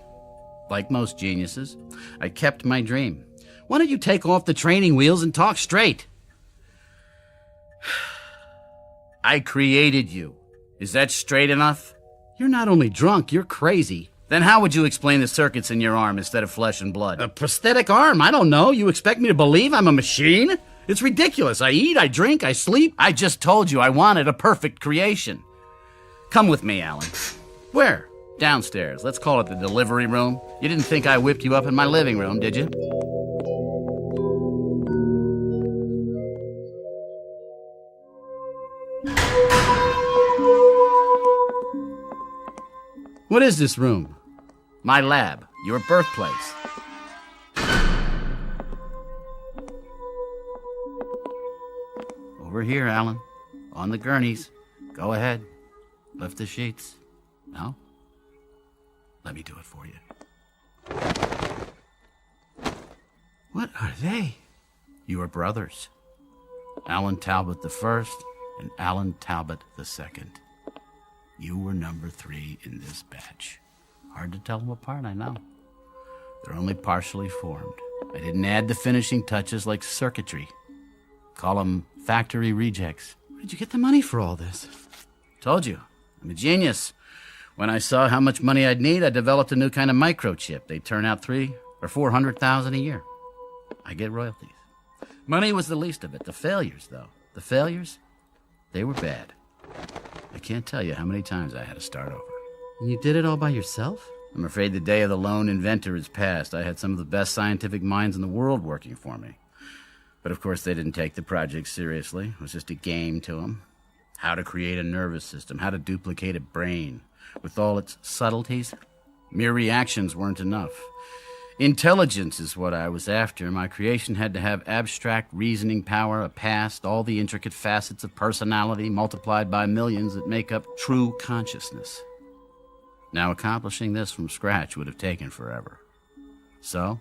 Like most geniuses, I kept my dream. Why don't you take off the training wheels and talk straight? I created you. Is that straight enough? You're not only drunk, you're crazy. Then how would you explain the circuits in your arm instead of flesh and blood? A prosthetic arm? I don't know. You expect me to believe I'm a machine? It's ridiculous. I eat, I drink, I sleep. I just told you I wanted a perfect creation. Come with me, Alan. Where? Downstairs. Let's call it the delivery room. You didn't think I whipped you up in my living room, did you? What is this room? My lab. Your birthplace. Over here, Alan. On the gurneys. Go ahead. Lift the sheets. No? Let me do it for you. What are they? Your brothers. Alan Talbot the first and Alan Talbot the second. You were number 3 in this batch. Hard to tell them apart, I know. They're only partially formed. I didn't add the finishing touches like circuitry. Call them factory rejects. Where did you get the money for all this? Told you, I'm a genius. When I saw how much money I'd need, I developed a new kind of microchip. They turn out 300,000 or 400,000 a year. I get royalties. Money was the least of it. The failures, though. The failures, they were bad. I can't tell you how many times I had to start over. And you did it all by yourself? I'm afraid the day of the lone inventor is past. I had some of the best scientific minds in the world working for me. But of course they didn't take the project seriously. It was just a game to them. How to create a nervous system, how to duplicate a brain. With all its subtleties, mere reactions weren't enough. Intelligence is what I was after. My creation had to have abstract reasoning power, a past, all the intricate facets of personality multiplied by millions that make up true consciousness. Now, accomplishing this from scratch would have taken forever. So,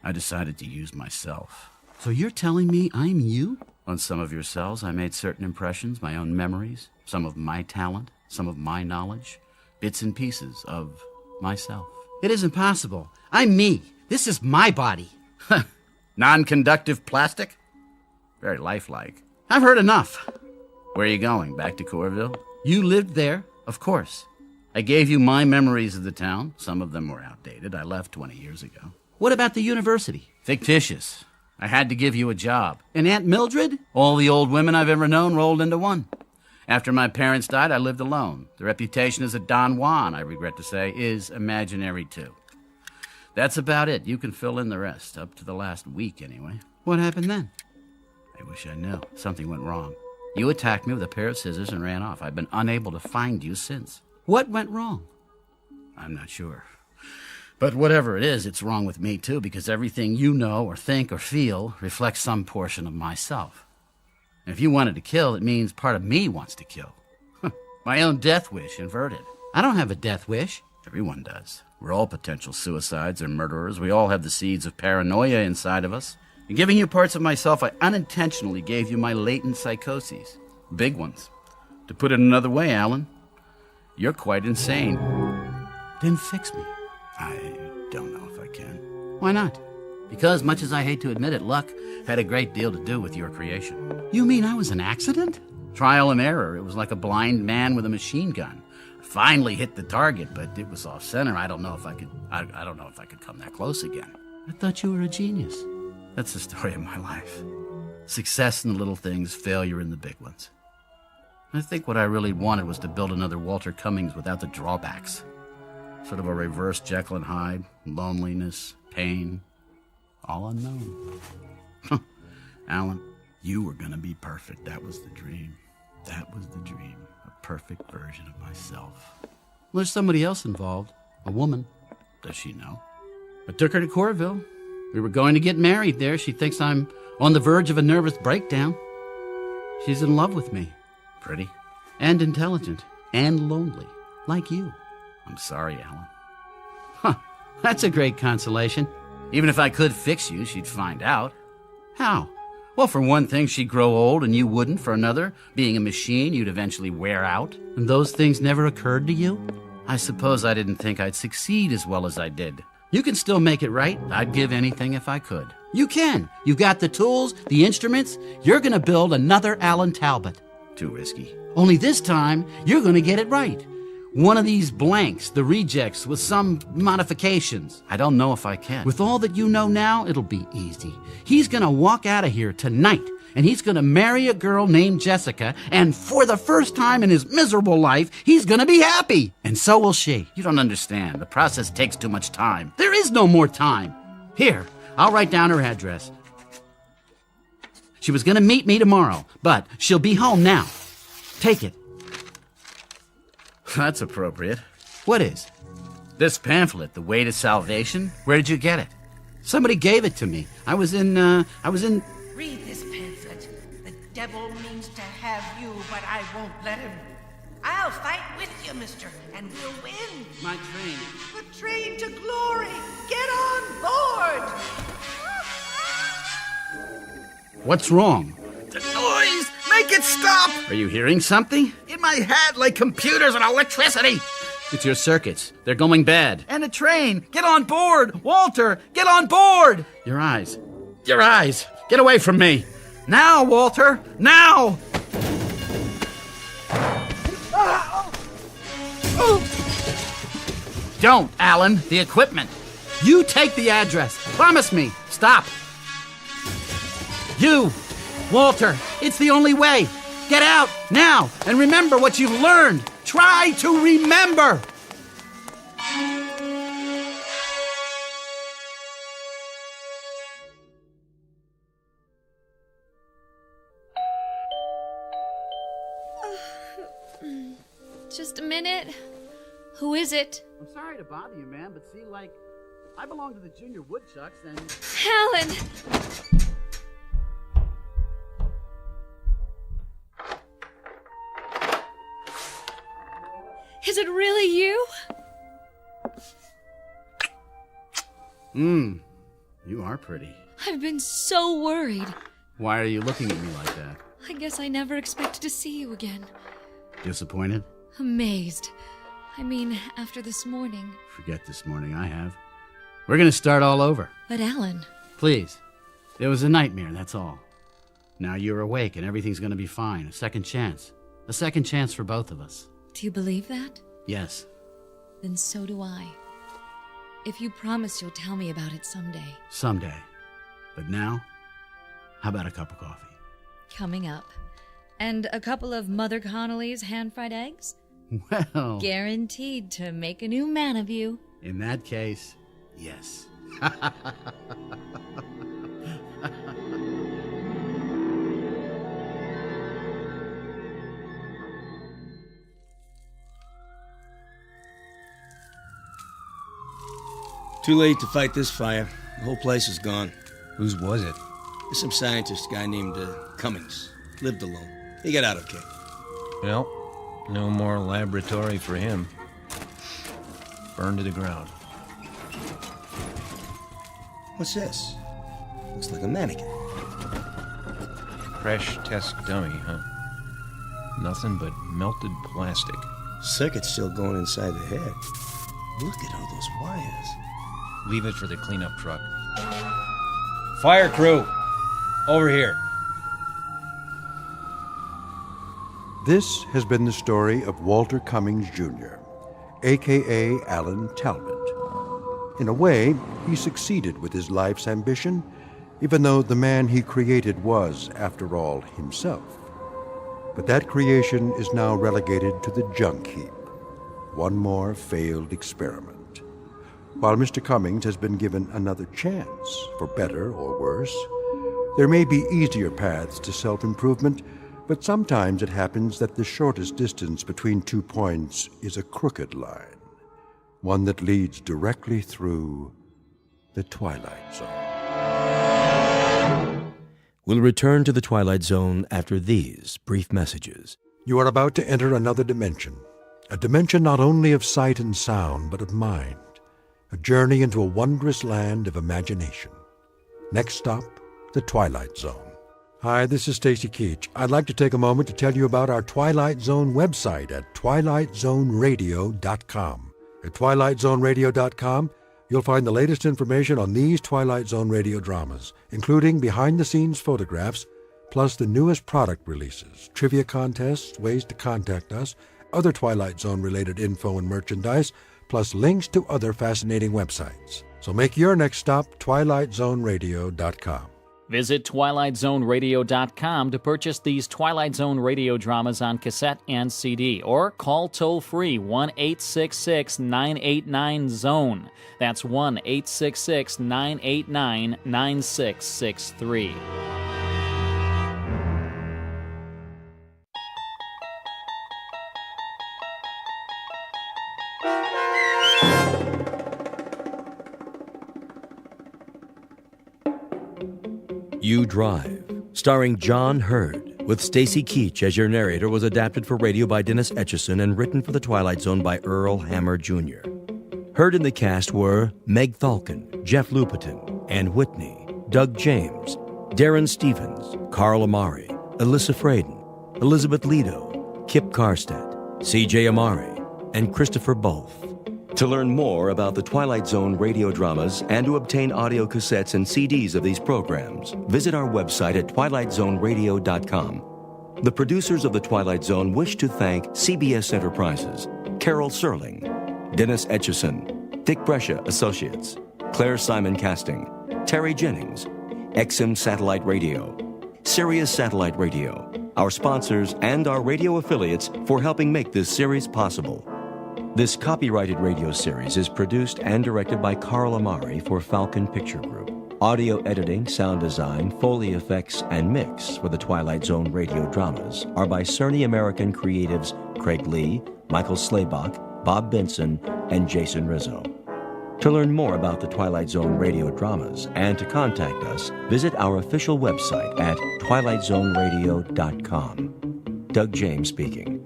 I decided to use myself. So you're telling me I'm you? On some of your cells, I made certain impressions, my own memories, some of my talent, some of my knowledge, bits and pieces of myself. It isn't possible. I'm me. This is my body. Non-conductive plastic? Very lifelike. I've heard enough. Where are you going? Back to Corville? You lived there, of course. I gave you my memories of the town. Some of them were outdated. I left 20 years ago. What about the university? Fictitious. I had to give you a job. And Aunt Mildred? All the old women I've ever known rolled into one. After my parents died, I lived alone. The reputation as a Don Juan, I regret to say, is imaginary too. That's about it. You can fill in the rest, up to the last week anyway. What happened then? I wish I knew. Something went wrong. You attacked me with a pair of scissors and ran off. I've been unable to find you since. What went wrong? I'm not sure. But whatever it is, it's wrong with me too, because everything you know or think or feel reflects some portion of myself. And if you wanted to kill, it means part of me wants to kill. My own death wish inverted. I don't have a death wish. Everyone does. We're all potential suicides or murderers. We all have the seeds of paranoia inside of us. In giving you parts of myself, I unintentionally gave you my latent psychoses. Big ones. To put it another way, Alan, you're quite insane. Then fix me. I don't know if I can. Why not? Because, much as I hate to admit it, luck had a great deal to do with your creation. You mean I was an accident? Trial and error. It was like a blind man with a machine gun. I finally hit the target, but it was off center. I don't know if I could come that close again. I thought you were a genius. That's the story of my life. Success in the little things, failure in the big ones. I think what I really wanted was to build another Walter Cummings without the drawbacks. Sort of a reverse Jekyll and Hyde, loneliness, pain, all unknown. Alan, you were gonna be perfect. That was the dream. That was the dream. A perfect version of myself. Well, there's somebody else involved. A woman. Does she know? I took her to Corville. We were going to get married there. She thinks I'm on the verge of a nervous breakdown. She's in love with me. Pretty? And intelligent. And lonely. Like you. I'm sorry, Alan. Huh. That's a great consolation. Even if I could fix you, she'd find out. How? Well, for one thing, she'd grow old and you wouldn't. For another, being a machine, you'd eventually wear out. And those things never occurred to you? I suppose I didn't think I'd succeed as well as I did. You can still make it right. I'd give anything if I could. You can. You've got the tools, the instruments. You're going to build another Alan Talbot. Too risky. Only this time, you're going to get it right. One of these blanks, the rejects, with some modifications. I don't know if I can. With all that you know now, it'll be easy. He's gonna walk out of here tonight, and he's gonna marry a girl named Jessica, and for the first time in his miserable life, he's gonna be happy. And so will she. You don't understand. The process takes too much time. There is no more time. Here, I'll write down her address. She was gonna meet me tomorrow, but she'll be home now. Take it. That's appropriate. What is? This pamphlet, The Way to Salvation. Where did you get it? Somebody gave it to me. I was in... Read this pamphlet. The devil means to have you, but I won't let him. I'll fight with you, mister, and we'll win. My train. The train to glory. Get on board. What's wrong? The noise! Make it stop! Are you hearing something? In my head, like computers and electricity. It's your circuits. They're going bad. And a train! Get on board! Walter, get on board! Your eyes. Your eyes! Get away from me! Now, Walter! Now! Don't, Alan. The equipment. You take the address. Promise me. Stop. You! Walter, it's the only way. Get out, now, and remember what you've learned. Try to remember! Just a minute. Who is it? I'm sorry to bother you, man, but see, like, I belong to the Junior Woodchucks, and... Helen! Is it really you? You are pretty. I've been so worried. Why are you looking at me like that? I guess I never expected to see you again. Disappointed? Amazed. I mean, after this morning. Forget this morning, I have. We're gonna start all over. But Alan... Please. It was a nightmare, that's all. Now you're awake and everything's gonna be fine. A second chance. A second chance for both of us. Do you believe that? Yes. Then so do I. If you promise you'll tell me about it someday. Someday. But now, how about a cup of coffee? Coming up. And a couple of Mother Connolly's hand-fried eggs? Well... Guaranteed to make a new man of you. In that case, yes. Too late to fight this fire. The whole place is gone. Whose was it? There's some scientist guy named Cummings. Lived alone. He got out okay. Well, no more laboratory for him. Burned to the ground. What's this? Looks like a mannequin. Crash test dummy, huh? Nothing but melted plastic. Circuit's still going inside the head. Look at all those wires. Leave it for the cleanup truck. Fire crew! Over here. This has been the story of Walter Cummings, Jr., a.k.a. Alan Talbot. In a way, he succeeded with his life's ambition, even though the man he created was, after all, himself. But that creation is now relegated to the junk heap. One more failed experiment. While Mr. Cummings has been given another chance, for better or worse, there may be easier paths to self-improvement, but sometimes it happens that the shortest distance between 2 points is a crooked line, one that leads directly through the Twilight Zone. We'll return to the Twilight Zone after these brief messages. You are about to enter another dimension, a dimension not only of sight and sound, but of mind, a journey into a wondrous land of imagination. Next stop, the Twilight Zone. Hi, this is Stacy Keach. I'd like to take a moment to tell you about our Twilight Zone website at twilightzoneradio.com. At twilightzoneradio.com, you'll find the latest information on these Twilight Zone radio dramas, including behind-the-scenes photographs, plus the newest product releases, trivia contests, ways to contact us, other Twilight Zone-related info and merchandise, plus links to other fascinating websites. So make your next stop twilightzoneradio.com. Visit twilightzoneradio.com to purchase these Twilight Zone radio dramas on cassette and CD, or call toll-free 1-866-989-ZONE. That's 1-866-989-9663. You Drive, starring John Hurd, with Stacy Keach as your narrator, was adapted for radio by Dennis Etchison and written for The Twilight Zone by Earl Hammer Jr. Heard in the cast were Meg Thalken, Jeff Lupetin, Ann Whitney, Doug James, Darren Stevens, Carl Amari, Alyssa Fraden, Elizabeth Lido, Kip Karstedt, C.J. Amari, and Christopher Both. To learn more about the Twilight Zone radio dramas and to obtain audio cassettes and CDs of these programs, visit our website at twilightzoneradio.com. The producers of The Twilight Zone wish to thank CBS Enterprises, Carol Serling, Dennis Etchison, Dick Brescia Associates, Claire Simon Casting, Terry Jennings, XM Satellite Radio, Sirius Satellite Radio, our sponsors, and our radio affiliates for helping make this series possible. This copyrighted radio series is produced and directed by Carl Amari for Falcon Picture Group. Audio editing, sound design, Foley effects, and mix for the Twilight Zone radio dramas are by Cerny American creatives Craig Lee, Michael Slaybach, Bob Benson, and Jason Rizzo. To learn more about the Twilight Zone radio dramas and to contact us, visit our official website at twilightzoneradio.com. Doug James speaking.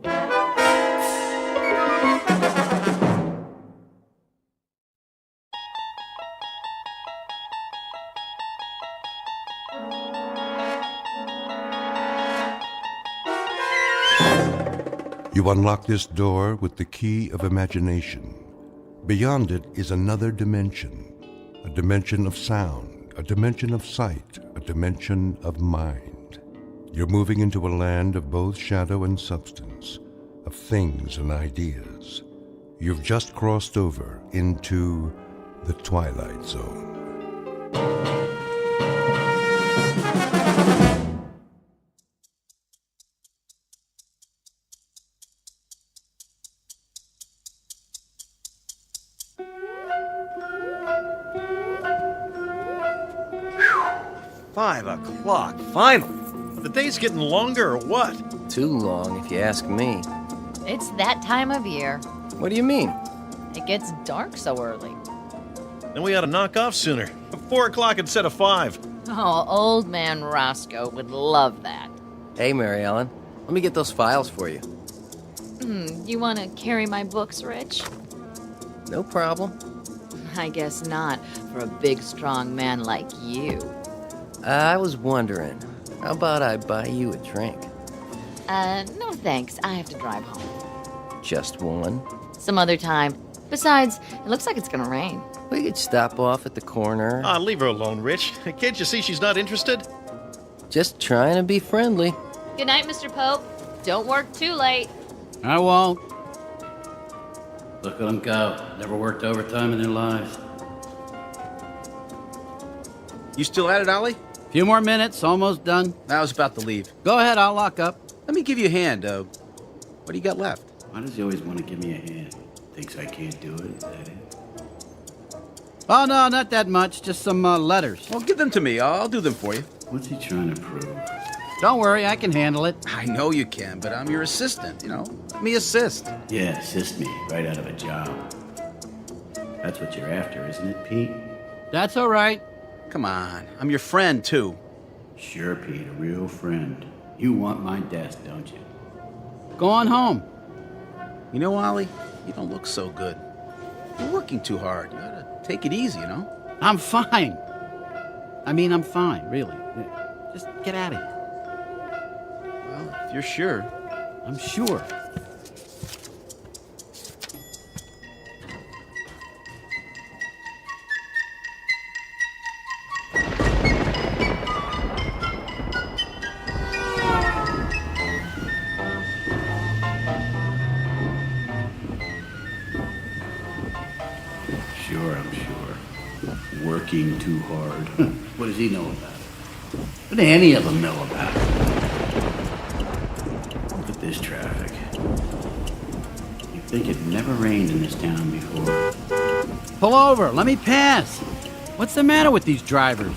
You unlock this door with the key of imagination. Beyond it is another dimension, a dimension of sound, a dimension of sight, a dimension of mind. You're moving into a land of both shadow and substance, of things and ideas. You've just crossed over into the Twilight Zone. $5 finally. The day's getting longer or what? Too long, if you ask me. It's that time of year. What do you mean? It gets dark so early. Then we ought to knock off sooner. 4 o'clock instead of 5. Oh, old man Roscoe would love that. Hey, Mary Ellen, let me get those files for you. You want to carry my books, Rich? No problem. I guess not, for a big, strong man like you. I was wondering, how about I buy you a drink? No thanks. I have to drive home. Just one? Some other time. Besides, it looks like it's gonna rain. We could stop off at the corner. Ah, leave her alone, Rich. Can't you see she's not interested? Just trying to be friendly. Good night, Mr. Pope. Don't work too late. I won't. Look at them go. Never worked overtime in their lives. You still at it, Ollie? Few more minutes, almost done. I was about to leave. Go ahead, I'll lock up. Let me give you a hand. What do you got left? Why does he always want to give me a hand? Thinks I can't do it, is that it? Oh, no, not that much. Just some letters. Well, give them to me. I'll do them for you. What's he trying to prove? Don't worry, I can handle it. I know you can, but I'm your assistant, you know? Let me assist. Yeah, assist me right out of a job. That's what you're after, isn't it, Pete? That's all right. Come on, I'm your friend, too. Sure, Pete, a real friend. You want my desk, don't you? Go on home. You know, Ollie, you don't look so good. You're working too hard. You gotta take it easy, you know? I'm fine. I'm fine, really. Just get out of here. Well, if you're sure. I'm sure. Working too hard. What does he know about it? What do any of them know about it? Look at this traffic. You'd think it never rained in this town before. Pull over, let me pass. What's the matter with these drivers?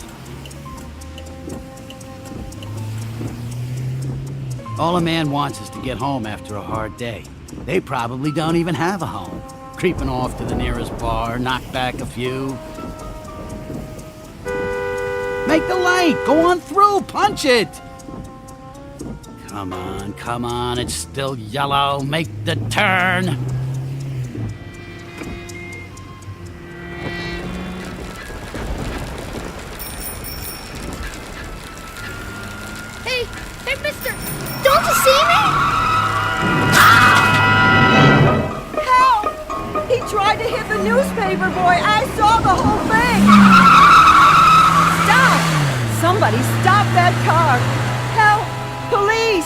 All a man wants is to get home after a hard day. They probably don't even have a home. Creeping off to the nearest bar, knock back a few. Make the light! Go on through! Punch it! Come on, it's still yellow. Make the turn! Hey, mister! Don't you see me? Help! paper boy. I saw the whole thing. Stop! Somebody stop that car. Help! Police!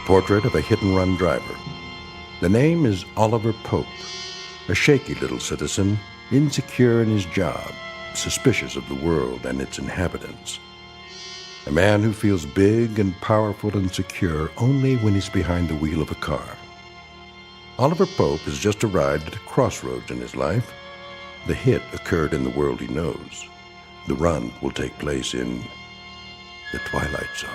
Portrait of a hit-and-run driver. The name is Oliver Pope, a shaky little citizen, insecure in his job, suspicious of the world and its inhabitants. A man who feels big and powerful and secure only when he's behind the wheel of a car. Oliver Pope has just arrived at a crossroads in his life. The hit occurred in the world he knows. The run will take place in the Twilight Zone.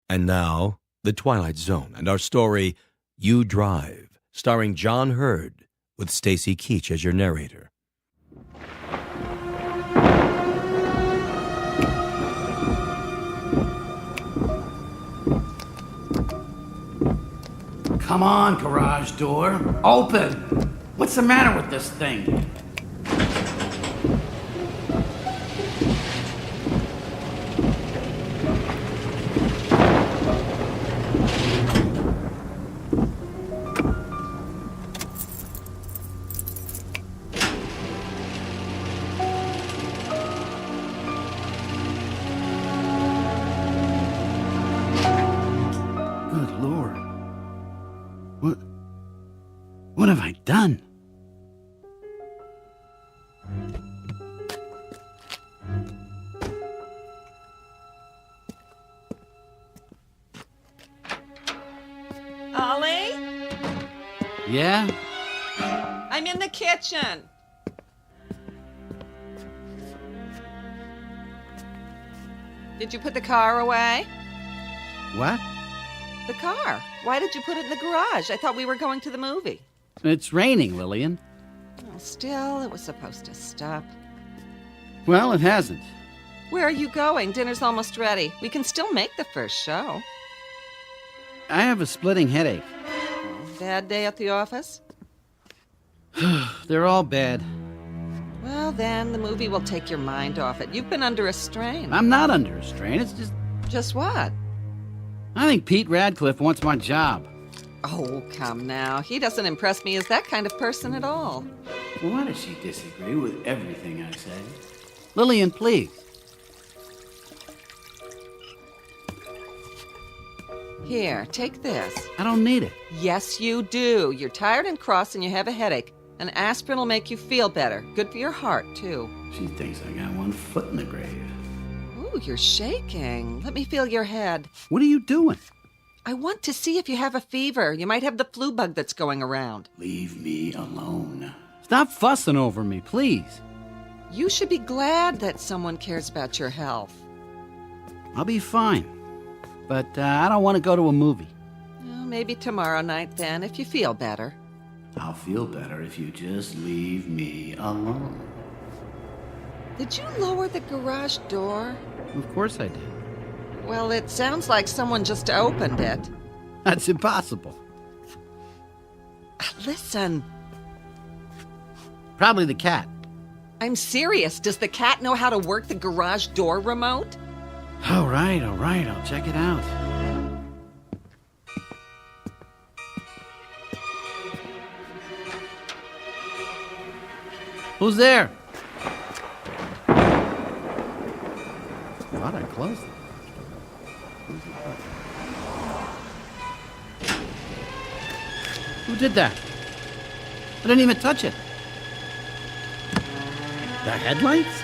And now, The Twilight Zone and our story, You Drive, starring John Hurd, with Stacy Keach as your narrator. Come on, garage door. Open! What's the matter with this thing? What have I done? Ollie? Yeah? I'm in the kitchen. Did you put the car away? What? The car. Why did you put it in the garage? I thought we were going to the movie. It's raining, Lillian. Well, still, it was supposed to stop. Well, it hasn't. Where are you going? Dinner's almost ready. We can still make the first show. I have a splitting headache. Bad day at the office? They're all bad. Well, then, the movie will take your mind off it. You've been under a strain. I'm not under a strain. It's just... Just what? I think Pete Radcliffe wants my job. Oh, come now. He doesn't impress me as that kind of person at all. Why does she disagree with everything I say? Lillian, please. Here, take this. I don't need it. Yes, you do. You're tired and cross and you have a headache. An aspirin will make you feel better. Good for your heart, too. She thinks I got one foot in the grave. Ooh, you're shaking. Let me feel your head. What are you doing? I want to see if you have a fever. You might have the flu bug that's going around. Leave me alone. Stop fussing over me, please. You should be glad that someone cares about your health. I'll be fine. But I don't want to go to a movie. Well, maybe tomorrow night then, if you feel better. I'll feel better if you just leave me alone. Did you lower the garage door? Of course I did. Well, it sounds like someone just opened it. That's impossible. Listen. Probably the cat. I'm serious. Does the cat know how to work the garage door remote? All right. I'll check it out. Who's there? Thought I closed it. Who did that? I didn't even touch it. The headlights?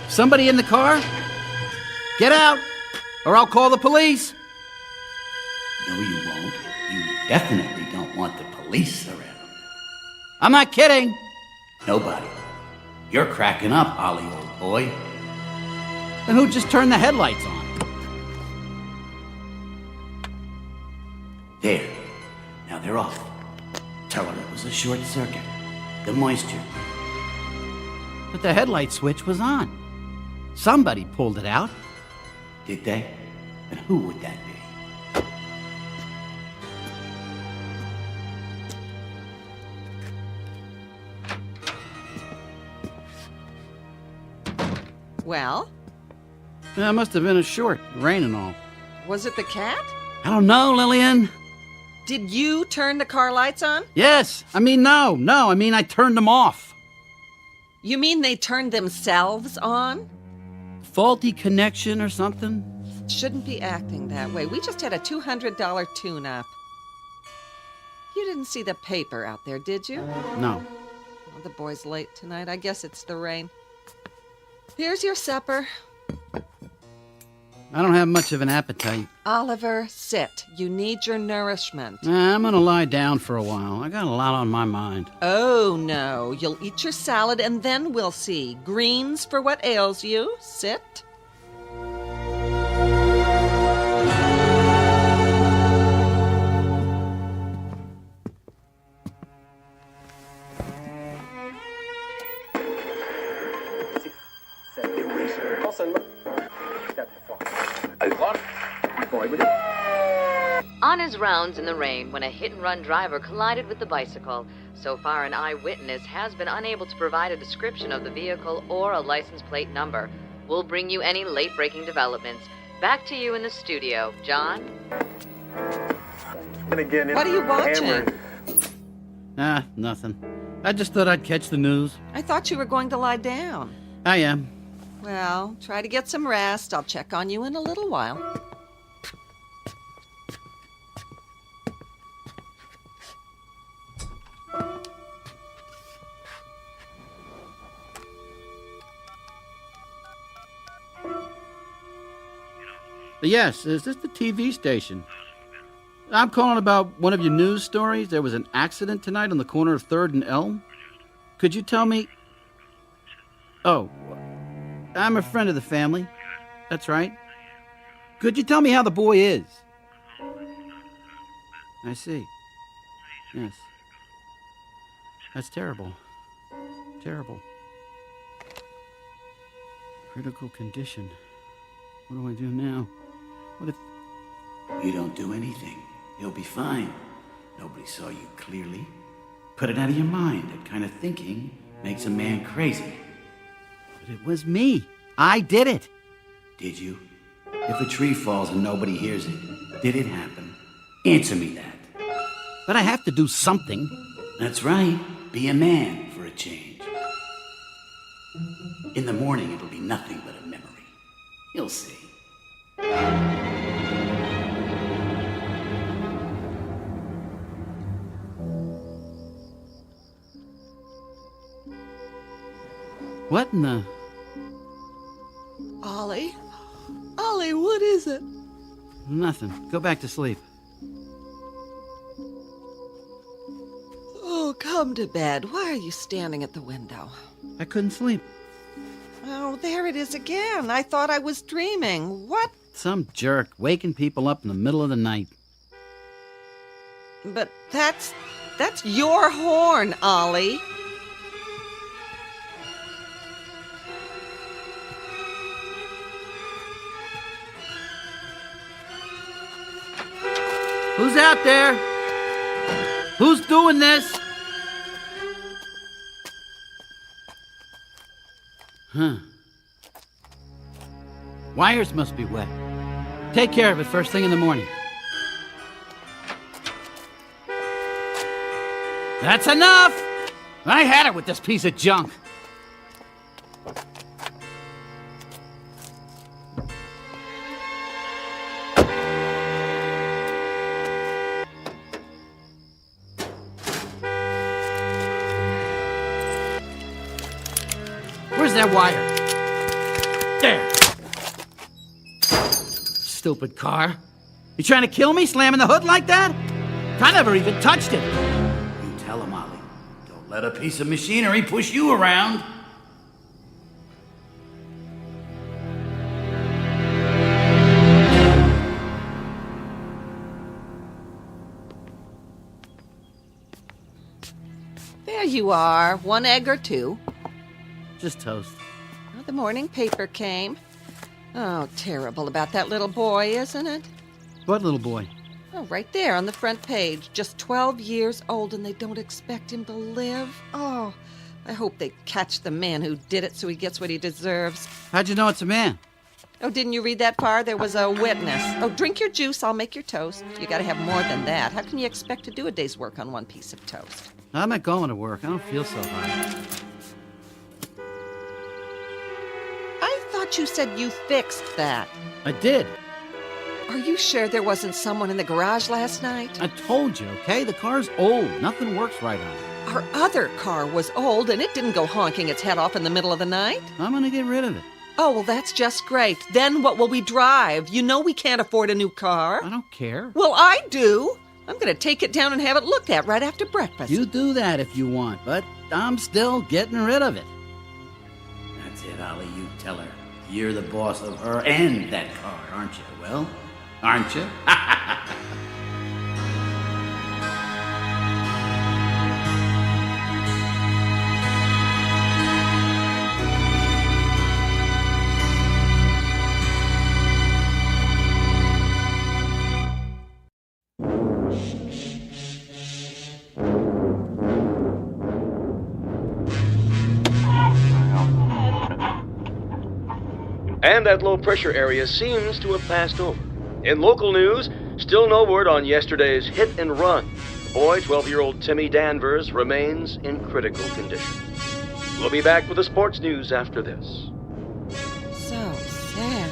Somebody in the car? Get out, or I'll call the police. No, you won't. You definitely don't want the police around. I'm not kidding. Nobody. You're cracking up, Ollie, old boy. Then who just turned the headlights on? There. Now they're off. Tell her it was a short circuit. The moisture. But the headlight switch was on. Somebody pulled it out. Did they? And who would that be? Well? That must have been a short, rain and all. Was it the cat? I don't know, Lillian. Did you turn the car lights on? Yes. I mean, no. I mean, I turned them off. You mean they turned themselves on? Faulty connection or something? Shouldn't be acting that way. We just had a $200 tune-up. You didn't see the paper out there, did you? No. Oh, the boy's late tonight. I guess it's the rain. Here's your supper. I don't have much of an appetite. Oliver, sit. You need your nourishment. I'm gonna lie down for a while. I got a lot on my mind. Oh, no. You'll eat your salad and then we'll see. Greens for what ails you. Sit. On his rounds in the rain when a hit-and-run driver collided with the bicycle. So far, an eyewitness has been unable to provide a description of the vehicle or a license plate number. We'll bring you any late-breaking developments. Back to you in the studio. John? What are you watching? Nothing. I just thought I'd catch the news. I thought you were going to lie down. I am. Well, try to get some rest. I'll check on you in a little while. Yes, is this the TV station? I'm calling about one of your news stories. There was an accident tonight on the corner of 3rd and Elm. Could you tell me... Oh, I'm a friend of the family. That's right. Could you tell me how the boy is? I see. Yes. That's terrible. Terrible. Critical condition. What do I do now? What if... You don't do anything. You'll be fine. Nobody saw you clearly. Put it out of your mind. That kind of thinking makes a man crazy. But it was me. I did it. Did you? If a tree falls and nobody hears it, did it happen? Answer me that. But I have to do something. That's right. Be a man for a change. In the morning, it'll be nothing but a memory. You'll see. What in the... Ollie? Ollie, what is it? Nothing. Go back to sleep. Oh, come to bed. Why are you standing at the window? I couldn't sleep. Oh, there it is again. I thought I was dreaming. What? Some jerk waking people up in the middle of the night. But that's your horn, Ollie. Who's out there? Who's doing this? Huh. Wires must be wet. Take care of it first thing in the morning. That's enough! I had it with this piece of junk. Where's that wire? There. Stupid car. You trying to kill me, slamming the hood like that? I never even touched it. You tell him, Ollie. Don't let a piece of machinery push you around. There you are. 1 egg or 2. Just toast. Oh, the morning paper came. Oh, terrible about that little boy, isn't it? What little boy? Oh, right there on the front page. Just 12 years old and they don't expect him to live. Oh, I hope they catch the man who did it so he gets what he deserves. How'd you know it's a man? Oh, didn't you read that far? There was a witness. Oh, drink your juice. I'll make your toast. You gotta have more than that. How can you expect to do a day's work on one piece of toast? I'm not going to work. I don't feel so hot. I thought you said you fixed that. I did. Are you sure there wasn't someone in the garage last night? I told you, okay? The car's old. Nothing works right on it. Our other car was old, and it didn't go honking its head off in the middle of the night. I'm gonna get rid of it. Oh, well, that's just great. Then what will we drive? You know we can't afford a new car. I don't care. Well, I do. I'm going to take it down and have it looked at right after breakfast. You do that if you want, but I'm still getting rid of it. That's it, Ollie. You tell her. You're the boss of her and that car, aren't you? Well, aren't you? And that low-pressure area seems to have passed over. In local news, still no word on yesterday's hit and run. The boy, 12-year-old Timmy Danvers, remains in critical condition. We'll be back with the sports news after this. So sad.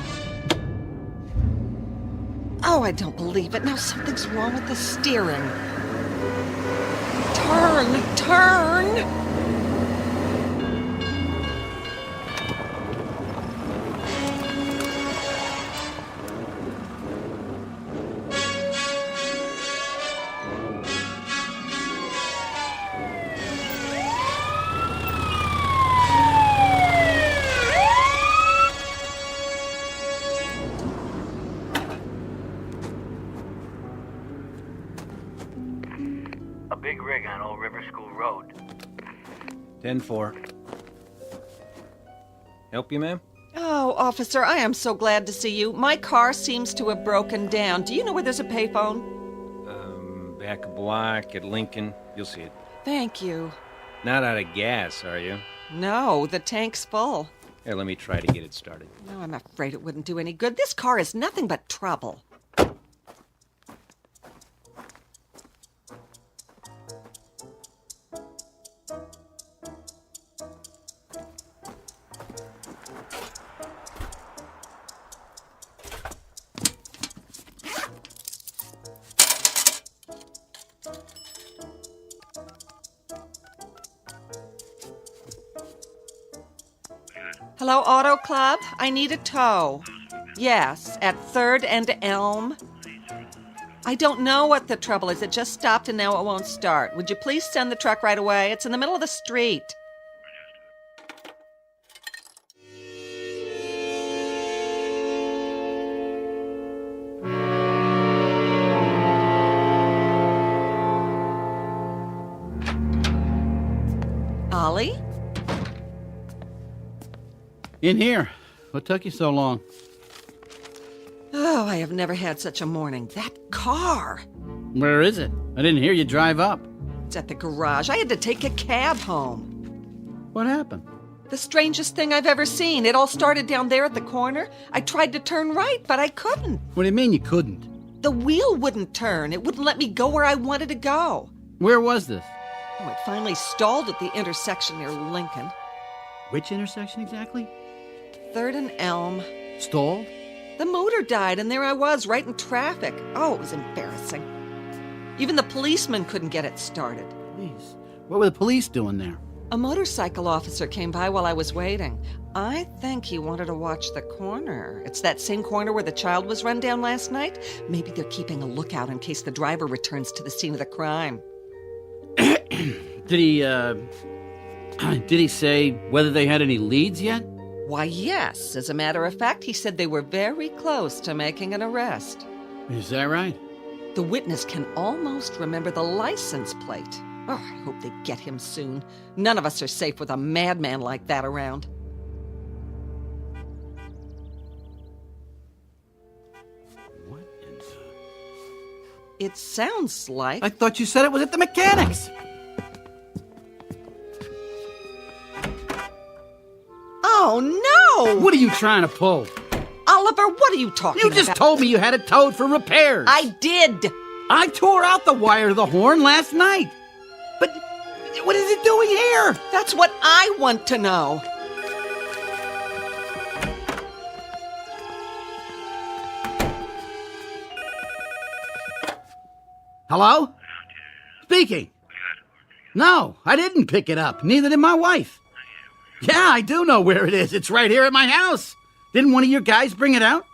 Oh, I don't believe it. Now something's wrong with the steering. Turn! A big rig on Old River School Road. 10-4. Help you, ma'am? Oh, officer, I am so glad to see you. My car seems to have broken down. Do you know where there's a payphone? Back a block at Lincoln. You'll see it. Thank you. Not out of gas, are you? No, the tank's full. Here, let me try to get it started. No, I'm afraid it wouldn't do any good. This car is nothing but trouble. Hello, Auto Club? I need a tow. Yes, at 3rd and Elm. I don't know what the trouble is. It just stopped and now it won't start. Would you please send the truck right away? It's in the middle of the street. Ollie? In here. What took you so long? Oh, I have never had such a morning. That car! Where is it? I didn't hear you drive up. It's at the garage. I had to take a cab home. What happened? The strangest thing I've ever seen. It all started down there at the corner. I tried to turn right, but I couldn't. What do you mean you couldn't? The wheel wouldn't turn. It wouldn't let me go where I wanted to go. Where was this? Oh, it finally stalled at the intersection near Lincoln. Which intersection exactly? 3rd and Elm. Stalled? The motor died, and there I was, right in traffic. Oh, it was embarrassing. Even the policeman couldn't get it started. Please. What were the police doing there? A motorcycle officer came by while I was waiting. I think he wanted to watch the corner. It's that same corner where the child was run down last night. Maybe they're keeping a lookout in case the driver returns to the scene of the crime. Did he say whether they had any leads yet? Why, yes. As a matter of fact, he said they were very close to making an arrest. Is that right? The witness can almost remember the license plate. Oh, I hope they get him soon. None of us are safe with a madman like that around. What in the... It sounds like... I thought you said it was at the mechanics. Oh, no! What are you trying to pull? Oliver, what are you talking about? You just told me you had it towed for repairs. I did. I tore out the wire to the horn last night. But what is it doing here? That's what I want to know. Hello? Speaking. No, I didn't pick it up. Neither did my wife. Yeah, I do know where it is. It's right here at my house. Didn't one of your guys bring it out?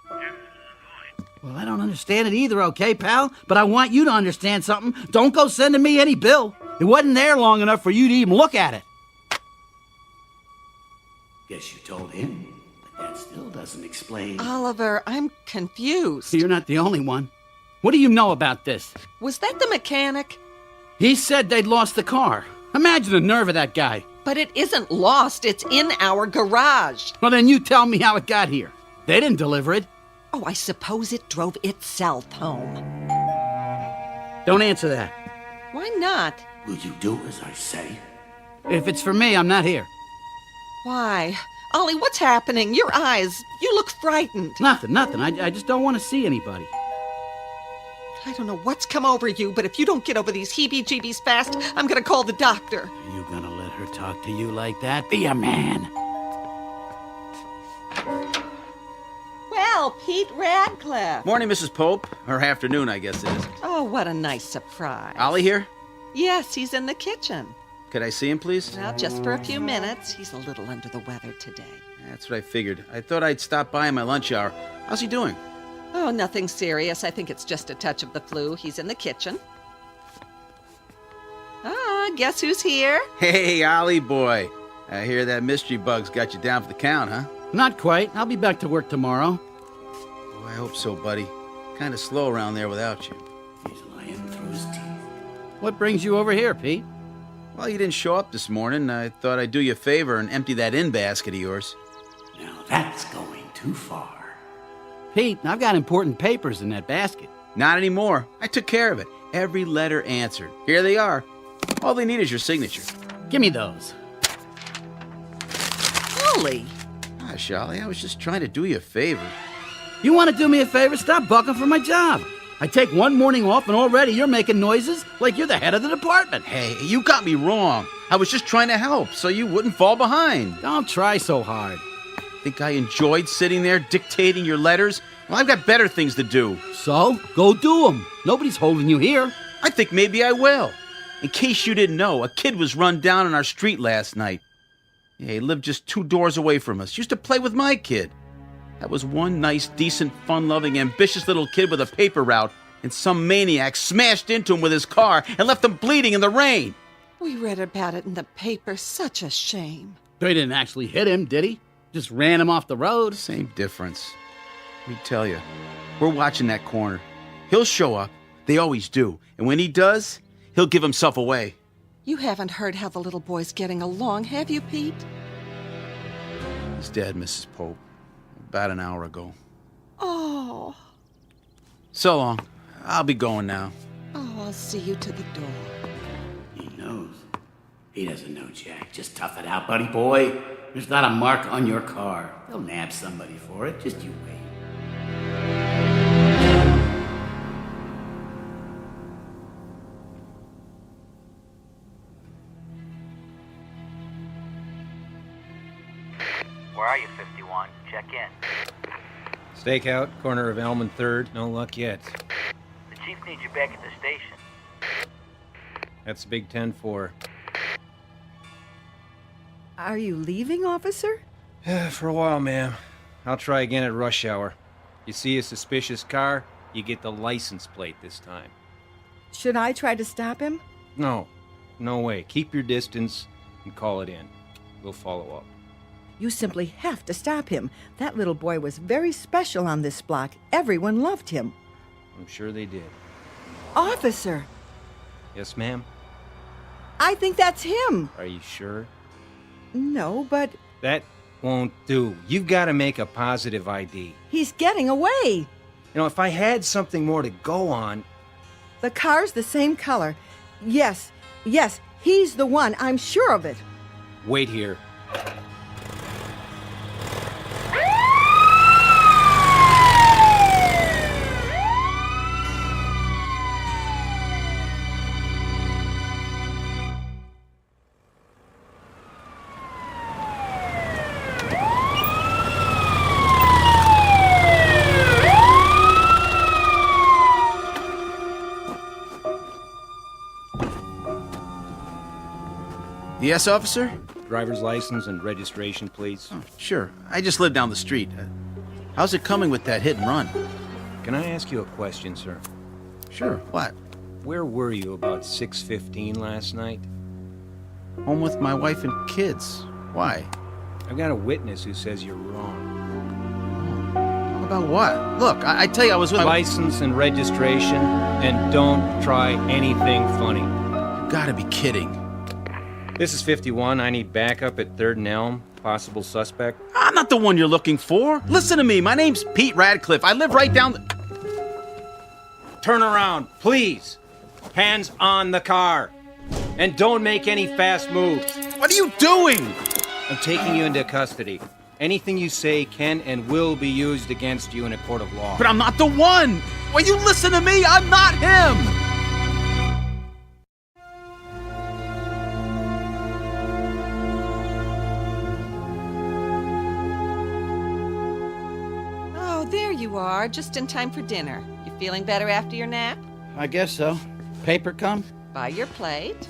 Well, I don't understand it either, okay, pal? But I want you to understand something. Don't go sending me any bill. It wasn't there long enough for you to even look at it. Guess you told him, but that still doesn't explain. Oliver, I'm confused. You're not the only one. What do you know about this? Was that the mechanic? He said they'd lost the car. Imagine the nerve of that guy. But it isn't lost. It's in our garage. Well, then you tell me how it got here. They didn't deliver it. Oh, I suppose it drove itself home. Don't answer that. Why not? Will you do as I say? If it's for me, I'm not here. Why? Ollie, what's happening? Your eyes. You look frightened. Nothing. I just don't want to see anybody. I don't know what's come over you, but if you don't get over these heebie-jeebies fast, I'm gonna call the doctor. Are you gonna let her talk to you like that? Be a man. Well, Pete Radcliffe. Morning, Mrs. Pope. Or afternoon, I guess it is. Oh, what a nice surprise. Ollie here? Yes, he's in the kitchen. Could I see him, please? Well, just for a few minutes. He's a little under the weather today. That's what I figured. I thought I'd stop by in my lunch hour. How's he doing? Oh, nothing serious. I think it's just a touch of the flu. He's in the kitchen. Ah, guess who's here? Hey, Ollie boy. I hear that mystery bug's got you down for the count, huh? Not quite. I'll be back to work tomorrow. Oh, I hope so, buddy. Kind of slow around there without you. He's lying through his teeth. What brings you over here, Pete? Well, you didn't show up this morning. I thought I'd do you a favor and empty that in basket of yours. Now that's going too far. Pete, I've got important papers in that basket. Not anymore. I took care of it. Every letter answered. Here they are. All they need is your signature. Give me those. Ollie. Gosh, Ollie, I was just trying to do you a favor. You want to do me a favor? Stop bucking for my job. I take one morning off and already you're making noises like you're the head of the department. Hey, you got me wrong. I was just trying to help so you wouldn't fall behind. Don't try so hard. Think I enjoyed sitting there dictating your letters? Well, I've got better things to do. So, go do them. Nobody's holding you here. I think maybe I will. In case you didn't know, a kid was run down on our street last night. Yeah, he lived just 2 doors away from us. Used to play with my kid. That was one nice, decent, fun-loving, ambitious little kid with a paper route, and some maniac smashed into him with his car and left him bleeding in the rain. We read about it in the paper. Such a shame. They didn't actually hit him, did he? Just ran him off the road. Same difference. Let me tell you, we're watching that corner. He'll show up. They always do. And when he does, he'll give himself away. You haven't heard how the little boy's getting along, have you, Pete? He's dead, Mrs. Pope. About an hour ago. Oh. So long. I'll be going now. Oh, I'll see you to the door. He knows. He doesn't know, Jack. Just tough it out, buddy boy. There's not a mark on your car. They'll nab somebody for it. Just you wait. Where are you, 51? Check in. Stakeout, corner of Elm and 3rd. No luck yet. The chief needs you back at the station. That's Big 10-4. Are you leaving, officer? For a while, ma'am. I'll try again at rush hour. You see a suspicious car, you get the license plate this time. Should I try to stop him? No. No way. Keep your distance and call it in. We'll follow up. You simply have to stop him. That little boy was very special on this block. Everyone loved him. I'm sure they did. Officer! Yes, ma'am? I think that's him. Are you sure? No, but... That won't do. You've got to make a positive ID. He's getting away. You know, if I had something more to go on... The car's the same color. Yes, he's the one. I'm sure of it. Wait here. Yes, officer? Driver's license and registration, please. Oh, sure. I just live down the street. How's it coming with that hit and run? Can I ask you a question, sir? Sure. What? Where were you about 6:15 last night? Home with my wife and kids. Why? I've got a witness who says you're wrong. About what? Look, I tell you, I was with... License and registration, and don't try anything funny. You gotta be kidding. This is 51. I need backup at 3rd and Elm. Possible suspect. I'm not the one you're looking for. Listen to me. My name's Pete Radcliffe. I live right down the... Turn around, please. Hands on the car. And don't make any fast moves. What are you doing? I'm taking you into custody. Anything you say can and will be used against you in a court of law. But I'm not the one. Will you listen to me? I'm not him. Oh, there you are, just in time for dinner. You feeling better after your nap? I guess so. Paper come? By your plate.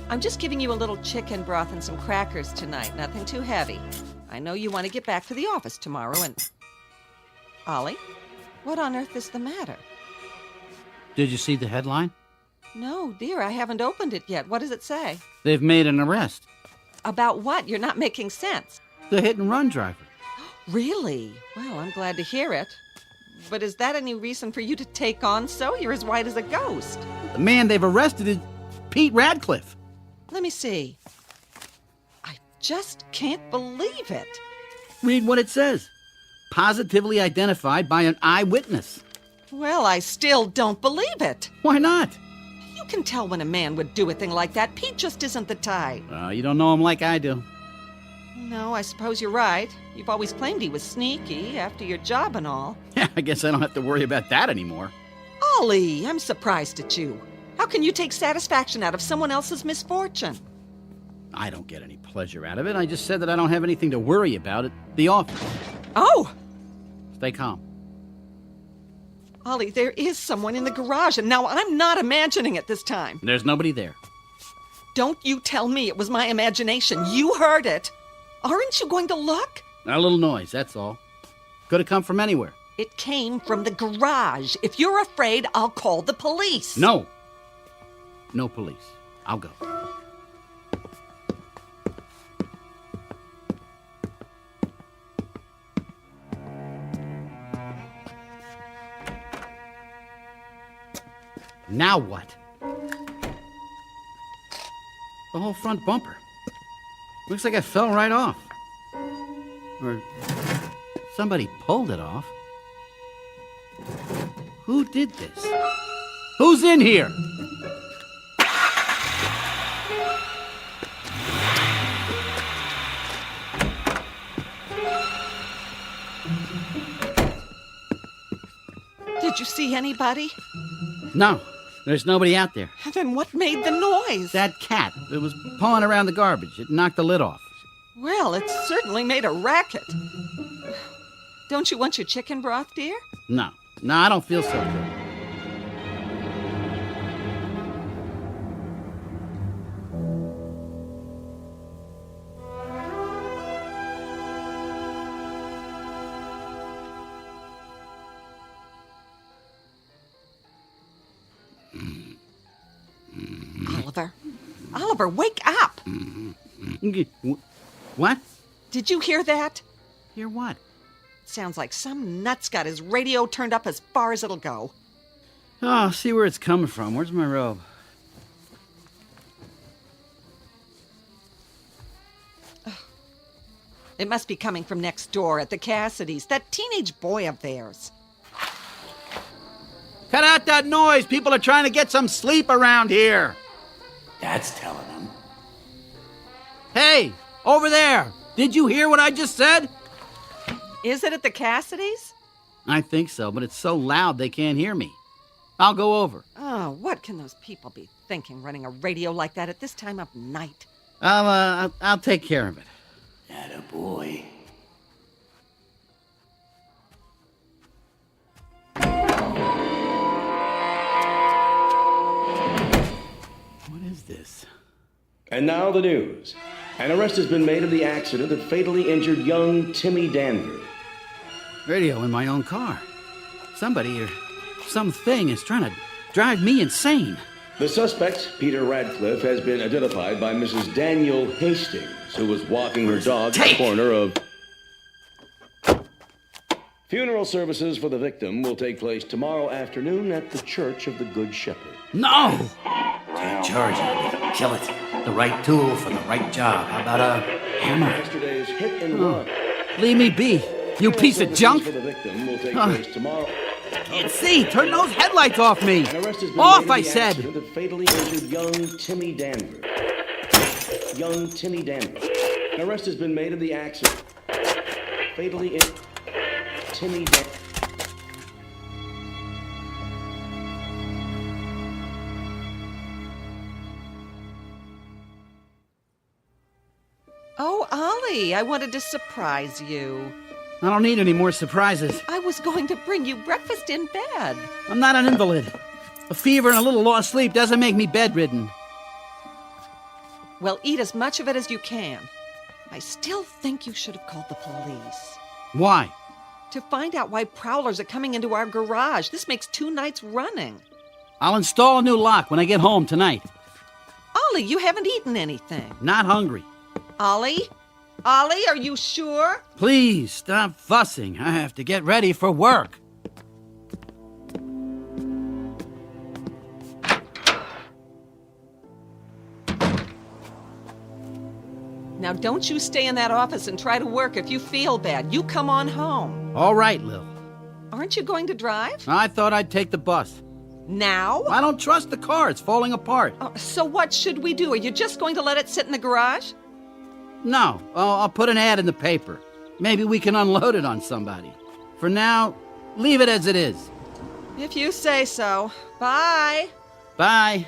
I'm just giving you a little chicken broth and some crackers tonight. Nothing too heavy. I know you want to get back to the office tomorrow and... Ollie, what on earth is the matter? Did you see the headline? No, dear, I haven't opened it yet. What does it say? They've made an arrest. About what? You're not making sense. The hit-and-run driver. Really? Well, I'm glad to hear it. But is that any reason for you to take on so? You're as white as a ghost. The man they've arrested is Pete Radcliffe. Let me see. I just can't believe it. Read what it says. Positively identified by an eyewitness. Well, I still don't believe it. Why not? You can tell when a man would do a thing like that. Pete just isn't the type. You don't know him like I do. No, I suppose you're right. You've always claimed he was sneaky after your job and all. Yeah, I guess I don't have to worry about that anymore. Ollie, I'm surprised at you. How can you take satisfaction out of someone else's misfortune? I don't get any pleasure out of it. I just said that I don't have anything to worry about at the office. Oh! Stay calm. Ollie, there is someone in the garage, and now I'm not imagining it this time. There's nobody there. Don't you tell me it was my imagination. You heard it. Aren't you going to look? A little noise, that's all. Could have come from anywhere. It came from the garage. If you're afraid, I'll call the police. No. No police. I'll go. Now what? The whole front bumper. Looks like it fell right off. Or somebody pulled it off. Who did this? Who's in here? Did you see anybody? No, there's nobody out there. Then what made the noise? That cat. It was pawing around the garbage. It knocked the lid off. Well, it certainly made a racket. Don't you want your chicken broth, dear? No, I don't feel so good. Oliver, wake up! What? Did you hear that? Hear what? Sounds like some nut's got his radio turned up as far as it'll go. Oh, I'll see where it's coming from. Where's my robe? It must be coming from next door at the Cassidys, that teenage boy of theirs. Cut out that noise! People are trying to get some sleep around here! That's telling them. Hey! Over there! Did you hear what I just said? Is it at the Cassidys? I think so, but it's so loud they can't hear me. I'll go over. Oh, what can those people be thinking running a radio like that at this time of night? I'll take care of it. Attaboy. this? And now the news. An arrest has been made of the accident that fatally injured young Timmy Danvers. Radio in my own car. Somebody or something is trying to drive me insane. The suspect, Peter Radcliffe, has been identified by Mrs. Daniel Hastings, who was walking her dog at the corner of... Funeral services for the victim will take place tomorrow afternoon at the Church of the Good Shepherd. No! Take charge of it. Kill it. The right tool for the right job. How about a hammer? Yesterday's hit and run. Leave me be, you piece of junk! For the victim will take place tomorrow. Can't see! Turn those headlights off me! An arrest has been Off, made in I the said! accident that fatally injured young Timmy Danvers. Young Timmy Danvers. An arrest has been made in the accident. Fatally injured Timmy Danvers. Oh, Ollie, I wanted to surprise you. I don't need any more surprises. I was going to bring you breakfast in bed. I'm not an invalid. A fever and a little lost sleep doesn't make me bedridden. Well, eat as much of it as you can. I still think you should have called the police. Why? To find out why prowlers are coming into our garage. This makes 2 nights running. I'll install a new lock when I get home tonight. Ollie, you haven't eaten anything. Not hungry. Ollie? Ollie, are you sure? Please, stop fussing. I have to get ready for work. Now, don't you stay in that office and try to work if you feel bad. You come on home. All right, Lil. Aren't you going to drive? I thought I'd take the bus. Now? I don't trust the car. It's falling apart. So what should we do? Are you just going to let it sit in the garage? No, I'll put an ad in the paper. Maybe we can unload it on somebody. For now, leave it as it is. If you say so. Bye. Bye.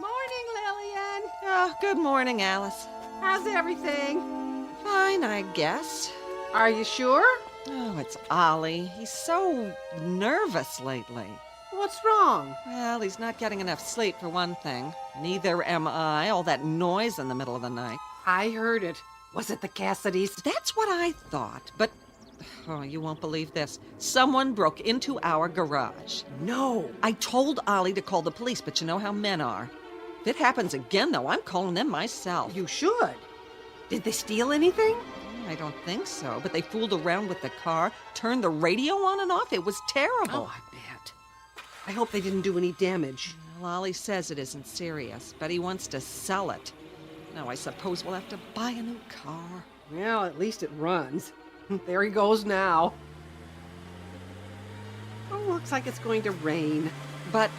Morning, Lillian. Oh, good morning, Alice. How's everything? Fine, I guess. Are you sure? Oh, it's Ollie. He's so nervous lately. What's wrong? Well, he's not getting enough sleep, for one thing. Neither am I. All that noise in the middle of the night. I heard it. Was it the Cassidys? That's what I thought, but... Oh, you won't believe this. Someone broke into our garage. No. I told Ollie to call the police, but you know how men are. If it happens again, though, I'm calling them myself. You should. Did they steal anything? I don't think so, but they fooled around with the car, turned the radio on and off. It was terrible. Oh, I bet. I hope they didn't do any damage. Well, Ollie says it isn't serious, but he wants to sell it. Now, I suppose we'll have to buy a new car. Well, at least it runs. There he goes now. Oh, looks like it's going to rain. But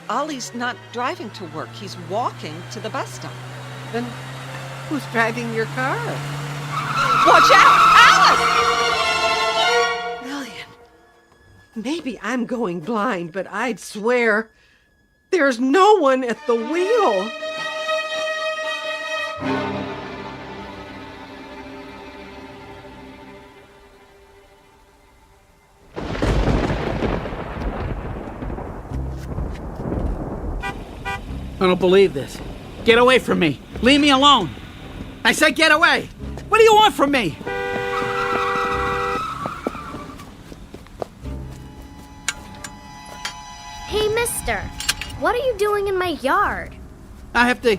Ollie's not driving to work. He's walking to the bus stop. Then who's driving your car? Watch out! Alice! Lillian, maybe I'm going blind, but I'd swear there's no one at the wheel. I don't believe this. Get away from me. Leave me alone. I said get away. What do you want from me? Hey, mister. What are you doing in my yard? I have to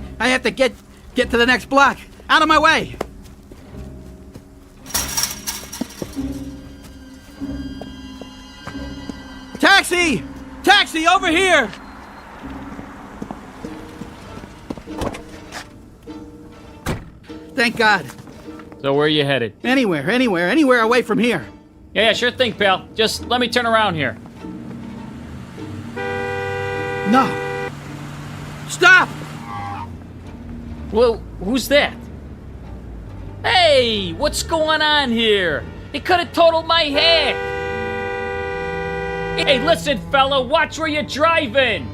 get to the next block. Out of my way. Taxi! Taxi, over here! Thank God. So where are you headed? Anywhere away from here. Yeah, sure thing, pal. Just let me turn around here. No. Stop! Well, who's that? Hey, what's going on here? It could have totaled my head. Hey, listen, fella, watch where you're driving.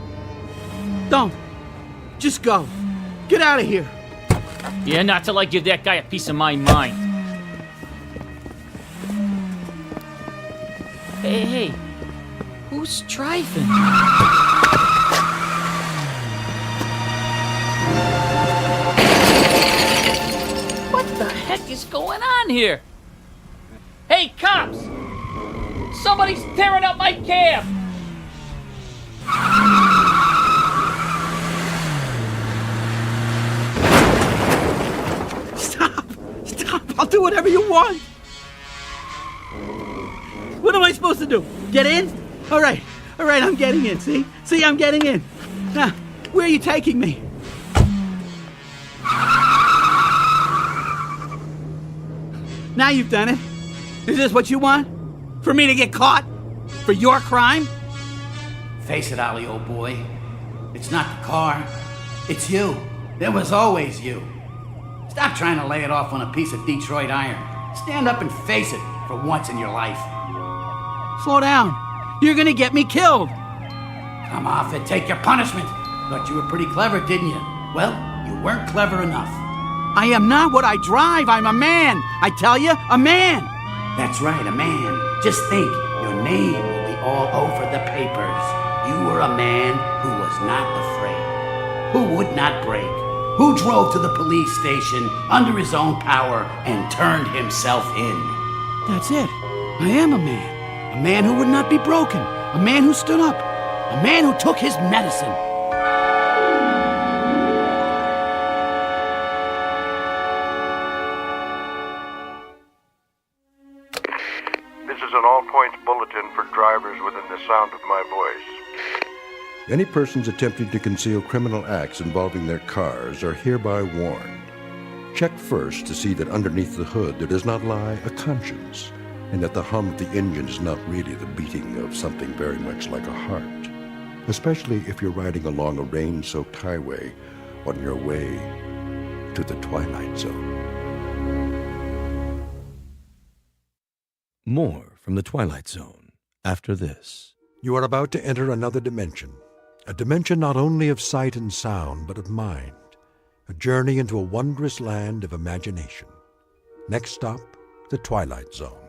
Don't. Just go. Get out of here. Yeah, not till I give that guy a piece of my mind. Hey, who's driving? is going on here? Hey, cops! Somebody's tearing up my cab! Stop! I'll do whatever you want! What am I supposed to do? Get in? All right, I'm getting in, see? See, I'm getting in. Now, where are you taking me? Now you've done it. Is this what you want? For me to get caught? For your crime? Face it, Ollie, old boy. It's not the car. It's you. It was always you. Stop trying to lay it off on a piece of Detroit iron. Stand up and face it for once in your life. Slow down. You're gonna get me killed. Come off it. Take your punishment. Thought you were pretty clever, didn't you? Well, you weren't clever enough. I am not what I drive. I'm a man. I tell you, a man. That's right, a man. Just think, your name will be all over the papers. You were a man who was not afraid, who would not break, who drove to the police station under his own power and turned himself in. That's it. I am a man. A man who would not be broken. A man who stood up. A man who took his medicine. This is an all-points bulletin for drivers within the sound of my voice. Any persons attempting to conceal criminal acts involving their cars are hereby warned. Check first to see that underneath the hood there does not lie a conscience, and that the hum of the engine is not really the beating of something very much like a heart, especially if you're riding along a rain-soaked highway on your way to the Twilight Zone. More from the Twilight Zone after this. You are about to enter another dimension. A dimension not only of sight and sound, but of mind. A journey into a wondrous land of imagination. Next stop, the Twilight Zone.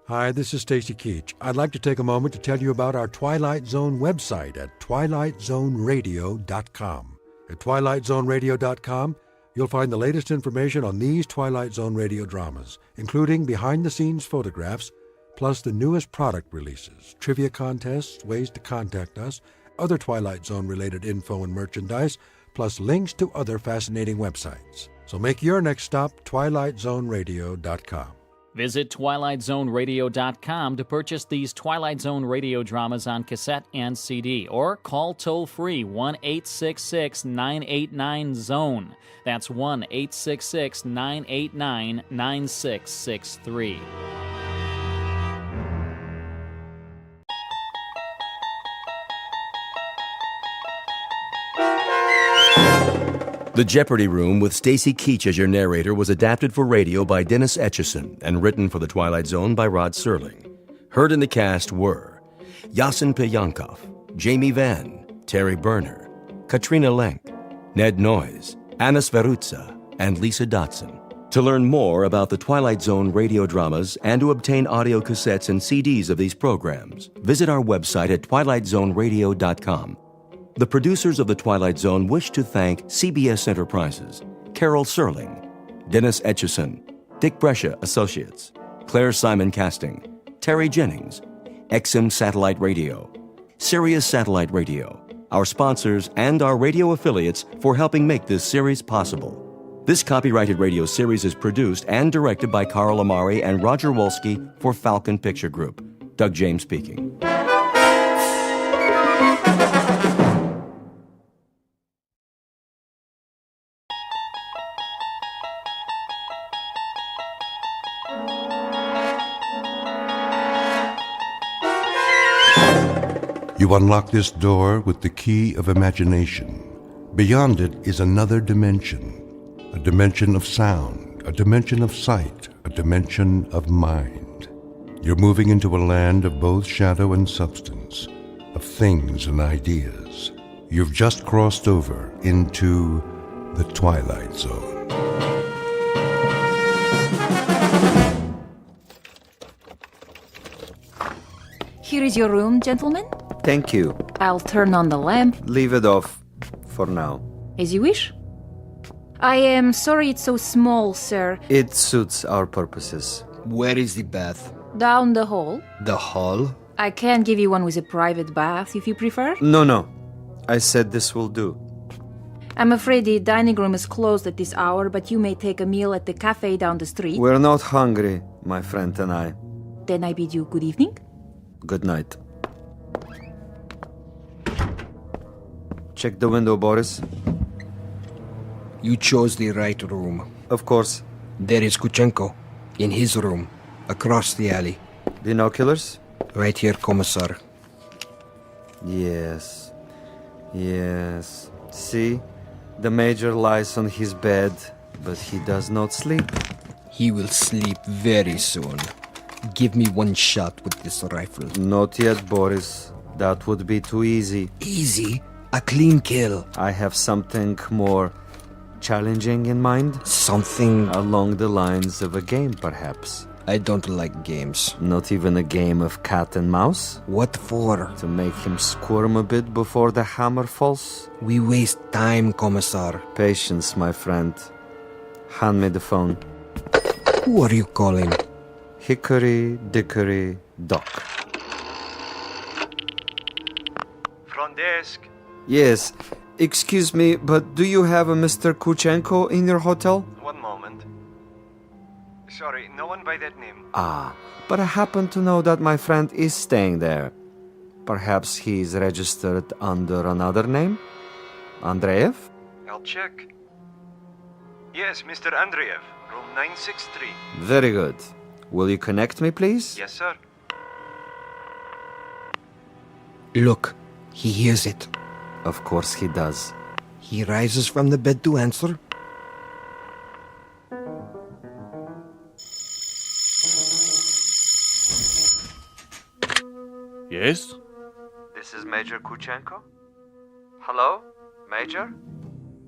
Hi, this is Stacy Keach. I'd like to take a moment to tell you about our Twilight Zone website at twilightzoneradio.com. At twilightzoneradio.com, you'll find the latest information on these Twilight Zone radio dramas, including behind-the-scenes photographs, plus the newest product releases, trivia contests, ways to contact us, other Twilight Zone-related info and merchandise, plus links to other fascinating websites. So make your next stop twilightzoneradio.com. Visit twilightzoneradio.com to purchase these Twilight Zone radio dramas on cassette and CD, or call toll-free 1-866-989-ZONE. That's 1-866-989-9663. The Jeopardy Room with Stacy Keach as your narrator was adapted for radio by Dennis Etchison and written for The Twilight Zone by Rod Serling. Heard in the cast were Yasin Piyankov, Jamie Vann, Terry Berner, Katrina Lenk, Ned Noyes, Anna Sverutza, and Lisa Dotson. To learn more about the Twilight Zone radio dramas and to obtain audio cassettes and CDs of these programs, visit our website at twilightzoneradio.com. The producers of The Twilight Zone wish to thank CBS Enterprises, Carol Serling, Dennis Etchison, Dick Brescia Associates, Claire Simon Casting, Terry Jennings, XM Satellite Radio, Sirius Satellite Radio, our sponsors, and our radio affiliates for helping make this series possible. This copyrighted radio series is produced and directed by Carl Amari and Roger Wolski for Falcon Picture Group. Doug James speaking. You unlock this door with the key of imagination. Beyond it is another dimension. A dimension of sound, a dimension of sight, a dimension of mind. You're moving into a land of both shadow and substance, of things and ideas. You've just crossed over into the Twilight Zone. Here is your room, gentlemen. Thank you. I'll turn on the lamp. Leave it off for now. As you wish. I am sorry it's so small, sir. It suits our purposes. Where is the bath? Down the hall. The hall? I can give you one with a private bath if you prefer. No. I said this will do. I'm afraid the dining room is closed at this hour, but you may take a meal at the cafe down the street. We're not hungry, my friend and I. Then I bid you good evening. Good night. Check the window, Boris. You chose the right room. Of course. There is Kuchenko, in his room, across the alley. Binoculars? Right here, Commissar. Yes. See? The Major lies on his bed, but he does not sleep. He will sleep very soon. Give me one shot with this rifle. Not yet, Boris. That would be too easy. Easy? A clean kill. I have something more challenging in mind. Something along the lines of a game, perhaps. I don't like games. Not even a game of cat and mouse? What for? To make him squirm a bit before the hammer falls? We waste time, Commissar. Patience, my friend. Hand me the phone. Who are you calling? Hickory Dickory Dock. Front desk. Yes. Excuse me, but do you have a Mr. Kuchenko in your hotel? One moment. Sorry, no one by that name. Ah, but I happen to know that my friend is staying there. Perhaps he's registered under another name? Andreev? I'll check. Yes, Mr. Andreev, room 963. Very good. Will you connect me, please? Yes, sir. Look, he hears it. Of course he does. He rises from the bed to answer. Yes? This is Major Kuchenko? Hello? Major?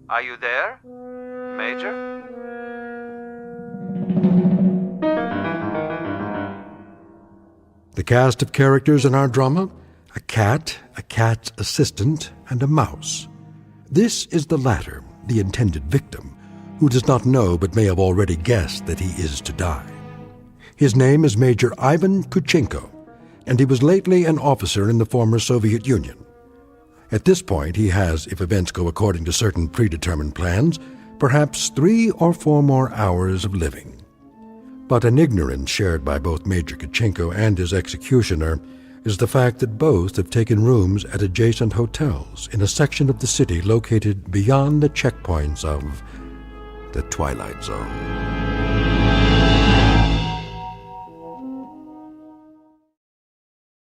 Are you there? Major? The cast of characters in our drama: a cat's assistant, and a mouse. This is the latter, the intended victim, who does not know but may have already guessed that he is to die. His name is Major Ivan Kuchenko, and he was lately an officer in the former Soviet Union. At this point, he has, if events go according to certain predetermined plans, perhaps 3 or 4 more hours of living. But an ignorance shared by both Major Kuchenko and his executioner is the fact that both have taken rooms at adjacent hotels in a section of the city located beyond the checkpoints of the Twilight Zone.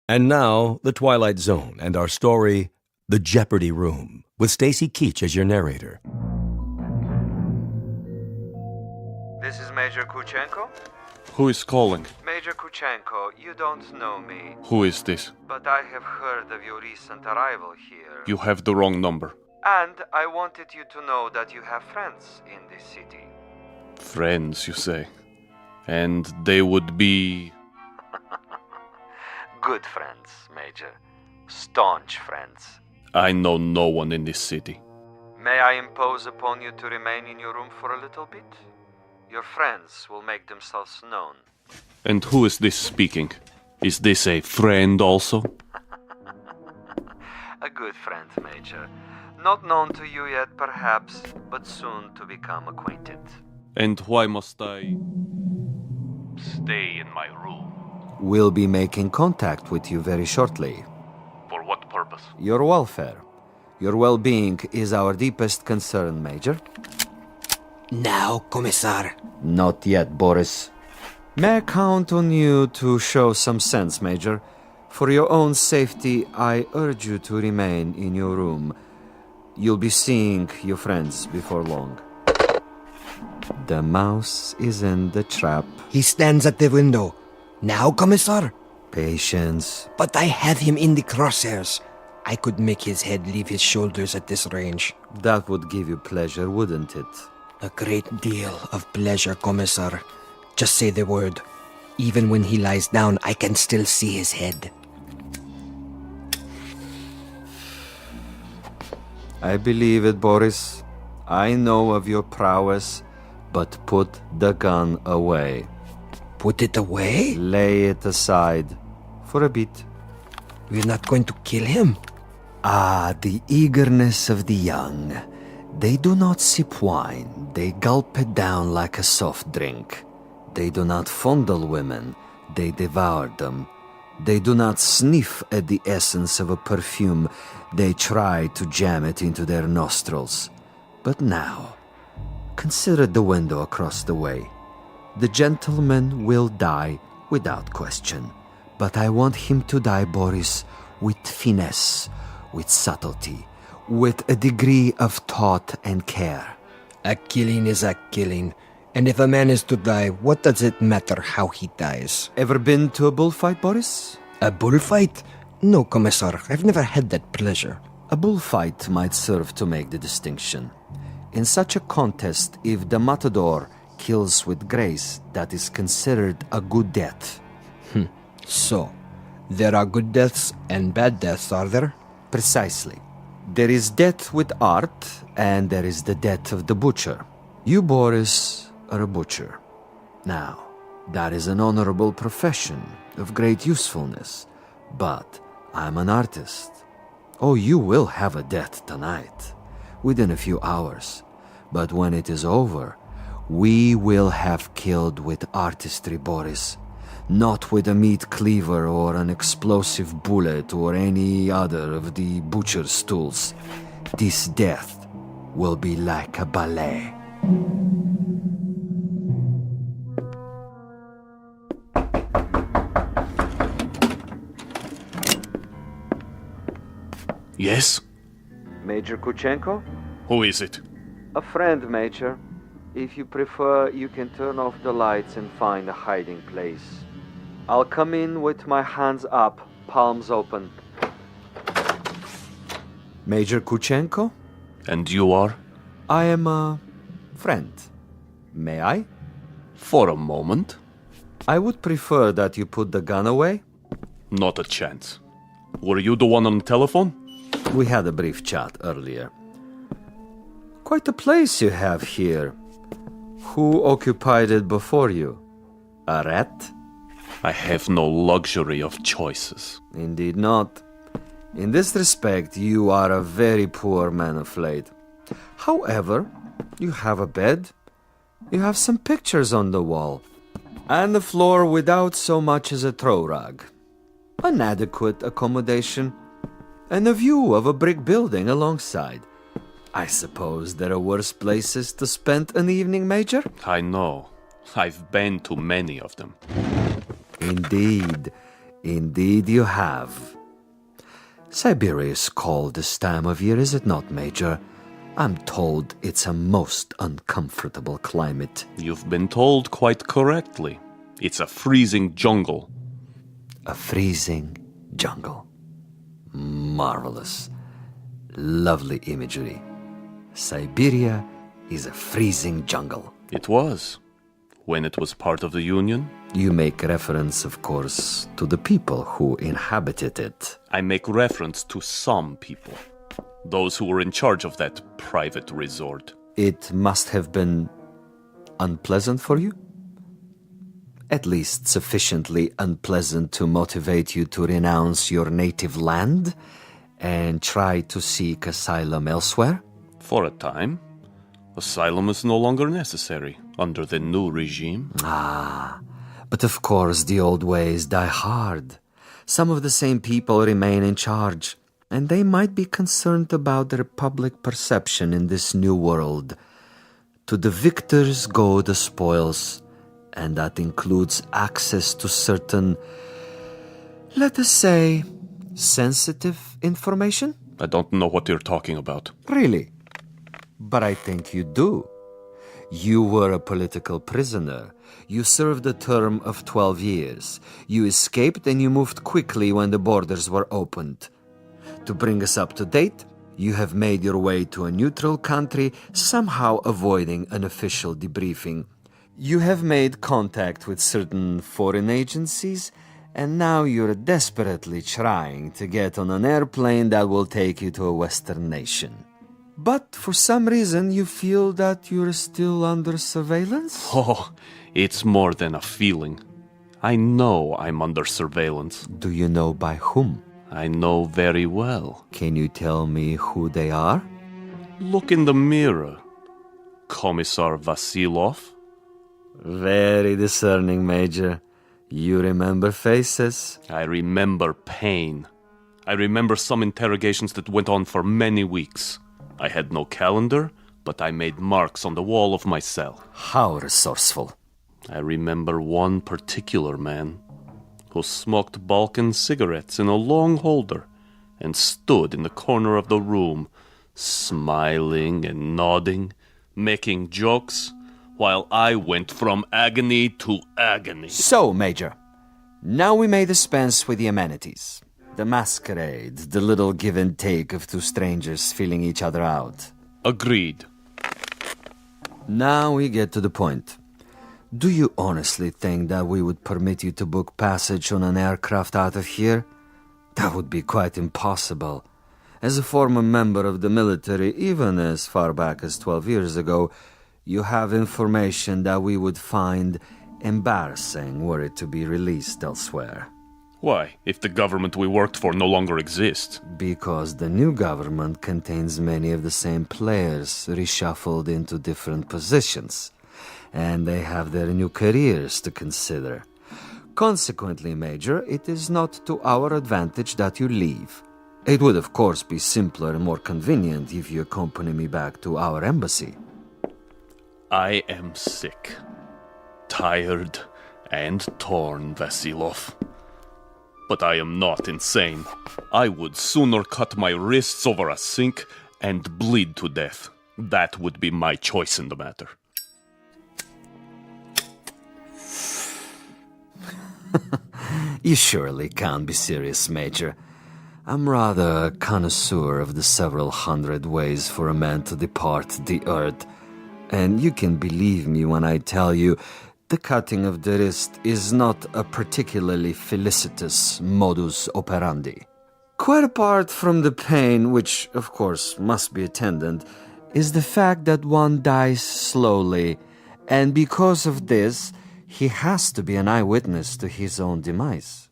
And now, The Twilight Zone and our story, The Jeopardy Room, with Stacy Keach as your narrator. This is Major Kuchenko? Who is calling? Major Kuchenko, you don't know me. Who is this? But I have heard of your recent arrival here. You have the wrong number. And I wanted you to know that you have friends in this city. Friends, you say? And they would be... Good friends, Major. Staunch friends. I know no one in this city. May I impose upon you to remain in your room for a little bit? Your friends will make themselves known. And who is this speaking? Is this a friend also? A good friend, Major. Not known to you yet, perhaps, but soon to become acquainted. And why must I stay in my room? We'll be making contact with you very shortly. For what purpose? Your welfare. Your well-being is our deepest concern, Major. Now, Commissar. Not yet, Boris. May I count on you to show some sense, Major? For your own safety, I urge you to remain in your room. You'll be seeing your friends before long. The mouse is in the trap. He stands at the window. Now, Commissar? Patience. But I have him in the crosshairs. I could make his head leave his shoulders at this range. That would give you pleasure, wouldn't it? A great deal of pleasure, Commissar. Just say the word. Even when he lies down, I can still see his head. I believe it, Boris. I know of your prowess, but put the gun away. Put it away? Lay it aside. For a bit. We're not going to kill him. Ah, the eagerness of the young. They do not sip wine. They gulp it down like a soft drink. They do not fondle women. They devour them. They do not sniff at the essence of a perfume. They try to jam it into their nostrils. But now, consider the window across the way. The gentleman will die without question. But I want him to die, Boris, with finesse, with subtlety, with a degree of thought and care. A killing is a killing. And if a man is to die, what does it matter how he dies? Ever been to a bullfight, Boris? A bullfight? No, Commissar. I've never had that pleasure. A bullfight might serve to make the distinction. In such a contest, if the matador kills with grace, that is considered a good death. So, there are good deaths and bad deaths, are there? Precisely. There is death with art, and there is the death of the butcher. You, Boris, are a butcher. Now, that is an honorable profession of great usefulness, but I'm an artist. Oh, you will have a death tonight, within a few hours. But when it is over, we will have killed with artistry, Boris. Not with a meat cleaver or an explosive bullet or any other of the butcher's tools. This death will be like a ballet. Yes? Major Kuchenko? Who is it? A friend, Major. If you prefer, you can turn off the lights and find a hiding place. I'll come in with my hands up, palms open. Major Kuchenko? And you are? I am a friend. May I? For a moment. I would prefer that you put the gun away. Not a chance. Were you the one on the telephone? We had a brief chat earlier. Quite a place you have here. Who occupied it before you? A rat? I have no luxury of choices. Indeed not. In this respect, you are a very poor man of late. However, you have a bed, you have some pictures on the wall, and the floor without so much as a throw rug. An adequate accommodation, and a view of a brick building alongside. I suppose there are worse places to spend an evening, Major? I know. I've been to many of them. Indeed. Indeed you have. Siberia is cold this time of year, is it not, Major? I'm told it's a most uncomfortable climate. You've been told quite correctly. It's a freezing jungle. A freezing jungle. Marvelous. Lovely imagery. Siberia is a freezing jungle. It was. When it was part of the Union. You make reference, of course, to the people who inhabited it. I make reference to some people. Those who were in charge of that private resort. It must have been unpleasant for you? At least sufficiently unpleasant to motivate you to renounce your native land and try to seek asylum elsewhere? For a time. Asylum is no longer necessary under the new regime. Ah, but of course the old ways die hard. Some of the same people remain in charge, and they might be concerned about their public perception in this new world. To the victors go the spoils, and that includes access to certain, let us say, sensitive information? I don't know what you're talking about. Really? But I think you do. You were a political prisoner. You served a term of 12 years. You escaped and you moved quickly when the borders were opened. To bring us up to date, you have made your way to a neutral country, somehow avoiding an official debriefing. You have made contact with certain foreign agencies, and now you're desperately trying to get on an airplane that will take you to a Western nation. But for some reason you feel that you're still under surveillance? Oh, it's more than a feeling. I know I'm under surveillance. Do you know by whom? I know very well. Can you tell me who they are? Look in the mirror. Commissar Vasilov. Very discerning, Major. You remember faces? I remember pain. I remember some interrogations that went on for many weeks. I had no calendar, but I made marks on the wall of my cell. How resourceful. I remember one particular man who smoked Balkan cigarettes in a long holder and stood in the corner of the room, smiling and nodding, making jokes, while I went from agony to agony. So, Major, now we may dispense with the amenities. The masquerade, the little give and take of two strangers feeling each other out. Agreed. Now we get to the point. Do you honestly think that we would permit you to book passage on an aircraft out of here? That would be quite impossible. As a former member of the military, even as far back as 12 years ago, you have information that we would find embarrassing were it to be released elsewhere. Why, if the government we worked for no longer exists? Because the new government contains many of the same players reshuffled into different positions, and they have their new careers to consider. Consequently, Major, it is not to our advantage that you leave. It would, of course, be simpler and more convenient if you accompany me back to our embassy. I am sick, tired, and torn, Vasilov. But I am not insane. I would sooner cut my wrists over a sink and bleed to death. That would be my choice in the matter. You surely can't be serious, Major. I'm rather a connoisseur of the several hundred ways for a man to depart the earth. And you can believe me when I tell you the cutting of the wrist is not a particularly felicitous modus operandi. Quite apart from the pain, which of course must be attendant, is the fact that one dies slowly, and because of this, he has to be an eyewitness to his own demise.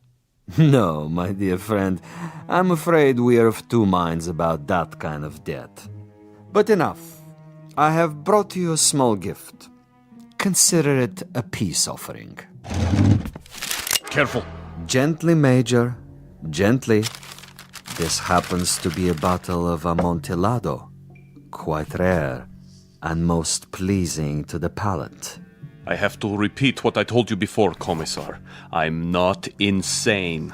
No, my dear friend, I'm afraid we are of two minds about that kind of death. But enough. I have brought you a small gift. Consider it a peace offering. Careful. Gently, Major. Gently. This happens to be a bottle of Amontillado. Quite rare and most pleasing to the palate. I have to repeat what I told you before, Commissar. I'm not insane.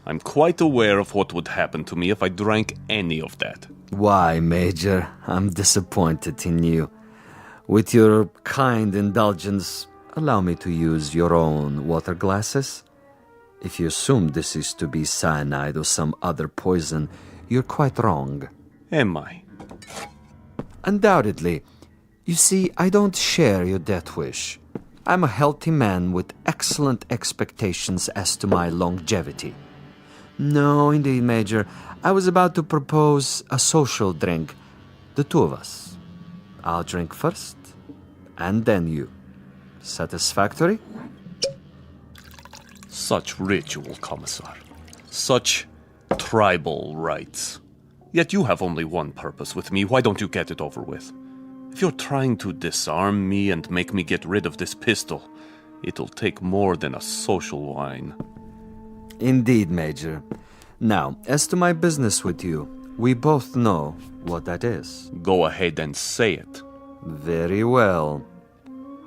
I'm quite aware of what would happen to me if I drank any of that. Why, Major? I'm disappointed in you. With your kind indulgence, allow me to use your own water glasses. If you assume this is to be cyanide or some other poison, you're quite wrong. Am I? Undoubtedly. You see, I don't share your death wish. I'm a healthy man with excellent expectations as to my longevity. No, indeed, Major. I was about to propose a social drink. The two of us. I'll drink first, and then you. Satisfactory? Such ritual, Commissar. Such tribal rites. Yet you have only one purpose with me. Why don't you get it over with? If you're trying to disarm me and make me get rid of this pistol, it'll take more than a social wine. Indeed, Major. Now, as to my business with you, we both know what that is. Go ahead and say it. Very well.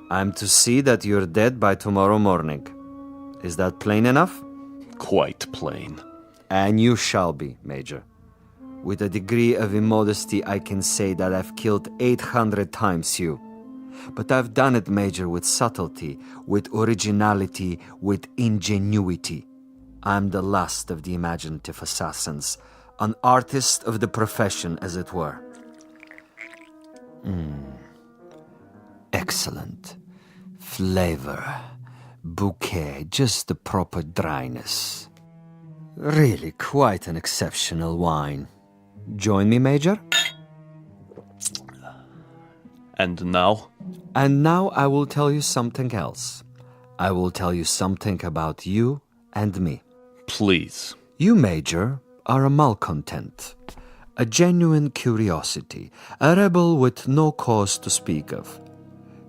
I'm to see that you're dead by tomorrow morning. Is that plain enough? Quite plain. And you shall be, Major. With a degree of immodesty, I can say that I've killed 800 times you. But I've done it, Major, with subtlety, with originality, with ingenuity. I'm the last of the imaginative assassins, an artist of the profession, as it were. Excellent. Flavor. Bouquet, just the proper dryness. Really quite an exceptional wine. Join me, Major? And now? And now I will tell you something else. I will tell you something about you and me. Please. You, Major, are a malcontent, a genuine curiosity, a rebel with no cause to speak of.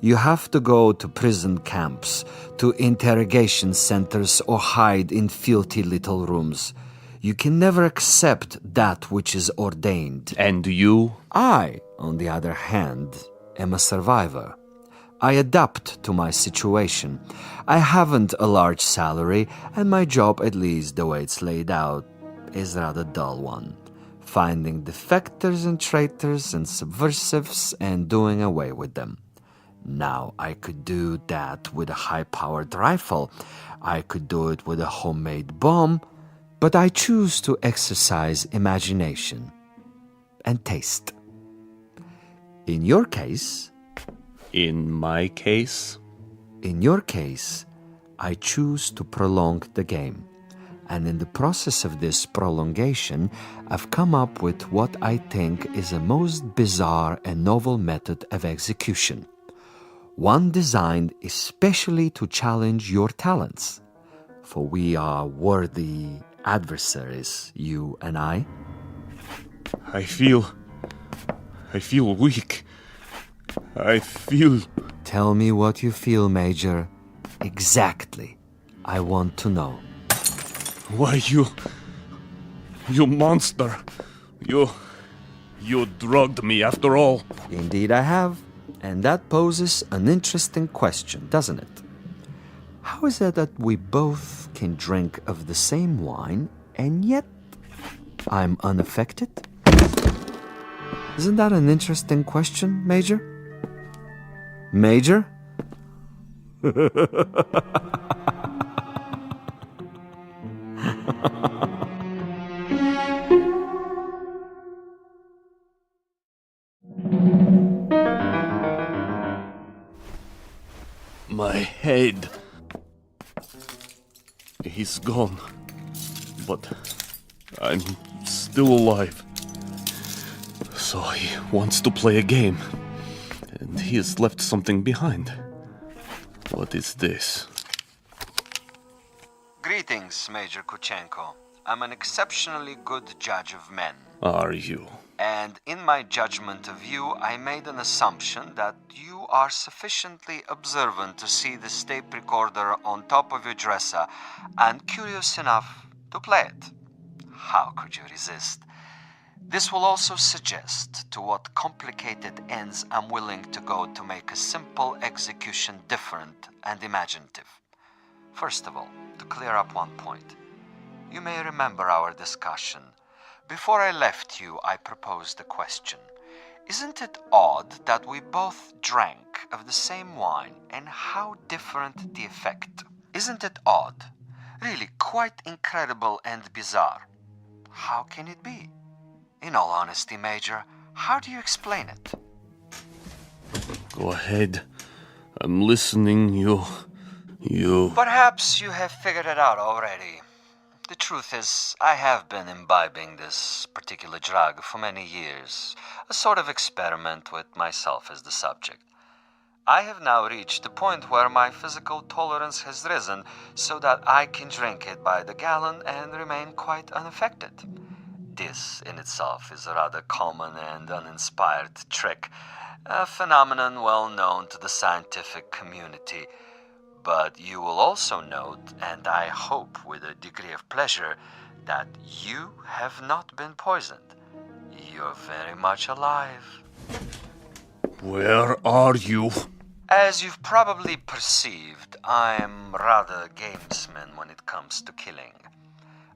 You have to go to prison camps, to interrogation centers, or hide in filthy little rooms. You can never accept that which is ordained. And you? I, on the other hand, am a survivor. I adapt to my situation. I haven't a large salary, and my job, at least the way it's laid out, is a rather dull one. Finding defectors and traitors and subversives and doing away with them. Now, I could do that with a high-powered rifle. I could do it with a homemade bomb. But I choose to exercise imagination and taste. In your case... In my case? In your case, I choose to prolong the game. And in the process of this prolongation, I've come up with what I think is a most bizarre and novel method of execution. One designed especially to challenge your talents. For we are worthy adversaries, you and I. I feel weak. I feel... Tell me what you feel, Major. Exactly. I want to know. Why, you monster. You drugged me after all. Indeed I have. And that poses an interesting question, doesn't it? How is it that we both can drink of the same wine, and yet I'm unaffected? Isn't that an interesting question, Major? Major? My head. He's gone. But I'm still alive. So he wants to play a game. And he has left something behind. What is this? Greetings, Major Kuchenko. I'm an exceptionally good judge of men. Are you? And in my judgment of you, I made an assumption that you are sufficiently observant to see the tape recorder on top of your dresser and curious enough to play it. How could you resist? This will also suggest to what complicated ends I'm willing to go to make a simple execution different and imaginative. First of all, to clear up one point. You may remember our discussion. Before I left you, I proposed a question. Isn't it odd that we both drank of the same wine and how different the effect? Isn't it odd? Really quite incredible and bizarre. How can it be? In all honesty, Major, how do you explain it? Go ahead. I'm listening. You... Perhaps you have figured it out already. The truth is, I have been imbibing this particular drug for many years, a sort of experiment with myself as the subject. I have now reached a point where my physical tolerance has risen so that I can drink it by the gallon and remain quite unaffected. This in itself is a rather common and uninspired trick, a phenomenon well known to the scientific community. But you will also note, and I hope with a degree of pleasure, that you have not been poisoned. You're very much alive. Where are you? As you've probably perceived, I'm rather a gamesman when it comes to killing.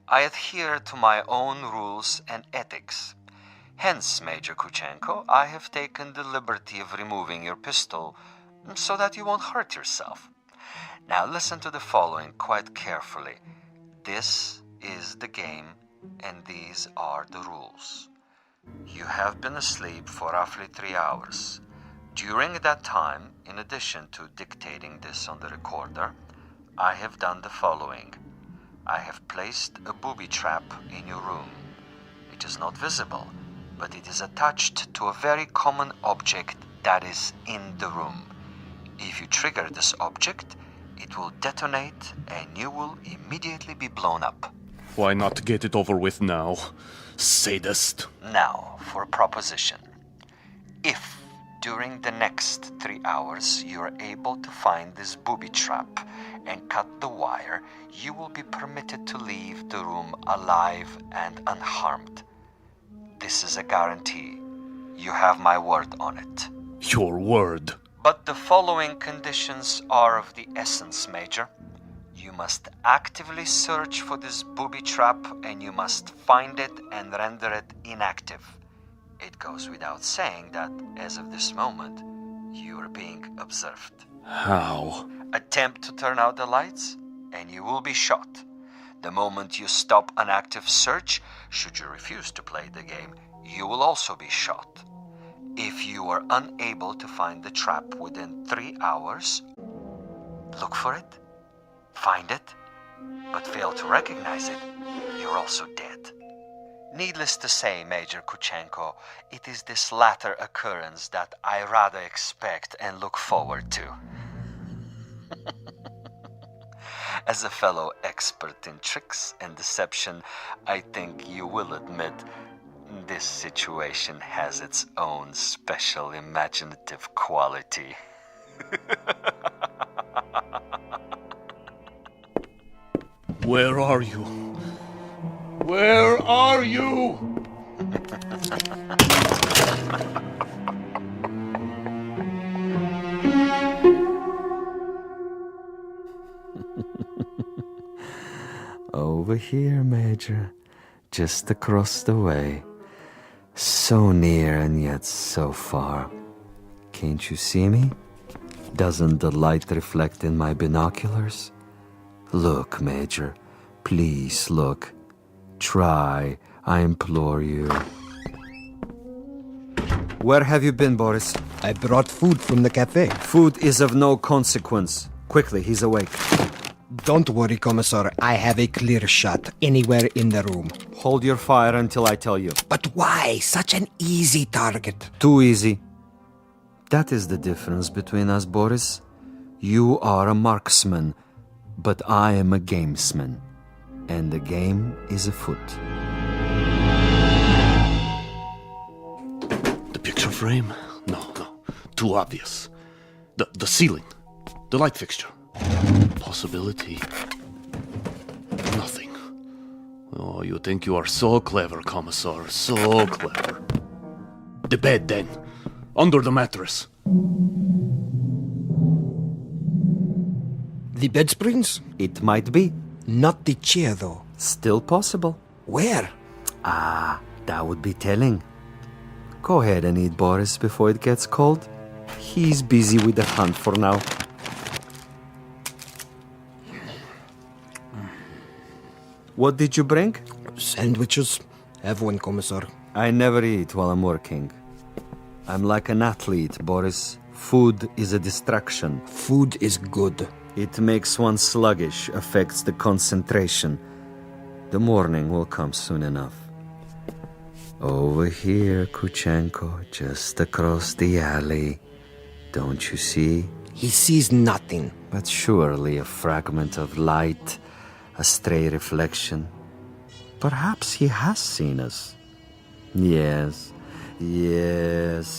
I adhere to my own rules and ethics. Hence, Major Kuchenko, I have taken the liberty of removing your pistol so that you won't hurt yourself. Now listen to the following quite carefully. This is the game, and these are the rules. You have been asleep for roughly 3 hours. During that time, in addition to dictating this on the recorder, I have done the following. I have placed a booby trap in your room. It is not visible, but it is attached to a very common object that is in the room. If you trigger this object, it will detonate and you will immediately be blown up. Why not get it over with now? Sadist. Now, for a proposition. If, during the next 3 hours, you're able to find this booby trap and cut the wire, you will be permitted to leave the room alive and unharmed. This is a guarantee. You have my word on it. Your word. But the following conditions are of the essence, Major. You must actively search for this booby trap and you must find it and render it inactive. It goes without saying that, as of this moment, you are being observed. How? Attempt to turn out the lights and you will be shot. The moment you stop an active search, should you refuse to play the game, you will also be shot. If you are unable to find the trap within 3 hours, look for it, find it, but fail to recognize it, you're also dead. Needless to say, Major Kuchenko, it is this latter occurrence that I rather expect and look forward to. As a fellow expert in tricks and deception, I think you will admit this situation has its own special imaginative quality. Where are you? Where are you? Over here, Major. Just across the way. So near and yet so far. Can't you see me? Doesn't the light reflect in my binoculars? Look, Major. Please look. Try, I implore you. Where have you been, Boris? I brought food from the cafe. Food is of no consequence. Quickly, he's awake. Don't worry, Commissar. I have a clear shot anywhere in the room. Hold your fire until I tell you. But why? Such an easy target. Too easy. That is the difference between us, Boris. You are a marksman, but I am a gamesman. And the game is afoot. The picture frame? No. Too obvious. The ceiling. The light fixture. Possibility. Nothing. Oh, you think you are so clever, Commissar. So clever. The bed, then. Under the mattress. The bed springs? It might be. Not the chair, though. Still possible. Where? That would be telling. Go ahead and eat, Boris, before it gets cold. He's busy with the hunt for now. What did you bring? Sandwiches. Have one, Commissar. I never eat while I'm working. I'm like an athlete, Boris. Food is a distraction. Food is good. It makes one sluggish, affects the concentration. The morning will come soon enough. Over here, Kuchenko, just across the alley. Don't you see? He sees nothing. But surely a fragment of light, a stray reflection. Perhaps he has seen us. Yes,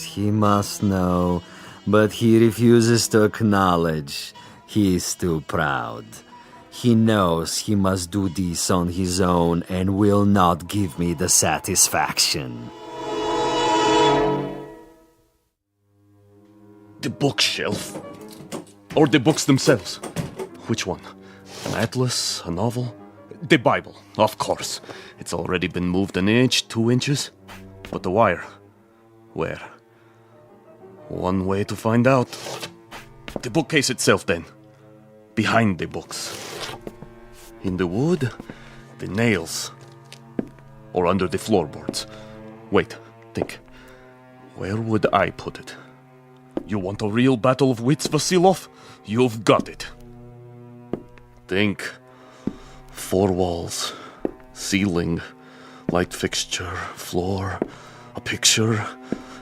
he must know, but he refuses to acknowledge. He is too proud. He knows he must do this on his own and will not give me the satisfaction. The bookshelf. Or the books themselves. Which one? An atlas? A novel? The Bible, of course. It's already been moved an inch, 2 inches. But the wire? Where? One way to find out. The bookcase itself, then. Behind the books. In the wood, the nails. Or under the floorboards. Wait, think. Where would I put it? You want a real battle of wits, Vasilov? You've got it. Think. 4 walls. Ceiling. Light fixture. Floor. A picture.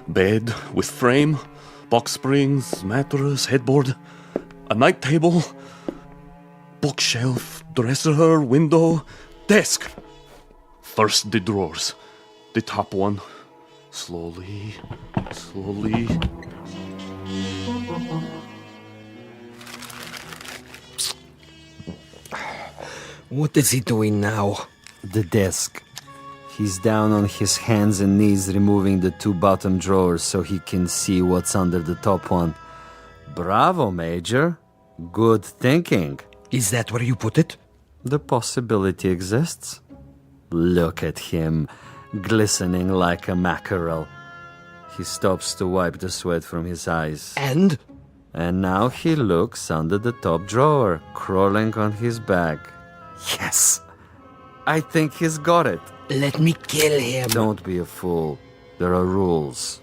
Bed with frame. Box springs, mattress, headboard, a night table, bookshelf, dresser, window, desk. First the drawers. The top one. Slowly. What is he doing now? The desk. He's down on his hands and knees removing the 2 bottom drawers so he can see what's under the top one. Bravo, Major. Good thinking. Is that where you put it? The possibility exists. Look at him, glistening like a mackerel. He stops to wipe the sweat from his eyes. And? And now he looks under the top drawer, crawling on his back. Yes! I think he's got it. Let me kill him. Don't be a fool. There are rules.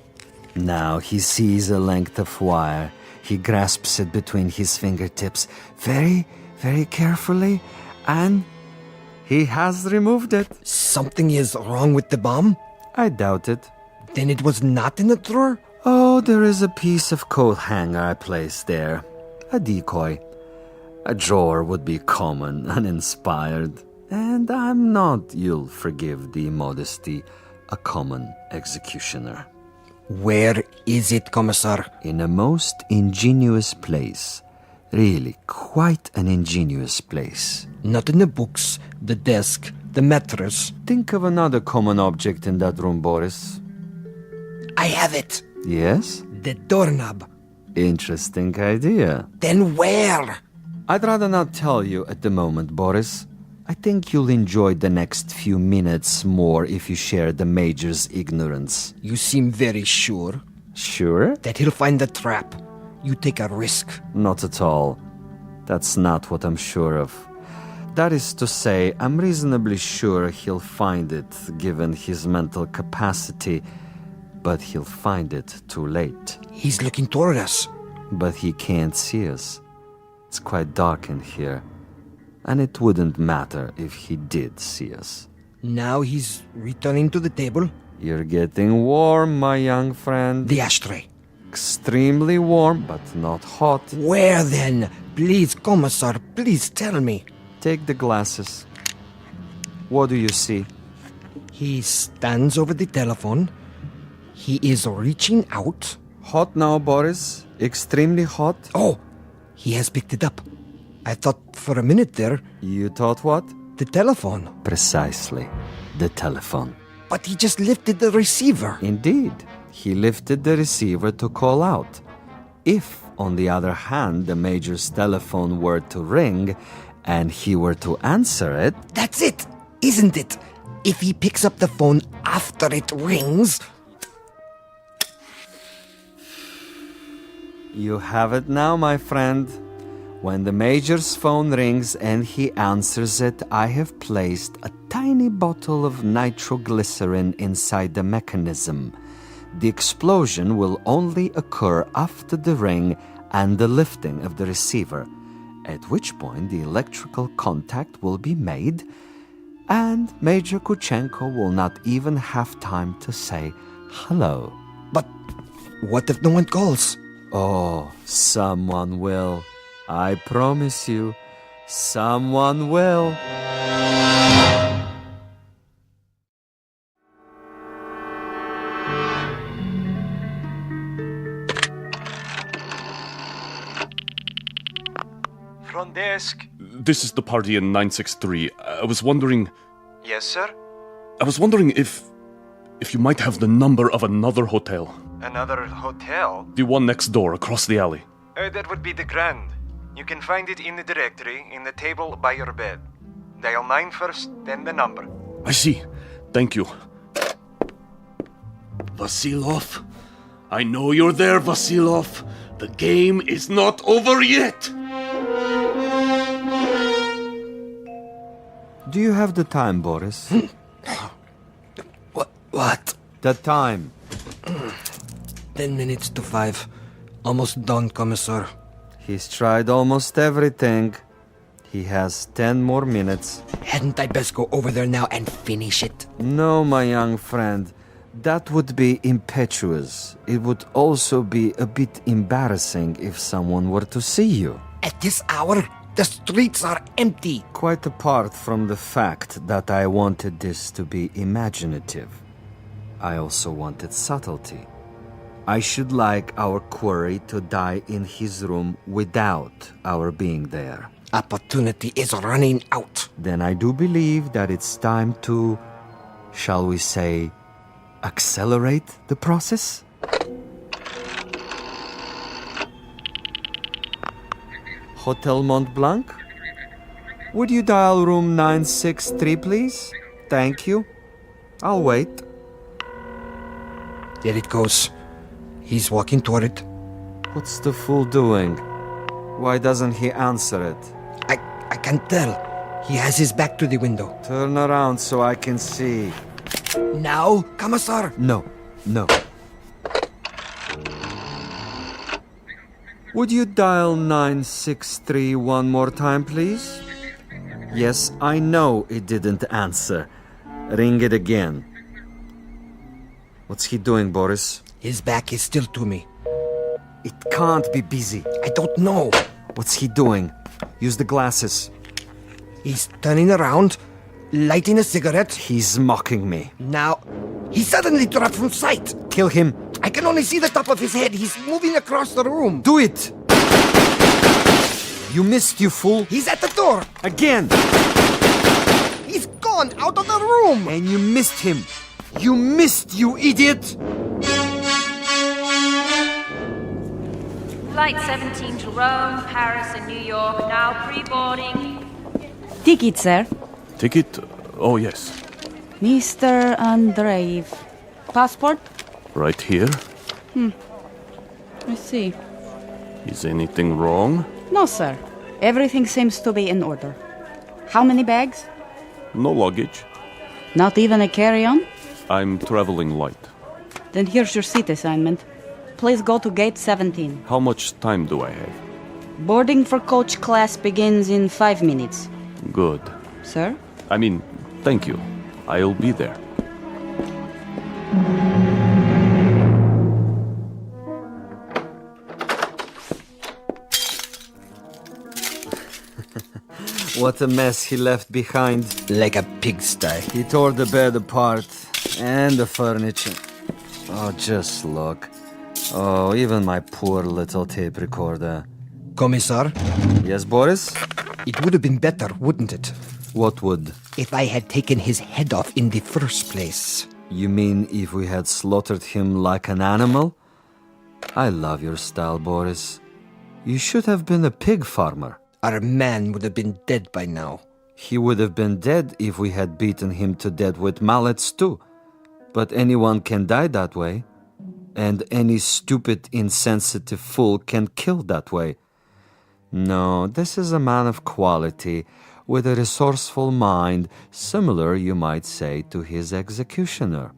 Now he sees a length of wire. He grasps it between his fingertips very, very carefully, and he has removed it. Something is wrong with the bomb? I doubt it. Then it was not in the drawer? Oh, there is a piece of coat hanger I placed there. A decoy. A drawer would be common, uninspired. And I'm not, you'll forgive the modesty, a common executioner. Where is it, Commissar? In a most ingenious place. Really, quite an ingenious place. Not in the books, the desk, the mattress. Think of another common object in that room, Boris. I have it. Yes? The doorknob. Interesting idea. Then where? I'd rather not tell you at the moment, Boris. I think you'll enjoy the next few minutes more if you share the Major's ignorance. You seem very sure. Sure? That he'll find the trap. You take a risk. Not at all. That's not what I'm sure of. That is to say, I'm reasonably sure he'll find it, given his mental capacity, but he'll find it too late. He's looking toward us. But he can't see us. It's quite dark in here. And it wouldn't matter if he did see us. Now he's returning to the table. You're getting warm, my young friend. The ashtray. Extremely warm, but not hot. Where then? Please, Commissar, please tell me. Take the glasses. What do you see? He stands over the telephone. He is reaching out. Hot now, Boris. Extremely hot. Oh, he has picked it up. I thought for a minute there... You thought what? The telephone. Precisely. The telephone. But he just lifted the receiver. Indeed. He lifted the receiver to call out. If, on the other hand, the Major's telephone were to ring and he were to answer it... That's it, isn't it? If he picks up the phone after it rings... You have it now, my friend. When the Major's phone rings and he answers it, I have placed a tiny bottle of nitroglycerin inside the mechanism. The explosion will only occur after the ring and the lifting of the receiver, at which point the electrical contact will be made, and Major Kuchenko will not even have time to say hello. But what if no one calls? Oh, someone will. I promise you, someone will. Front desk. This is the party in 963. I was wondering... Yes, sir? I was wondering if you might have the number of another hotel. Another hotel? The one next door, across the alley. That would be the Grand. You can find it in the directory, in the table by your bed. Dial 9 first, then the number. I see. Thank you. Vasilov? I know you're there, Vasilov. The game is not over yet. Do you have the time, Boris? What? The time. 10 minutes to 5. Almost done, Commissar. He's tried almost everything. He has 10 more minutes. Hadn't I best go over there now and finish it? No, my young friend. That would be impetuous. It would also be a bit embarrassing if someone were to see you. At this hour, the streets are empty. Quite apart from the fact that I wanted this to be imaginative, I also wanted subtlety. I should like our quarry to die in his room without our being there. Opportunity is running out. Then I do believe that it's time to, shall we say, accelerate the process? Hotel Mont Blanc? Would you dial room 963, please? Thank you. I'll wait. There it goes. He's walking toward it. What's the fool doing? Why doesn't he answer it? I can't tell. He has his back to the window. Turn around so I can see. Now, Commissar. No. Would you dial 963 one more time, please? Yes, I know it didn't answer. Ring it again. What's he doing, Boris? His back is still to me. It can't be busy. I don't know. What's he doing? Use the glasses. He's turning around, lighting a cigarette. He's mocking me. Now, he suddenly dropped from sight. Kill him. I can only see the top of his head. He's moving across the room. Do it! You missed, you fool. He's at the door. Again. He's gone out of the room. And you missed him. You missed, you idiot! Flight 17 to Rome, Paris, and New York, now pre-boarding. Ticket, sir. Ticket? Oh, yes. Mr. Andreev. Passport? Right here. I see. Is anything wrong? No, sir. Everything seems to be in order. How many bags? No luggage. Not even a carry-on? I'm traveling light. Then here's your seat assignment. Please go to gate 17. How much time do I have? Boarding for coach class begins in 5 minutes. Good. Sir? Thank you. I'll be there. What a mess he left behind. Like a pigsty. He tore the bed apart. And the furniture. Oh, just look. Oh, even my poor little tape recorder. Commissar? Yes, Boris? It would have been better, wouldn't it? What would? If I had taken his head off in the first place. You mean if we had slaughtered him like an animal? I love your style, Boris. You should have been a pig farmer. Our man would have been dead by now. He would have been dead if we had beaten him to death with mallets too. But anyone can die that way. And any stupid, insensitive fool can kill that way. No, this is a man of quality, with a resourceful mind, similar, you might say, to his executioner.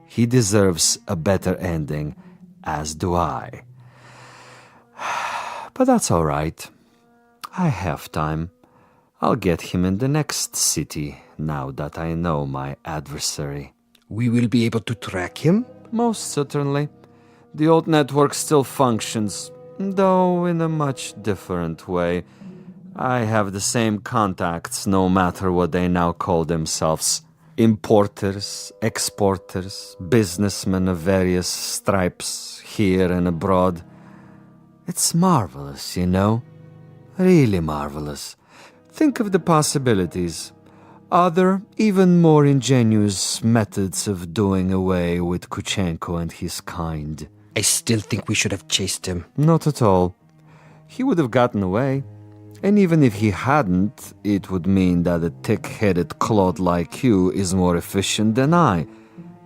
He deserves a better ending, as do I. But that's all right. I have time. I'll get him in the next city, now that I know my adversary. We will be able to track him? Most certainly. The old network still functions, though in a much different way. I have the same contacts, no matter what they now call themselves. Importers, exporters, businessmen of various stripes, here and abroad. It's marvelous, you know. Really marvelous. Think of the possibilities. Other, even more ingenious methods of doing away with Kuchenko and his kind. I still think we should have chased him. Not at all. He would have gotten away. And even if he hadn't, it would mean that a thick-headed clod like you is more efficient than I.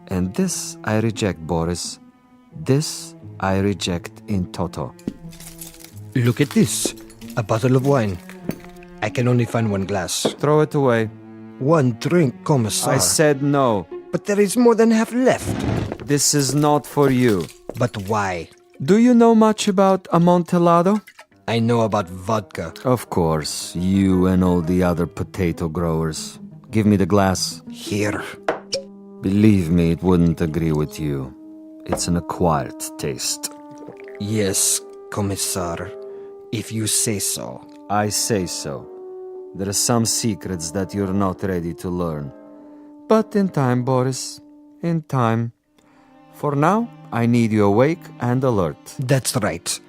And this I reject, Boris. This I reject in toto. Look at this. A bottle of wine. I can only find one glass. Throw it away. One drink, Commissar. I said no. But there is more than half left. This is not for you. But why? Do you know much about Amontillado? I know about vodka. Of course, you and all the other potato growers. Give me the glass. Here. Believe me, it wouldn't agree with you. It's an acquired taste. Yes, Commissar, if you say so. I say so. There are some secrets that you're not ready to learn. But in time, Boris, in time. For now, I need you awake and alert. That's right.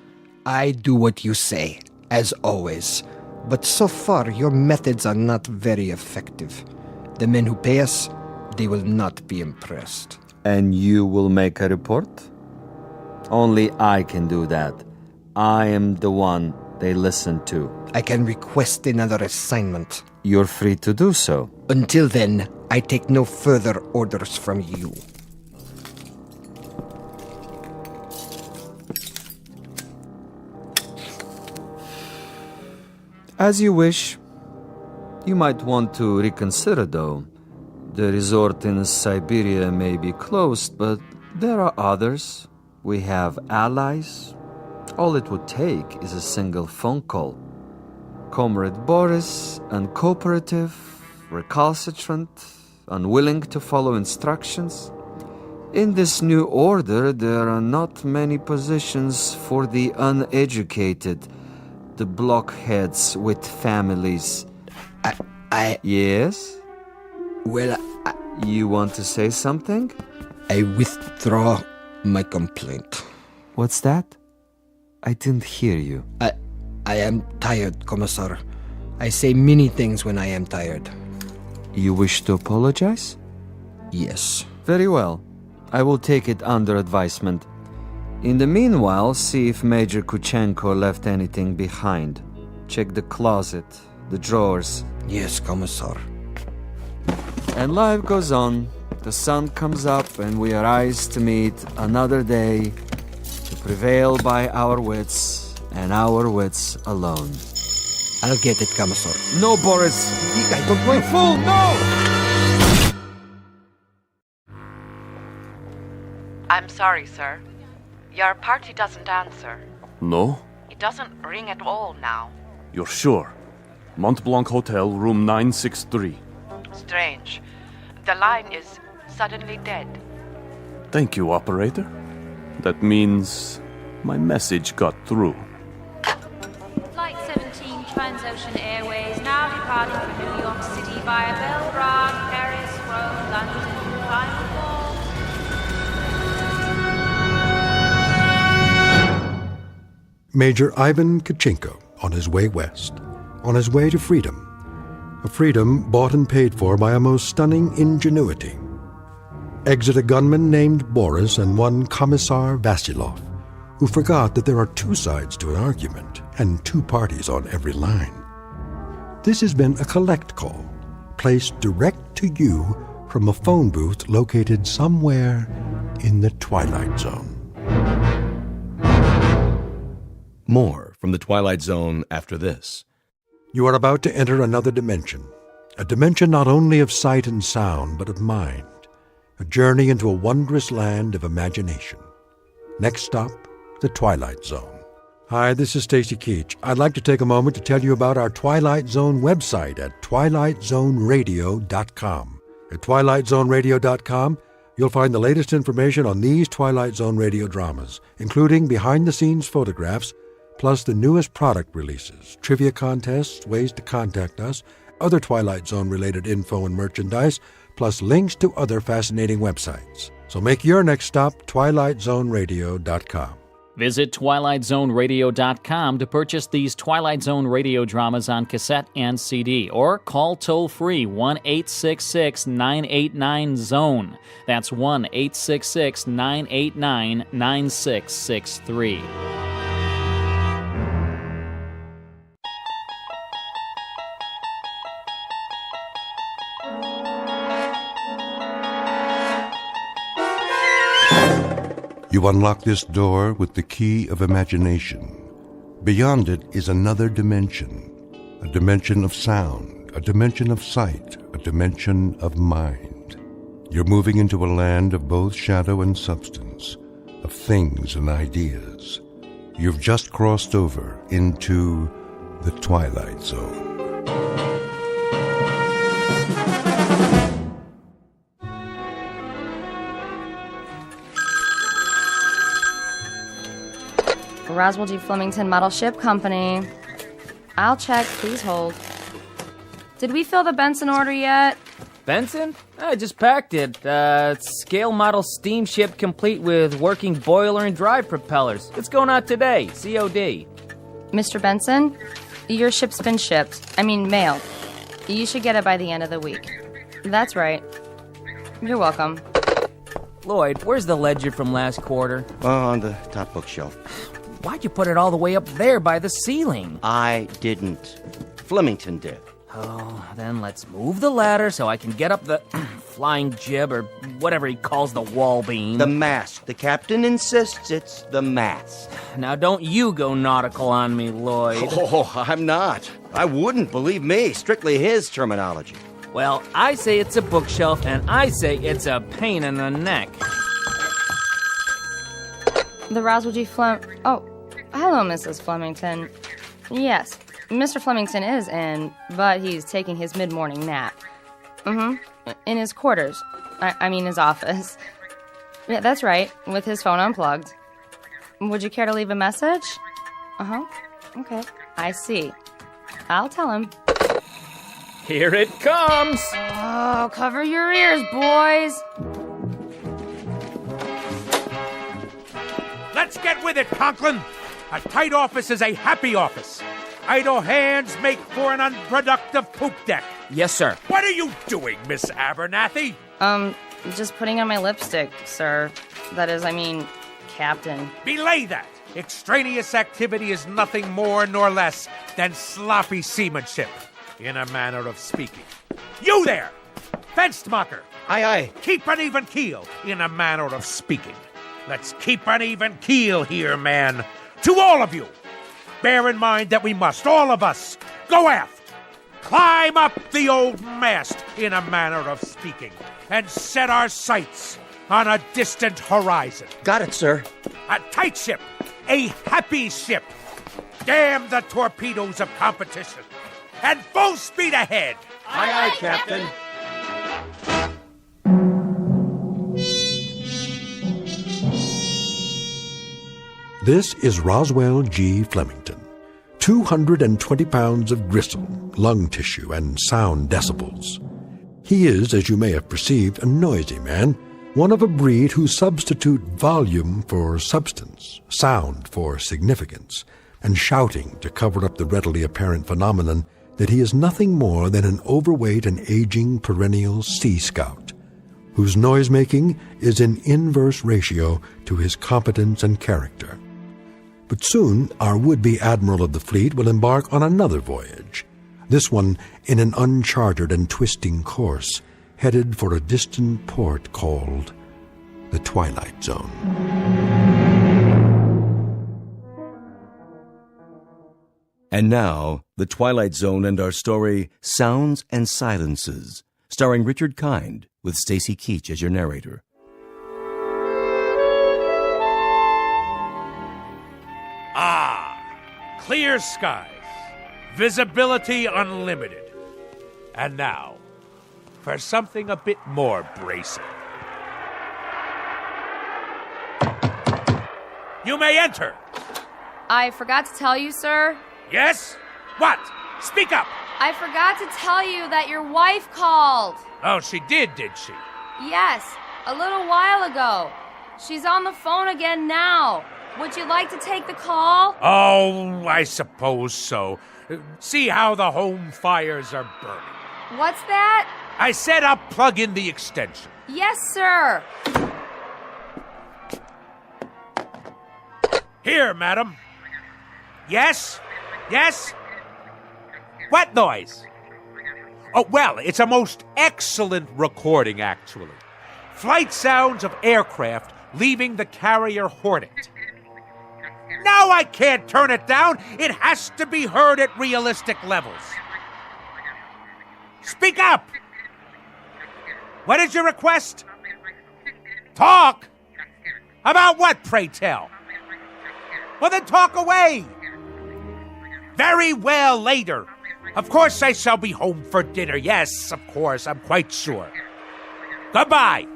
I do what you say, as always. But so far, your methods are not very effective. The men who pay us, they will not be impressed. And you will make a report? Only I can do that. I am the one they listen to. I can request another assignment. You're free to do so. Until then, I take no further orders from you. As you wish. You might want to reconsider, though. The resort in Siberia may be closed, but there are others. We have allies. All it would take is a single phone call. Comrade Boris, uncooperative, recalcitrant, unwilling to follow instructions. In this new order, there are not many positions for the uneducated, the blockheads with families. Yes? Well, You want to say something? I withdraw my complaint. What's that? I didn't hear you. I am tired, Commissar. I say many things when I am tired. You wish to apologize? Yes. Very well. I will take it under advisement. In the meanwhile, see if Major Kuchenko left anything behind. Check the closet, the drawers. Yes, Commissar. And life goes on. The sun comes up and we arise to meet another day, to prevail by our wits and our wits alone. I'll get it, Commissar. No, Boris! I don't want... You fool, no! I'm sorry, sir. Your party doesn't answer. No? It doesn't ring at all now. You're sure? Mont Blanc Hotel, room 963. Strange. The line is suddenly dead. Thank you, operator. That means my message got through. Flight 17 Transocean Airways now departing for New York City via Belgrade, Paris, Rome, London, final call. Major Ivan Kuchenko on his way west, on his way to freedom. A freedom bought and paid for by a most stunning ingenuity. Exit a gunman named Boris and one Commissar Vasilov, who forgot that there are two sides to an argument and two parties on every line. This has been a collect call, placed direct to you from a phone booth located somewhere in the Twilight Zone. More from the Twilight Zone after this. You are about to enter another dimension, a dimension not only of sight and sound, but of mind, a journey into a wondrous land of imagination. Next stop, the Twilight Zone. Hi, this is Stacy Keach. I'd like to take a moment to tell you about our Twilight Zone website at twilightzoneradio.com. At twilightzoneradio.com, you'll find the latest information on these Twilight Zone radio dramas, including behind-the-scenes photographs, plus the newest product releases, trivia contests, ways to contact us, other Twilight Zone-related info and merchandise, plus links to other fascinating websites. So make your next stop twilightzoneradio.com. Visit twilightzoneradio.com to purchase these Twilight Zone radio dramas on cassette and CD, or call toll-free 1-866-989-ZONE. That's 1-866-989-9663. You unlock this door with the key of imagination. Beyond it is another dimension, a dimension of sound, a dimension of sight, a dimension of mind. You're moving into a land of both shadow and substance, of things and ideas. You've just crossed over into the Twilight Zone. Roswell G. Flemington Model Ship Company. I'll check. Please hold. Did we fill the Benson order yet? Benson? I just packed it. Scale model steamship complete with working boiler and drive propellers. It's going out today. COD. Mr. Benson, your ship's been shipped. Mailed. You should get it by the end of the week. That's right. You're welcome. Lloyd, where's the ledger from last quarter? On the top bookshelf. Why'd you put it all the way up there by the ceiling? I didn't. Flemington did. Oh, then let's move the ladder so I can get up the flying jib or whatever he calls the wall beam. The mast. The captain insists it's the mast. Now don't you go nautical on me, Lloyd. Oh, I'm not. I wouldn't, believe me. Strictly his terminology. Well, I say it's a bookshelf, and I say it's a pain in the neck. The Roswell G. Oh, hello, Mrs. Flemington. Yes, Mr. Flemington is in, but he's taking his mid-morning nap. In his quarters. His office. Yeah, that's right, with his phone unplugged. Would you care to leave a message? Okay, I see. I'll tell him. Here it comes! Oh, cover your ears, boys! Let's get with it, Conklin! A tight office is a happy office. Idle hands make for an unproductive poop deck. Yes, sir. What are you doing, Miss Abernathy? Just putting on my lipstick, sir. That is, Captain. Belay that! Extraneous activity is nothing more nor less than sloppy seamanship, in a manner of speaking. You there! Fenstmacher! Aye, aye. Keep an even keel, in a manner of speaking. Let's keep an even keel here, man. To all of you, bear in mind that we must, all of us, go aft, climb up the old mast, in a manner of speaking, and set our sights on a distant horizon. Got it, sir. A tight ship, a happy ship. Damn the torpedoes of competition. And full speed ahead. Aye, aye, Captain. This is Roswell G. Flemington. 220 pounds of gristle, lung tissue, and sound decibels. He is, as you may have perceived, a noisy man, one of a breed who substitute volume for substance, sound for significance, and shouting to cover up the readily apparent phenomenon that he is nothing more than an overweight and aging perennial sea scout, whose noise-making is in inverse ratio to his competence and character. But soon our would-be admiral of the fleet will embark on another voyage, this one in an uncharted and twisting course, headed for a distant port called the Twilight Zone. And now, The Twilight Zone and our story, Sounds and Silences, starring Richard Kind, with Stacy Keach as your narrator. Clear skies, visibility unlimited. And now, for something a bit more bracing. You may enter. I forgot to tell you, sir. Yes? What? Speak up. I forgot to tell you that your wife called. Oh, she did she? Yes, a little while ago. She's on the phone again now. Would you like to take the call? Oh, I suppose so. See how the home fires are burning. What's that? I said I'll plug in the extension. Yes, sir. Here, madam. Yes? Yes? What noise? Oh, well, it's a most excellent recording, actually. Flight sounds of aircraft leaving the carrier Hornet. No, I can't turn it down. It has to be heard at realistic levels. Speak up! What is your request? Talk? About what, pray tell? Well, then talk away. Very well, later. Of course I shall be home for dinner. Yes, of course, I'm quite sure. Goodbye.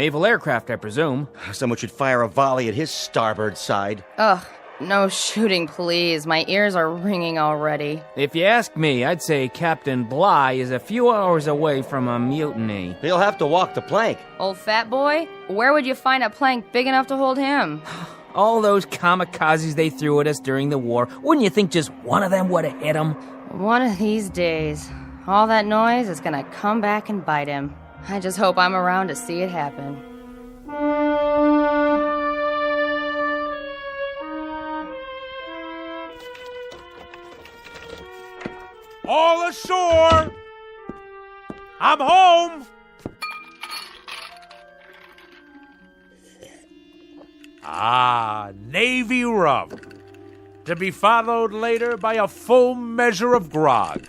Naval aircraft, I presume. Someone should fire a volley at his starboard side. Ugh, no shooting, please. My ears are ringing already. If you ask me, I'd say Captain Bligh is a few hours away from a mutiny. He'll have to walk the plank. Old fat boy? Where would you find a plank big enough to hold him? All those kamikazes they threw at us during the war, wouldn't you think just one of them would have hit him? One of these days, all that noise is gonna come back and bite him. I just hope I'm around to see it happen. All ashore! I'm home! Ah, Navy rum. To be followed later by a full measure of grog.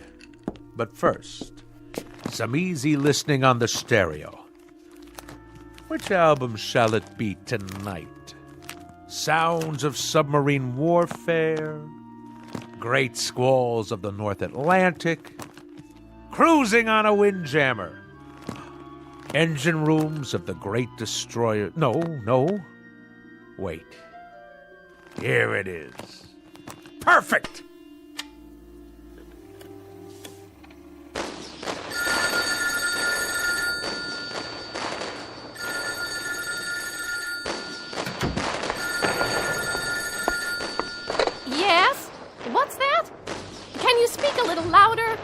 But first, some easy listening on the stereo. Which album shall it be tonight? Sounds of submarine warfare, great squalls of the North Atlantic, cruising on a windjammer, engine rooms of the great destroyer. No. Wait. Here it is. Perfect! Yes? What's that? Can you speak a little louder?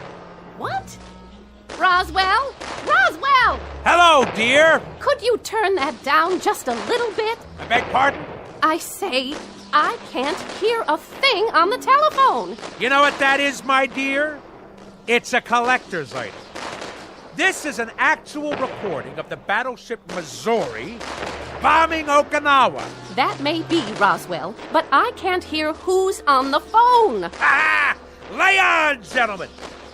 What? Roswell? Roswell! Hello, dear! Could you turn that down just a little bit? I beg pardon? I say, I can't hear a thing on the telephone. You know what that is, my dear? It's a collector's item. This is an actual recording of the battleship Missouri bombing Okinawa. That may be, Roswell, but I can't hear who's on the phone. Ah! Lay on, gentlemen!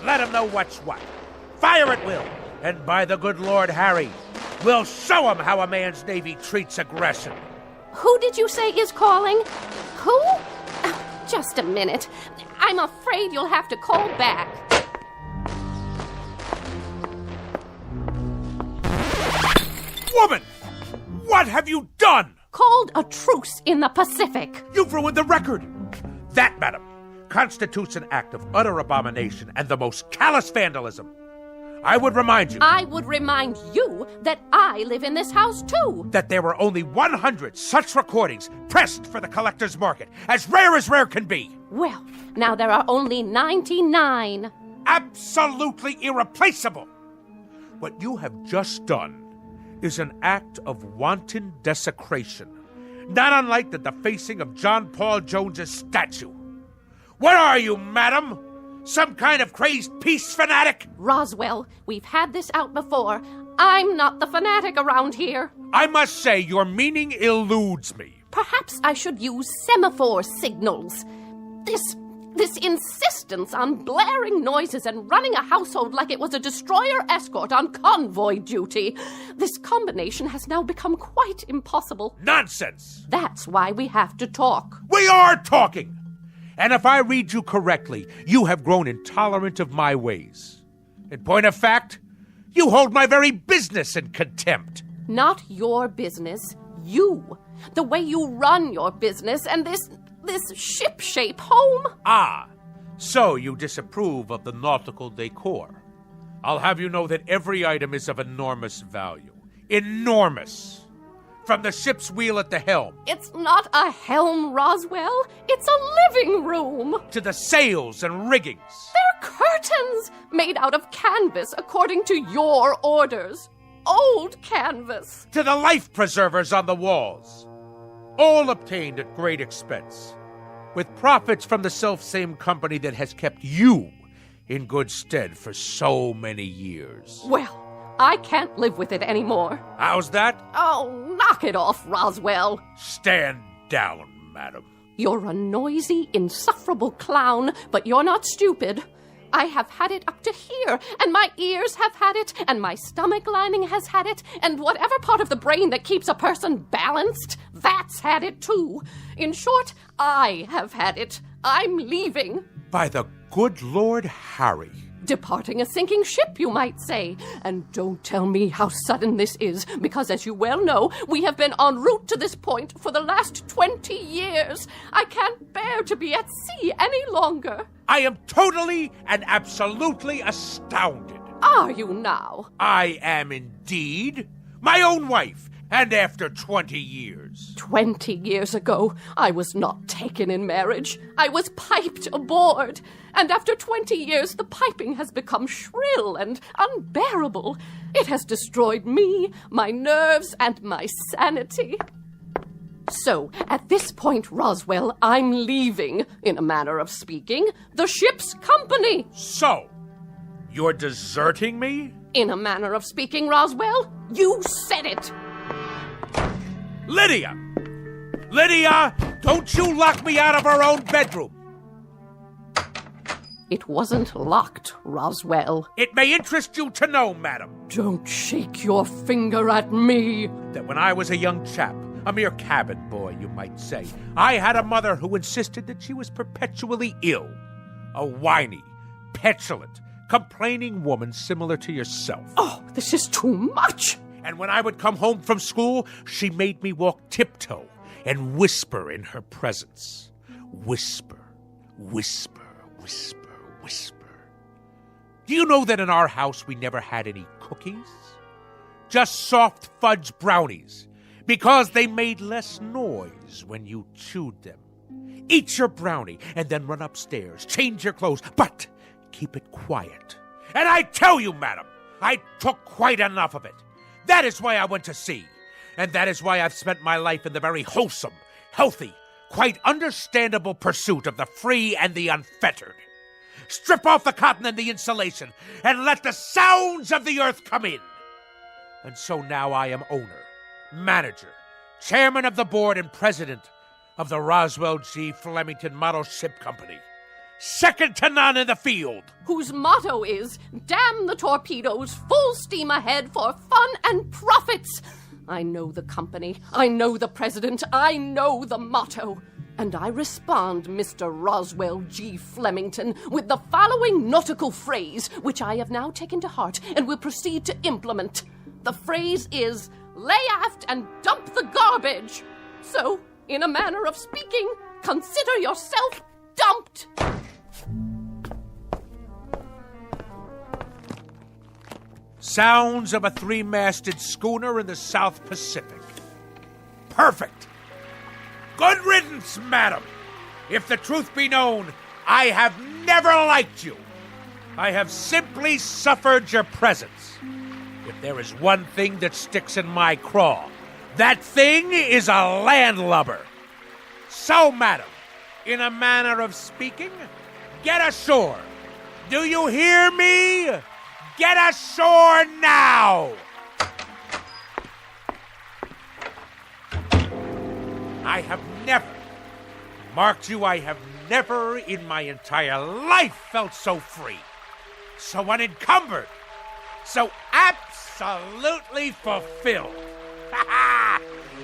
Let 'em know what's what. Fire at will, and by the good Lord Harry, we'll show 'em how a man's Navy treats aggression. Who did you say is calling? Who? Just a minute. I'm afraid you'll have to call back. Woman! What have you done? Called a truce in the Pacific. You've ruined the record. That, madam, constitutes an act of utter abomination and the most callous vandalism. I would remind you... I would remind you that I live in this house, too. That there were only 100 such recordings pressed for the collector's market, as rare can be. Well, now there are only 99. Absolutely irreplaceable. What you have just done is an act of wanton desecration, not unlike the defacing of John Paul Jones's statue. What are you, madam? Some kind of crazed peace fanatic? Roswell, we've had this out before. I'm not the fanatic around here. I must say, your meaning eludes me. Perhaps I should use semaphore signals. This insistence on blaring noises and running a household like it was a destroyer escort on convoy duty. This combination has now become quite impossible. Nonsense! That's why we have to talk. We are talking! And if I read you correctly, you have grown intolerant of my ways. In point of fact, you hold my very business in contempt. Not your business. You. The way you run your business and this ship-shape home. Ah, so you disapprove of the nautical decor. I'll have you know that every item is of enormous value. Enormous! From the ship's wheel at the helm. It's not a helm, Roswell. It's a living room. To the sails and riggings. They're curtains made out of canvas according to your orders. Old canvas. To the life preservers on the walls. All obtained at great expense. With profits from the self-same company that has kept you in good stead for so many years. Well, I can't live with it anymore. How's that? Oh, knock it off, Roswell. Stand down, madam. You're a noisy, insufferable clown, but you're not stupid. I have had it up to here, and my ears have had it, and my stomach lining has had it, and whatever part of the brain that keeps a person balanced, that's had it too. In short, I have had it. I'm leaving. By the good Lord Harry. Departing a sinking ship, you might say. And don't tell me how sudden this is, because as you well know, we have been en route to this point for the last 20 years. I can't bear to be at sea any longer. I am totally and absolutely astounded. Are you now? I am indeed. My own wife, and after 20 years. 20 years ago, I was not taken in marriage. I was piped aboard. And after 20 years, the piping has become shrill and unbearable. It has destroyed me, my nerves, and my sanity. So, at this point, Roswell, I'm leaving, in a manner of speaking, the ship's company. So, you're deserting me? In a manner of speaking, Roswell, you said it. Lydia! Lydia, don't you lock me out of our own bedroom! It wasn't locked, Roswell. It may interest you to know, madam. Don't shake your finger at me. That when I was a young chap, a mere cabin boy, you might say, I had a mother who insisted that she was perpetually ill. A whiny, petulant, complaining woman similar to yourself. Oh, this is too much! And when I would come home from school, she made me walk tiptoe and whisper in her presence. Whisper, whisper, whisper, whisper. Do you know that in our house we never had any cookies? Just soft fudge brownies, because they made less noise when you chewed them. Eat your brownie and then run upstairs, change your clothes, but keep it quiet. And I tell you, madam, I took quite enough of it. That is why I went to sea. And that is why I've spent my life in the very wholesome, healthy, quite understandable pursuit of the free and the unfettered. Strip off the cotton and the insulation, and let the sounds of the earth come in. And so now I am owner, manager, chairman of the board, and president of the Roswell G. Flemington Model Ship Company. Second to none in the field. Whose motto is, damn the torpedoes, full steam ahead for fun and profits. I know the company, I know the president, I know the motto. And I respond, Mr. Roswell G. Flemington, with the following nautical phrase, which I have now taken to heart and will proceed to implement. The phrase is, lay aft and dump the garbage. So, in a manner of speaking, consider yourself dumped. Sounds of a three-masted schooner in the South Pacific. Perfect. Good riddance, madam. If the truth be known, I have never liked you. I have simply suffered your presence. If there is one thing that sticks in my craw, that thing is a landlubber. So, madam, in a manner of speaking, get ashore. Do you hear me? Get ashore now! I have never, mark you, I have never in my entire life felt so free, so unencumbered, so absolutely fulfilled.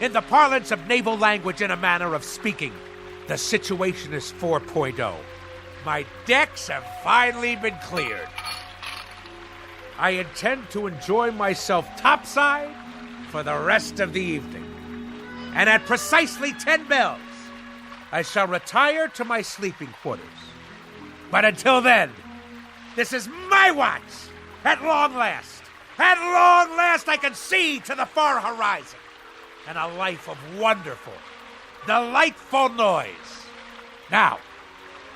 In the parlance of naval language, in a manner of speaking, the situation is 4.0. My decks have finally been cleared. I intend to enjoy myself topside for the rest of the evening. And at precisely 10 bells, I shall retire to my sleeping quarters. But until then, this is my watch. At long last, I can see to the far horizon. And a life of wonderful, delightful noise. Now,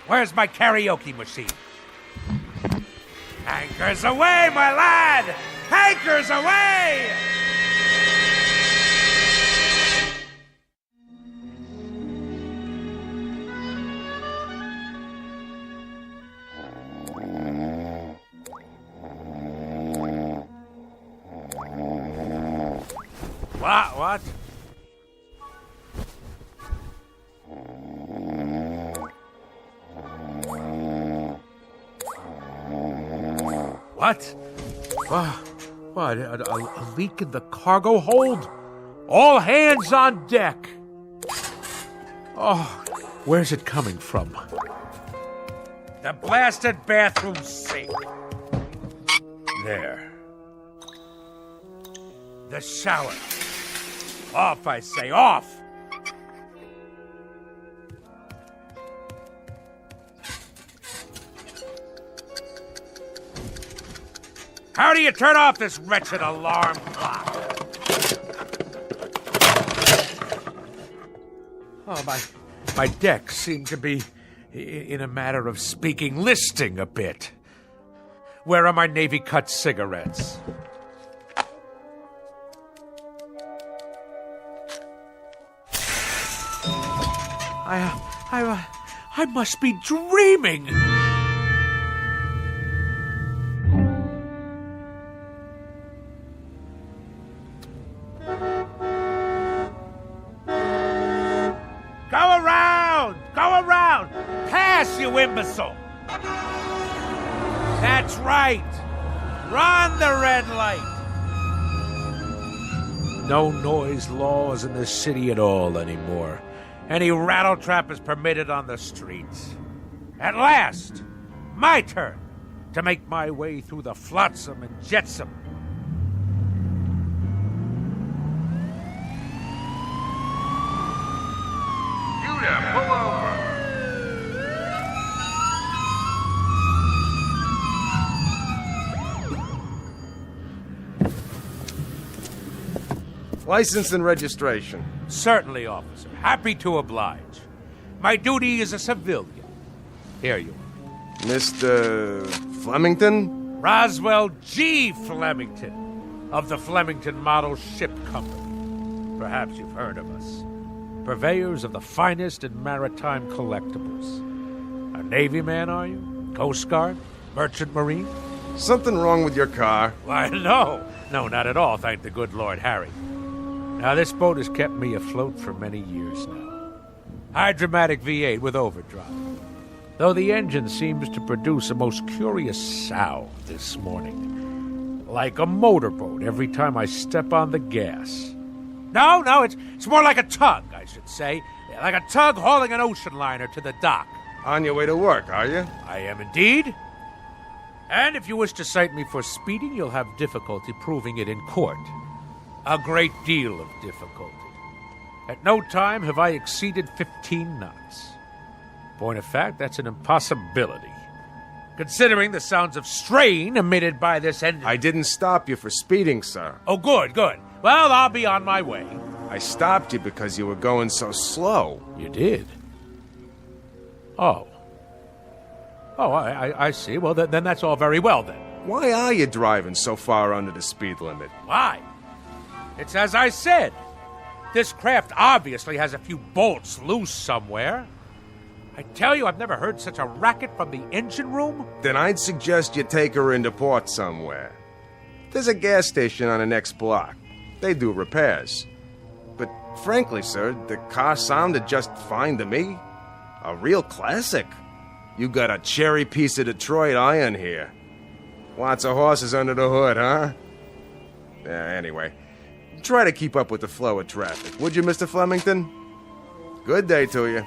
where's my karaoke machine? Anchors away, my lad! Anchors away! What? What? What? A leak in the cargo hold? All hands on deck! Oh, where's it coming from? The blasted bathroom sink. There. The shower. Off, I say, off! How do you turn off this wretched alarm clock? Oh, my decks seem to be, in a matter of speaking, listing a bit. Where are my Navy-cut cigarettes? I must be dreaming. Go around! Pass, you imbecile! That's right! Run the red light! No noise laws in the city at all anymore. Any rattletrap is permitted on the streets. At last, my turn to make my way through the flotsam and jetsam. Judah, pull over. License and registration. Certainly, officer. Happy to oblige. My duty is a civilian. Here you are. Mr. Flemington? Roswell G. Flemington, of the Flemington Model Ship Company. Perhaps you've heard of us. Purveyors of the finest in maritime collectibles. A Navy man, are you? Coast Guard? Merchant Marine? Something wrong with your car? Why, no. No, not at all, thank the good Lord Harry. Now, this boat has kept me afloat for many years now. Hydromatic V8 with overdrive. Though the engine seems to produce a most curious sound this morning. Like a motorboat every time I step on the gas. No, it's more like a tug, I should say. Like a tug hauling an ocean liner to the dock. On your way to work, are you? I am indeed. And if you wish to cite me for speeding, you'll have difficulty proving it in court. A great deal of difficulty. At no time have I exceeded 15 knots. Point of fact, that's an impossibility. Considering the sounds of strain emitted by this engine. I didn't stop you for speeding, sir. Oh, good. Well, I'll be on my way. I stopped you because you were going so slow. You did? Oh, I see. Well, then that's all very well, then. Why are you driving so far under the speed limit? Why? It's as I said. This craft obviously has a few bolts loose somewhere. I tell you, I've never heard such a racket from the engine room. Then I'd suggest you take her into port somewhere. There's a gas station on the next block. They do repairs. But frankly, sir, the car sounded just fine to me. A real classic. You got a cherry piece of Detroit iron here. Lots of horses under the hood, huh? Anyway, try to keep up with the flow of traffic, would you, Mr. Flemington? Good day to you.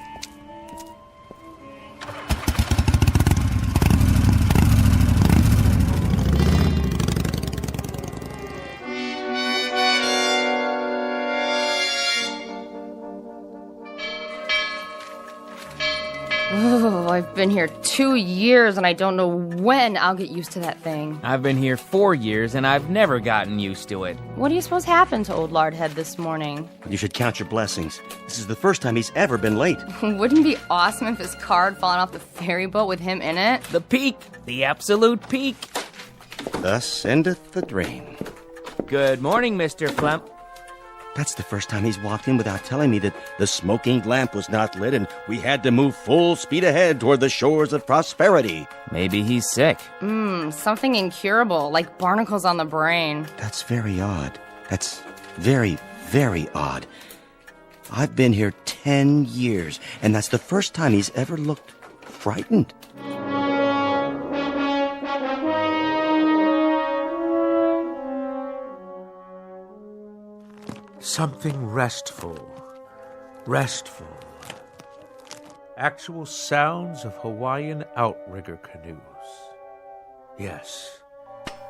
Oh, I've been here 2 years and I don't know when I'll get used to that thing. I've been here 4 years and I've never gotten used to it. What do you suppose happened to old Lardhead this morning? You should count your blessings. This is the first time he's ever been late. Wouldn't it be awesome if his car had fallen off the ferry boat with him in it? The peak! The absolute peak! Thus endeth the dream. Good morning, Mr. Flem. That's the first time he's walked in without telling me that the smoking lamp was not lit and we had to move full speed ahead toward the shores of prosperity. Maybe he's sick. Something incurable, like barnacles on the brain. That's very odd. That's very, very odd. I've been here 10 years, and that's the first time he's ever looked frightened. Something restful. Actual sounds of Hawaiian outrigger canoes. Yes,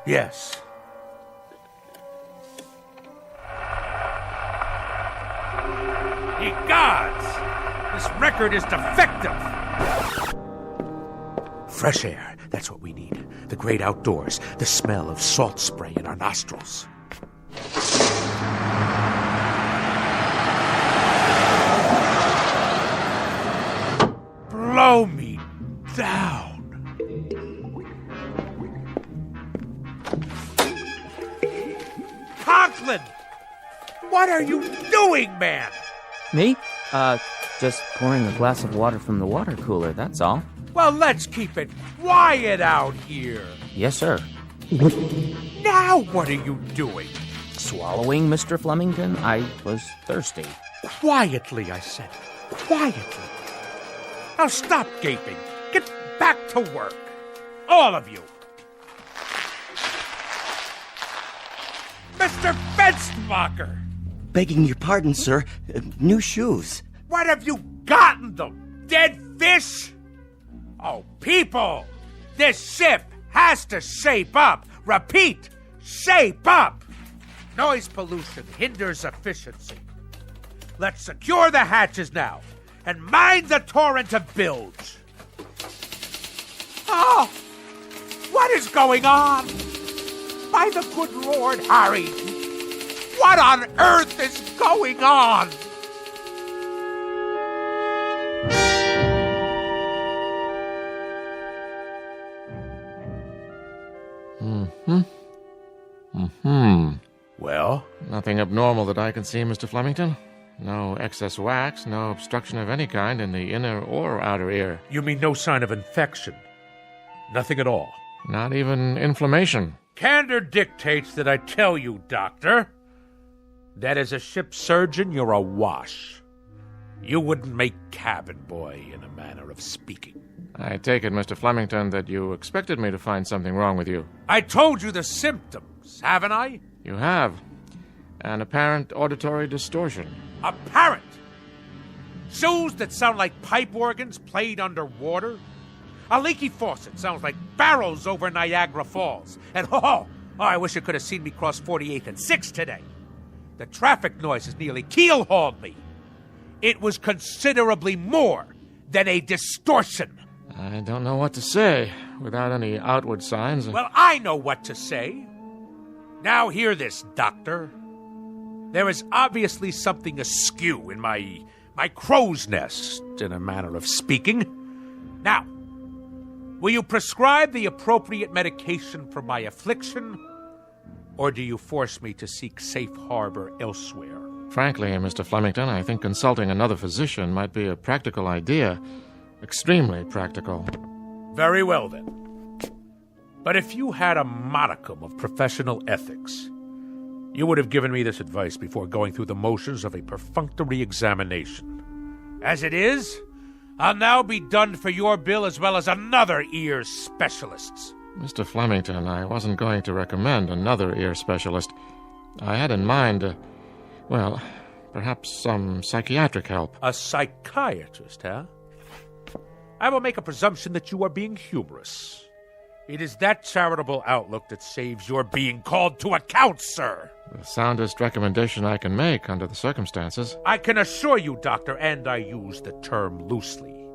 Yes. Ye gods! This record is defective! Fresh air, that's what we need. The great outdoors, the smell of salt spray in our nostrils. Blow me down. Conklin! What are you doing, man? Me? Just pouring a glass of water from the water cooler, that's all. Well, let's keep it quiet out here. Yes, sir. Now what are you doing? Swallowing, Mr. Flemington? I was thirsty. Quietly, I said. Quietly. Now stop gaping. Get back to work. All of you. Mr. Fenstermacher! Begging your pardon, sir. New shoes. What have you gotten them? Dead fish? Oh, people! This ship has to shape up. Repeat, shape up. Noise pollution hinders efficiency. Let's secure the hatches now and mind the torrent of bilge. Oh, what is going on? By the good Lord Harry, what on earth is going on? Well? Nothing abnormal that I can see, Mr. Flemington. No excess wax, no obstruction of any kind in the inner or outer ear. You mean no sign of infection? Nothing at all? Not even inflammation. Candor dictates that I tell you, Doctor, that as a ship surgeon, you're a wash. You wouldn't make cabin boy, in a manner of speaking. I take it, Mr. Flemington, that you expected me to find something wrong with you. I told you the symptoms, haven't I? You have. An apparent auditory distortion. Apparent? Shoes that sound like pipe organs played underwater? A leaky faucet sounds like barrels over Niagara Falls. And I wish you could have seen me cross 48th and 6th today. The traffic noises nearly keel-hauled me. It was considerably more than a distortion. I don't know what to say without any outward signs. Well, I know what to say. Now hear this, Doctor. There is obviously something askew in my crow's nest, in a manner of speaking. Now, will you prescribe the appropriate medication for my affliction, or do you force me to seek safe harbor elsewhere? Frankly, Mr. Flemington, I think consulting another physician might be a practical idea. Extremely practical. Very well, then. But if you had a modicum of professional ethics, you would have given me this advice before going through the motions of a perfunctory examination. As it is, I'll now be done for your bill as well as another ear specialist's. Mr. Flemington, I wasn't going to recommend another ear specialist. I had in mind, perhaps some psychiatric help. A psychiatrist, huh? I will make a presumption that you are being humorous. It is that charitable outlook that saves your being called to account, sir. The soundest recommendation I can make under the circumstances. I can assure you, Doctor, and I use the term loosely,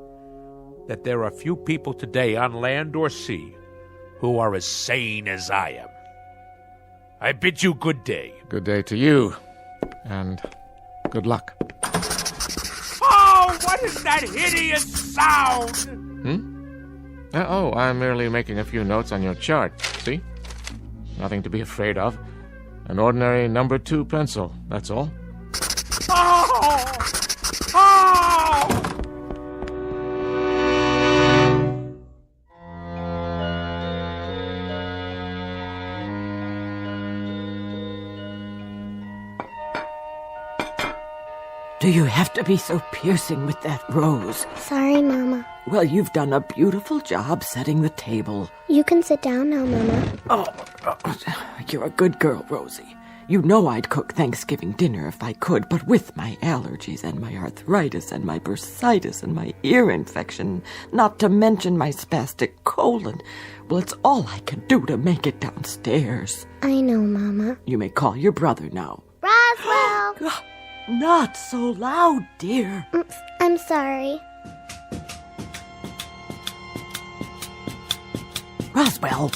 that there are few people today on land or sea who are as sane as I am. I bid you good day. Good day to you, and good luck. Oh, what is that hideous sound? I'm merely making a few notes on your chart, see? Nothing to be afraid of. An ordinary number 2 pencil, that's all. Oh! Do you have to be so piercing with that rose? Sorry, Mama. Well, you've done a beautiful job setting the table. You can sit down now, Mama. Oh, you're a good girl, Rosie. You know I'd cook Thanksgiving dinner if I could, but with my allergies and my arthritis and my bursitis and my ear infection, not to mention my spastic colon, well, it's all I can do to make it downstairs. I know, Mama. You may call your brother now. Roswell! Not so loud, dear. I'm sorry. Roswell,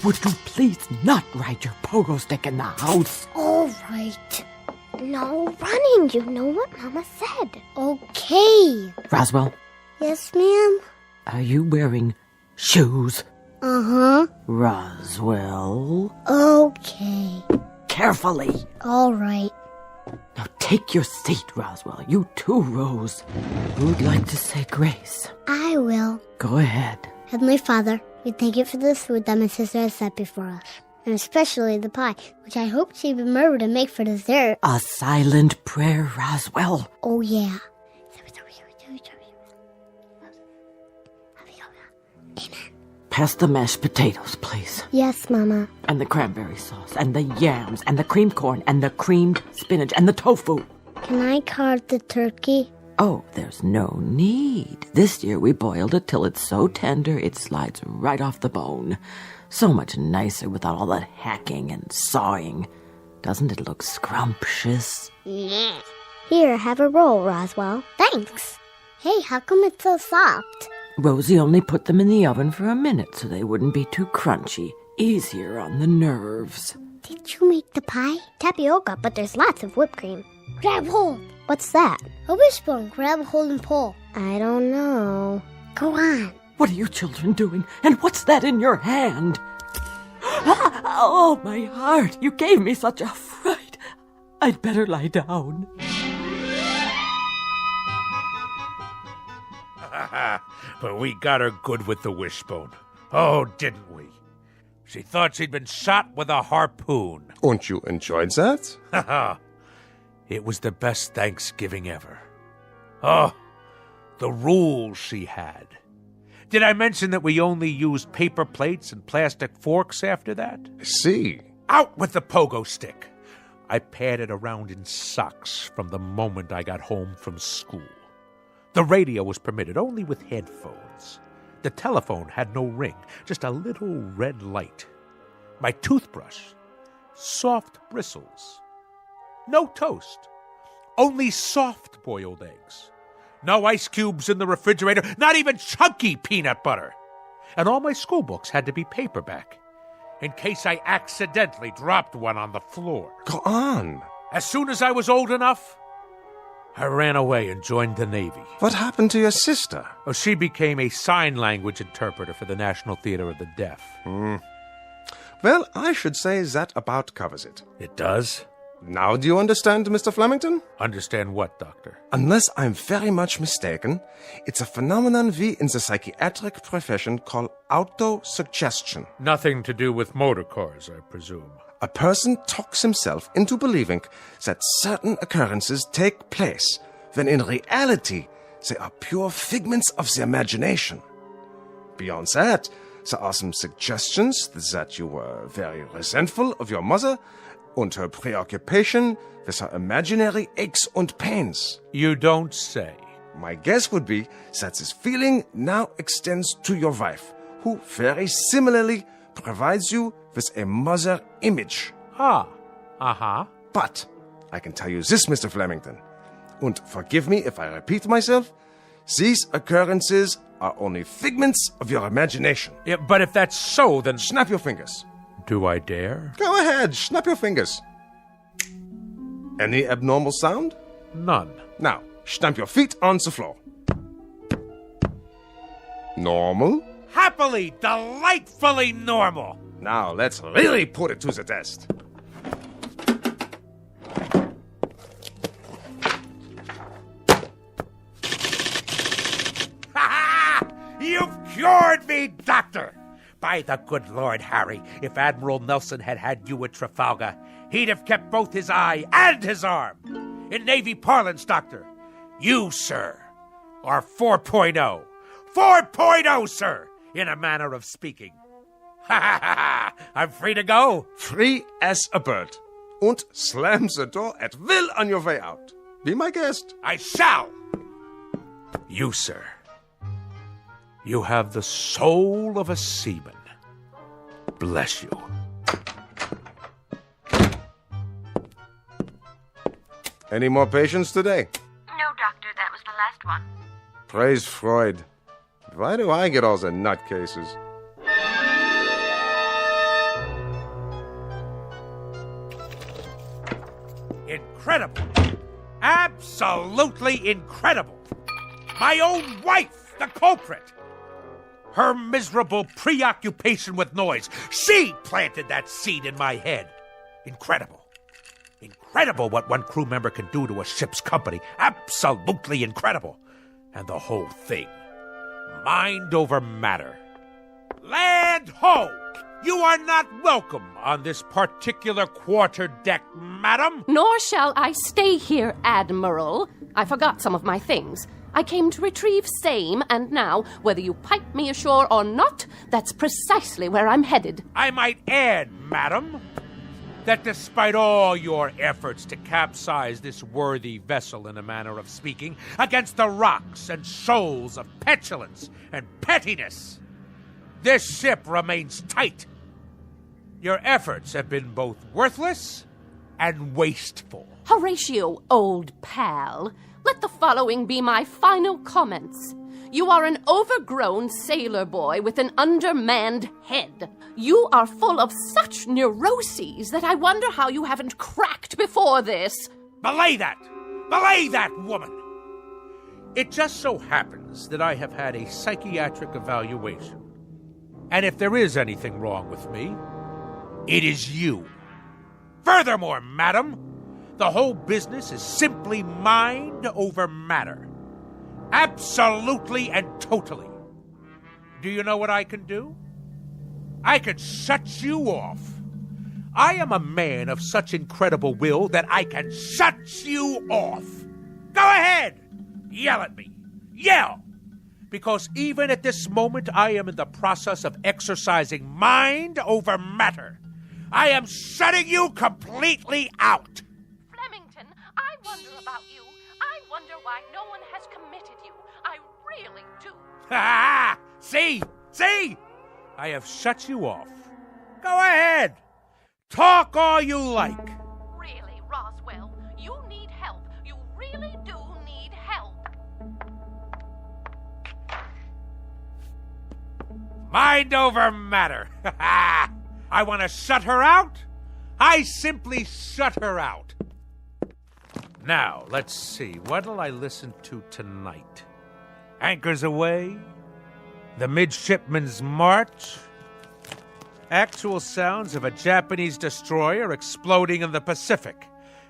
would you please not ride your pogo stick in the house? All right. No running, you know what Mama said. Okay. Roswell, Yes, ma'am? are you wearing shoes? Uh-huh. Roswell, Okay. carefully. All right. Now take your seat, Roswell. You too, Rose. Who'd like to say grace? I will. Go ahead. Heavenly Father, we thank you for this food that my sister has set before us, and especially the pie, which I hope she'd remember to make for dessert. A silent prayer, Roswell. Oh, yeah. Pass the mashed potatoes, please. Yes, Mama. And the cranberry sauce, and the yams, and the creamed corn, and the creamed spinach, and the tofu. Can I card the turkey? Oh, there's no need. This year we boiled it till it's so tender it slides right off the bone. So much nicer without all that hacking and sawing. Doesn't it look scrumptious? Yeah. Here, have a roll, Roswell. Thanks. Hey, how come it's so soft? Rosie only put them in the oven for a minute so they wouldn't be too crunchy. Easier on the nerves. Did you make the pie? Tapioca, but there's lots of whipped cream. Grab hold. What's that? A wishbone. Grab hold and pull. I don't know. Go on. What are you children doing? And what's that in your hand? Oh, my heart. You gave me such a fright. I'd better lie down. But we got her good with the wishbone. Oh, didn't we? She thought she'd been shot with a harpoon. And you enjoyed that? Haha. It was the best Thanksgiving ever. Oh, the rules she had. Did I mention that we only used paper plates and plastic forks after that? See. Out with the pogo stick. I padded around in socks from the moment I got home from school. The radio was permitted only with headphones. The telephone had no ring, just a little red light. My toothbrush, soft bristles. No toast, only soft-boiled eggs. No ice cubes in the refrigerator, not even chunky peanut butter. And all my school books had to be paperback, in case I accidentally dropped one on the floor. Go on. As soon as I was old enough, I ran away and joined the Navy. What happened to your sister? Oh, she became a sign language interpreter for the National Theater of the Deaf. Well, I should say that about covers it. It does? Now do you understand, Mr. Flemington? Understand what, Doctor? Unless I'm very much mistaken, it's a phenomenon we in the psychiatric profession call autosuggestion. Nothing to do with motor cars, I presume. A person talks himself into believing that certain occurrences take place, when in reality they are pure figments of the imagination. Beyond that, there are some suggestions that you were very resentful of your mother and her preoccupation with her imaginary aches and pains. You don't say. My guess would be that this feeling now extends to your wife, who very similarly provides you with a mother image. But I can tell you this, Mr. Flemington, and forgive me if I repeat myself, these occurrences are only figments of your imagination. Yeah, but if that's so, then... Snap your fingers. Do I dare? Go ahead, snap your fingers. Any abnormal sound? None. Now, stamp your feet on the floor. Normal? Happily, delightfully normal. Now, let's really put it to the test. You've cured me, Doctor! By the good Lord Harry, if Admiral Nelson had had you at Trafalgar, he'd have kept both his eye and his arm. In Navy parlance, Doctor, you, sir, are 4.0. 4.0, sir, in a manner of speaking. Ha ha ha! I'm free to go. Free as a bird. und slams the door at will on your way out. Be my guest. I shall! You, sir, you have the soul of a seaman. Bless you. Any more patients today? No, Doctor, that was the last one. Praise Freud. Why do I get all the nutcases? Incredible. Absolutely incredible. My own wife, the culprit. Her miserable preoccupation with noise. She planted that seed in my head. Incredible. Incredible what one crew member can do to a ship's company. Absolutely incredible. And the whole thing. Mind over matter. Land ho! You are not welcome on this particular quarterdeck, madam. Nor shall I stay here, Admiral. I forgot some of my things. I came to retrieve same, and now, whether you pipe me ashore or not, that's precisely where I'm headed. I might add, madam, that despite all your efforts to capsize this worthy vessel, in a manner of speaking, against the rocks and shoals of petulance and pettiness, this ship remains tight. Your efforts have been both worthless and wasteful. Horatio, old pal, let the following be my final comments. You are an overgrown sailor boy with an undermanned head. You are full of such neuroses that I wonder how you haven't cracked before this. Belay that! Belay that, woman! It just so happens that I have had a psychiatric evaluation. And if there is anything wrong with me, it is you. Furthermore, madam, the whole business is simply mind over matter. Absolutely and totally. Do you know what I can do? I can shut you off. I am a man of such incredible will that I can shut you off. Go ahead! Yell at me. Yell! Because even at this moment, I am in the process of exercising mind over matter. I am shutting you completely out. Flemington, I wonder about you. I wonder why no one has committed you. I really do. Ha! See? See? I have shut you off. Go ahead. Talk all you like. Really, Roswell, you need help. You really do need help. Mind over matter. I want to shut her out. I simply shut her out. Now, let's see. What'll I listen to tonight? Anchors Aweigh? The Midshipman's March? Actual sounds of a Japanese destroyer exploding in the Pacific,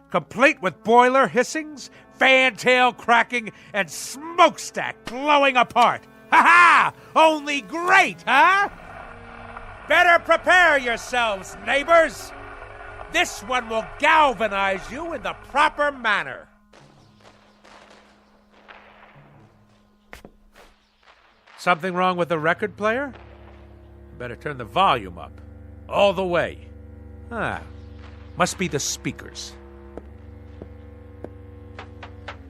complete with boiler hissings, fantail cracking, and smokestack blowing apart. Ha-ha! Only great, huh? Better prepare yourselves, neighbors. This one will galvanize you in the proper manner. Something wrong with the record player? Better turn the volume up. All the way. Must be the speakers.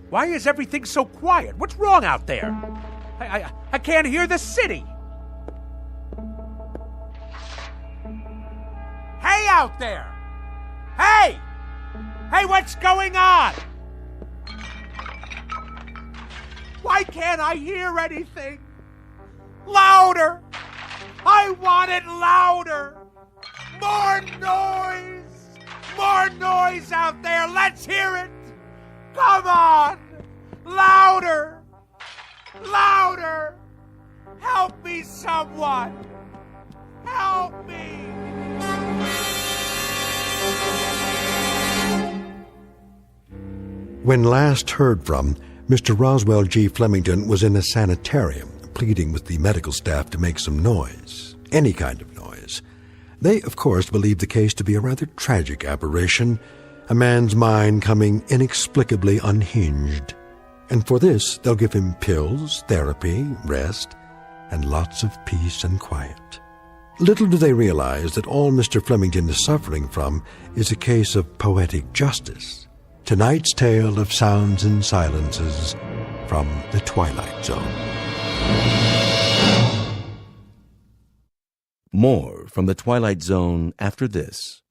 Why is everything so quiet? What's wrong out there? I can't hear the city. Hey out there! Hey! Hey, what's going on? Why can't I hear anything? Louder! I want it louder! More noise! More noise out there! Let's hear it! Come on! Louder! Louder! Help me, someone! Help me! When last heard from, Mr. Roswell G. Flemington was in a sanitarium, pleading with the medical staff to make some noise, any kind of noise. They, of course, believed the case to be a rather tragic aberration, a man's mind coming inexplicably unhinged. And for this, they'll give him pills, therapy, rest, and lots of peace and quiet. Little do they realize that all Mr. Flemington is suffering from is a case of poetic justice. Tonight's tale of sounds and silences from the Twilight Zone. More from the Twilight Zone after this.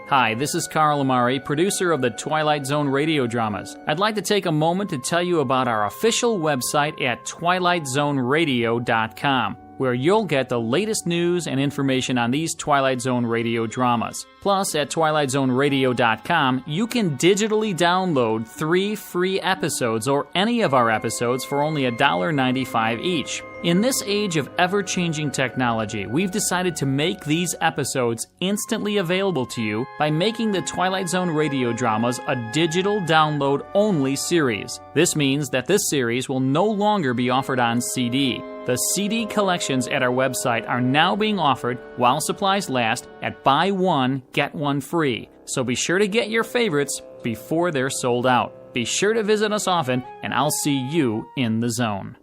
Hi, this is Carl Amari, producer of the Twilight Zone radio dramas. I'd like to take a moment to tell you about our official website at twilightzoneradio.com, where you'll get the latest news and information on these Twilight Zone radio dramas. Plus, at twilightzoneradio.com, you can digitally download 3 free episodes or any of our episodes for only $1.95 each. In this age of ever-changing technology, we've decided to make these episodes instantly available to you by making the Twilight Zone radio dramas a digital download-only series. This means that this series will no longer be offered on CD. The CD collections at our website are now being offered, while supplies last, at buy one, get one free. So be sure to get your favorites before they're sold out. Be sure to visit us often, and I'll see you in the zone.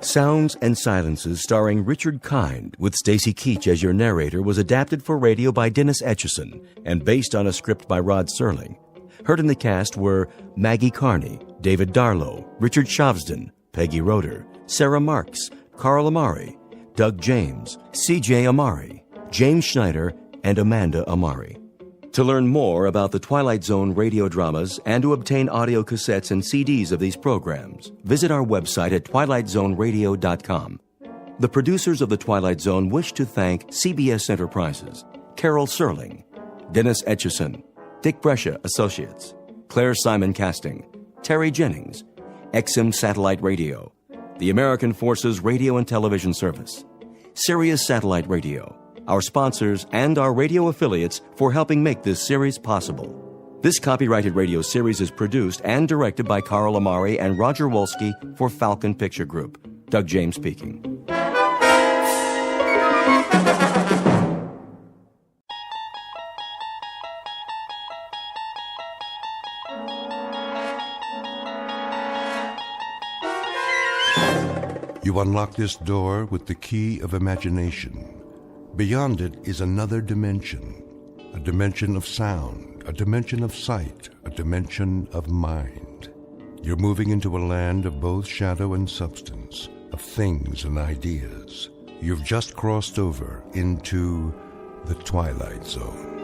Sounds and Silences, starring Richard Kind, with Stacy Keach as your narrator, was adapted for radio by Dennis Etchison and based on a script by Rod Serling. Heard in the cast were Maggie Carney, David Darlow, Richard Shavsden, Peggy Roeder, Sarah Marks, Carl Amari, Doug James, C.J. Amari, James Schneider, and Amanda Amari. To learn more about the Twilight Zone radio dramas and to obtain audio cassettes and CDs of these programs, visit our website at twilightzoneradio.com. The producers of The Twilight Zone wish to thank CBS Enterprises, Carol Serling, Dennis Etchison, Dick Brescia Associates, Claire Simon Casting, Terry Jennings, XM Satellite Radio, the American Forces Radio and Television Service, Sirius Satellite Radio, our sponsors, and our radio affiliates for helping make this series possible. This copyrighted radio series is produced and directed by Carl Amari and Roger Wolski for Falcon Picture Group. Doug James speaking. You unlock this door with the key of imagination. Beyond it is another dimension, a dimension of sound, a dimension of sight, a dimension of mind. You're moving into a land of both shadow and substance, of things and ideas. You've just crossed over into the Twilight Zone.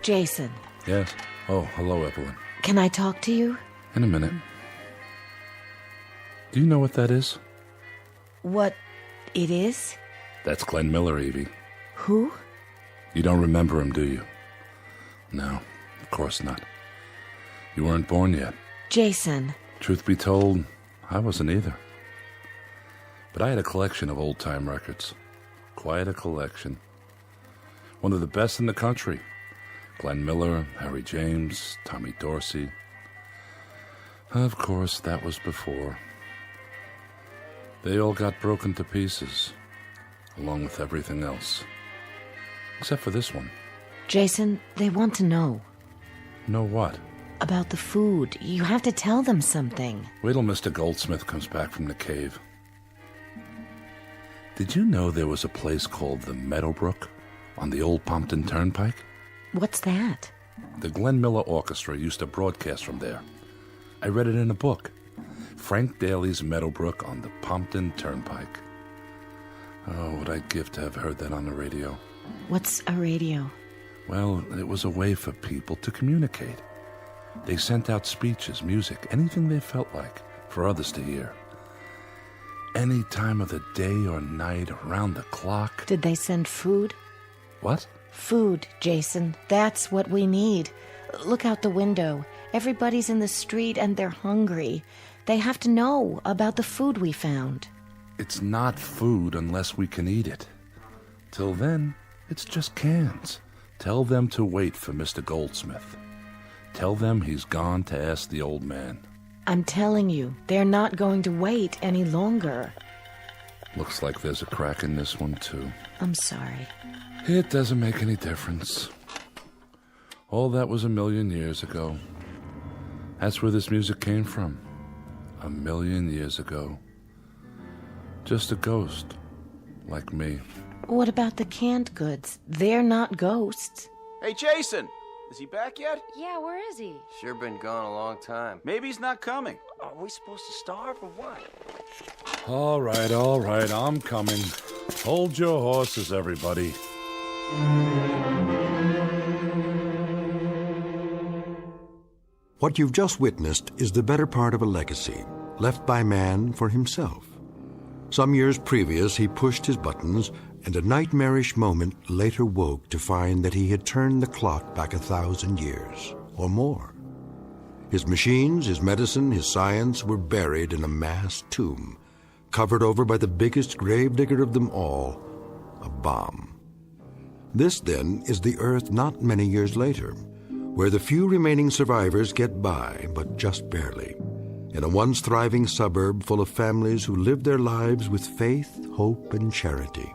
Jason. Yes? Oh, hello, Evelyn. Can I talk to you? In a minute. Do you know what that is? What it is? That's Glenn Miller, Evie. Who? You don't remember him, do you? No, of course not. You weren't born yet. Jason. Truth be told, I wasn't either. But I had a collection of old-time records. Quite a collection. One of the best in the country. Glenn Miller, Harry James, Tommy Dorsey. Of course, that was before. They all got broken to pieces, along with everything else. Except for this one. Jason, they want to know. Know what? About the food. You have to tell them something. Wait till Mr. Goldsmith comes back from the cave. Did you know there was a place called the Meadowbrook on the old Pompton Turnpike? What's that? The Glenn Miller Orchestra used to broadcast from there. I read it in a book. Frank Daly's Meadowbrook on the Pompton Turnpike. Oh, would I give to have heard that on the radio. What's a radio? Well, it was a way for people to communicate. They sent out speeches, music, anything they felt like, for others to hear. Any time of the day or night, around the clock. Did they send food? What? Food, Jason. That's what we need. Look out the window. Everybody's in the street and they're hungry. They have to know about the food we found. It's not food unless we can eat it. Till then, it's just cans. Tell them to wait for Mr. Goldsmith. Tell them he's gone to ask the old man. I'm telling you, they're not going to wait any longer. Looks like there's a crack in this one, too. I'm sorry. It doesn't make any difference. All that was 1,000,000 years ago. That's where this music came from. 1,000,000 years ago. Just a ghost, like me. What about the canned goods? They're not ghosts. Hey, Jason! Is he back yet? Yeah, where is he? Sure been gone a long time. Maybe he's not coming. Are we supposed to starve or what? All right, I'm coming. Hold your horses, everybody. What you've just witnessed is the better part of a legacy, left by man for himself. Some years previous, he pushed his buttons, and a nightmarish moment later woke to find that he had turned the clock back 1,000 years, or more. His machines, his medicine, his science were buried in a mass tomb, covered over by the biggest gravedigger of them all, a bomb. This, then, is the Earth not many years later, where the few remaining survivors get by, but just barely, in a once thriving suburb full of families who lived their lives with faith, hope, and charity,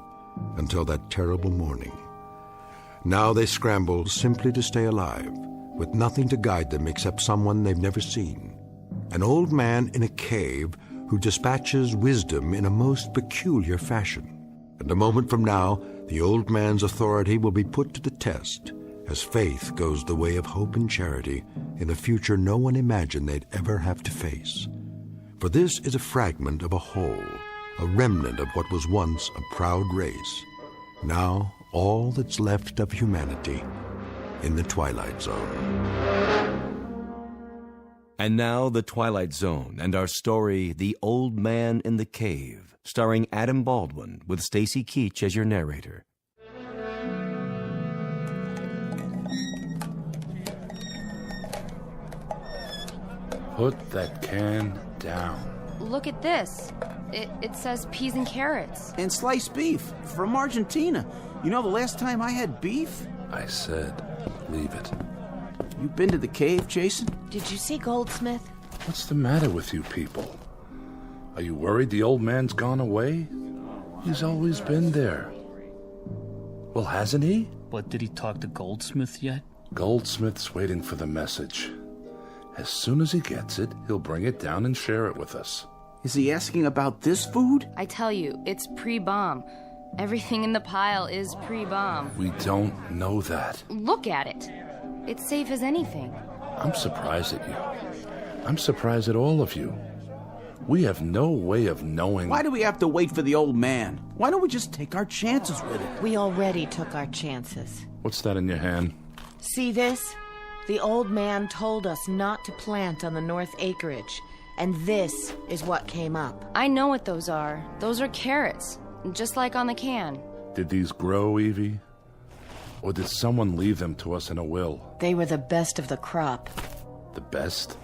until that terrible morning. Now they scramble simply to stay alive, with nothing to guide them except someone they've never seen. An old man in a cave who dispatches wisdom in a most peculiar fashion. And a moment from now, the old man's authority will be put to the test, as faith goes the way of hope and charity in a future no one imagined they'd ever have to face. For this is a fragment of a whole, a remnant of what was once a proud race. Now, all that's left of humanity in the Twilight Zone. And now, The Twilight Zone and our story, The Old Man in the Cave, starring Adam Baldwin with Stacy Keach as your narrator. Put that can down. Look at this. It says peas and carrots. And sliced beef from Argentina. You know, the last time I had beef? I said, leave it. You been to the cave, Jason? Did you see Goldsmith? What's the matter with you people? Are you worried the old man's gone away? He's always been there. Well, hasn't he? But did he talk to Goldsmith yet? Goldsmith's waiting for the message. As soon as he gets it, he'll bring it down and share it with us. Is he asking about this food? I tell you, it's pre-bomb. Everything in the pile is pre-bomb. We don't know that. Look at it. It's safe as anything. I'm surprised at you. I'm surprised at all of you. We have no way of knowing... Why do we have to wait for the old man? Why don't we just take our chances with it? We already took our chances. What's that in your hand? See this? The old man told us not to plant on the north acreage, and this is what came up. I know what those are. Those are carrots, just like on the can. Did these grow, Evie? Or did someone leave them to us in a will? They were the best of the crop. The best?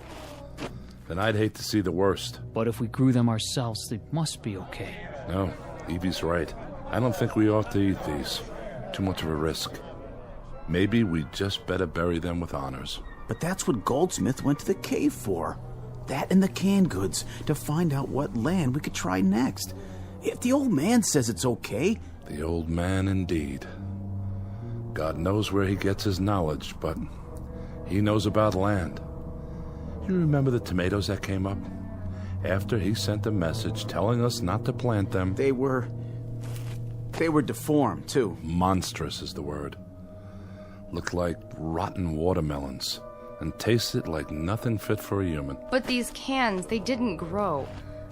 Then I'd hate to see the worst. But if we grew them ourselves, they must be okay. No, Evie's right. I don't think we ought to eat these. Too much of a risk. Maybe we just better bury them with honors. But that's what Goldsmith went to the cave for. That and the canned goods, to find out what land we could try next. If the old man says it's okay... The old man, indeed. God knows where he gets his knowledge, but he knows about land. You remember the tomatoes that came up? After he sent a message telling us not to plant them... They were deformed, too. Monstrous is the word. Looked like rotten watermelons, and tasted like nothing fit for a human. But these cans, they didn't grow.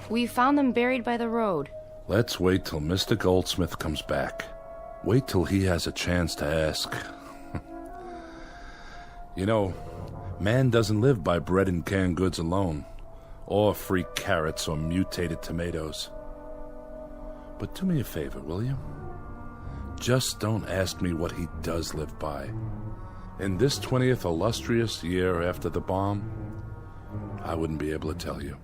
We found them buried by the road. Let's wait till Mr. Goldsmith comes back. Wait till he has a chance to ask. You know, man doesn't live by bread and canned goods alone, or free carrots or mutated tomatoes. But do me a favor, will you? Just don't ask me what he does live by. In this 20th illustrious year after the bomb, I wouldn't be able to tell you.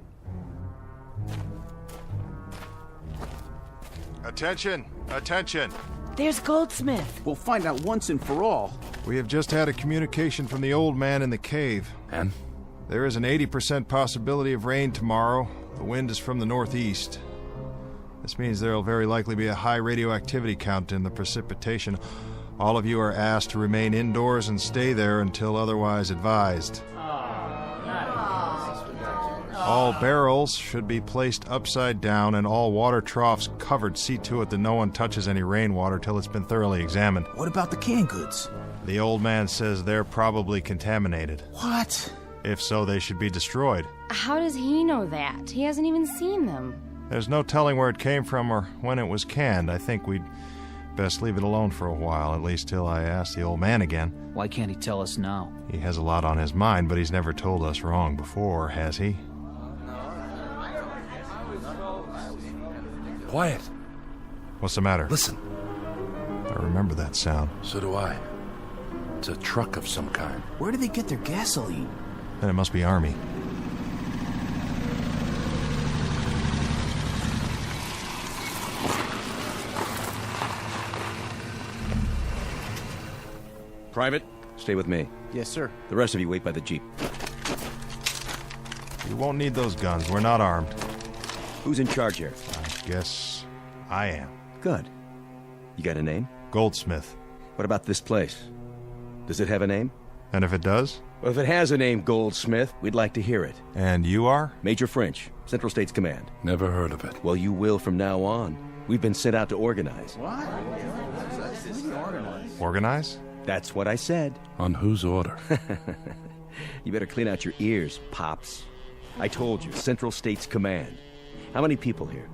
Attention! Attention! There's Goldsmith. We'll find out once and for all. We have just had a communication from the old man in the cave. And? There is an 80% possibility of rain tomorrow. The wind is from the northeast. This means there will very likely be a high radioactivity count in the precipitation. All of you are asked to remain indoors and stay there until otherwise advised. All barrels should be placed upside down and all water troughs covered. See to it that no one touches any rainwater till it's been thoroughly examined. What about the canned goods? The old man says they're probably contaminated. What? If so, they should be destroyed. How does he know that? He hasn't even seen them. There's no telling where it came from or when it was canned. I think we'd best leave it alone for a while, at least till I ask the old man again. Why can't he tell us now? He has a lot on his mind, but he's never told us wrong before, has he? Quiet. What's the matter? Listen. I remember that sound. So do I. It's a truck of some kind. Where do they get their gasoline? Then it must be Army. Private, stay with me. Yes, sir. The rest of you wait by the jeep. You won't need those guns. We're not armed. Who's in charge here? I guess I am. Good. You got a name? Goldsmith. What about this place? Does it have a name? And if it does? Well, if it has a name, Goldsmith, we'd like to hear it. And you are? Major French, Central States Command. Never heard of it. Well, you will from now on. We've been sent out to organize. What? Organize? That's what I said. On whose order? You better clean out your ears, Pops. I told you, Central States Command. How many people here?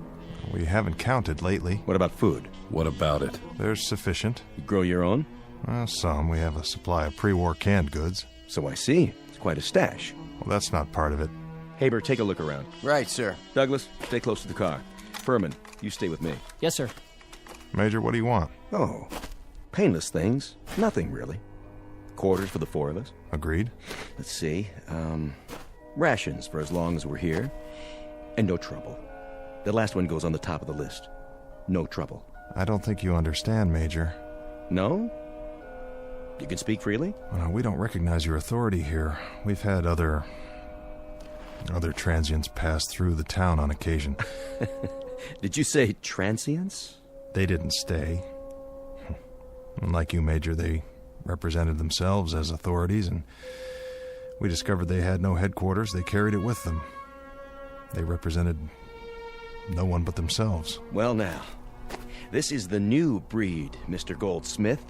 We haven't counted lately. What about food? What about it? There's sufficient. You grow your own? Some. We have a supply of pre-war canned goods. So I see. It's quite a stash. Well, that's not part of it. Haber, take a look around. Right, sir. Douglas, stay close to the car. Furman, you stay with me. Yes, sir. Major, what do you want? Oh, painless things. Nothing, really. Quarters for the four of us. Agreed. Let's see. Rations for as long as we're here. And no trouble. The last one goes on the top of the list. No trouble. I don't think you understand, Major. No? You can speak freely? We don't recognize your authority here. We've had other transients pass through the town on occasion. Did you say transients? They didn't stay. Unlike you, Major, they represented themselves as authorities, and we discovered they had no headquarters. They carried it with them. They represented no one but themselves. Well, now, this is the new breed, Mr. Goldsmith.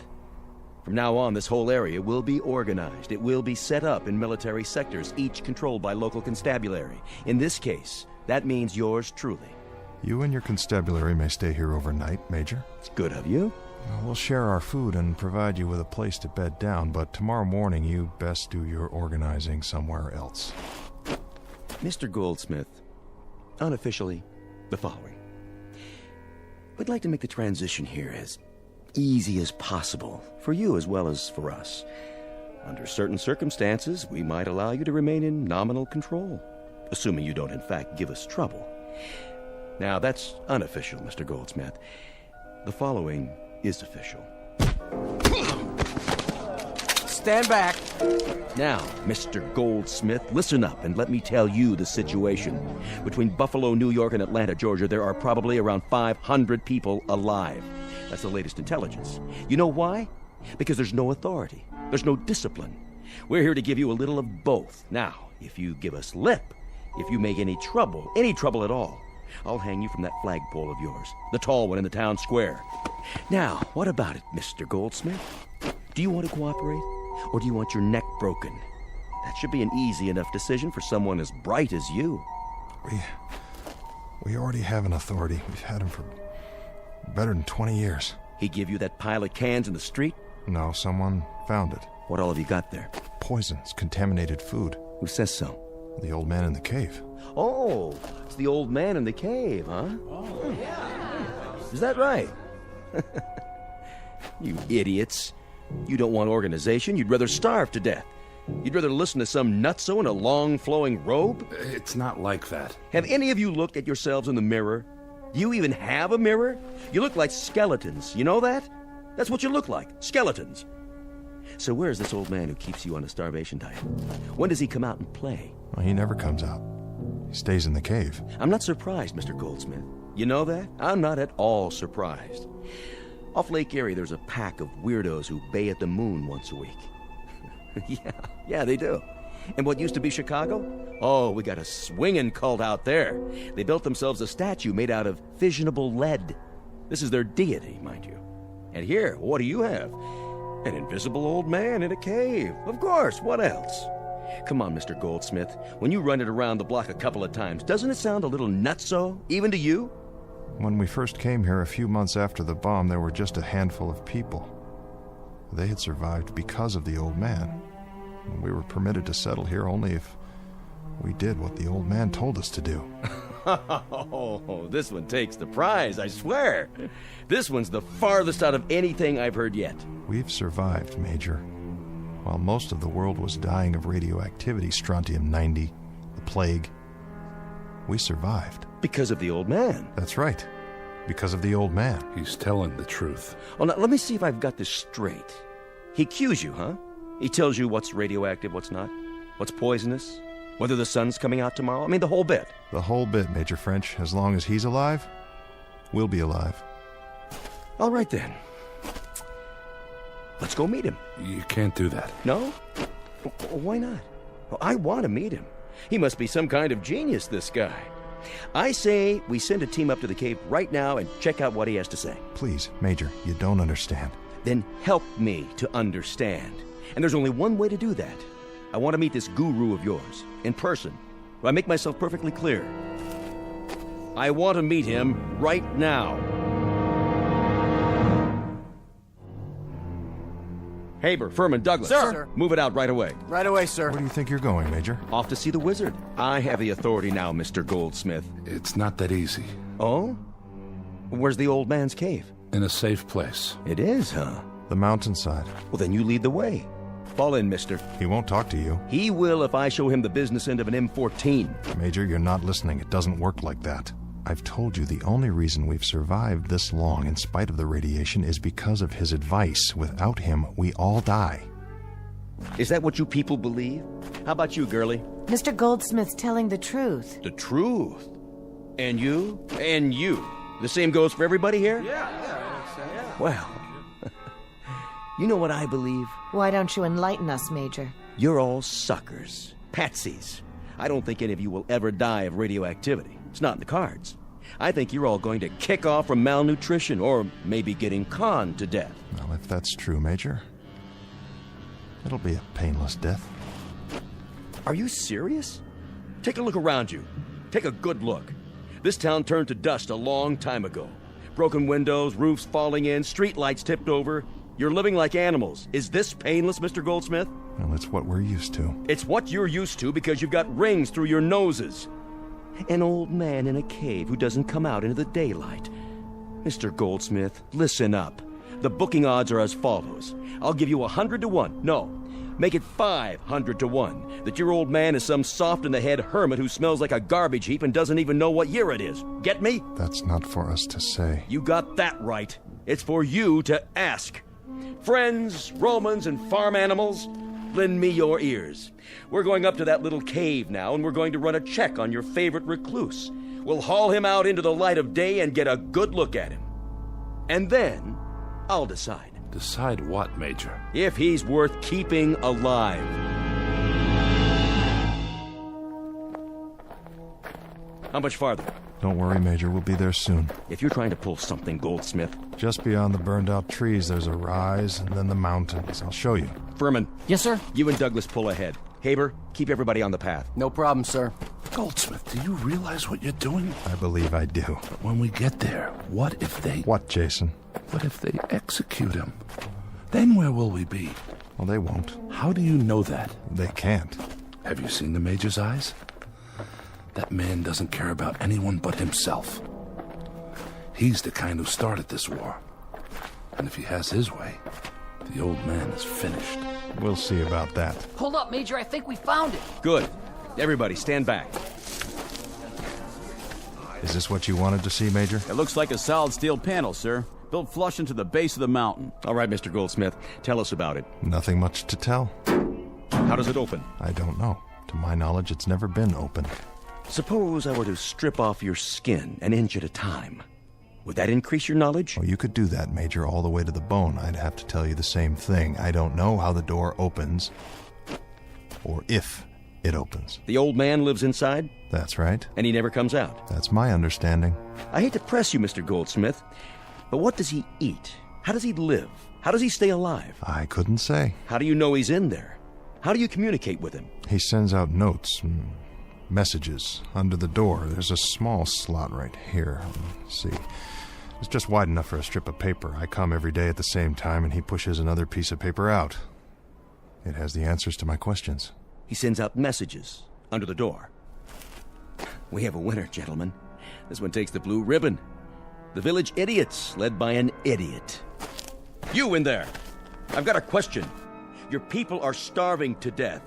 From now on, this whole area will be organized. It will be set up in military sectors, each controlled by local constabulary. In this case, that means yours truly. You and your constabulary may stay here overnight, Major. It's good of you. We'll share our food and provide you with a place to bed down, but tomorrow morning you best do your organizing somewhere else. Mr. Goldsmith, unofficially, the following. We'd like to make the transition here as easy as possible, for you as well as for us. Under certain circumstances, we might allow you to remain in nominal control, assuming you don't in fact give us trouble. Now, that's unofficial, Mr. Goldsmith. The following is official. Stand back. Now, Mr. Goldsmith, listen up and let me tell you the situation. Between Buffalo, New York, and Atlanta, Georgia, there are probably around 500 people alive. That's the latest intelligence. You know why? Because there's no authority. There's no discipline. We're here to give you a little of both. Now, if you give us lip, if you make any trouble at all, I'll hang you from that flagpole of yours, the tall one in the town square. Now, what about it, Mr. Goldsmith? Do you want to cooperate, or do you want your neck broken? That should be an easy enough decision for someone as bright as you. We already have an authority. We've had him for better than 20 years. He give you that pile of cans in the street? No, someone found it. What all have you got there? Poisons, contaminated food. Who says so? The old man in the cave. Oh, it's the old man in the cave, huh? Oh, yeah. Is that right? You idiots. You don't want organization. You'd rather starve to death. You'd rather listen to some nutso in a long flowing robe? It's not like that. Have any of you looked at yourselves in the mirror? Do you even have a mirror? You look like skeletons. You know that? That's what you look like. Skeletons. So where's this old man who keeps you on a starvation diet? When does he come out and play? Well, he never comes out. He stays in the cave. I'm not surprised, Mr. Goldsmith. You know that? I'm not at all surprised. Off Lake Erie, there's a pack of weirdos who bay at the moon once a week. Yeah, they do. And what used to be Chicago? Oh, we got a swinging cult out there. They built themselves a statue made out of fissionable lead. This is their deity, mind you. And here, what do you have? An invisible old man in a cave. Of course, what else? Come on, Mr. Goldsmith. When you run it around the block a couple of times, doesn't it sound a little nutso, even to you? When we first came here a few months after the bomb, there were just a handful of people. They had survived because of the old man. We were permitted to settle here only if we did what the old man told us to do. Oh, this one takes the prize, I swear. This one's the farthest out of anything I've heard yet. We've survived, Major. While most of the world was dying of radioactivity, strontium-90, the plague, we survived. Because of the old man. That's right. Because of the old man. He's telling the truth. Well, now, let me see if I've got this straight. He cues you, huh? He tells you what's radioactive, what's not, what's poisonous, whether the sun's coming out tomorrow. I mean, the whole bit. The whole bit, Major French. As long as he's alive, we'll be alive. All right, then. Let's go meet him. You can't do that. No? Why not? Well, I want to meet him. He must be some kind of genius, this guy. I say we send a team up to the cave right now and check out what he has to say. Please, Major, you don't understand. Then help me to understand. And there's only one way to do that. I want to meet this guru of yours, in person. Do I make myself perfectly clear? I want to meet him right now. Haber, Furman, Douglas. Sir. Move it out right away. Right away, sir. Where do you think you're going, Major? Off to see the wizard. I have the authority now, Mr. Goldsmith. It's not that easy. Oh? Where's the old man's cave? In a safe place. It is, huh? The mountainside. Well, then you lead the way. Fall in, mister. He won't talk to you. He will if I show him the business end of an M14. Major, you're not listening. It doesn't work like that. I've told you the only reason we've survived this long in spite of the radiation is because of his advice. Without him, we all die. Is that what you people believe? How about you, girlie? Mr. Goldsmith's telling the truth. The truth? And you? And you? The same goes for everybody here? Yeah. Well, you know what I believe? Why don't you enlighten us, Major? You're all suckers. Patsies. I don't think any of you will ever die of radioactivity. It's not in the cards. I think you're all going to kick off from malnutrition or maybe getting conned to death. Well, if that's true, Major, it'll be a painless death. Are you serious? Take a look around you. Take a good look. This town turned to dust a long time ago. Broken windows, roofs falling in, street lights tipped over. You're living like animals. Is this painless, Mr. Goldsmith? Well, it's what we're used to. It's what you're used to because you've got rings through your noses. An old man in a cave who doesn't come out into the daylight. Mr. Goldsmith, listen up. The booking odds are as follows. I'll give you 100 to 1. No, make it 500 to 1. That your old man is some soft-in-the-head hermit who smells like a garbage heap and doesn't even know what year it is. Get me? That's not for us to say. You got that right. It's for you to ask. Friends, Romans, and farm animals, lend me your ears. We're going up to that little cave now, and we're going to run a check on your favorite recluse. We'll haul him out into the light of day and get a good look at him. And then, I'll decide. Decide what, Major? If he's worth keeping alive. How much farther? Don't worry, Major. We'll be there soon. If you're trying to pull something, Goldsmith. Just beyond the burned-out trees, there's a rise, and then the mountains. I'll show you. Furman. Yes, sir? You and Douglas pull ahead. Haber, keep everybody on the path. No problem, sir. Goldsmith, do you realize what you're doing? I believe I do. But when we get there, what if they... What, Jason? What if they execute him? Then where will we be? Well, they won't. How do you know that? They can't. Have you seen the Major's eyes? That man doesn't care about anyone but himself. He's the kind who started this war. And if he has his way, the old man is finished. We'll see about that. Hold up, Major. I think we found it. Good. Everybody, stand back. Is this what you wanted to see, Major? It looks like a solid steel panel, sir. Built flush into the base of the mountain. All right, Mr. Goldsmith, tell us about it. Nothing much to tell. How does it open? I don't know. To my knowledge, it's never been opened. Suppose I were to strip off your skin an inch at a time. Would that increase your knowledge? Oh, you could do that, Major, all the way to the bone. I'd have to tell you the same thing. I don't know how the door opens, or if it opens. The old man lives inside? That's right. And he never comes out? That's my understanding. I hate to press you, Mr. Goldsmith, but what does he eat? How does he live? How does he stay alive? I couldn't say. How do you know he's in there? How do you communicate with him? He sends out notes, messages, under the door. There's a small slot right here. Let's see. It's just wide enough for a strip of paper. I come every day at the same time, and he pushes another piece of paper out. It has the answers to my questions. He sends out messages under the door. We have a winner, gentlemen. This one takes the blue ribbon. The Village Idiots, led by an idiot. You in there! I've got a question. Your people are starving to death.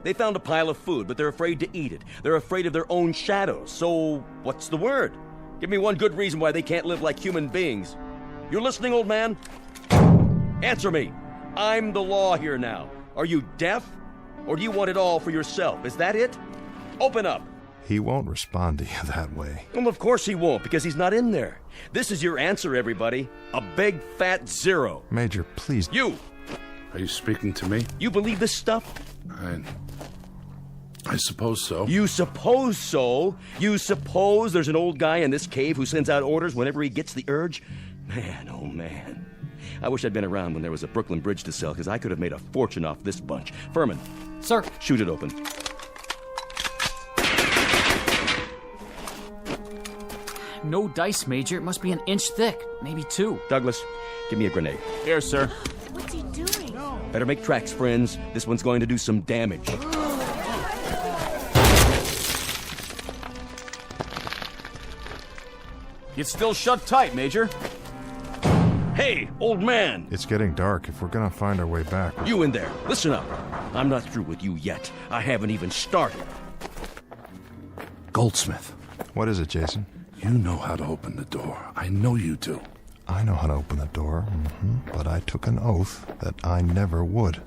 They found a pile of food, but they're afraid to eat it. They're afraid of their own shadows. So, what's the word? Give me one good reason why they can't live like human beings. You listening, old man? Answer me. I'm the law here now. Are you deaf? Or do you want it all for yourself? Is that it? Open up. He won't respond to you that way. Well, of course he won't, because he's not in there. This is your answer, everybody. A big fat 0. Major, please. You! Are you speaking to me? You believe this stuff? I suppose so. You suppose so? You suppose there's an old guy in this cave who sends out orders whenever he gets the urge? Man, oh man. I wish I'd been around when there was a Brooklyn Bridge to sell, because I could have made a fortune off this bunch. Furman. Sir. Shoot it open. No dice, Major. It must be an inch thick. Maybe 2. Douglas, give me a grenade. Here, sir. What's he doing? No. Better make tracks, friends. This one's going to do some damage. It's still shut tight, Major. Hey, old man! It's getting dark. If we're gonna find our way back... You in there, listen up. I'm not through with you yet. I haven't even started. Goldsmith. What is it, Jason? You know how to open the door. I know you do. I know how to open the door, but I took an oath that I never would.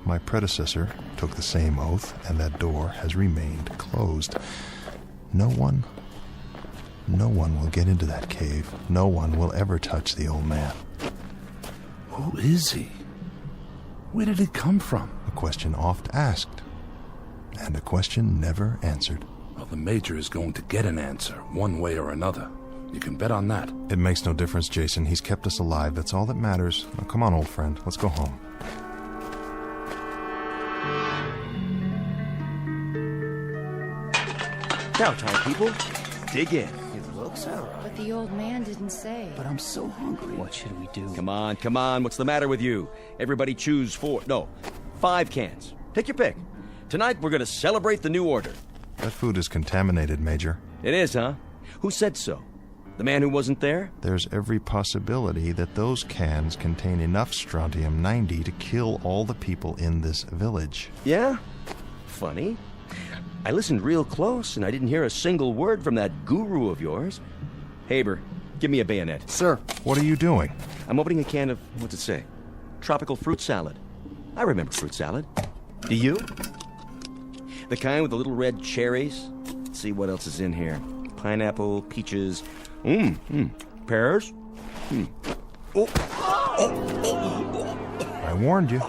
My predecessor took the same oath, and that door has remained closed. No one will get into that cave. No one will ever touch the old man. Who is he? Where did he come from? A question oft asked, and a question never answered. Well, the Major is going to get an answer, one way or another. You can bet on that. It makes no difference, Jason. He's kept us alive. That's all that matters. Now, come on, old friend. Let's go home. Now, time people, dig in. It looks all right. But the old man didn't say. But I'm so hungry. What should we do? Come on. What's the matter with you? Everybody choose 5 cans. Take your pick. Tonight, we're going to celebrate the new order. That food is contaminated, Major. It is, huh? Who said so? The man who wasn't there? There's every possibility that those cans contain enough strontium-90 to kill all the people in this village. Yeah? Funny. I listened real close, and I didn't hear a single word from that guru of yours. Haber, give me a bayonet. Sir. What are you doing? I'm opening a can of, what's it say? Tropical fruit salad. I remember fruit salad. Do you? The kind with the little red cherries. Let's see what else is in here. Pineapple, peaches, pears. I warned you.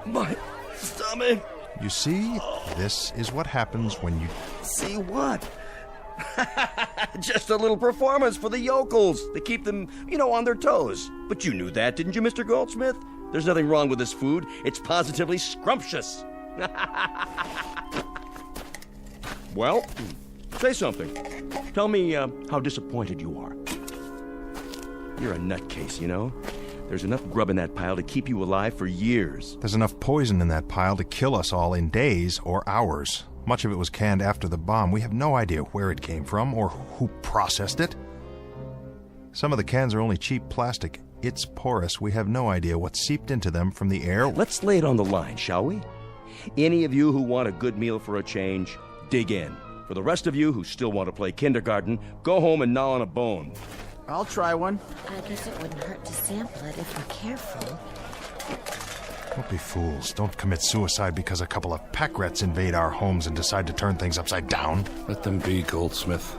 My stomach. You see, this is what happens when you... See what? Just a little performance for the yokels to keep them, on their toes. But you knew that, didn't you, Mr. Goldsmith? There's nothing wrong with this food. It's positively scrumptious. Well, say something. Tell me how disappointed you are. You're a nutcase, There's enough grub in that pile to keep you alive for years. There's enough poison in that pile to kill us all in days or hours. Much of it was canned after the bomb. We have no idea where it came from or who processed it. Some of the cans are only cheap plastic. It's porous. We have no idea what seeped into them from the air. Let's lay it on the line, shall we? Any of you who want a good meal for a change, dig in. For the rest of you who still want to play kindergarten, go home and gnaw on a bone. I'll try one. I guess it wouldn't hurt to sample it if we're careful. Don't be fools. Don't commit suicide because a couple of pack rats invade our homes and decide to turn things upside down. Let them be, Goldsmith.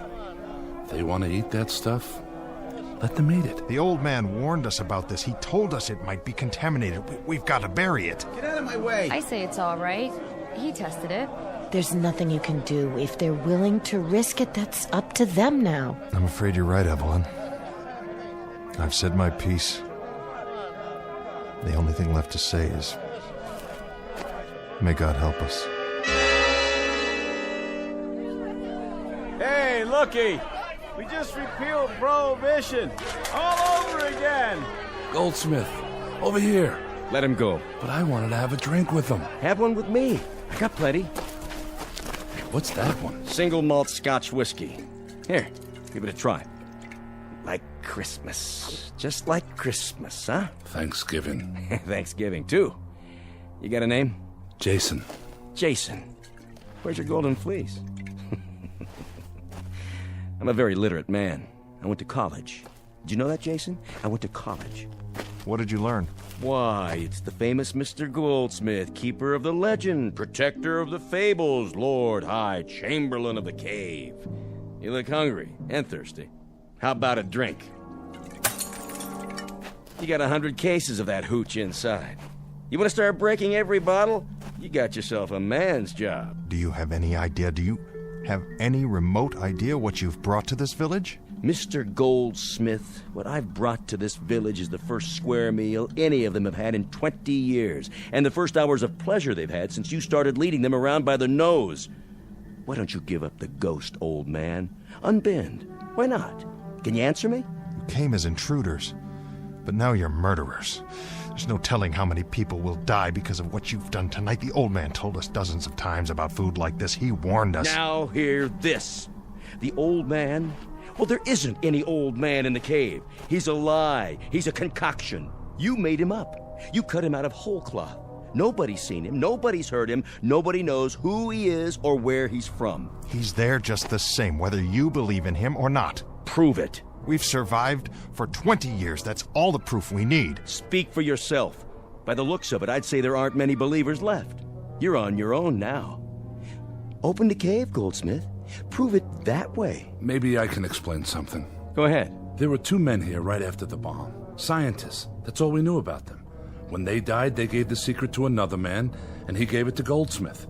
If they want to eat that stuff, let them eat it. The old man warned us about this. He told us it might be contaminated. We've got to bury it. Get out of my way. I say it's all right. He tested it. There's nothing you can do. If they're willing to risk it, that's up to them now. I'm afraid you're right, Evelyn. I've said my piece. The only thing left to say is, may God help us. Hey, looky! We just repealed Prohibition. All over again. Goldsmith, over here. Let him go. But I wanted to have a drink with them. Have one with me. I got plenty. What's that one? Single malt Scotch whiskey. Here, give it a try. Like Christmas. Just like Christmas, huh? Thanksgiving. Thanksgiving, too. You got a name? Jason. Jason. Where's your golden fleece? I'm a very literate man. I went to college. Did you know that, Jason? I went to college. What did you learn? Why, it's the famous Mr. Goldsmith, keeper of the legend, protector of the fables, Lord High Chamberlain of the cave. You look hungry and thirsty. How about a drink? You got 100 cases of that hooch inside. You want to start breaking every bottle? You got yourself a man's job. Do you have any idea? Do you have any remote idea what you've brought to this village? Mr. Goldsmith, what I've brought to this village is the first square meal any of them have had in 20 years, and the first hours of pleasure they've had since you started leading them around by the nose. Why don't you give up the ghost, old man? Unbend. Why not? Can you answer me? You came as intruders, but now you're murderers. There's no telling how many people will die because of what you've done tonight. The old man told us dozens of times about food like this. He warned us. Now hear this. The old man... Well, there isn't any old man in the cave. He's a lie. He's a concoction. You made him up. You cut him out of whole cloth. Nobody's seen him. Nobody's heard him. Nobody knows who he is or where he's from. He's there just the same, whether you believe in him or not. Prove it. We've survived for 20 years. That's all the proof we need. Speak for yourself. By the looks of it, I'd say there aren't many believers left. You're on your own now. Open the cave, Goldsmith. Prove it that way. Maybe I can explain something. Go ahead. There were 2 men here right after the bomb. Scientists. That's all we knew about them. When they died, they gave the secret to another man, and he gave it to Goldsmith.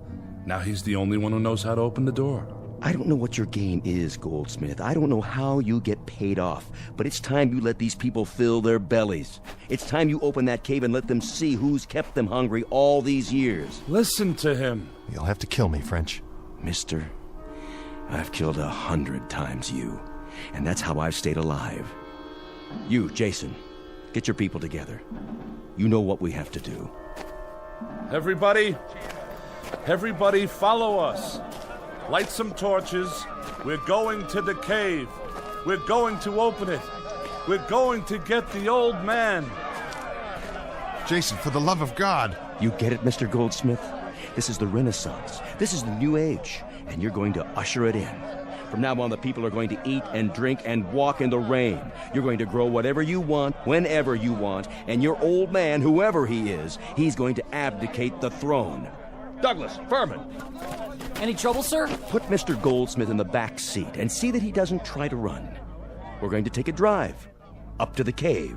Now he's the only one who knows how to open the door. I don't know what your game is, Goldsmith. I don't know how you get paid off. But it's time you let these people fill their bellies. It's time you open that cave and let them see who's kept them hungry all these years. Listen to him. You'll have to kill me, French. Mister, I've killed 100 times you. And that's how I've stayed alive. You, Jason, get your people together. You know what we have to do. Everybody follow us. Light some torches. We're going to the cave. We're going to open it. We're going to get the old man. Jason, for the love of God. You get it, Mr. Goldsmith? This is the Renaissance. This is the New Age. And you're going to usher it in. From now on, the people are going to eat and drink and walk in the rain. You're going to grow whatever you want, whenever you want, and your old man, whoever he is, he's going to abdicate the throne. Douglas, Furman. Any trouble, sir? Put Mr. Goldsmith in the back seat and see that he doesn't try to run. We're going to take a drive up to the cave.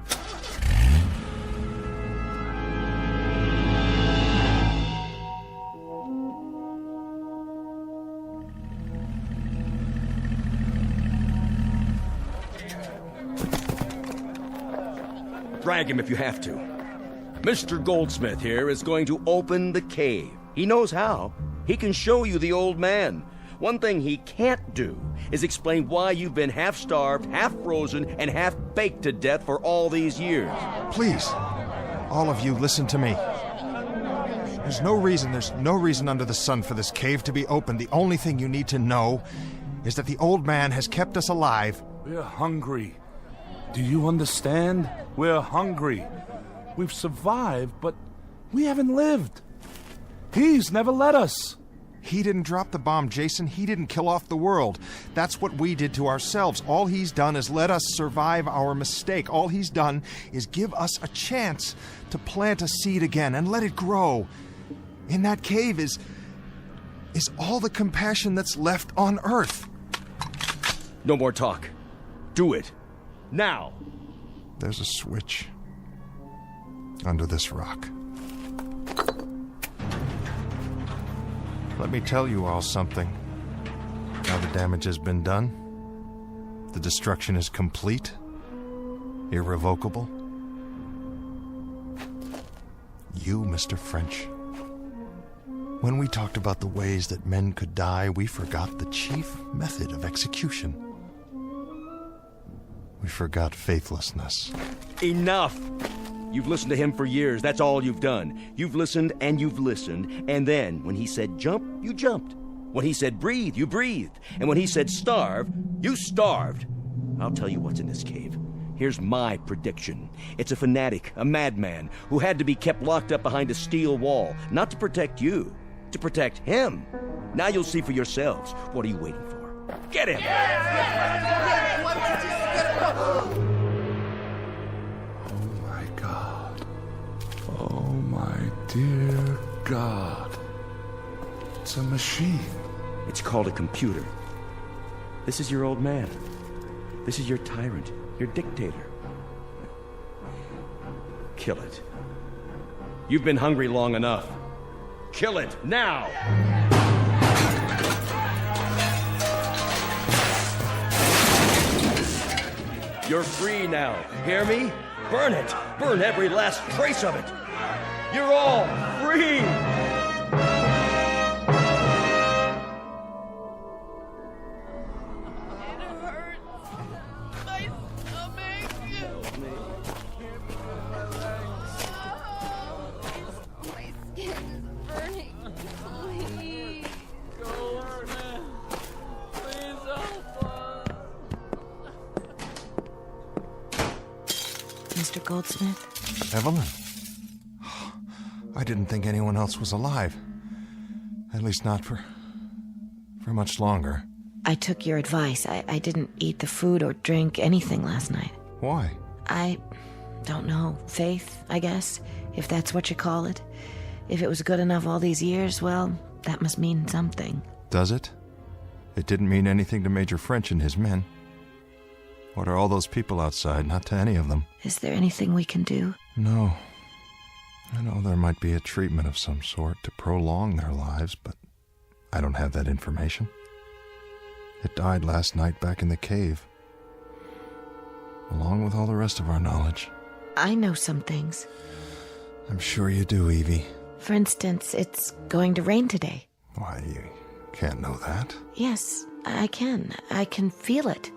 Drag him if you have to. Mr. Goldsmith here is going to open the cave. He knows how. He can show you the old man. One thing he can't do is explain why you've been half-starved, half-frozen, and half-baked to death for all these years. Please, all of you, listen to me. There's no reason under the sun for this cave to be open. The only thing you need to know is that the old man has kept us alive. We're hungry. Do you understand? We're hungry. We've survived, but we haven't lived. He's never let us. He didn't drop the bomb, Jason. He didn't kill off the world. That's what we did to ourselves. All he's done is let us survive our mistake. All he's done is give us a chance to plant a seed again and let it grow. In that cave is all the compassion that's left on Earth. No more talk. Do it. Now. There's a switch under this rock. Let me tell you all something. Now the damage has been done. The destruction is complete. Irrevocable. You, Mr. French. When we talked about the ways that men could die, we forgot the chief method of execution. We forgot faithlessness. Enough! You've listened to him for years. That's all you've done. You've listened, and then, when he said jump, you jumped. When he said breathe, you breathed. And when he said starve, you starved. I'll tell you what's in this cave. Here's my prediction. It's a fanatic, a madman, who had to be kept locked up behind a steel wall, not to protect you, to protect him. Now you'll see for yourselves. What are you waiting for? Get him! Oh, my dear God. It's a machine. It's called a computer. This is your old man. This is your tyrant, your dictator. Kill it. You've been hungry long enough. Kill it, now! You're free now. Hear me? Burn it. Burn every last trace of it. You're all free. Mr. Goldsmith? Evelyn? I didn't think anyone else was alive. At least not for much longer. I took your advice. I didn't eat the food or drink anything last night. Why? I don't know. Faith, I guess, if that's what you call it. If it was good enough all these years, well, that must mean something. Does it? It didn't mean anything to Major French and his men. What are all those people outside? Not to any of them. Is there anything we can do? No. I know there might be a treatment of some sort to prolong their lives, but I don't have that information. It died last night back in the cave, along with all the rest of our knowledge. I know some things. I'm sure you do, Evie. For instance, it's going to rain today. Why, you can't know that? Yes, I can. I can feel it.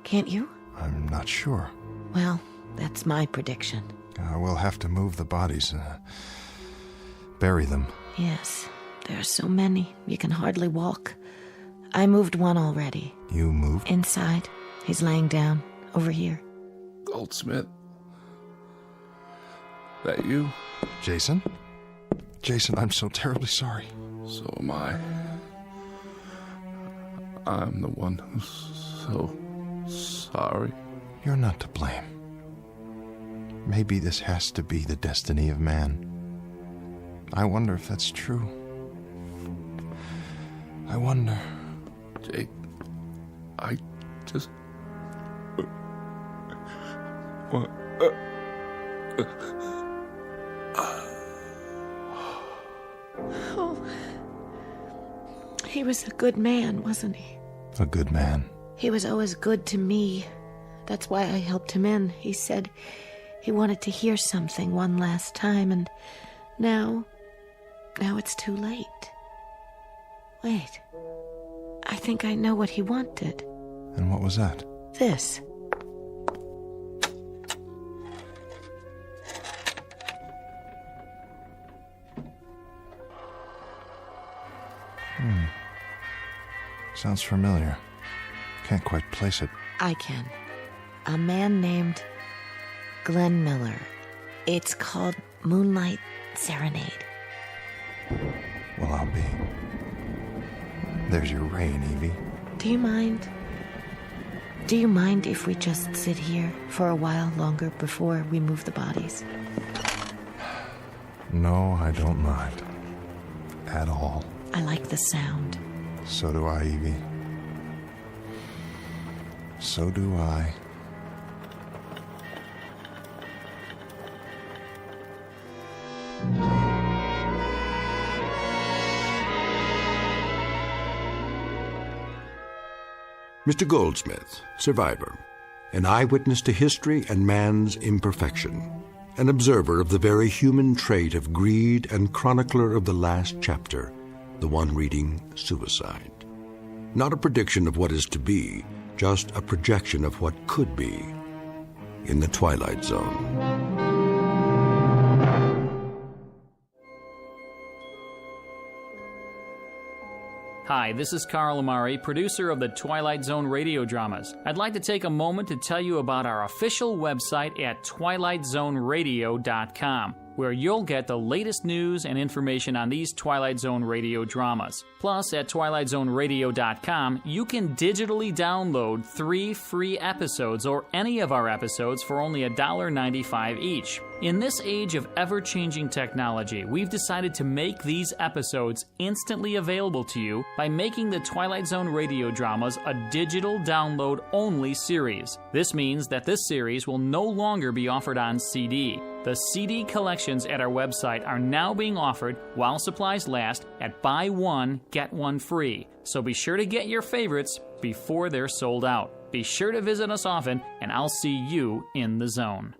Can't you? I'm not sure. Well, that's my prediction. We'll have to move the bodies, bury them. Yes, there are so many. You can hardly walk. I moved one already. You moved? Inside. He's laying down, over here. Goldsmith. That you? Jason? Jason, I'm so terribly sorry. So am I. I'm the one who's so sorry. You're not to blame. Maybe this has to be the destiny of man. I wonder if that's true. I wonder. Jake, I just... Oh. He was a good man, wasn't he? A good man. He was always good to me. That's why I helped him in. He said he wanted to hear something one last time, and now it's too late. Wait. I think I know what he wanted. And what was that? This. Sounds familiar. Can't quite place it. I can. A man named Glenn Miller. It's called Moonlight Serenade. Well, I'll be There's your rain, Evie. Do you mind? Do you mind if we just sit here for a while longer before we move the bodies? No, I don't mind. At all. I like the sound. So do I, Evie. So do I. Mr. Goldsmith, survivor, an eyewitness to history and man's imperfection, an observer of the very human trait of greed and chronicler of the last chapter, the one reading suicide. Not a prediction of what is to be, just a projection of what could be in the Twilight Zone. Hi, this is Carl Amari, producer of the Twilight Zone radio dramas. I'd like to take a moment to tell you about our official website at twilightzoneradio.com, where you'll get the latest news and information on these Twilight Zone radio dramas. Plus, at twilightzoneradio.com, you can digitally download 3 free episodes or any of our episodes for only $1.95 each. In this age of ever-changing technology, we've decided to make these episodes instantly available to you by making the Twilight Zone radio dramas a digital download-only series. This means that this series will no longer be offered on CD. The CD collections at our website are now being offered while supplies last at buy one, get one free. So be sure to get your favorites before they're sold out. Be sure to visit us often, and I'll see you in the zone.